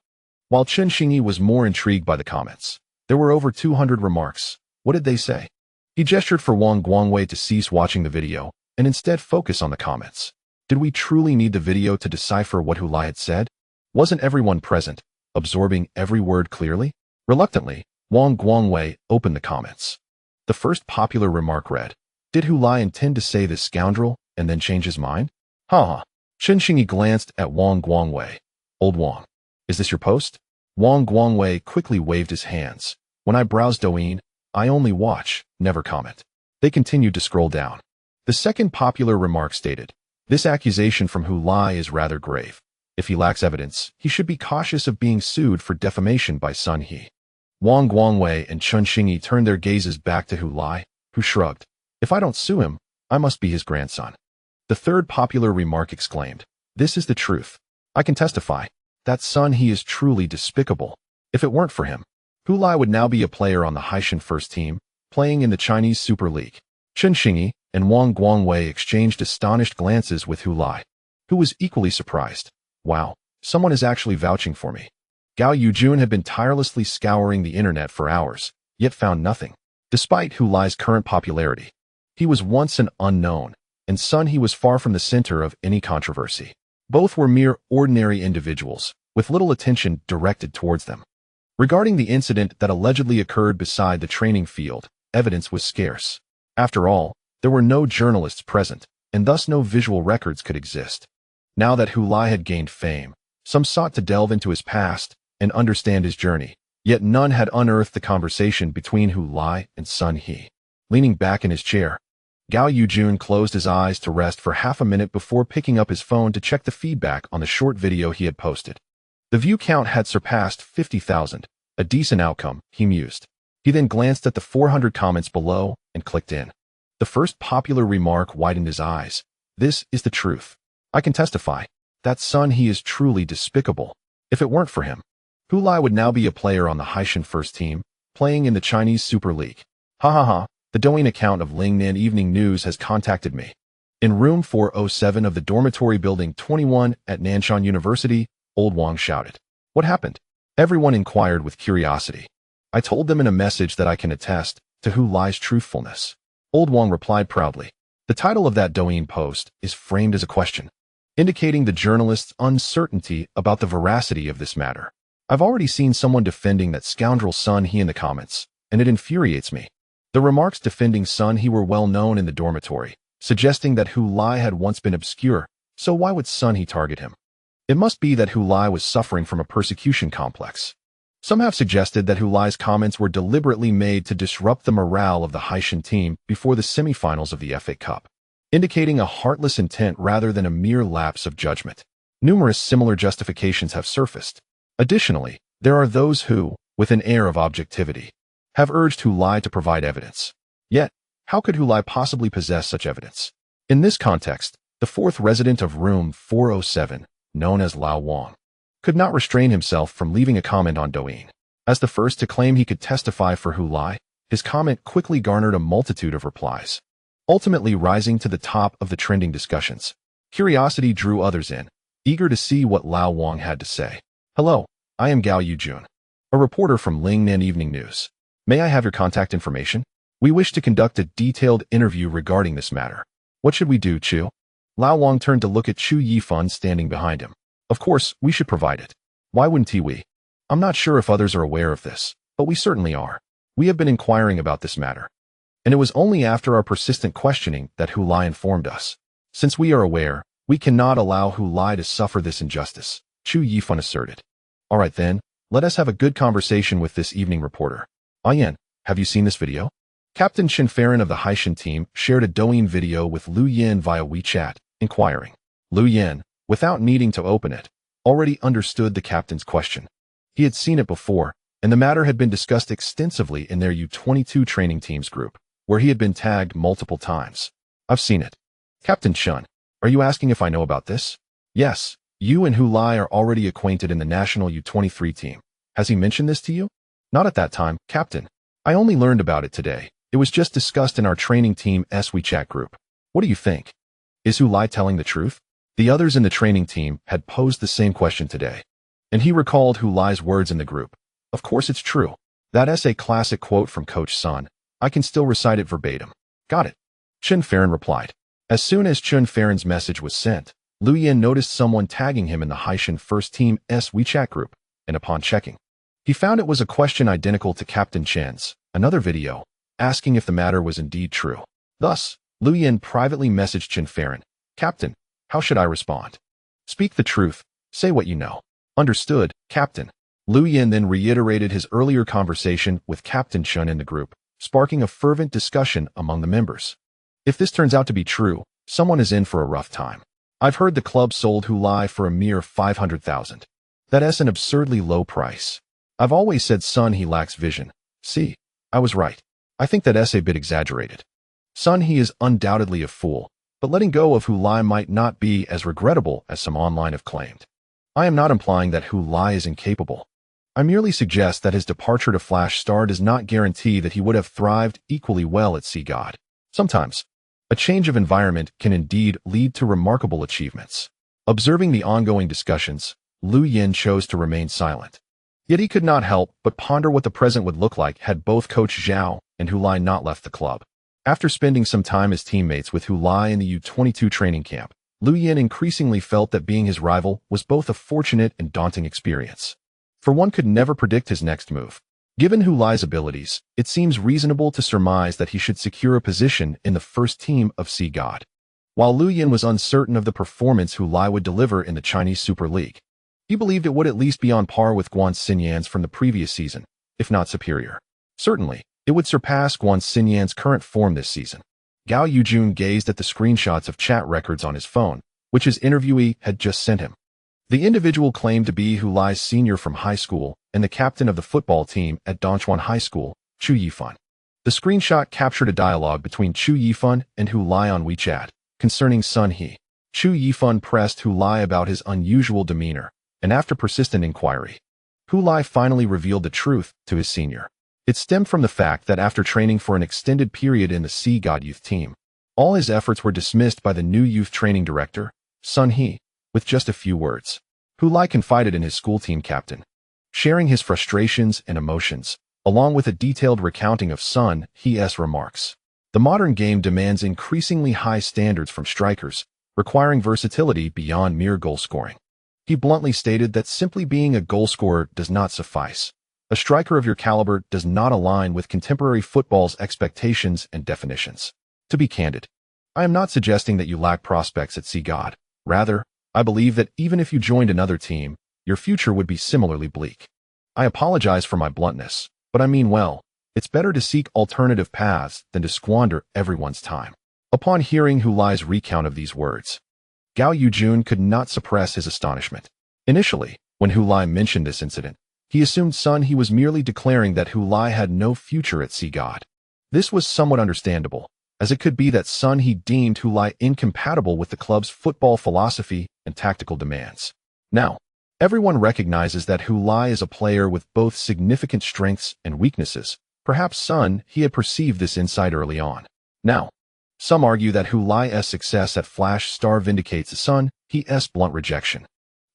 While Chen Xingyi was more intrigued by the comments, there were over 200 remarks. What did they say? He gestured for Wang Guangwei to cease watching the video and instead focus on the comments. Did we truly need the video to decipher what Hu Lai had said? Wasn't everyone present, absorbing every word clearly? Reluctantly, Wang Guangwei opened the comments. The first popular remark read, "Did Hu Lai intend to say this scoundrel and then change his mind?" "Ha." Chen Xingyi glanced at Wang Guangwei. "Old Wang, is this your post?" Wang Guangwei quickly waved his hands. "When I browse Douyin, I only watch, never comment." They continued to scroll down. The second popular remark stated, "This accusation from Hu Lai is rather grave. If he lacks evidence, he should be cautious of being sued for defamation by Sun He." Wang Guangwei and Chen Xingyi turned their gazes back to Hu Lai, who shrugged. "If I don't sue him, I must be his grandson." The third popular remark exclaimed, "This is the truth. I can testify. That Sun He is truly despicable. If it weren't for him, Hu Lai would now be a player on the Haitian first team, playing in the Chinese Super League." Chen Xingyi and Wang Guangwei exchanged astonished glances with Hu Lai, who was equally surprised. "Wow, someone is actually vouching for me." Gao Yujun had been tirelessly scouring the internet for hours, yet found nothing. Despite Hu Lai's current popularity, he was once an unknown, and Sun He was far from the center of any controversy. Both were mere ordinary individuals, with little attention directed towards them. Regarding the incident that allegedly occurred beside the training field, evidence was scarce. After all, there were no journalists present, and thus no visual records could exist. Now that Hu Lai had gained fame, some sought to delve into his past and understand his journey, yet none had unearthed the conversation between Hu Lai and Sun He. Leaning back in his chair, Gao Yujun closed his eyes to rest for half a minute before picking up his phone to check the feedback on the short video he had posted. The view count had surpassed 50,000, a decent outcome, he mused. He then glanced at the 400 comments below and clicked in. The first popular remark widened his eyes. "This is the truth. I can testify. That Sun He is truly despicable. If it weren't for him, Hu Lai would now be a player on the Haitian first team, playing in the Chinese Super League. Ha ha ha, the Douyin account of Lingnan Evening News has contacted me. In room 407 of the dormitory building 21 at Nanshan University," Old Wang shouted. "What happened?" Everyone inquired with curiosity. "I told them in a message that I can attest to Hu Lai's truthfulness." Old Wang replied proudly. The title of that Douyin post is framed as a question, indicating the journalist's uncertainty about the veracity of this matter. "I've already seen someone defending that scoundrel Sun He in the comments, and it infuriates me. The remarks defending Sun He were well known in the dormitory, suggesting that Hu Lai had once been obscure, so why would Sun He target him? It must be that Hu Lai was suffering from a persecution complex. Some have suggested that Hu Lai's comments were deliberately made to disrupt the morale of the Haitian team before the semifinals of the FA Cup, indicating a heartless intent rather than a mere lapse of judgment. Numerous similar justifications have surfaced. Additionally, there are those who, with an air of objectivity, have urged Hu Lai to provide evidence. Yet, how could Hu Lai possibly possess such evidence? In this context, the fourth resident of room 407, known as Lao Wang, could not restrain himself from leaving a comment on Douyin. As the first to claim he could testify for Hu Lai, his comment quickly garnered a multitude of replies, ultimately rising to the top of the trending discussions. Curiosity drew others in, eager to see what Lao Wang had to say. Hello, I am Gao Yujun, a reporter from Lingnan Evening News. May I have your contact information? We wish to conduct a detailed interview regarding this matter. What should we do, Chu? Lao Wang turned to look at Chu Yifan standing behind him. Of course, we should provide it. Why wouldn't we? I'm not sure if others are aware of this, but we certainly are. We have been inquiring about this matter. And it was only after our persistent questioning that Hu Lai informed us. Since we are aware, we cannot allow Hu Lai to suffer this injustice, Chu Yifan asserted. All right then, let us have a good conversation with this evening reporter. Ayan, have you seen this video? Captain Chen Farron of the Haitian team shared a Douyin video with Lu Yin via WeChat, inquiring. Lu Yin, without needing to open it, already understood the captain's question. He had seen it before, and the matter had been discussed extensively in their U-22 training teams group, where he had been tagged multiple times. I've seen it. Captain Chen, are you asking if I know about this? Yes, you and Hu Lai are already acquainted in the national U-23 team. Has he mentioned this to you? Not at that time, Captain. I only learned about it today. It was just discussed in our training team's WeChat group. What do you think? Is Hu Lai telling the truth? The others in the training team had posed the same question today, and he recalled Hu Lai's words in the group. Of course it's true. That's a classic quote from Coach Sun. I can still recite it verbatim. Got it. Chen Farron replied. As soon as Chen Farron's message was sent, Lu Yin noticed someone tagging him in the Haitian first team's WeChat group, and upon checking, he found it was a question identical to Captain Chen's, another video, asking if the matter was indeed true. Thus, Lu Yin privately messaged Chen Farron. Captain, how should I respond? Speak the truth. Say what you know. Understood, Captain. Lu Yin then reiterated his earlier conversation with Captain Chen in the group, sparking a fervent discussion among the members. If this turns out to be true, someone is in for a rough time. I've heard the club sold Hu Lai for a mere 500,000. That's an absurdly low price. I've always said Sun He lacks vision. See, I was right. I think that's a bit exaggerated. Sun He is undoubtedly a fool, but letting go of Hu Lai might not be as regrettable as some online have claimed. I am not implying that Hu Lai is incapable. I merely suggest that his departure to Flash Star does not guarantee that he would have thrived equally well at Sea God. Sometimes, a change of environment can indeed lead to remarkable achievements. Observing the ongoing discussions, Lu Yin chose to remain silent. Yet he could not help but ponder what the present would look like had both Coach Zhao and Hu Lai not left the club. After spending some time as teammates with Hu Lai in the U-22 training camp, Lu Yin increasingly felt that being his rival was both a fortunate and daunting experience. For one could never predict his next move. Given Hu Lai's abilities, it seems reasonable to surmise that he should secure a position in the first team of Sea God. While Lu Yin was uncertain of the performance Hu Lai would deliver in the Chinese Super League, he believed it would at least be on par with Guan Xinyan's from the previous season, if not superior. Certainly, it would surpass Guan Xinyan's current form this season. Gao Yujun gazed at the screenshots of chat records on his phone, which his interviewee had just sent him. The individual claimed to be Hu Lai's senior from high school and the captain of the football team at Dongchuan High School, Chu Yifan. The screenshot captured a dialogue between Chu Yifan and Hu Lai on WeChat concerning Sun He. Chu Yifan pressed Hu Lai about his unusual demeanor, and after persistent inquiry, Hu Lai finally revealed the truth to his senior. It stemmed from the fact that after training for an extended period in the Sea God youth team, all his efforts were dismissed by the new youth training director, Sun He, with just a few words. Hu Lai confided in his school team captain, sharing his frustrations and emotions, along with a detailed recounting of Sun He's remarks. The modern game demands increasingly high standards from strikers, requiring versatility beyond mere goal scoring. He bluntly stated that simply being a goal scorer does not suffice. A striker of your caliber does not align with contemporary football's expectations and definitions. To be candid, I am not suggesting that you lack prospects at CGOD. Rather, I believe that even if you joined another team, your future would be similarly bleak. I apologize for my bluntness, but I mean well. It's better to seek alternative paths than to squander everyone's time. Upon hearing Hu Lai's recount of these words, Gao Yujun could not suppress his astonishment. Initially, when Hu Lai mentioned this incident, he assumed Sun He was merely declaring that Hu Lai had no future at CGOD. This was somewhat understandable, as it could be that Sun He deemed Hu Lai incompatible with the club's football philosophy and tactical demands. Now, everyone recognizes that Hu Lai is a player with both significant strengths and weaknesses. Perhaps Sun He had perceived this insight early on. Now, some argue that Hu Lai's success at Flash Star vindicates Sun He's blunt rejection,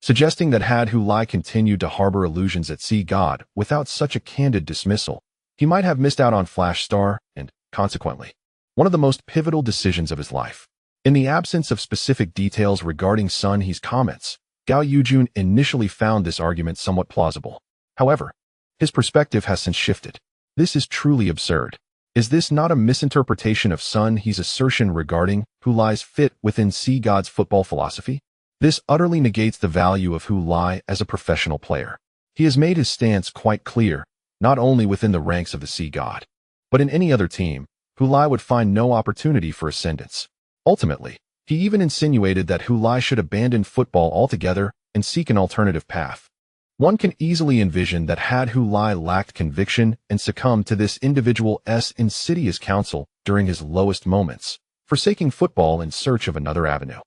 suggesting that had Hu Lai continued to harbor illusions at CGOD without such a candid dismissal, he might have missed out on Flash Star and, consequently, one of the most pivotal decisions of his life. In the absence of specific details regarding Sun He's comments, Gao Yujun initially found this argument somewhat plausible. However, his perspective has since shifted. This is truly absurd. Is this not a misinterpretation of Sun He's assertion regarding Hu Lai's fit within CGOD's football philosophy? This utterly negates the value of Hu Lai as a professional player. He has made his stance quite clear, not only within the ranks of the CGOD, but in any other team, Hu Lai would find no opportunity for ascendance. Ultimately, he even insinuated that Hu Lai should abandon football altogether and seek an alternative path. One can easily envision that had Hu Lai lacked conviction and succumbed to this individual's insidious counsel during his lowest moments, forsaking football in search of another avenue.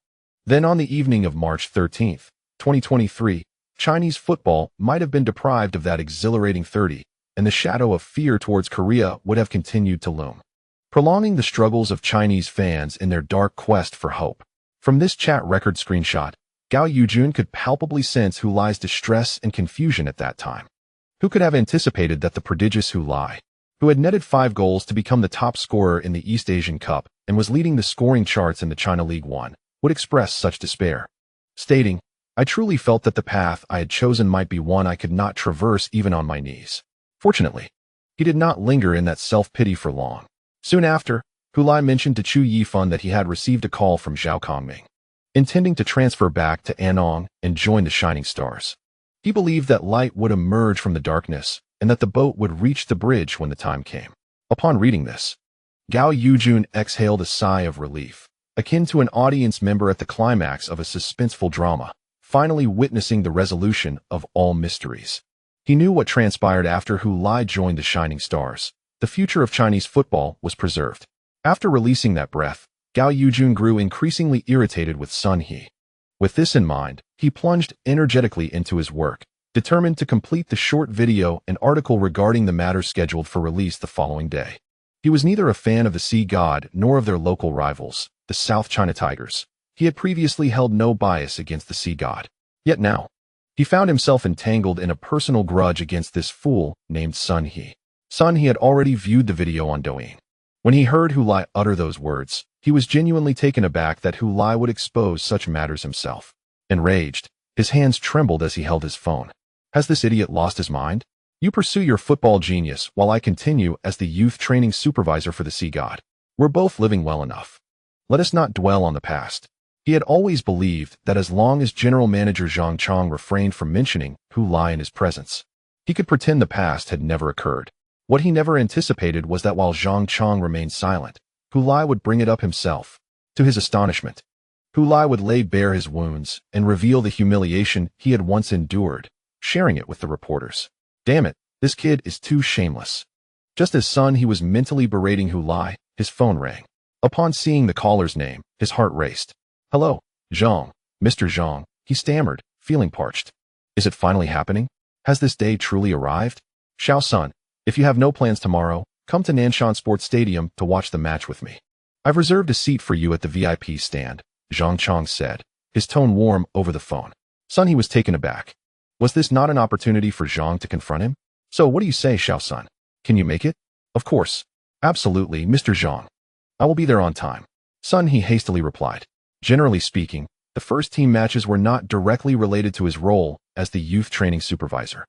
Then on the evening of March 13, 2023, Chinese football might have been deprived of that exhilarating 30, and the shadow of fear towards Korea would have continued to loom, prolonging the struggles of Chinese fans in their dark quest for hope. From this chat record screenshot, Gao Yujun could palpably sense Hu Lai's distress and confusion at that time. Who could have anticipated that the prodigious Hu Lai, who had netted 5 goals to become the top scorer in the East Asian Cup and was leading the scoring charts in the China League One, would express such despair, stating, "I truly felt that the path I had chosen might be one I could not traverse even on my knees." Fortunately, he did not linger in that self-pity for long. Soon after, Hu Lai mentioned to Chu Yifan that he had received a call from Zhao Kongming, intending to transfer back to Anong and join the Shining Stars. He believed that light would emerge from the darkness and that the boat would reach the bridge when the time came. Upon reading this, Gao Yujun exhaled a sigh of relief, akin to an audience member at the climax of a suspenseful drama, finally witnessing the resolution of all mysteries. He knew what transpired after Hu Lai joined the Shining Stars. The future of Chinese football was preserved. After releasing that breath, Gao Yujun grew increasingly irritated with Sun He. With this in mind, he plunged energetically into his work, determined to complete the short video and article regarding the matter scheduled for release the following day. He was neither a fan of the CGOD nor of their local rivals, the South China Tigers. He had previously held no bias against the CGOD. Yet now, he found himself entangled in a personal grudge against this fool named Sun He. Sun He had already viewed the video on Douyin. When he heard Hu Lai utter those words, he was genuinely taken aback that Hu Lai would expose such matters himself. Enraged, his hands trembled as he held his phone. Has this idiot lost his mind? You pursue your football genius while I continue as the youth training supervisor for the CGOD. We're both living well enough. Let us not dwell on the past. He had always believed that as long as General Manager Zhang Chong refrained from mentioning Hu Lai in his presence, he could pretend the past had never occurred. What he never anticipated was that while Zhang Chong remained silent, Hu Lai would bring it up himself. To his astonishment, Hu Lai would lay bare his wounds and reveal the humiliation he had once endured, sharing it with the reporters. Damn it, this kid is too shameless. Just as Sun He was mentally berating Hu Lai, his phone rang. Upon seeing the caller's name, his heart raced. "Hello, Zhang, Mr. Zhang," he stammered, feeling parched. "Is it finally happening? Has this day truly arrived? Xiao Sun, if you have no plans tomorrow, come to Nanshan Sports Stadium to watch the match with me. I've reserved a seat for you at the VIP stand," Zhang Chong said, his tone warm over the phone. Sun He was taken aback. Was this not an opportunity for Zhang to confront him? "So what do you say, Xiao Sun? Can you make it?" "Of course. Absolutely, Mr. Zhang. I will be there on time," Sun He hastily replied. Generally speaking, the first team matches were not directly related to his role as the youth training supervisor.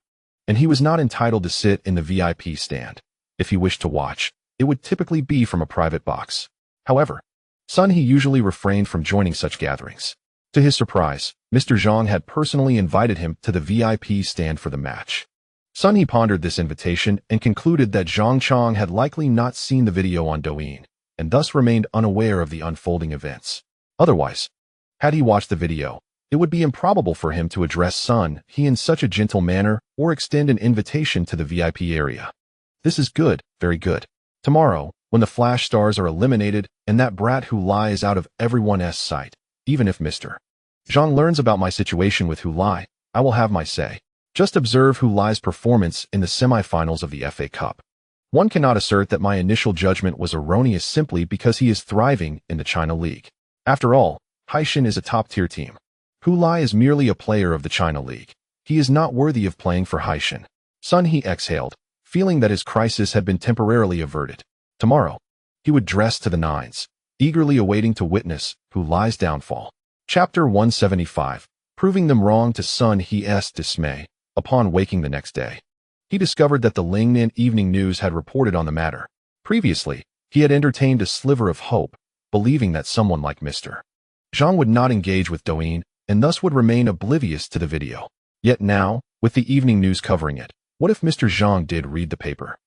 and he was not entitled to sit in the VIP stand. If he wished to watch, it would typically be from a private box. However, Sun He usually refrained from joining such gatherings. To his surprise, Mr. Zhang had personally invited him to the VIP stand for the match. Sun He pondered this invitation and concluded that Zhang Chong had likely not seen the video on Douyin, and thus remained unaware of the unfolding events. Otherwise, had he watched the video, it would be improbable for him to address Sun He in such a gentle manner or extend an invitation to the VIP area. This is good, very good. Tomorrow, when the Flash stars are eliminated and that brat Hu Lai is out of everyone's sight, even if Mr. Zhang learns about my situation with Hu Lai, I will have my say. Just observe Hu Lai's performance in the semifinals of the FA Cup. One cannot assert that my initial judgment was erroneous simply because he is thriving in the China League. After all, Haishan is a top-tier team. Hu Lai is merely a player of the China League. He is not worthy of playing for Haishan. Sun He exhaled, feeling that his crisis had been temporarily averted. Tomorrow, he would dress to the nines, eagerly awaiting to witness Hu Lai's downfall. Chapter 175, proving them wrong to Sun He's dismay. Upon waking the next day, he discovered that the Lingnan Evening News had reported on the matter. Previously, he had entertained a sliver of hope, believing that someone like Mr. Zhang would not engage with Douyin and thus would remain oblivious to the video. Yet now, with the evening news covering it, what if Mr. Zhang did read the paper?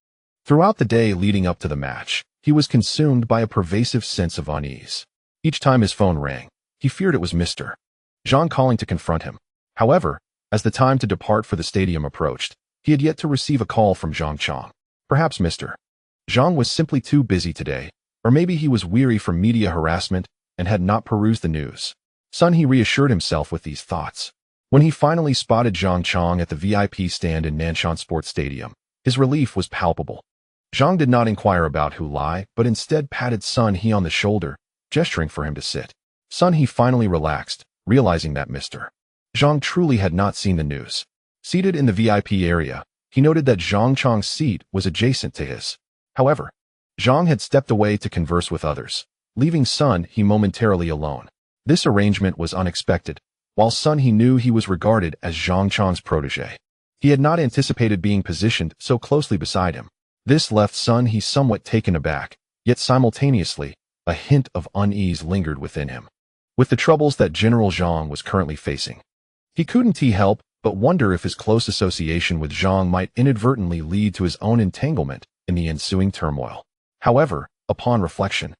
Throughout the day leading up to the match, he was consumed by a pervasive sense of unease. Each time his phone rang, he feared it was Mr. Zhang calling to confront him. However, as the time to depart for the stadium approached, he had yet to receive a call from Zhang Chong. Perhaps Mr. Zhang was simply too busy today, or maybe he was weary from media harassment and had not perused the news. Sun He reassured himself with these thoughts. When he finally spotted Zhang Chong at the VIP stand in Nanshan Sports Stadium, his relief was palpable. Zhang did not inquire about Hu Lai, but instead patted Sun He on the shoulder, gesturing for him to sit. Sun He finally relaxed, realizing that Mr. Zhang truly had not seen the news. Seated in the VIP area, he noted that Zhang Chong's seat was adjacent to his. However, Zhang had stepped away to converse with others, leaving Sun He momentarily alone. This arrangement was unexpected, while Sun He knew he was regarded as Zhang Chong's protege. He had not anticipated being positioned so closely beside him. This left Sun He somewhat taken aback, yet simultaneously, a hint of unease lingered within him. With the troubles that General Zhang was currently facing, he couldn't help but wonder if his close association with Zhang might inadvertently lead to his own entanglement in the ensuing turmoil. However, upon reflection,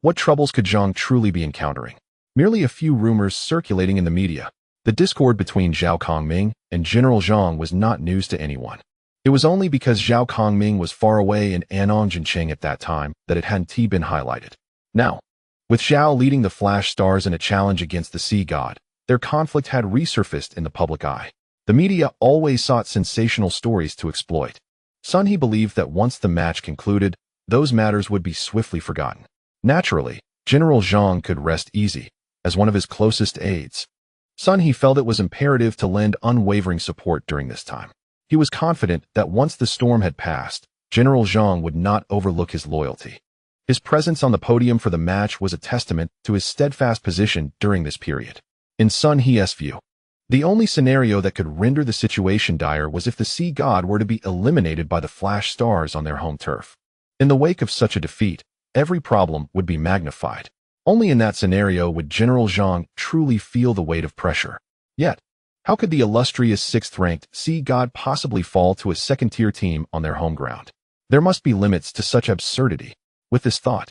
what troubles could Zhang truly be encountering? Merely a few rumors circulating in the media. The discord between Zhao Kongming and General Zhang was not news to anyone. It was only because Zhao Kongming was far away in Anong Jincheng at that time that it hadn't been highlighted. Now, with Zhao leading the Flash Stars in a challenge against the Sea God, their conflict had resurfaced in the public eye. The media always sought sensational stories to exploit. Sun He believed that once the match concluded, those matters would be swiftly forgotten. Naturally, General Zhang could rest easy, as one of his closest aides. Sun He felt it was imperative to lend unwavering support during this time. He was confident that once the storm had passed, General Zhang would not overlook his loyalty. His presence on the podium for the match was a testament to his steadfast position during this period. In Sun He's view, the only scenario that could render the situation dire was if the Sea God were to be eliminated by the Flash Stars on their home turf. In the wake of such a defeat, every problem would be magnified. Only in that scenario would General Zhang truly feel the weight of pressure. Yet, how could the illustrious 6th-ranked Sea God possibly fall to a second-tier team on their home ground? There must be limits to such absurdity. With this thought,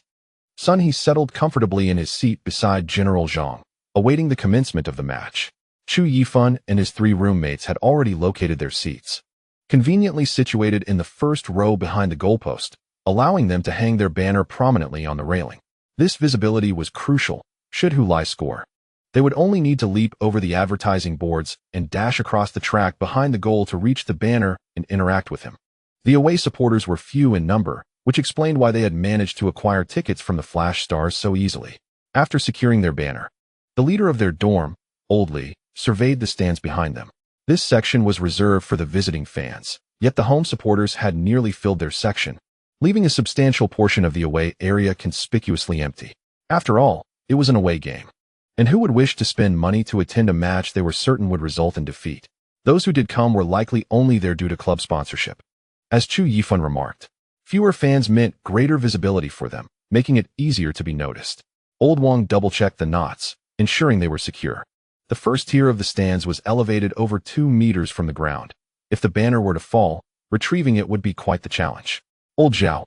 Sun He settled comfortably in his seat beside General Zhang, awaiting the commencement of the match. Chu Yifan and his 3 roommates had already located their seats, conveniently situated in the first row behind the goalpost, allowing them to hang their banner prominently on the railing. This visibility was crucial, should Hu Lai score. They would only need to leap over the advertising boards and dash across the track behind the goal to reach the banner and interact with him. The away supporters were few in number, which explained why they had managed to acquire tickets from the Flash Stars so easily. After securing their banner, the leader of their dorm, Old Lee, surveyed the stands behind them. This section was reserved for the visiting fans, yet the home supporters had nearly filled their section, leaving a substantial portion of the away area conspicuously empty. After all, it was an away game. And who would wish to spend money to attend a match they were certain would result in defeat? Those who did come were likely only there due to club sponsorship. As Chu Yifan remarked, fewer fans meant greater visibility for them, making it easier to be noticed. Old Wang double-checked the knots, ensuring they were secure. The first tier of the stands was elevated over 2 meters from the ground. If the banner were to fall, retrieving it would be quite the challenge. Old Zhao,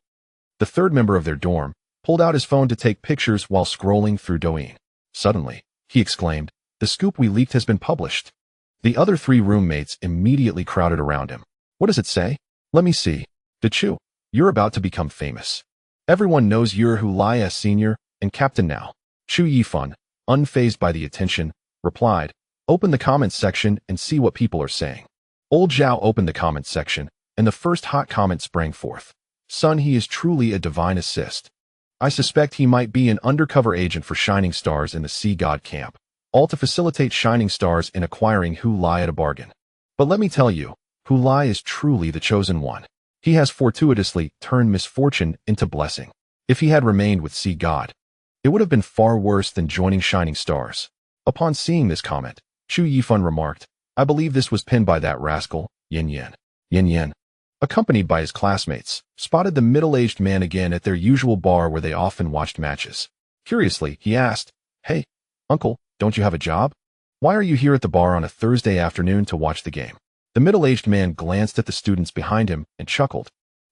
the third member of their dorm, pulled out his phone to take pictures while scrolling through Douyin. Suddenly, he exclaimed, "The scoop we leaked has been published." The other 3 roommates immediately crowded around him. "What does it say? Let me see." "Chu, you're about to become famous. Everyone knows you're Hulias Senior and Captain now." Chu Yifan, unfazed by the attention, replied, "Open the comments section and see what people are saying." Old Zhao opened the comments section, and the first hot comment sprang forth. "Son, he is truly a divine assist. I suspect he might be an undercover agent for Shining Stars in the Sea God camp, all to facilitate Shining Stars in acquiring Hulai at a bargain. But let me tell you, Hulai is truly the chosen one. He has fortuitously turned misfortune into blessing. If he had remained with Sea God, it would have been far worse than joining Shining Stars." Upon seeing this comment, Chu Yifan remarked, "I believe this was pinned by that rascal, Yin Yin." Yin Yin, accompanied by his classmates, spotted the middle-aged man again at their usual bar where they often watched matches. Curiously, he asked, "Hey, uncle, don't you have a job? Why are you here at the bar on a Thursday afternoon to watch the game?" The middle-aged man glanced at the students behind him and chuckled.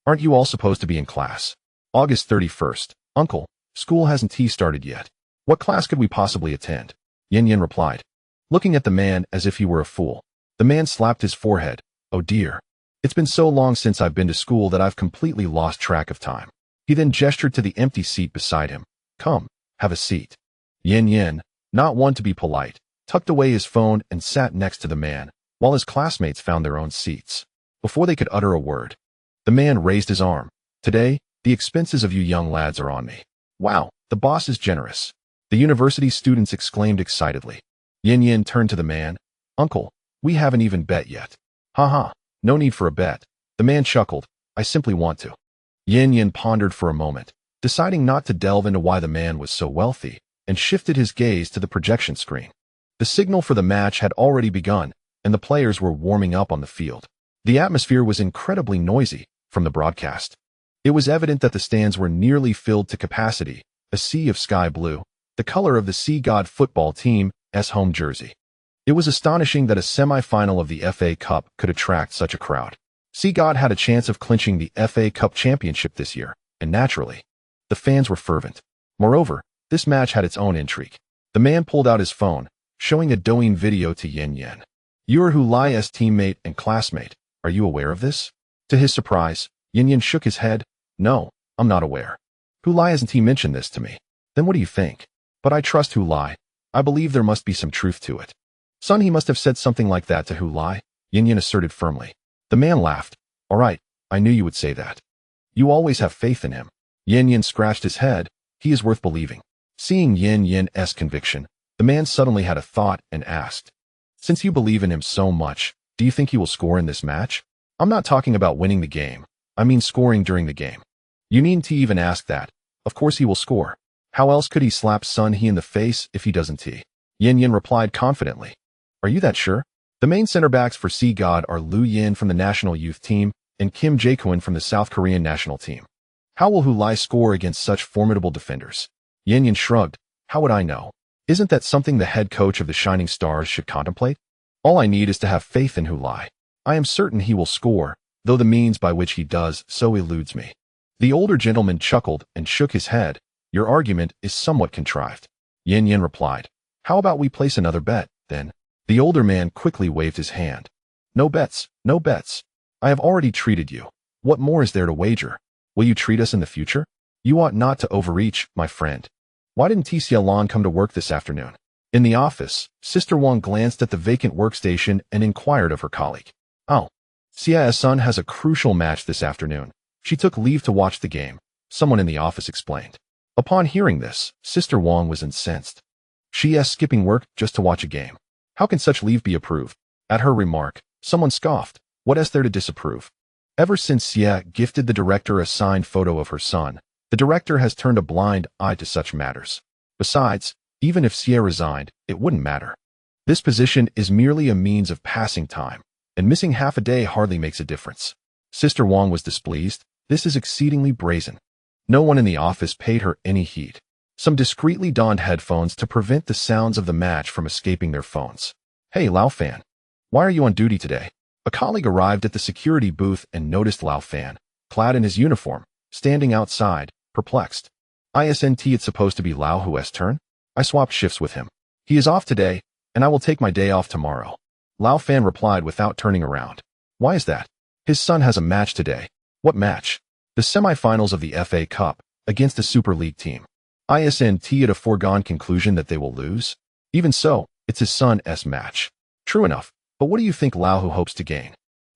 "Aren't you all supposed to be in class? August 31st. Uncle, school hasn't started yet. What class could we possibly attend?" Yin Yin replied, looking at the man as if he were a fool. The man slapped his forehead. "Oh dear. It's been so long since I've been to school that I've completely lost track of time." He then gestured to the empty seat beside him. "Come, have a seat." Yin Yin, not one to be polite, tucked away his phone and sat next to the man, while his classmates found their own seats. Before they could utter a word, the man raised his arm. "Today, the expenses of you young lads are on me." "Wow, the boss is generous," the university students exclaimed excitedly. Yin Yin turned to the man. "Uncle, we haven't even bet yet." "Haha, no need for a bet." The man chuckled. "I simply want to." Yin Yin pondered for a moment, deciding not to delve into why the man was so wealthy, and shifted his gaze to the projection screen. The signal for the match had already begun, and the players were warming up on the field. The atmosphere was incredibly noisy from the broadcast. It was evident that the stands were nearly filled to capacity, a sea of sky blue, the color of the Sea God football team's home jersey. It was astonishing that a semi-final of the FA Cup could attract such a crowd. Sea God had a chance of clinching the FA Cup championship this year, and naturally, the fans were fervent. Moreover, this match had its own intrigue. The man pulled out his phone, showing a Douyin video to Yin Yin. "You're Hulias' teammate and classmate. Are you aware of this?" To his surprise, Yin Yin shook his head. "No, I'm not aware. Hulai hasn't mentioned this to me." "Then what do you think?" "But I trust Hulai. I believe there must be some truth to it." "Son, he must have said something like that to Hulai," Yin Yin asserted firmly. The man laughed. "All right, I knew you would say that. You always have faith in him." Yin Yin scratched his head. "He is worth believing." Seeing Yin Yin's conviction, the man suddenly had a thought and asked, "Since you believe in him so much, do you think he will score in this match?" "I'm not talking about winning the game. I mean scoring during the game." "You needn't even ask that. Of course he will score. How else could he slap Sun He in the face if he doesn't?" Yin Yin replied confidently. "Are you that sure?" The main center backs for Sea God are Lu Yin from the national youth team and Kim Jae-kwon from the South Korean national team. How will Hulai score against such formidable defenders? Yin Yin shrugged. "How would I know? Isn't that something the head coach of the Shining Stars should contemplate? All I need is to have faith in Hulai. I am certain he will score, though the means by which he does so eludes me." The older gentleman chuckled and shook his head. "Your argument is somewhat contrived." Yin Yin replied. "How about we place another bet, then?" The older man quickly waved his hand. "No bets, no bets. I have already treated you. What more is there to wager? Will you treat us in the future? You ought not to overreach, my friend. Why didn't Xia Lan come to work this afternoon?" In the office, Sister Wang glanced at the vacant workstation and inquired of her colleague. "Oh, Xia's son has a crucial match this afternoon. She took leave to watch the game," someone in the office explained. Upon hearing this, Sister Wang was incensed. She is skipping work just to watch a game. How can such leave be approved? At her remark, someone scoffed. What is there to disapprove? Ever since Xia gifted the director a signed photo of her son, the director has turned a blind eye to such matters. Besides, even if Xia resigned, it wouldn't matter. This position is merely a means of passing time, and missing half a day hardly makes a difference. Sister Wang was displeased. This is exceedingly brazen. No one in the office paid her any heed. Some discreetly donned headphones to prevent the sounds of the match from escaping their phones. Hey, Lao Fan. Why are you on duty today? A colleague arrived at the security booth and noticed Lao Fan, clad in his uniform, standing outside, perplexed. Isn't it supposed to be Lao Hu's turn? I swapped shifts with him. He is off today, and I will take my day off tomorrow. Lao Fan replied without turning around. Why is that? His son has a match today. What match? The semifinals of the FA Cup, against a Super League team. Isn't it a foregone conclusion that they will lose? Even so, it's his son's match. True enough, but what do you think Lao Hu hopes to gain?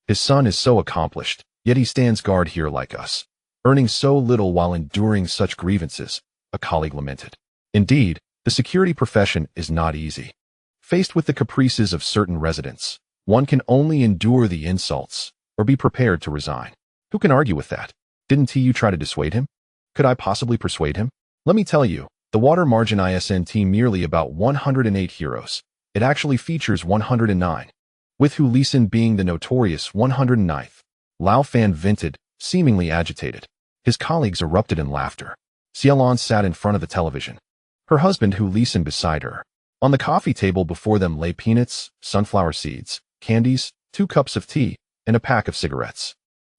His son is so accomplished, yet he stands guard here like us, earning so little while enduring such grievances, a colleague lamented. Indeed, the security profession is not easy. Faced with the caprices of certain residents, one can only endure the insults, or be prepared to resign. Who can argue with that? Didn't you try to dissuade him? Could I possibly persuade him? Let me tell you, the water margin isn't merely about 108 heroes. It actually features 109, with Hu Lisan being the notorious 109th. Lao Fan vented, seemingly agitated. His colleagues erupted in laughter. Xiaolon sat in front of the television, her husband Hu Lisan beside her. On the coffee table before them lay peanuts, sunflower seeds, candies, 2 cups of tea, and a pack of cigarettes.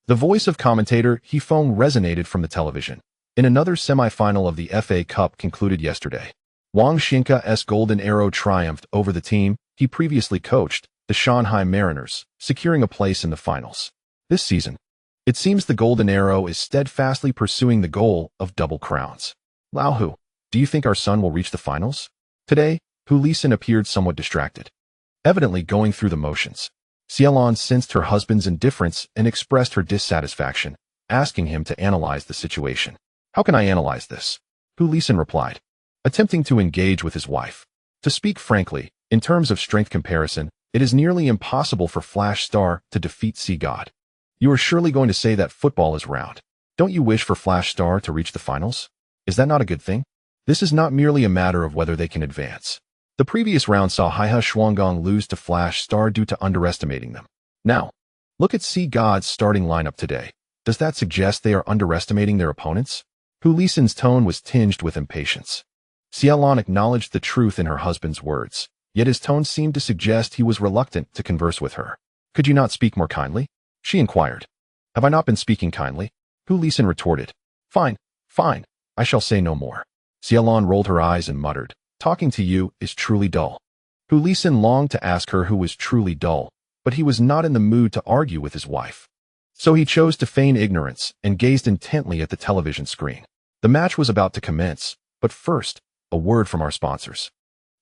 The voice of commentator He Feng resonated from the television. In another semi-final of the FA Cup concluded yesterday, Wang Xinka's Golden Arrow triumphed over the team he previously coached, the Shanghai Mariners, securing a place in the finals. This season, it seems the Golden Arrow is steadfastly pursuing the goal of double crowns. Lao Hu, do you think our son will reach the finals? Today, Hu Lisan appeared somewhat distracted, evidently going through the motions. Xiaolon sensed her husband's indifference and expressed her dissatisfaction, asking him to analyze the situation. How can I analyze this? Hu Lisan replied, attempting to engage with his wife. To speak frankly, in terms of strength comparison, it is nearly impossible for Flash Star to defeat Sea God. You are surely going to say that football is round. Don't you wish for Flash Star to reach the finals? Is that not a good thing? This is not merely a matter of whether they can advance. The previous round saw Haihe Shuanggang lose to Flash Star due to underestimating them. Now, look at Sea God's starting lineup today. Does that suggest they are underestimating their opponents? Hu Lisan's tone was tinged with impatience. Xiaolon acknowledged the truth in her husband's words, yet his tone seemed to suggest he was reluctant to converse with her. Could you not speak more kindly? She inquired. Have I not been speaking kindly? Hu Lisan retorted. Fine, fine, I shall say no more. Xiaolon rolled her eyes and muttered, talking to you is truly dull. Hu Lisan longed to ask her who was truly dull, but he was not in the mood to argue with his wife. So he chose to feign ignorance and gazed intently at the television screen. The match was about to commence, but first, a word from our sponsors.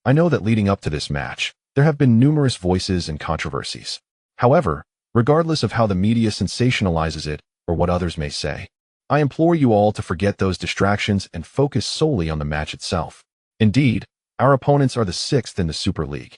I know that leading up to this match, there have been numerous voices and controversies. However, regardless of how the media sensationalizes it or what others may say, I implore you all to forget those distractions and focus solely on the match itself. Indeed, our opponents are the 6th in the Super League.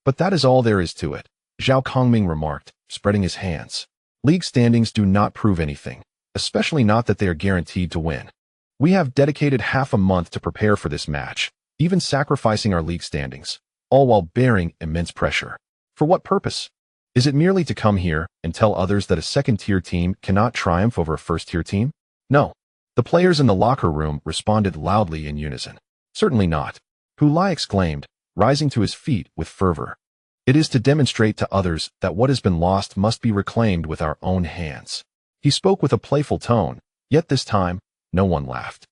But that is all there is to it, Zhao Kongming remarked, spreading his hands. League standings do not prove anything, especially not that they are guaranteed to win. We have dedicated half a month to prepare for this match, even sacrificing our league standings, all while bearing immense pressure. For what purpose? Is it merely to come here and tell others that a second-tier team cannot triumph over a first-tier team? No. The players in the locker room responded loudly in unison. Certainly not. Hu Lai exclaimed, rising to his feet with fervor. It is to demonstrate to others that what has been lost must be reclaimed with our own hands. He spoke with a playful tone, yet this time, no one laughed.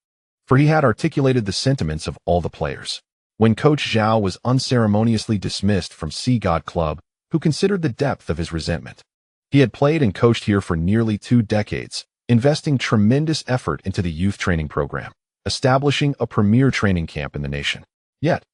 For he had articulated the sentiments of all the players. When Coach Zhao was unceremoniously dismissed from Sea God Club, who considered the depth of his resentment. He had played and coached here for nearly 2 decades, investing tremendous effort into the youth training program, establishing a premier training camp in the nation. Yet,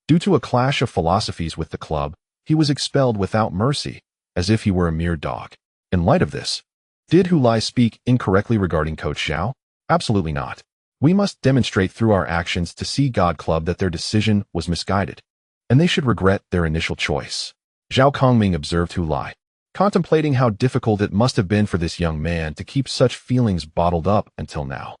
due to a clash of philosophies with the club, he was expelled without mercy, as if he were a mere dog. In light of this, did Hu Lai speak incorrectly regarding Coach Zhao? Absolutely not. We must demonstrate through our actions to Sea God Club that their decision was misguided, and they should regret their initial choice. Zhao Kongming observed Hu Lai, contemplating how difficult it must have been for this young man to keep such feelings bottled up until now.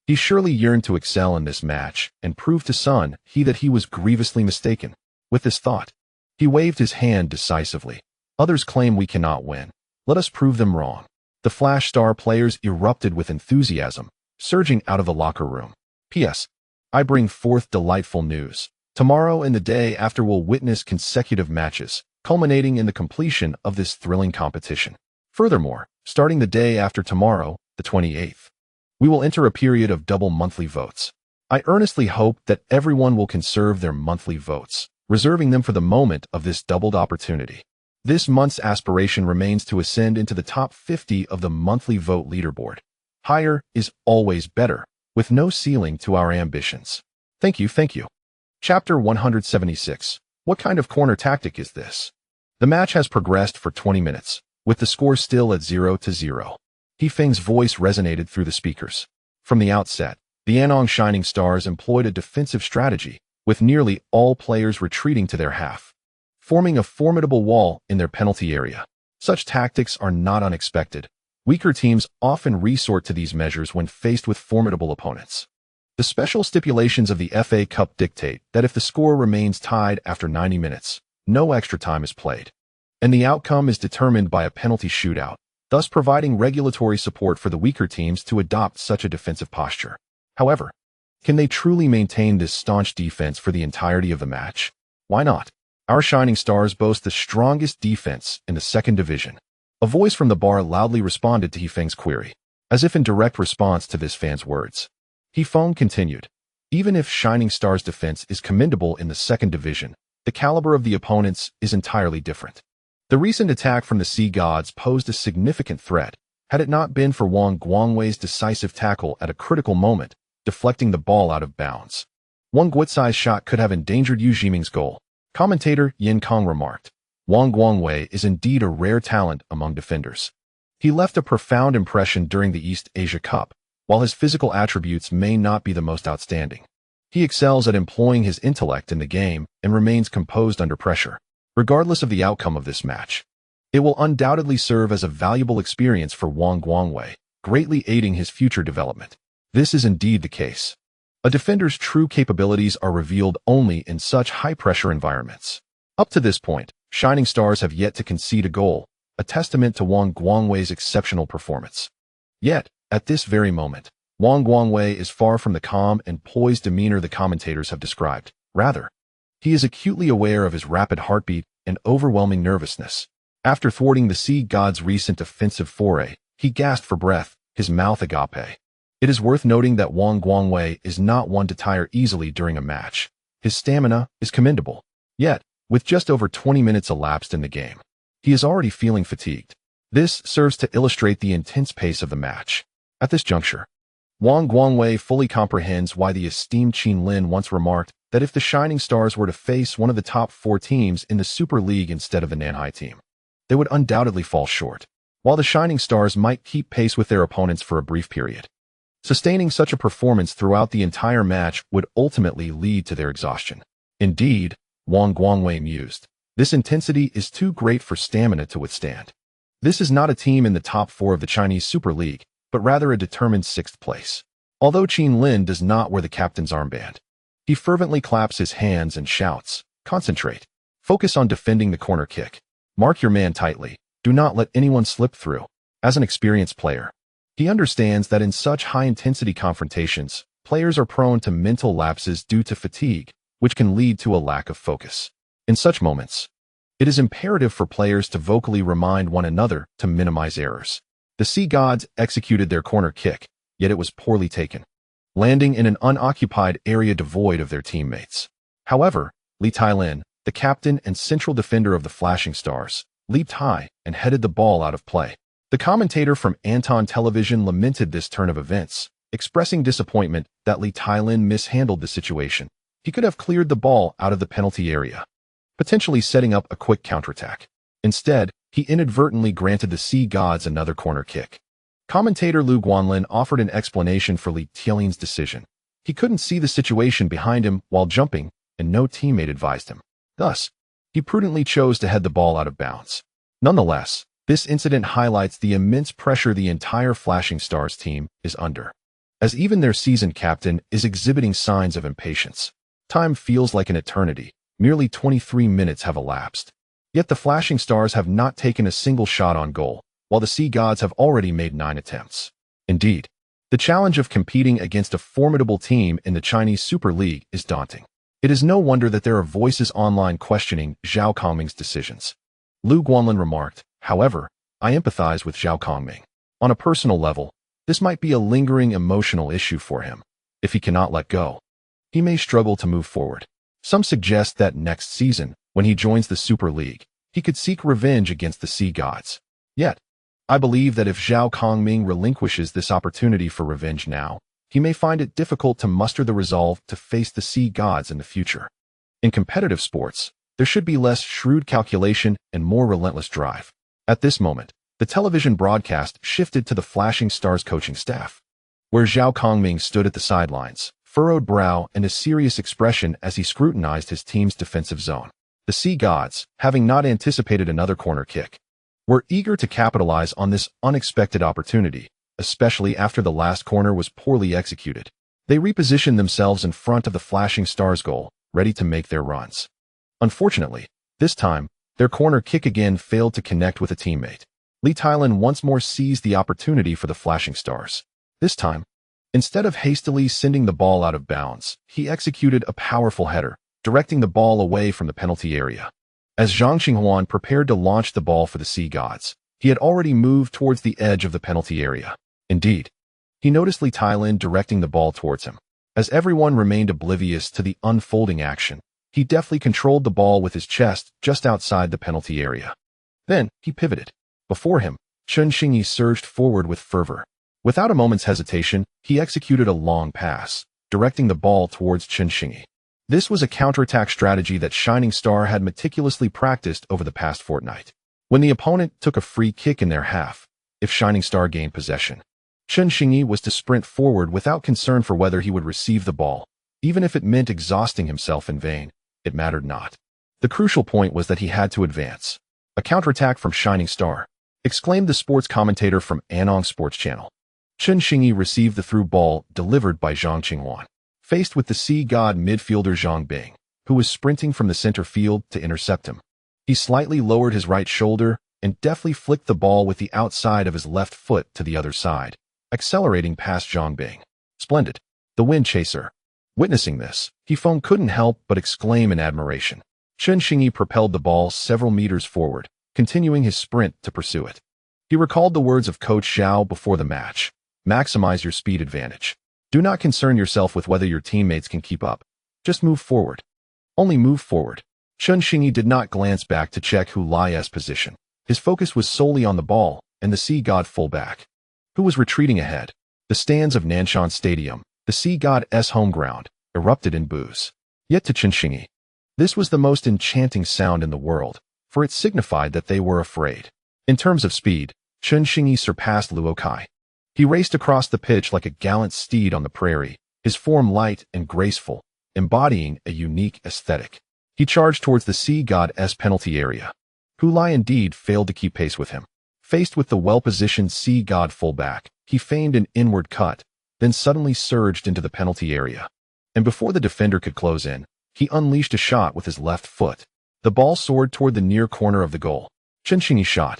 He surely yearned to excel in this match and prove to Sun He that he was grievously mistaken. With this thought, he waved his hand decisively, Others claim we cannot win. Let us prove them wrong. The Flash Star players erupted with enthusiasm, surging out of the locker room. P.S. I bring forth delightful news. Tomorrow and the day after will witness consecutive matches, culminating in the completion of this thrilling competition. Furthermore, starting the day after tomorrow, the 28th, we will enter a period of double monthly votes. I earnestly hope that everyone will conserve their monthly votes, reserving them for the moment of this doubled opportunity. This month's aspiration remains to ascend into the top 50 of the monthly vote leaderboard. Higher is always better, with no ceiling to our ambitions. Thank you. Chapter 176. What kind of corner tactic is this? The match has progressed for 20 minutes, with the score still at 0-0. He Feng's voice resonated through the speakers. From the outset, the Anong Shining Stars employed a defensive strategy, with nearly all players retreating to their half, forming a formidable wall in their penalty area. Such tactics are not unexpected. Weaker teams often resort to these measures when faced with formidable opponents. The special stipulations of the FA Cup dictate that if the score remains tied after 90 minutes, no extra time is played, and the outcome is determined by a penalty shootout, thus providing regulatory support for the weaker teams to adopt such a defensive posture. However, can they truly maintain this staunch defense for the entirety of the match? Why not? Our Shining Stars boast the strongest defense in the second division. A voice from the bar loudly responded to He Feng's query, as if in direct response to this fan's words. He Feng continued, even if Shining Stars' defense is commendable in the second division, the caliber of the opponents is entirely different. The recent attack from the Sea Gods posed a significant threat, had it not been for Wang Guangwei's decisive tackle at a critical moment, deflecting the ball out of bounds. Wang Guotsai's shot could have endangered Yu Jiming's goal. Commentator Yin Kong remarked, Wang Guangwei is indeed a rare talent among defenders. He left a profound impression during the East Asia Cup, while his physical attributes may not be the most outstanding. He excels at employing his intellect in the game and remains composed under pressure. Regardless of the outcome of this match, it will undoubtedly serve as a valuable experience for Wang Guangwei, greatly aiding his future development. This is indeed the case. A defender's true capabilities are revealed only in such high-pressure environments. Up to this point, Shining Stars have yet to concede a goal, a testament to Wang Guangwei's exceptional performance. Yet, at this very moment, Wang Guangwei is far from the calm and poised demeanor the commentators have described. Rather, he is acutely aware of his rapid heartbeat and overwhelming nervousness. After thwarting the Sea God's recent offensive foray, he gasped for breath, his mouth agape. It is worth noting that Wang Guangwei is not one to tire easily during a match. His stamina is commendable. Yet, with just over 20 minutes elapsed in the game, he is already feeling fatigued. This serves to illustrate the intense pace of the match. At this juncture, Wang Guangwei fully comprehends why the esteemed Qin Lin once remarked that if the Shining Stars were to face one of the top 4 teams in the Super League instead of the Nanhai team, they would undoubtedly fall short. While the Shining Stars might keep pace with their opponents for a brief period, sustaining such a performance throughout the entire match would ultimately lead to their exhaustion. Indeed, Wang Guangwei mused, this intensity is too great for stamina to withstand. This is not a team in the top 4 of the Chinese Super League, but rather a determined 6th place. Although Qin Lin does not wear the captain's armband, he fervently claps his hands and shouts, concentrate. Focus on defending the corner kick. Mark your man tightly. Do not let anyone slip through. As an experienced player, he understands that in such high-intensity confrontations, players are prone to mental lapses due to fatigue, which can lead to a lack of focus. In such moments, it is imperative for players to vocally remind one another to minimize errors. The Sea Gods executed their corner kick, yet it was poorly taken, landing in an unoccupied area devoid of their teammates. However, Li Tailin, the captain and central defender of the Flashing Stars, leaped high and headed the ball out of play. The commentator from Anton Television lamented this turn of events, expressing disappointment that Li Tailin mishandled the situation. He could have cleared the ball out of the penalty area, potentially setting up a quick counterattack. Instead, he inadvertently granted the Sea Gods another corner kick. Commentator Lu Guanlin offered an explanation for Li Tailin's decision. He couldn't see the situation behind him while jumping, and no teammate advised him. Thus, he prudently chose to head the ball out of bounds. Nonetheless, this incident highlights the immense pressure the entire Flashing Stars team is under, as even their seasoned captain is exhibiting signs of impatience. Time feels like an eternity. Merely 23 minutes have elapsed. Yet the Flashing Stars have not taken a single shot on goal, while the Sea Gods have already made 9 attempts. Indeed, the challenge of competing against a formidable team in the Chinese Super League is daunting. It is no wonder that there are voices online questioning Zhao Kongming's decisions. Lu Guanlin remarked, "However, I empathize with Zhao Kongming. On a personal level, this might be a lingering emotional issue for him. If he cannot let go, he may struggle to move forward. Some suggest that next season, when he joins the Super League, he could seek revenge against the Sea Gods. Yet, I believe that if Zhao Kongming relinquishes this opportunity for revenge now, he may find it difficult to muster the resolve to face the Sea Gods in the future. In competitive sports, there should be less shrewd calculation and more relentless drive." At this moment, the television broadcast shifted to the Flashing Stars coaching staff, where Zhao Kongming stood at the sidelines, furrowed brow and a serious expression as he scrutinized his team's defensive zone. The Sea Gods, having not anticipated another corner kick, were eager to capitalize on this unexpected opportunity, especially after the last corner was poorly executed. They repositioned themselves in front of the Flashing Stars goal, ready to make their runs. Unfortunately, this time, their corner kick again failed to connect with a teammate. Li Tailan once more seized the opportunity for the Flashing Stars. This time, instead of hastily sending the ball out of bounds, he executed a powerful header, directing the ball away from the penalty area. As Zhang Qinghuan prepared to launch the ball for the Sea Gods, he had already moved towards the edge of the penalty area. Indeed, he noticed Li Tailan directing the ball towards him. As everyone remained oblivious to the unfolding action, he deftly controlled the ball with his chest just outside the penalty area. Then, he pivoted. Before him, Chen Xingyi surged forward with fervor. Without a moment's hesitation, he executed a long pass, directing the ball towards Chen Xingyi. This was a counterattack strategy that Shining Star had meticulously practiced over the past fortnight. When the opponent took a free kick in their half, if Shining Star gained possession, Chen Xingyi was to sprint forward without concern for whether he would receive the ball. Even if it meant exhausting himself in vain, it mattered not. The crucial point was that he had to advance. "A counterattack from Shining Star," exclaimed the sports commentator from Anong Sports Channel. Chen Xingyi received the through ball delivered by Zhang Qinghuan. Faced with the Sea God midfielder Zhang Bing, who was sprinting from the center field to intercept him, he slightly lowered his right shoulder and deftly flicked the ball with the outside of his left foot to the other side, accelerating past Zhang Bing. "Splendid. The wind chaser." Witnessing this, Hifeng couldn't help but exclaim in admiration. Chen Xingyi propelled the ball several meters forward, continuing his sprint to pursue it. He recalled the words of Coach Zhao before the match: "Maximize your speed advantage. Do not concern yourself with whether your teammates can keep up. Just move forward. Only move forward." Chen Xingyi did not glance back to check Hu Lai's position. His focus was solely on the ball and the Sea God fullback, who was retreating ahead. The stands of Nanshan Stadium, the Sea God's home ground, erupted in boos. Yet to Chen Xingyi, this was the most enchanting sound in the world, for it signified that they were afraid. In terms of speed, Chen Xingyi surpassed Luo Kai. He raced across the pitch like a gallant steed on the prairie, his form light and graceful, embodying a unique aesthetic. He charged towards the Sea God's penalty area. Hu Lai indeed failed to keep pace with him. Faced with the well-positioned Sea God fullback, he feigned an inward cut, then suddenly surged into the penalty area. And before the defender could close in, he unleashed a shot with his left foot. The ball soared toward the near corner of the goal. Chen Xingyi shot.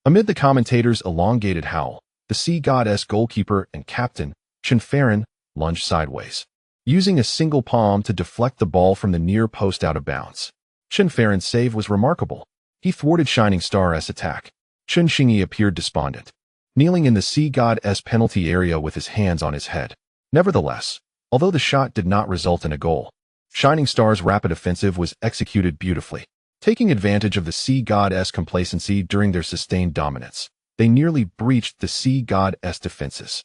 Amid the commentators' elongated howl, the Sea God's goalkeeper and captain, Chen Farren, lunged sideways, using a single palm to deflect the ball from the near post out of bounds. Chen Farren's save was remarkable. He thwarted Shining Star's attack. Chen Xingyi appeared despondent, kneeling in the Sea God's penalty area with his hands on his head. Nevertheless, although the shot did not result in a goal, Shining Star's rapid offensive was executed beautifully. Taking advantage of the Sea God's complacency during their sustained dominance, they nearly breached the Sea God's defenses.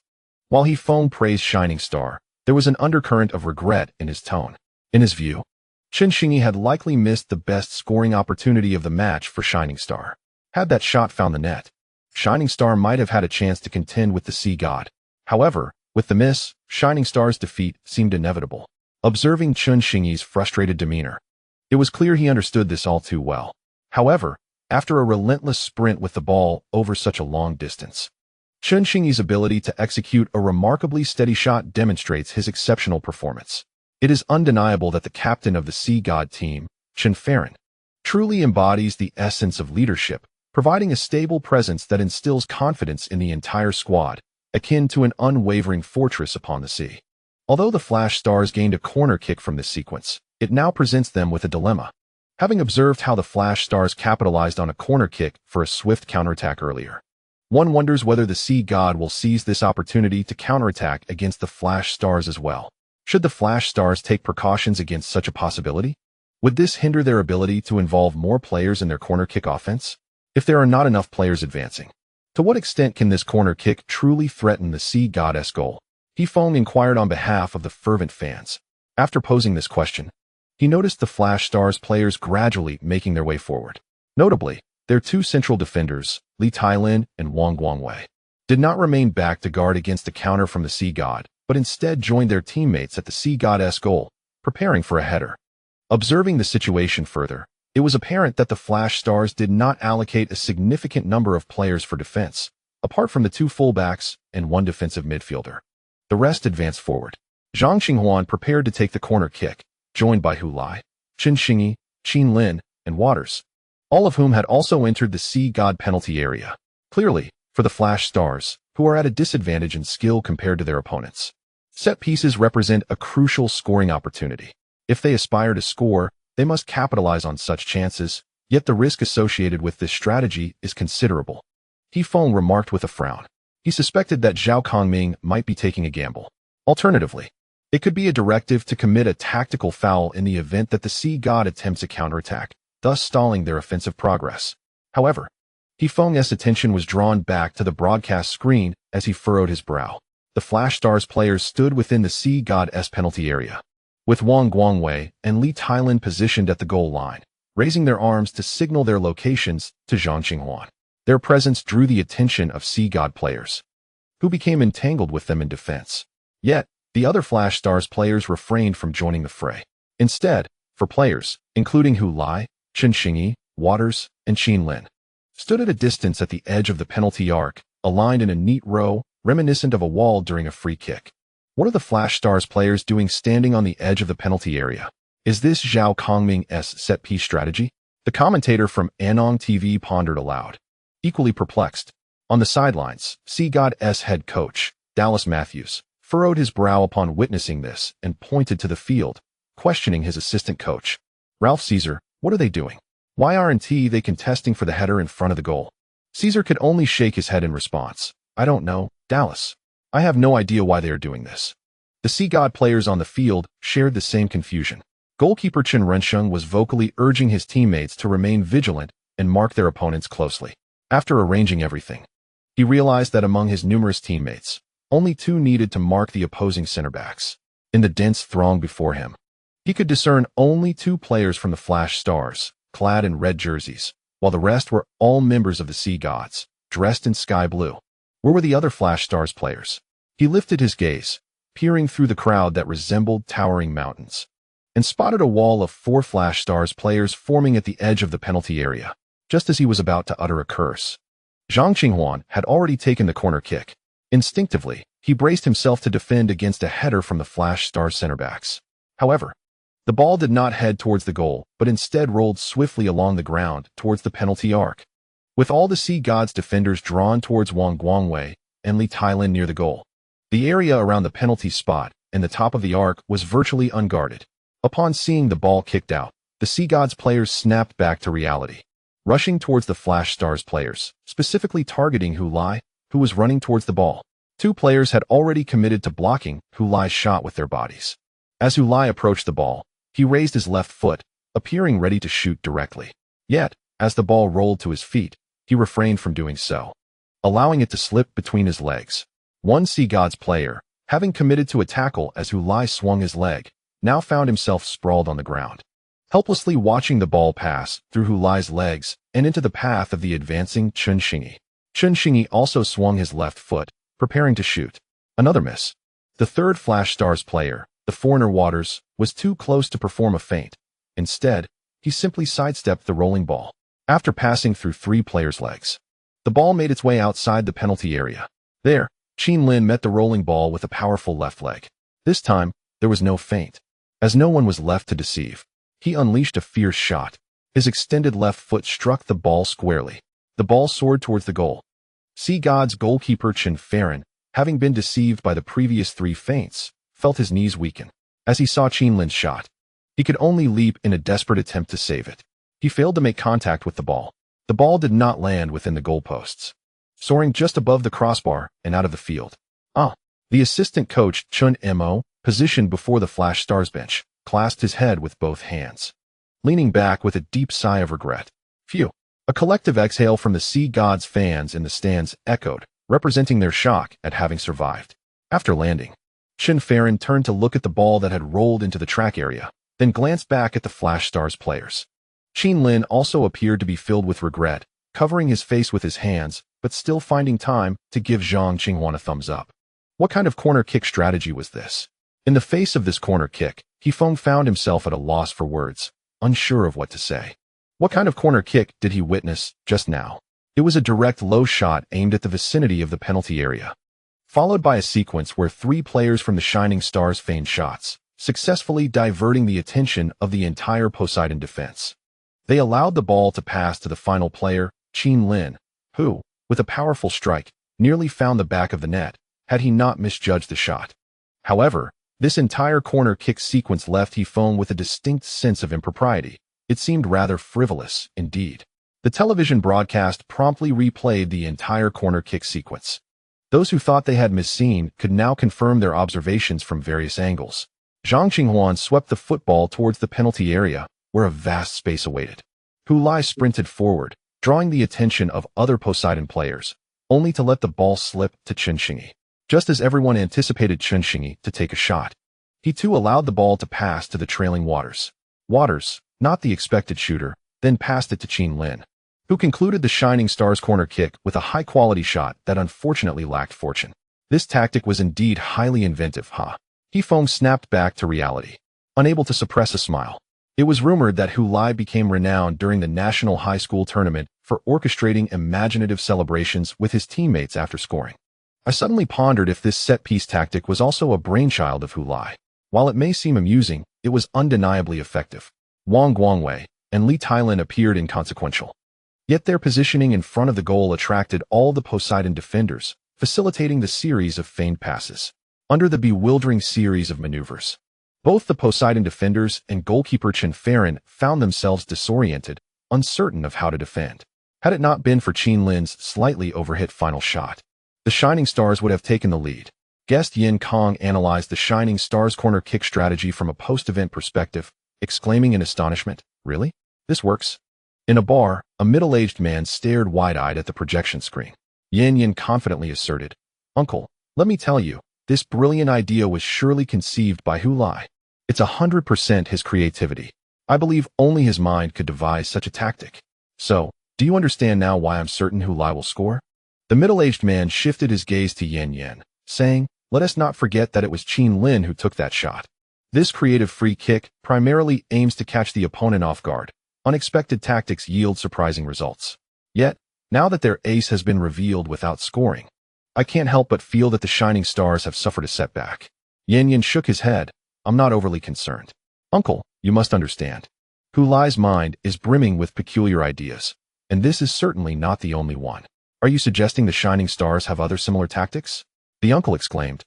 While Hifeng praised Shining Star, there was an undercurrent of regret in his tone. In his view, Chen Xingyi had likely missed the best scoring opportunity of the match for Shining Star. Had that shot found the net, Shining Star might have had a chance to contend with the Sea God. However, with the miss, Shining Star's defeat seemed inevitable. Observing Chen Xingyi's frustrated demeanor, it was clear he understood this all too well. However, after a relentless sprint with the ball over such a long distance, Chen Xingyi's ability to execute a remarkably steady shot demonstrates his exceptional performance. It is undeniable that the captain of the Sea God team, Chen Farren, truly embodies the essence of leadership, providing a stable presence that instills confidence in the entire squad, akin to an unwavering fortress upon the sea. Although the Flash Stars gained a corner kick from this sequence, it now presents them with a dilemma. Having observed how the Flash Stars capitalized on a corner kick for a swift counterattack earlier, one wonders whether the Sea God will seize this opportunity to counterattack against the Flash Stars as well. Should the Flash Stars take precautions against such a possibility? Would this hinder their ability to involve more players in their corner kick offense? If there are not enough players advancing, to what extent can this corner kick truly threaten the Sea Goddess goal? He-Fong inquired on behalf of the fervent fans. After posing this question, he noticed the Flash Stars players gradually making their way forward. Notably, their two central defenders, Lee Tai-lin and Wang Guangwei, did not remain back to guard against the counter from the Sea God, but instead joined their teammates at the Sea Goddess goal, preparing for a header. Observing the situation further, it was apparent that the Flash Stars did not allocate a significant number of players for defense, apart from the two fullbacks and one defensive midfielder. The rest advanced forward. Zhang Xinghuan prepared to take the corner kick, joined by Hu Lai, Chen Xingyi, Qin Lin, and Waters, all of whom had also entered the Sea God penalty area. Clearly, for the Flash Stars, who are at a disadvantage in skill compared to their opponents, set pieces represent a crucial scoring opportunity. If they aspire to score, they must capitalize on such chances, yet the risk associated with this strategy is considerable. He-Fong remarked with a frown. He suspected that Zhao Kongming might be taking a gamble. Alternatively, it could be a directive to commit a tactical foul in the event that the Sea God attempts a counterattack, thus stalling their offensive progress. However, He-Fong's attention was drawn back to the broadcast screen as he furrowed his brow. The Flash Stars players stood within the Sea God's penalty area, with Wang Guangwei and Lee Tai-lin positioned at the goal line, raising their arms to signal their locations to Zhang Xinghuan. Their presence drew the attention of Sea God players, who became entangled with them in defense. Yet, the other Flash Stars players refrained from joining the fray. Instead, for players, including Hu Lai, Chen Xingyi, Waters, and Qin Lin, stood at a distance at the edge of the penalty arc, aligned in a neat row, reminiscent of a wall during a free kick. What are the Flash Stars players doing standing on the edge of the penalty area? Is this Zhao Kongming's set-piece strategy? The commentator from Anong TV pondered aloud, equally perplexed. On the sidelines, Sea God's head coach, Dallas Matthews, furrowed his brow upon witnessing this and pointed to the field, questioning his assistant coach. Ralph Caesar, what are they doing? Why aren't they contesting for the header in front of the goal? Caesar could only shake his head in response. I don't know, Dallas. I have no idea why they are doing this. The Sea God players on the field shared the same confusion. Goalkeeper Chen Rensheng was vocally urging his teammates to remain vigilant and mark their opponents closely. After arranging everything, he realized that among his numerous teammates, only two needed to mark the opposing center backs. In the dense throng before him, he could discern only two players from the Flash Stars, clad in red jerseys, while the rest were all members of the Sea Gods, dressed in sky blue. Where were the other Flash Stars players? He lifted his gaze, peering through the crowd that resembled towering mountains, and spotted a wall of 4 Flash Stars players forming at the edge of the penalty area. Just as he was about to utter a curse, Zhang Xinghuan had already taken the corner kick. Instinctively, he braced himself to defend against a header from the Flash Stars center backs. However, the ball did not head towards the goal, but instead rolled swiftly along the ground towards the penalty arc. With all the Sea Gods defenders drawn towards Wang Guangwei and Lee Tai-lin near the goal, the area around the penalty spot and the top of the arc was virtually unguarded. Upon seeing the ball kicked out, the Sea Gods players snapped back to reality, rushing towards the Flash Stars players, specifically targeting Hu Lai, who was running towards the ball. 2 players had already committed to blocking Hu Lai's shot with their bodies. As Hu Lai approached the ball, he raised his left foot, appearing ready to shoot directly. Yet, as the ball rolled to his feet, he refrained from doing so, allowing it to slip between his legs. One Sea Gods player, having committed to a tackle as Hu Lai swung his leg, now found himself sprawled on the ground, helplessly watching the ball pass through Hu Lai's legs and into the path of the advancing Chen Xingyi. Chen Xingyi also swung his left foot, preparing to shoot. Another miss. The third Flash Stars player, the foreigner Waters, was too close to perform a feint. Instead, he simply sidestepped the rolling ball. After passing through 3 players' legs, the ball made its way outside the penalty area. There, Qin Lin met the rolling ball with a powerful left leg. This time, there was no feint. As no one was left to deceive, he unleashed a fierce shot. His extended left foot struck the ball squarely. The ball soared towards the goal. Sea God's goalkeeper Chen Farron, having been deceived by the previous 3 feints, felt his knees weaken as he saw Chen Lin's shot. He could only leap in a desperate attempt to save it. He failed to make contact with the ball. The ball did not land within the goalposts, soaring just above the crossbar and out of the field. The assistant coach, Chun Mo, positioned before the Flash Stars bench, clasped his head with both hands, leaning back with a deep sigh of regret. Phew. A collective exhale from the Sea Gods fans in the stands echoed, representing their shock at having survived. After landing, Chen Farron turned to look at the ball that had rolled into the track area, then glanced back at the Flash Stars players. Chen Lin also appeared to be filled with regret, covering his face with his hands, but still finding time to give Zhang Qinghwan a thumbs up. What kind of corner kick strategy was this? In the face of this corner kick, He-Feng found himself at a loss for words, unsure of what to say. What kind of corner kick did he witness just now? It was a direct low shot aimed at the vicinity of the penalty area, followed by a sequence where 3 players from the Shining Stars feigned shots, successfully diverting the attention of the entire Poseidon defense. They allowed the ball to pass to the final player, Chen Lin, who, with a powerful strike, nearly found the back of the net, had he not misjudged the shot. However, this entire corner kick sequence left He-Feng with a distinct sense of impropriety. It seemed rather frivolous, indeed. The television broadcast promptly replayed the entire corner kick sequence. Those who thought they had misseen could now confirm their observations from various angles. Zhang Qinghwan swept the football towards the penalty area, where a vast space awaited. Hu Lai sprinted forward, drawing the attention of other Poseidon players, only to let the ball slip to Chen Xingyi. Just as everyone anticipated Chen Xingyi to take a shot, he too allowed the ball to pass to the trailing Waters. Waters, not the expected shooter, then passed it to Chen Lin, who concluded the Shining Stars corner kick with a high-quality shot that unfortunately lacked fortune. This tactic was indeed highly inventive, He-Feng snapped back to reality, unable to suppress a smile. It was rumored that Hu Lai became renowned during the National High School Tournament for orchestrating imaginative celebrations with his teammates after scoring. I suddenly pondered if this set-piece tactic was also a brainchild of Hu Lai. While it may seem amusing, it was undeniably effective. Wang Guangwei and Li Tailin appeared inconsequential. Yet their positioning in front of the goal attracted all the Poseidon defenders, facilitating the series of feigned passes. Under the bewildering series of maneuvers, both the Poseidon defenders and goalkeeper Chen Farron found themselves disoriented, uncertain of how to defend. Had it not been for Chen Lin's slightly overhit final shot, the Shining Stars would have taken the lead. Guest Yin Kong analyzed the Shining Stars corner kick strategy from a post-event perspective, exclaiming in astonishment, "Really? This works?" In a bar, a middle-aged man stared wide-eyed at the projection screen. Yin confidently asserted, "Uncle, let me tell you, this brilliant idea was surely conceived by Hu Lai. It's 100% his creativity. I believe only his mind could devise such a tactic. So, do you understand now why I'm certain Hu Lai will score?" The middle-aged man shifted his gaze to Yin, saying, "Let us not forget that it was Chen Lin who took that shot. This creative free kick primarily aims to catch the opponent off guard. Unexpected tactics yield surprising results. Yet, now that their ace has been revealed without scoring, I can't help but feel that the Shining Stars have suffered a setback." Yin shook his head. "I'm not overly concerned. Uncle, you must understand. Hu Lai's mind is brimming with peculiar ideas, and this is certainly not the only one. Are you suggesting the Shining Stars have other similar tactics?" the uncle exclaimed,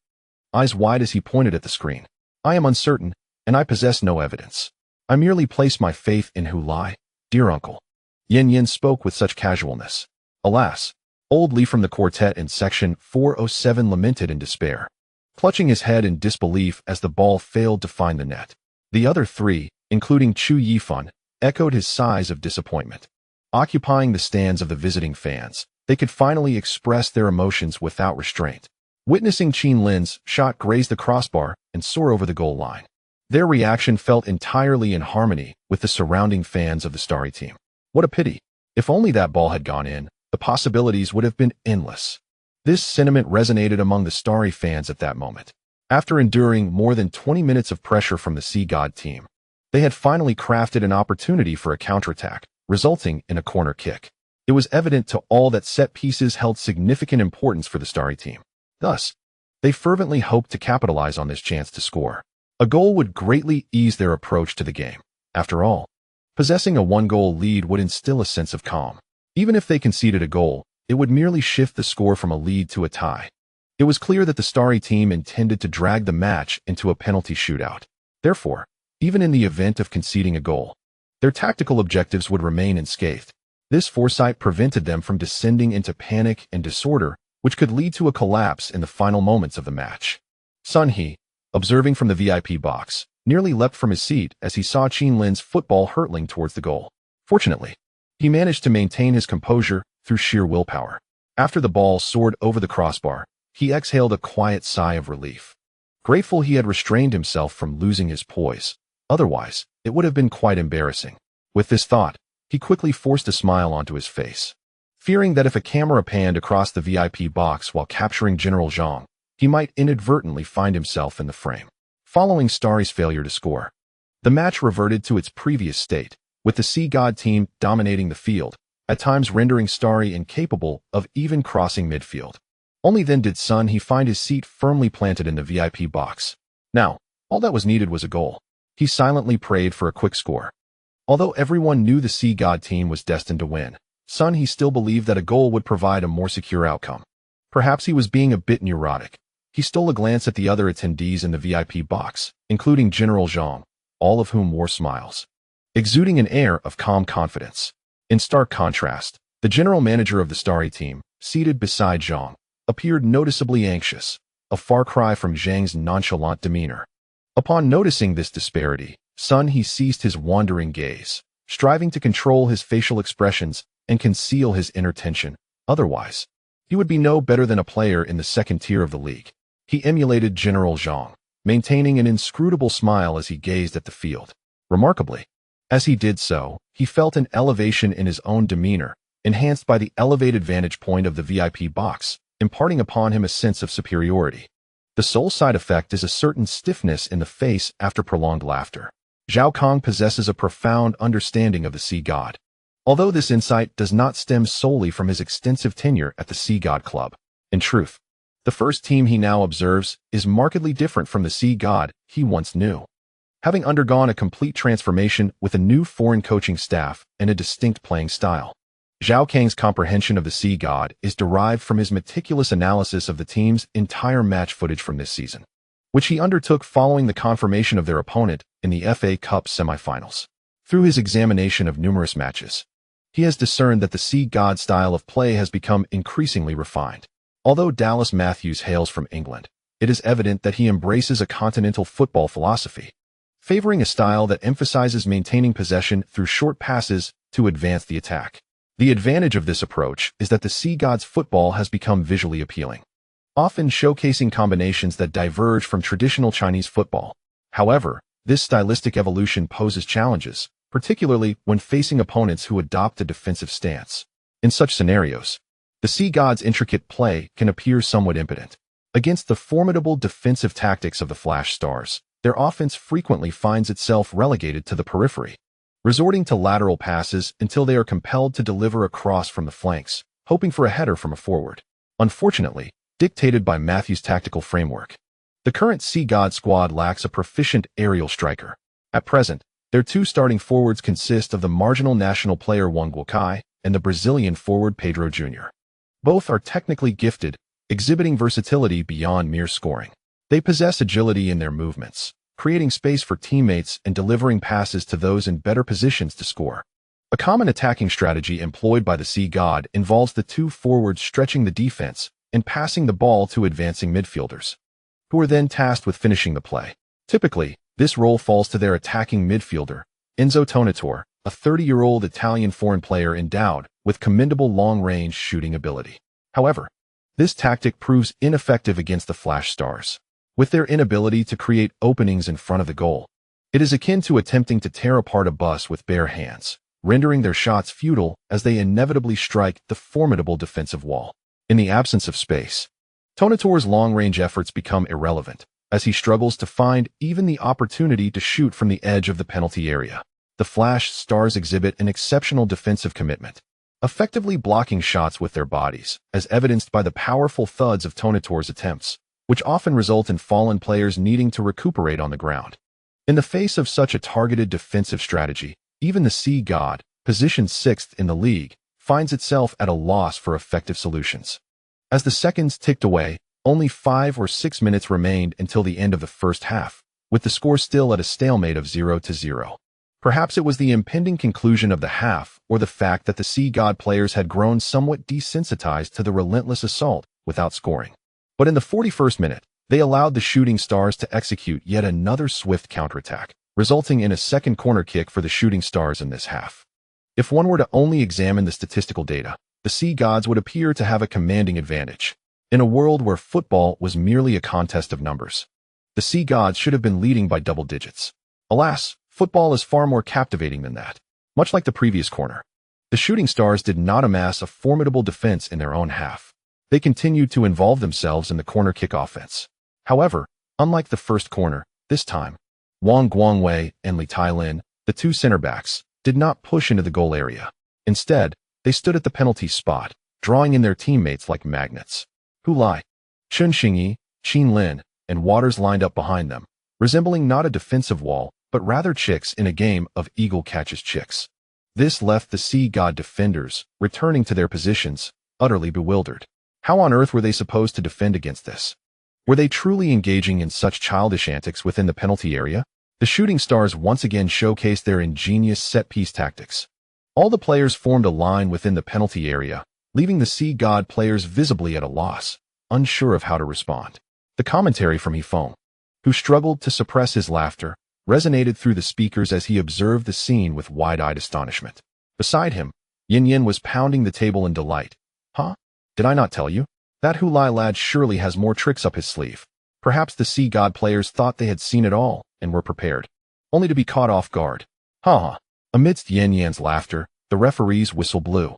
eyes wide as he pointed at the screen. "I am uncertain, and I possess no evidence. I merely place my faith in Hu Lai, dear uncle." Yin spoke with such casualness. Alas, old Li from the quartet in section 407 lamented in despair, clutching his head in disbelief as the ball failed to find the net. The other 3, including Chu Yifan, echoed his sighs of disappointment. Occupying the stands of the visiting fans, they could finally express their emotions without restraint. Witnessing Chen Lin's shot graze the crossbar and soar over the goal line, their reaction felt entirely in harmony with the surrounding fans of the Starry team. What a pity. If only that ball had gone in, the possibilities would have been endless. This sentiment resonated among the Starry fans at that moment. After enduring more than 20 minutes of pressure from the Sea God team, they had finally crafted an opportunity for a counterattack, resulting in a corner kick. It was evident to all that set pieces held significant importance for the Starry team. Thus, they fervently hoped to capitalize on this chance to score. A goal would greatly ease their approach to the game. After all, Possessing a one-goal lead would instill a sense of calm. Even if they conceded a goal, it would merely shift the score from a lead to a tie. It was clear that the Starry team intended to drag the match into a penalty shootout. Therefore, even in the event of conceding a goal, their tactical objectives would remain unscathed. This foresight prevented them from descending into panic and disorder, which could lead to a collapse in the final moments of the match. Sun He, observing from the VIP box, nearly leapt from his seat as he saw Qin Lin's football hurtling towards the goal. Fortunately, he managed to maintain his composure through sheer willpower. After the ball soared over the crossbar, he exhaled a quiet sigh of relief. Grateful he had restrained himself from losing his poise. Otherwise, it would have been quite embarrassing. With this thought, he quickly forced a smile onto his face. Fearing that if a camera panned across the VIP box while capturing General Zhang, he might inadvertently find himself in the frame. Following Starry's failure to score, the match reverted to its previous state, with the Sea God team dominating the field, at times rendering Starry incapable of even crossing midfield. Only then did Sun He find his seat firmly planted in the VIP box. Now, all that was needed was a goal. He silently prayed for a quick score. Although everyone knew the Sea God team was destined to win, Sun He still believed that a goal would provide a more secure outcome. Perhaps he was being a bit neurotic. He stole a glance at the other attendees in the VIP box, including General Zhang, all of whom wore smiles, exuding an air of calm confidence. In stark contrast, the general manager of the Starry team, seated beside Zhang, appeared noticeably anxious, a far cry from Zhang's nonchalant demeanor. Upon noticing this disparity, Sun He ceased his wandering gaze, striving to control his facial expressions and conceal his inner tension. Otherwise, he would be no better than a player in the second tier of the league. He emulated General Zhang, maintaining an inscrutable smile as he gazed at the field. Remarkably, as he did so, he felt an elevation in his own demeanor, enhanced by the elevated vantage point of the VIP box, imparting upon him a sense of superiority. The sole side effect is a certain stiffness in the face after prolonged laughter. Zhao Kong possesses a profound understanding of the Sea God. Although this insight does not stem solely from his extensive tenure at the Sea God Club. In truth, the first team he now observes is markedly different from the Sea God he once knew. Having undergone a complete transformation with a new foreign coaching staff and a distinct playing style, Zhao Kang's comprehension of the Sea God is derived from his meticulous analysis of the team's entire match footage from this season, which he undertook following the confirmation of their opponent in the FA Cup semifinals. Through his examination of numerous matches, he has discerned that the Sea God's style of play has become increasingly refined. Although Dallas Matthews hails from England, it is evident that he embraces a continental football philosophy, favoring a style that emphasizes maintaining possession through short passes to advance the attack. The advantage of this approach is that the Sea God's football has become visually appealing, often showcasing combinations that diverge from traditional Chinese football. However, this stylistic evolution poses challenges, particularly when facing opponents who adopt a defensive stance. In such scenarios, the Sea God's intricate play can appear somewhat impotent. Against the formidable defensive tactics of the Flash Stars, their offense frequently finds itself relegated to the periphery, resorting to lateral passes until they are compelled to deliver a cross from the flanks, hoping for a header from a forward. Unfortunately, dictated by Matthews' tactical framework, the current Sea God squad lacks a proficient aerial striker. At present, their two starting forwards consist of the marginal national player Wang Guokai and the Brazilian forward Pedro Jr. Both are technically gifted, exhibiting versatility beyond mere scoring. They possess agility in their movements, creating space for teammates and delivering passes to those in better positions to score. A common attacking strategy employed by the Sea God involves the two forwards stretching the defense and passing the ball to advancing midfielders, who are then tasked with finishing the play. Typically, this role falls to their attacking midfielder, Enzo Tonatore, a 30-year-old Italian foreign player endowed with commendable long-range shooting ability. However, this tactic proves ineffective against the Flash Stars. With their inability to create openings in front of the goal, it is akin to attempting to tear apart a bus with bare hands, rendering their shots futile as they inevitably strike the formidable defensive wall. In the absence of space, Tonatore's long-range efforts become irrelevant, as he struggles to find even the opportunity to shoot from the edge of the penalty area. The Flash Stars exhibit an exceptional defensive commitment, effectively blocking shots with their bodies, as evidenced by the powerful thuds of Tonatore's attempts, which often result in fallen players needing to recuperate on the ground. In the face of such a targeted defensive strategy, Even the Sea God, positioned 6th in the league, finds itself at a loss for effective solutions. As the seconds ticked away, only 5 or 6 minutes remained until the end of the first half, with the score still at a stalemate of 0-0. Perhaps it was the impending conclusion of the half, or the fact that the Sea God players had grown somewhat desensitized to the relentless assault without scoring. But in the 41st minute, they allowed the Shooting Stars to execute yet another swift counterattack, resulting in a second corner kick for the Shooting Stars in this half. If one were to only examine the statistical data, the Sea Gods would appear to have a commanding advantage. In a world where football was merely a contest of numbers, the Sea Gods should have been leading by double digits. Alas, football is far more captivating than that. Much like the previous corner, the Shooting Stars did not amass a formidable defense in their own half. They continued to involve themselves in the corner kick offense. However, unlike the first corner, this time, Wang Guangwei and Li Tailin, the two center backs, did not push into the goal area. Instead, they stood at the penalty spot, drawing in their teammates like magnets. Hu Lai, Chun Xingyi, Qin Lin, and Waters lined up behind them, resembling not a defensive wall, but rather chicks in a game of eagle catches chicks. This left the Sea God defenders, returning to their positions, utterly bewildered. How on earth were they supposed to defend against this? Were they truly engaging in such childish antics within the penalty area? The Shooting Stars once again showcased their ingenious set-piece tactics. All the players formed a line within the penalty area, leaving the Sea God players visibly at a loss, unsure of how to respond. The commentary from Yifeng, who struggled to suppress his laughter, resonated through the speakers as he observed the scene with wide-eyed astonishment. Beside him, Yin Yin was pounding the table in delight. Huh? Did I not tell you? That Hu Lai lad surely has more tricks up his sleeve. Perhaps the Sea God players thought they had seen it all and were prepared, only to be caught off guard. Ha! Amidst Yin Yan's laughter, the referee's whistle blew,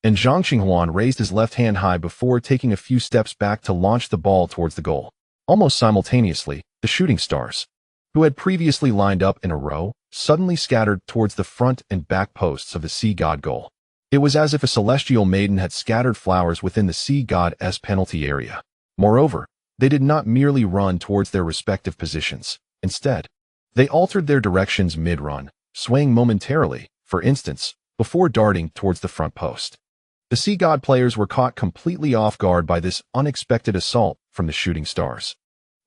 and Zhang Xinghuan raised his left hand high before taking a few steps back to launch the ball towards the goal. Almost simultaneously, the Shooting Stars, who had previously lined up in a row, suddenly scattered towards the front and back posts of the Sea God goal. It was as if a celestial maiden had scattered flowers within the Sea God's penalty area. Moreover, they did not merely run towards their respective positions. Instead, they altered their directions mid-run, swaying momentarily, for instance, before darting towards the front post. The Sea God players were caught completely off guard by this unexpected assault from the Shooting Stars.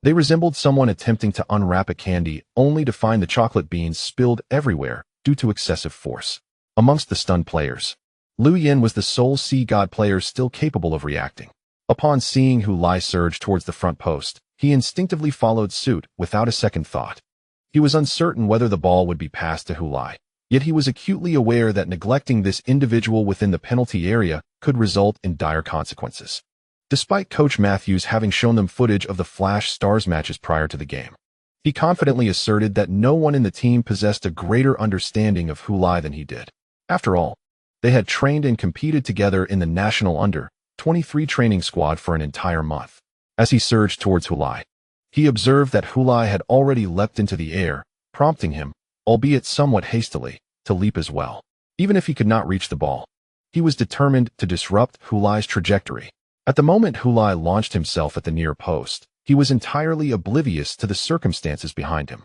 They resembled someone attempting to unwrap a candy only to find the chocolate beans spilled everywhere due to excessive force. Amongst the stunned players, Liu Yin was the sole Sea God player still capable of reacting. Upon seeing Hu Lai surge towards the front post, he instinctively followed suit without a second thought. He was uncertain whether the ball would be passed to Hu Lai, yet he was acutely aware that neglecting this individual within the penalty area could result in dire consequences. Despite Coach Matthews having shown them footage of the Flash Stars matches prior to the game, he confidently asserted that no one in the team possessed a greater understanding of Hu Lai than he did. After all, they had trained and competed together in the national under-23 training squad for an entire month. As he surged towards Hu Lai, he observed that Hu Lai had already leapt into the air, prompting him, albeit somewhat hastily, to leap as well. Even if he could not reach the ball, he was determined to disrupt Hu Lai's trajectory. At the moment Hu Lai launched himself at the near post, he was entirely oblivious to the circumstances behind him.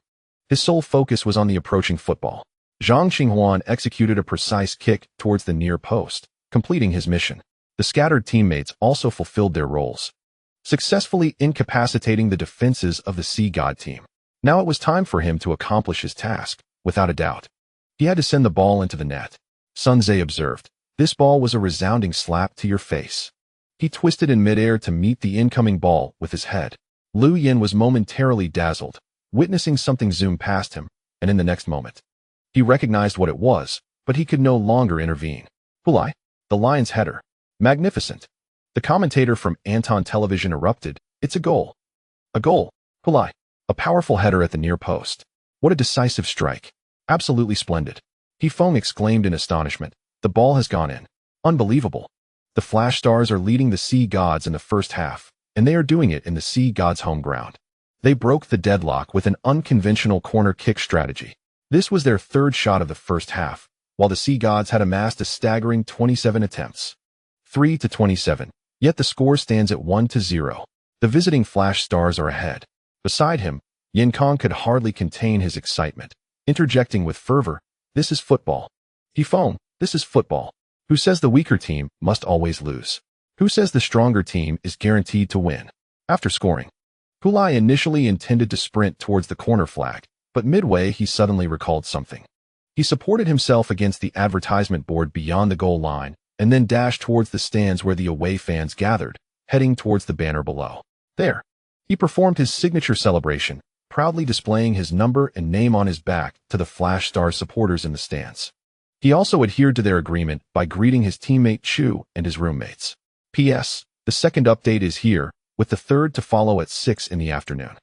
His sole focus was on the approaching football. Zhang Xinghuan executed a precise kick towards the near post, completing his mission. The scattered teammates also fulfilled their roles, successfully incapacitating the defenses of the Sea God team. Now it was time for him to accomplish his task, without a doubt. He had to send the ball into the net. Sun Tze observed, "This ball was a resounding slap to your face." He twisted in midair to meet the incoming ball with his head. Liu Yin was momentarily dazzled, witnessing something zoom past him, and in the next moment, he recognized what it was, but he could no longer intervene. Hu Lai, the Lion's header. Magnificent. The commentator from Anton Television erupted, "It's a goal. A goal. Hu Lai, a powerful header at the near post. What a decisive strike. Absolutely splendid." Yifeng exclaimed in astonishment, "The ball has gone in. Unbelievable. The Flash Stars are leading the Sea Gods in the first half, and they are doing it in the Sea Gods' home ground." They broke the deadlock with an unconventional corner kick strategy. This was their third shot of the first half, while the Sea Gods had amassed a staggering 27 attempts. 3-27, yet the score stands at 1-0. The visiting Flash Stars are ahead. Beside him, Yin Kong could hardly contain his excitement, interjecting with fervor, This is football. He foamed. This is football. Who says the weaker team must always lose? Who says the stronger team is guaranteed to win? After scoring, Hulai initially intended to sprint towards the corner flag, but midway he suddenly recalled something. He supported himself against the advertisement board beyond the goal line and then dashed towards the stands where the away fans gathered, heading towards the banner below. There, he performed his signature celebration, proudly displaying his number and name on his back to the Flash Stars supporters in the stands. He also adhered to their agreement by greeting his teammate Chu and his roommates. P.S. The second update is here, with the third to follow at 6 in the afternoon.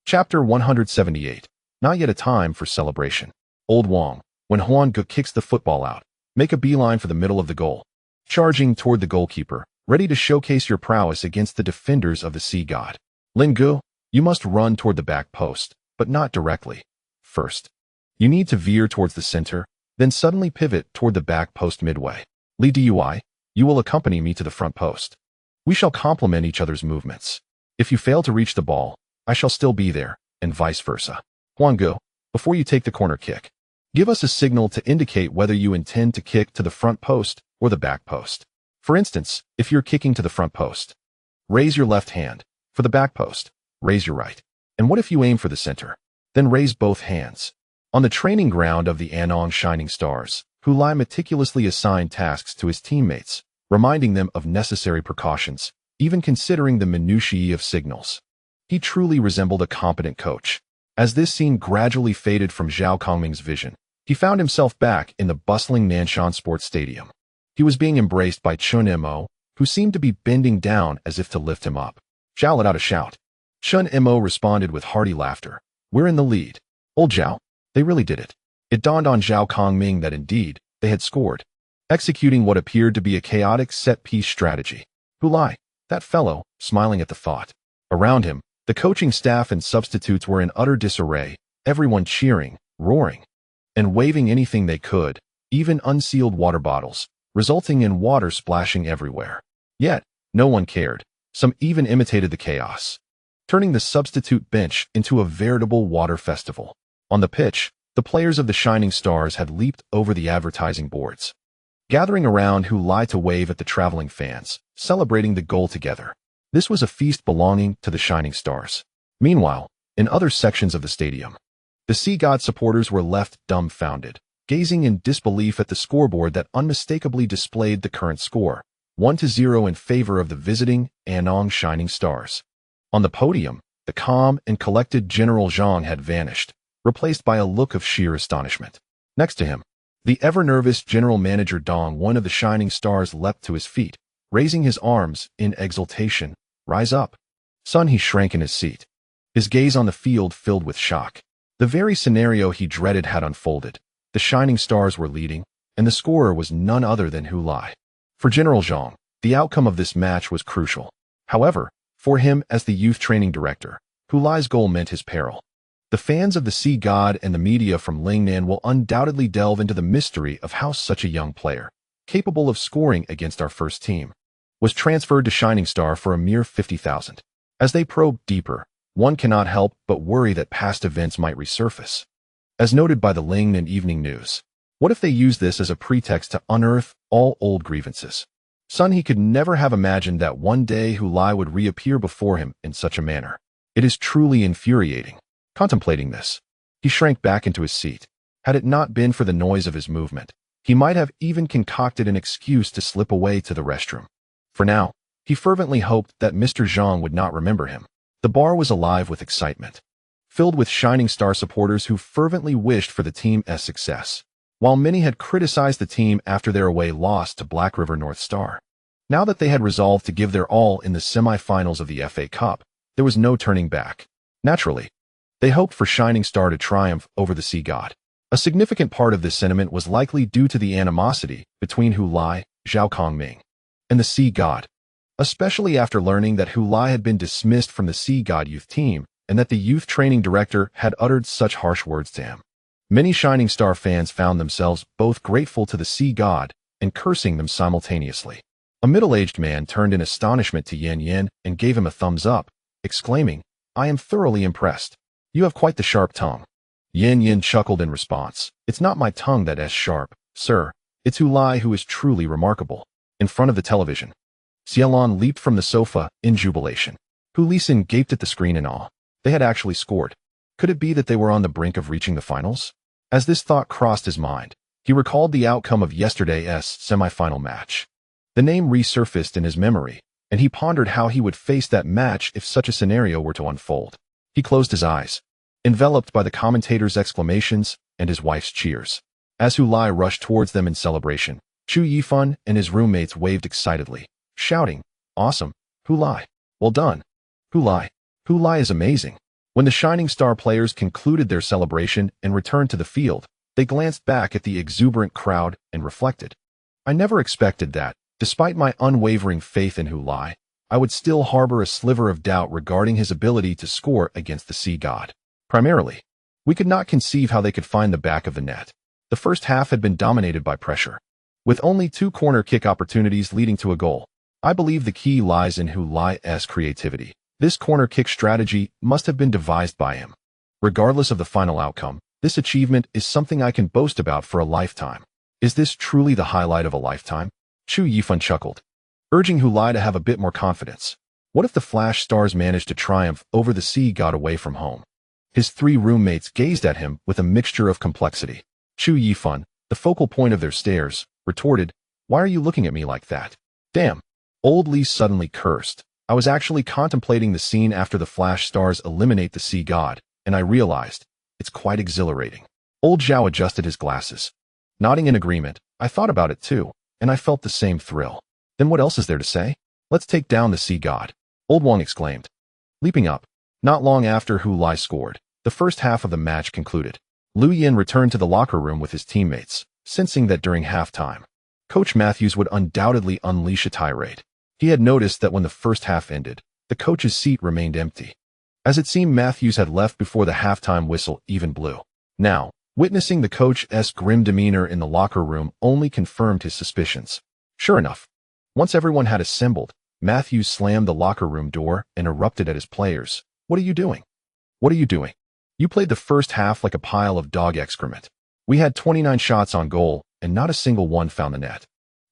Chapter 178. Not yet a time for celebration. Old Wong, when Huan Gu kicks the football out, make a beeline for the middle of the goal, charging toward the goalkeeper, ready to showcase your prowess against the defenders of the sea god. Lin Gu, you must run toward the back post, but not directly. First, you need to veer towards the center, then suddenly pivot toward the back post midway. Li Dui, you will accompany me to the front post. We shall complement each other's movements. If you fail to reach the ball, I shall still be there, and vice versa. Huan Gu, before you take the corner kick, give us a signal to indicate whether you intend to kick to the front post or the back post. For instance, if you're kicking to the front post, raise your left hand. For the back post, raise your right. And what if you aim for the center? Then raise both hands. On the training ground of the Anong Shining Stars, Hulai meticulously assigned tasks to his teammates, reminding them of necessary precautions, even considering the minutiae of signals. He truly resembled a competent coach. As this scene gradually faded from Zhao Kongming's vision, he found himself back in the bustling Nanshan Sports Stadium. He was being embraced by Chun Mo, who seemed to be bending down as if to lift him up. Zhao let out a shout. Chun Mo responded with hearty laughter. We're in the lead. Old Zhao, they really did it. It dawned on Zhao Kongming that indeed, they had scored, executing what appeared to be a chaotic set-piece strategy. Hulai, that fellow, smiling at the thought. Around him, the coaching staff and substitutes were in utter disarray, everyone cheering, roaring, and waving anything they could, even unsealed water bottles, resulting in water splashing everywhere. Yet, no one cared. Some even imitated the chaos, turning the substitute bench into a veritable water festival. On the pitch, the players of the Shining Stars had leaped over the advertising boards, gathering around Hulai to wave at the traveling fans, celebrating the goal together. This was a feast belonging to the Shining Stars. Meanwhile, in other sections of the stadium, the Sea God supporters were left dumbfounded, gazing in disbelief at the scoreboard that unmistakably displayed the current score, 1-0 in favor of the visiting Anong Shining Stars. On the podium, the calm and collected General Zhang had vanished, replaced by a look of sheer astonishment. Next to him, the ever-nervous General Manager Dong, one of the Shining Stars, leapt to his feet, raising his arms in exultation. Rise up. Son, he shrank in his seat, his gaze on the field filled with shock. The very scenario he dreaded had unfolded. The Shining Stars were leading, and the scorer was none other than Hulai. For General Zhang, the outcome of this match was crucial. However, for him as the youth training director, Hulai's goal meant his peril. The fans of the Sea God and the media from Lingnan will undoubtedly delve into the mystery of how such a young player, capable of scoring against our first team, was transferred to Shining Star for a mere 50,000. As they probe deeper, one cannot help but worry that past events might resurface. As noted by the Lingnan Evening News, what if they use this as a pretext to unearth all old grievances? Son, he could never have imagined that one day Hulai would reappear before him in such a manner. It is truly infuriating. Contemplating this, he shrank back into his seat. Had it not been for the noise of his movement, he might have even concocted an excuse to slip away to the restroom. For now, he fervently hoped that Mr. Zhang would not remember him. The bar was alive with excitement, filled with Shining Star supporters who fervently wished for the team's success. While many had criticized the team after their away loss to Black River North Star, now that they had resolved to give their all in the semi-finals of the FA Cup, there was no turning back. Naturally, they hoped for Shining Star to triumph over the Sea God. A significant part of this sentiment was likely due to the animosity between Hulai, Zhao Kongming, and the Sea God, especially after learning that Hulai had been dismissed from the Sea God youth team and that the youth training director had uttered such harsh words to him. Many Shining Star fans found themselves both grateful to the Sea God and cursing them simultaneously. A middle-aged man turned in astonishment to Yan Yan and gave him a thumbs up, exclaiming, "I am thoroughly impressed. You have quite the sharp tongue. Yin Yin chuckled in response. It's not my tongue that is sharp, sir. It's Hu Lai who is truly remarkable. In front of the television, Xiaolon leaped from the sofa in jubilation. Hu Lisin gaped at the screen in awe. They had actually scored. Could it be that they were on the brink of reaching the finals? As this thought crossed his mind, he recalled the outcome of yesterday's semi-final match. The name resurfaced in his memory, and he pondered how he would face that match if such a scenario were to unfold. He closed his eyes, enveloped by the commentator's exclamations and his wife's cheers. As Hu Lai rushed towards them in celebration, Chu Yifan and his roommates waved excitedly, shouting, "Awesome! Hu Lai! Well done! Hu Lai! Hu Lai is amazing!" When the Shining Star players concluded their celebration and returned to the field, they glanced back at the exuberant crowd and reflected. I never expected that, despite my unwavering faith in Hu Lai, I would still harbor a sliver of doubt regarding his ability to score against the sea god. Primarily, we could not conceive how they could find the back of the net. The first half had been dominated by pressure, with only 2 corner kick opportunities leading to a goal. I believe the key lies in Hu Lai's creativity. This corner kick strategy must have been devised by him. Regardless of the final outcome, this achievement is something I can boast about for a lifetime. Is this truly the highlight of a lifetime? Chu Yifan chuckled, urging Hu Lai to have a bit more confidence. What if the Flash Stars managed to triumph over the sea god away from home? His 3 roommates gazed at him with a mixture of complexity. Chu Yifan, the focal point of their stares, retorted, "Why are you looking at me like that?" Damn. Old Li suddenly cursed. I was actually contemplating the scene after the Flash Stars eliminate the sea god, and I realized, it's quite exhilarating. Old Zhao adjusted his glasses. Nodding in agreement, I thought about it too, and I felt the same thrill. Then what else is there to say? Let's take down the sea god, Old Wang exclaimed. Leaping up, not long after Hu Lai scored, the first half of the match concluded. Lu Yin returned to the locker room with his teammates, sensing that during halftime, Coach Matthews would undoubtedly unleash a tirade. He had noticed that when the first half ended, the coach's seat remained empty, as it seemed Matthews had left before the halftime whistle even blew. Now, witnessing the coach's grim demeanor in the locker room only confirmed his suspicions. Sure enough, once everyone had assembled, Matthews slammed the locker room door and erupted at his players. "What are you doing? What are you doing? You played the first half like a pile of dog excrement. We had 29 shots on goal, and not a single one found the net.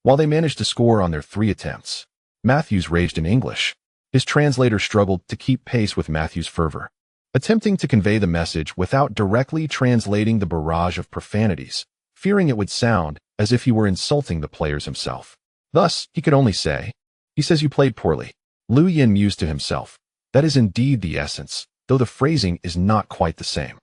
While they managed to score on their 3 attempts." Matthews raged in English. His translator struggled to keep pace with Matthews' fervor, attempting to convey the message without directly translating the barrage of profanities, fearing it would sound as if he were insulting the players himself. Thus, he could only say, "He says you played poorly." Lu Yin mused to himself. That is indeed the essence, though the phrasing is not quite the same.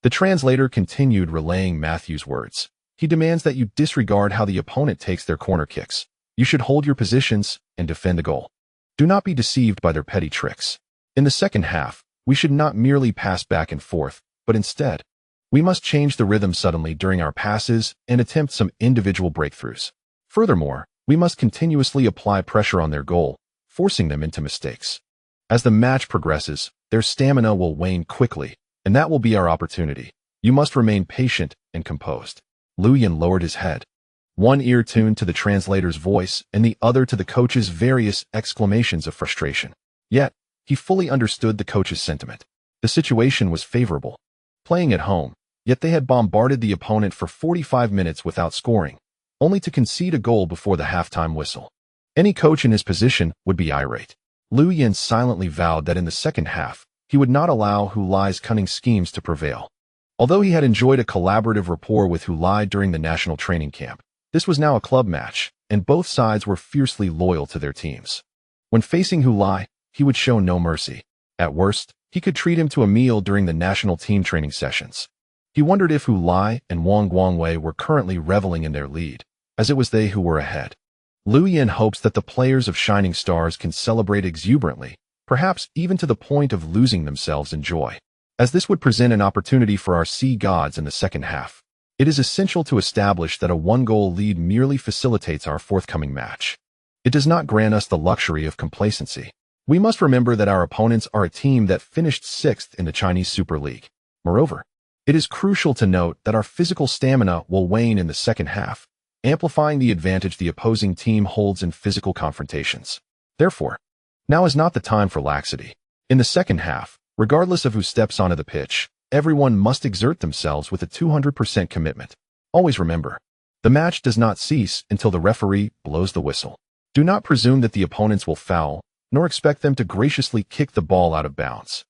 The translator continued relaying Matthews' words. He demands that you disregard how the opponent takes their corner kicks. You should hold your positions and defend the goal. Do not be deceived by their petty tricks. In the second half, we should not merely pass back and forth, but instead, we must change the rhythm suddenly during our passes and attempt some individual breakthroughs. Furthermore, we must continuously apply pressure on their goal, forcing them into mistakes. As the match progresses, their stamina will wane quickly, and that will be our opportunity. You must remain patient and composed. Lu Yin lowered his head, one ear tuned to the translator's voice and the other to the coach's various exclamations of frustration. Yet, he fully understood the coach's sentiment. The situation was favorable. Playing at home, yet they had bombarded the opponent for 45 minutes without scoring, only to concede a goal before the halftime whistle. Any coach in his position would be irate. Lu Yin silently vowed that in the second half, he would not allow Hu Lai's cunning schemes to prevail. Although he had enjoyed a collaborative rapport with Hu Lai during the national training camp, this was now a club match, and both sides were fiercely loyal to their teams. When facing Hu Lai, he would show no mercy. At worst, he could treat him to a meal during the national team training sessions. He wondered if Hu Lai and Wang Guangwei were currently reveling in their lead, as it was they who were ahead. Lu Yin hopes that the players of Shining Stars can celebrate exuberantly, perhaps even to the point of losing themselves in joy, as this would present an opportunity for our sea gods in the second half. It is essential to establish that a 1-goal lead merely facilitates our forthcoming match. It does not grant us the luxury of complacency. We must remember that our opponents are a team that finished 6th in the Chinese Super League. Moreover, it is crucial to note that our physical stamina will wane in the second half, amplifying the advantage the opposing team holds in physical confrontations. Therefore, now is not the time for laxity. In the second half, regardless of who steps onto the pitch, Everyone must exert themselves with a 200% commitment. Always remember, the match does not cease until the referee blows the whistle. Do not presume that the opponents will foul, nor expect them to graciously kick the ball out of bounds.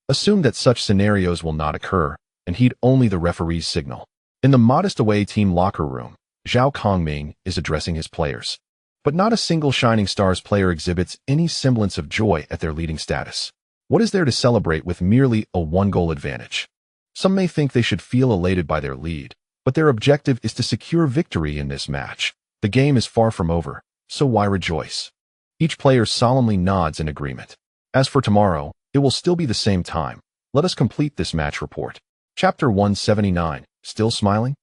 Assume that such scenarios will not occur, and heed only the referee's signal. In the modest away team locker room, Zhao Kongming is addressing his players. But not a single Shining Stars player exhibits any semblance of joy at their leading status. What is there to celebrate with merely a one-goal advantage? Some may think they should feel elated by their lead, but their objective is to secure victory in this match. The game is far from over, so why rejoice? Each player solemnly nods in agreement. As for tomorrow, it will still be the same time. Let us complete this match report. Chapter 179, Still Smiling?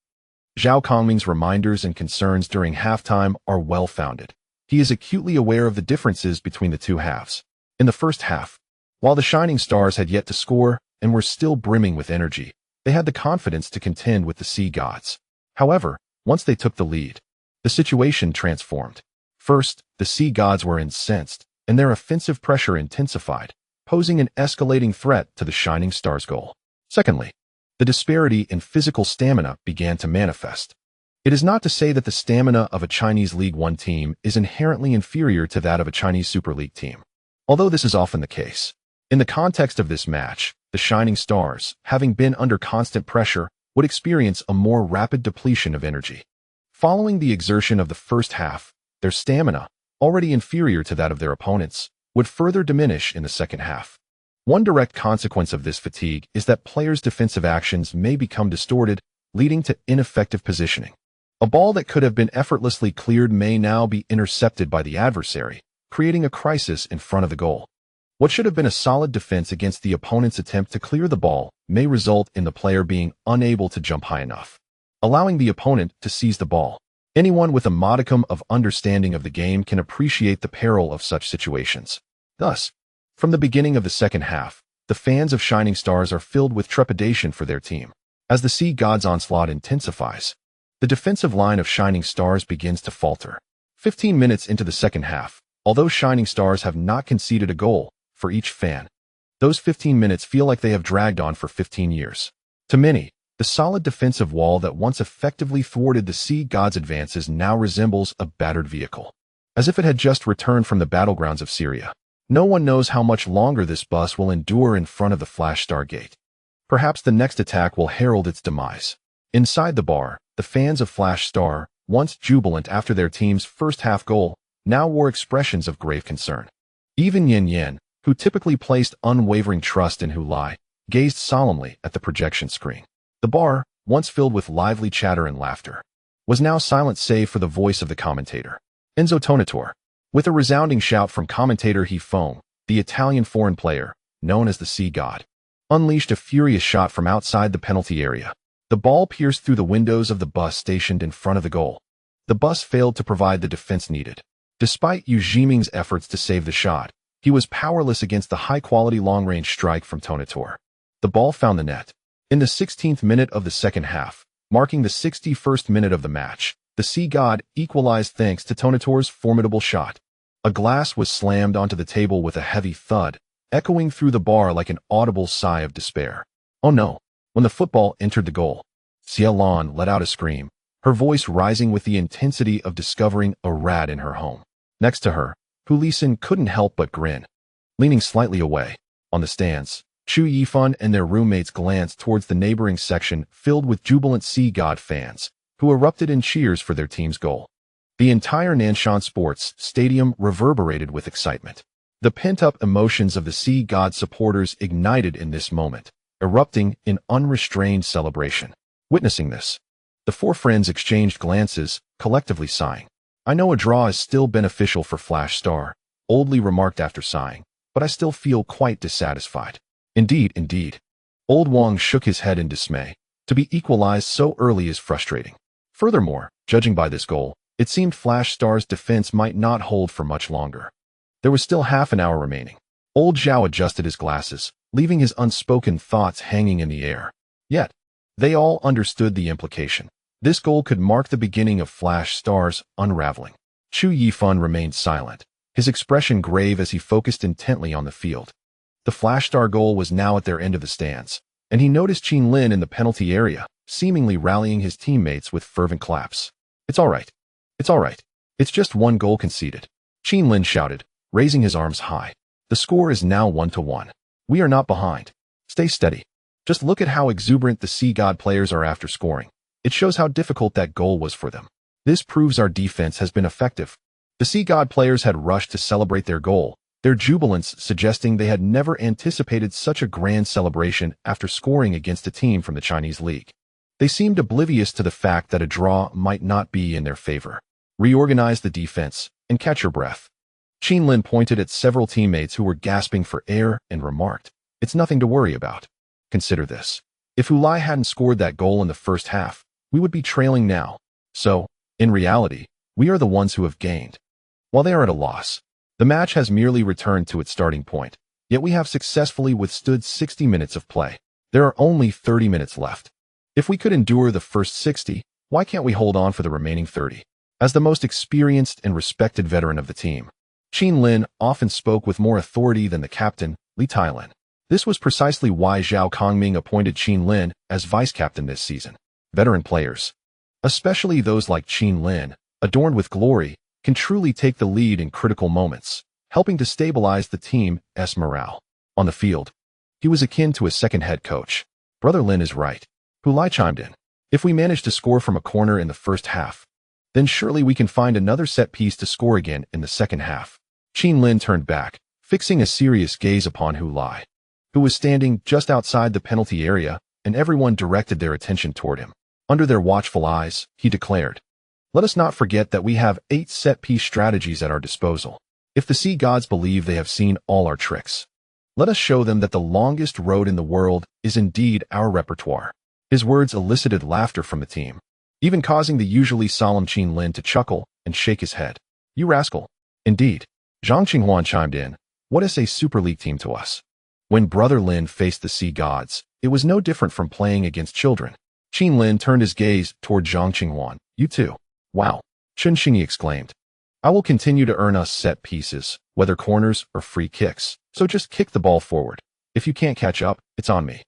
Zhao Kongming's reminders and concerns during halftime are well-founded. He is acutely aware of the differences between the two halves. In the first half, while the Shining Stars had yet to score and were still brimming with energy, they had the confidence to contend with the Sea Gods. However, once they took the lead, the situation transformed. First, the Sea Gods were incensed, and their offensive pressure intensified, posing an escalating threat to the Shining Stars' goal. Secondly, the disparity in physical stamina began to manifest. It is not to say that the stamina of a Chinese League One team is inherently inferior to that of a Chinese Super League team, although this is often the case. In the context of this match, the Shining Stars, having been under constant pressure, would experience a more rapid depletion of energy. Following the exertion of the first half, their stamina, already inferior to that of their opponents, would further diminish in the second half. One direct consequence of this fatigue is that players' defensive actions may become distorted, leading to ineffective positioning. A ball that could have been effortlessly cleared may now be intercepted by the adversary, creating a crisis in front of the goal. What should have been a solid defense against the opponent's attempt to clear the ball may result in the player being unable to jump high enough, allowing the opponent to seize the ball. Anyone with a modicum of understanding of the game can appreciate the peril of such situations. Thus, from the beginning of the second half, the fans of Shining Stars are filled with trepidation for their team. As the Sea Gods' onslaught intensifies, the defensive line of Shining Stars begins to falter. 15 minutes into the second half, although Shining Stars have not conceded a goal for each fan, those 15 minutes feel like they have dragged on for 15 years. To many, the solid defensive wall that once effectively thwarted the Sea Gods' advances now resembles a battered vehicle, as if it had just returned from the battlegrounds of Syria. No one knows how much longer this bus will endure in front of the Flash Star Gate. Perhaps the next attack will herald its demise. Inside the bar, the fans of Flash Star, once jubilant after their team's first half goal, now wore expressions of grave concern. Even Yin Yin, who typically placed unwavering trust in Hulai, gazed solemnly at the projection screen. The bar, once filled with lively chatter and laughter, was now silent save for the voice of the commentator, Enzo Tonatore. With a resounding shout from commentator Hifome, the Italian foreign player, known as the Sea God, unleashed a furious shot from outside the penalty area. The ball pierced through the windows of the bus stationed in front of the goal. The bus failed to provide the defense needed. Despite Yu Jiming's efforts to save the shot, he was powerless against the high-quality long-range strike from Tonatore. The ball found the net. In the 16th minute of the second half, marking the 61st minute of the match, the Sea God equalized thanks to Tonatore's formidable shot. A glass was slammed onto the table with a heavy thud, echoing through the bar like an audible sigh of despair. Oh no! When the football entered the goal, Xia Lan let out a scream, her voice rising with the intensity of discovering a rat in her home. Next to her, Hu Lisin couldn't help but grin. Leaning slightly away, on the stands, Chu Yifan and their roommates glanced towards the neighboring section filled with jubilant Sea God fans, who erupted in cheers for their team's goal. The entire Nanshan Sports Stadium reverberated with excitement. The pent-up emotions of the Sea God supporters ignited in this moment, erupting in unrestrained celebration. Witnessing this, the four friends exchanged glances, collectively sighing. I know a draw is still beneficial for Flash Star, Oldly remarked after sighing, but I still feel quite dissatisfied. Indeed. Old Wong shook his head in dismay. To be equalized so early is frustrating. Furthermore, judging by this goal, it seemed Flash Star's defense might not hold for much longer. There was still half an hour remaining. Old Zhao adjusted his glasses, leaving his unspoken thoughts hanging in the air. Yet, they all understood the implication. This goal could mark the beginning of Flash Star's unraveling. Chu Yifan remained silent, his expression grave as he focused intently on the field. The Flash Star goal was now at their end of the stands. and he noticed Qin Lin in the penalty area, seemingly rallying his teammates with fervent claps. "It's all right. It's all right. It's just one goal conceded," Qin Lin shouted, raising his arms high. "The score is now 1-1. We are not behind. Stay steady. Just look at how exuberant the Sea God players are after scoring. It shows how difficult that goal was for them. This proves our defense has been effective." The Sea God players had rushed to celebrate their goal, their jubilance suggesting they had never anticipated such a grand celebration after scoring against a team from the Chinese League. They seemed oblivious to the fact that a draw might not be in their favor. "Reorganize the defense and catch your breath." Qin Lin pointed at several teammates who were gasping for air and remarked, "It's nothing to worry about. Consider this. If Hulai hadn't scored that goal in the first half, we would be trailing now. So, in reality, we are the ones who have gained. While they are at a loss, the match has merely returned to its starting point, yet we have successfully withstood 60 minutes of play. There are only 30 minutes left. If we could endure the first 60, why can't we hold on for the remaining 30? As the most experienced and respected veteran of the team, Qin Lin often spoke with more authority than the captain, Li Tailin. This was precisely why Zhao Kongming appointed Qin Lin as vice-captain this season. Veteran players, especially those like Qin Lin, adorned with glory, can truly take the lead in critical moments, helping to stabilize the team's morale. On the field, he was akin to a second head coach. "Brother Lin is right," Hulai chimed in. "If we manage to score from a corner in the first half, then surely we can find another set piece to score again in the second half." Qin Lin turned back, fixing a serious gaze upon Hulai, who was standing just outside the penalty area, and everyone directed their attention toward him. Under their watchful eyes, he declared, "Let us not forget that we have 8 set-piece strategies at our disposal. If the Sea Gods believe they have seen all our tricks, let us show them that the longest road in the world is indeed our repertoire." His words elicited laughter from the team, even causing the usually solemn Qin Lin to chuckle and shake his head. "You rascal." "Indeed," Zhang Qinghuan chimed in. "What is a Super League team to us?" When Brother Lin faced the Sea Gods, it was no different from playing against children. Qin Lin turned his gaze toward Zhang Qinghuan. "You too." "Wow," Chen Xingyi exclaimed. "I will continue to earn us set pieces, whether corners or free kicks, so just kick the ball forward. If you can't catch up, it's on me."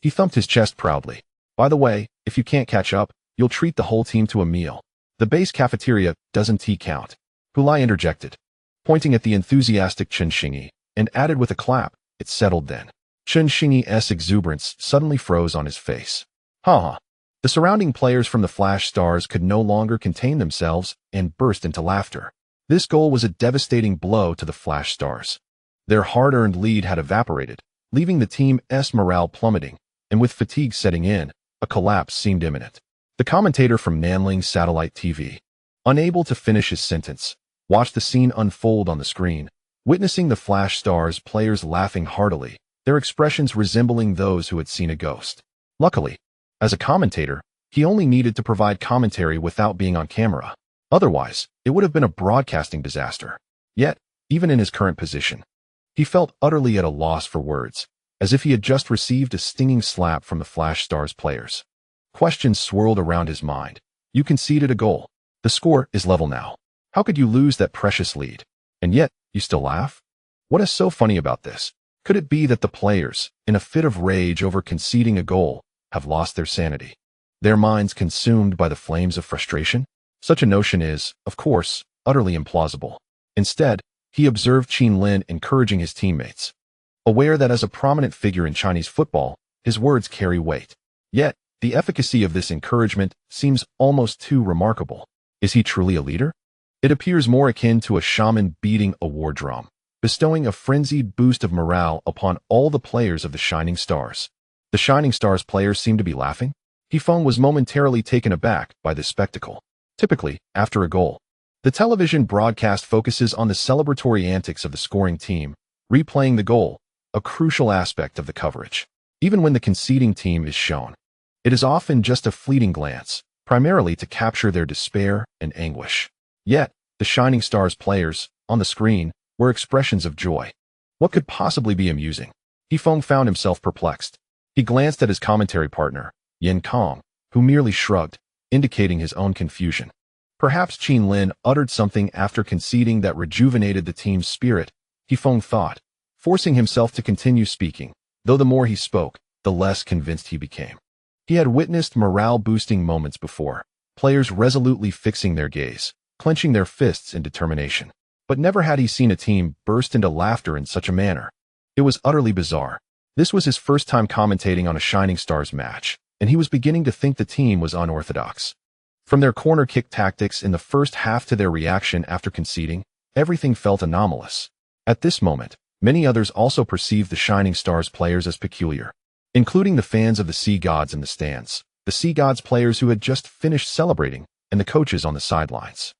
He thumped his chest proudly. "By the way, if you can't catch up, you'll treat the whole team to a meal. The base cafeteria doesn't count." Hulai interjected, pointing at the enthusiastic Chen Xingyi, and added with a clap, "It's settled then." Chen Xingyi's exuberance suddenly froze on his face. "Ha ha." The surrounding players from the Flash Stars could no longer contain themselves and burst into laughter. This goal was a devastating blow to the Flash Stars. Their hard-earned lead had evaporated, leaving the team's morale plummeting, and with fatigue setting in, a collapse seemed imminent. The commentator from Nanling Satellite TV, unable to finish his sentence, watched the scene unfold on the screen, witnessing the Flash Stars players laughing heartily, their expressions resembling those who had seen a ghost. Luckily, as a commentator, he only needed to provide commentary without being on camera. Otherwise, it would have been a broadcasting disaster. Yet, even in his current position, he felt utterly at a loss for words, as if he had just received a stinging slap from the Flash Stars players. Questions swirled around his mind. "You conceded a goal. The score is level now. How could you lose that precious lead? And yet, you still laugh? What is so funny about this? Could it be that the players, in a fit of rage over conceding a goal, have lost their sanity? Their minds consumed by the flames of frustration?" Such a notion is, of course, utterly implausible. Instead, he observed Qin Lin encouraging his teammates, aware that as a prominent figure in Chinese football, his words carry weight. Yet, the efficacy of this encouragement seems almost too remarkable. Is he truly a leader? It appears more akin to a shaman beating a war drum, bestowing a frenzied boost of morale upon all the players of the Shining Stars. The Shining Stars players seemed to be laughing. Hefeng was momentarily taken aback by this spectacle. Typically, after a goal, the television broadcast focuses on the celebratory antics of the scoring team, replaying the goal, a crucial aspect of the coverage. Even when the conceding team is shown, it is often just a fleeting glance, primarily to capture their despair and anguish. Yet, the Shining Stars players, on the screen, were expressions of joy. What could possibly be amusing? Hefeng found himself perplexed. He glanced at his commentary partner, Yin Kong, who merely shrugged, indicating his own confusion. Perhaps Qin Lin uttered something after conceding that rejuvenated the team's spirit, Hefeng thought, forcing himself to continue speaking, though the more he spoke, the less convinced he became. He had witnessed morale-boosting moments before, players resolutely fixing their gaze, clenching their fists in determination. But never had he seen a team burst into laughter in such a manner. It was utterly bizarre. This was his first time commentating on a Shining Stars match, and he was beginning to think the team was unorthodox. From their corner kick tactics in the first half to their reaction after conceding, everything felt anomalous. At this moment, many others also perceived the Shining Stars players as peculiar, including the fans of the Sea Gods in the stands, the Sea Gods players who had just finished celebrating, and the coaches on the sidelines.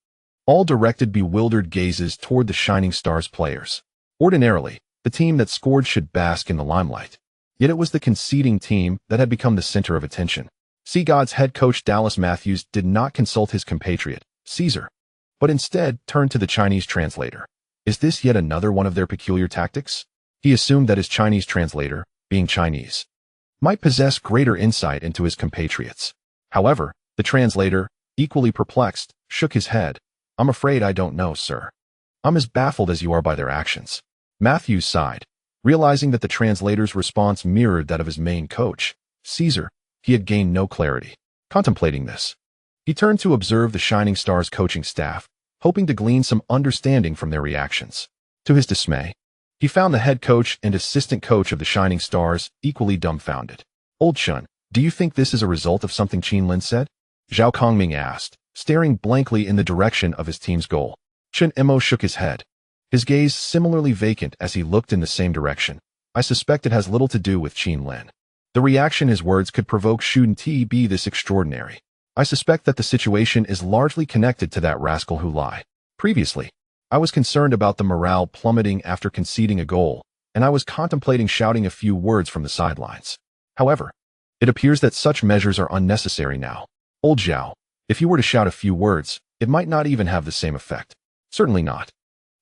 All directed bewildered gazes toward the Shining Stars players. Ordinarily, the team that scored should bask in the limelight. Yet it was the conceding team that had become the center of attention. Sea Gods head coach Dallas Matthews did not consult his compatriot, Caesar, but instead turned to the Chinese translator. Is this yet another one of their peculiar tactics? He assumed that his Chinese translator, being Chinese, might possess greater insight into his compatriots. However, the translator, equally perplexed, shook his head. I'm afraid I don't know, sir. I'm as baffled as you are by their actions. Matthews sighed, realizing that the translator's response mirrored that of his main coach, Caesar. He had gained no clarity. Contemplating this, he turned to observe the Shining Stars coaching staff, hoping to glean some understanding from their reactions. To his dismay, he found the head coach and assistant coach of the Shining Stars equally dumbfounded. Old Chun, do you think this is a result of something Qin Lin said? Zhao Kongming asked, staring blankly in the direction of his team's goal. Chen Emo shook his head, his gaze similarly vacant as he looked in the same direction. I suspect it has little to do with Qin Lin. The reaction his words could provoke shouldn't be this extraordinary. I suspect that the situation is largely connected to that rascal who lied. Previously, I was concerned about the morale plummeting after conceding a goal, and I was contemplating shouting a few words from the sidelines. However, it appears that such measures are unnecessary now. Old Zhao, if you were to shout a few words, it might not even have the same effect. Certainly not.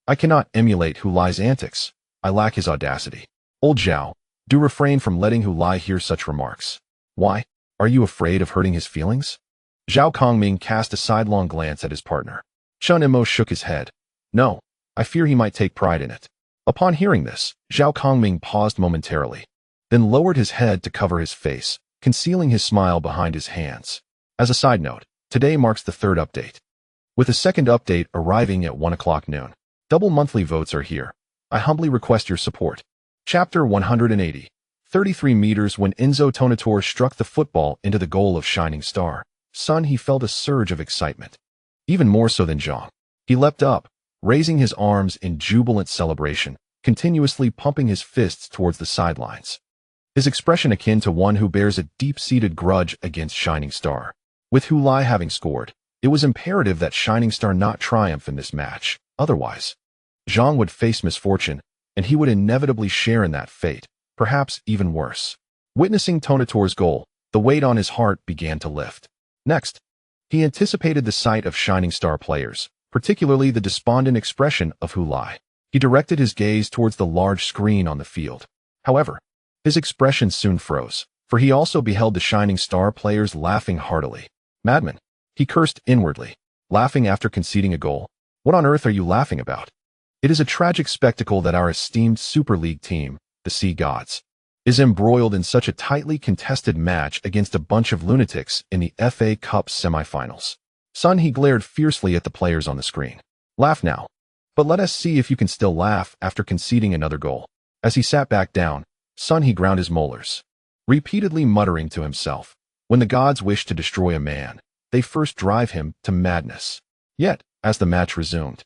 I cannot emulate Hu Lai's antics. I lack his audacity. Old Zhao, do refrain from letting Hu Lai hear such remarks. Why? Are you afraid of hurting his feelings? Zhao Kongming cast a sidelong glance at his partner. Chun Emo shook his head. No, I fear he might take pride in it. Upon hearing this, Zhao Kongming paused momentarily, then lowered his head to cover his face, concealing his smile behind his hands. As a side note, today marks the third update, with a second update arriving at 1 o'clock noon. Double monthly votes are here. I humbly request your support. Chapter 180. 33 meters. When Enzo Tonatore struck the football into the goal of Shining Star, Sun, he felt a surge of excitement. Even more so than Zhang. He leapt up, raising his arms in jubilant celebration, continuously pumping his fists towards the sidelines. His expression akin to one who bears a deep-seated grudge against Shining Star. With Hu Lai having scored, it was imperative that Shining Star not triumph in this match. Otherwise, Zhang would face misfortune, and he would inevitably share in that fate, perhaps even worse. Witnessing Tonatore's goal, the weight on his heart began to lift. Next, he anticipated the sight of Shining Star players, particularly the despondent expression of Hu Lai. He directed his gaze towards the large screen on the field. However, his expression soon froze, for he also beheld the Shining Star players laughing heartily. Madman, he cursed inwardly, laughing after conceding a goal. What on earth are you laughing about? It is a tragic spectacle that our esteemed Super League team, the Sea Gods, is embroiled in such a tightly contested match against a bunch of lunatics in the FA Cup semifinals. Son, he glared fiercely at the players on the screen. Laugh now. But let us see if you can still laugh after conceding another goal. As he sat back down, Son, he ground his molars, repeatedly muttering to himself. When the gods wish to destroy a man, they first drive him to madness. Yet, as the match resumed,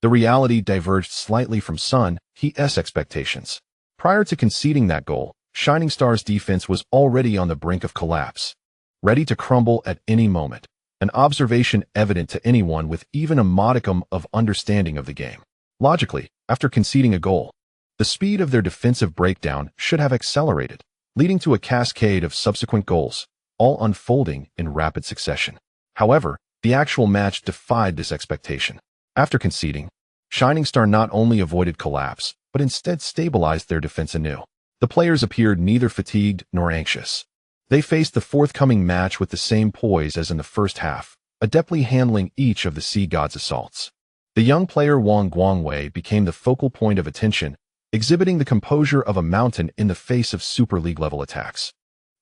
the reality diverged slightly from Son He's expectations. Prior to conceding that goal, Shining Star's defense was already on the brink of collapse, ready to crumble at any moment, an observation evident to anyone with even a modicum of understanding of the game. Logically, after conceding a goal, the speed of their defensive breakdown should have accelerated, leading to a cascade of subsequent goals, all unfolding in rapid succession. However, the actual match defied this expectation. After conceding, Shining Star not only avoided collapse, but instead stabilized their defense anew. The players appeared neither fatigued nor anxious. They faced the forthcoming match with the same poise as in the first half, adeptly handling each of the Sea Gods' assaults. The young player Wang Guangwei became the focal point of attention, exhibiting the composure of a mountain in the face of Super League-level attacks.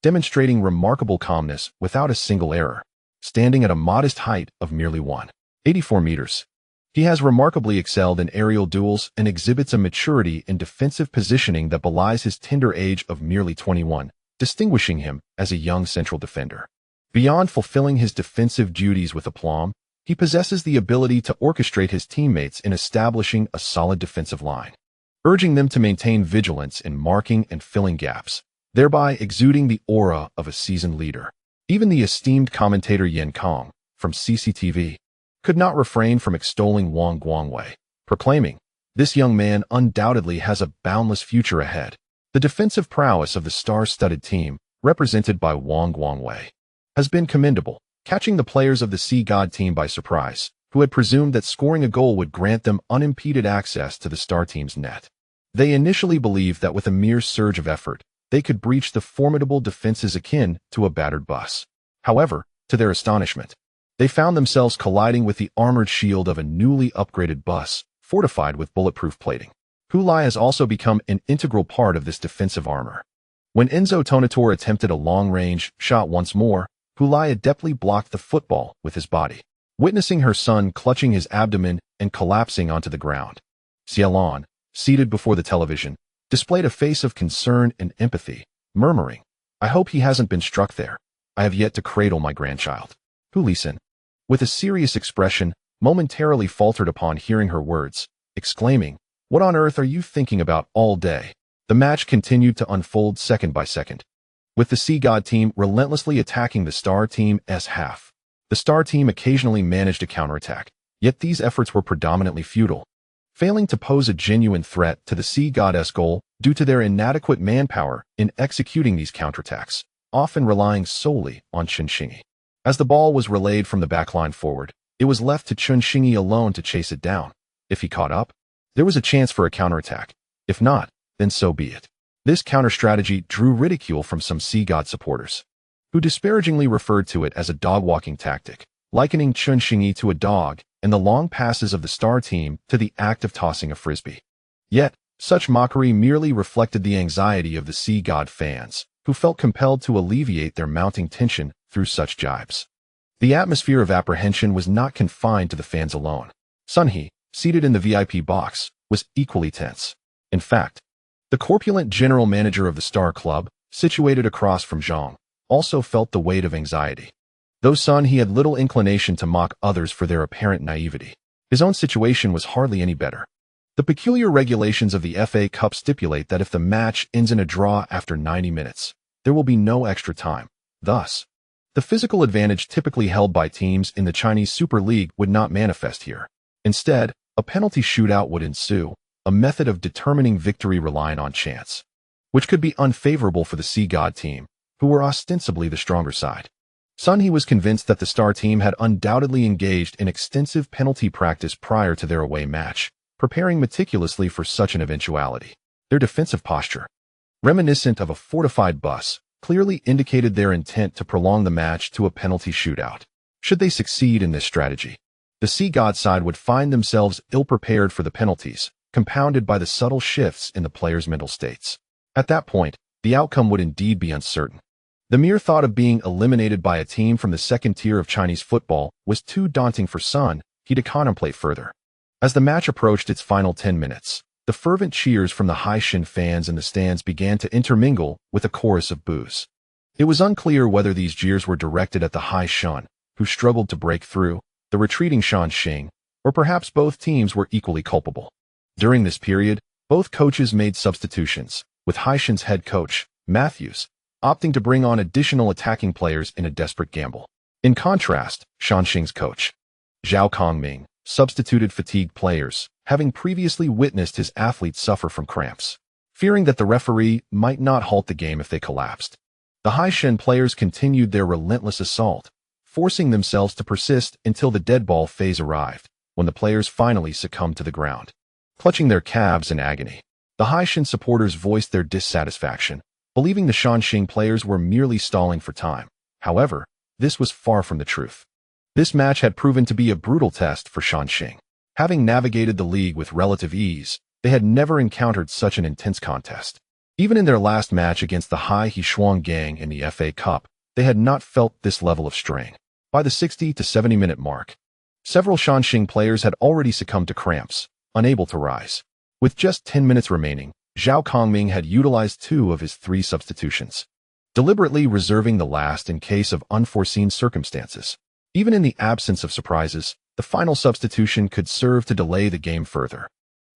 demonstrating remarkable calmness without a single error. Standing at a modest height of merely 184 meters. He has remarkably excelled in aerial duels and exhibits a maturity in defensive positioning that belies his tender age of merely 21, distinguishing him as a young central defender. Beyond fulfilling his defensive duties with aplomb, he possesses the ability to orchestrate his teammates in establishing a solid defensive line, urging them to maintain vigilance in marking and filling gaps, thereby exuding the aura of a seasoned leader. Even the esteemed commentator Yen Kong, from CCTV, could not refrain from extolling Wang Guangwei, proclaiming, "This young man undoubtedly has a boundless future ahead." The defensive prowess of the star-studded team, represented by Wang Guangwei, has been commendable, catching the players of the Sea God team by surprise, who had presumed that scoring a goal would grant them unimpeded access to the star team's net. They initially believed that with a mere surge of effort, they could breach the formidable defenses akin to a battered bus. However, to their astonishment, they found themselves colliding with the armored shield of a newly upgraded bus, fortified with bulletproof plating. Hulai has also become an integral part of this defensive armor. When Enzo Tonator attempted a long-range shot once more, Hulai adeptly blocked the football with his body, witnessing her son clutching his abdomen and collapsing onto the ground. Xiaolon, seated before the television, displayed a face of concern and empathy, murmuring, "I hope he hasn't been struck there. I have yet to cradle my grandchild." Hulisin, with a serious expression, momentarily faltered upon hearing her words, exclaiming, "What on earth are you thinking about all day?" The match continued to unfold second by second, with the Sea God team relentlessly attacking the Star Team's half. The Star Team occasionally managed a counterattack, yet these efforts were predominantly futile, failing to pose a genuine threat to the Sea God's goal due to their inadequate manpower in executing these counterattacks, often relying solely on Chen Xingyi. As the ball was relayed from the backline forward, it was left to Chen Xingyi alone to chase it down. If he caught up, there was a chance for a counterattack. If not, then so be it. This counter-strategy drew ridicule from some Sea God supporters, who disparagingly referred to it as a dog-walking tactic, likening Chen Xingyi to a dog and the long passes of the Star Team to the act of tossing a frisbee. Yet, such mockery merely reflected the anxiety of the Sea God fans, who felt compelled to alleviate their mounting tension through such jibes. The atmosphere of apprehension was not confined to the fans alone. Sun He, seated in the VIP box, was equally tense. In fact, the corpulent general manager of the Star Club, situated across from Zhang, also felt the weight of anxiety. Though Sun He had little inclination to mock others for their apparent naivety, his own situation was hardly any better. The peculiar regulations of the FA Cup stipulate that if the match ends in a draw after 90 minutes, there will be no extra time. Thus, the physical advantage typically held by teams in the Chinese Super League would not manifest here. Instead, a penalty shootout would ensue, a method of determining victory relying on chance, which could be unfavorable for the Sea God team, who were ostensibly the stronger side. Sun He was convinced that the Star Team had undoubtedly engaged in extensive penalty practice prior to their away match, preparing meticulously for such an eventuality. Their defensive posture, reminiscent of a fortified bus, clearly indicated their intent to prolong the match to a penalty shootout. Should they succeed in this strategy, the Sea God side would find themselves ill-prepared for the penalties, compounded by the subtle shifts in the players' mental states. At that point, the outcome would indeed be uncertain. The mere thought of being eliminated by a team from the second tier of Chinese football was too daunting for Sun He to contemplate further. As the match approached its final 10 minutes, the fervent cheers from the Haishan fans in the stands began to intermingle with a chorus of boos. It was unclear whether these jeers were directed at the Haishan, who struggled to break through, the retreating Shanxing, or perhaps both teams were equally culpable. During this period, both coaches made substitutions, with Haishan's head coach, Matthews, opting to bring on additional attacking players in a desperate gamble. In contrast, Shanxing's coach, Zhao Kongming, substituted fatigued players, having previously witnessed his athletes suffer from cramps, fearing that the referee might not halt the game if they collapsed. The Haishan players continued their relentless assault, forcing themselves to persist until the dead ball phase arrived, when the players finally succumbed to the ground. Clutching their calves in agony, the Haishan supporters voiced their dissatisfaction, believing the Shanxing players were merely stalling for time. However, this was far from the truth. This match had proven to be a brutal test for Shanxing. Having navigated the league with relative ease, they had never encountered such an intense contest. Even in their last match against the Hai Shuang gang in the FA Cup, they had not felt this level of strain. By the 60 to 70-minute mark, several Shanxing players had already succumbed to cramps, unable to rise. With just 10 minutes remaining, Zhao Kongming had utilized 2 of his 3 substitutions, deliberately reserving the last in case of unforeseen circumstances. Even in the absence of surprises, the final substitution could serve to delay the game further.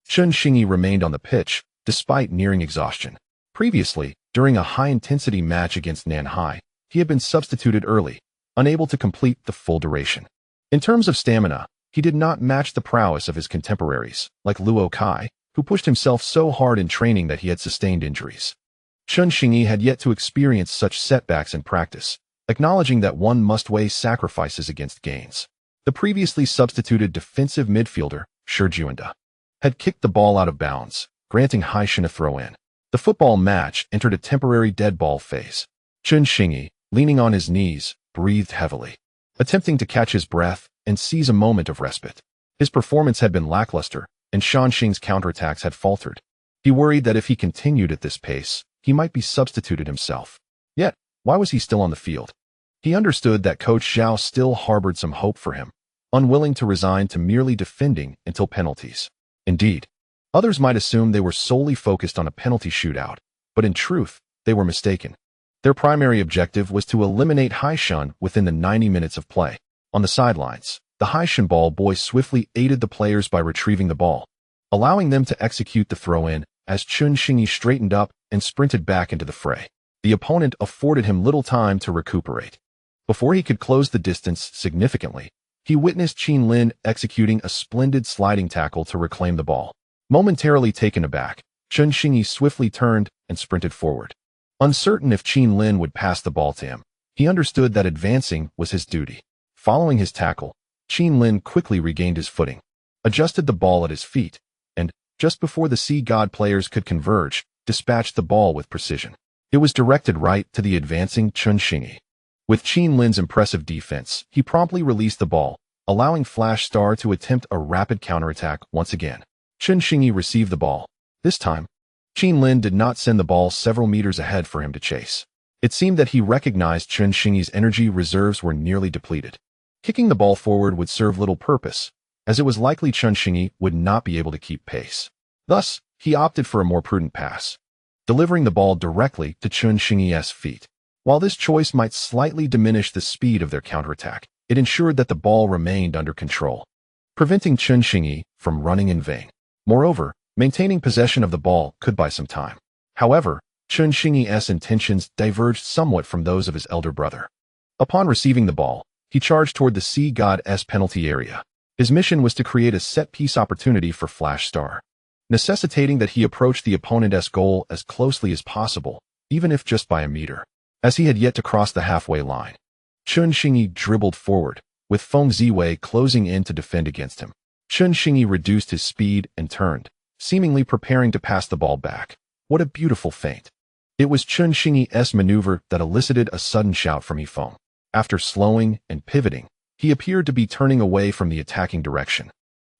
Chen Xingyi remained on the pitch, despite nearing exhaustion. Previously, during a high-intensity match against Nanhai, he had been substituted early, unable to complete the full duration. In terms of stamina, he did not match the prowess of his contemporaries, like Luo Kai, who pushed himself so hard in training that he had sustained injuries. Chen Xingyi had yet to experience such setbacks in practice, acknowledging that one must weigh sacrifices against gains. The previously substituted defensive midfielder, Shi Juanda, had kicked the ball out of bounds, granting Haishan a throw-in. The football match entered a temporary dead ball phase. Chen Xingyi, leaning on his knees, breathed heavily, attempting to catch his breath and seize a moment of respite. His performance had been lackluster, and Shanxing's counterattacks had faltered. He worried that if he continued at this pace, he might be substituted himself. Yet, why was he still on the field? He understood that Coach Zhao still harbored some hope for him, unwilling to resign to merely defending until penalties. Indeed, others might assume they were solely focused on a penalty shootout, but in truth, they were mistaken. Their primary objective was to eliminate Haishan within the 90 minutes of play. On the sidelines, the Haishan ball boy swiftly aided the players by retrieving the ball, allowing them to execute the throw-in as Chen Xingyi straightened up and sprinted back into the fray. The opponent afforded him little time to recuperate. Before he could close the distance significantly, he witnessed Qin Lin executing a splendid sliding tackle to reclaim the ball. Momentarily taken aback, Chen Xingyi swiftly turned and sprinted forward. Uncertain if Qin Lin would pass the ball to him, he understood that advancing was his duty. Following his tackle, Qin Lin quickly regained his footing, adjusted the ball at his feet, and, just before the Sea God players could converge, dispatched the ball with precision. It was directed right to the advancing Chen Xingyi. With Qin Lin's impressive defense, he promptly released the ball, allowing Flash Star to attempt a rapid counterattack once again. Chen Xingyi received the ball. This time, Qin Lin did not send the ball several meters ahead for him to chase. It seemed that he recognized Chen Xingyi's energy reserves were nearly depleted. Kicking the ball forward would serve little purpose, as it was likely Chen Xingyi would not be able to keep pace. Thus, he opted for a more prudent pass, delivering the ball directly to Chen Xingyi's feet. While this choice might slightly diminish the speed of their counterattack, it ensured that the ball remained under control, preventing Chen Xingyi from running in vain. Moreover, maintaining possession of the ball could buy some time. However, Chen Xingyi's intentions diverged somewhat from those of his elder brother. Upon receiving the ball, he charged toward the Sea God's penalty area. His mission was to create a set-piece opportunity for Flash Star, necessitating that he approach the opponent's goal as closely as possible, even if just by a meter. As he had yet to cross the halfway line, Chen Xingyi dribbled forward, with Feng Ziwei closing in to defend against him. Chen Xingyi reduced his speed and turned, seemingly preparing to pass the ball back. What a beautiful feint. It was Chen Xingyi's maneuver that elicited a sudden shout from Yifeng. After slowing and pivoting, he appeared to be turning away from the attacking direction.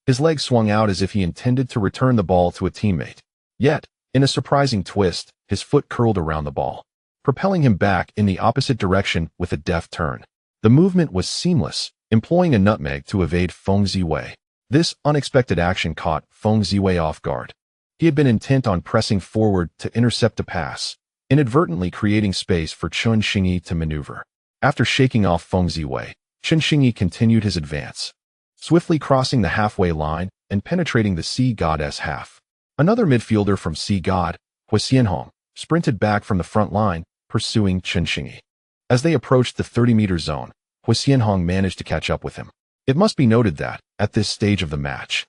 His leg swung out as if he intended to return the ball to a teammate. Yet, in a surprising twist, his foot curled around the ball, propelling him back in the opposite direction with a deft turn. The movement was seamless, employing a nutmeg to evade Feng Ziwei. This unexpected action caught Feng Ziwei off guard. He had been intent on pressing forward to intercept a pass, inadvertently creating space for Chen Xingyi to maneuver. After shaking off Feng Ziwei, Chen Xingyi continued his advance, swiftly crossing the halfway line and penetrating the Sea God's half. Another midfielder from Sea God, Hua Xianhong, sprinted back from the front line, pursuing Chen Xingyi. As they approached the 30-meter zone, Hua Xianhong managed to catch up with him. It must be noted that, at this stage of the match,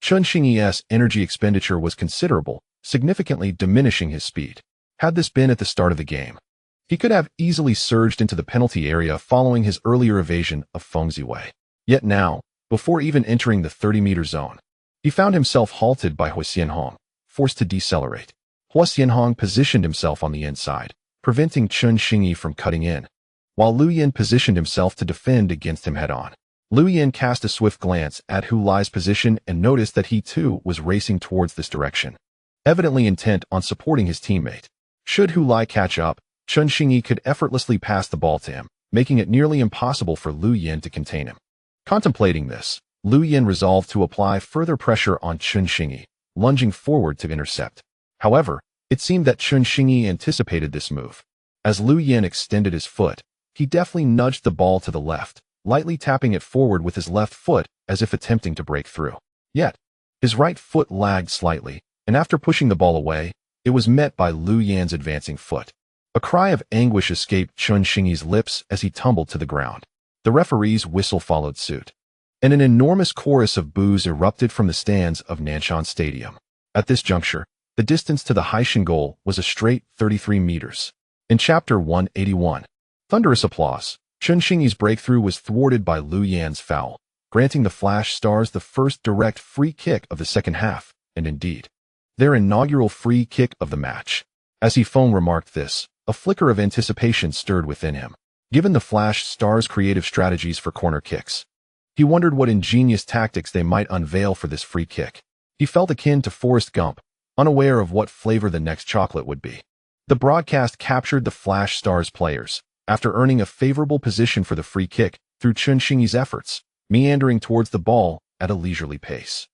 Chen Xingyi's energy expenditure was considerable, significantly diminishing his speed. Had this been at the start of the game, he could have easily surged into the penalty area following his earlier evasion of Feng Ziwei. Yet now, before even entering the 30-meter zone, he found himself halted by Hua Xianhong, forced to decelerate. Hua Xianhong positioned himself on the inside, preventing Chen Xingyi from cutting in, while Lu Yin positioned himself to defend against him head-on. Lu Yin cast a swift glance at Hu Lai's position and noticed that he too was racing towards this direction, evidently intent on supporting his teammate. Should Hu Lai catch up, Chun Xingyi could effortlessly pass the ball to him, making it nearly impossible for Lu Yin to contain him. Contemplating this, Lu Yin resolved to apply further pressure on Chun Xingyi, lunging forward to intercept. However, it seemed that Chun Xingyi anticipated this move. As Lu Yin extended his foot, he deftly nudged the ball to the left, lightly tapping it forward with his left foot as if attempting to break through. Yet, his right foot lagged slightly, and after pushing the ball away, it was met by Lu Yin's advancing foot. A cry of anguish escaped Chun Xingyi's lips as he tumbled to the ground. The referee's whistle followed suit, and an enormous chorus of boos erupted from the stands of Nanshan Stadium. At this juncture, the distance to the Haishan goal was a straight 33 meters. In Chapter 181, thunderous applause. Chun Xingyi's breakthrough was thwarted by Lu Yin's foul, granting the Flash Stars the first direct free kick of the second half, and indeed, their inaugural free kick of the match. As he phone remarked this, a flicker of anticipation stirred within him. Given the Flash Stars' creative strategies for corner kicks, he wondered what ingenious tactics they might unveil for this free kick. He felt akin to Forrest Gump, unaware of what flavor the next chocolate would be. The broadcast captured the Flash Stars players, after earning a favorable position for the free kick through Chun Xingyi's efforts, meandering towards the ball at a leisurely pace.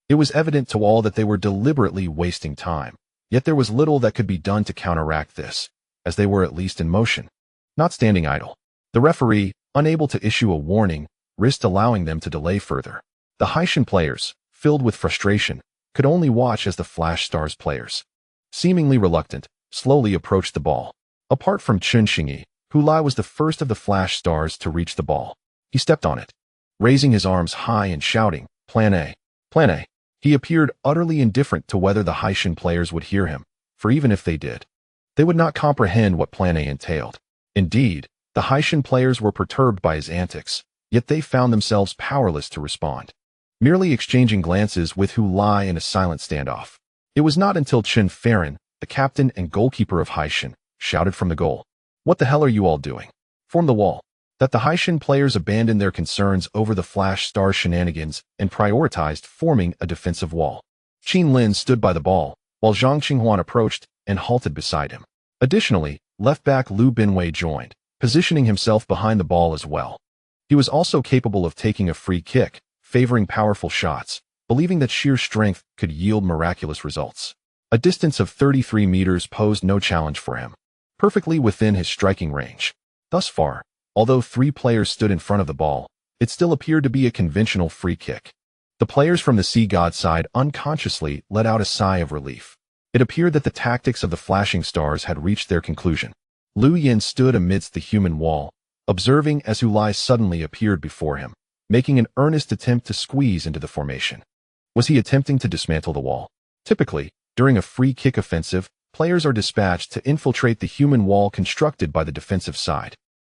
It was evident to all that they were deliberately wasting time, yet there was little that could be done to counteract this, as they were at least in motion, not standing idle. The referee, unable to issue a warning, risked allowing them to delay further. The Haishan players, filled with frustration, could only watch as the Flash Stars players, seemingly reluctant, slowly approached the ball. Apart from Chun Xingyi, Hu Lai was the first of the Flash Stars to reach the ball. He stepped on it, raising his arms high and shouting, "Plan A! Plan A!" He appeared utterly indifferent to whether the Haishan players would hear him, for even if they did, they would not comprehend what Plan A entailed. Indeed, the Haishan players were perturbed by his antics, yet they found themselves powerless to respond, merely exchanging glances with Hu Lai in a silent standoff. It was not until Chen Farron, the captain and goalkeeper of Haishan, shouted from the goal, "What the hell are you all doing? Form the wall," that the Haishan players abandoned their concerns over the Flash Star shenanigans and prioritized forming a defensive wall. Qin Lin stood by the ball, while Zhang Qinghuan approached and halted beside him. Additionally, left-back Lu Binwei joined, positioning himself behind the ball as well. He was also capable of taking a free kick, favoring powerful shots, believing that sheer strength could yield miraculous results. A distance of 33 meters posed no challenge for him, perfectly within his striking range. Thus far, although 3 players stood in front of the ball, it still appeared to be a conventional free kick. The players from the Sea God side unconsciously let out a sigh of relief. It appeared that the tactics of the Flashing Stars had reached their conclusion. Lu Yin stood amidst the human wall, observing as Hu Lai suddenly appeared before him, making an earnest attempt to squeeze into the formation. Was he attempting to dismantle the wall? Typically, during a free kick offensive, players are dispatched to infiltrate the human wall constructed by the defensive side.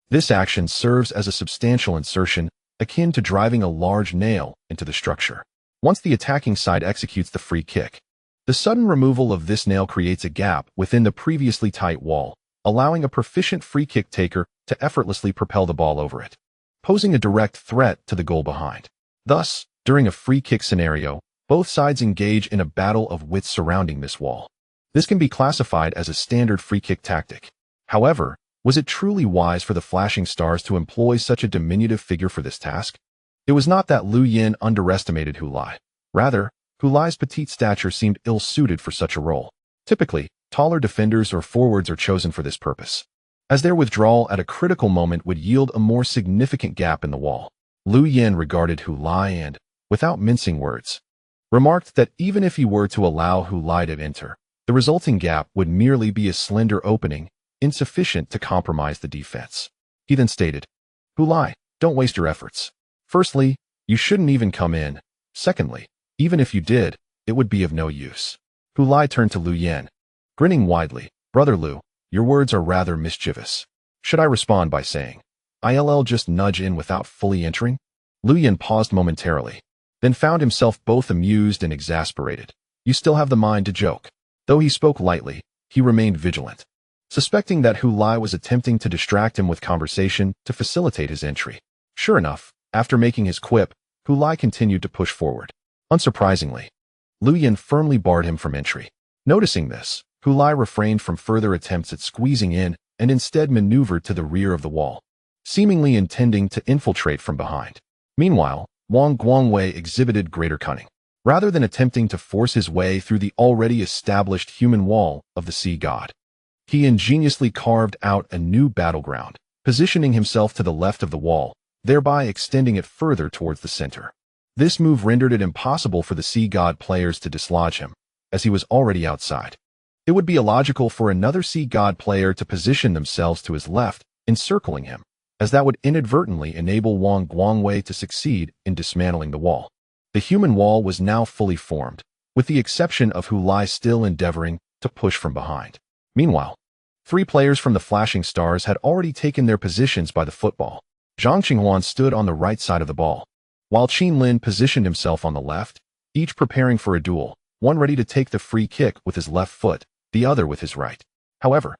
This action serves as a substantial insertion, akin to driving a large nail into the structure. Once the attacking side executes the free kick, the sudden removal of this nail creates a gap within the previously tight wall, allowing a proficient free kick taker to effortlessly propel the ball over it, posing a direct threat to the goal behind. Thus, during a free kick scenario, both sides engage in a battle of wits surrounding this wall. This can be classified as a standard free kick tactic. However, was it truly wise for the Flashing Stars to employ such a diminutive figure for this task? It was not that Lu Yin underestimated Hu Lai. Rather, Hu Lai's petite stature seemed ill-suited for such a role. Typically, taller defenders or forwards are chosen for this purpose, as their withdrawal at a critical moment would yield a more significant gap in the wall. Lu Yin regarded Hu Lai and, without mincing words, remarked that even if he were to allow Hu Lai to enter, the resulting gap would merely be a slender opening, insufficient to compromise the defense. He then stated, "Hu Lai, don't waste your efforts. Firstly, you shouldn't even come in. Secondly, even if you did, it would be of no use." Hu Lai turned to Lu Yin, grinning widely. "Brother Lu, your words are rather mischievous. Should I respond by saying, I'll just nudge in without fully entering?" Lu Yin paused momentarily, then found himself both amused and exasperated. "You still have the mind to joke." Though he spoke lightly, he remained vigilant, suspecting that Hu Lai was attempting to distract him with conversation to facilitate his entry. Sure enough, after making his quip, Hu Lai continued to push forward. Unsurprisingly, Lu Yin firmly barred him from entry. Noticing this, Hu Lai refrained from further attempts at squeezing in and instead maneuvered to the rear of the wall, seemingly intending to infiltrate from behind. Meanwhile, Wang Guangwei exhibited greater cunning. Rather than attempting to force his way through the already established human wall of the sea god, he ingeniously carved out a new battleground, positioning himself to the left of the wall, thereby extending it further towards the center. This move rendered it impossible for the sea god players to dislodge him, as he was already outside. It would be illogical for another sea god player to position themselves to his left, encircling him, as that would inadvertently enable Wang Guangwei to succeed in dismantling the wall. The human wall was now fully formed, with the exception of Hu Lai still endeavoring to push from behind. Meanwhile, 3 players from the Flashing Stars had already taken their positions by the football. Zhang Qinghuan stood on the right side of the ball, while Qin Lin positioned himself on the left, each preparing for a duel, one ready to take the free kick with his left foot, the other with his right. However,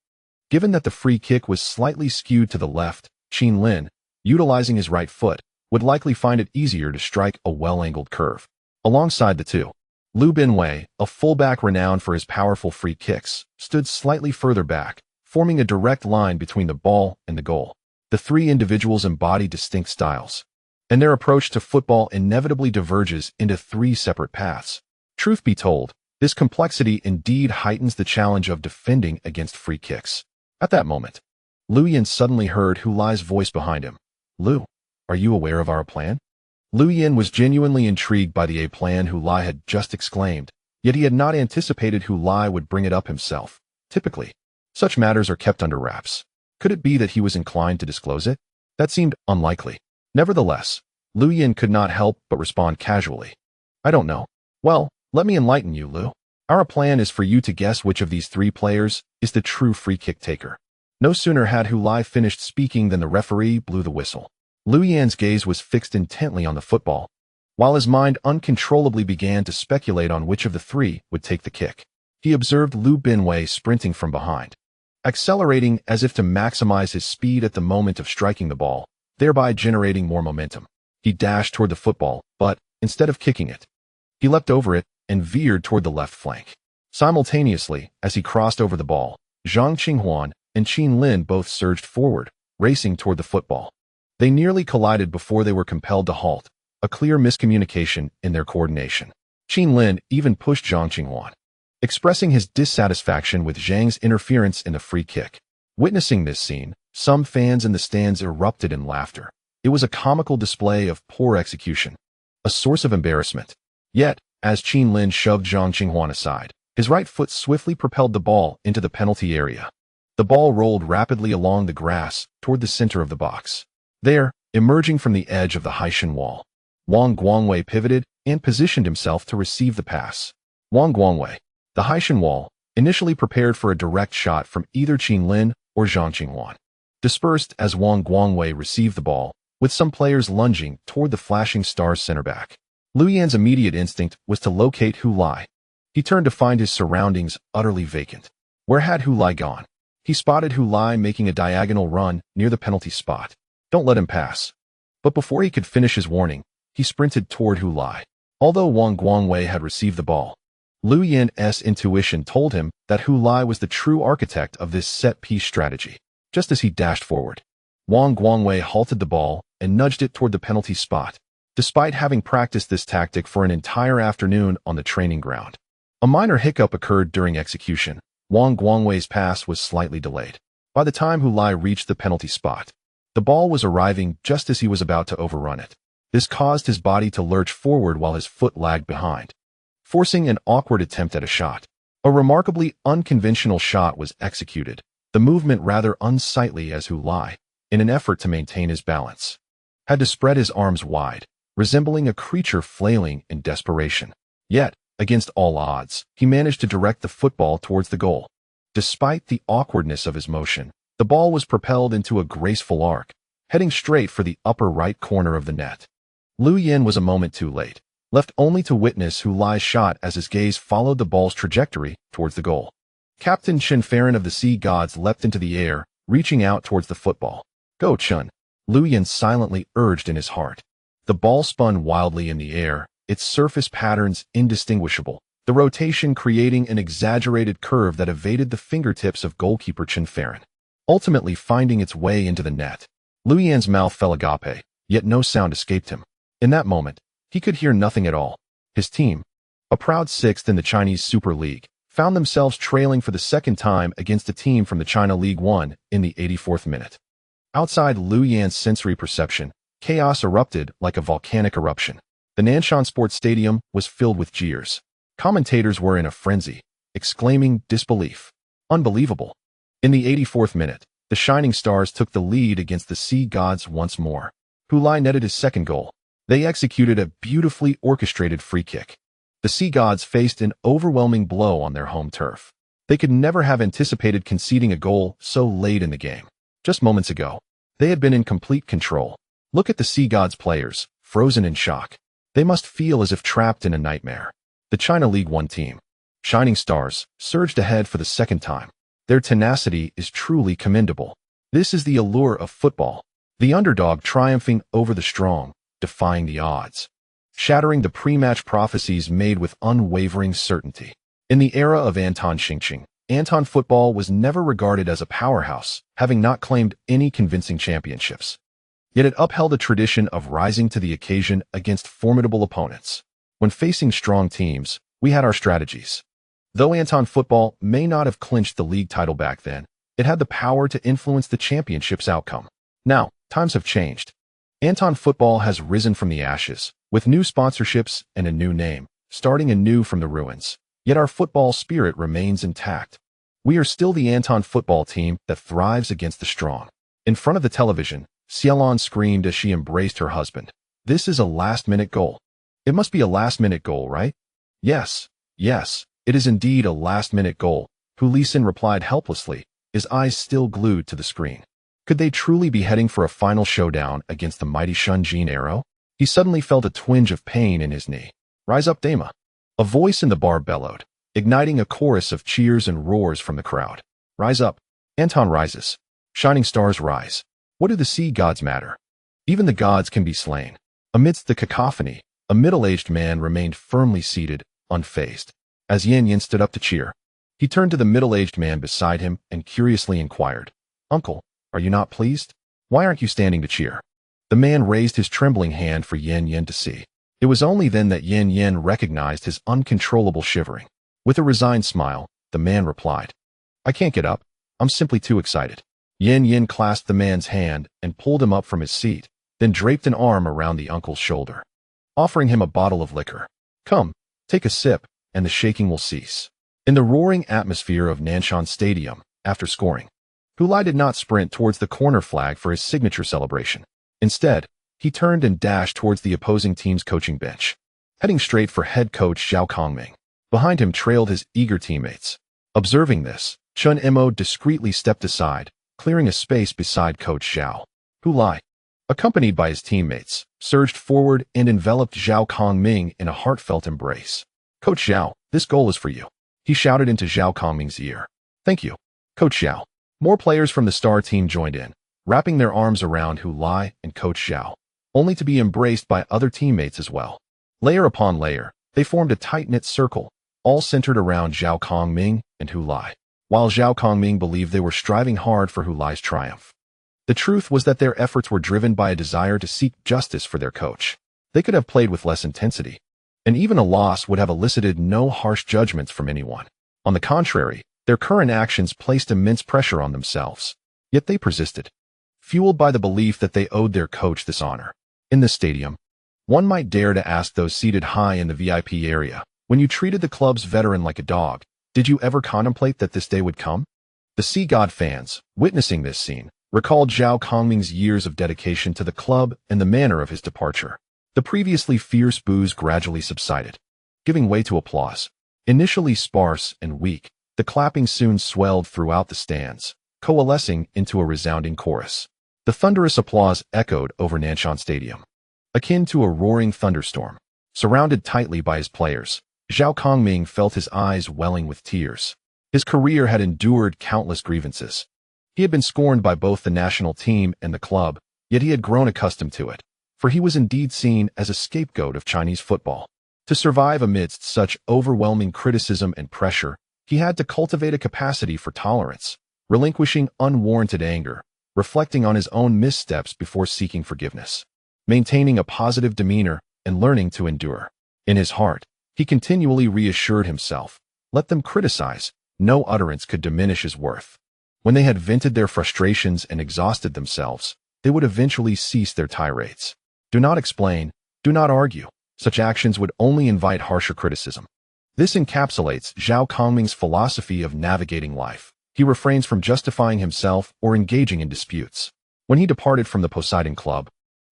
given that the free kick was slightly skewed to the left, Qin Lin, utilizing his right foot, would likely find it easier to strike a well-angled curve. Alongside the two, Liu Binwei, a fullback renowned for his powerful free kicks, stood slightly further back, forming a direct line between the ball and the goal. The 3 individuals embody distinct styles, and their approach to football inevitably diverges into 3 separate paths. Truth be told, this complexity indeed heightens the challenge of defending against free kicks. At that moment, Liu Yan suddenly heard Hu Lai's voice behind him. "Liu, are you aware of our plan?" Liu Yan was genuinely intrigued by the plan Hu Lai had just exclaimed, yet he had not anticipated Hu Lai would bring it up himself. Typically, such matters are kept under wraps. Could it be that he was inclined to disclose it? That seemed unlikely. Nevertheless, Liu Yan could not help but respond casually. "I don't know." "Well, let me enlighten you, Liu. Our plan is for you to guess which of these 3 players is the true free kick taker." No sooner had Hu Lai finished speaking than the referee blew the whistle. Liu Yan's gaze was fixed intently on the football, while his mind uncontrollably began to speculate on which of the 3 would take the kick. He observed Liu Binwei sprinting from behind, accelerating as if to maximize his speed at the moment of striking the ball, thereby generating more momentum. He dashed toward the football, but, instead of kicking it, he leapt over it and veered toward the left flank. Simultaneously, as he crossed over the ball, Zhang Qinghuan and Qin Lin both surged forward, racing toward the football. They nearly collided before they were compelled to halt, a clear miscommunication in their coordination. Qin Lin even pushed Zhang Qinghuan, expressing his dissatisfaction with Zhang's interference in the free kick. Witnessing this scene, some fans in the stands erupted in laughter. It was a comical display of poor execution, a source of embarrassment. Yet, as Qin Lin shoved Zhang Qinghuan aside, his right foot swiftly propelled the ball into the penalty area. The ball rolled rapidly along the grass toward the center of the box. There, emerging from the edge of the Haishan wall, Wang Guangwei pivoted and positioned himself to receive the pass. Wang Guangwei, the Haishan wall, initially prepared for a direct shot from either Qin Lin or Zhang Qinghuan, dispersed as Wang Guangwei received the ball, with some players lunging toward the Flashing Stars center back. Liu Yan's immediate instinct was to locate Hu Lai. He turned to find his surroundings utterly vacant. Where had Hu Lai gone? He spotted Hu Lai making a diagonal run near the penalty spot. Don't let him pass. But before he could finish his warning, he sprinted toward Hu Lai. Although Wang Guangwei had received the ball, Liu Yan's intuition told him that Hu Lai was the true architect of this set-piece strategy. Just as he dashed forward, Wang Guangwei halted the ball and nudged it toward the penalty spot, despite having practiced this tactic for an entire afternoon on the training ground. A minor hiccup occurred during execution. Wang Guangwei's pass was slightly delayed. By the time Hu Lai reached the penalty spot, the ball was arriving just as he was about to overrun it. This caused his body to lurch forward while his foot lagged behind, forcing an awkward attempt at a shot. A remarkably unconventional shot was executed, the movement rather unsightly as Hu Lai, in an effort to maintain his balance, had to spread his arms wide, resembling a creature flailing in desperation. Yet, against all odds, he managed to direct the football towards the goal. Despite the awkwardness of his motion, the ball was propelled into a graceful arc, heading straight for the upper right corner of the net. Liu Yan was a moment too late, left only to witness Hu Lai's shot as his gaze followed the ball's trajectory towards the goal. Captain Chen Farron of the Sea Gods leapt into the air, reaching out towards the football. "Go, Chen," Liu Yan silently urged in his heart. The ball spun wildly in the air, its surface patterns indistinguishable the rotation creating an exaggerated curve that evaded the fingertips of goalkeeper Chen Farren, ultimately finding its way into the net. Liu Yan's mouth fell agape, yet no sound escaped him. In that moment, he could hear nothing at all. His team, a proud sixth in the Chinese Super League, found themselves trailing for the second time against a team from the China League One in the 84th minute. Outside Liu Yan's sensory perception, chaos erupted like a volcanic eruption. The Nanshan Sports Stadium was filled with jeers. Commentators were in a frenzy, exclaiming disbelief. Unbelievable. In the 84th minute, the Shining Stars took the lead against the Sea Gods once more. Hu Lai netted his second goal. They executed a beautifully orchestrated free kick. The Sea Gods faced an overwhelming blow on their home turf. They could never have anticipated conceding a goal so late in the game. Just moments ago, they had been in complete control. Look at the Sea Gods players, frozen in shock. They must feel as if trapped in a nightmare. The China League One team, Shining Stars, surged ahead for the second time. Their tenacity is truly commendable. This is the allure of football. The underdog triumphing over the strong, defying the odds, shattering the pre-match prophecies made with unwavering certainty. In the era of Anton Xingqing, Anton football was never regarded as a powerhouse, having not claimed any convincing championships. Yet it upheld a tradition of rising to the occasion against formidable opponents. When facing strong teams, we had our strategies. Though Anton football may not have clinched the league title back then, it had the power to influence the championship's outcome. Now, times have changed. Anton football has risen from the ashes, with new sponsorships and a new name, starting anew from the ruins. Yet our football spirit remains intact. We are still the Anton football team that thrives against the strong. In front of the television, Xiaolon screamed as she embraced her husband. This is a last-minute goal. It must be a last-minute goal, right? Yes, it is indeed a last-minute goal, Hu Lisin replied helplessly, his eyes still glued to the screen. Could they truly be heading for a final showdown against the mighty Shunjin Arrow? He suddenly felt a twinge of pain in his knee. Rise up, Dama. A voice in the bar bellowed, igniting a chorus of cheers and roars from the crowd. Rise up. Anton rises. Shining Stars rise. What do the Sea Gods matter? Even the gods can be slain. Amidst the cacophony, a middle-aged man remained firmly seated, unfazed. As Yan Yan stood up to cheer, he turned to the middle-aged man beside him and curiously inquired, Uncle, are you not pleased? Why aren't you standing to cheer? The man raised his trembling hand for Yan Yan to see. It was only then that Yan Yan recognized his uncontrollable shivering. With a resigned smile, the man replied, I can't get up. I'm simply too excited. Yan Yan clasped the man's hand and pulled him up from his seat, then draped an arm around the uncle's shoulder, offering him a bottle of liquor. Come, take a sip, and the shaking will cease. In the roaring atmosphere of Nanshan Stadium, after scoring, Hu Lai did not sprint towards the corner flag for his signature celebration. Instead, he turned and dashed towards the opposing team's coaching bench, heading straight for head coach Zhao Kongming. Behind him trailed his eager teammates. Observing this, Chun Mo discreetly stepped aside, clearing a space beside Coach Zhao. Hu Lai, accompanied by his teammates, surged forward and enveloped Zhao Kongming in a heartfelt embrace. Coach Zhao, this goal is for you, he shouted into Zhao Kongming's ear. Thank you, Coach Zhao. More players from the star team joined in, wrapping their arms around Hu Lai and Coach Zhao, only to be embraced by other teammates as well. Layer upon layer, they formed a tight-knit circle, all centered around Zhao Kongming and Hu Lai, while Zhao Kongming believed they were striving hard for Hu Lai's triumph. The truth was that their efforts were driven by a desire to seek justice for their coach. They could have played with less intensity, and even a loss would have elicited no harsh judgments from anyone. On the contrary, their current actions placed immense pressure on themselves. Yet they persisted, fueled by the belief that they owed their coach this honor. In the stadium, one might dare to ask those seated high in the VIP area, when you treated the club's veteran like a dog, did you ever contemplate that this day would come? The Sea God fans, witnessing this scene, recalled Zhao Kongming's years of dedication to the club and the manner of his departure. The previously fierce boos gradually subsided, giving way to applause. Initially sparse and weak, the clapping soon swelled throughout the stands, coalescing into a resounding chorus. The thunderous applause echoed over Nanshan Stadium, akin to a roaring thunderstorm. Surrounded tightly by his players, Zhao Kongming felt his eyes welling with tears. His career had endured countless grievances. He had been scorned by both the national team and the club, yet he had grown accustomed to it, for he was indeed seen as a scapegoat of Chinese football. To survive amidst such overwhelming criticism and pressure, he had to cultivate a capacity for tolerance, relinquishing unwarranted anger, reflecting on his own missteps before seeking forgiveness, maintaining a positive demeanor, and learning to endure. In his heart, he continually reassured himself, let them criticize, no utterance could diminish his worth. When they had vented their frustrations and exhausted themselves, they would eventually cease their tirades. Do not explain, do not argue. Such actions would only invite harsher criticism. This encapsulates Zhao Kongming's philosophy of navigating life. He refrains from justifying himself or engaging in disputes. When he departed from the Poseidon Club,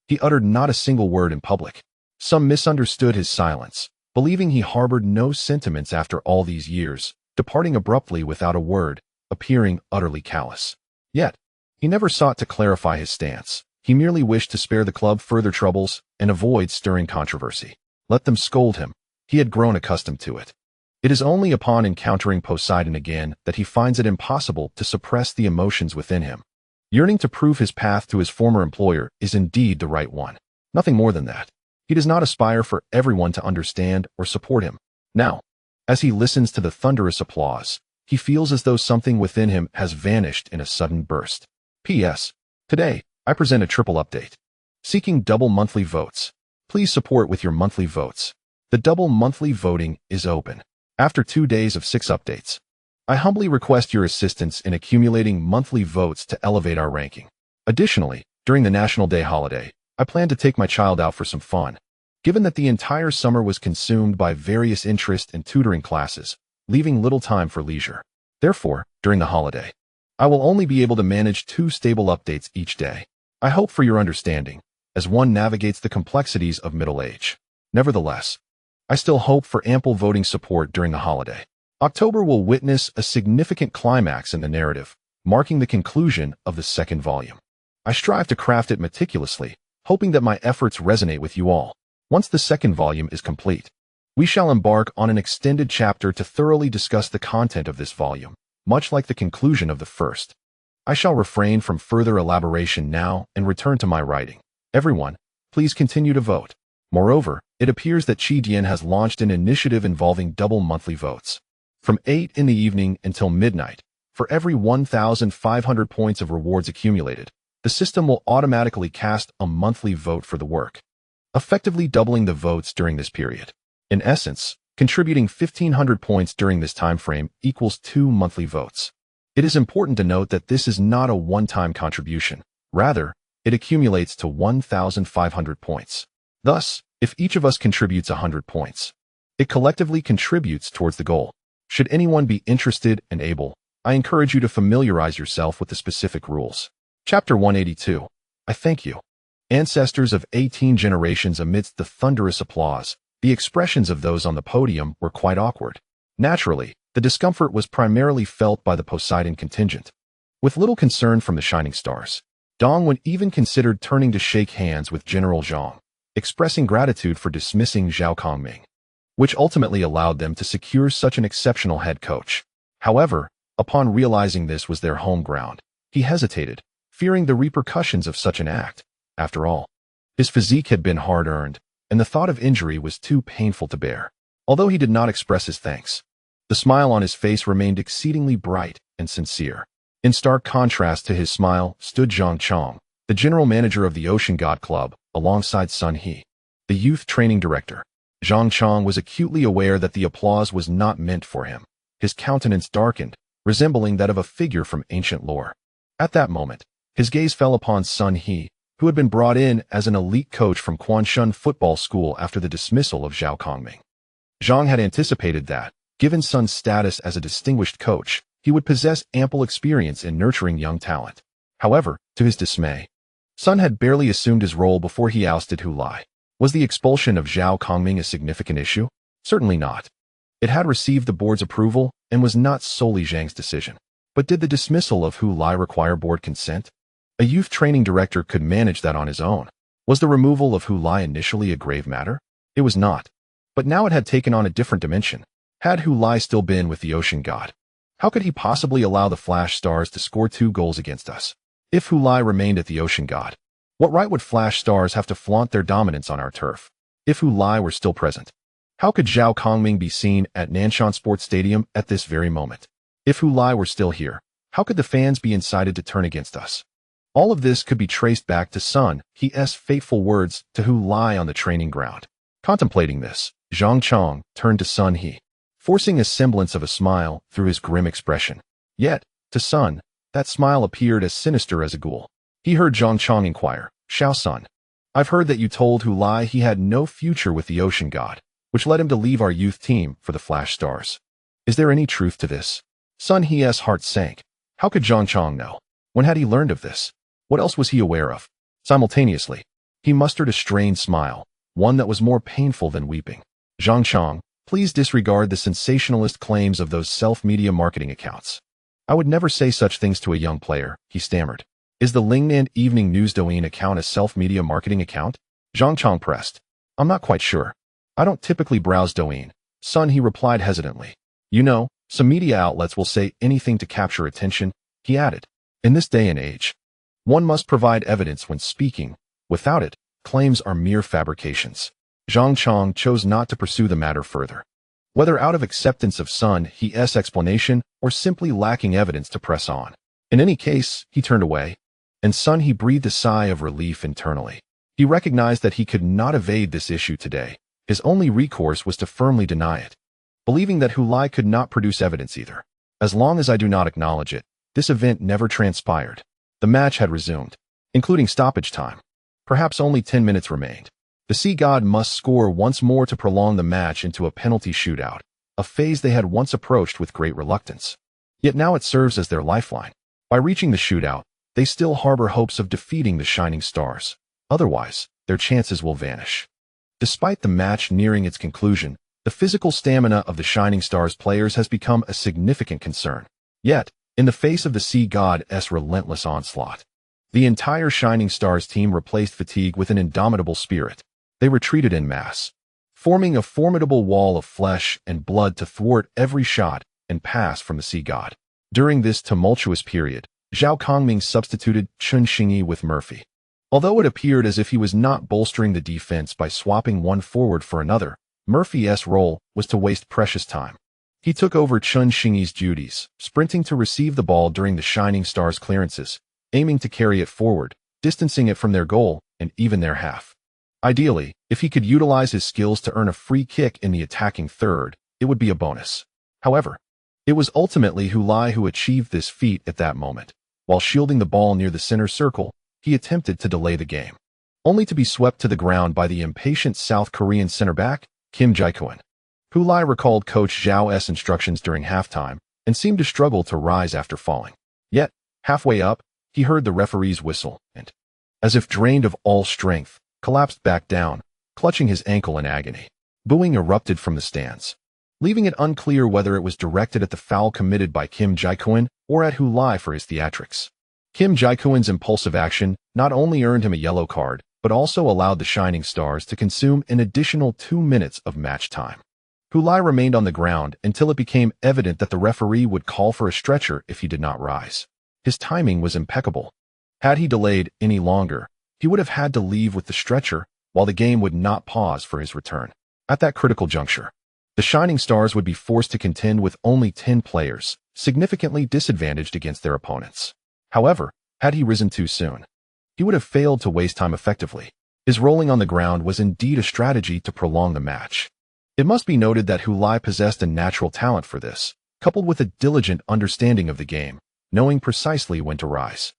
he uttered not a single word in public. Some misunderstood his silence, believing he harbored no sentiments after all these years, departing abruptly without a word, appearing utterly callous. Yet, he never sought to clarify his stance. He merely wished to spare the club further troubles and avoid stirring controversy. Let them scold him. He had grown accustomed to it. It is only upon encountering Poseidon again that he finds it impossible to suppress the emotions within him. Yearning to prove his path to his former employer is indeed the right one. Nothing more than that. He does not aspire for everyone to understand or support him. Now, as he listens to the thunderous applause, he feels as though something within him has vanished in a sudden burst. P.S. Today, I present a triple update. Seeking double monthly votes. Please support with your monthly votes. The double monthly voting is open. After 2 days of 6 updates, I humbly request your assistance in accumulating monthly votes to elevate our ranking. Additionally, during the National Day holiday, I plan to take my child out for some fun. Given that the entire summer was consumed by various interest and tutoring classes, leaving little time for leisure. Therefore, during the holiday, I will only be able to manage 2 stable updates each day. I hope for your understanding, as one navigates the complexities of middle age. Nevertheless, I still hope for ample voting support during the holiday. October will witness a significant climax in the narrative, marking the conclusion of the second volume. I strive to craft it meticulously, hoping that my efforts resonate with you all. Once the second volume is complete, we shall embark on an extended chapter to thoroughly discuss the content of this volume, much like the conclusion of the first. I shall refrain from further elaboration now and return to my writing. Everyone, please continue to vote. Moreover, it appears that Qi Dian has launched an initiative involving double monthly votes. From 8 in the evening until midnight, for every 1,500 points of rewards accumulated, the system will automatically cast a monthly vote for the work, effectively doubling the votes during this period. In essence, contributing 1,500 points during this time frame equals 2 monthly votes. It is important to note that this is not a one-time contribution. Rather, it accumulates to 1,500 points. Thus, if each of us contributes 100 points, it collectively contributes towards the goal. Should anyone be interested and able, I encourage you to familiarize yourself with the specific rules. Chapter 182. I thank you. Ancestors of 18 generations. Amidst the thunderous applause, the expressions of those on the podium were quite awkward. Naturally, the discomfort was primarily felt by the Poseidon contingent. With little concern from the Shining Stars, Dongwen even considered turning to shake hands with General Zhang, expressing gratitude for dismissing Zhao Kongming, which ultimately allowed them to secure such an exceptional head coach. However, upon realizing this was their home ground, he hesitated, fearing the repercussions of such an act. After all, his physique had been hard-earned, and the thought of injury was too painful to bear. Although he did not express his thanks, the smile on his face remained exceedingly bright and sincere. In stark contrast to his smile stood Zhang Chong, the general manager of the Ocean God Club, alongside Sun He, the youth training director. Zhang Chong was acutely aware that the applause was not meant for him. His countenance darkened, resembling that of a figure from ancient lore. At that moment, his gaze fell upon Sun He, who had been brought in as an elite coach from Quanshun Football School after the dismissal of Zhao Kongming. Zhang had anticipated that, given Sun's status as a distinguished coach, he would possess ample experience in nurturing young talent. However, to his dismay, Sun had barely assumed his role before he ousted Hu Lai. Was the expulsion of Zhao Kongming a significant issue? Certainly not. It had received the board's approval and was not solely Zhang's decision. But did the dismissal of Hu Lai require board consent? A youth training director could manage that on his own. Was the removal of Hu Lai initially a grave matter? It was not. But now it had taken on a different dimension. Had Hu Lai still been with the Ocean God, how could he possibly allow the Flash Stars to score 2 goals against us? If Hu Lai remained at the Ocean God, what right would Flash Stars have to flaunt their dominance on our turf? If Hu Lai were still present, How could Zhao Kongming be seen at Nanshan Sports Stadium at this very moment? If Hu Lai were still here, how could the fans be incited to turn against us? All of this could be traced back to Sun He's fateful words to Hu Lai on the training ground. Contemplating this, Zhang Chong turned to Sun He, forcing a semblance of a smile through his grim expression. Yet, to Sun, that smile appeared as sinister as a ghoul. He heard Zhang Chong inquire, Xiao Sun, I've heard that you told Hu Lai he had no future with the ocean god, which led him to leave our youth team for the Flash Stars. Is there any truth to this? Sun He's heart sank. How could Zhang Chong know? When had he learned of this? What else was he aware of? Simultaneously, he mustered a strained smile, one that was more painful than weeping. Zhang Chong, please disregard the sensationalist claims of those self-media marketing accounts. I would never say such things to a young player, he stammered. Is the Lingnan Evening News Douyin account a self-media marketing account? Zhang Chong pressed. I'm not quite sure. I don't typically browse Douyin. Sun, he replied hesitantly. You know, some media outlets will say anything to capture attention, he added. In this day and age, one must provide evidence when speaking. Without it, claims are mere fabrications. Zhang Chong chose not to pursue the matter further. Whether out of acceptance of Sun He's explanation or simply lacking evidence to press on. In any case, he turned away. And Sun He breathed a sigh of relief internally. He recognized that he could not evade this issue today. His only recourse was to firmly deny it, believing that Hu Lai could not produce evidence either. As long as I do not acknowledge it, this event never transpired. The match had resumed, including stoppage time. Perhaps only 10 minutes remained. The Sea God must score once more to prolong the match into a penalty shootout, a phase they had once approached with great reluctance. Yet now it serves as their lifeline. By reaching the shootout, they still harbor hopes of defeating the Shining Stars. Otherwise, their chances will vanish. Despite the match nearing its conclusion, the physical stamina of the Shining Stars players has become a significant concern. Yet, in the face of the Sea God's relentless onslaught, the entire Shining Stars team replaced fatigue with an indomitable spirit. They retreated en masse, forming a formidable wall of flesh and blood to thwart every shot and pass from the Sea God. During this tumultuous period, Zhao Kongming substituted Chun Xingyi with Murphy. Although it appeared as if he was not bolstering the defense by swapping one forward for another, Murphy's role was to waste precious time. He took over Chun Xingyi's duties, sprinting to receive the ball during the Shining Stars clearances, aiming to carry it forward, distancing it from their goal and even their half. Ideally, if he could utilize his skills to earn a free kick in the attacking third, it would be a bonus. However, it was ultimately Hu Lai who achieved this feat at that moment. While shielding the ball near the center circle, he attempted to delay the game, only to be swept to the ground by the impatient South Korean center back, Kim Jae-kwon. Hu Lai recalled Coach Zhao's instructions during halftime and seemed to struggle to rise after falling. Yet, halfway up, he heard the referee's whistle and, as if drained of all strength, collapsed back down, clutching his ankle in agony. Booing erupted from the stands, leaving it unclear whether it was directed at the foul committed by Kim Jae-kwon or at Hu Lai for his theatrics. Kim Jae-kwon's impulsive action not only earned him a yellow card, but also allowed the Shining Stars to consume an additional 2 minutes of match time. Hu Lai remained on the ground until it became evident that the referee would call for a stretcher if he did not rise. His timing was impeccable. Had he delayed any longer, he would have had to leave with the stretcher, while the game would not pause for his return. At that critical juncture, the Shining Stars would be forced to contend with only 10 players, significantly disadvantaged against their opponents. However, had he risen too soon, he would have failed to waste time effectively. His rolling on the ground was indeed a strategy to prolong the match. It must be noted that Hu Lai possessed a natural talent for this, coupled with a diligent understanding of the game, knowing precisely when to rise.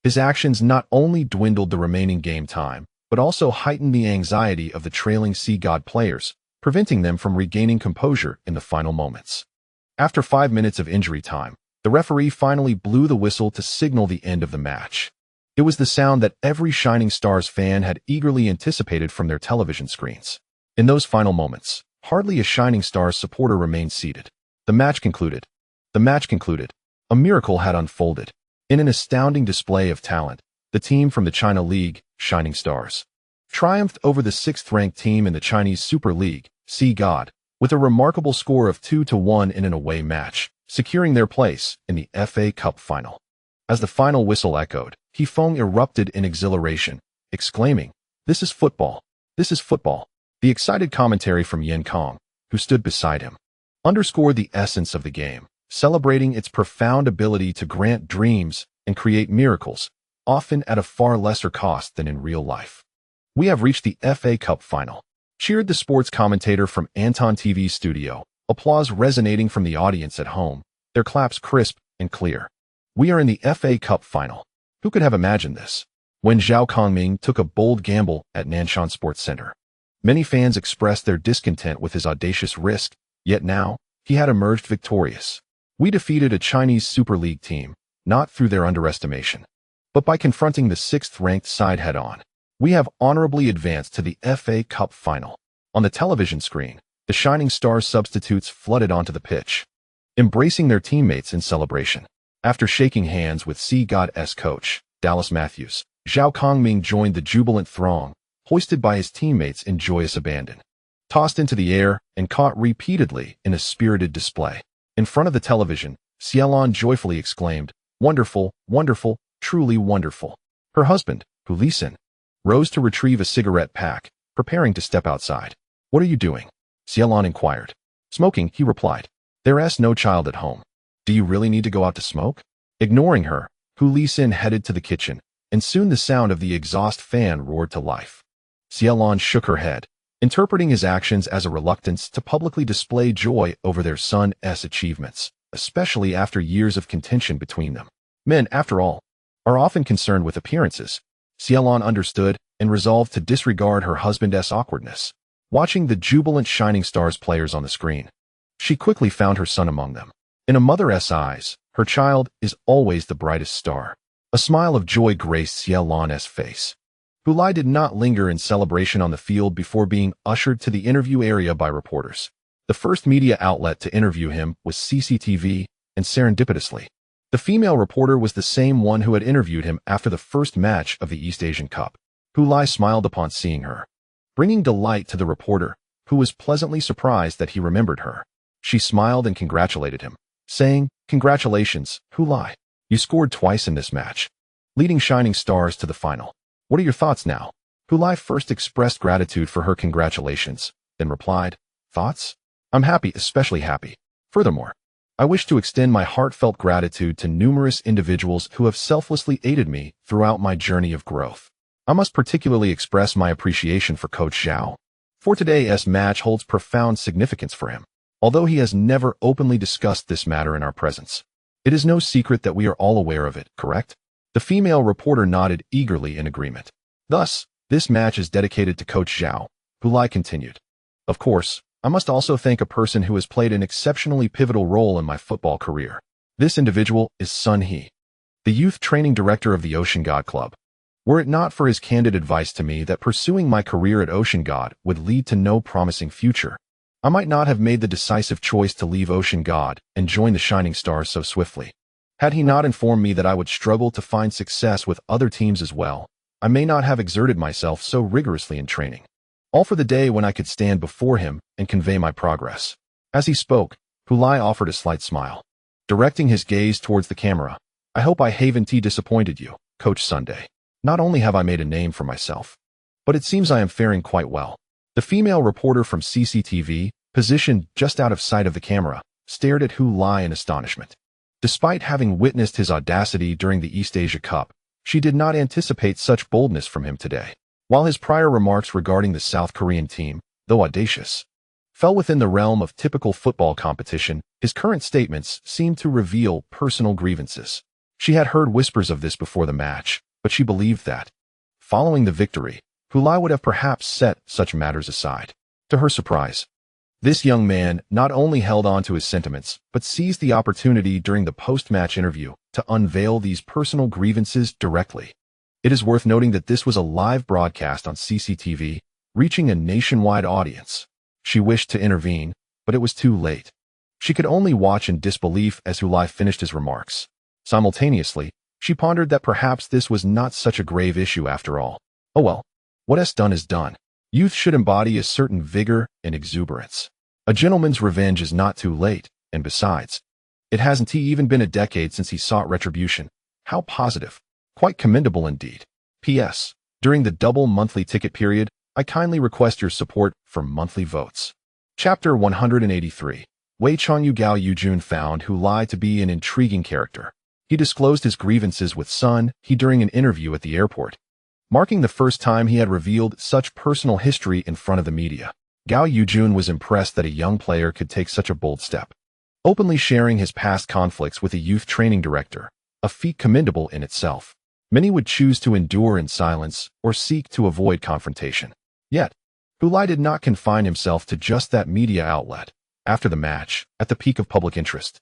His actions not only dwindled the remaining game time, but also heightened the anxiety of the trailing Sea God players, preventing them from regaining composure in the final moments. After 5 minutes of injury time, the referee finally blew the whistle to signal the end of the match. It was the sound that every Shining Stars fan had eagerly anticipated from their television screens. In those final moments, hardly a Shining Stars supporter remained seated. The match concluded. A miracle had unfolded. In an astounding display of talent, the team from the China League, Shining Stars, triumphed over the 6th-ranked team in the Chinese Super League, Sea God, with a remarkable score of 2-1 in an away match, securing their place in the FA Cup final. As the final whistle echoed, He Feng erupted in exhilaration, exclaiming, "This is football! This is football!" The excited commentary from Yen Kong, who stood beside him, underscored the essence of the game, celebrating its profound ability to grant dreams and create miracles, often at a far lesser cost than in real life. "We have reached the FA Cup final," cheered the sports commentator from Anton TV's studio, applause resonating from the audience at home, their claps crisp and clear. "We are in the FA Cup final." Who could have imagined this? When Zhao Kongming took a bold gamble at Nanshan Sports Center, many fans expressed their discontent with his audacious risk, yet now, he had emerged victorious. "We defeated a Chinese Super League team, not through their underestimation, but by confronting the 6th-ranked side head-on. We have honorably advanced to the FA Cup final." On the television screen, the Shining Stars substitutes flooded onto the pitch, embracing their teammates in celebration. After shaking hands with Sea God's coach, Dallas Matthews, Zhao Kongming joined the jubilant throng, hoisted by his teammates in joyous abandon. Tossed into the air and caught repeatedly in a spirited display. In front of the television, Xiaolon joyfully exclaimed, "Wonderful, wonderful, truly wonderful." Her husband, Hu Lisin, rose to retrieve a cigarette pack, preparing to step outside. "What are you doing?" Xiaolon inquired. "Smoking," he replied. "There's no child at home. Do you really need to go out to smoke?" Ignoring her, Hu Lisin headed to the kitchen, and soon the sound of the exhaust fan roared to life. Xiaolon shook her head, interpreting his actions as a reluctance to publicly display joy over their son's achievements, especially after years of contention between them. Men, after all, are often concerned with appearances. Xiaolon understood and resolved to disregard her husband's awkwardness. Watching the jubilant Shining Stars players on the screen, she quickly found her son among them. In a mother's eyes, her child is always the brightest star. A smile of joy graced Xiaolon's face. Hu Lai did not linger in celebration on the field before being ushered to the interview area by reporters. The first media outlet to interview him was CCTV, and serendipitously, the female reporter was the same one who had interviewed him after the first match of the East Asian Cup. Hu Lai smiled upon seeing her, bringing delight to the reporter, who was pleasantly surprised that he remembered her. She smiled and congratulated him, saying, "Congratulations, Hu Lai. You scored twice in this match, leading Shining Stars to the final. What are your thoughts now?" Hu Lai first expressed gratitude for her congratulations, then replied, "Thoughts? I'm happy, especially happy. Furthermore, I wish to extend my heartfelt gratitude to numerous individuals who have selflessly aided me throughout my journey of growth. I must particularly express my appreciation for Coach Zhao, for today's match holds profound significance for him, although he has never openly discussed this matter in our presence. It is no secret that we are all aware of it, correct?" The female reporter nodded eagerly in agreement. "Thus, this match is dedicated to Coach Zhao," Hu Lai continued. "Of course, I must also thank a person who has played an exceptionally pivotal role in my football career. This individual is Sun He, the youth training director of the Ocean God Club. Were it not for his candid advice to me that pursuing my career at Ocean God would lead to no promising future, I might not have made the decisive choice to leave Ocean God and join the Shining Stars so swiftly. Had he not informed me that I would struggle to find success with other teams as well, I may not have exerted myself so rigorously in training. All for the day when I could stand before him and convey my progress." As he spoke, Hu Lai offered a slight smile, directing his gaze towards the camera. "I hope I haven't disappointed you, Coach Sunday. Not only have I made a name for myself, but it seems I am faring quite well." The female reporter from CCTV, positioned just out of sight of the camera, stared at Hu Lai in astonishment. Despite having witnessed his audacity during the East Asia Cup, she did not anticipate such boldness from him today. While his prior remarks regarding the South Korean team, though audacious, fell within the realm of typical football competition, his current statements seemed to reveal personal grievances. She had heard whispers of this before the match, but she believed that, following the victory, Hu Lai would have perhaps set such matters aside. To her surprise, this young man not only held on to his sentiments, but seized the opportunity during the post-match interview to unveil these personal grievances directly. It is worth noting that this was a live broadcast on CCTV, reaching a nationwide audience. She wished to intervene, but it was too late. She could only watch in disbelief as Hu Lai finished his remarks. Simultaneously, she pondered that perhaps this was not such a grave issue after all. Oh well, what's done is done. Youth should embody a certain vigor and exuberance. A gentleman's revenge is not too late, and besides, it hasn't even been a decade since he sought retribution. How positive. Quite commendable indeed. P.S. During the double monthly ticket period, I kindly request your support for monthly votes. Chapter 183. Wei Changyu Gao Yujun found Hu Lai to be an intriguing character. He disclosed his grievances with Sun He during an interview at the airport, marking the first time he had revealed such personal history in front of the media. Gao Yujun was impressed that a young player could take such a bold step, openly sharing his past conflicts with a youth training director, a feat commendable in itself. Many would choose to endure in silence or seek to avoid confrontation. Yet, Hu Lai did not confine himself to just that media outlet. After the match, at the peak of public interest,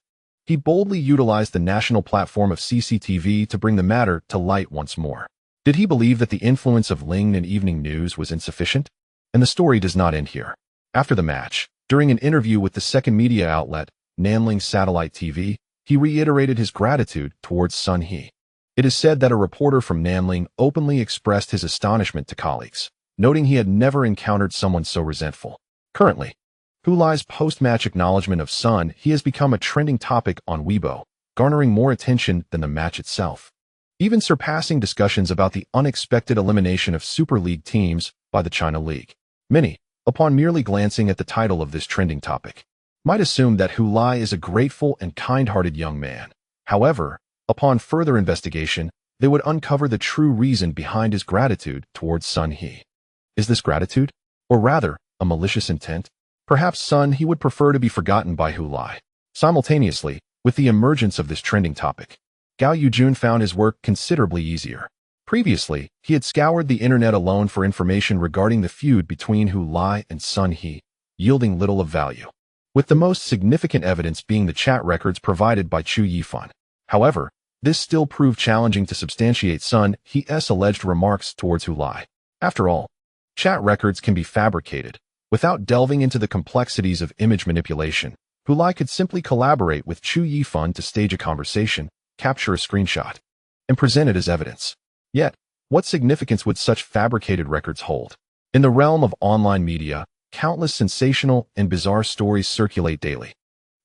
he boldly utilized the national platform of CCTV to bring the matter to light once more. Did he believe that the influence of Ling and evening news was insufficient? And the story does not end here. After the match, during an interview with the second media outlet, Nanling Satellite TV, he reiterated his gratitude towards Sun He. It is said that a reporter from Nanling openly expressed his astonishment to colleagues, noting he had never encountered someone so resentful. Currently, Hu Lai's post-match acknowledgement of Sun He has become a trending topic on Weibo, garnering more attention than the match itself, even surpassing discussions about the unexpected elimination of Super League teams by the China League. Many, upon merely glancing at the title of this trending topic, might assume that Hu Lai is a grateful and kind-hearted young man. However, upon further investigation, they would uncover the true reason behind his gratitude towards Sun He. Is this gratitude? Or rather, a malicious intent? Perhaps Sun He would prefer to be forgotten by Hu Lai. Simultaneously, with the emergence of this trending topic, Gao Yujun found his work considerably easier. Previously, he had scoured the internet alone for information regarding the feud between Hu Lai and Sun He, yielding little of value, with the most significant evidence being the chat records provided by Chu Yifan. However, this still proved challenging to substantiate Sun He's alleged remarks towards Hu Lai. After all, chat records can be fabricated. Without delving into the complexities of image manipulation, Hu Lai could simply collaborate with Chu Yifan to stage a conversation, capture a screenshot, and present it as evidence. Yet, what significance would such fabricated records hold? In the realm of online media, countless sensational and bizarre stories circulate daily,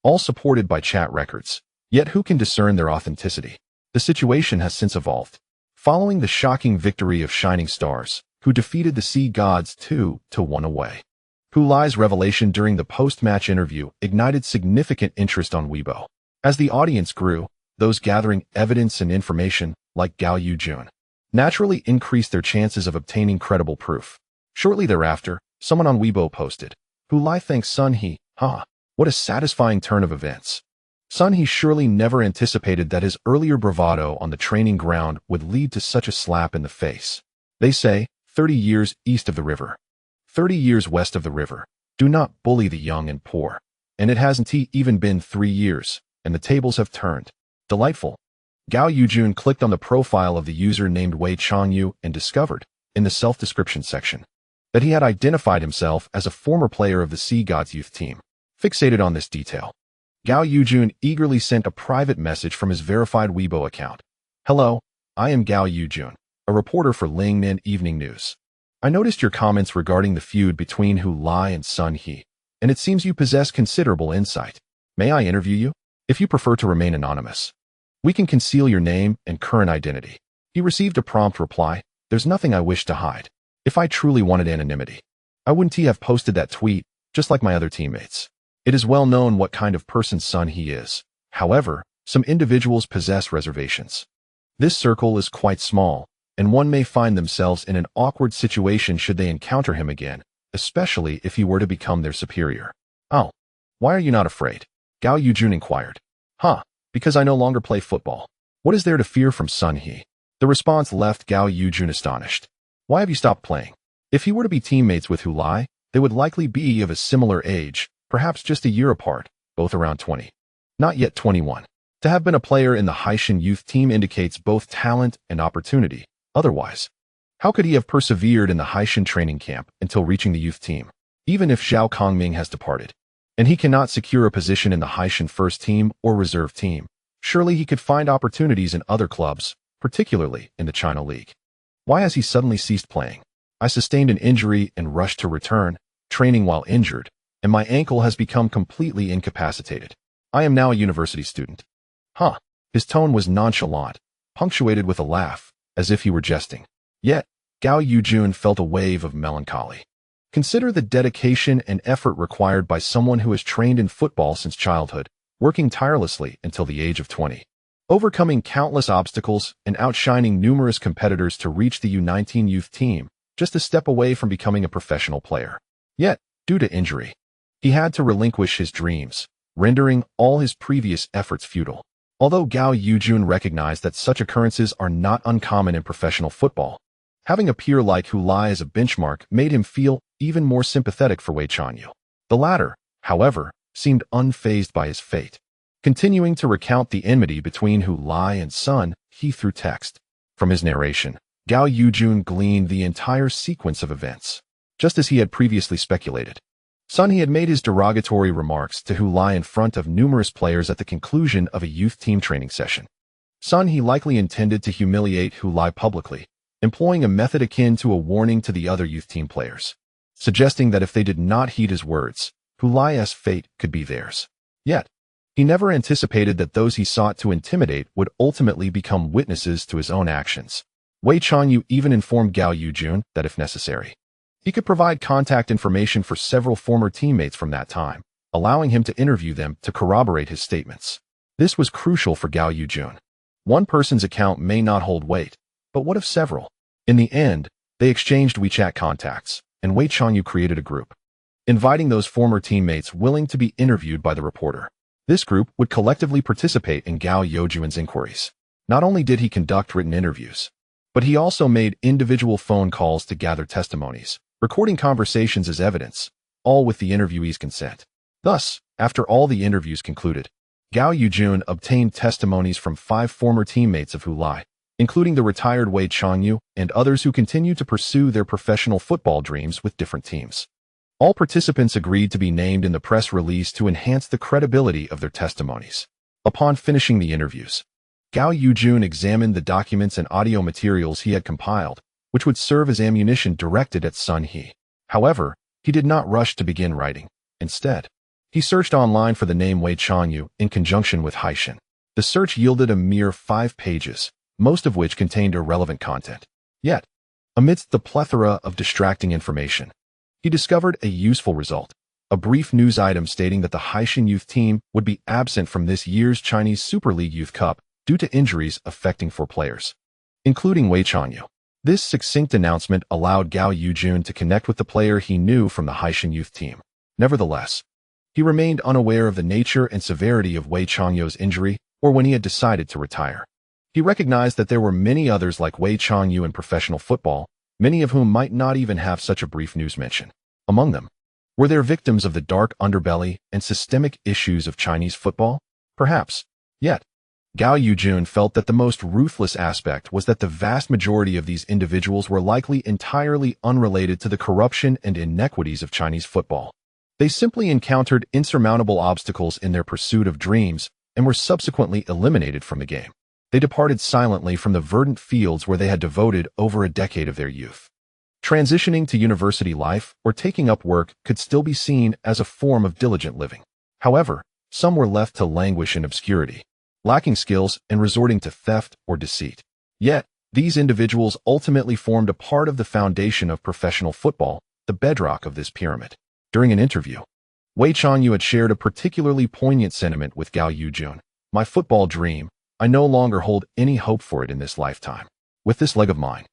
all supported by chat records. Yet who can discern their authenticity? The situation has since evolved. Following the shocking victory of Shining Stars, who defeated the Sea Gods 2-1 away, Hu Lai's revelation during the post-match interview ignited significant interest on Weibo. As the audience grew, those gathering evidence and information, like Gao Yujun, naturally increased their chances of obtaining credible proof. Shortly thereafter, someone on Weibo posted, "Hu Lai thanks Sun He, what a satisfying turn of events." Sun He surely never anticipated that his earlier bravado on the training ground would lead to such a slap in the face. They say, 30 years east of the river, 30 years west of the river. Do not bully the young and poor. And it hasn't even been 3 years, and the tables have turned. Delightful. Gao Yujun clicked on the profile of the user named Wei Changyu and discovered, in the self-description section, that he had identified himself as a former player of the Sea Gods youth team. Fixated on this detail, Gao Yujun eagerly sent a private message from his verified Weibo account. "Hello, I am Gao Yujun, a reporter for Lingnan Evening News. I noticed your comments regarding the feud between Hu Lai and Sun He, and it seems you possess considerable insight. May I interview you? If you prefer to remain anonymous, we can conceal your name and current identity." He received a prompt reply, "There's nothing I wish to hide. If I truly wanted anonymity, I wouldn't have posted that tweet, just like my other teammates. It is well known what kind of person Sun He is. However, some individuals possess reservations. This circle is quite small, and one may find themselves in an awkward situation should they encounter him again, especially if he were to become their superior." "Oh, why are you not afraid?" Gao Yujun inquired. Because I no longer play football. What is there to fear from Sun He?" The response left Gao Yujun astonished. "Why have you stopped playing?" If he were to be teammates with Hu Lai, they would likely be of a similar age, perhaps just a year apart, both around 20. Not yet 21. To have been a player in the Haishan youth team indicates both talent and opportunity. Otherwise, how could he have persevered in the Haishan training camp until reaching the youth team? Even if Zhao Kongming has departed, and he cannot secure a position in the Haishan first team or reserve team, surely he could find opportunities in other clubs, particularly in the China League. Why has he suddenly ceased playing? "I sustained an injury and rushed to return, training while injured, and my ankle has become completely incapacitated. I am now a university student." His tone was nonchalant, punctuated with a laugh, as if he were jesting. Yet, Gao Yujun felt a wave of melancholy. Consider the dedication and effort required by someone who has trained in football since childhood, working tirelessly until the age of 20, overcoming countless obstacles and outshining numerous competitors to reach the U19 youth team, just a step away from becoming a professional player. Yet, due to injury, he had to relinquish his dreams, rendering all his previous efforts futile. Although Gao Yujun recognized that such occurrences are not uncommon in professional football, having a peer like Hu Lai as a benchmark made him feel even more sympathetic for Wei Chanyu. The latter, however, seemed unfazed by his fate, continuing to recount the enmity between Hu Lai and Sun He through text. From his narration, Gao Yujun gleaned the entire sequence of events, just as he had previously speculated. Sun He had made his derogatory remarks to Hu Lai in front of numerous players at the conclusion of a youth team training session. Sun He likely intended to humiliate Hu Lai publicly, employing a method akin to a warning to the other youth team players, suggesting that if they did not heed his words, Hu Lai's fate could be theirs. Yet, he never anticipated that those he sought to intimidate would ultimately become witnesses to his own actions. Wei Chanyu even informed Gao Yujun that if necessary, he could provide contact information for several former teammates from that time, allowing him to interview them to corroborate his statements. This was crucial for Gao Yujun. One person's account may not hold weight, but what of several? In the end, they exchanged WeChat contacts, and Wei Chanyu created a group, inviting those former teammates willing to be interviewed by the reporter. This group would collectively participate in Gao Yujun's inquiries. Not only did he conduct written interviews, but he also made individual phone calls to gather testimonies, recording conversations as evidence, all with the interviewee's consent. Thus, after all the interviews concluded, Gao Yujun obtained testimonies from 5 former teammates of Hu Lai, including the retired Wei Chanyu and others who continue to pursue their professional football dreams with different teams. All participants agreed to be named in the press release to enhance the credibility of their testimonies. Upon finishing the interviews, Gao Yujun examined the documents and audio materials he had compiled, which would serve as ammunition directed at Sun He. However, he did not rush to begin writing. Instead, he searched online for the name Wei Chanyu in conjunction with Haishan. The search yielded a mere 5 pages, most of which contained irrelevant content. Yet, amidst the plethora of distracting information, he discovered a useful result, a brief news item stating that the Haishan youth team would be absent from this year's Chinese Super League Youth Cup due to injuries affecting 4 players, including Wei Chanyu. This succinct announcement allowed Gao Yujun to connect with the player he knew from the Haishan youth team. Nevertheless, he remained unaware of the nature and severity of Wei Chanyu's injury or when he had decided to retire. He recognized that there were many others like Wei Chanyu in professional football, many of whom might not even have such a brief news mention. Among them, were there victims of the dark underbelly and systemic issues of Chinese football? Perhaps. Yet, Gao Yujun felt that the most ruthless aspect was that the vast majority of these individuals were likely entirely unrelated to the corruption and inequities of Chinese football. They simply encountered insurmountable obstacles in their pursuit of dreams and were subsequently eliminated from the game. They departed silently from the verdant fields where they had devoted over a decade of their youth. Transitioning to university life or taking up work could still be seen as a form of diligent living. However, some were left to languish in obscurity, lacking skills and resorting to theft or deceit. Yet, these individuals ultimately formed a part of the foundation of professional football, the bedrock of this pyramid. During an interview, Wei Chanyu had shared a particularly poignant sentiment with Gao Yujun. "My football dream, I no longer hold any hope for it in this lifetime. With this leg of mine,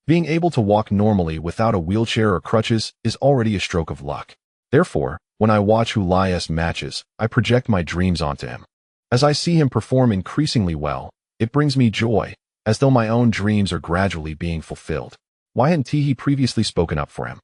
being able to walk normally without a wheelchair or crutches is already a stroke of luck. Therefore, when I watch Hu Lai's matches, I project my dreams onto him. As I see him perform increasingly well, it brings me joy, as though my own dreams are gradually being fulfilled." Why hadn't he previously spoken up for him?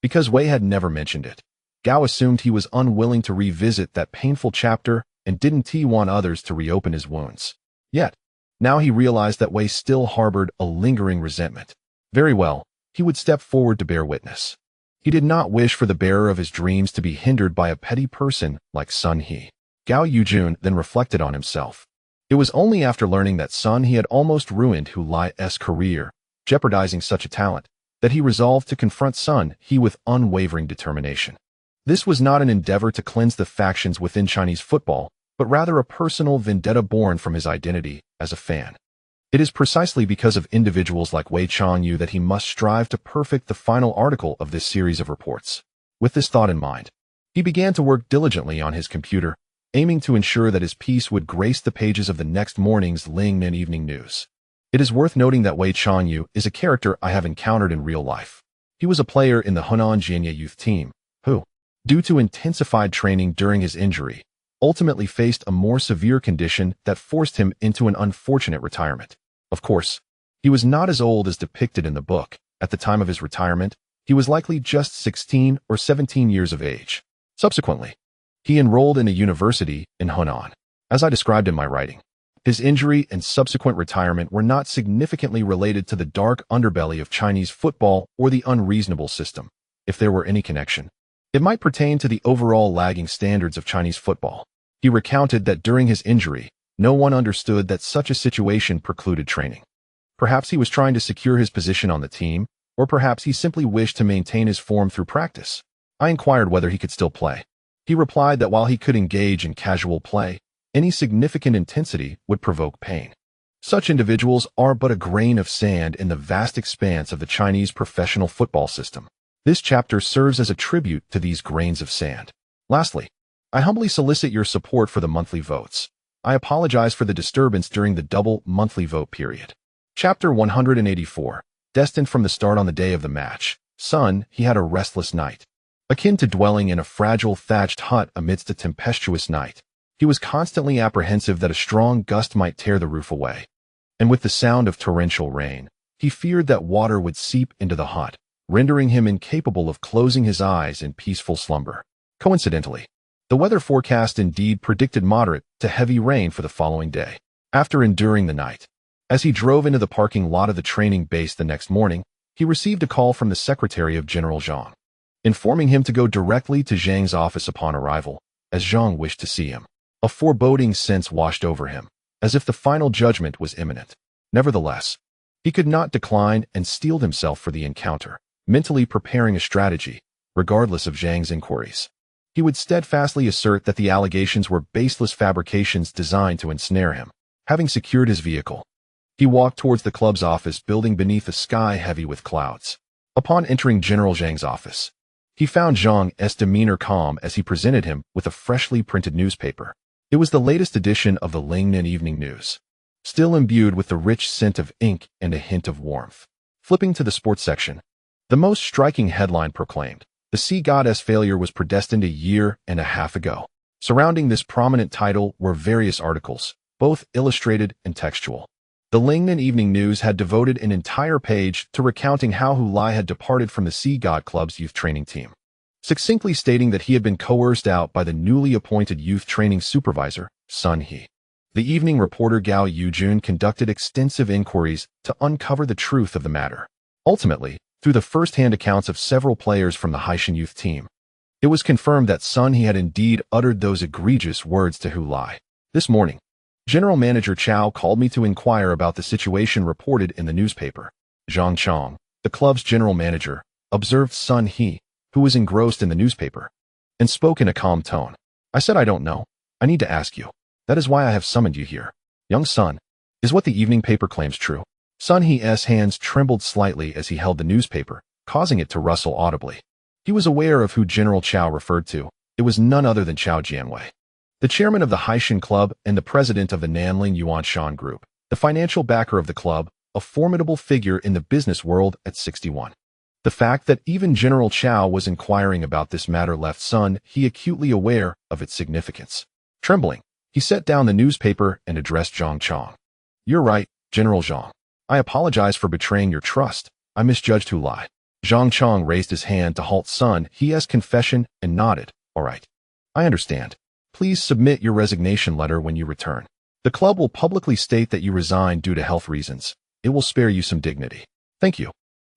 Because Wei had never mentioned it. Gao assumed he was unwilling to revisit that painful chapter and didn't want others to reopen his wounds. Yet, now he realized that Wei still harbored a lingering resentment. Very well, he would step forward to bear witness. He did not wish for the bearer of his dreams to be hindered by a petty person like Sun He. Gao Yujun then reflected on himself. It was only after learning that Sun He had almost ruined Hu Lai's career, jeopardizing such a talent, that he resolved to confront Sun He with unwavering determination. This was not an endeavor to cleanse the factions within Chinese football, but rather a personal vendetta born from his identity as a fan. It is precisely because of individuals like Wei Chanyu that he must strive to perfect the final article of this series of reports. With this thought in mind, he began to work diligently on his computer, aiming to ensure that his piece would grace the pages of the next morning's Lingnan Evening News. It is worth noting that Wei Changyu is a character I have encountered in real life. He was a player in the Hunan Jianye youth team, who, due to intensified training during his injury, ultimately faced a more severe condition that forced him into an unfortunate retirement. Of course, he was not as old as depicted in the book. At the time of his retirement, he was likely just 16 or 17 years of age. Subsequently, he enrolled in a university in Hunan. As I described in my writing, his injury and subsequent retirement were not significantly related to the dark underbelly of Chinese football or the unreasonable system. If there were any connection, it might pertain to the overall lagging standards of Chinese football. He recounted that during his injury, no one understood that such a situation precluded training. Perhaps he was trying to secure his position on the team, or perhaps he simply wished to maintain his form through practice. I inquired whether he could still play. He replied that while he could engage in casual play, any significant intensity would provoke pain. Such individuals are but a grain of sand in the vast expanse of the Chinese professional football system. This chapter serves as a tribute to these grains of sand. Lastly, I humbly solicit your support for the monthly votes. I apologize for the disturbance during the double monthly vote period. Chapter 184. Destined from the start on the day of the match. Sun, he had a restless night. Akin to dwelling in a fragile thatched hut amidst a tempestuous night, he was constantly apprehensive that a strong gust might tear the roof away. And with the sound of torrential rain, he feared that water would seep into the hut, rendering him incapable of closing his eyes in peaceful slumber. Coincidentally, the weather forecast indeed predicted moderate to heavy rain for the following day. After enduring the night, as he drove into the parking lot of the training base the next morning, he received a call from the secretary of General Zhang, informing him to go directly to Zhang's office upon arrival, as Zhang wished to see him. A foreboding sense washed over him, as if the final judgment was imminent. Nevertheless, he could not decline and steeled himself for the encounter, mentally preparing a strategy, regardless of Zhang's inquiries. He would steadfastly assert that the allegations were baseless fabrications designed to ensnare him. Having secured his vehicle, he walked towards the club's office building beneath a sky heavy with clouds. Upon entering General Zhang's office, he found Zhang's demeanor calm as he presented him with a freshly printed newspaper. It was the latest edition of the Lingnan Evening News, still imbued with the rich scent of ink and a hint of warmth. Flipping to the sports section, the most striking headline proclaimed, "The sea goddess failure was predestined a year and a half ago." Surrounding this prominent title were various articles, both illustrated and textual. The Lingnan Evening News had devoted an entire page to recounting how Hu Lai had departed from the Sea God Club's youth training team, succinctly stating that he had been coerced out by the newly appointed youth training supervisor, Sun He. The evening reporter Gao Yujun conducted extensive inquiries to uncover the truth of the matter. Ultimately, through the first-hand accounts of several players from the Haitian youth team, it was confirmed that Sun He had indeed uttered those egregious words to Hu Lai. This morning, General Manager Chow called me to inquire about the situation reported in the newspaper. Zhang Chong, the club's general manager, observed Sun He, who was engrossed in the newspaper, and spoke in a calm tone. "I said I don't know. I need to ask you. That is why I have summoned you here. Young Sun, is what the evening paper claims true?" Sun He's hands trembled slightly as he held the newspaper, causing it to rustle audibly. He was aware of who General Chow referred to. It was none other than Chow Jianwei, the chairman of the Haitian club and the president of the Nanling Yuanshan Group, the financial backer of the club, a formidable figure in the business world at 61. The fact that even General Chow was inquiring about this matter left Sun He acutely aware of its significance. Trembling, he set down the newspaper and addressed Zhang Chong. "You're right, General Zhang. I apologize for betraying your trust. I misjudged Hu Lai." Zhang Chong raised his hand to halt Sun He's confession and nodded. "All right. I understand. Please submit your resignation letter when you return. The club will publicly state that you resigned due to health reasons. It will spare you some dignity." "Thank you,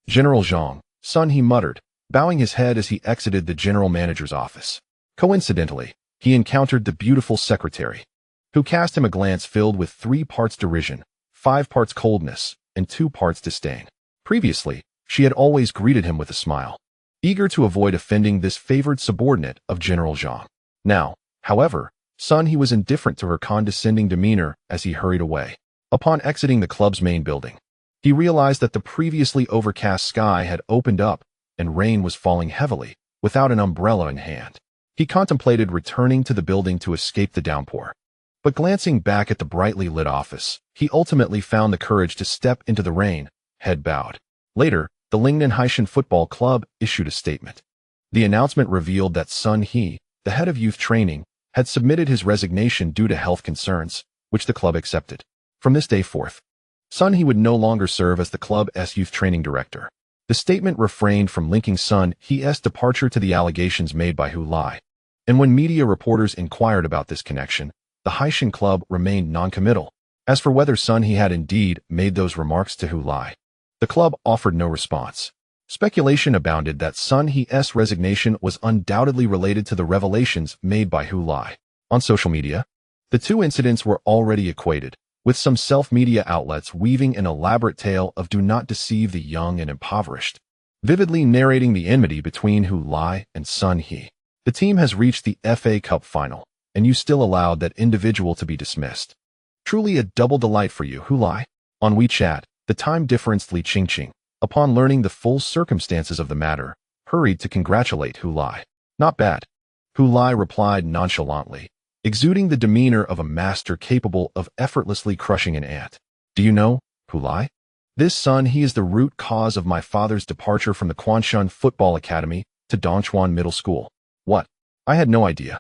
General Zhang," Sun He muttered, bowing his head as he exited the general manager's office. Coincidentally, he encountered the beautiful secretary, who cast him a glance filled with 3 parts derision, 5 parts coldness, and 2 parts disdain. Previously, she had always greeted him with a smile, eager to avoid offending this favored subordinate of General Zhang. Now, however, Sun He was indifferent to her condescending demeanor as he hurried away. Upon exiting the club's main building, he realized that the previously overcast sky had opened up and rain was falling heavily, without an umbrella in hand. He contemplated returning to the building to escape the downpour. But glancing back at the brightly lit office, he ultimately found the courage to step into the rain, head bowed. Later, the Lingnan Football Club issued a statement. The announcement revealed that Sun He, the head of youth training, had submitted his resignation due to health concerns, which the club accepted. From this day forth, Sun He would no longer serve as the club's youth training director. The statement refrained from linking Sun He's departure to the allegations made by Hu Lai. And when media reporters inquired about this connection, the Haishan club remained non-committal. As for whether Sun He had indeed made those remarks to Hu Lai, the club offered no response. Speculation abounded that Sun He's resignation was undoubtedly related to the revelations made by Hu Lai. On social media, the two incidents were already equated, with some self-media outlets weaving an elaborate tale of do not deceive the young and impoverished, vividly narrating the enmity between Hu Lai and Sun He. The team has reached the FA Cup final, and you still allowed that individual to be dismissed. Truly a double delight for you, Hu Lai. On WeChat, the time difference Li Qingqing, upon learning the full circumstances of the matter, hurried to congratulate Hu Lai. Not bad. Hu Lai replied nonchalantly, exuding the demeanor of a master capable of effortlessly crushing an ant. Do you know, Hu Lai? This Sun He is the root cause of my father's departure from the Quanshan Football Academy to Dongchuan Middle School. What? I had no idea.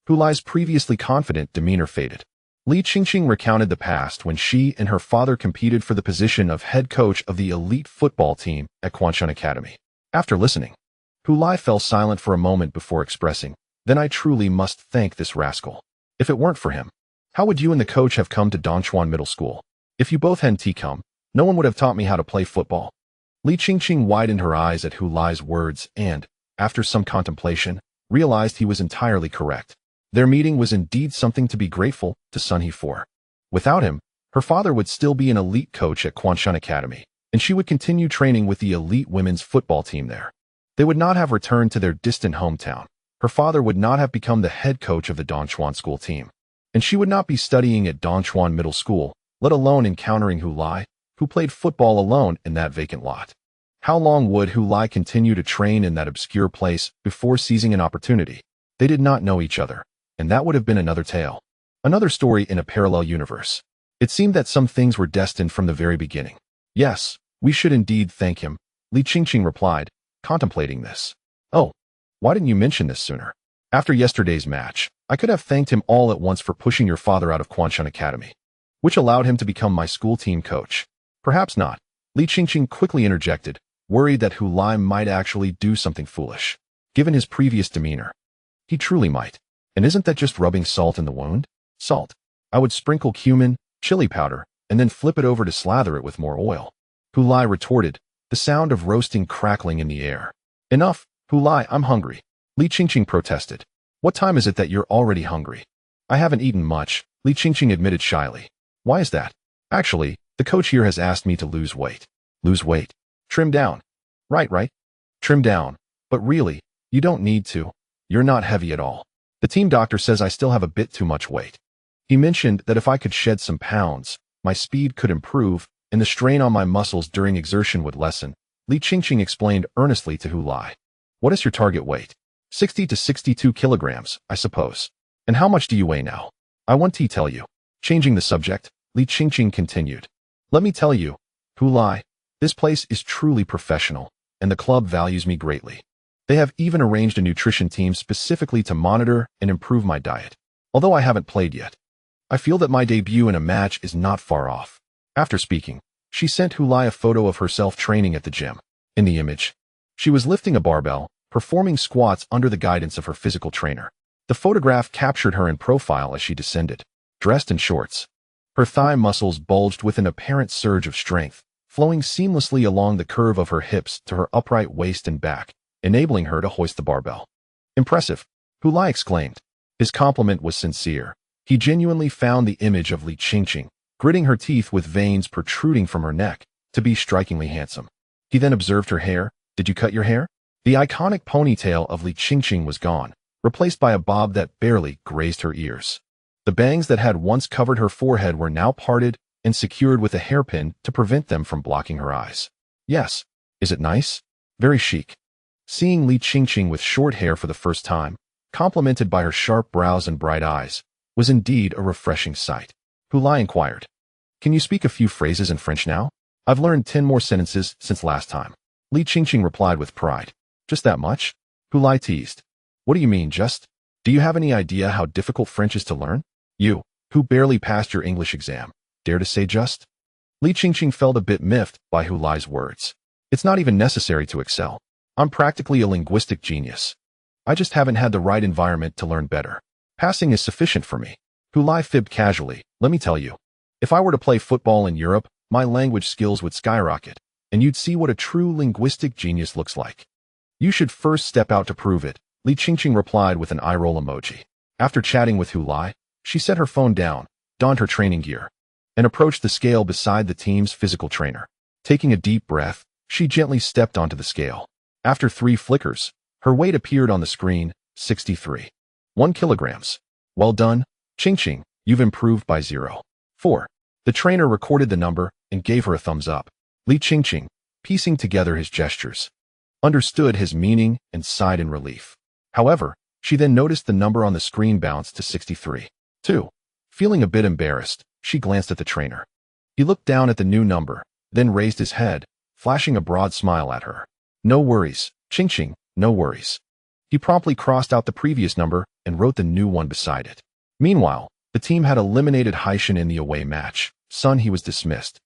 Hu Lai's previously confident demeanor faded. Li Qingqing recounted the past when she and her father competed for the position of head coach of the elite football team at Quanshan Academy. After listening, Hu Lai fell silent for a moment before expressing, "Then I truly must thank this rascal. If it weren't for him, how would you and the coach have come to Dongchuan Middle School? If you both hadn't come, no one would have taught me how to play football." Li Qingqing widened her eyes at Hu Lai's words and, after some contemplation, realized he was entirely correct. Their meeting was indeed something to be grateful to Sun He for. Without him, her father would still be an elite coach at Quanshan Academy, and she would continue training with the elite women's football team there. They would not have returned to their distant hometown. Her father would not have become the head coach of the Dongchuan school team, and she would not be studying at Dongchuan Middle School, let alone encountering Hu Lai, who played football alone in that vacant lot. How long would Hu Lai continue to train in that obscure place before seizing an opportunity? They did not know each other, and that would have been another tale. Another story in a parallel universe. It seemed that some things were destined from the very beginning. Yes, we should indeed thank him, Li Qingqing replied, contemplating this. Oh, why didn't you mention this sooner? After yesterday's match, I could have thanked him all at once for pushing your father out of Quanshan Academy, which allowed him to become my school team coach. Perhaps not, Li Qingqing quickly interjected, worried that Hu Lai might actually do something foolish. Given his previous demeanor, he truly might. And isn't that just rubbing salt in the wound? Salt. I would sprinkle cumin, chili powder, and then flip it over to slather it with more oil. Hu Lai retorted, the sound of roasting crackling in the air. Enough, Hu Lai, I'm hungry. Li Qingqing protested. What time is it that you're already hungry? I haven't eaten much, Li Qingqing admitted shyly. Why is that? Actually, the coach here has asked me to lose weight. Lose weight? Trim down. Right. Trim down. But really, you don't need to. You're not heavy at all. The team doctor says I still have a bit too much weight. He mentioned that if I could shed some pounds, my speed could improve, and the strain on my muscles during exertion would lessen, Li Qingqing explained earnestly to Hu Lai. What is your target weight? 60 to 62 kilograms, I suppose. And how much do you weigh now? I want to tell you. Changing the subject, Li Qingqing continued. Let me tell you, Hu Lai, this place is truly professional, and the club values me greatly. They have even arranged a nutrition team specifically to monitor and improve my diet. Although I haven't played yet, I feel that my debut in a match is not far off. After speaking, she sent Hu Lai a photo of herself training at the gym. In the image, she was lifting a barbell, performing squats under the guidance of her physical trainer. The photograph captured her in profile as she descended, dressed in shorts. Her thigh muscles bulged with an apparent surge of strength, flowing seamlessly along the curve of her hips to her upright waist and back, enabling her to hoist the barbell. Impressive, Hu Lai exclaimed. His compliment was sincere. He genuinely found the image of Li Qingqing, gritting her teeth with veins protruding from her neck, to be strikingly handsome. He then observed her hair. Did you cut your hair? The iconic ponytail of Li Qingqing was gone, replaced by a bob that barely grazed her ears. The bangs that had once covered her forehead were now parted and secured with a hairpin to prevent them from blocking her eyes. Yes. Is it nice? Very chic. Seeing Li Qingqing with short hair for the first time, complemented by her sharp brows and bright eyes, was indeed a refreshing sight. Hu Lai inquired, "Can you speak a few phrases in French now? I've learned 10 more sentences since last time." Li Qingqing replied with pride. "Just that much?" Hu Lai teased. "What do you mean, just? Do you have any idea how difficult French is to learn? You, who barely passed your English exam, dare to say just?" Li Qingqing felt a bit miffed by Hu Lai's words. "It's not even necessary to excel. I'm practically a linguistic genius. I just haven't had the right environment to learn better. Passing is sufficient for me." Hu Lai fibbed casually. "Let me tell you, if I were to play football in Europe, my language skills would skyrocket, and you'd see what a true linguistic genius looks like. You should first step out to prove it," Li Qingqing replied with an eye-roll emoji. After chatting with Hu Lai, she set her phone down, donned her training gear, and approached the scale beside the team's physical trainer. Taking a deep breath, she gently stepped onto the scale. After 3 flickers, her weight appeared on the screen, 63.1 kilograms. "Well done, Qingqing, you've improved by 0.4. The trainer recorded the number and gave her a thumbs up. Li Qingqing, piecing together his gestures, understood his meaning and sighed in relief. However, she then noticed the number on the screen bounced to 63.2. Feeling a bit embarrassed, she glanced at the trainer. He looked down at the new number, then raised his head, flashing a broad smile at her. "No worries, Qingqing, no worries." He promptly crossed out the previous number and wrote the new one beside it. Meanwhile, the team had eliminated Haishan in the away match. He was dismissed,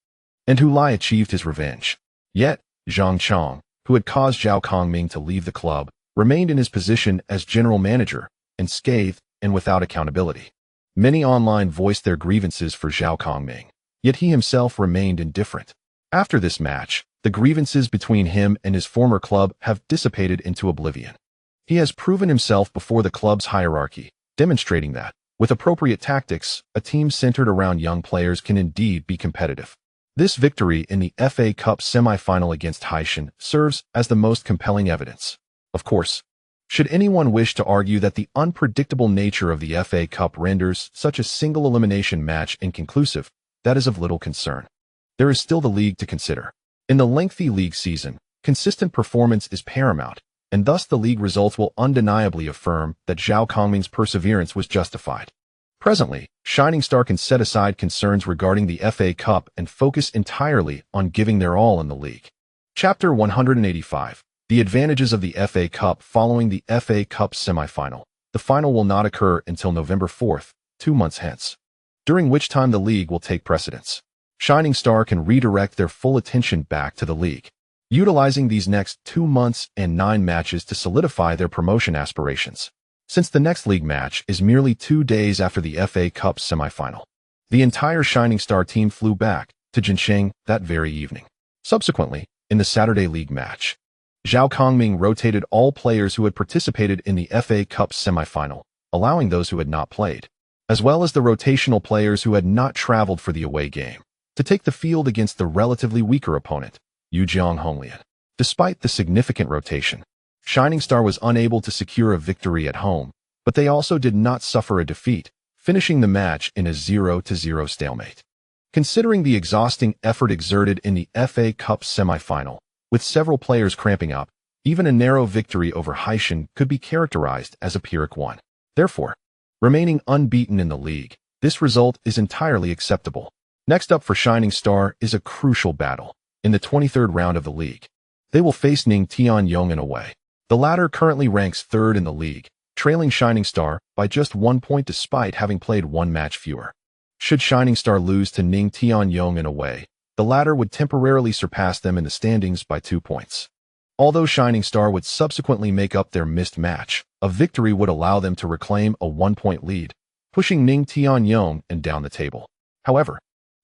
and Hu Lai achieved his revenge. Yet, Zhang Chong, who had caused Zhao Kongming to leave the club, remained in his position as general manager, unscathed and without accountability. Many online voiced their grievances for Zhao Kongming, yet he himself remained indifferent. After this match, the grievances between him and his former club have dissipated into oblivion. He has proven himself before the club's hierarchy, demonstrating that, with appropriate tactics, a team centered around young players can indeed be competitive. This victory in the FA Cup semi-final against Haishan serves as the most compelling evidence. Of course, should anyone wish to argue that the unpredictable nature of the FA Cup renders such a single elimination match inconclusive, that is of little concern. There is still the league to consider. In the lengthy league season, consistent performance is paramount, and thus the league results will undeniably affirm that Zhao Kongming's perseverance was justified. Presently, Shining Star can set aside concerns regarding the FA Cup and focus entirely on giving their all in the league. Chapter 185. The advantages of the FA Cup following the FA Cup semi-final. The final will not occur until November 4th, 2 months hence, during which time the league will take precedence. Shining Star can redirect their full attention back to the league, utilizing these next 2 months and 9 matches to solidify their promotion aspirations. Since the next league match is merely 2 days after the FA Cup semi-final, the entire Shining Star team flew back to Jincheng that very evening. Subsequently, in the Saturday league match, Zhao Kongming rotated all players who had participated in the FA Cup semi-final, allowing those who had not played, as well as the rotational players who had not traveled for the away game, to take the field against the relatively weaker opponent, Yujiang Honglian. Despite the significant rotation, Shining Star was unable to secure a victory at home, but they also did not suffer a defeat, finishing the match in a 0-0 stalemate. Considering the exhausting effort exerted in the FA Cup semi-final, with several players cramping up, even a narrow victory over Haishan could be characterized as a Pyrrhic one. Therefore, remaining unbeaten in the league, this result is entirely acceptable. Next up for Shining Star is a crucial battle. In the 23rd round of the league, they will face Ning Tianyong away. The latter currently ranks 3rd in the league, trailing Shining Star by just 1 point despite having played 1 match fewer. Should Shining Star lose to Ning Tianyong away, the latter would temporarily surpass them in the standings by 2 points. Although Shining Star would subsequently make up their missed match, a victory would allow them to reclaim a 1-point lead, pushing Ning Tianyong down the table. However,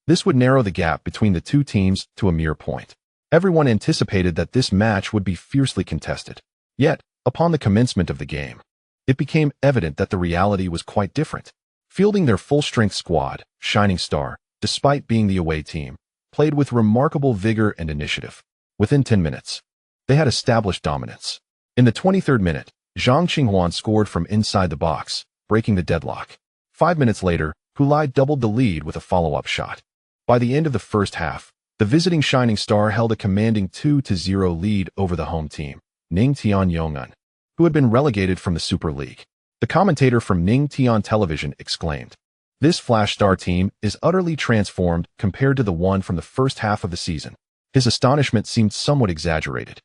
this would narrow the gap between the two teams to a mere point. Everyone anticipated that this match would be fiercely contested. Yet, upon the commencement of the game, it became evident that the reality was quite different. Fielding their full-strength squad, Shining Star, despite being the away team, played with remarkable vigor and initiative. Within 10 minutes, they had established dominance. In the 23rd minute, Zhang Qinghuan scored from inside the box, breaking the deadlock. 5 minutes later, Hu Lai doubled the lead with a follow-up shot. By the end of the first half, the visiting Shining Star held a commanding 2-0 lead over the home team, Ningtian Yong'un, who had been relegated from the Super League. The commentator from Ningtian Television exclaimed, "This Flash Star team is utterly transformed compared to the one from the first half of the season." His astonishment seemed somewhat exaggerated,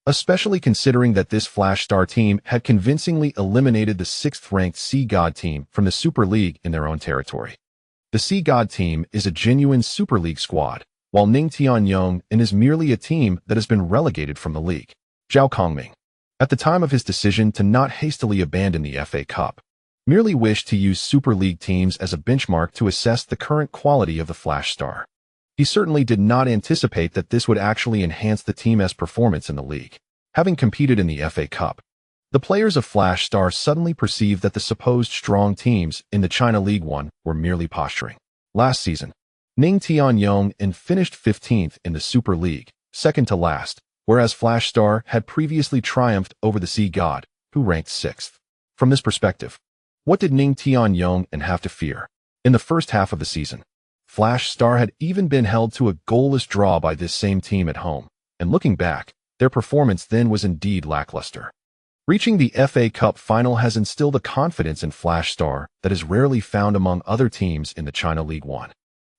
especially considering that this Flash Star team had convincingly eliminated the 6th-ranked Sea God team from the Super League in their own territory. The Sea God team is a genuine Super League squad, while Ningtian Yong'un is merely a team that has been relegated from the league. Zhao Kongming, at the time of his decision to not hastily abandon the FA Cup, merely wished to use Super League teams as a benchmark to assess the current quality of the Flash Star. He certainly did not anticipate that this would actually enhance the team's performance in the league. Having competed in the FA Cup, the players of Flash Star suddenly perceived that the supposed strong teams in the China League One were merely posturing. Last season, Ningtian Yong'un finished 15th in the Super League, second to last, whereas Flash Star had previously triumphed over the Sea God, who ranked 6th. From this perspective, what did Ningtian Yong'un have to fear? In the first half of the season, Flash Star had even been held to a goalless draw by this same team at home, and looking back, their performance then was indeed lackluster. Reaching the FA Cup final has instilled a confidence in Flash Star that is rarely found among other teams in the China League One,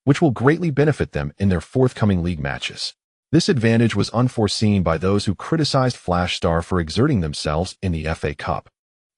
which will greatly benefit them in their forthcoming league matches. This advantage was unforeseen by those who criticized Flash Star for exerting themselves in the FA Cup,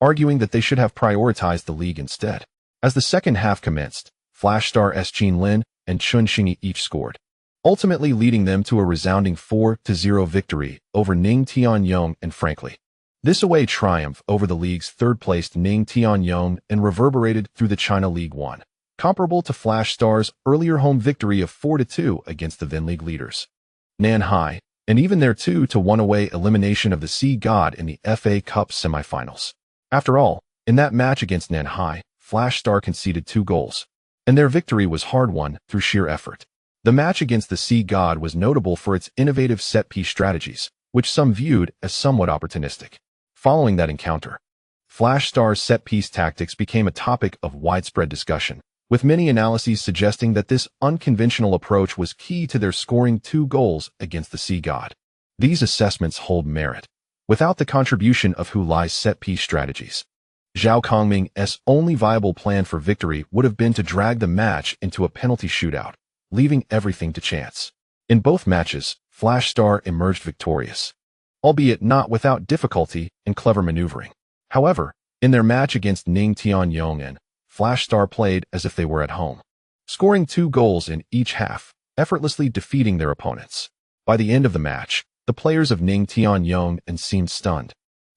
arguing that they should have prioritized the league instead. As the second half commenced, Flash Star Jin Lin and Chun Xingyi each scored, ultimately leading them to a resounding 4-0 victory over Ningtian Yong'un. Frankly, this away triumph over the league's third-placed Ningtian Yong'un reverberated through the China League One, comparable to Flash Star's earlier home victory of 4-2 against the then league leaders Nanhai, and even their 2-1 away elimination of the Sea God in the FA Cup semifinals. After all, in that match against Nanhai, Flash Star conceded 2 goals, and their victory was hard-won through sheer effort. The match against the Sea God was notable for its innovative set-piece strategies, which some viewed as somewhat opportunistic. Following that encounter, Flash Star's set-piece tactics became a topic of widespread discussion, with many analyses suggesting that this unconventional approach was key to their scoring 2 goals against the Sea God. These assessments hold merit. Without the contribution of Hulai's set-piece strategies, Zhao Kongming's only viable plan for victory would have been to drag the match into a penalty shootout, leaving everything to chance. In both matches, Flash Star emerged victorious, albeit not without difficulty and clever maneuvering. However, in their match against Ningtian Yong'un, Flash Star played as if they were at home, scoring 2 goals in each half, effortlessly defeating their opponents. By the end of the match, the players of Ningtian Yong'un seemed stunned,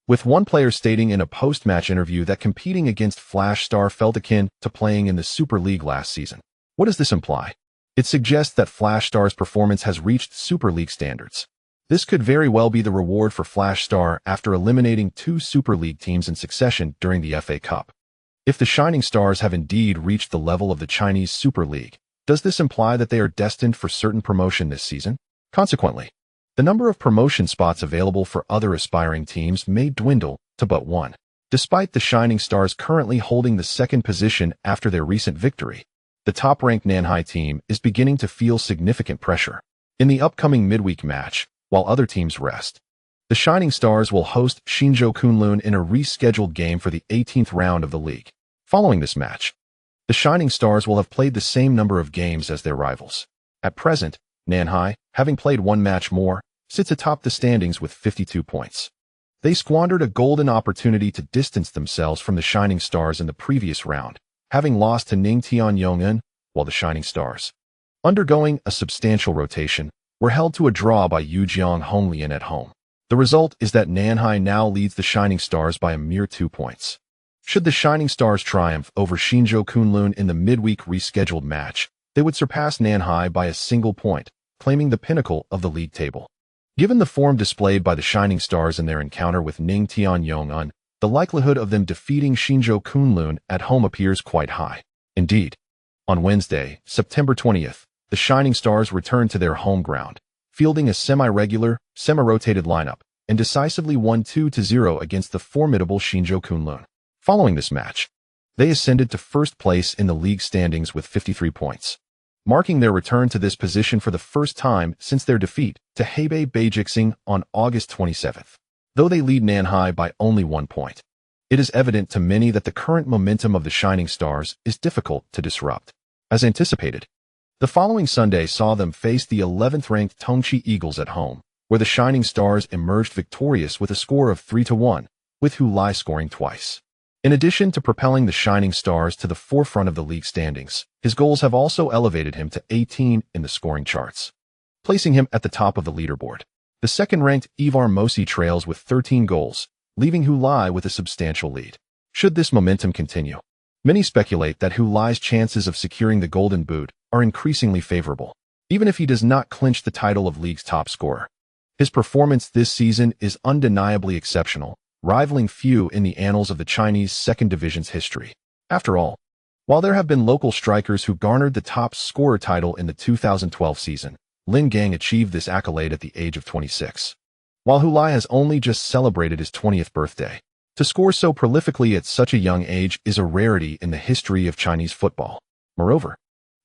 with one player stating in a post-match interview that competing against Flash Star felt akin to playing in the Super League last season. What does this imply? It suggests that Flash Star's performance has reached Super League standards. This could very well be the reward for Flash Star after eliminating 2 Super League teams in succession during the FA Cup. If the Shining Stars have indeed reached the level of the Chinese Super League, does this imply that they are destined for certain promotion this season? Consequently, the number of promotion spots available for other aspiring teams may dwindle to but 1. Despite the Shining Stars currently holding the 2nd position after their recent victory, the top-ranked Nanhai team is beginning to feel significant pressure. In the upcoming midweek match, while other teams rest, the Shining Stars will host Xinzhou Kunlun in a rescheduled game for the 18th round of the league. Following this match, the Shining Stars will have played the same number of games as their rivals. At present, Nanhai, having played 1 match more, sits atop the standings with 52 points. They squandered a golden opportunity to distance themselves from the Shining Stars in the previous round, having lost to Ningtian Yong'un, while the Shining Stars, undergoing a substantial rotation, were held to a draw by Yujiang Honglian at home. The result is that Nanhai now leads the Shining Stars by a mere 2 points. Should the Shining Stars triumph over Xinzhou Kunlun in the midweek rescheduled match, they would surpass Nanhai by a single point, claiming the pinnacle of the league table. Given the form displayed by the Shining Stars in their encounter with Ningtian Yong'un, the likelihood of them defeating Xinzhou Kunlun at home appears quite high. Indeed, on Wednesday, September 20th, the Shining Stars returned to their home ground, fielding a semi-regular, semi-rotated lineup, and decisively won 2-0 against the formidable Xinzhou Kunlun. Following this match, they ascended to first place in the league standings with 53 points, marking their return to this position for the first time since their defeat to Hebei Beijixing on August 27th. though they lead Nanhai by only 1 point. It is evident to many that the current momentum of the Shining Stars is difficult to disrupt. As anticipated, the following Sunday saw them face the 11th-ranked Tongchi Eagles at home, where the Shining Stars emerged victorious with a score of 3-1, with Hu Lai scoring twice. In addition to propelling the Shining Stars to the forefront of the league standings, his goals have also elevated him to 18 in the scoring charts, placing him at the top of the leaderboard. The second-ranked Ivar Mosi trails with 13 goals, leaving Hu Lai with a substantial lead. Should this momentum continue, many speculate that Hu Lai's chances of securing the Golden Boot are increasingly favorable, even if he does not clinch the title of league's top scorer. His performance this season is undeniably exceptional, rivaling few in the annals of the Chinese second division's history. After all, while there have been local strikers who garnered the top scorer title in the 2012 season, Lin Gang achieved this accolade at the age of 26. While Hu Lai has only just celebrated his 20th birthday, to score so prolifically at such a young age is a rarity in the history of Chinese football. Moreover,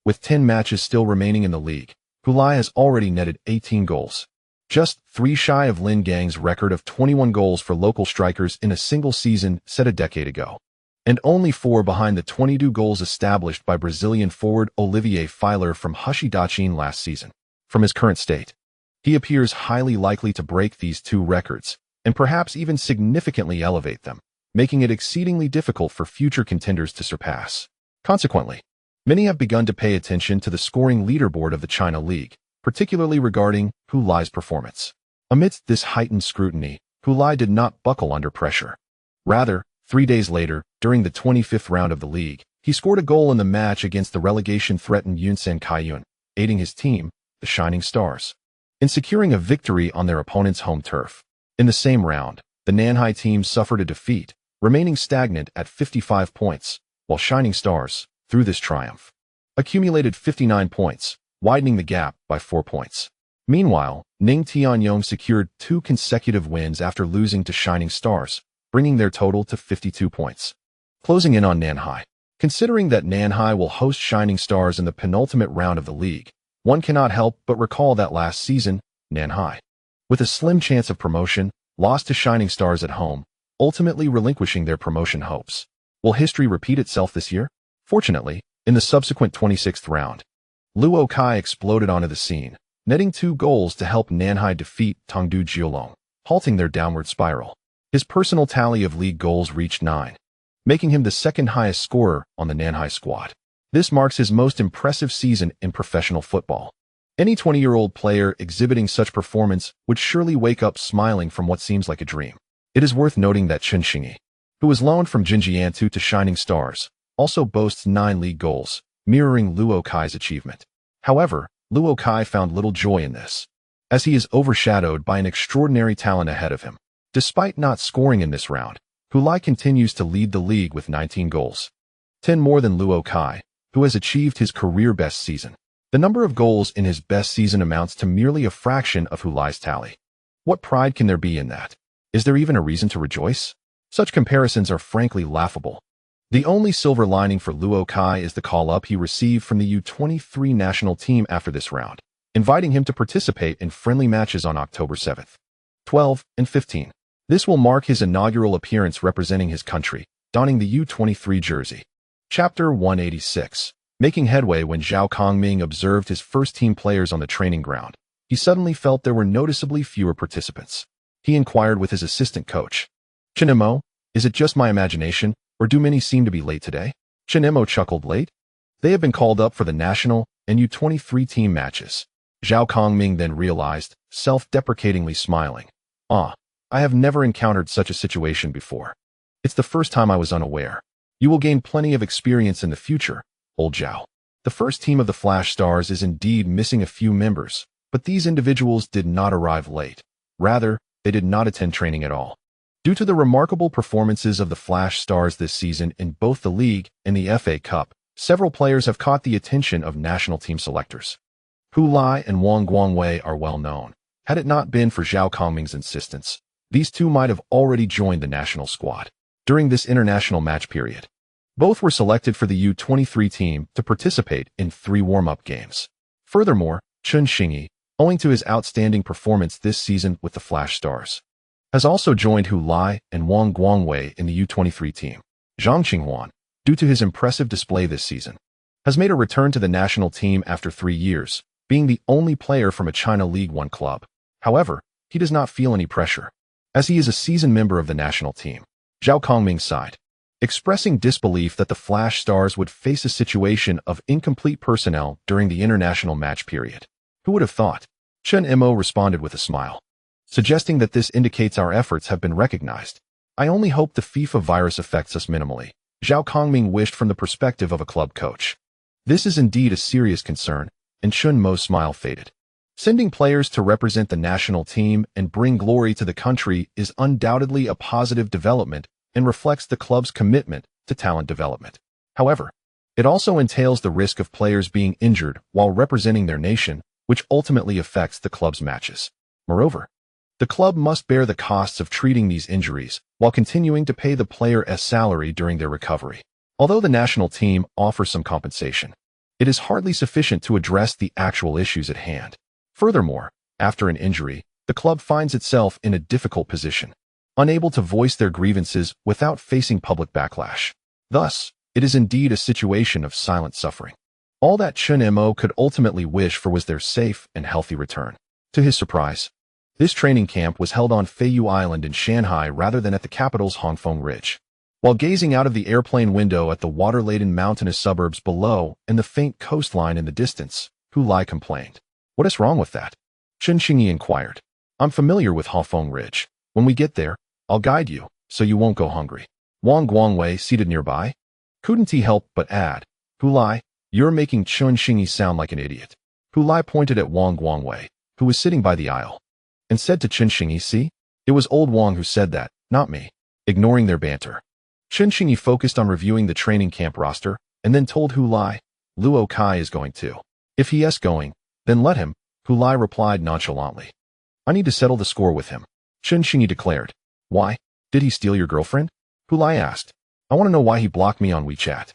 with 10 matches still remaining in the league, Hu Lai has already netted 18 goals, just 3 shy of Lin Gang's record of 21 goals for local strikers in a single season set a decade ago, and only 4 behind the 22 goals established by Brazilian forward Olivier Filer from Hushidachin last season. From his current state, he appears highly likely to break these 2 records, and perhaps even significantly elevate them, making it exceedingly difficult for future contenders to surpass. Consequently, many have begun to pay attention to the scoring leaderboard of the China League, particularly regarding Hu Lai's performance. Amidst this heightened scrutiny, Hu Lai did not buckle under pressure. Rather, 3 days later, during the 25th round of the league, he scored a goal in the match against the relegation-threatened Yunsan Kaiyun, aiding his team, the Shining Stars, in securing a victory on their opponent's home turf. In the same round, the Nanhai team suffered a defeat, remaining stagnant at 55 points, while Shining Stars, through this triumph, accumulated 59 points, widening the gap by 4 points. Meanwhile, Ning Tianyong secured 2 consecutive wins after losing to Shining Stars, bringing their total to 52 points. Closing in on Nanhai. Considering that Nanhai will host Shining Stars in the penultimate round of the league, one cannot help but recall that last season, Nanhai, with a slim chance of promotion, lost to Shining Stars at home, ultimately relinquishing their promotion hopes. Will history repeat itself this year? Fortunately, in the subsequent 26th round, Luo Kai exploded onto the scene, netting 2 goals to help Nanhai defeat Tongdu Jiulong, halting their downward spiral. His personal tally of league goals reached 9, making him the second highest scorer on the Nanhai squad. This marks his most impressive season in professional football. Any 20-year-old player exhibiting such performance would surely wake up smiling from what seems like a dream. It is worth noting that Chen Xingyi, who was loaned from Jinjiantu to Shining Stars, also boasts 9 league goals, mirroring Luo Kai's achievement. However, Luo Kai found little joy in this, as he is overshadowed by an extraordinary talent ahead of him. Despite not scoring in this round, Hu Lai continues to lead the league with 19 goals, 10 more than Luo Kai, who has achieved his career-best season. The number of goals in his best season amounts to merely a fraction of Hu Lai's tally. What pride can there be in that? Is there even a reason to rejoice? Such comparisons are frankly laughable. The only silver lining for Luo Kai is the call-up he received from the U23 national team after this round, inviting him to participate in friendly matches on October 7th, 12, and 15. This will mark his inaugural appearance representing his country, donning the U23 jersey. Chapter 186. Making headway. When Zhao Kongming observed his first-team players on the training ground, he suddenly felt there were noticeably fewer participants. He inquired with his assistant coach, "Chenemo, is it just my imagination, or do many seem to be late today?" Chenemo chuckled. "Late? They have been called up for the national and U23 team matches." Zhao Kongming then realized, self-deprecatingly smiling, I have never encountered such a situation before. It's the first time I was unaware. You will gain plenty of experience in the future, old Zhao." The first team of the Flash Stars is indeed missing a few members, but these individuals did not arrive late. Rather, they did not attend training at all. Due to the remarkable performances of the Flash Stars this season in both the league and the FA Cup, several players have caught the attention of national team selectors. Hu Lai and Wang Guangwei are well known. Had it not been for Zhao Kongming's insistence, these two might have already joined the national squad. During this international match period, both were selected for the U23 team to participate in 3 warm-up games. Furthermore, Chen Xingyi, owing to his outstanding performance this season with the Flash Stars, has also joined Hu Lai and Wang Guangwei in the U-23 team. Zhang Qinghuan, due to his impressive display this season, has made a return to the national team after 3 years, being the only player from a China League One club. However, he does not feel any pressure, as he is a seasoned member of the national team. Zhao Kongming sighed, expressing disbelief that the Flash Stars would face a situation of incomplete personnel during the international match period. Who would have thought? Chen Mo responded with a smile, suggesting that this indicates our efforts have been recognized. I only hope the FIFA virus affects us minimally, Zhao Kongming wished from the perspective of a club coach. This is indeed a serious concern, and Chen Mo's smile faded. Sending players to represent the national team and bring glory to the country is undoubtedly a positive development and reflects the club's commitment to talent development. However, it also entails the risk of players being injured while representing their nation, which ultimately affects the club's matches. Moreover, the club must bear the costs of treating these injuries while continuing to pay the player's salary during their recovery. Although the national team offers some compensation, it is hardly sufficient to address the actual issues at hand. Furthermore, after an injury, the club finds itself in a difficult position, unable to voice their grievances without facing public backlash. Thus, it is indeed a situation of silent suffering. All that Chen Mo could ultimately wish for was their safe and healthy return. To his surprise, this training camp was held on Feiyu Island in Shanghai rather than at the capital's Hongfeng Ridge. While gazing out of the airplane window at the water-laden mountainous suburbs below and the faint coastline in the distance, Hu Lai complained. What is wrong with that? Chen Xingyi inquired. I'm familiar with Hongfeng Ridge. When we get there, I'll guide you, so you won't go hungry. Wang Guangwei, seated nearby, couldn't he help but add, Hu Lai, you're making Chen Xingyi sound like an idiot. Hu Lai pointed at Wang Guangwei, who was sitting by the aisle, and said to Chen Xingyi, see? It was old Wang who said that, not me. Ignoring their banter, Chen Xingyi focused on reviewing the training camp roster, and then told Hu Lai, Luo Kai is going too. If he is going, then let him, Hu Lai replied nonchalantly. I need to settle the score with him, Chen Xingyi declared. Why? Did he steal your girlfriend? Hu Lai asked. I want to know why he blocked me on WeChat.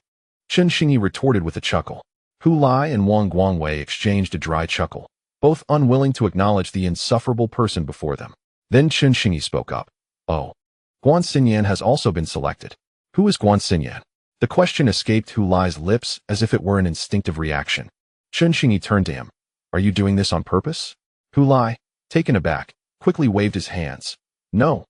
Chen Xingyi retorted with a chuckle. Hu Lai and Wang Guangwei exchanged a dry chuckle, both unwilling to acknowledge the insufferable person before them. Then Chen Xingyi spoke up. Oh. Guan Xinyan has also been selected. Who is Guan Xinyan? The question escaped Hu Lai's lips as if it were an instinctive reaction. Chen Xingyi turned to him. Are you doing this on purpose? Hu Lai, taken aback, quickly waved his hands. No,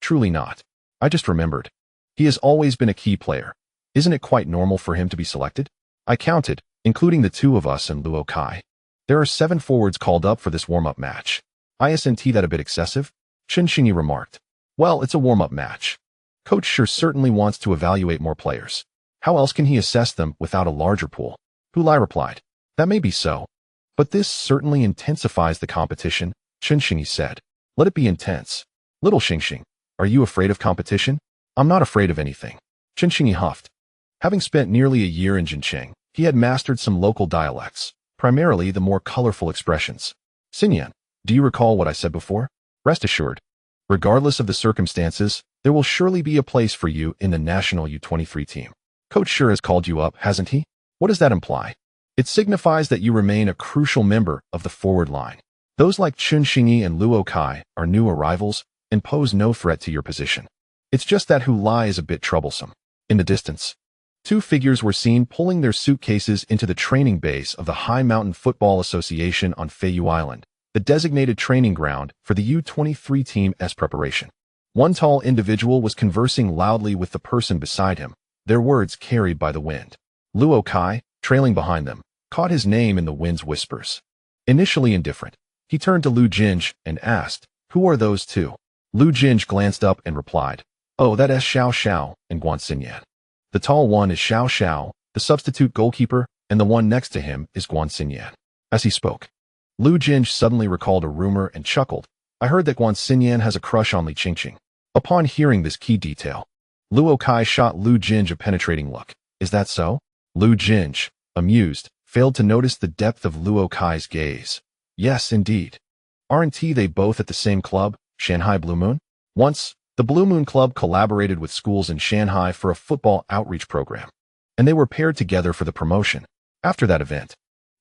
truly not. I just remembered. He has always been a key player. Isn't it quite normal for him to be selected? I counted, including the two of us and Luo Kai. There are 7 forwards called up for this warm-up match. Isn't that a bit excessive? Chen Xingyi remarked. Well, it's a warm-up match. Coach sure certainly wants to evaluate more players. How else can he assess them without a larger pool? Hu Lai replied. That may be so. But this certainly intensifies the competition, Chen Xingyi said. Let it be intense. Little Xingxing, are you afraid of competition? I'm not afraid of anything. Chen Xingyi huffed. Having spent nearly a year in Jincheng, he had mastered some local dialects, primarily the more colorful expressions. Xinyan, do you recall what I said before? Rest assured, regardless of the circumstances, there will surely be a place for you in the national U-23 team. Coach sure has called you up, hasn't he? What does that imply? It signifies that you remain a crucial member of the forward line. Those like Chen Xingyi and Luo Kai are new arrivals and pose no threat to your position. It's just that Hu Lai is a bit troublesome. In the distance, 2 figures were seen pulling their suitcases into the training base of the High Mountain Football Association on Feiyu Island, the designated training ground for the U-23 team's preparation. One tall individual was conversing loudly with the person beside him, their words carried by the wind. Luo Kai, trailing behind them, caught his name in the wind's whispers. Initially indifferent, he turned to Lu Jinj and asked, Who are those two? Lu Jinj glanced up and replied, Oh, that is Xiao Xiao and Guan Xinyan. The tall one is Xiao Xiao, the substitute goalkeeper, and the one next to him is Guan Xinyan. As he spoke, Lu Jinj suddenly recalled a rumor and chuckled. I heard that Guan Xinyan has a crush on Li Qingqing. Upon hearing this key detail, Luo Kai shot Lu Jinj a penetrating look. Is that so? Lu Jinj, amused, failed to notice the depth of Luo Kai's gaze. Yes, indeed. Aren't they both at the same club, Shanghai Blue Moon? Once, the Blue Moon Club collaborated with schools in Shanghai for a football outreach program, and they were paired together for the promotion. After that event,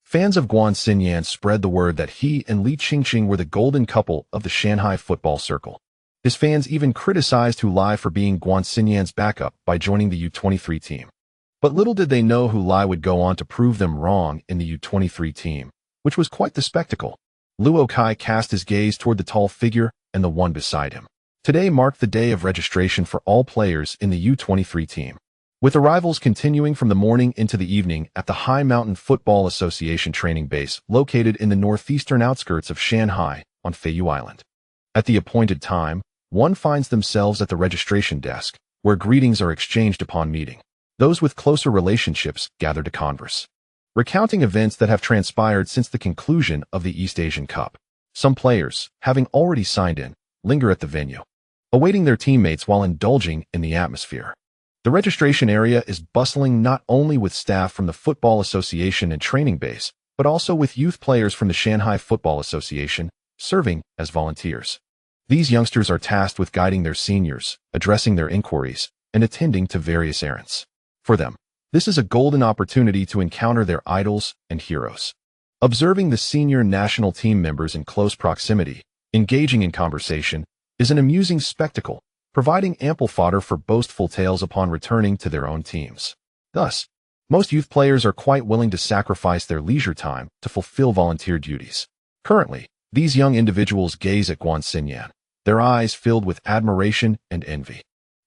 fans of Guan Xinyan spread the word that he and Li Qingqing were the golden couple of the Shanghai football circle. His fans even criticized Hu Lai for being Guan Xinyan's backup by joining the U23 team. But little did they know Hu Lai would go on to prove them wrong in the U23 team, which was quite the spectacle. Luo Kai cast his gaze toward the tall figure and the one beside him. Today marked the day of registration for all players in the U23 team, with arrivals continuing from the morning into the evening at the High Mountain Football Association training base located in the northeastern outskirts of Shanghai on Feiyu Island. At the appointed time, one finds themselves at the registration desk, where greetings are exchanged upon meeting. Those with closer relationships gather to converse, recounting events that have transpired since the conclusion of the East Asian Cup. Some players, having already signed in, linger at the venue, awaiting their teammates while indulging in the atmosphere. The registration area is bustling not only with staff from the Football Association and training base, but also with youth players from the Shanghai Football Association, serving as volunteers. These youngsters are tasked with guiding their seniors, addressing their inquiries, and attending to various errands. For them, this is a golden opportunity to encounter their idols and heroes. Observing the senior national team members in close proximity, engaging in conversation, is an amusing spectacle, providing ample fodder for boastful tales upon returning to their own teams. Thus, most youth players are quite willing to sacrifice their leisure time to fulfill volunteer duties. Currently, these young individuals gaze at Guan Xinyan, their eyes filled with admiration and envy.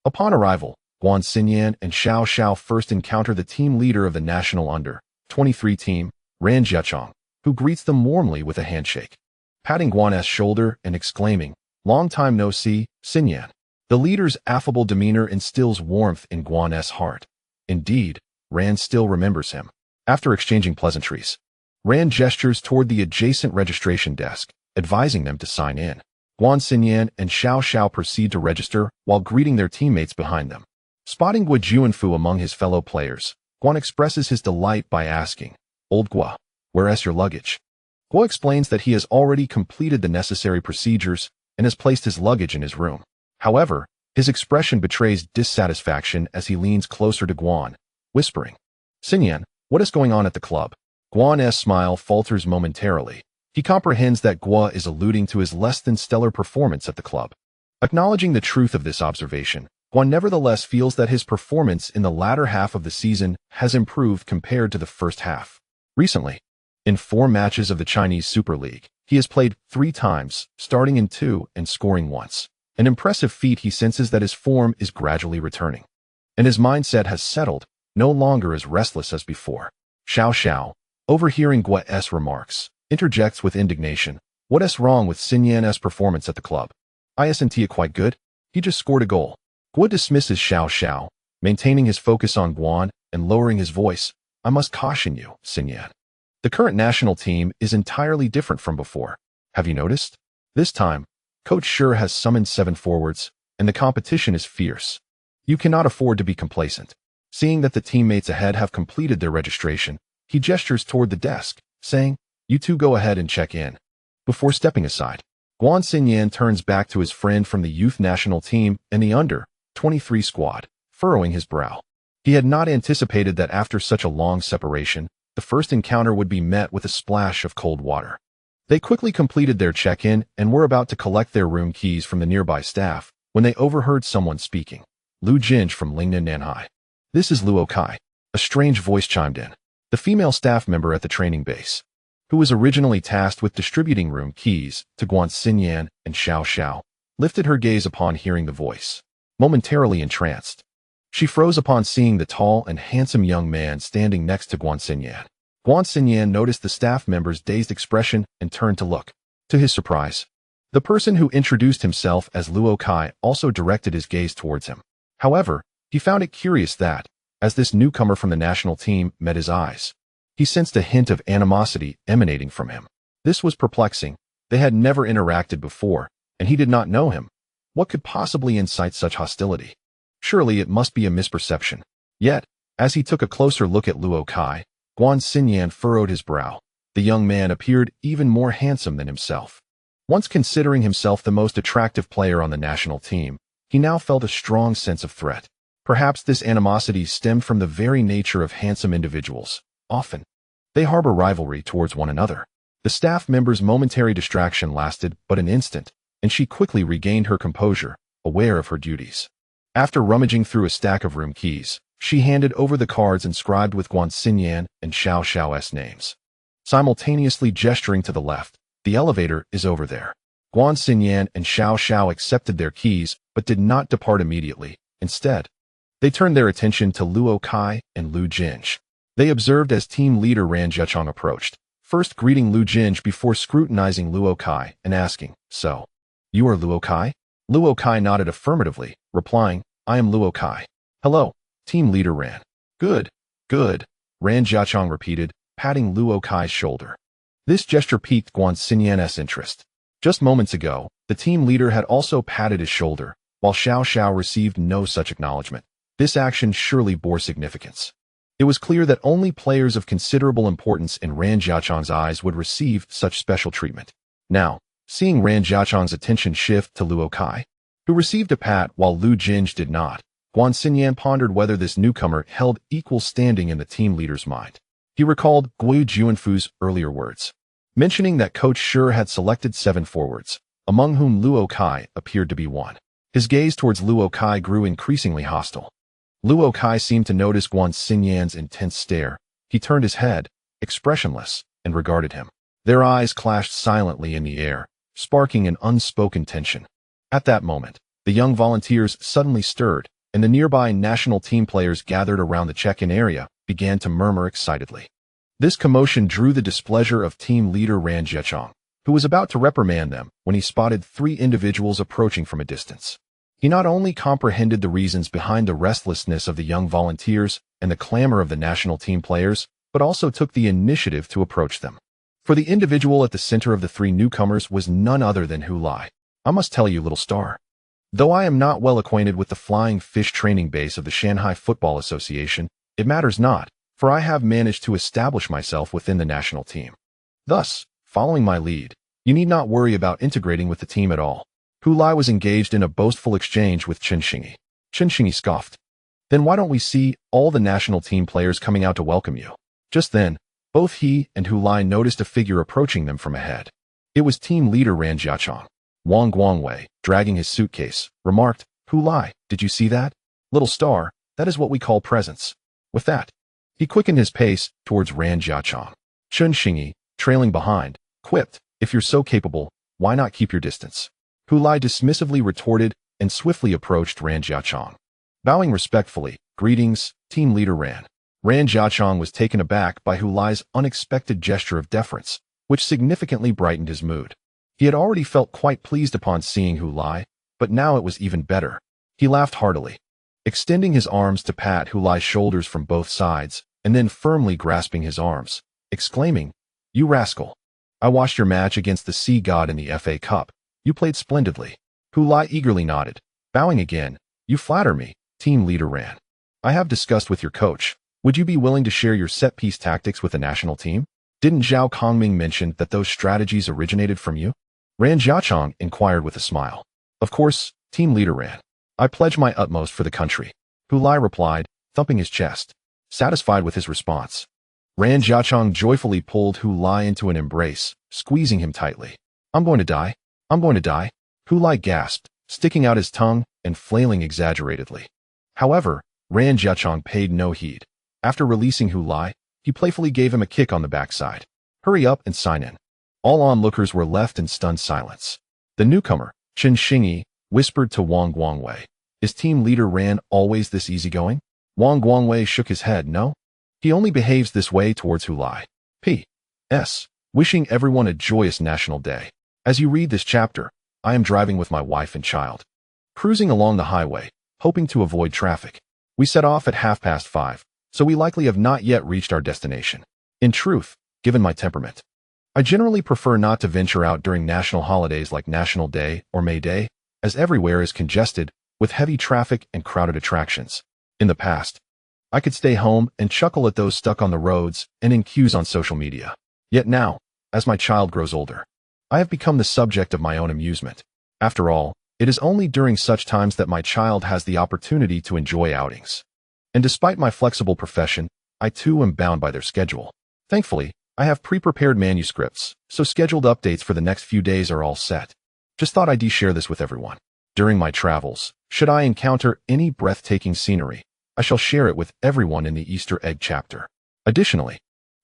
Upon arrival, Guan Xinyan and Xiao Xiao first encounter the team leader of the national under-23 team, Ran Jiachong, who greets them warmly with a handshake, patting Guan's shoulder and exclaiming, "Long time no see, Xinyan." The leader's affable demeanor instills warmth in Guan's heart. Indeed, Ran still remembers him. After exchanging pleasantries, Ran gestures toward the adjacent registration desk, advising them to sign in. Guan Xinyan and Xiao Xiao proceed to register while greeting their teammates behind them. Spotting Gua Juanfu among his fellow players, Guan expresses his delight by asking, "Old Gua, where's your luggage?" Gua explains that he has already completed the necessary procedures and has placed his luggage in his room. However, his expression betrays dissatisfaction as he leans closer to Guan, whispering, "Xinyan, what is going on at the club?" Guan's smile falters momentarily. He comprehends that Gua is alluding to his less-than-stellar performance at the club. Acknowledging the truth of this observation, Guan nevertheless feels that his performance in the latter half of the season has improved compared to the first half. Recently, in 4 matches of the Chinese Super League, he has played 3 times, starting in 2 and scoring once. An impressive feat. He senses that his form is gradually returning, and his mindset has settled, no longer as restless as before. Xiao Xiao, overhearing Gua's remarks, interjects with indignation, "What's wrong with Xinyan's performance at the club? Isn't it quite good? He just scored a goal." Gua dismisses Xiao Xiao, maintaining his focus on Guan and lowering his voice, "I must caution you, Xinyan. The current national team is entirely different from before. Have you noticed? This time, Coach Sure has summoned 7 forwards, and the competition is fierce. You cannot afford to be complacent." Seeing that the teammates ahead have completed their registration, he gestures toward the desk, saying, "You two go ahead and check in." Before stepping aside, Guan Xinyan turns back to his friend from the youth national team and the under-23 squad, furrowing his brow. He had not anticipated that after such a long separation, the first encounter would be met with a splash of cold water. They quickly completed their check-in and were about to collect their room keys from the nearby staff when they overheard someone speaking. "Lu Jinj from Lingnan Nanhai. This is Luo Kai." A strange voice chimed in. The female staff member at the training base, who was originally tasked with distributing room keys to Guan Xinyan and Xiao Xiao, lifted her gaze upon hearing the voice. Momentarily entranced, she froze upon seeing the tall and handsome young man standing next to Guan Xinyan. Guan Xinyan noticed the staff member's dazed expression and turned to look. To his surprise, the person who introduced himself as Luo Kai also directed his gaze towards him. However, he found it curious that, as this newcomer from the national team met his eyes, he sensed a hint of animosity emanating from him. This was perplexing. They had never interacted before, and he did not know him. What could possibly incite such hostility? Surely it must be a misperception. Yet, as he took a closer look at Luo Kai, Guan Xinyan furrowed his brow. The young man appeared even more handsome than himself. Once considering himself the most attractive player on the national team, he now felt a strong sense of threat. Perhaps this animosity stemmed from the very nature of handsome individuals. Often, they harbor rivalry towards one another. The staff member's momentary distraction lasted but an instant, and she quickly regained her composure, aware of her duties. After rummaging through a stack of room keys, she handed over the cards inscribed with Guan Xinyan and Xiao Xiao's names. Simultaneously gesturing to the left, "The elevator is over there." Guan Xinyan and Xiao Xiao accepted their keys but did not depart immediately. Instead, they turned their attention to Luo Kai and Lu Jinj. They observed as team leader Ran Jiachong approached, first greeting Lu Jinj before scrutinizing Luo Kai and asking, "So, you are Luo Kai?" Luo Kai nodded affirmatively, replying, "I am Luo Kai." "Hello, team leader Ran." "Good, good," Ran Jiachong repeated, patting Luo Kai's shoulder. This gesture piqued Guan Xinyan's interest. Just moments ago, the team leader had also patted his shoulder, while Xiao Xiao received no such acknowledgement. This action surely bore significance. It was clear that only players of considerable importance in Ran Jiachong's eyes would receive such special treatment. Now, seeing Ran Jiachong's attention shift to Luo Kai, who received a pat while Lu Jinj did not, Guan Xinyan pondered whether this newcomer held equal standing in the team leader's mind. He recalled Gui Juanfu's earlier words, mentioning that Coach Shi had selected 7 forwards, among whom Luo Kai appeared to be one. His gaze towards Luo Kai grew increasingly hostile. Luo Kai seemed to notice Guan Xinyan's intense stare. He turned his head, expressionless, and regarded him. Their eyes clashed silently in the air, sparking an unspoken tension. At that moment, the young volunteers suddenly stirred, and the nearby national team players gathered around the check-in area began to murmur excitedly. This commotion drew the displeasure of team leader Ran Jiachong, who was about to reprimand them when he spotted 3 individuals approaching from a distance. He not only comprehended the reasons behind the restlessness of the young volunteers and the clamor of the national team players, but also took the initiative to approach them. For the individual at the center of the 3 newcomers was none other than Hu Lai. "I must tell you, little star. Though I am not well acquainted with the Flying Fish training base of the Shanghai Football Association, it matters not, for I have managed to establish myself within the national team. Thus, following my lead, you need not worry about integrating with the team at all." Hu Lai was engaged in a boastful exchange with Chen Xingyi. Chen Xingyi scoffed. "Then why don't we see all the national team players coming out to welcome you?" Just then, both he and Hu Lai noticed a figure approaching them from ahead. It was team leader Ran Jiachong. Wang Guangwei, dragging his suitcase, remarked, "Hu Lai, did you see that? Little star, that is what we call presence." With that, he quickened his pace towards Ran Jiachong. Chen Xingyi, trailing behind, quipped, "If you're so capable, why not keep your distance?" Hu Lai dismissively retorted and swiftly approached Ran Jiachong. Bowing respectfully, "Greetings, team leader Ran." Ran Jiachong was taken aback by Hu Lai's unexpected gesture of deference, which significantly brightened his mood. He had already felt quite pleased upon seeing Hu Lai, but now it was even better. He laughed heartily, extending his arms to pat Hu Lai's shoulders from both sides, and then firmly grasping his arms, exclaiming, "You rascal! I watched your match against the Sea God in the FA Cup. You played splendidly." Hu Lai eagerly nodded, bowing again. "You flatter me, team leader Ran. I have discussed with your coach. Would you be willing to share your set-piece tactics with the national team? Didn't Zhao Kongming mention that those strategies originated from you?" Ran Jiachong inquired with a smile. "Of course, team leader Ran. I pledge my utmost for the country," Hu Lai replied, thumping his chest, satisfied with his response. Ran Jiachong joyfully pulled Hu Lai into an embrace, squeezing him tightly. "I'm going to die. I'm going to die," Hu Lai gasped, sticking out his tongue and flailing exaggeratedly. However, Ran Jiachong paid no heed. After releasing Hu Lai, he playfully gave him a kick on the backside. "Hurry up and sign in." All onlookers were left in stunned silence. The newcomer, Chen Xingyi, whispered to Wang Guangwei, "Is team leader Ran always this easygoing?" Wang Guangwei shook his head. "No. He only behaves this way towards Hu Lai. P.S. Wishing everyone a joyous National Day. As you read this chapter, I am driving with my wife and child, cruising along the highway, hoping to avoid traffic. We set off at 5:30, so we likely have not yet reached our destination. In truth, given my temperament, I generally prefer not to venture out during national holidays like National Day or May Day, as everywhere is congested with heavy traffic and crowded attractions. In the past, I could stay home and chuckle at those stuck on the roads and in queues on social media. Yet now, as my child grows older, I have become the subject of my own amusement. After all, it is only during such times that my child has the opportunity to enjoy outings. And despite my flexible profession, I too am bound by their schedule. Thankfully, I have pre-prepared manuscripts, so scheduled updates for the next few days are all set. Just thought I'd share this with everyone. During my travels, should I encounter any breathtaking scenery, I shall share it with everyone in the Easter egg chapter. Additionally,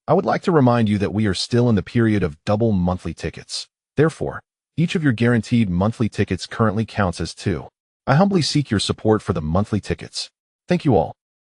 I would like to remind you that we are still in the period of double monthly tickets. Therefore, each of your guaranteed monthly tickets currently counts as two. I humbly seek your support for the monthly tickets. Thank you all.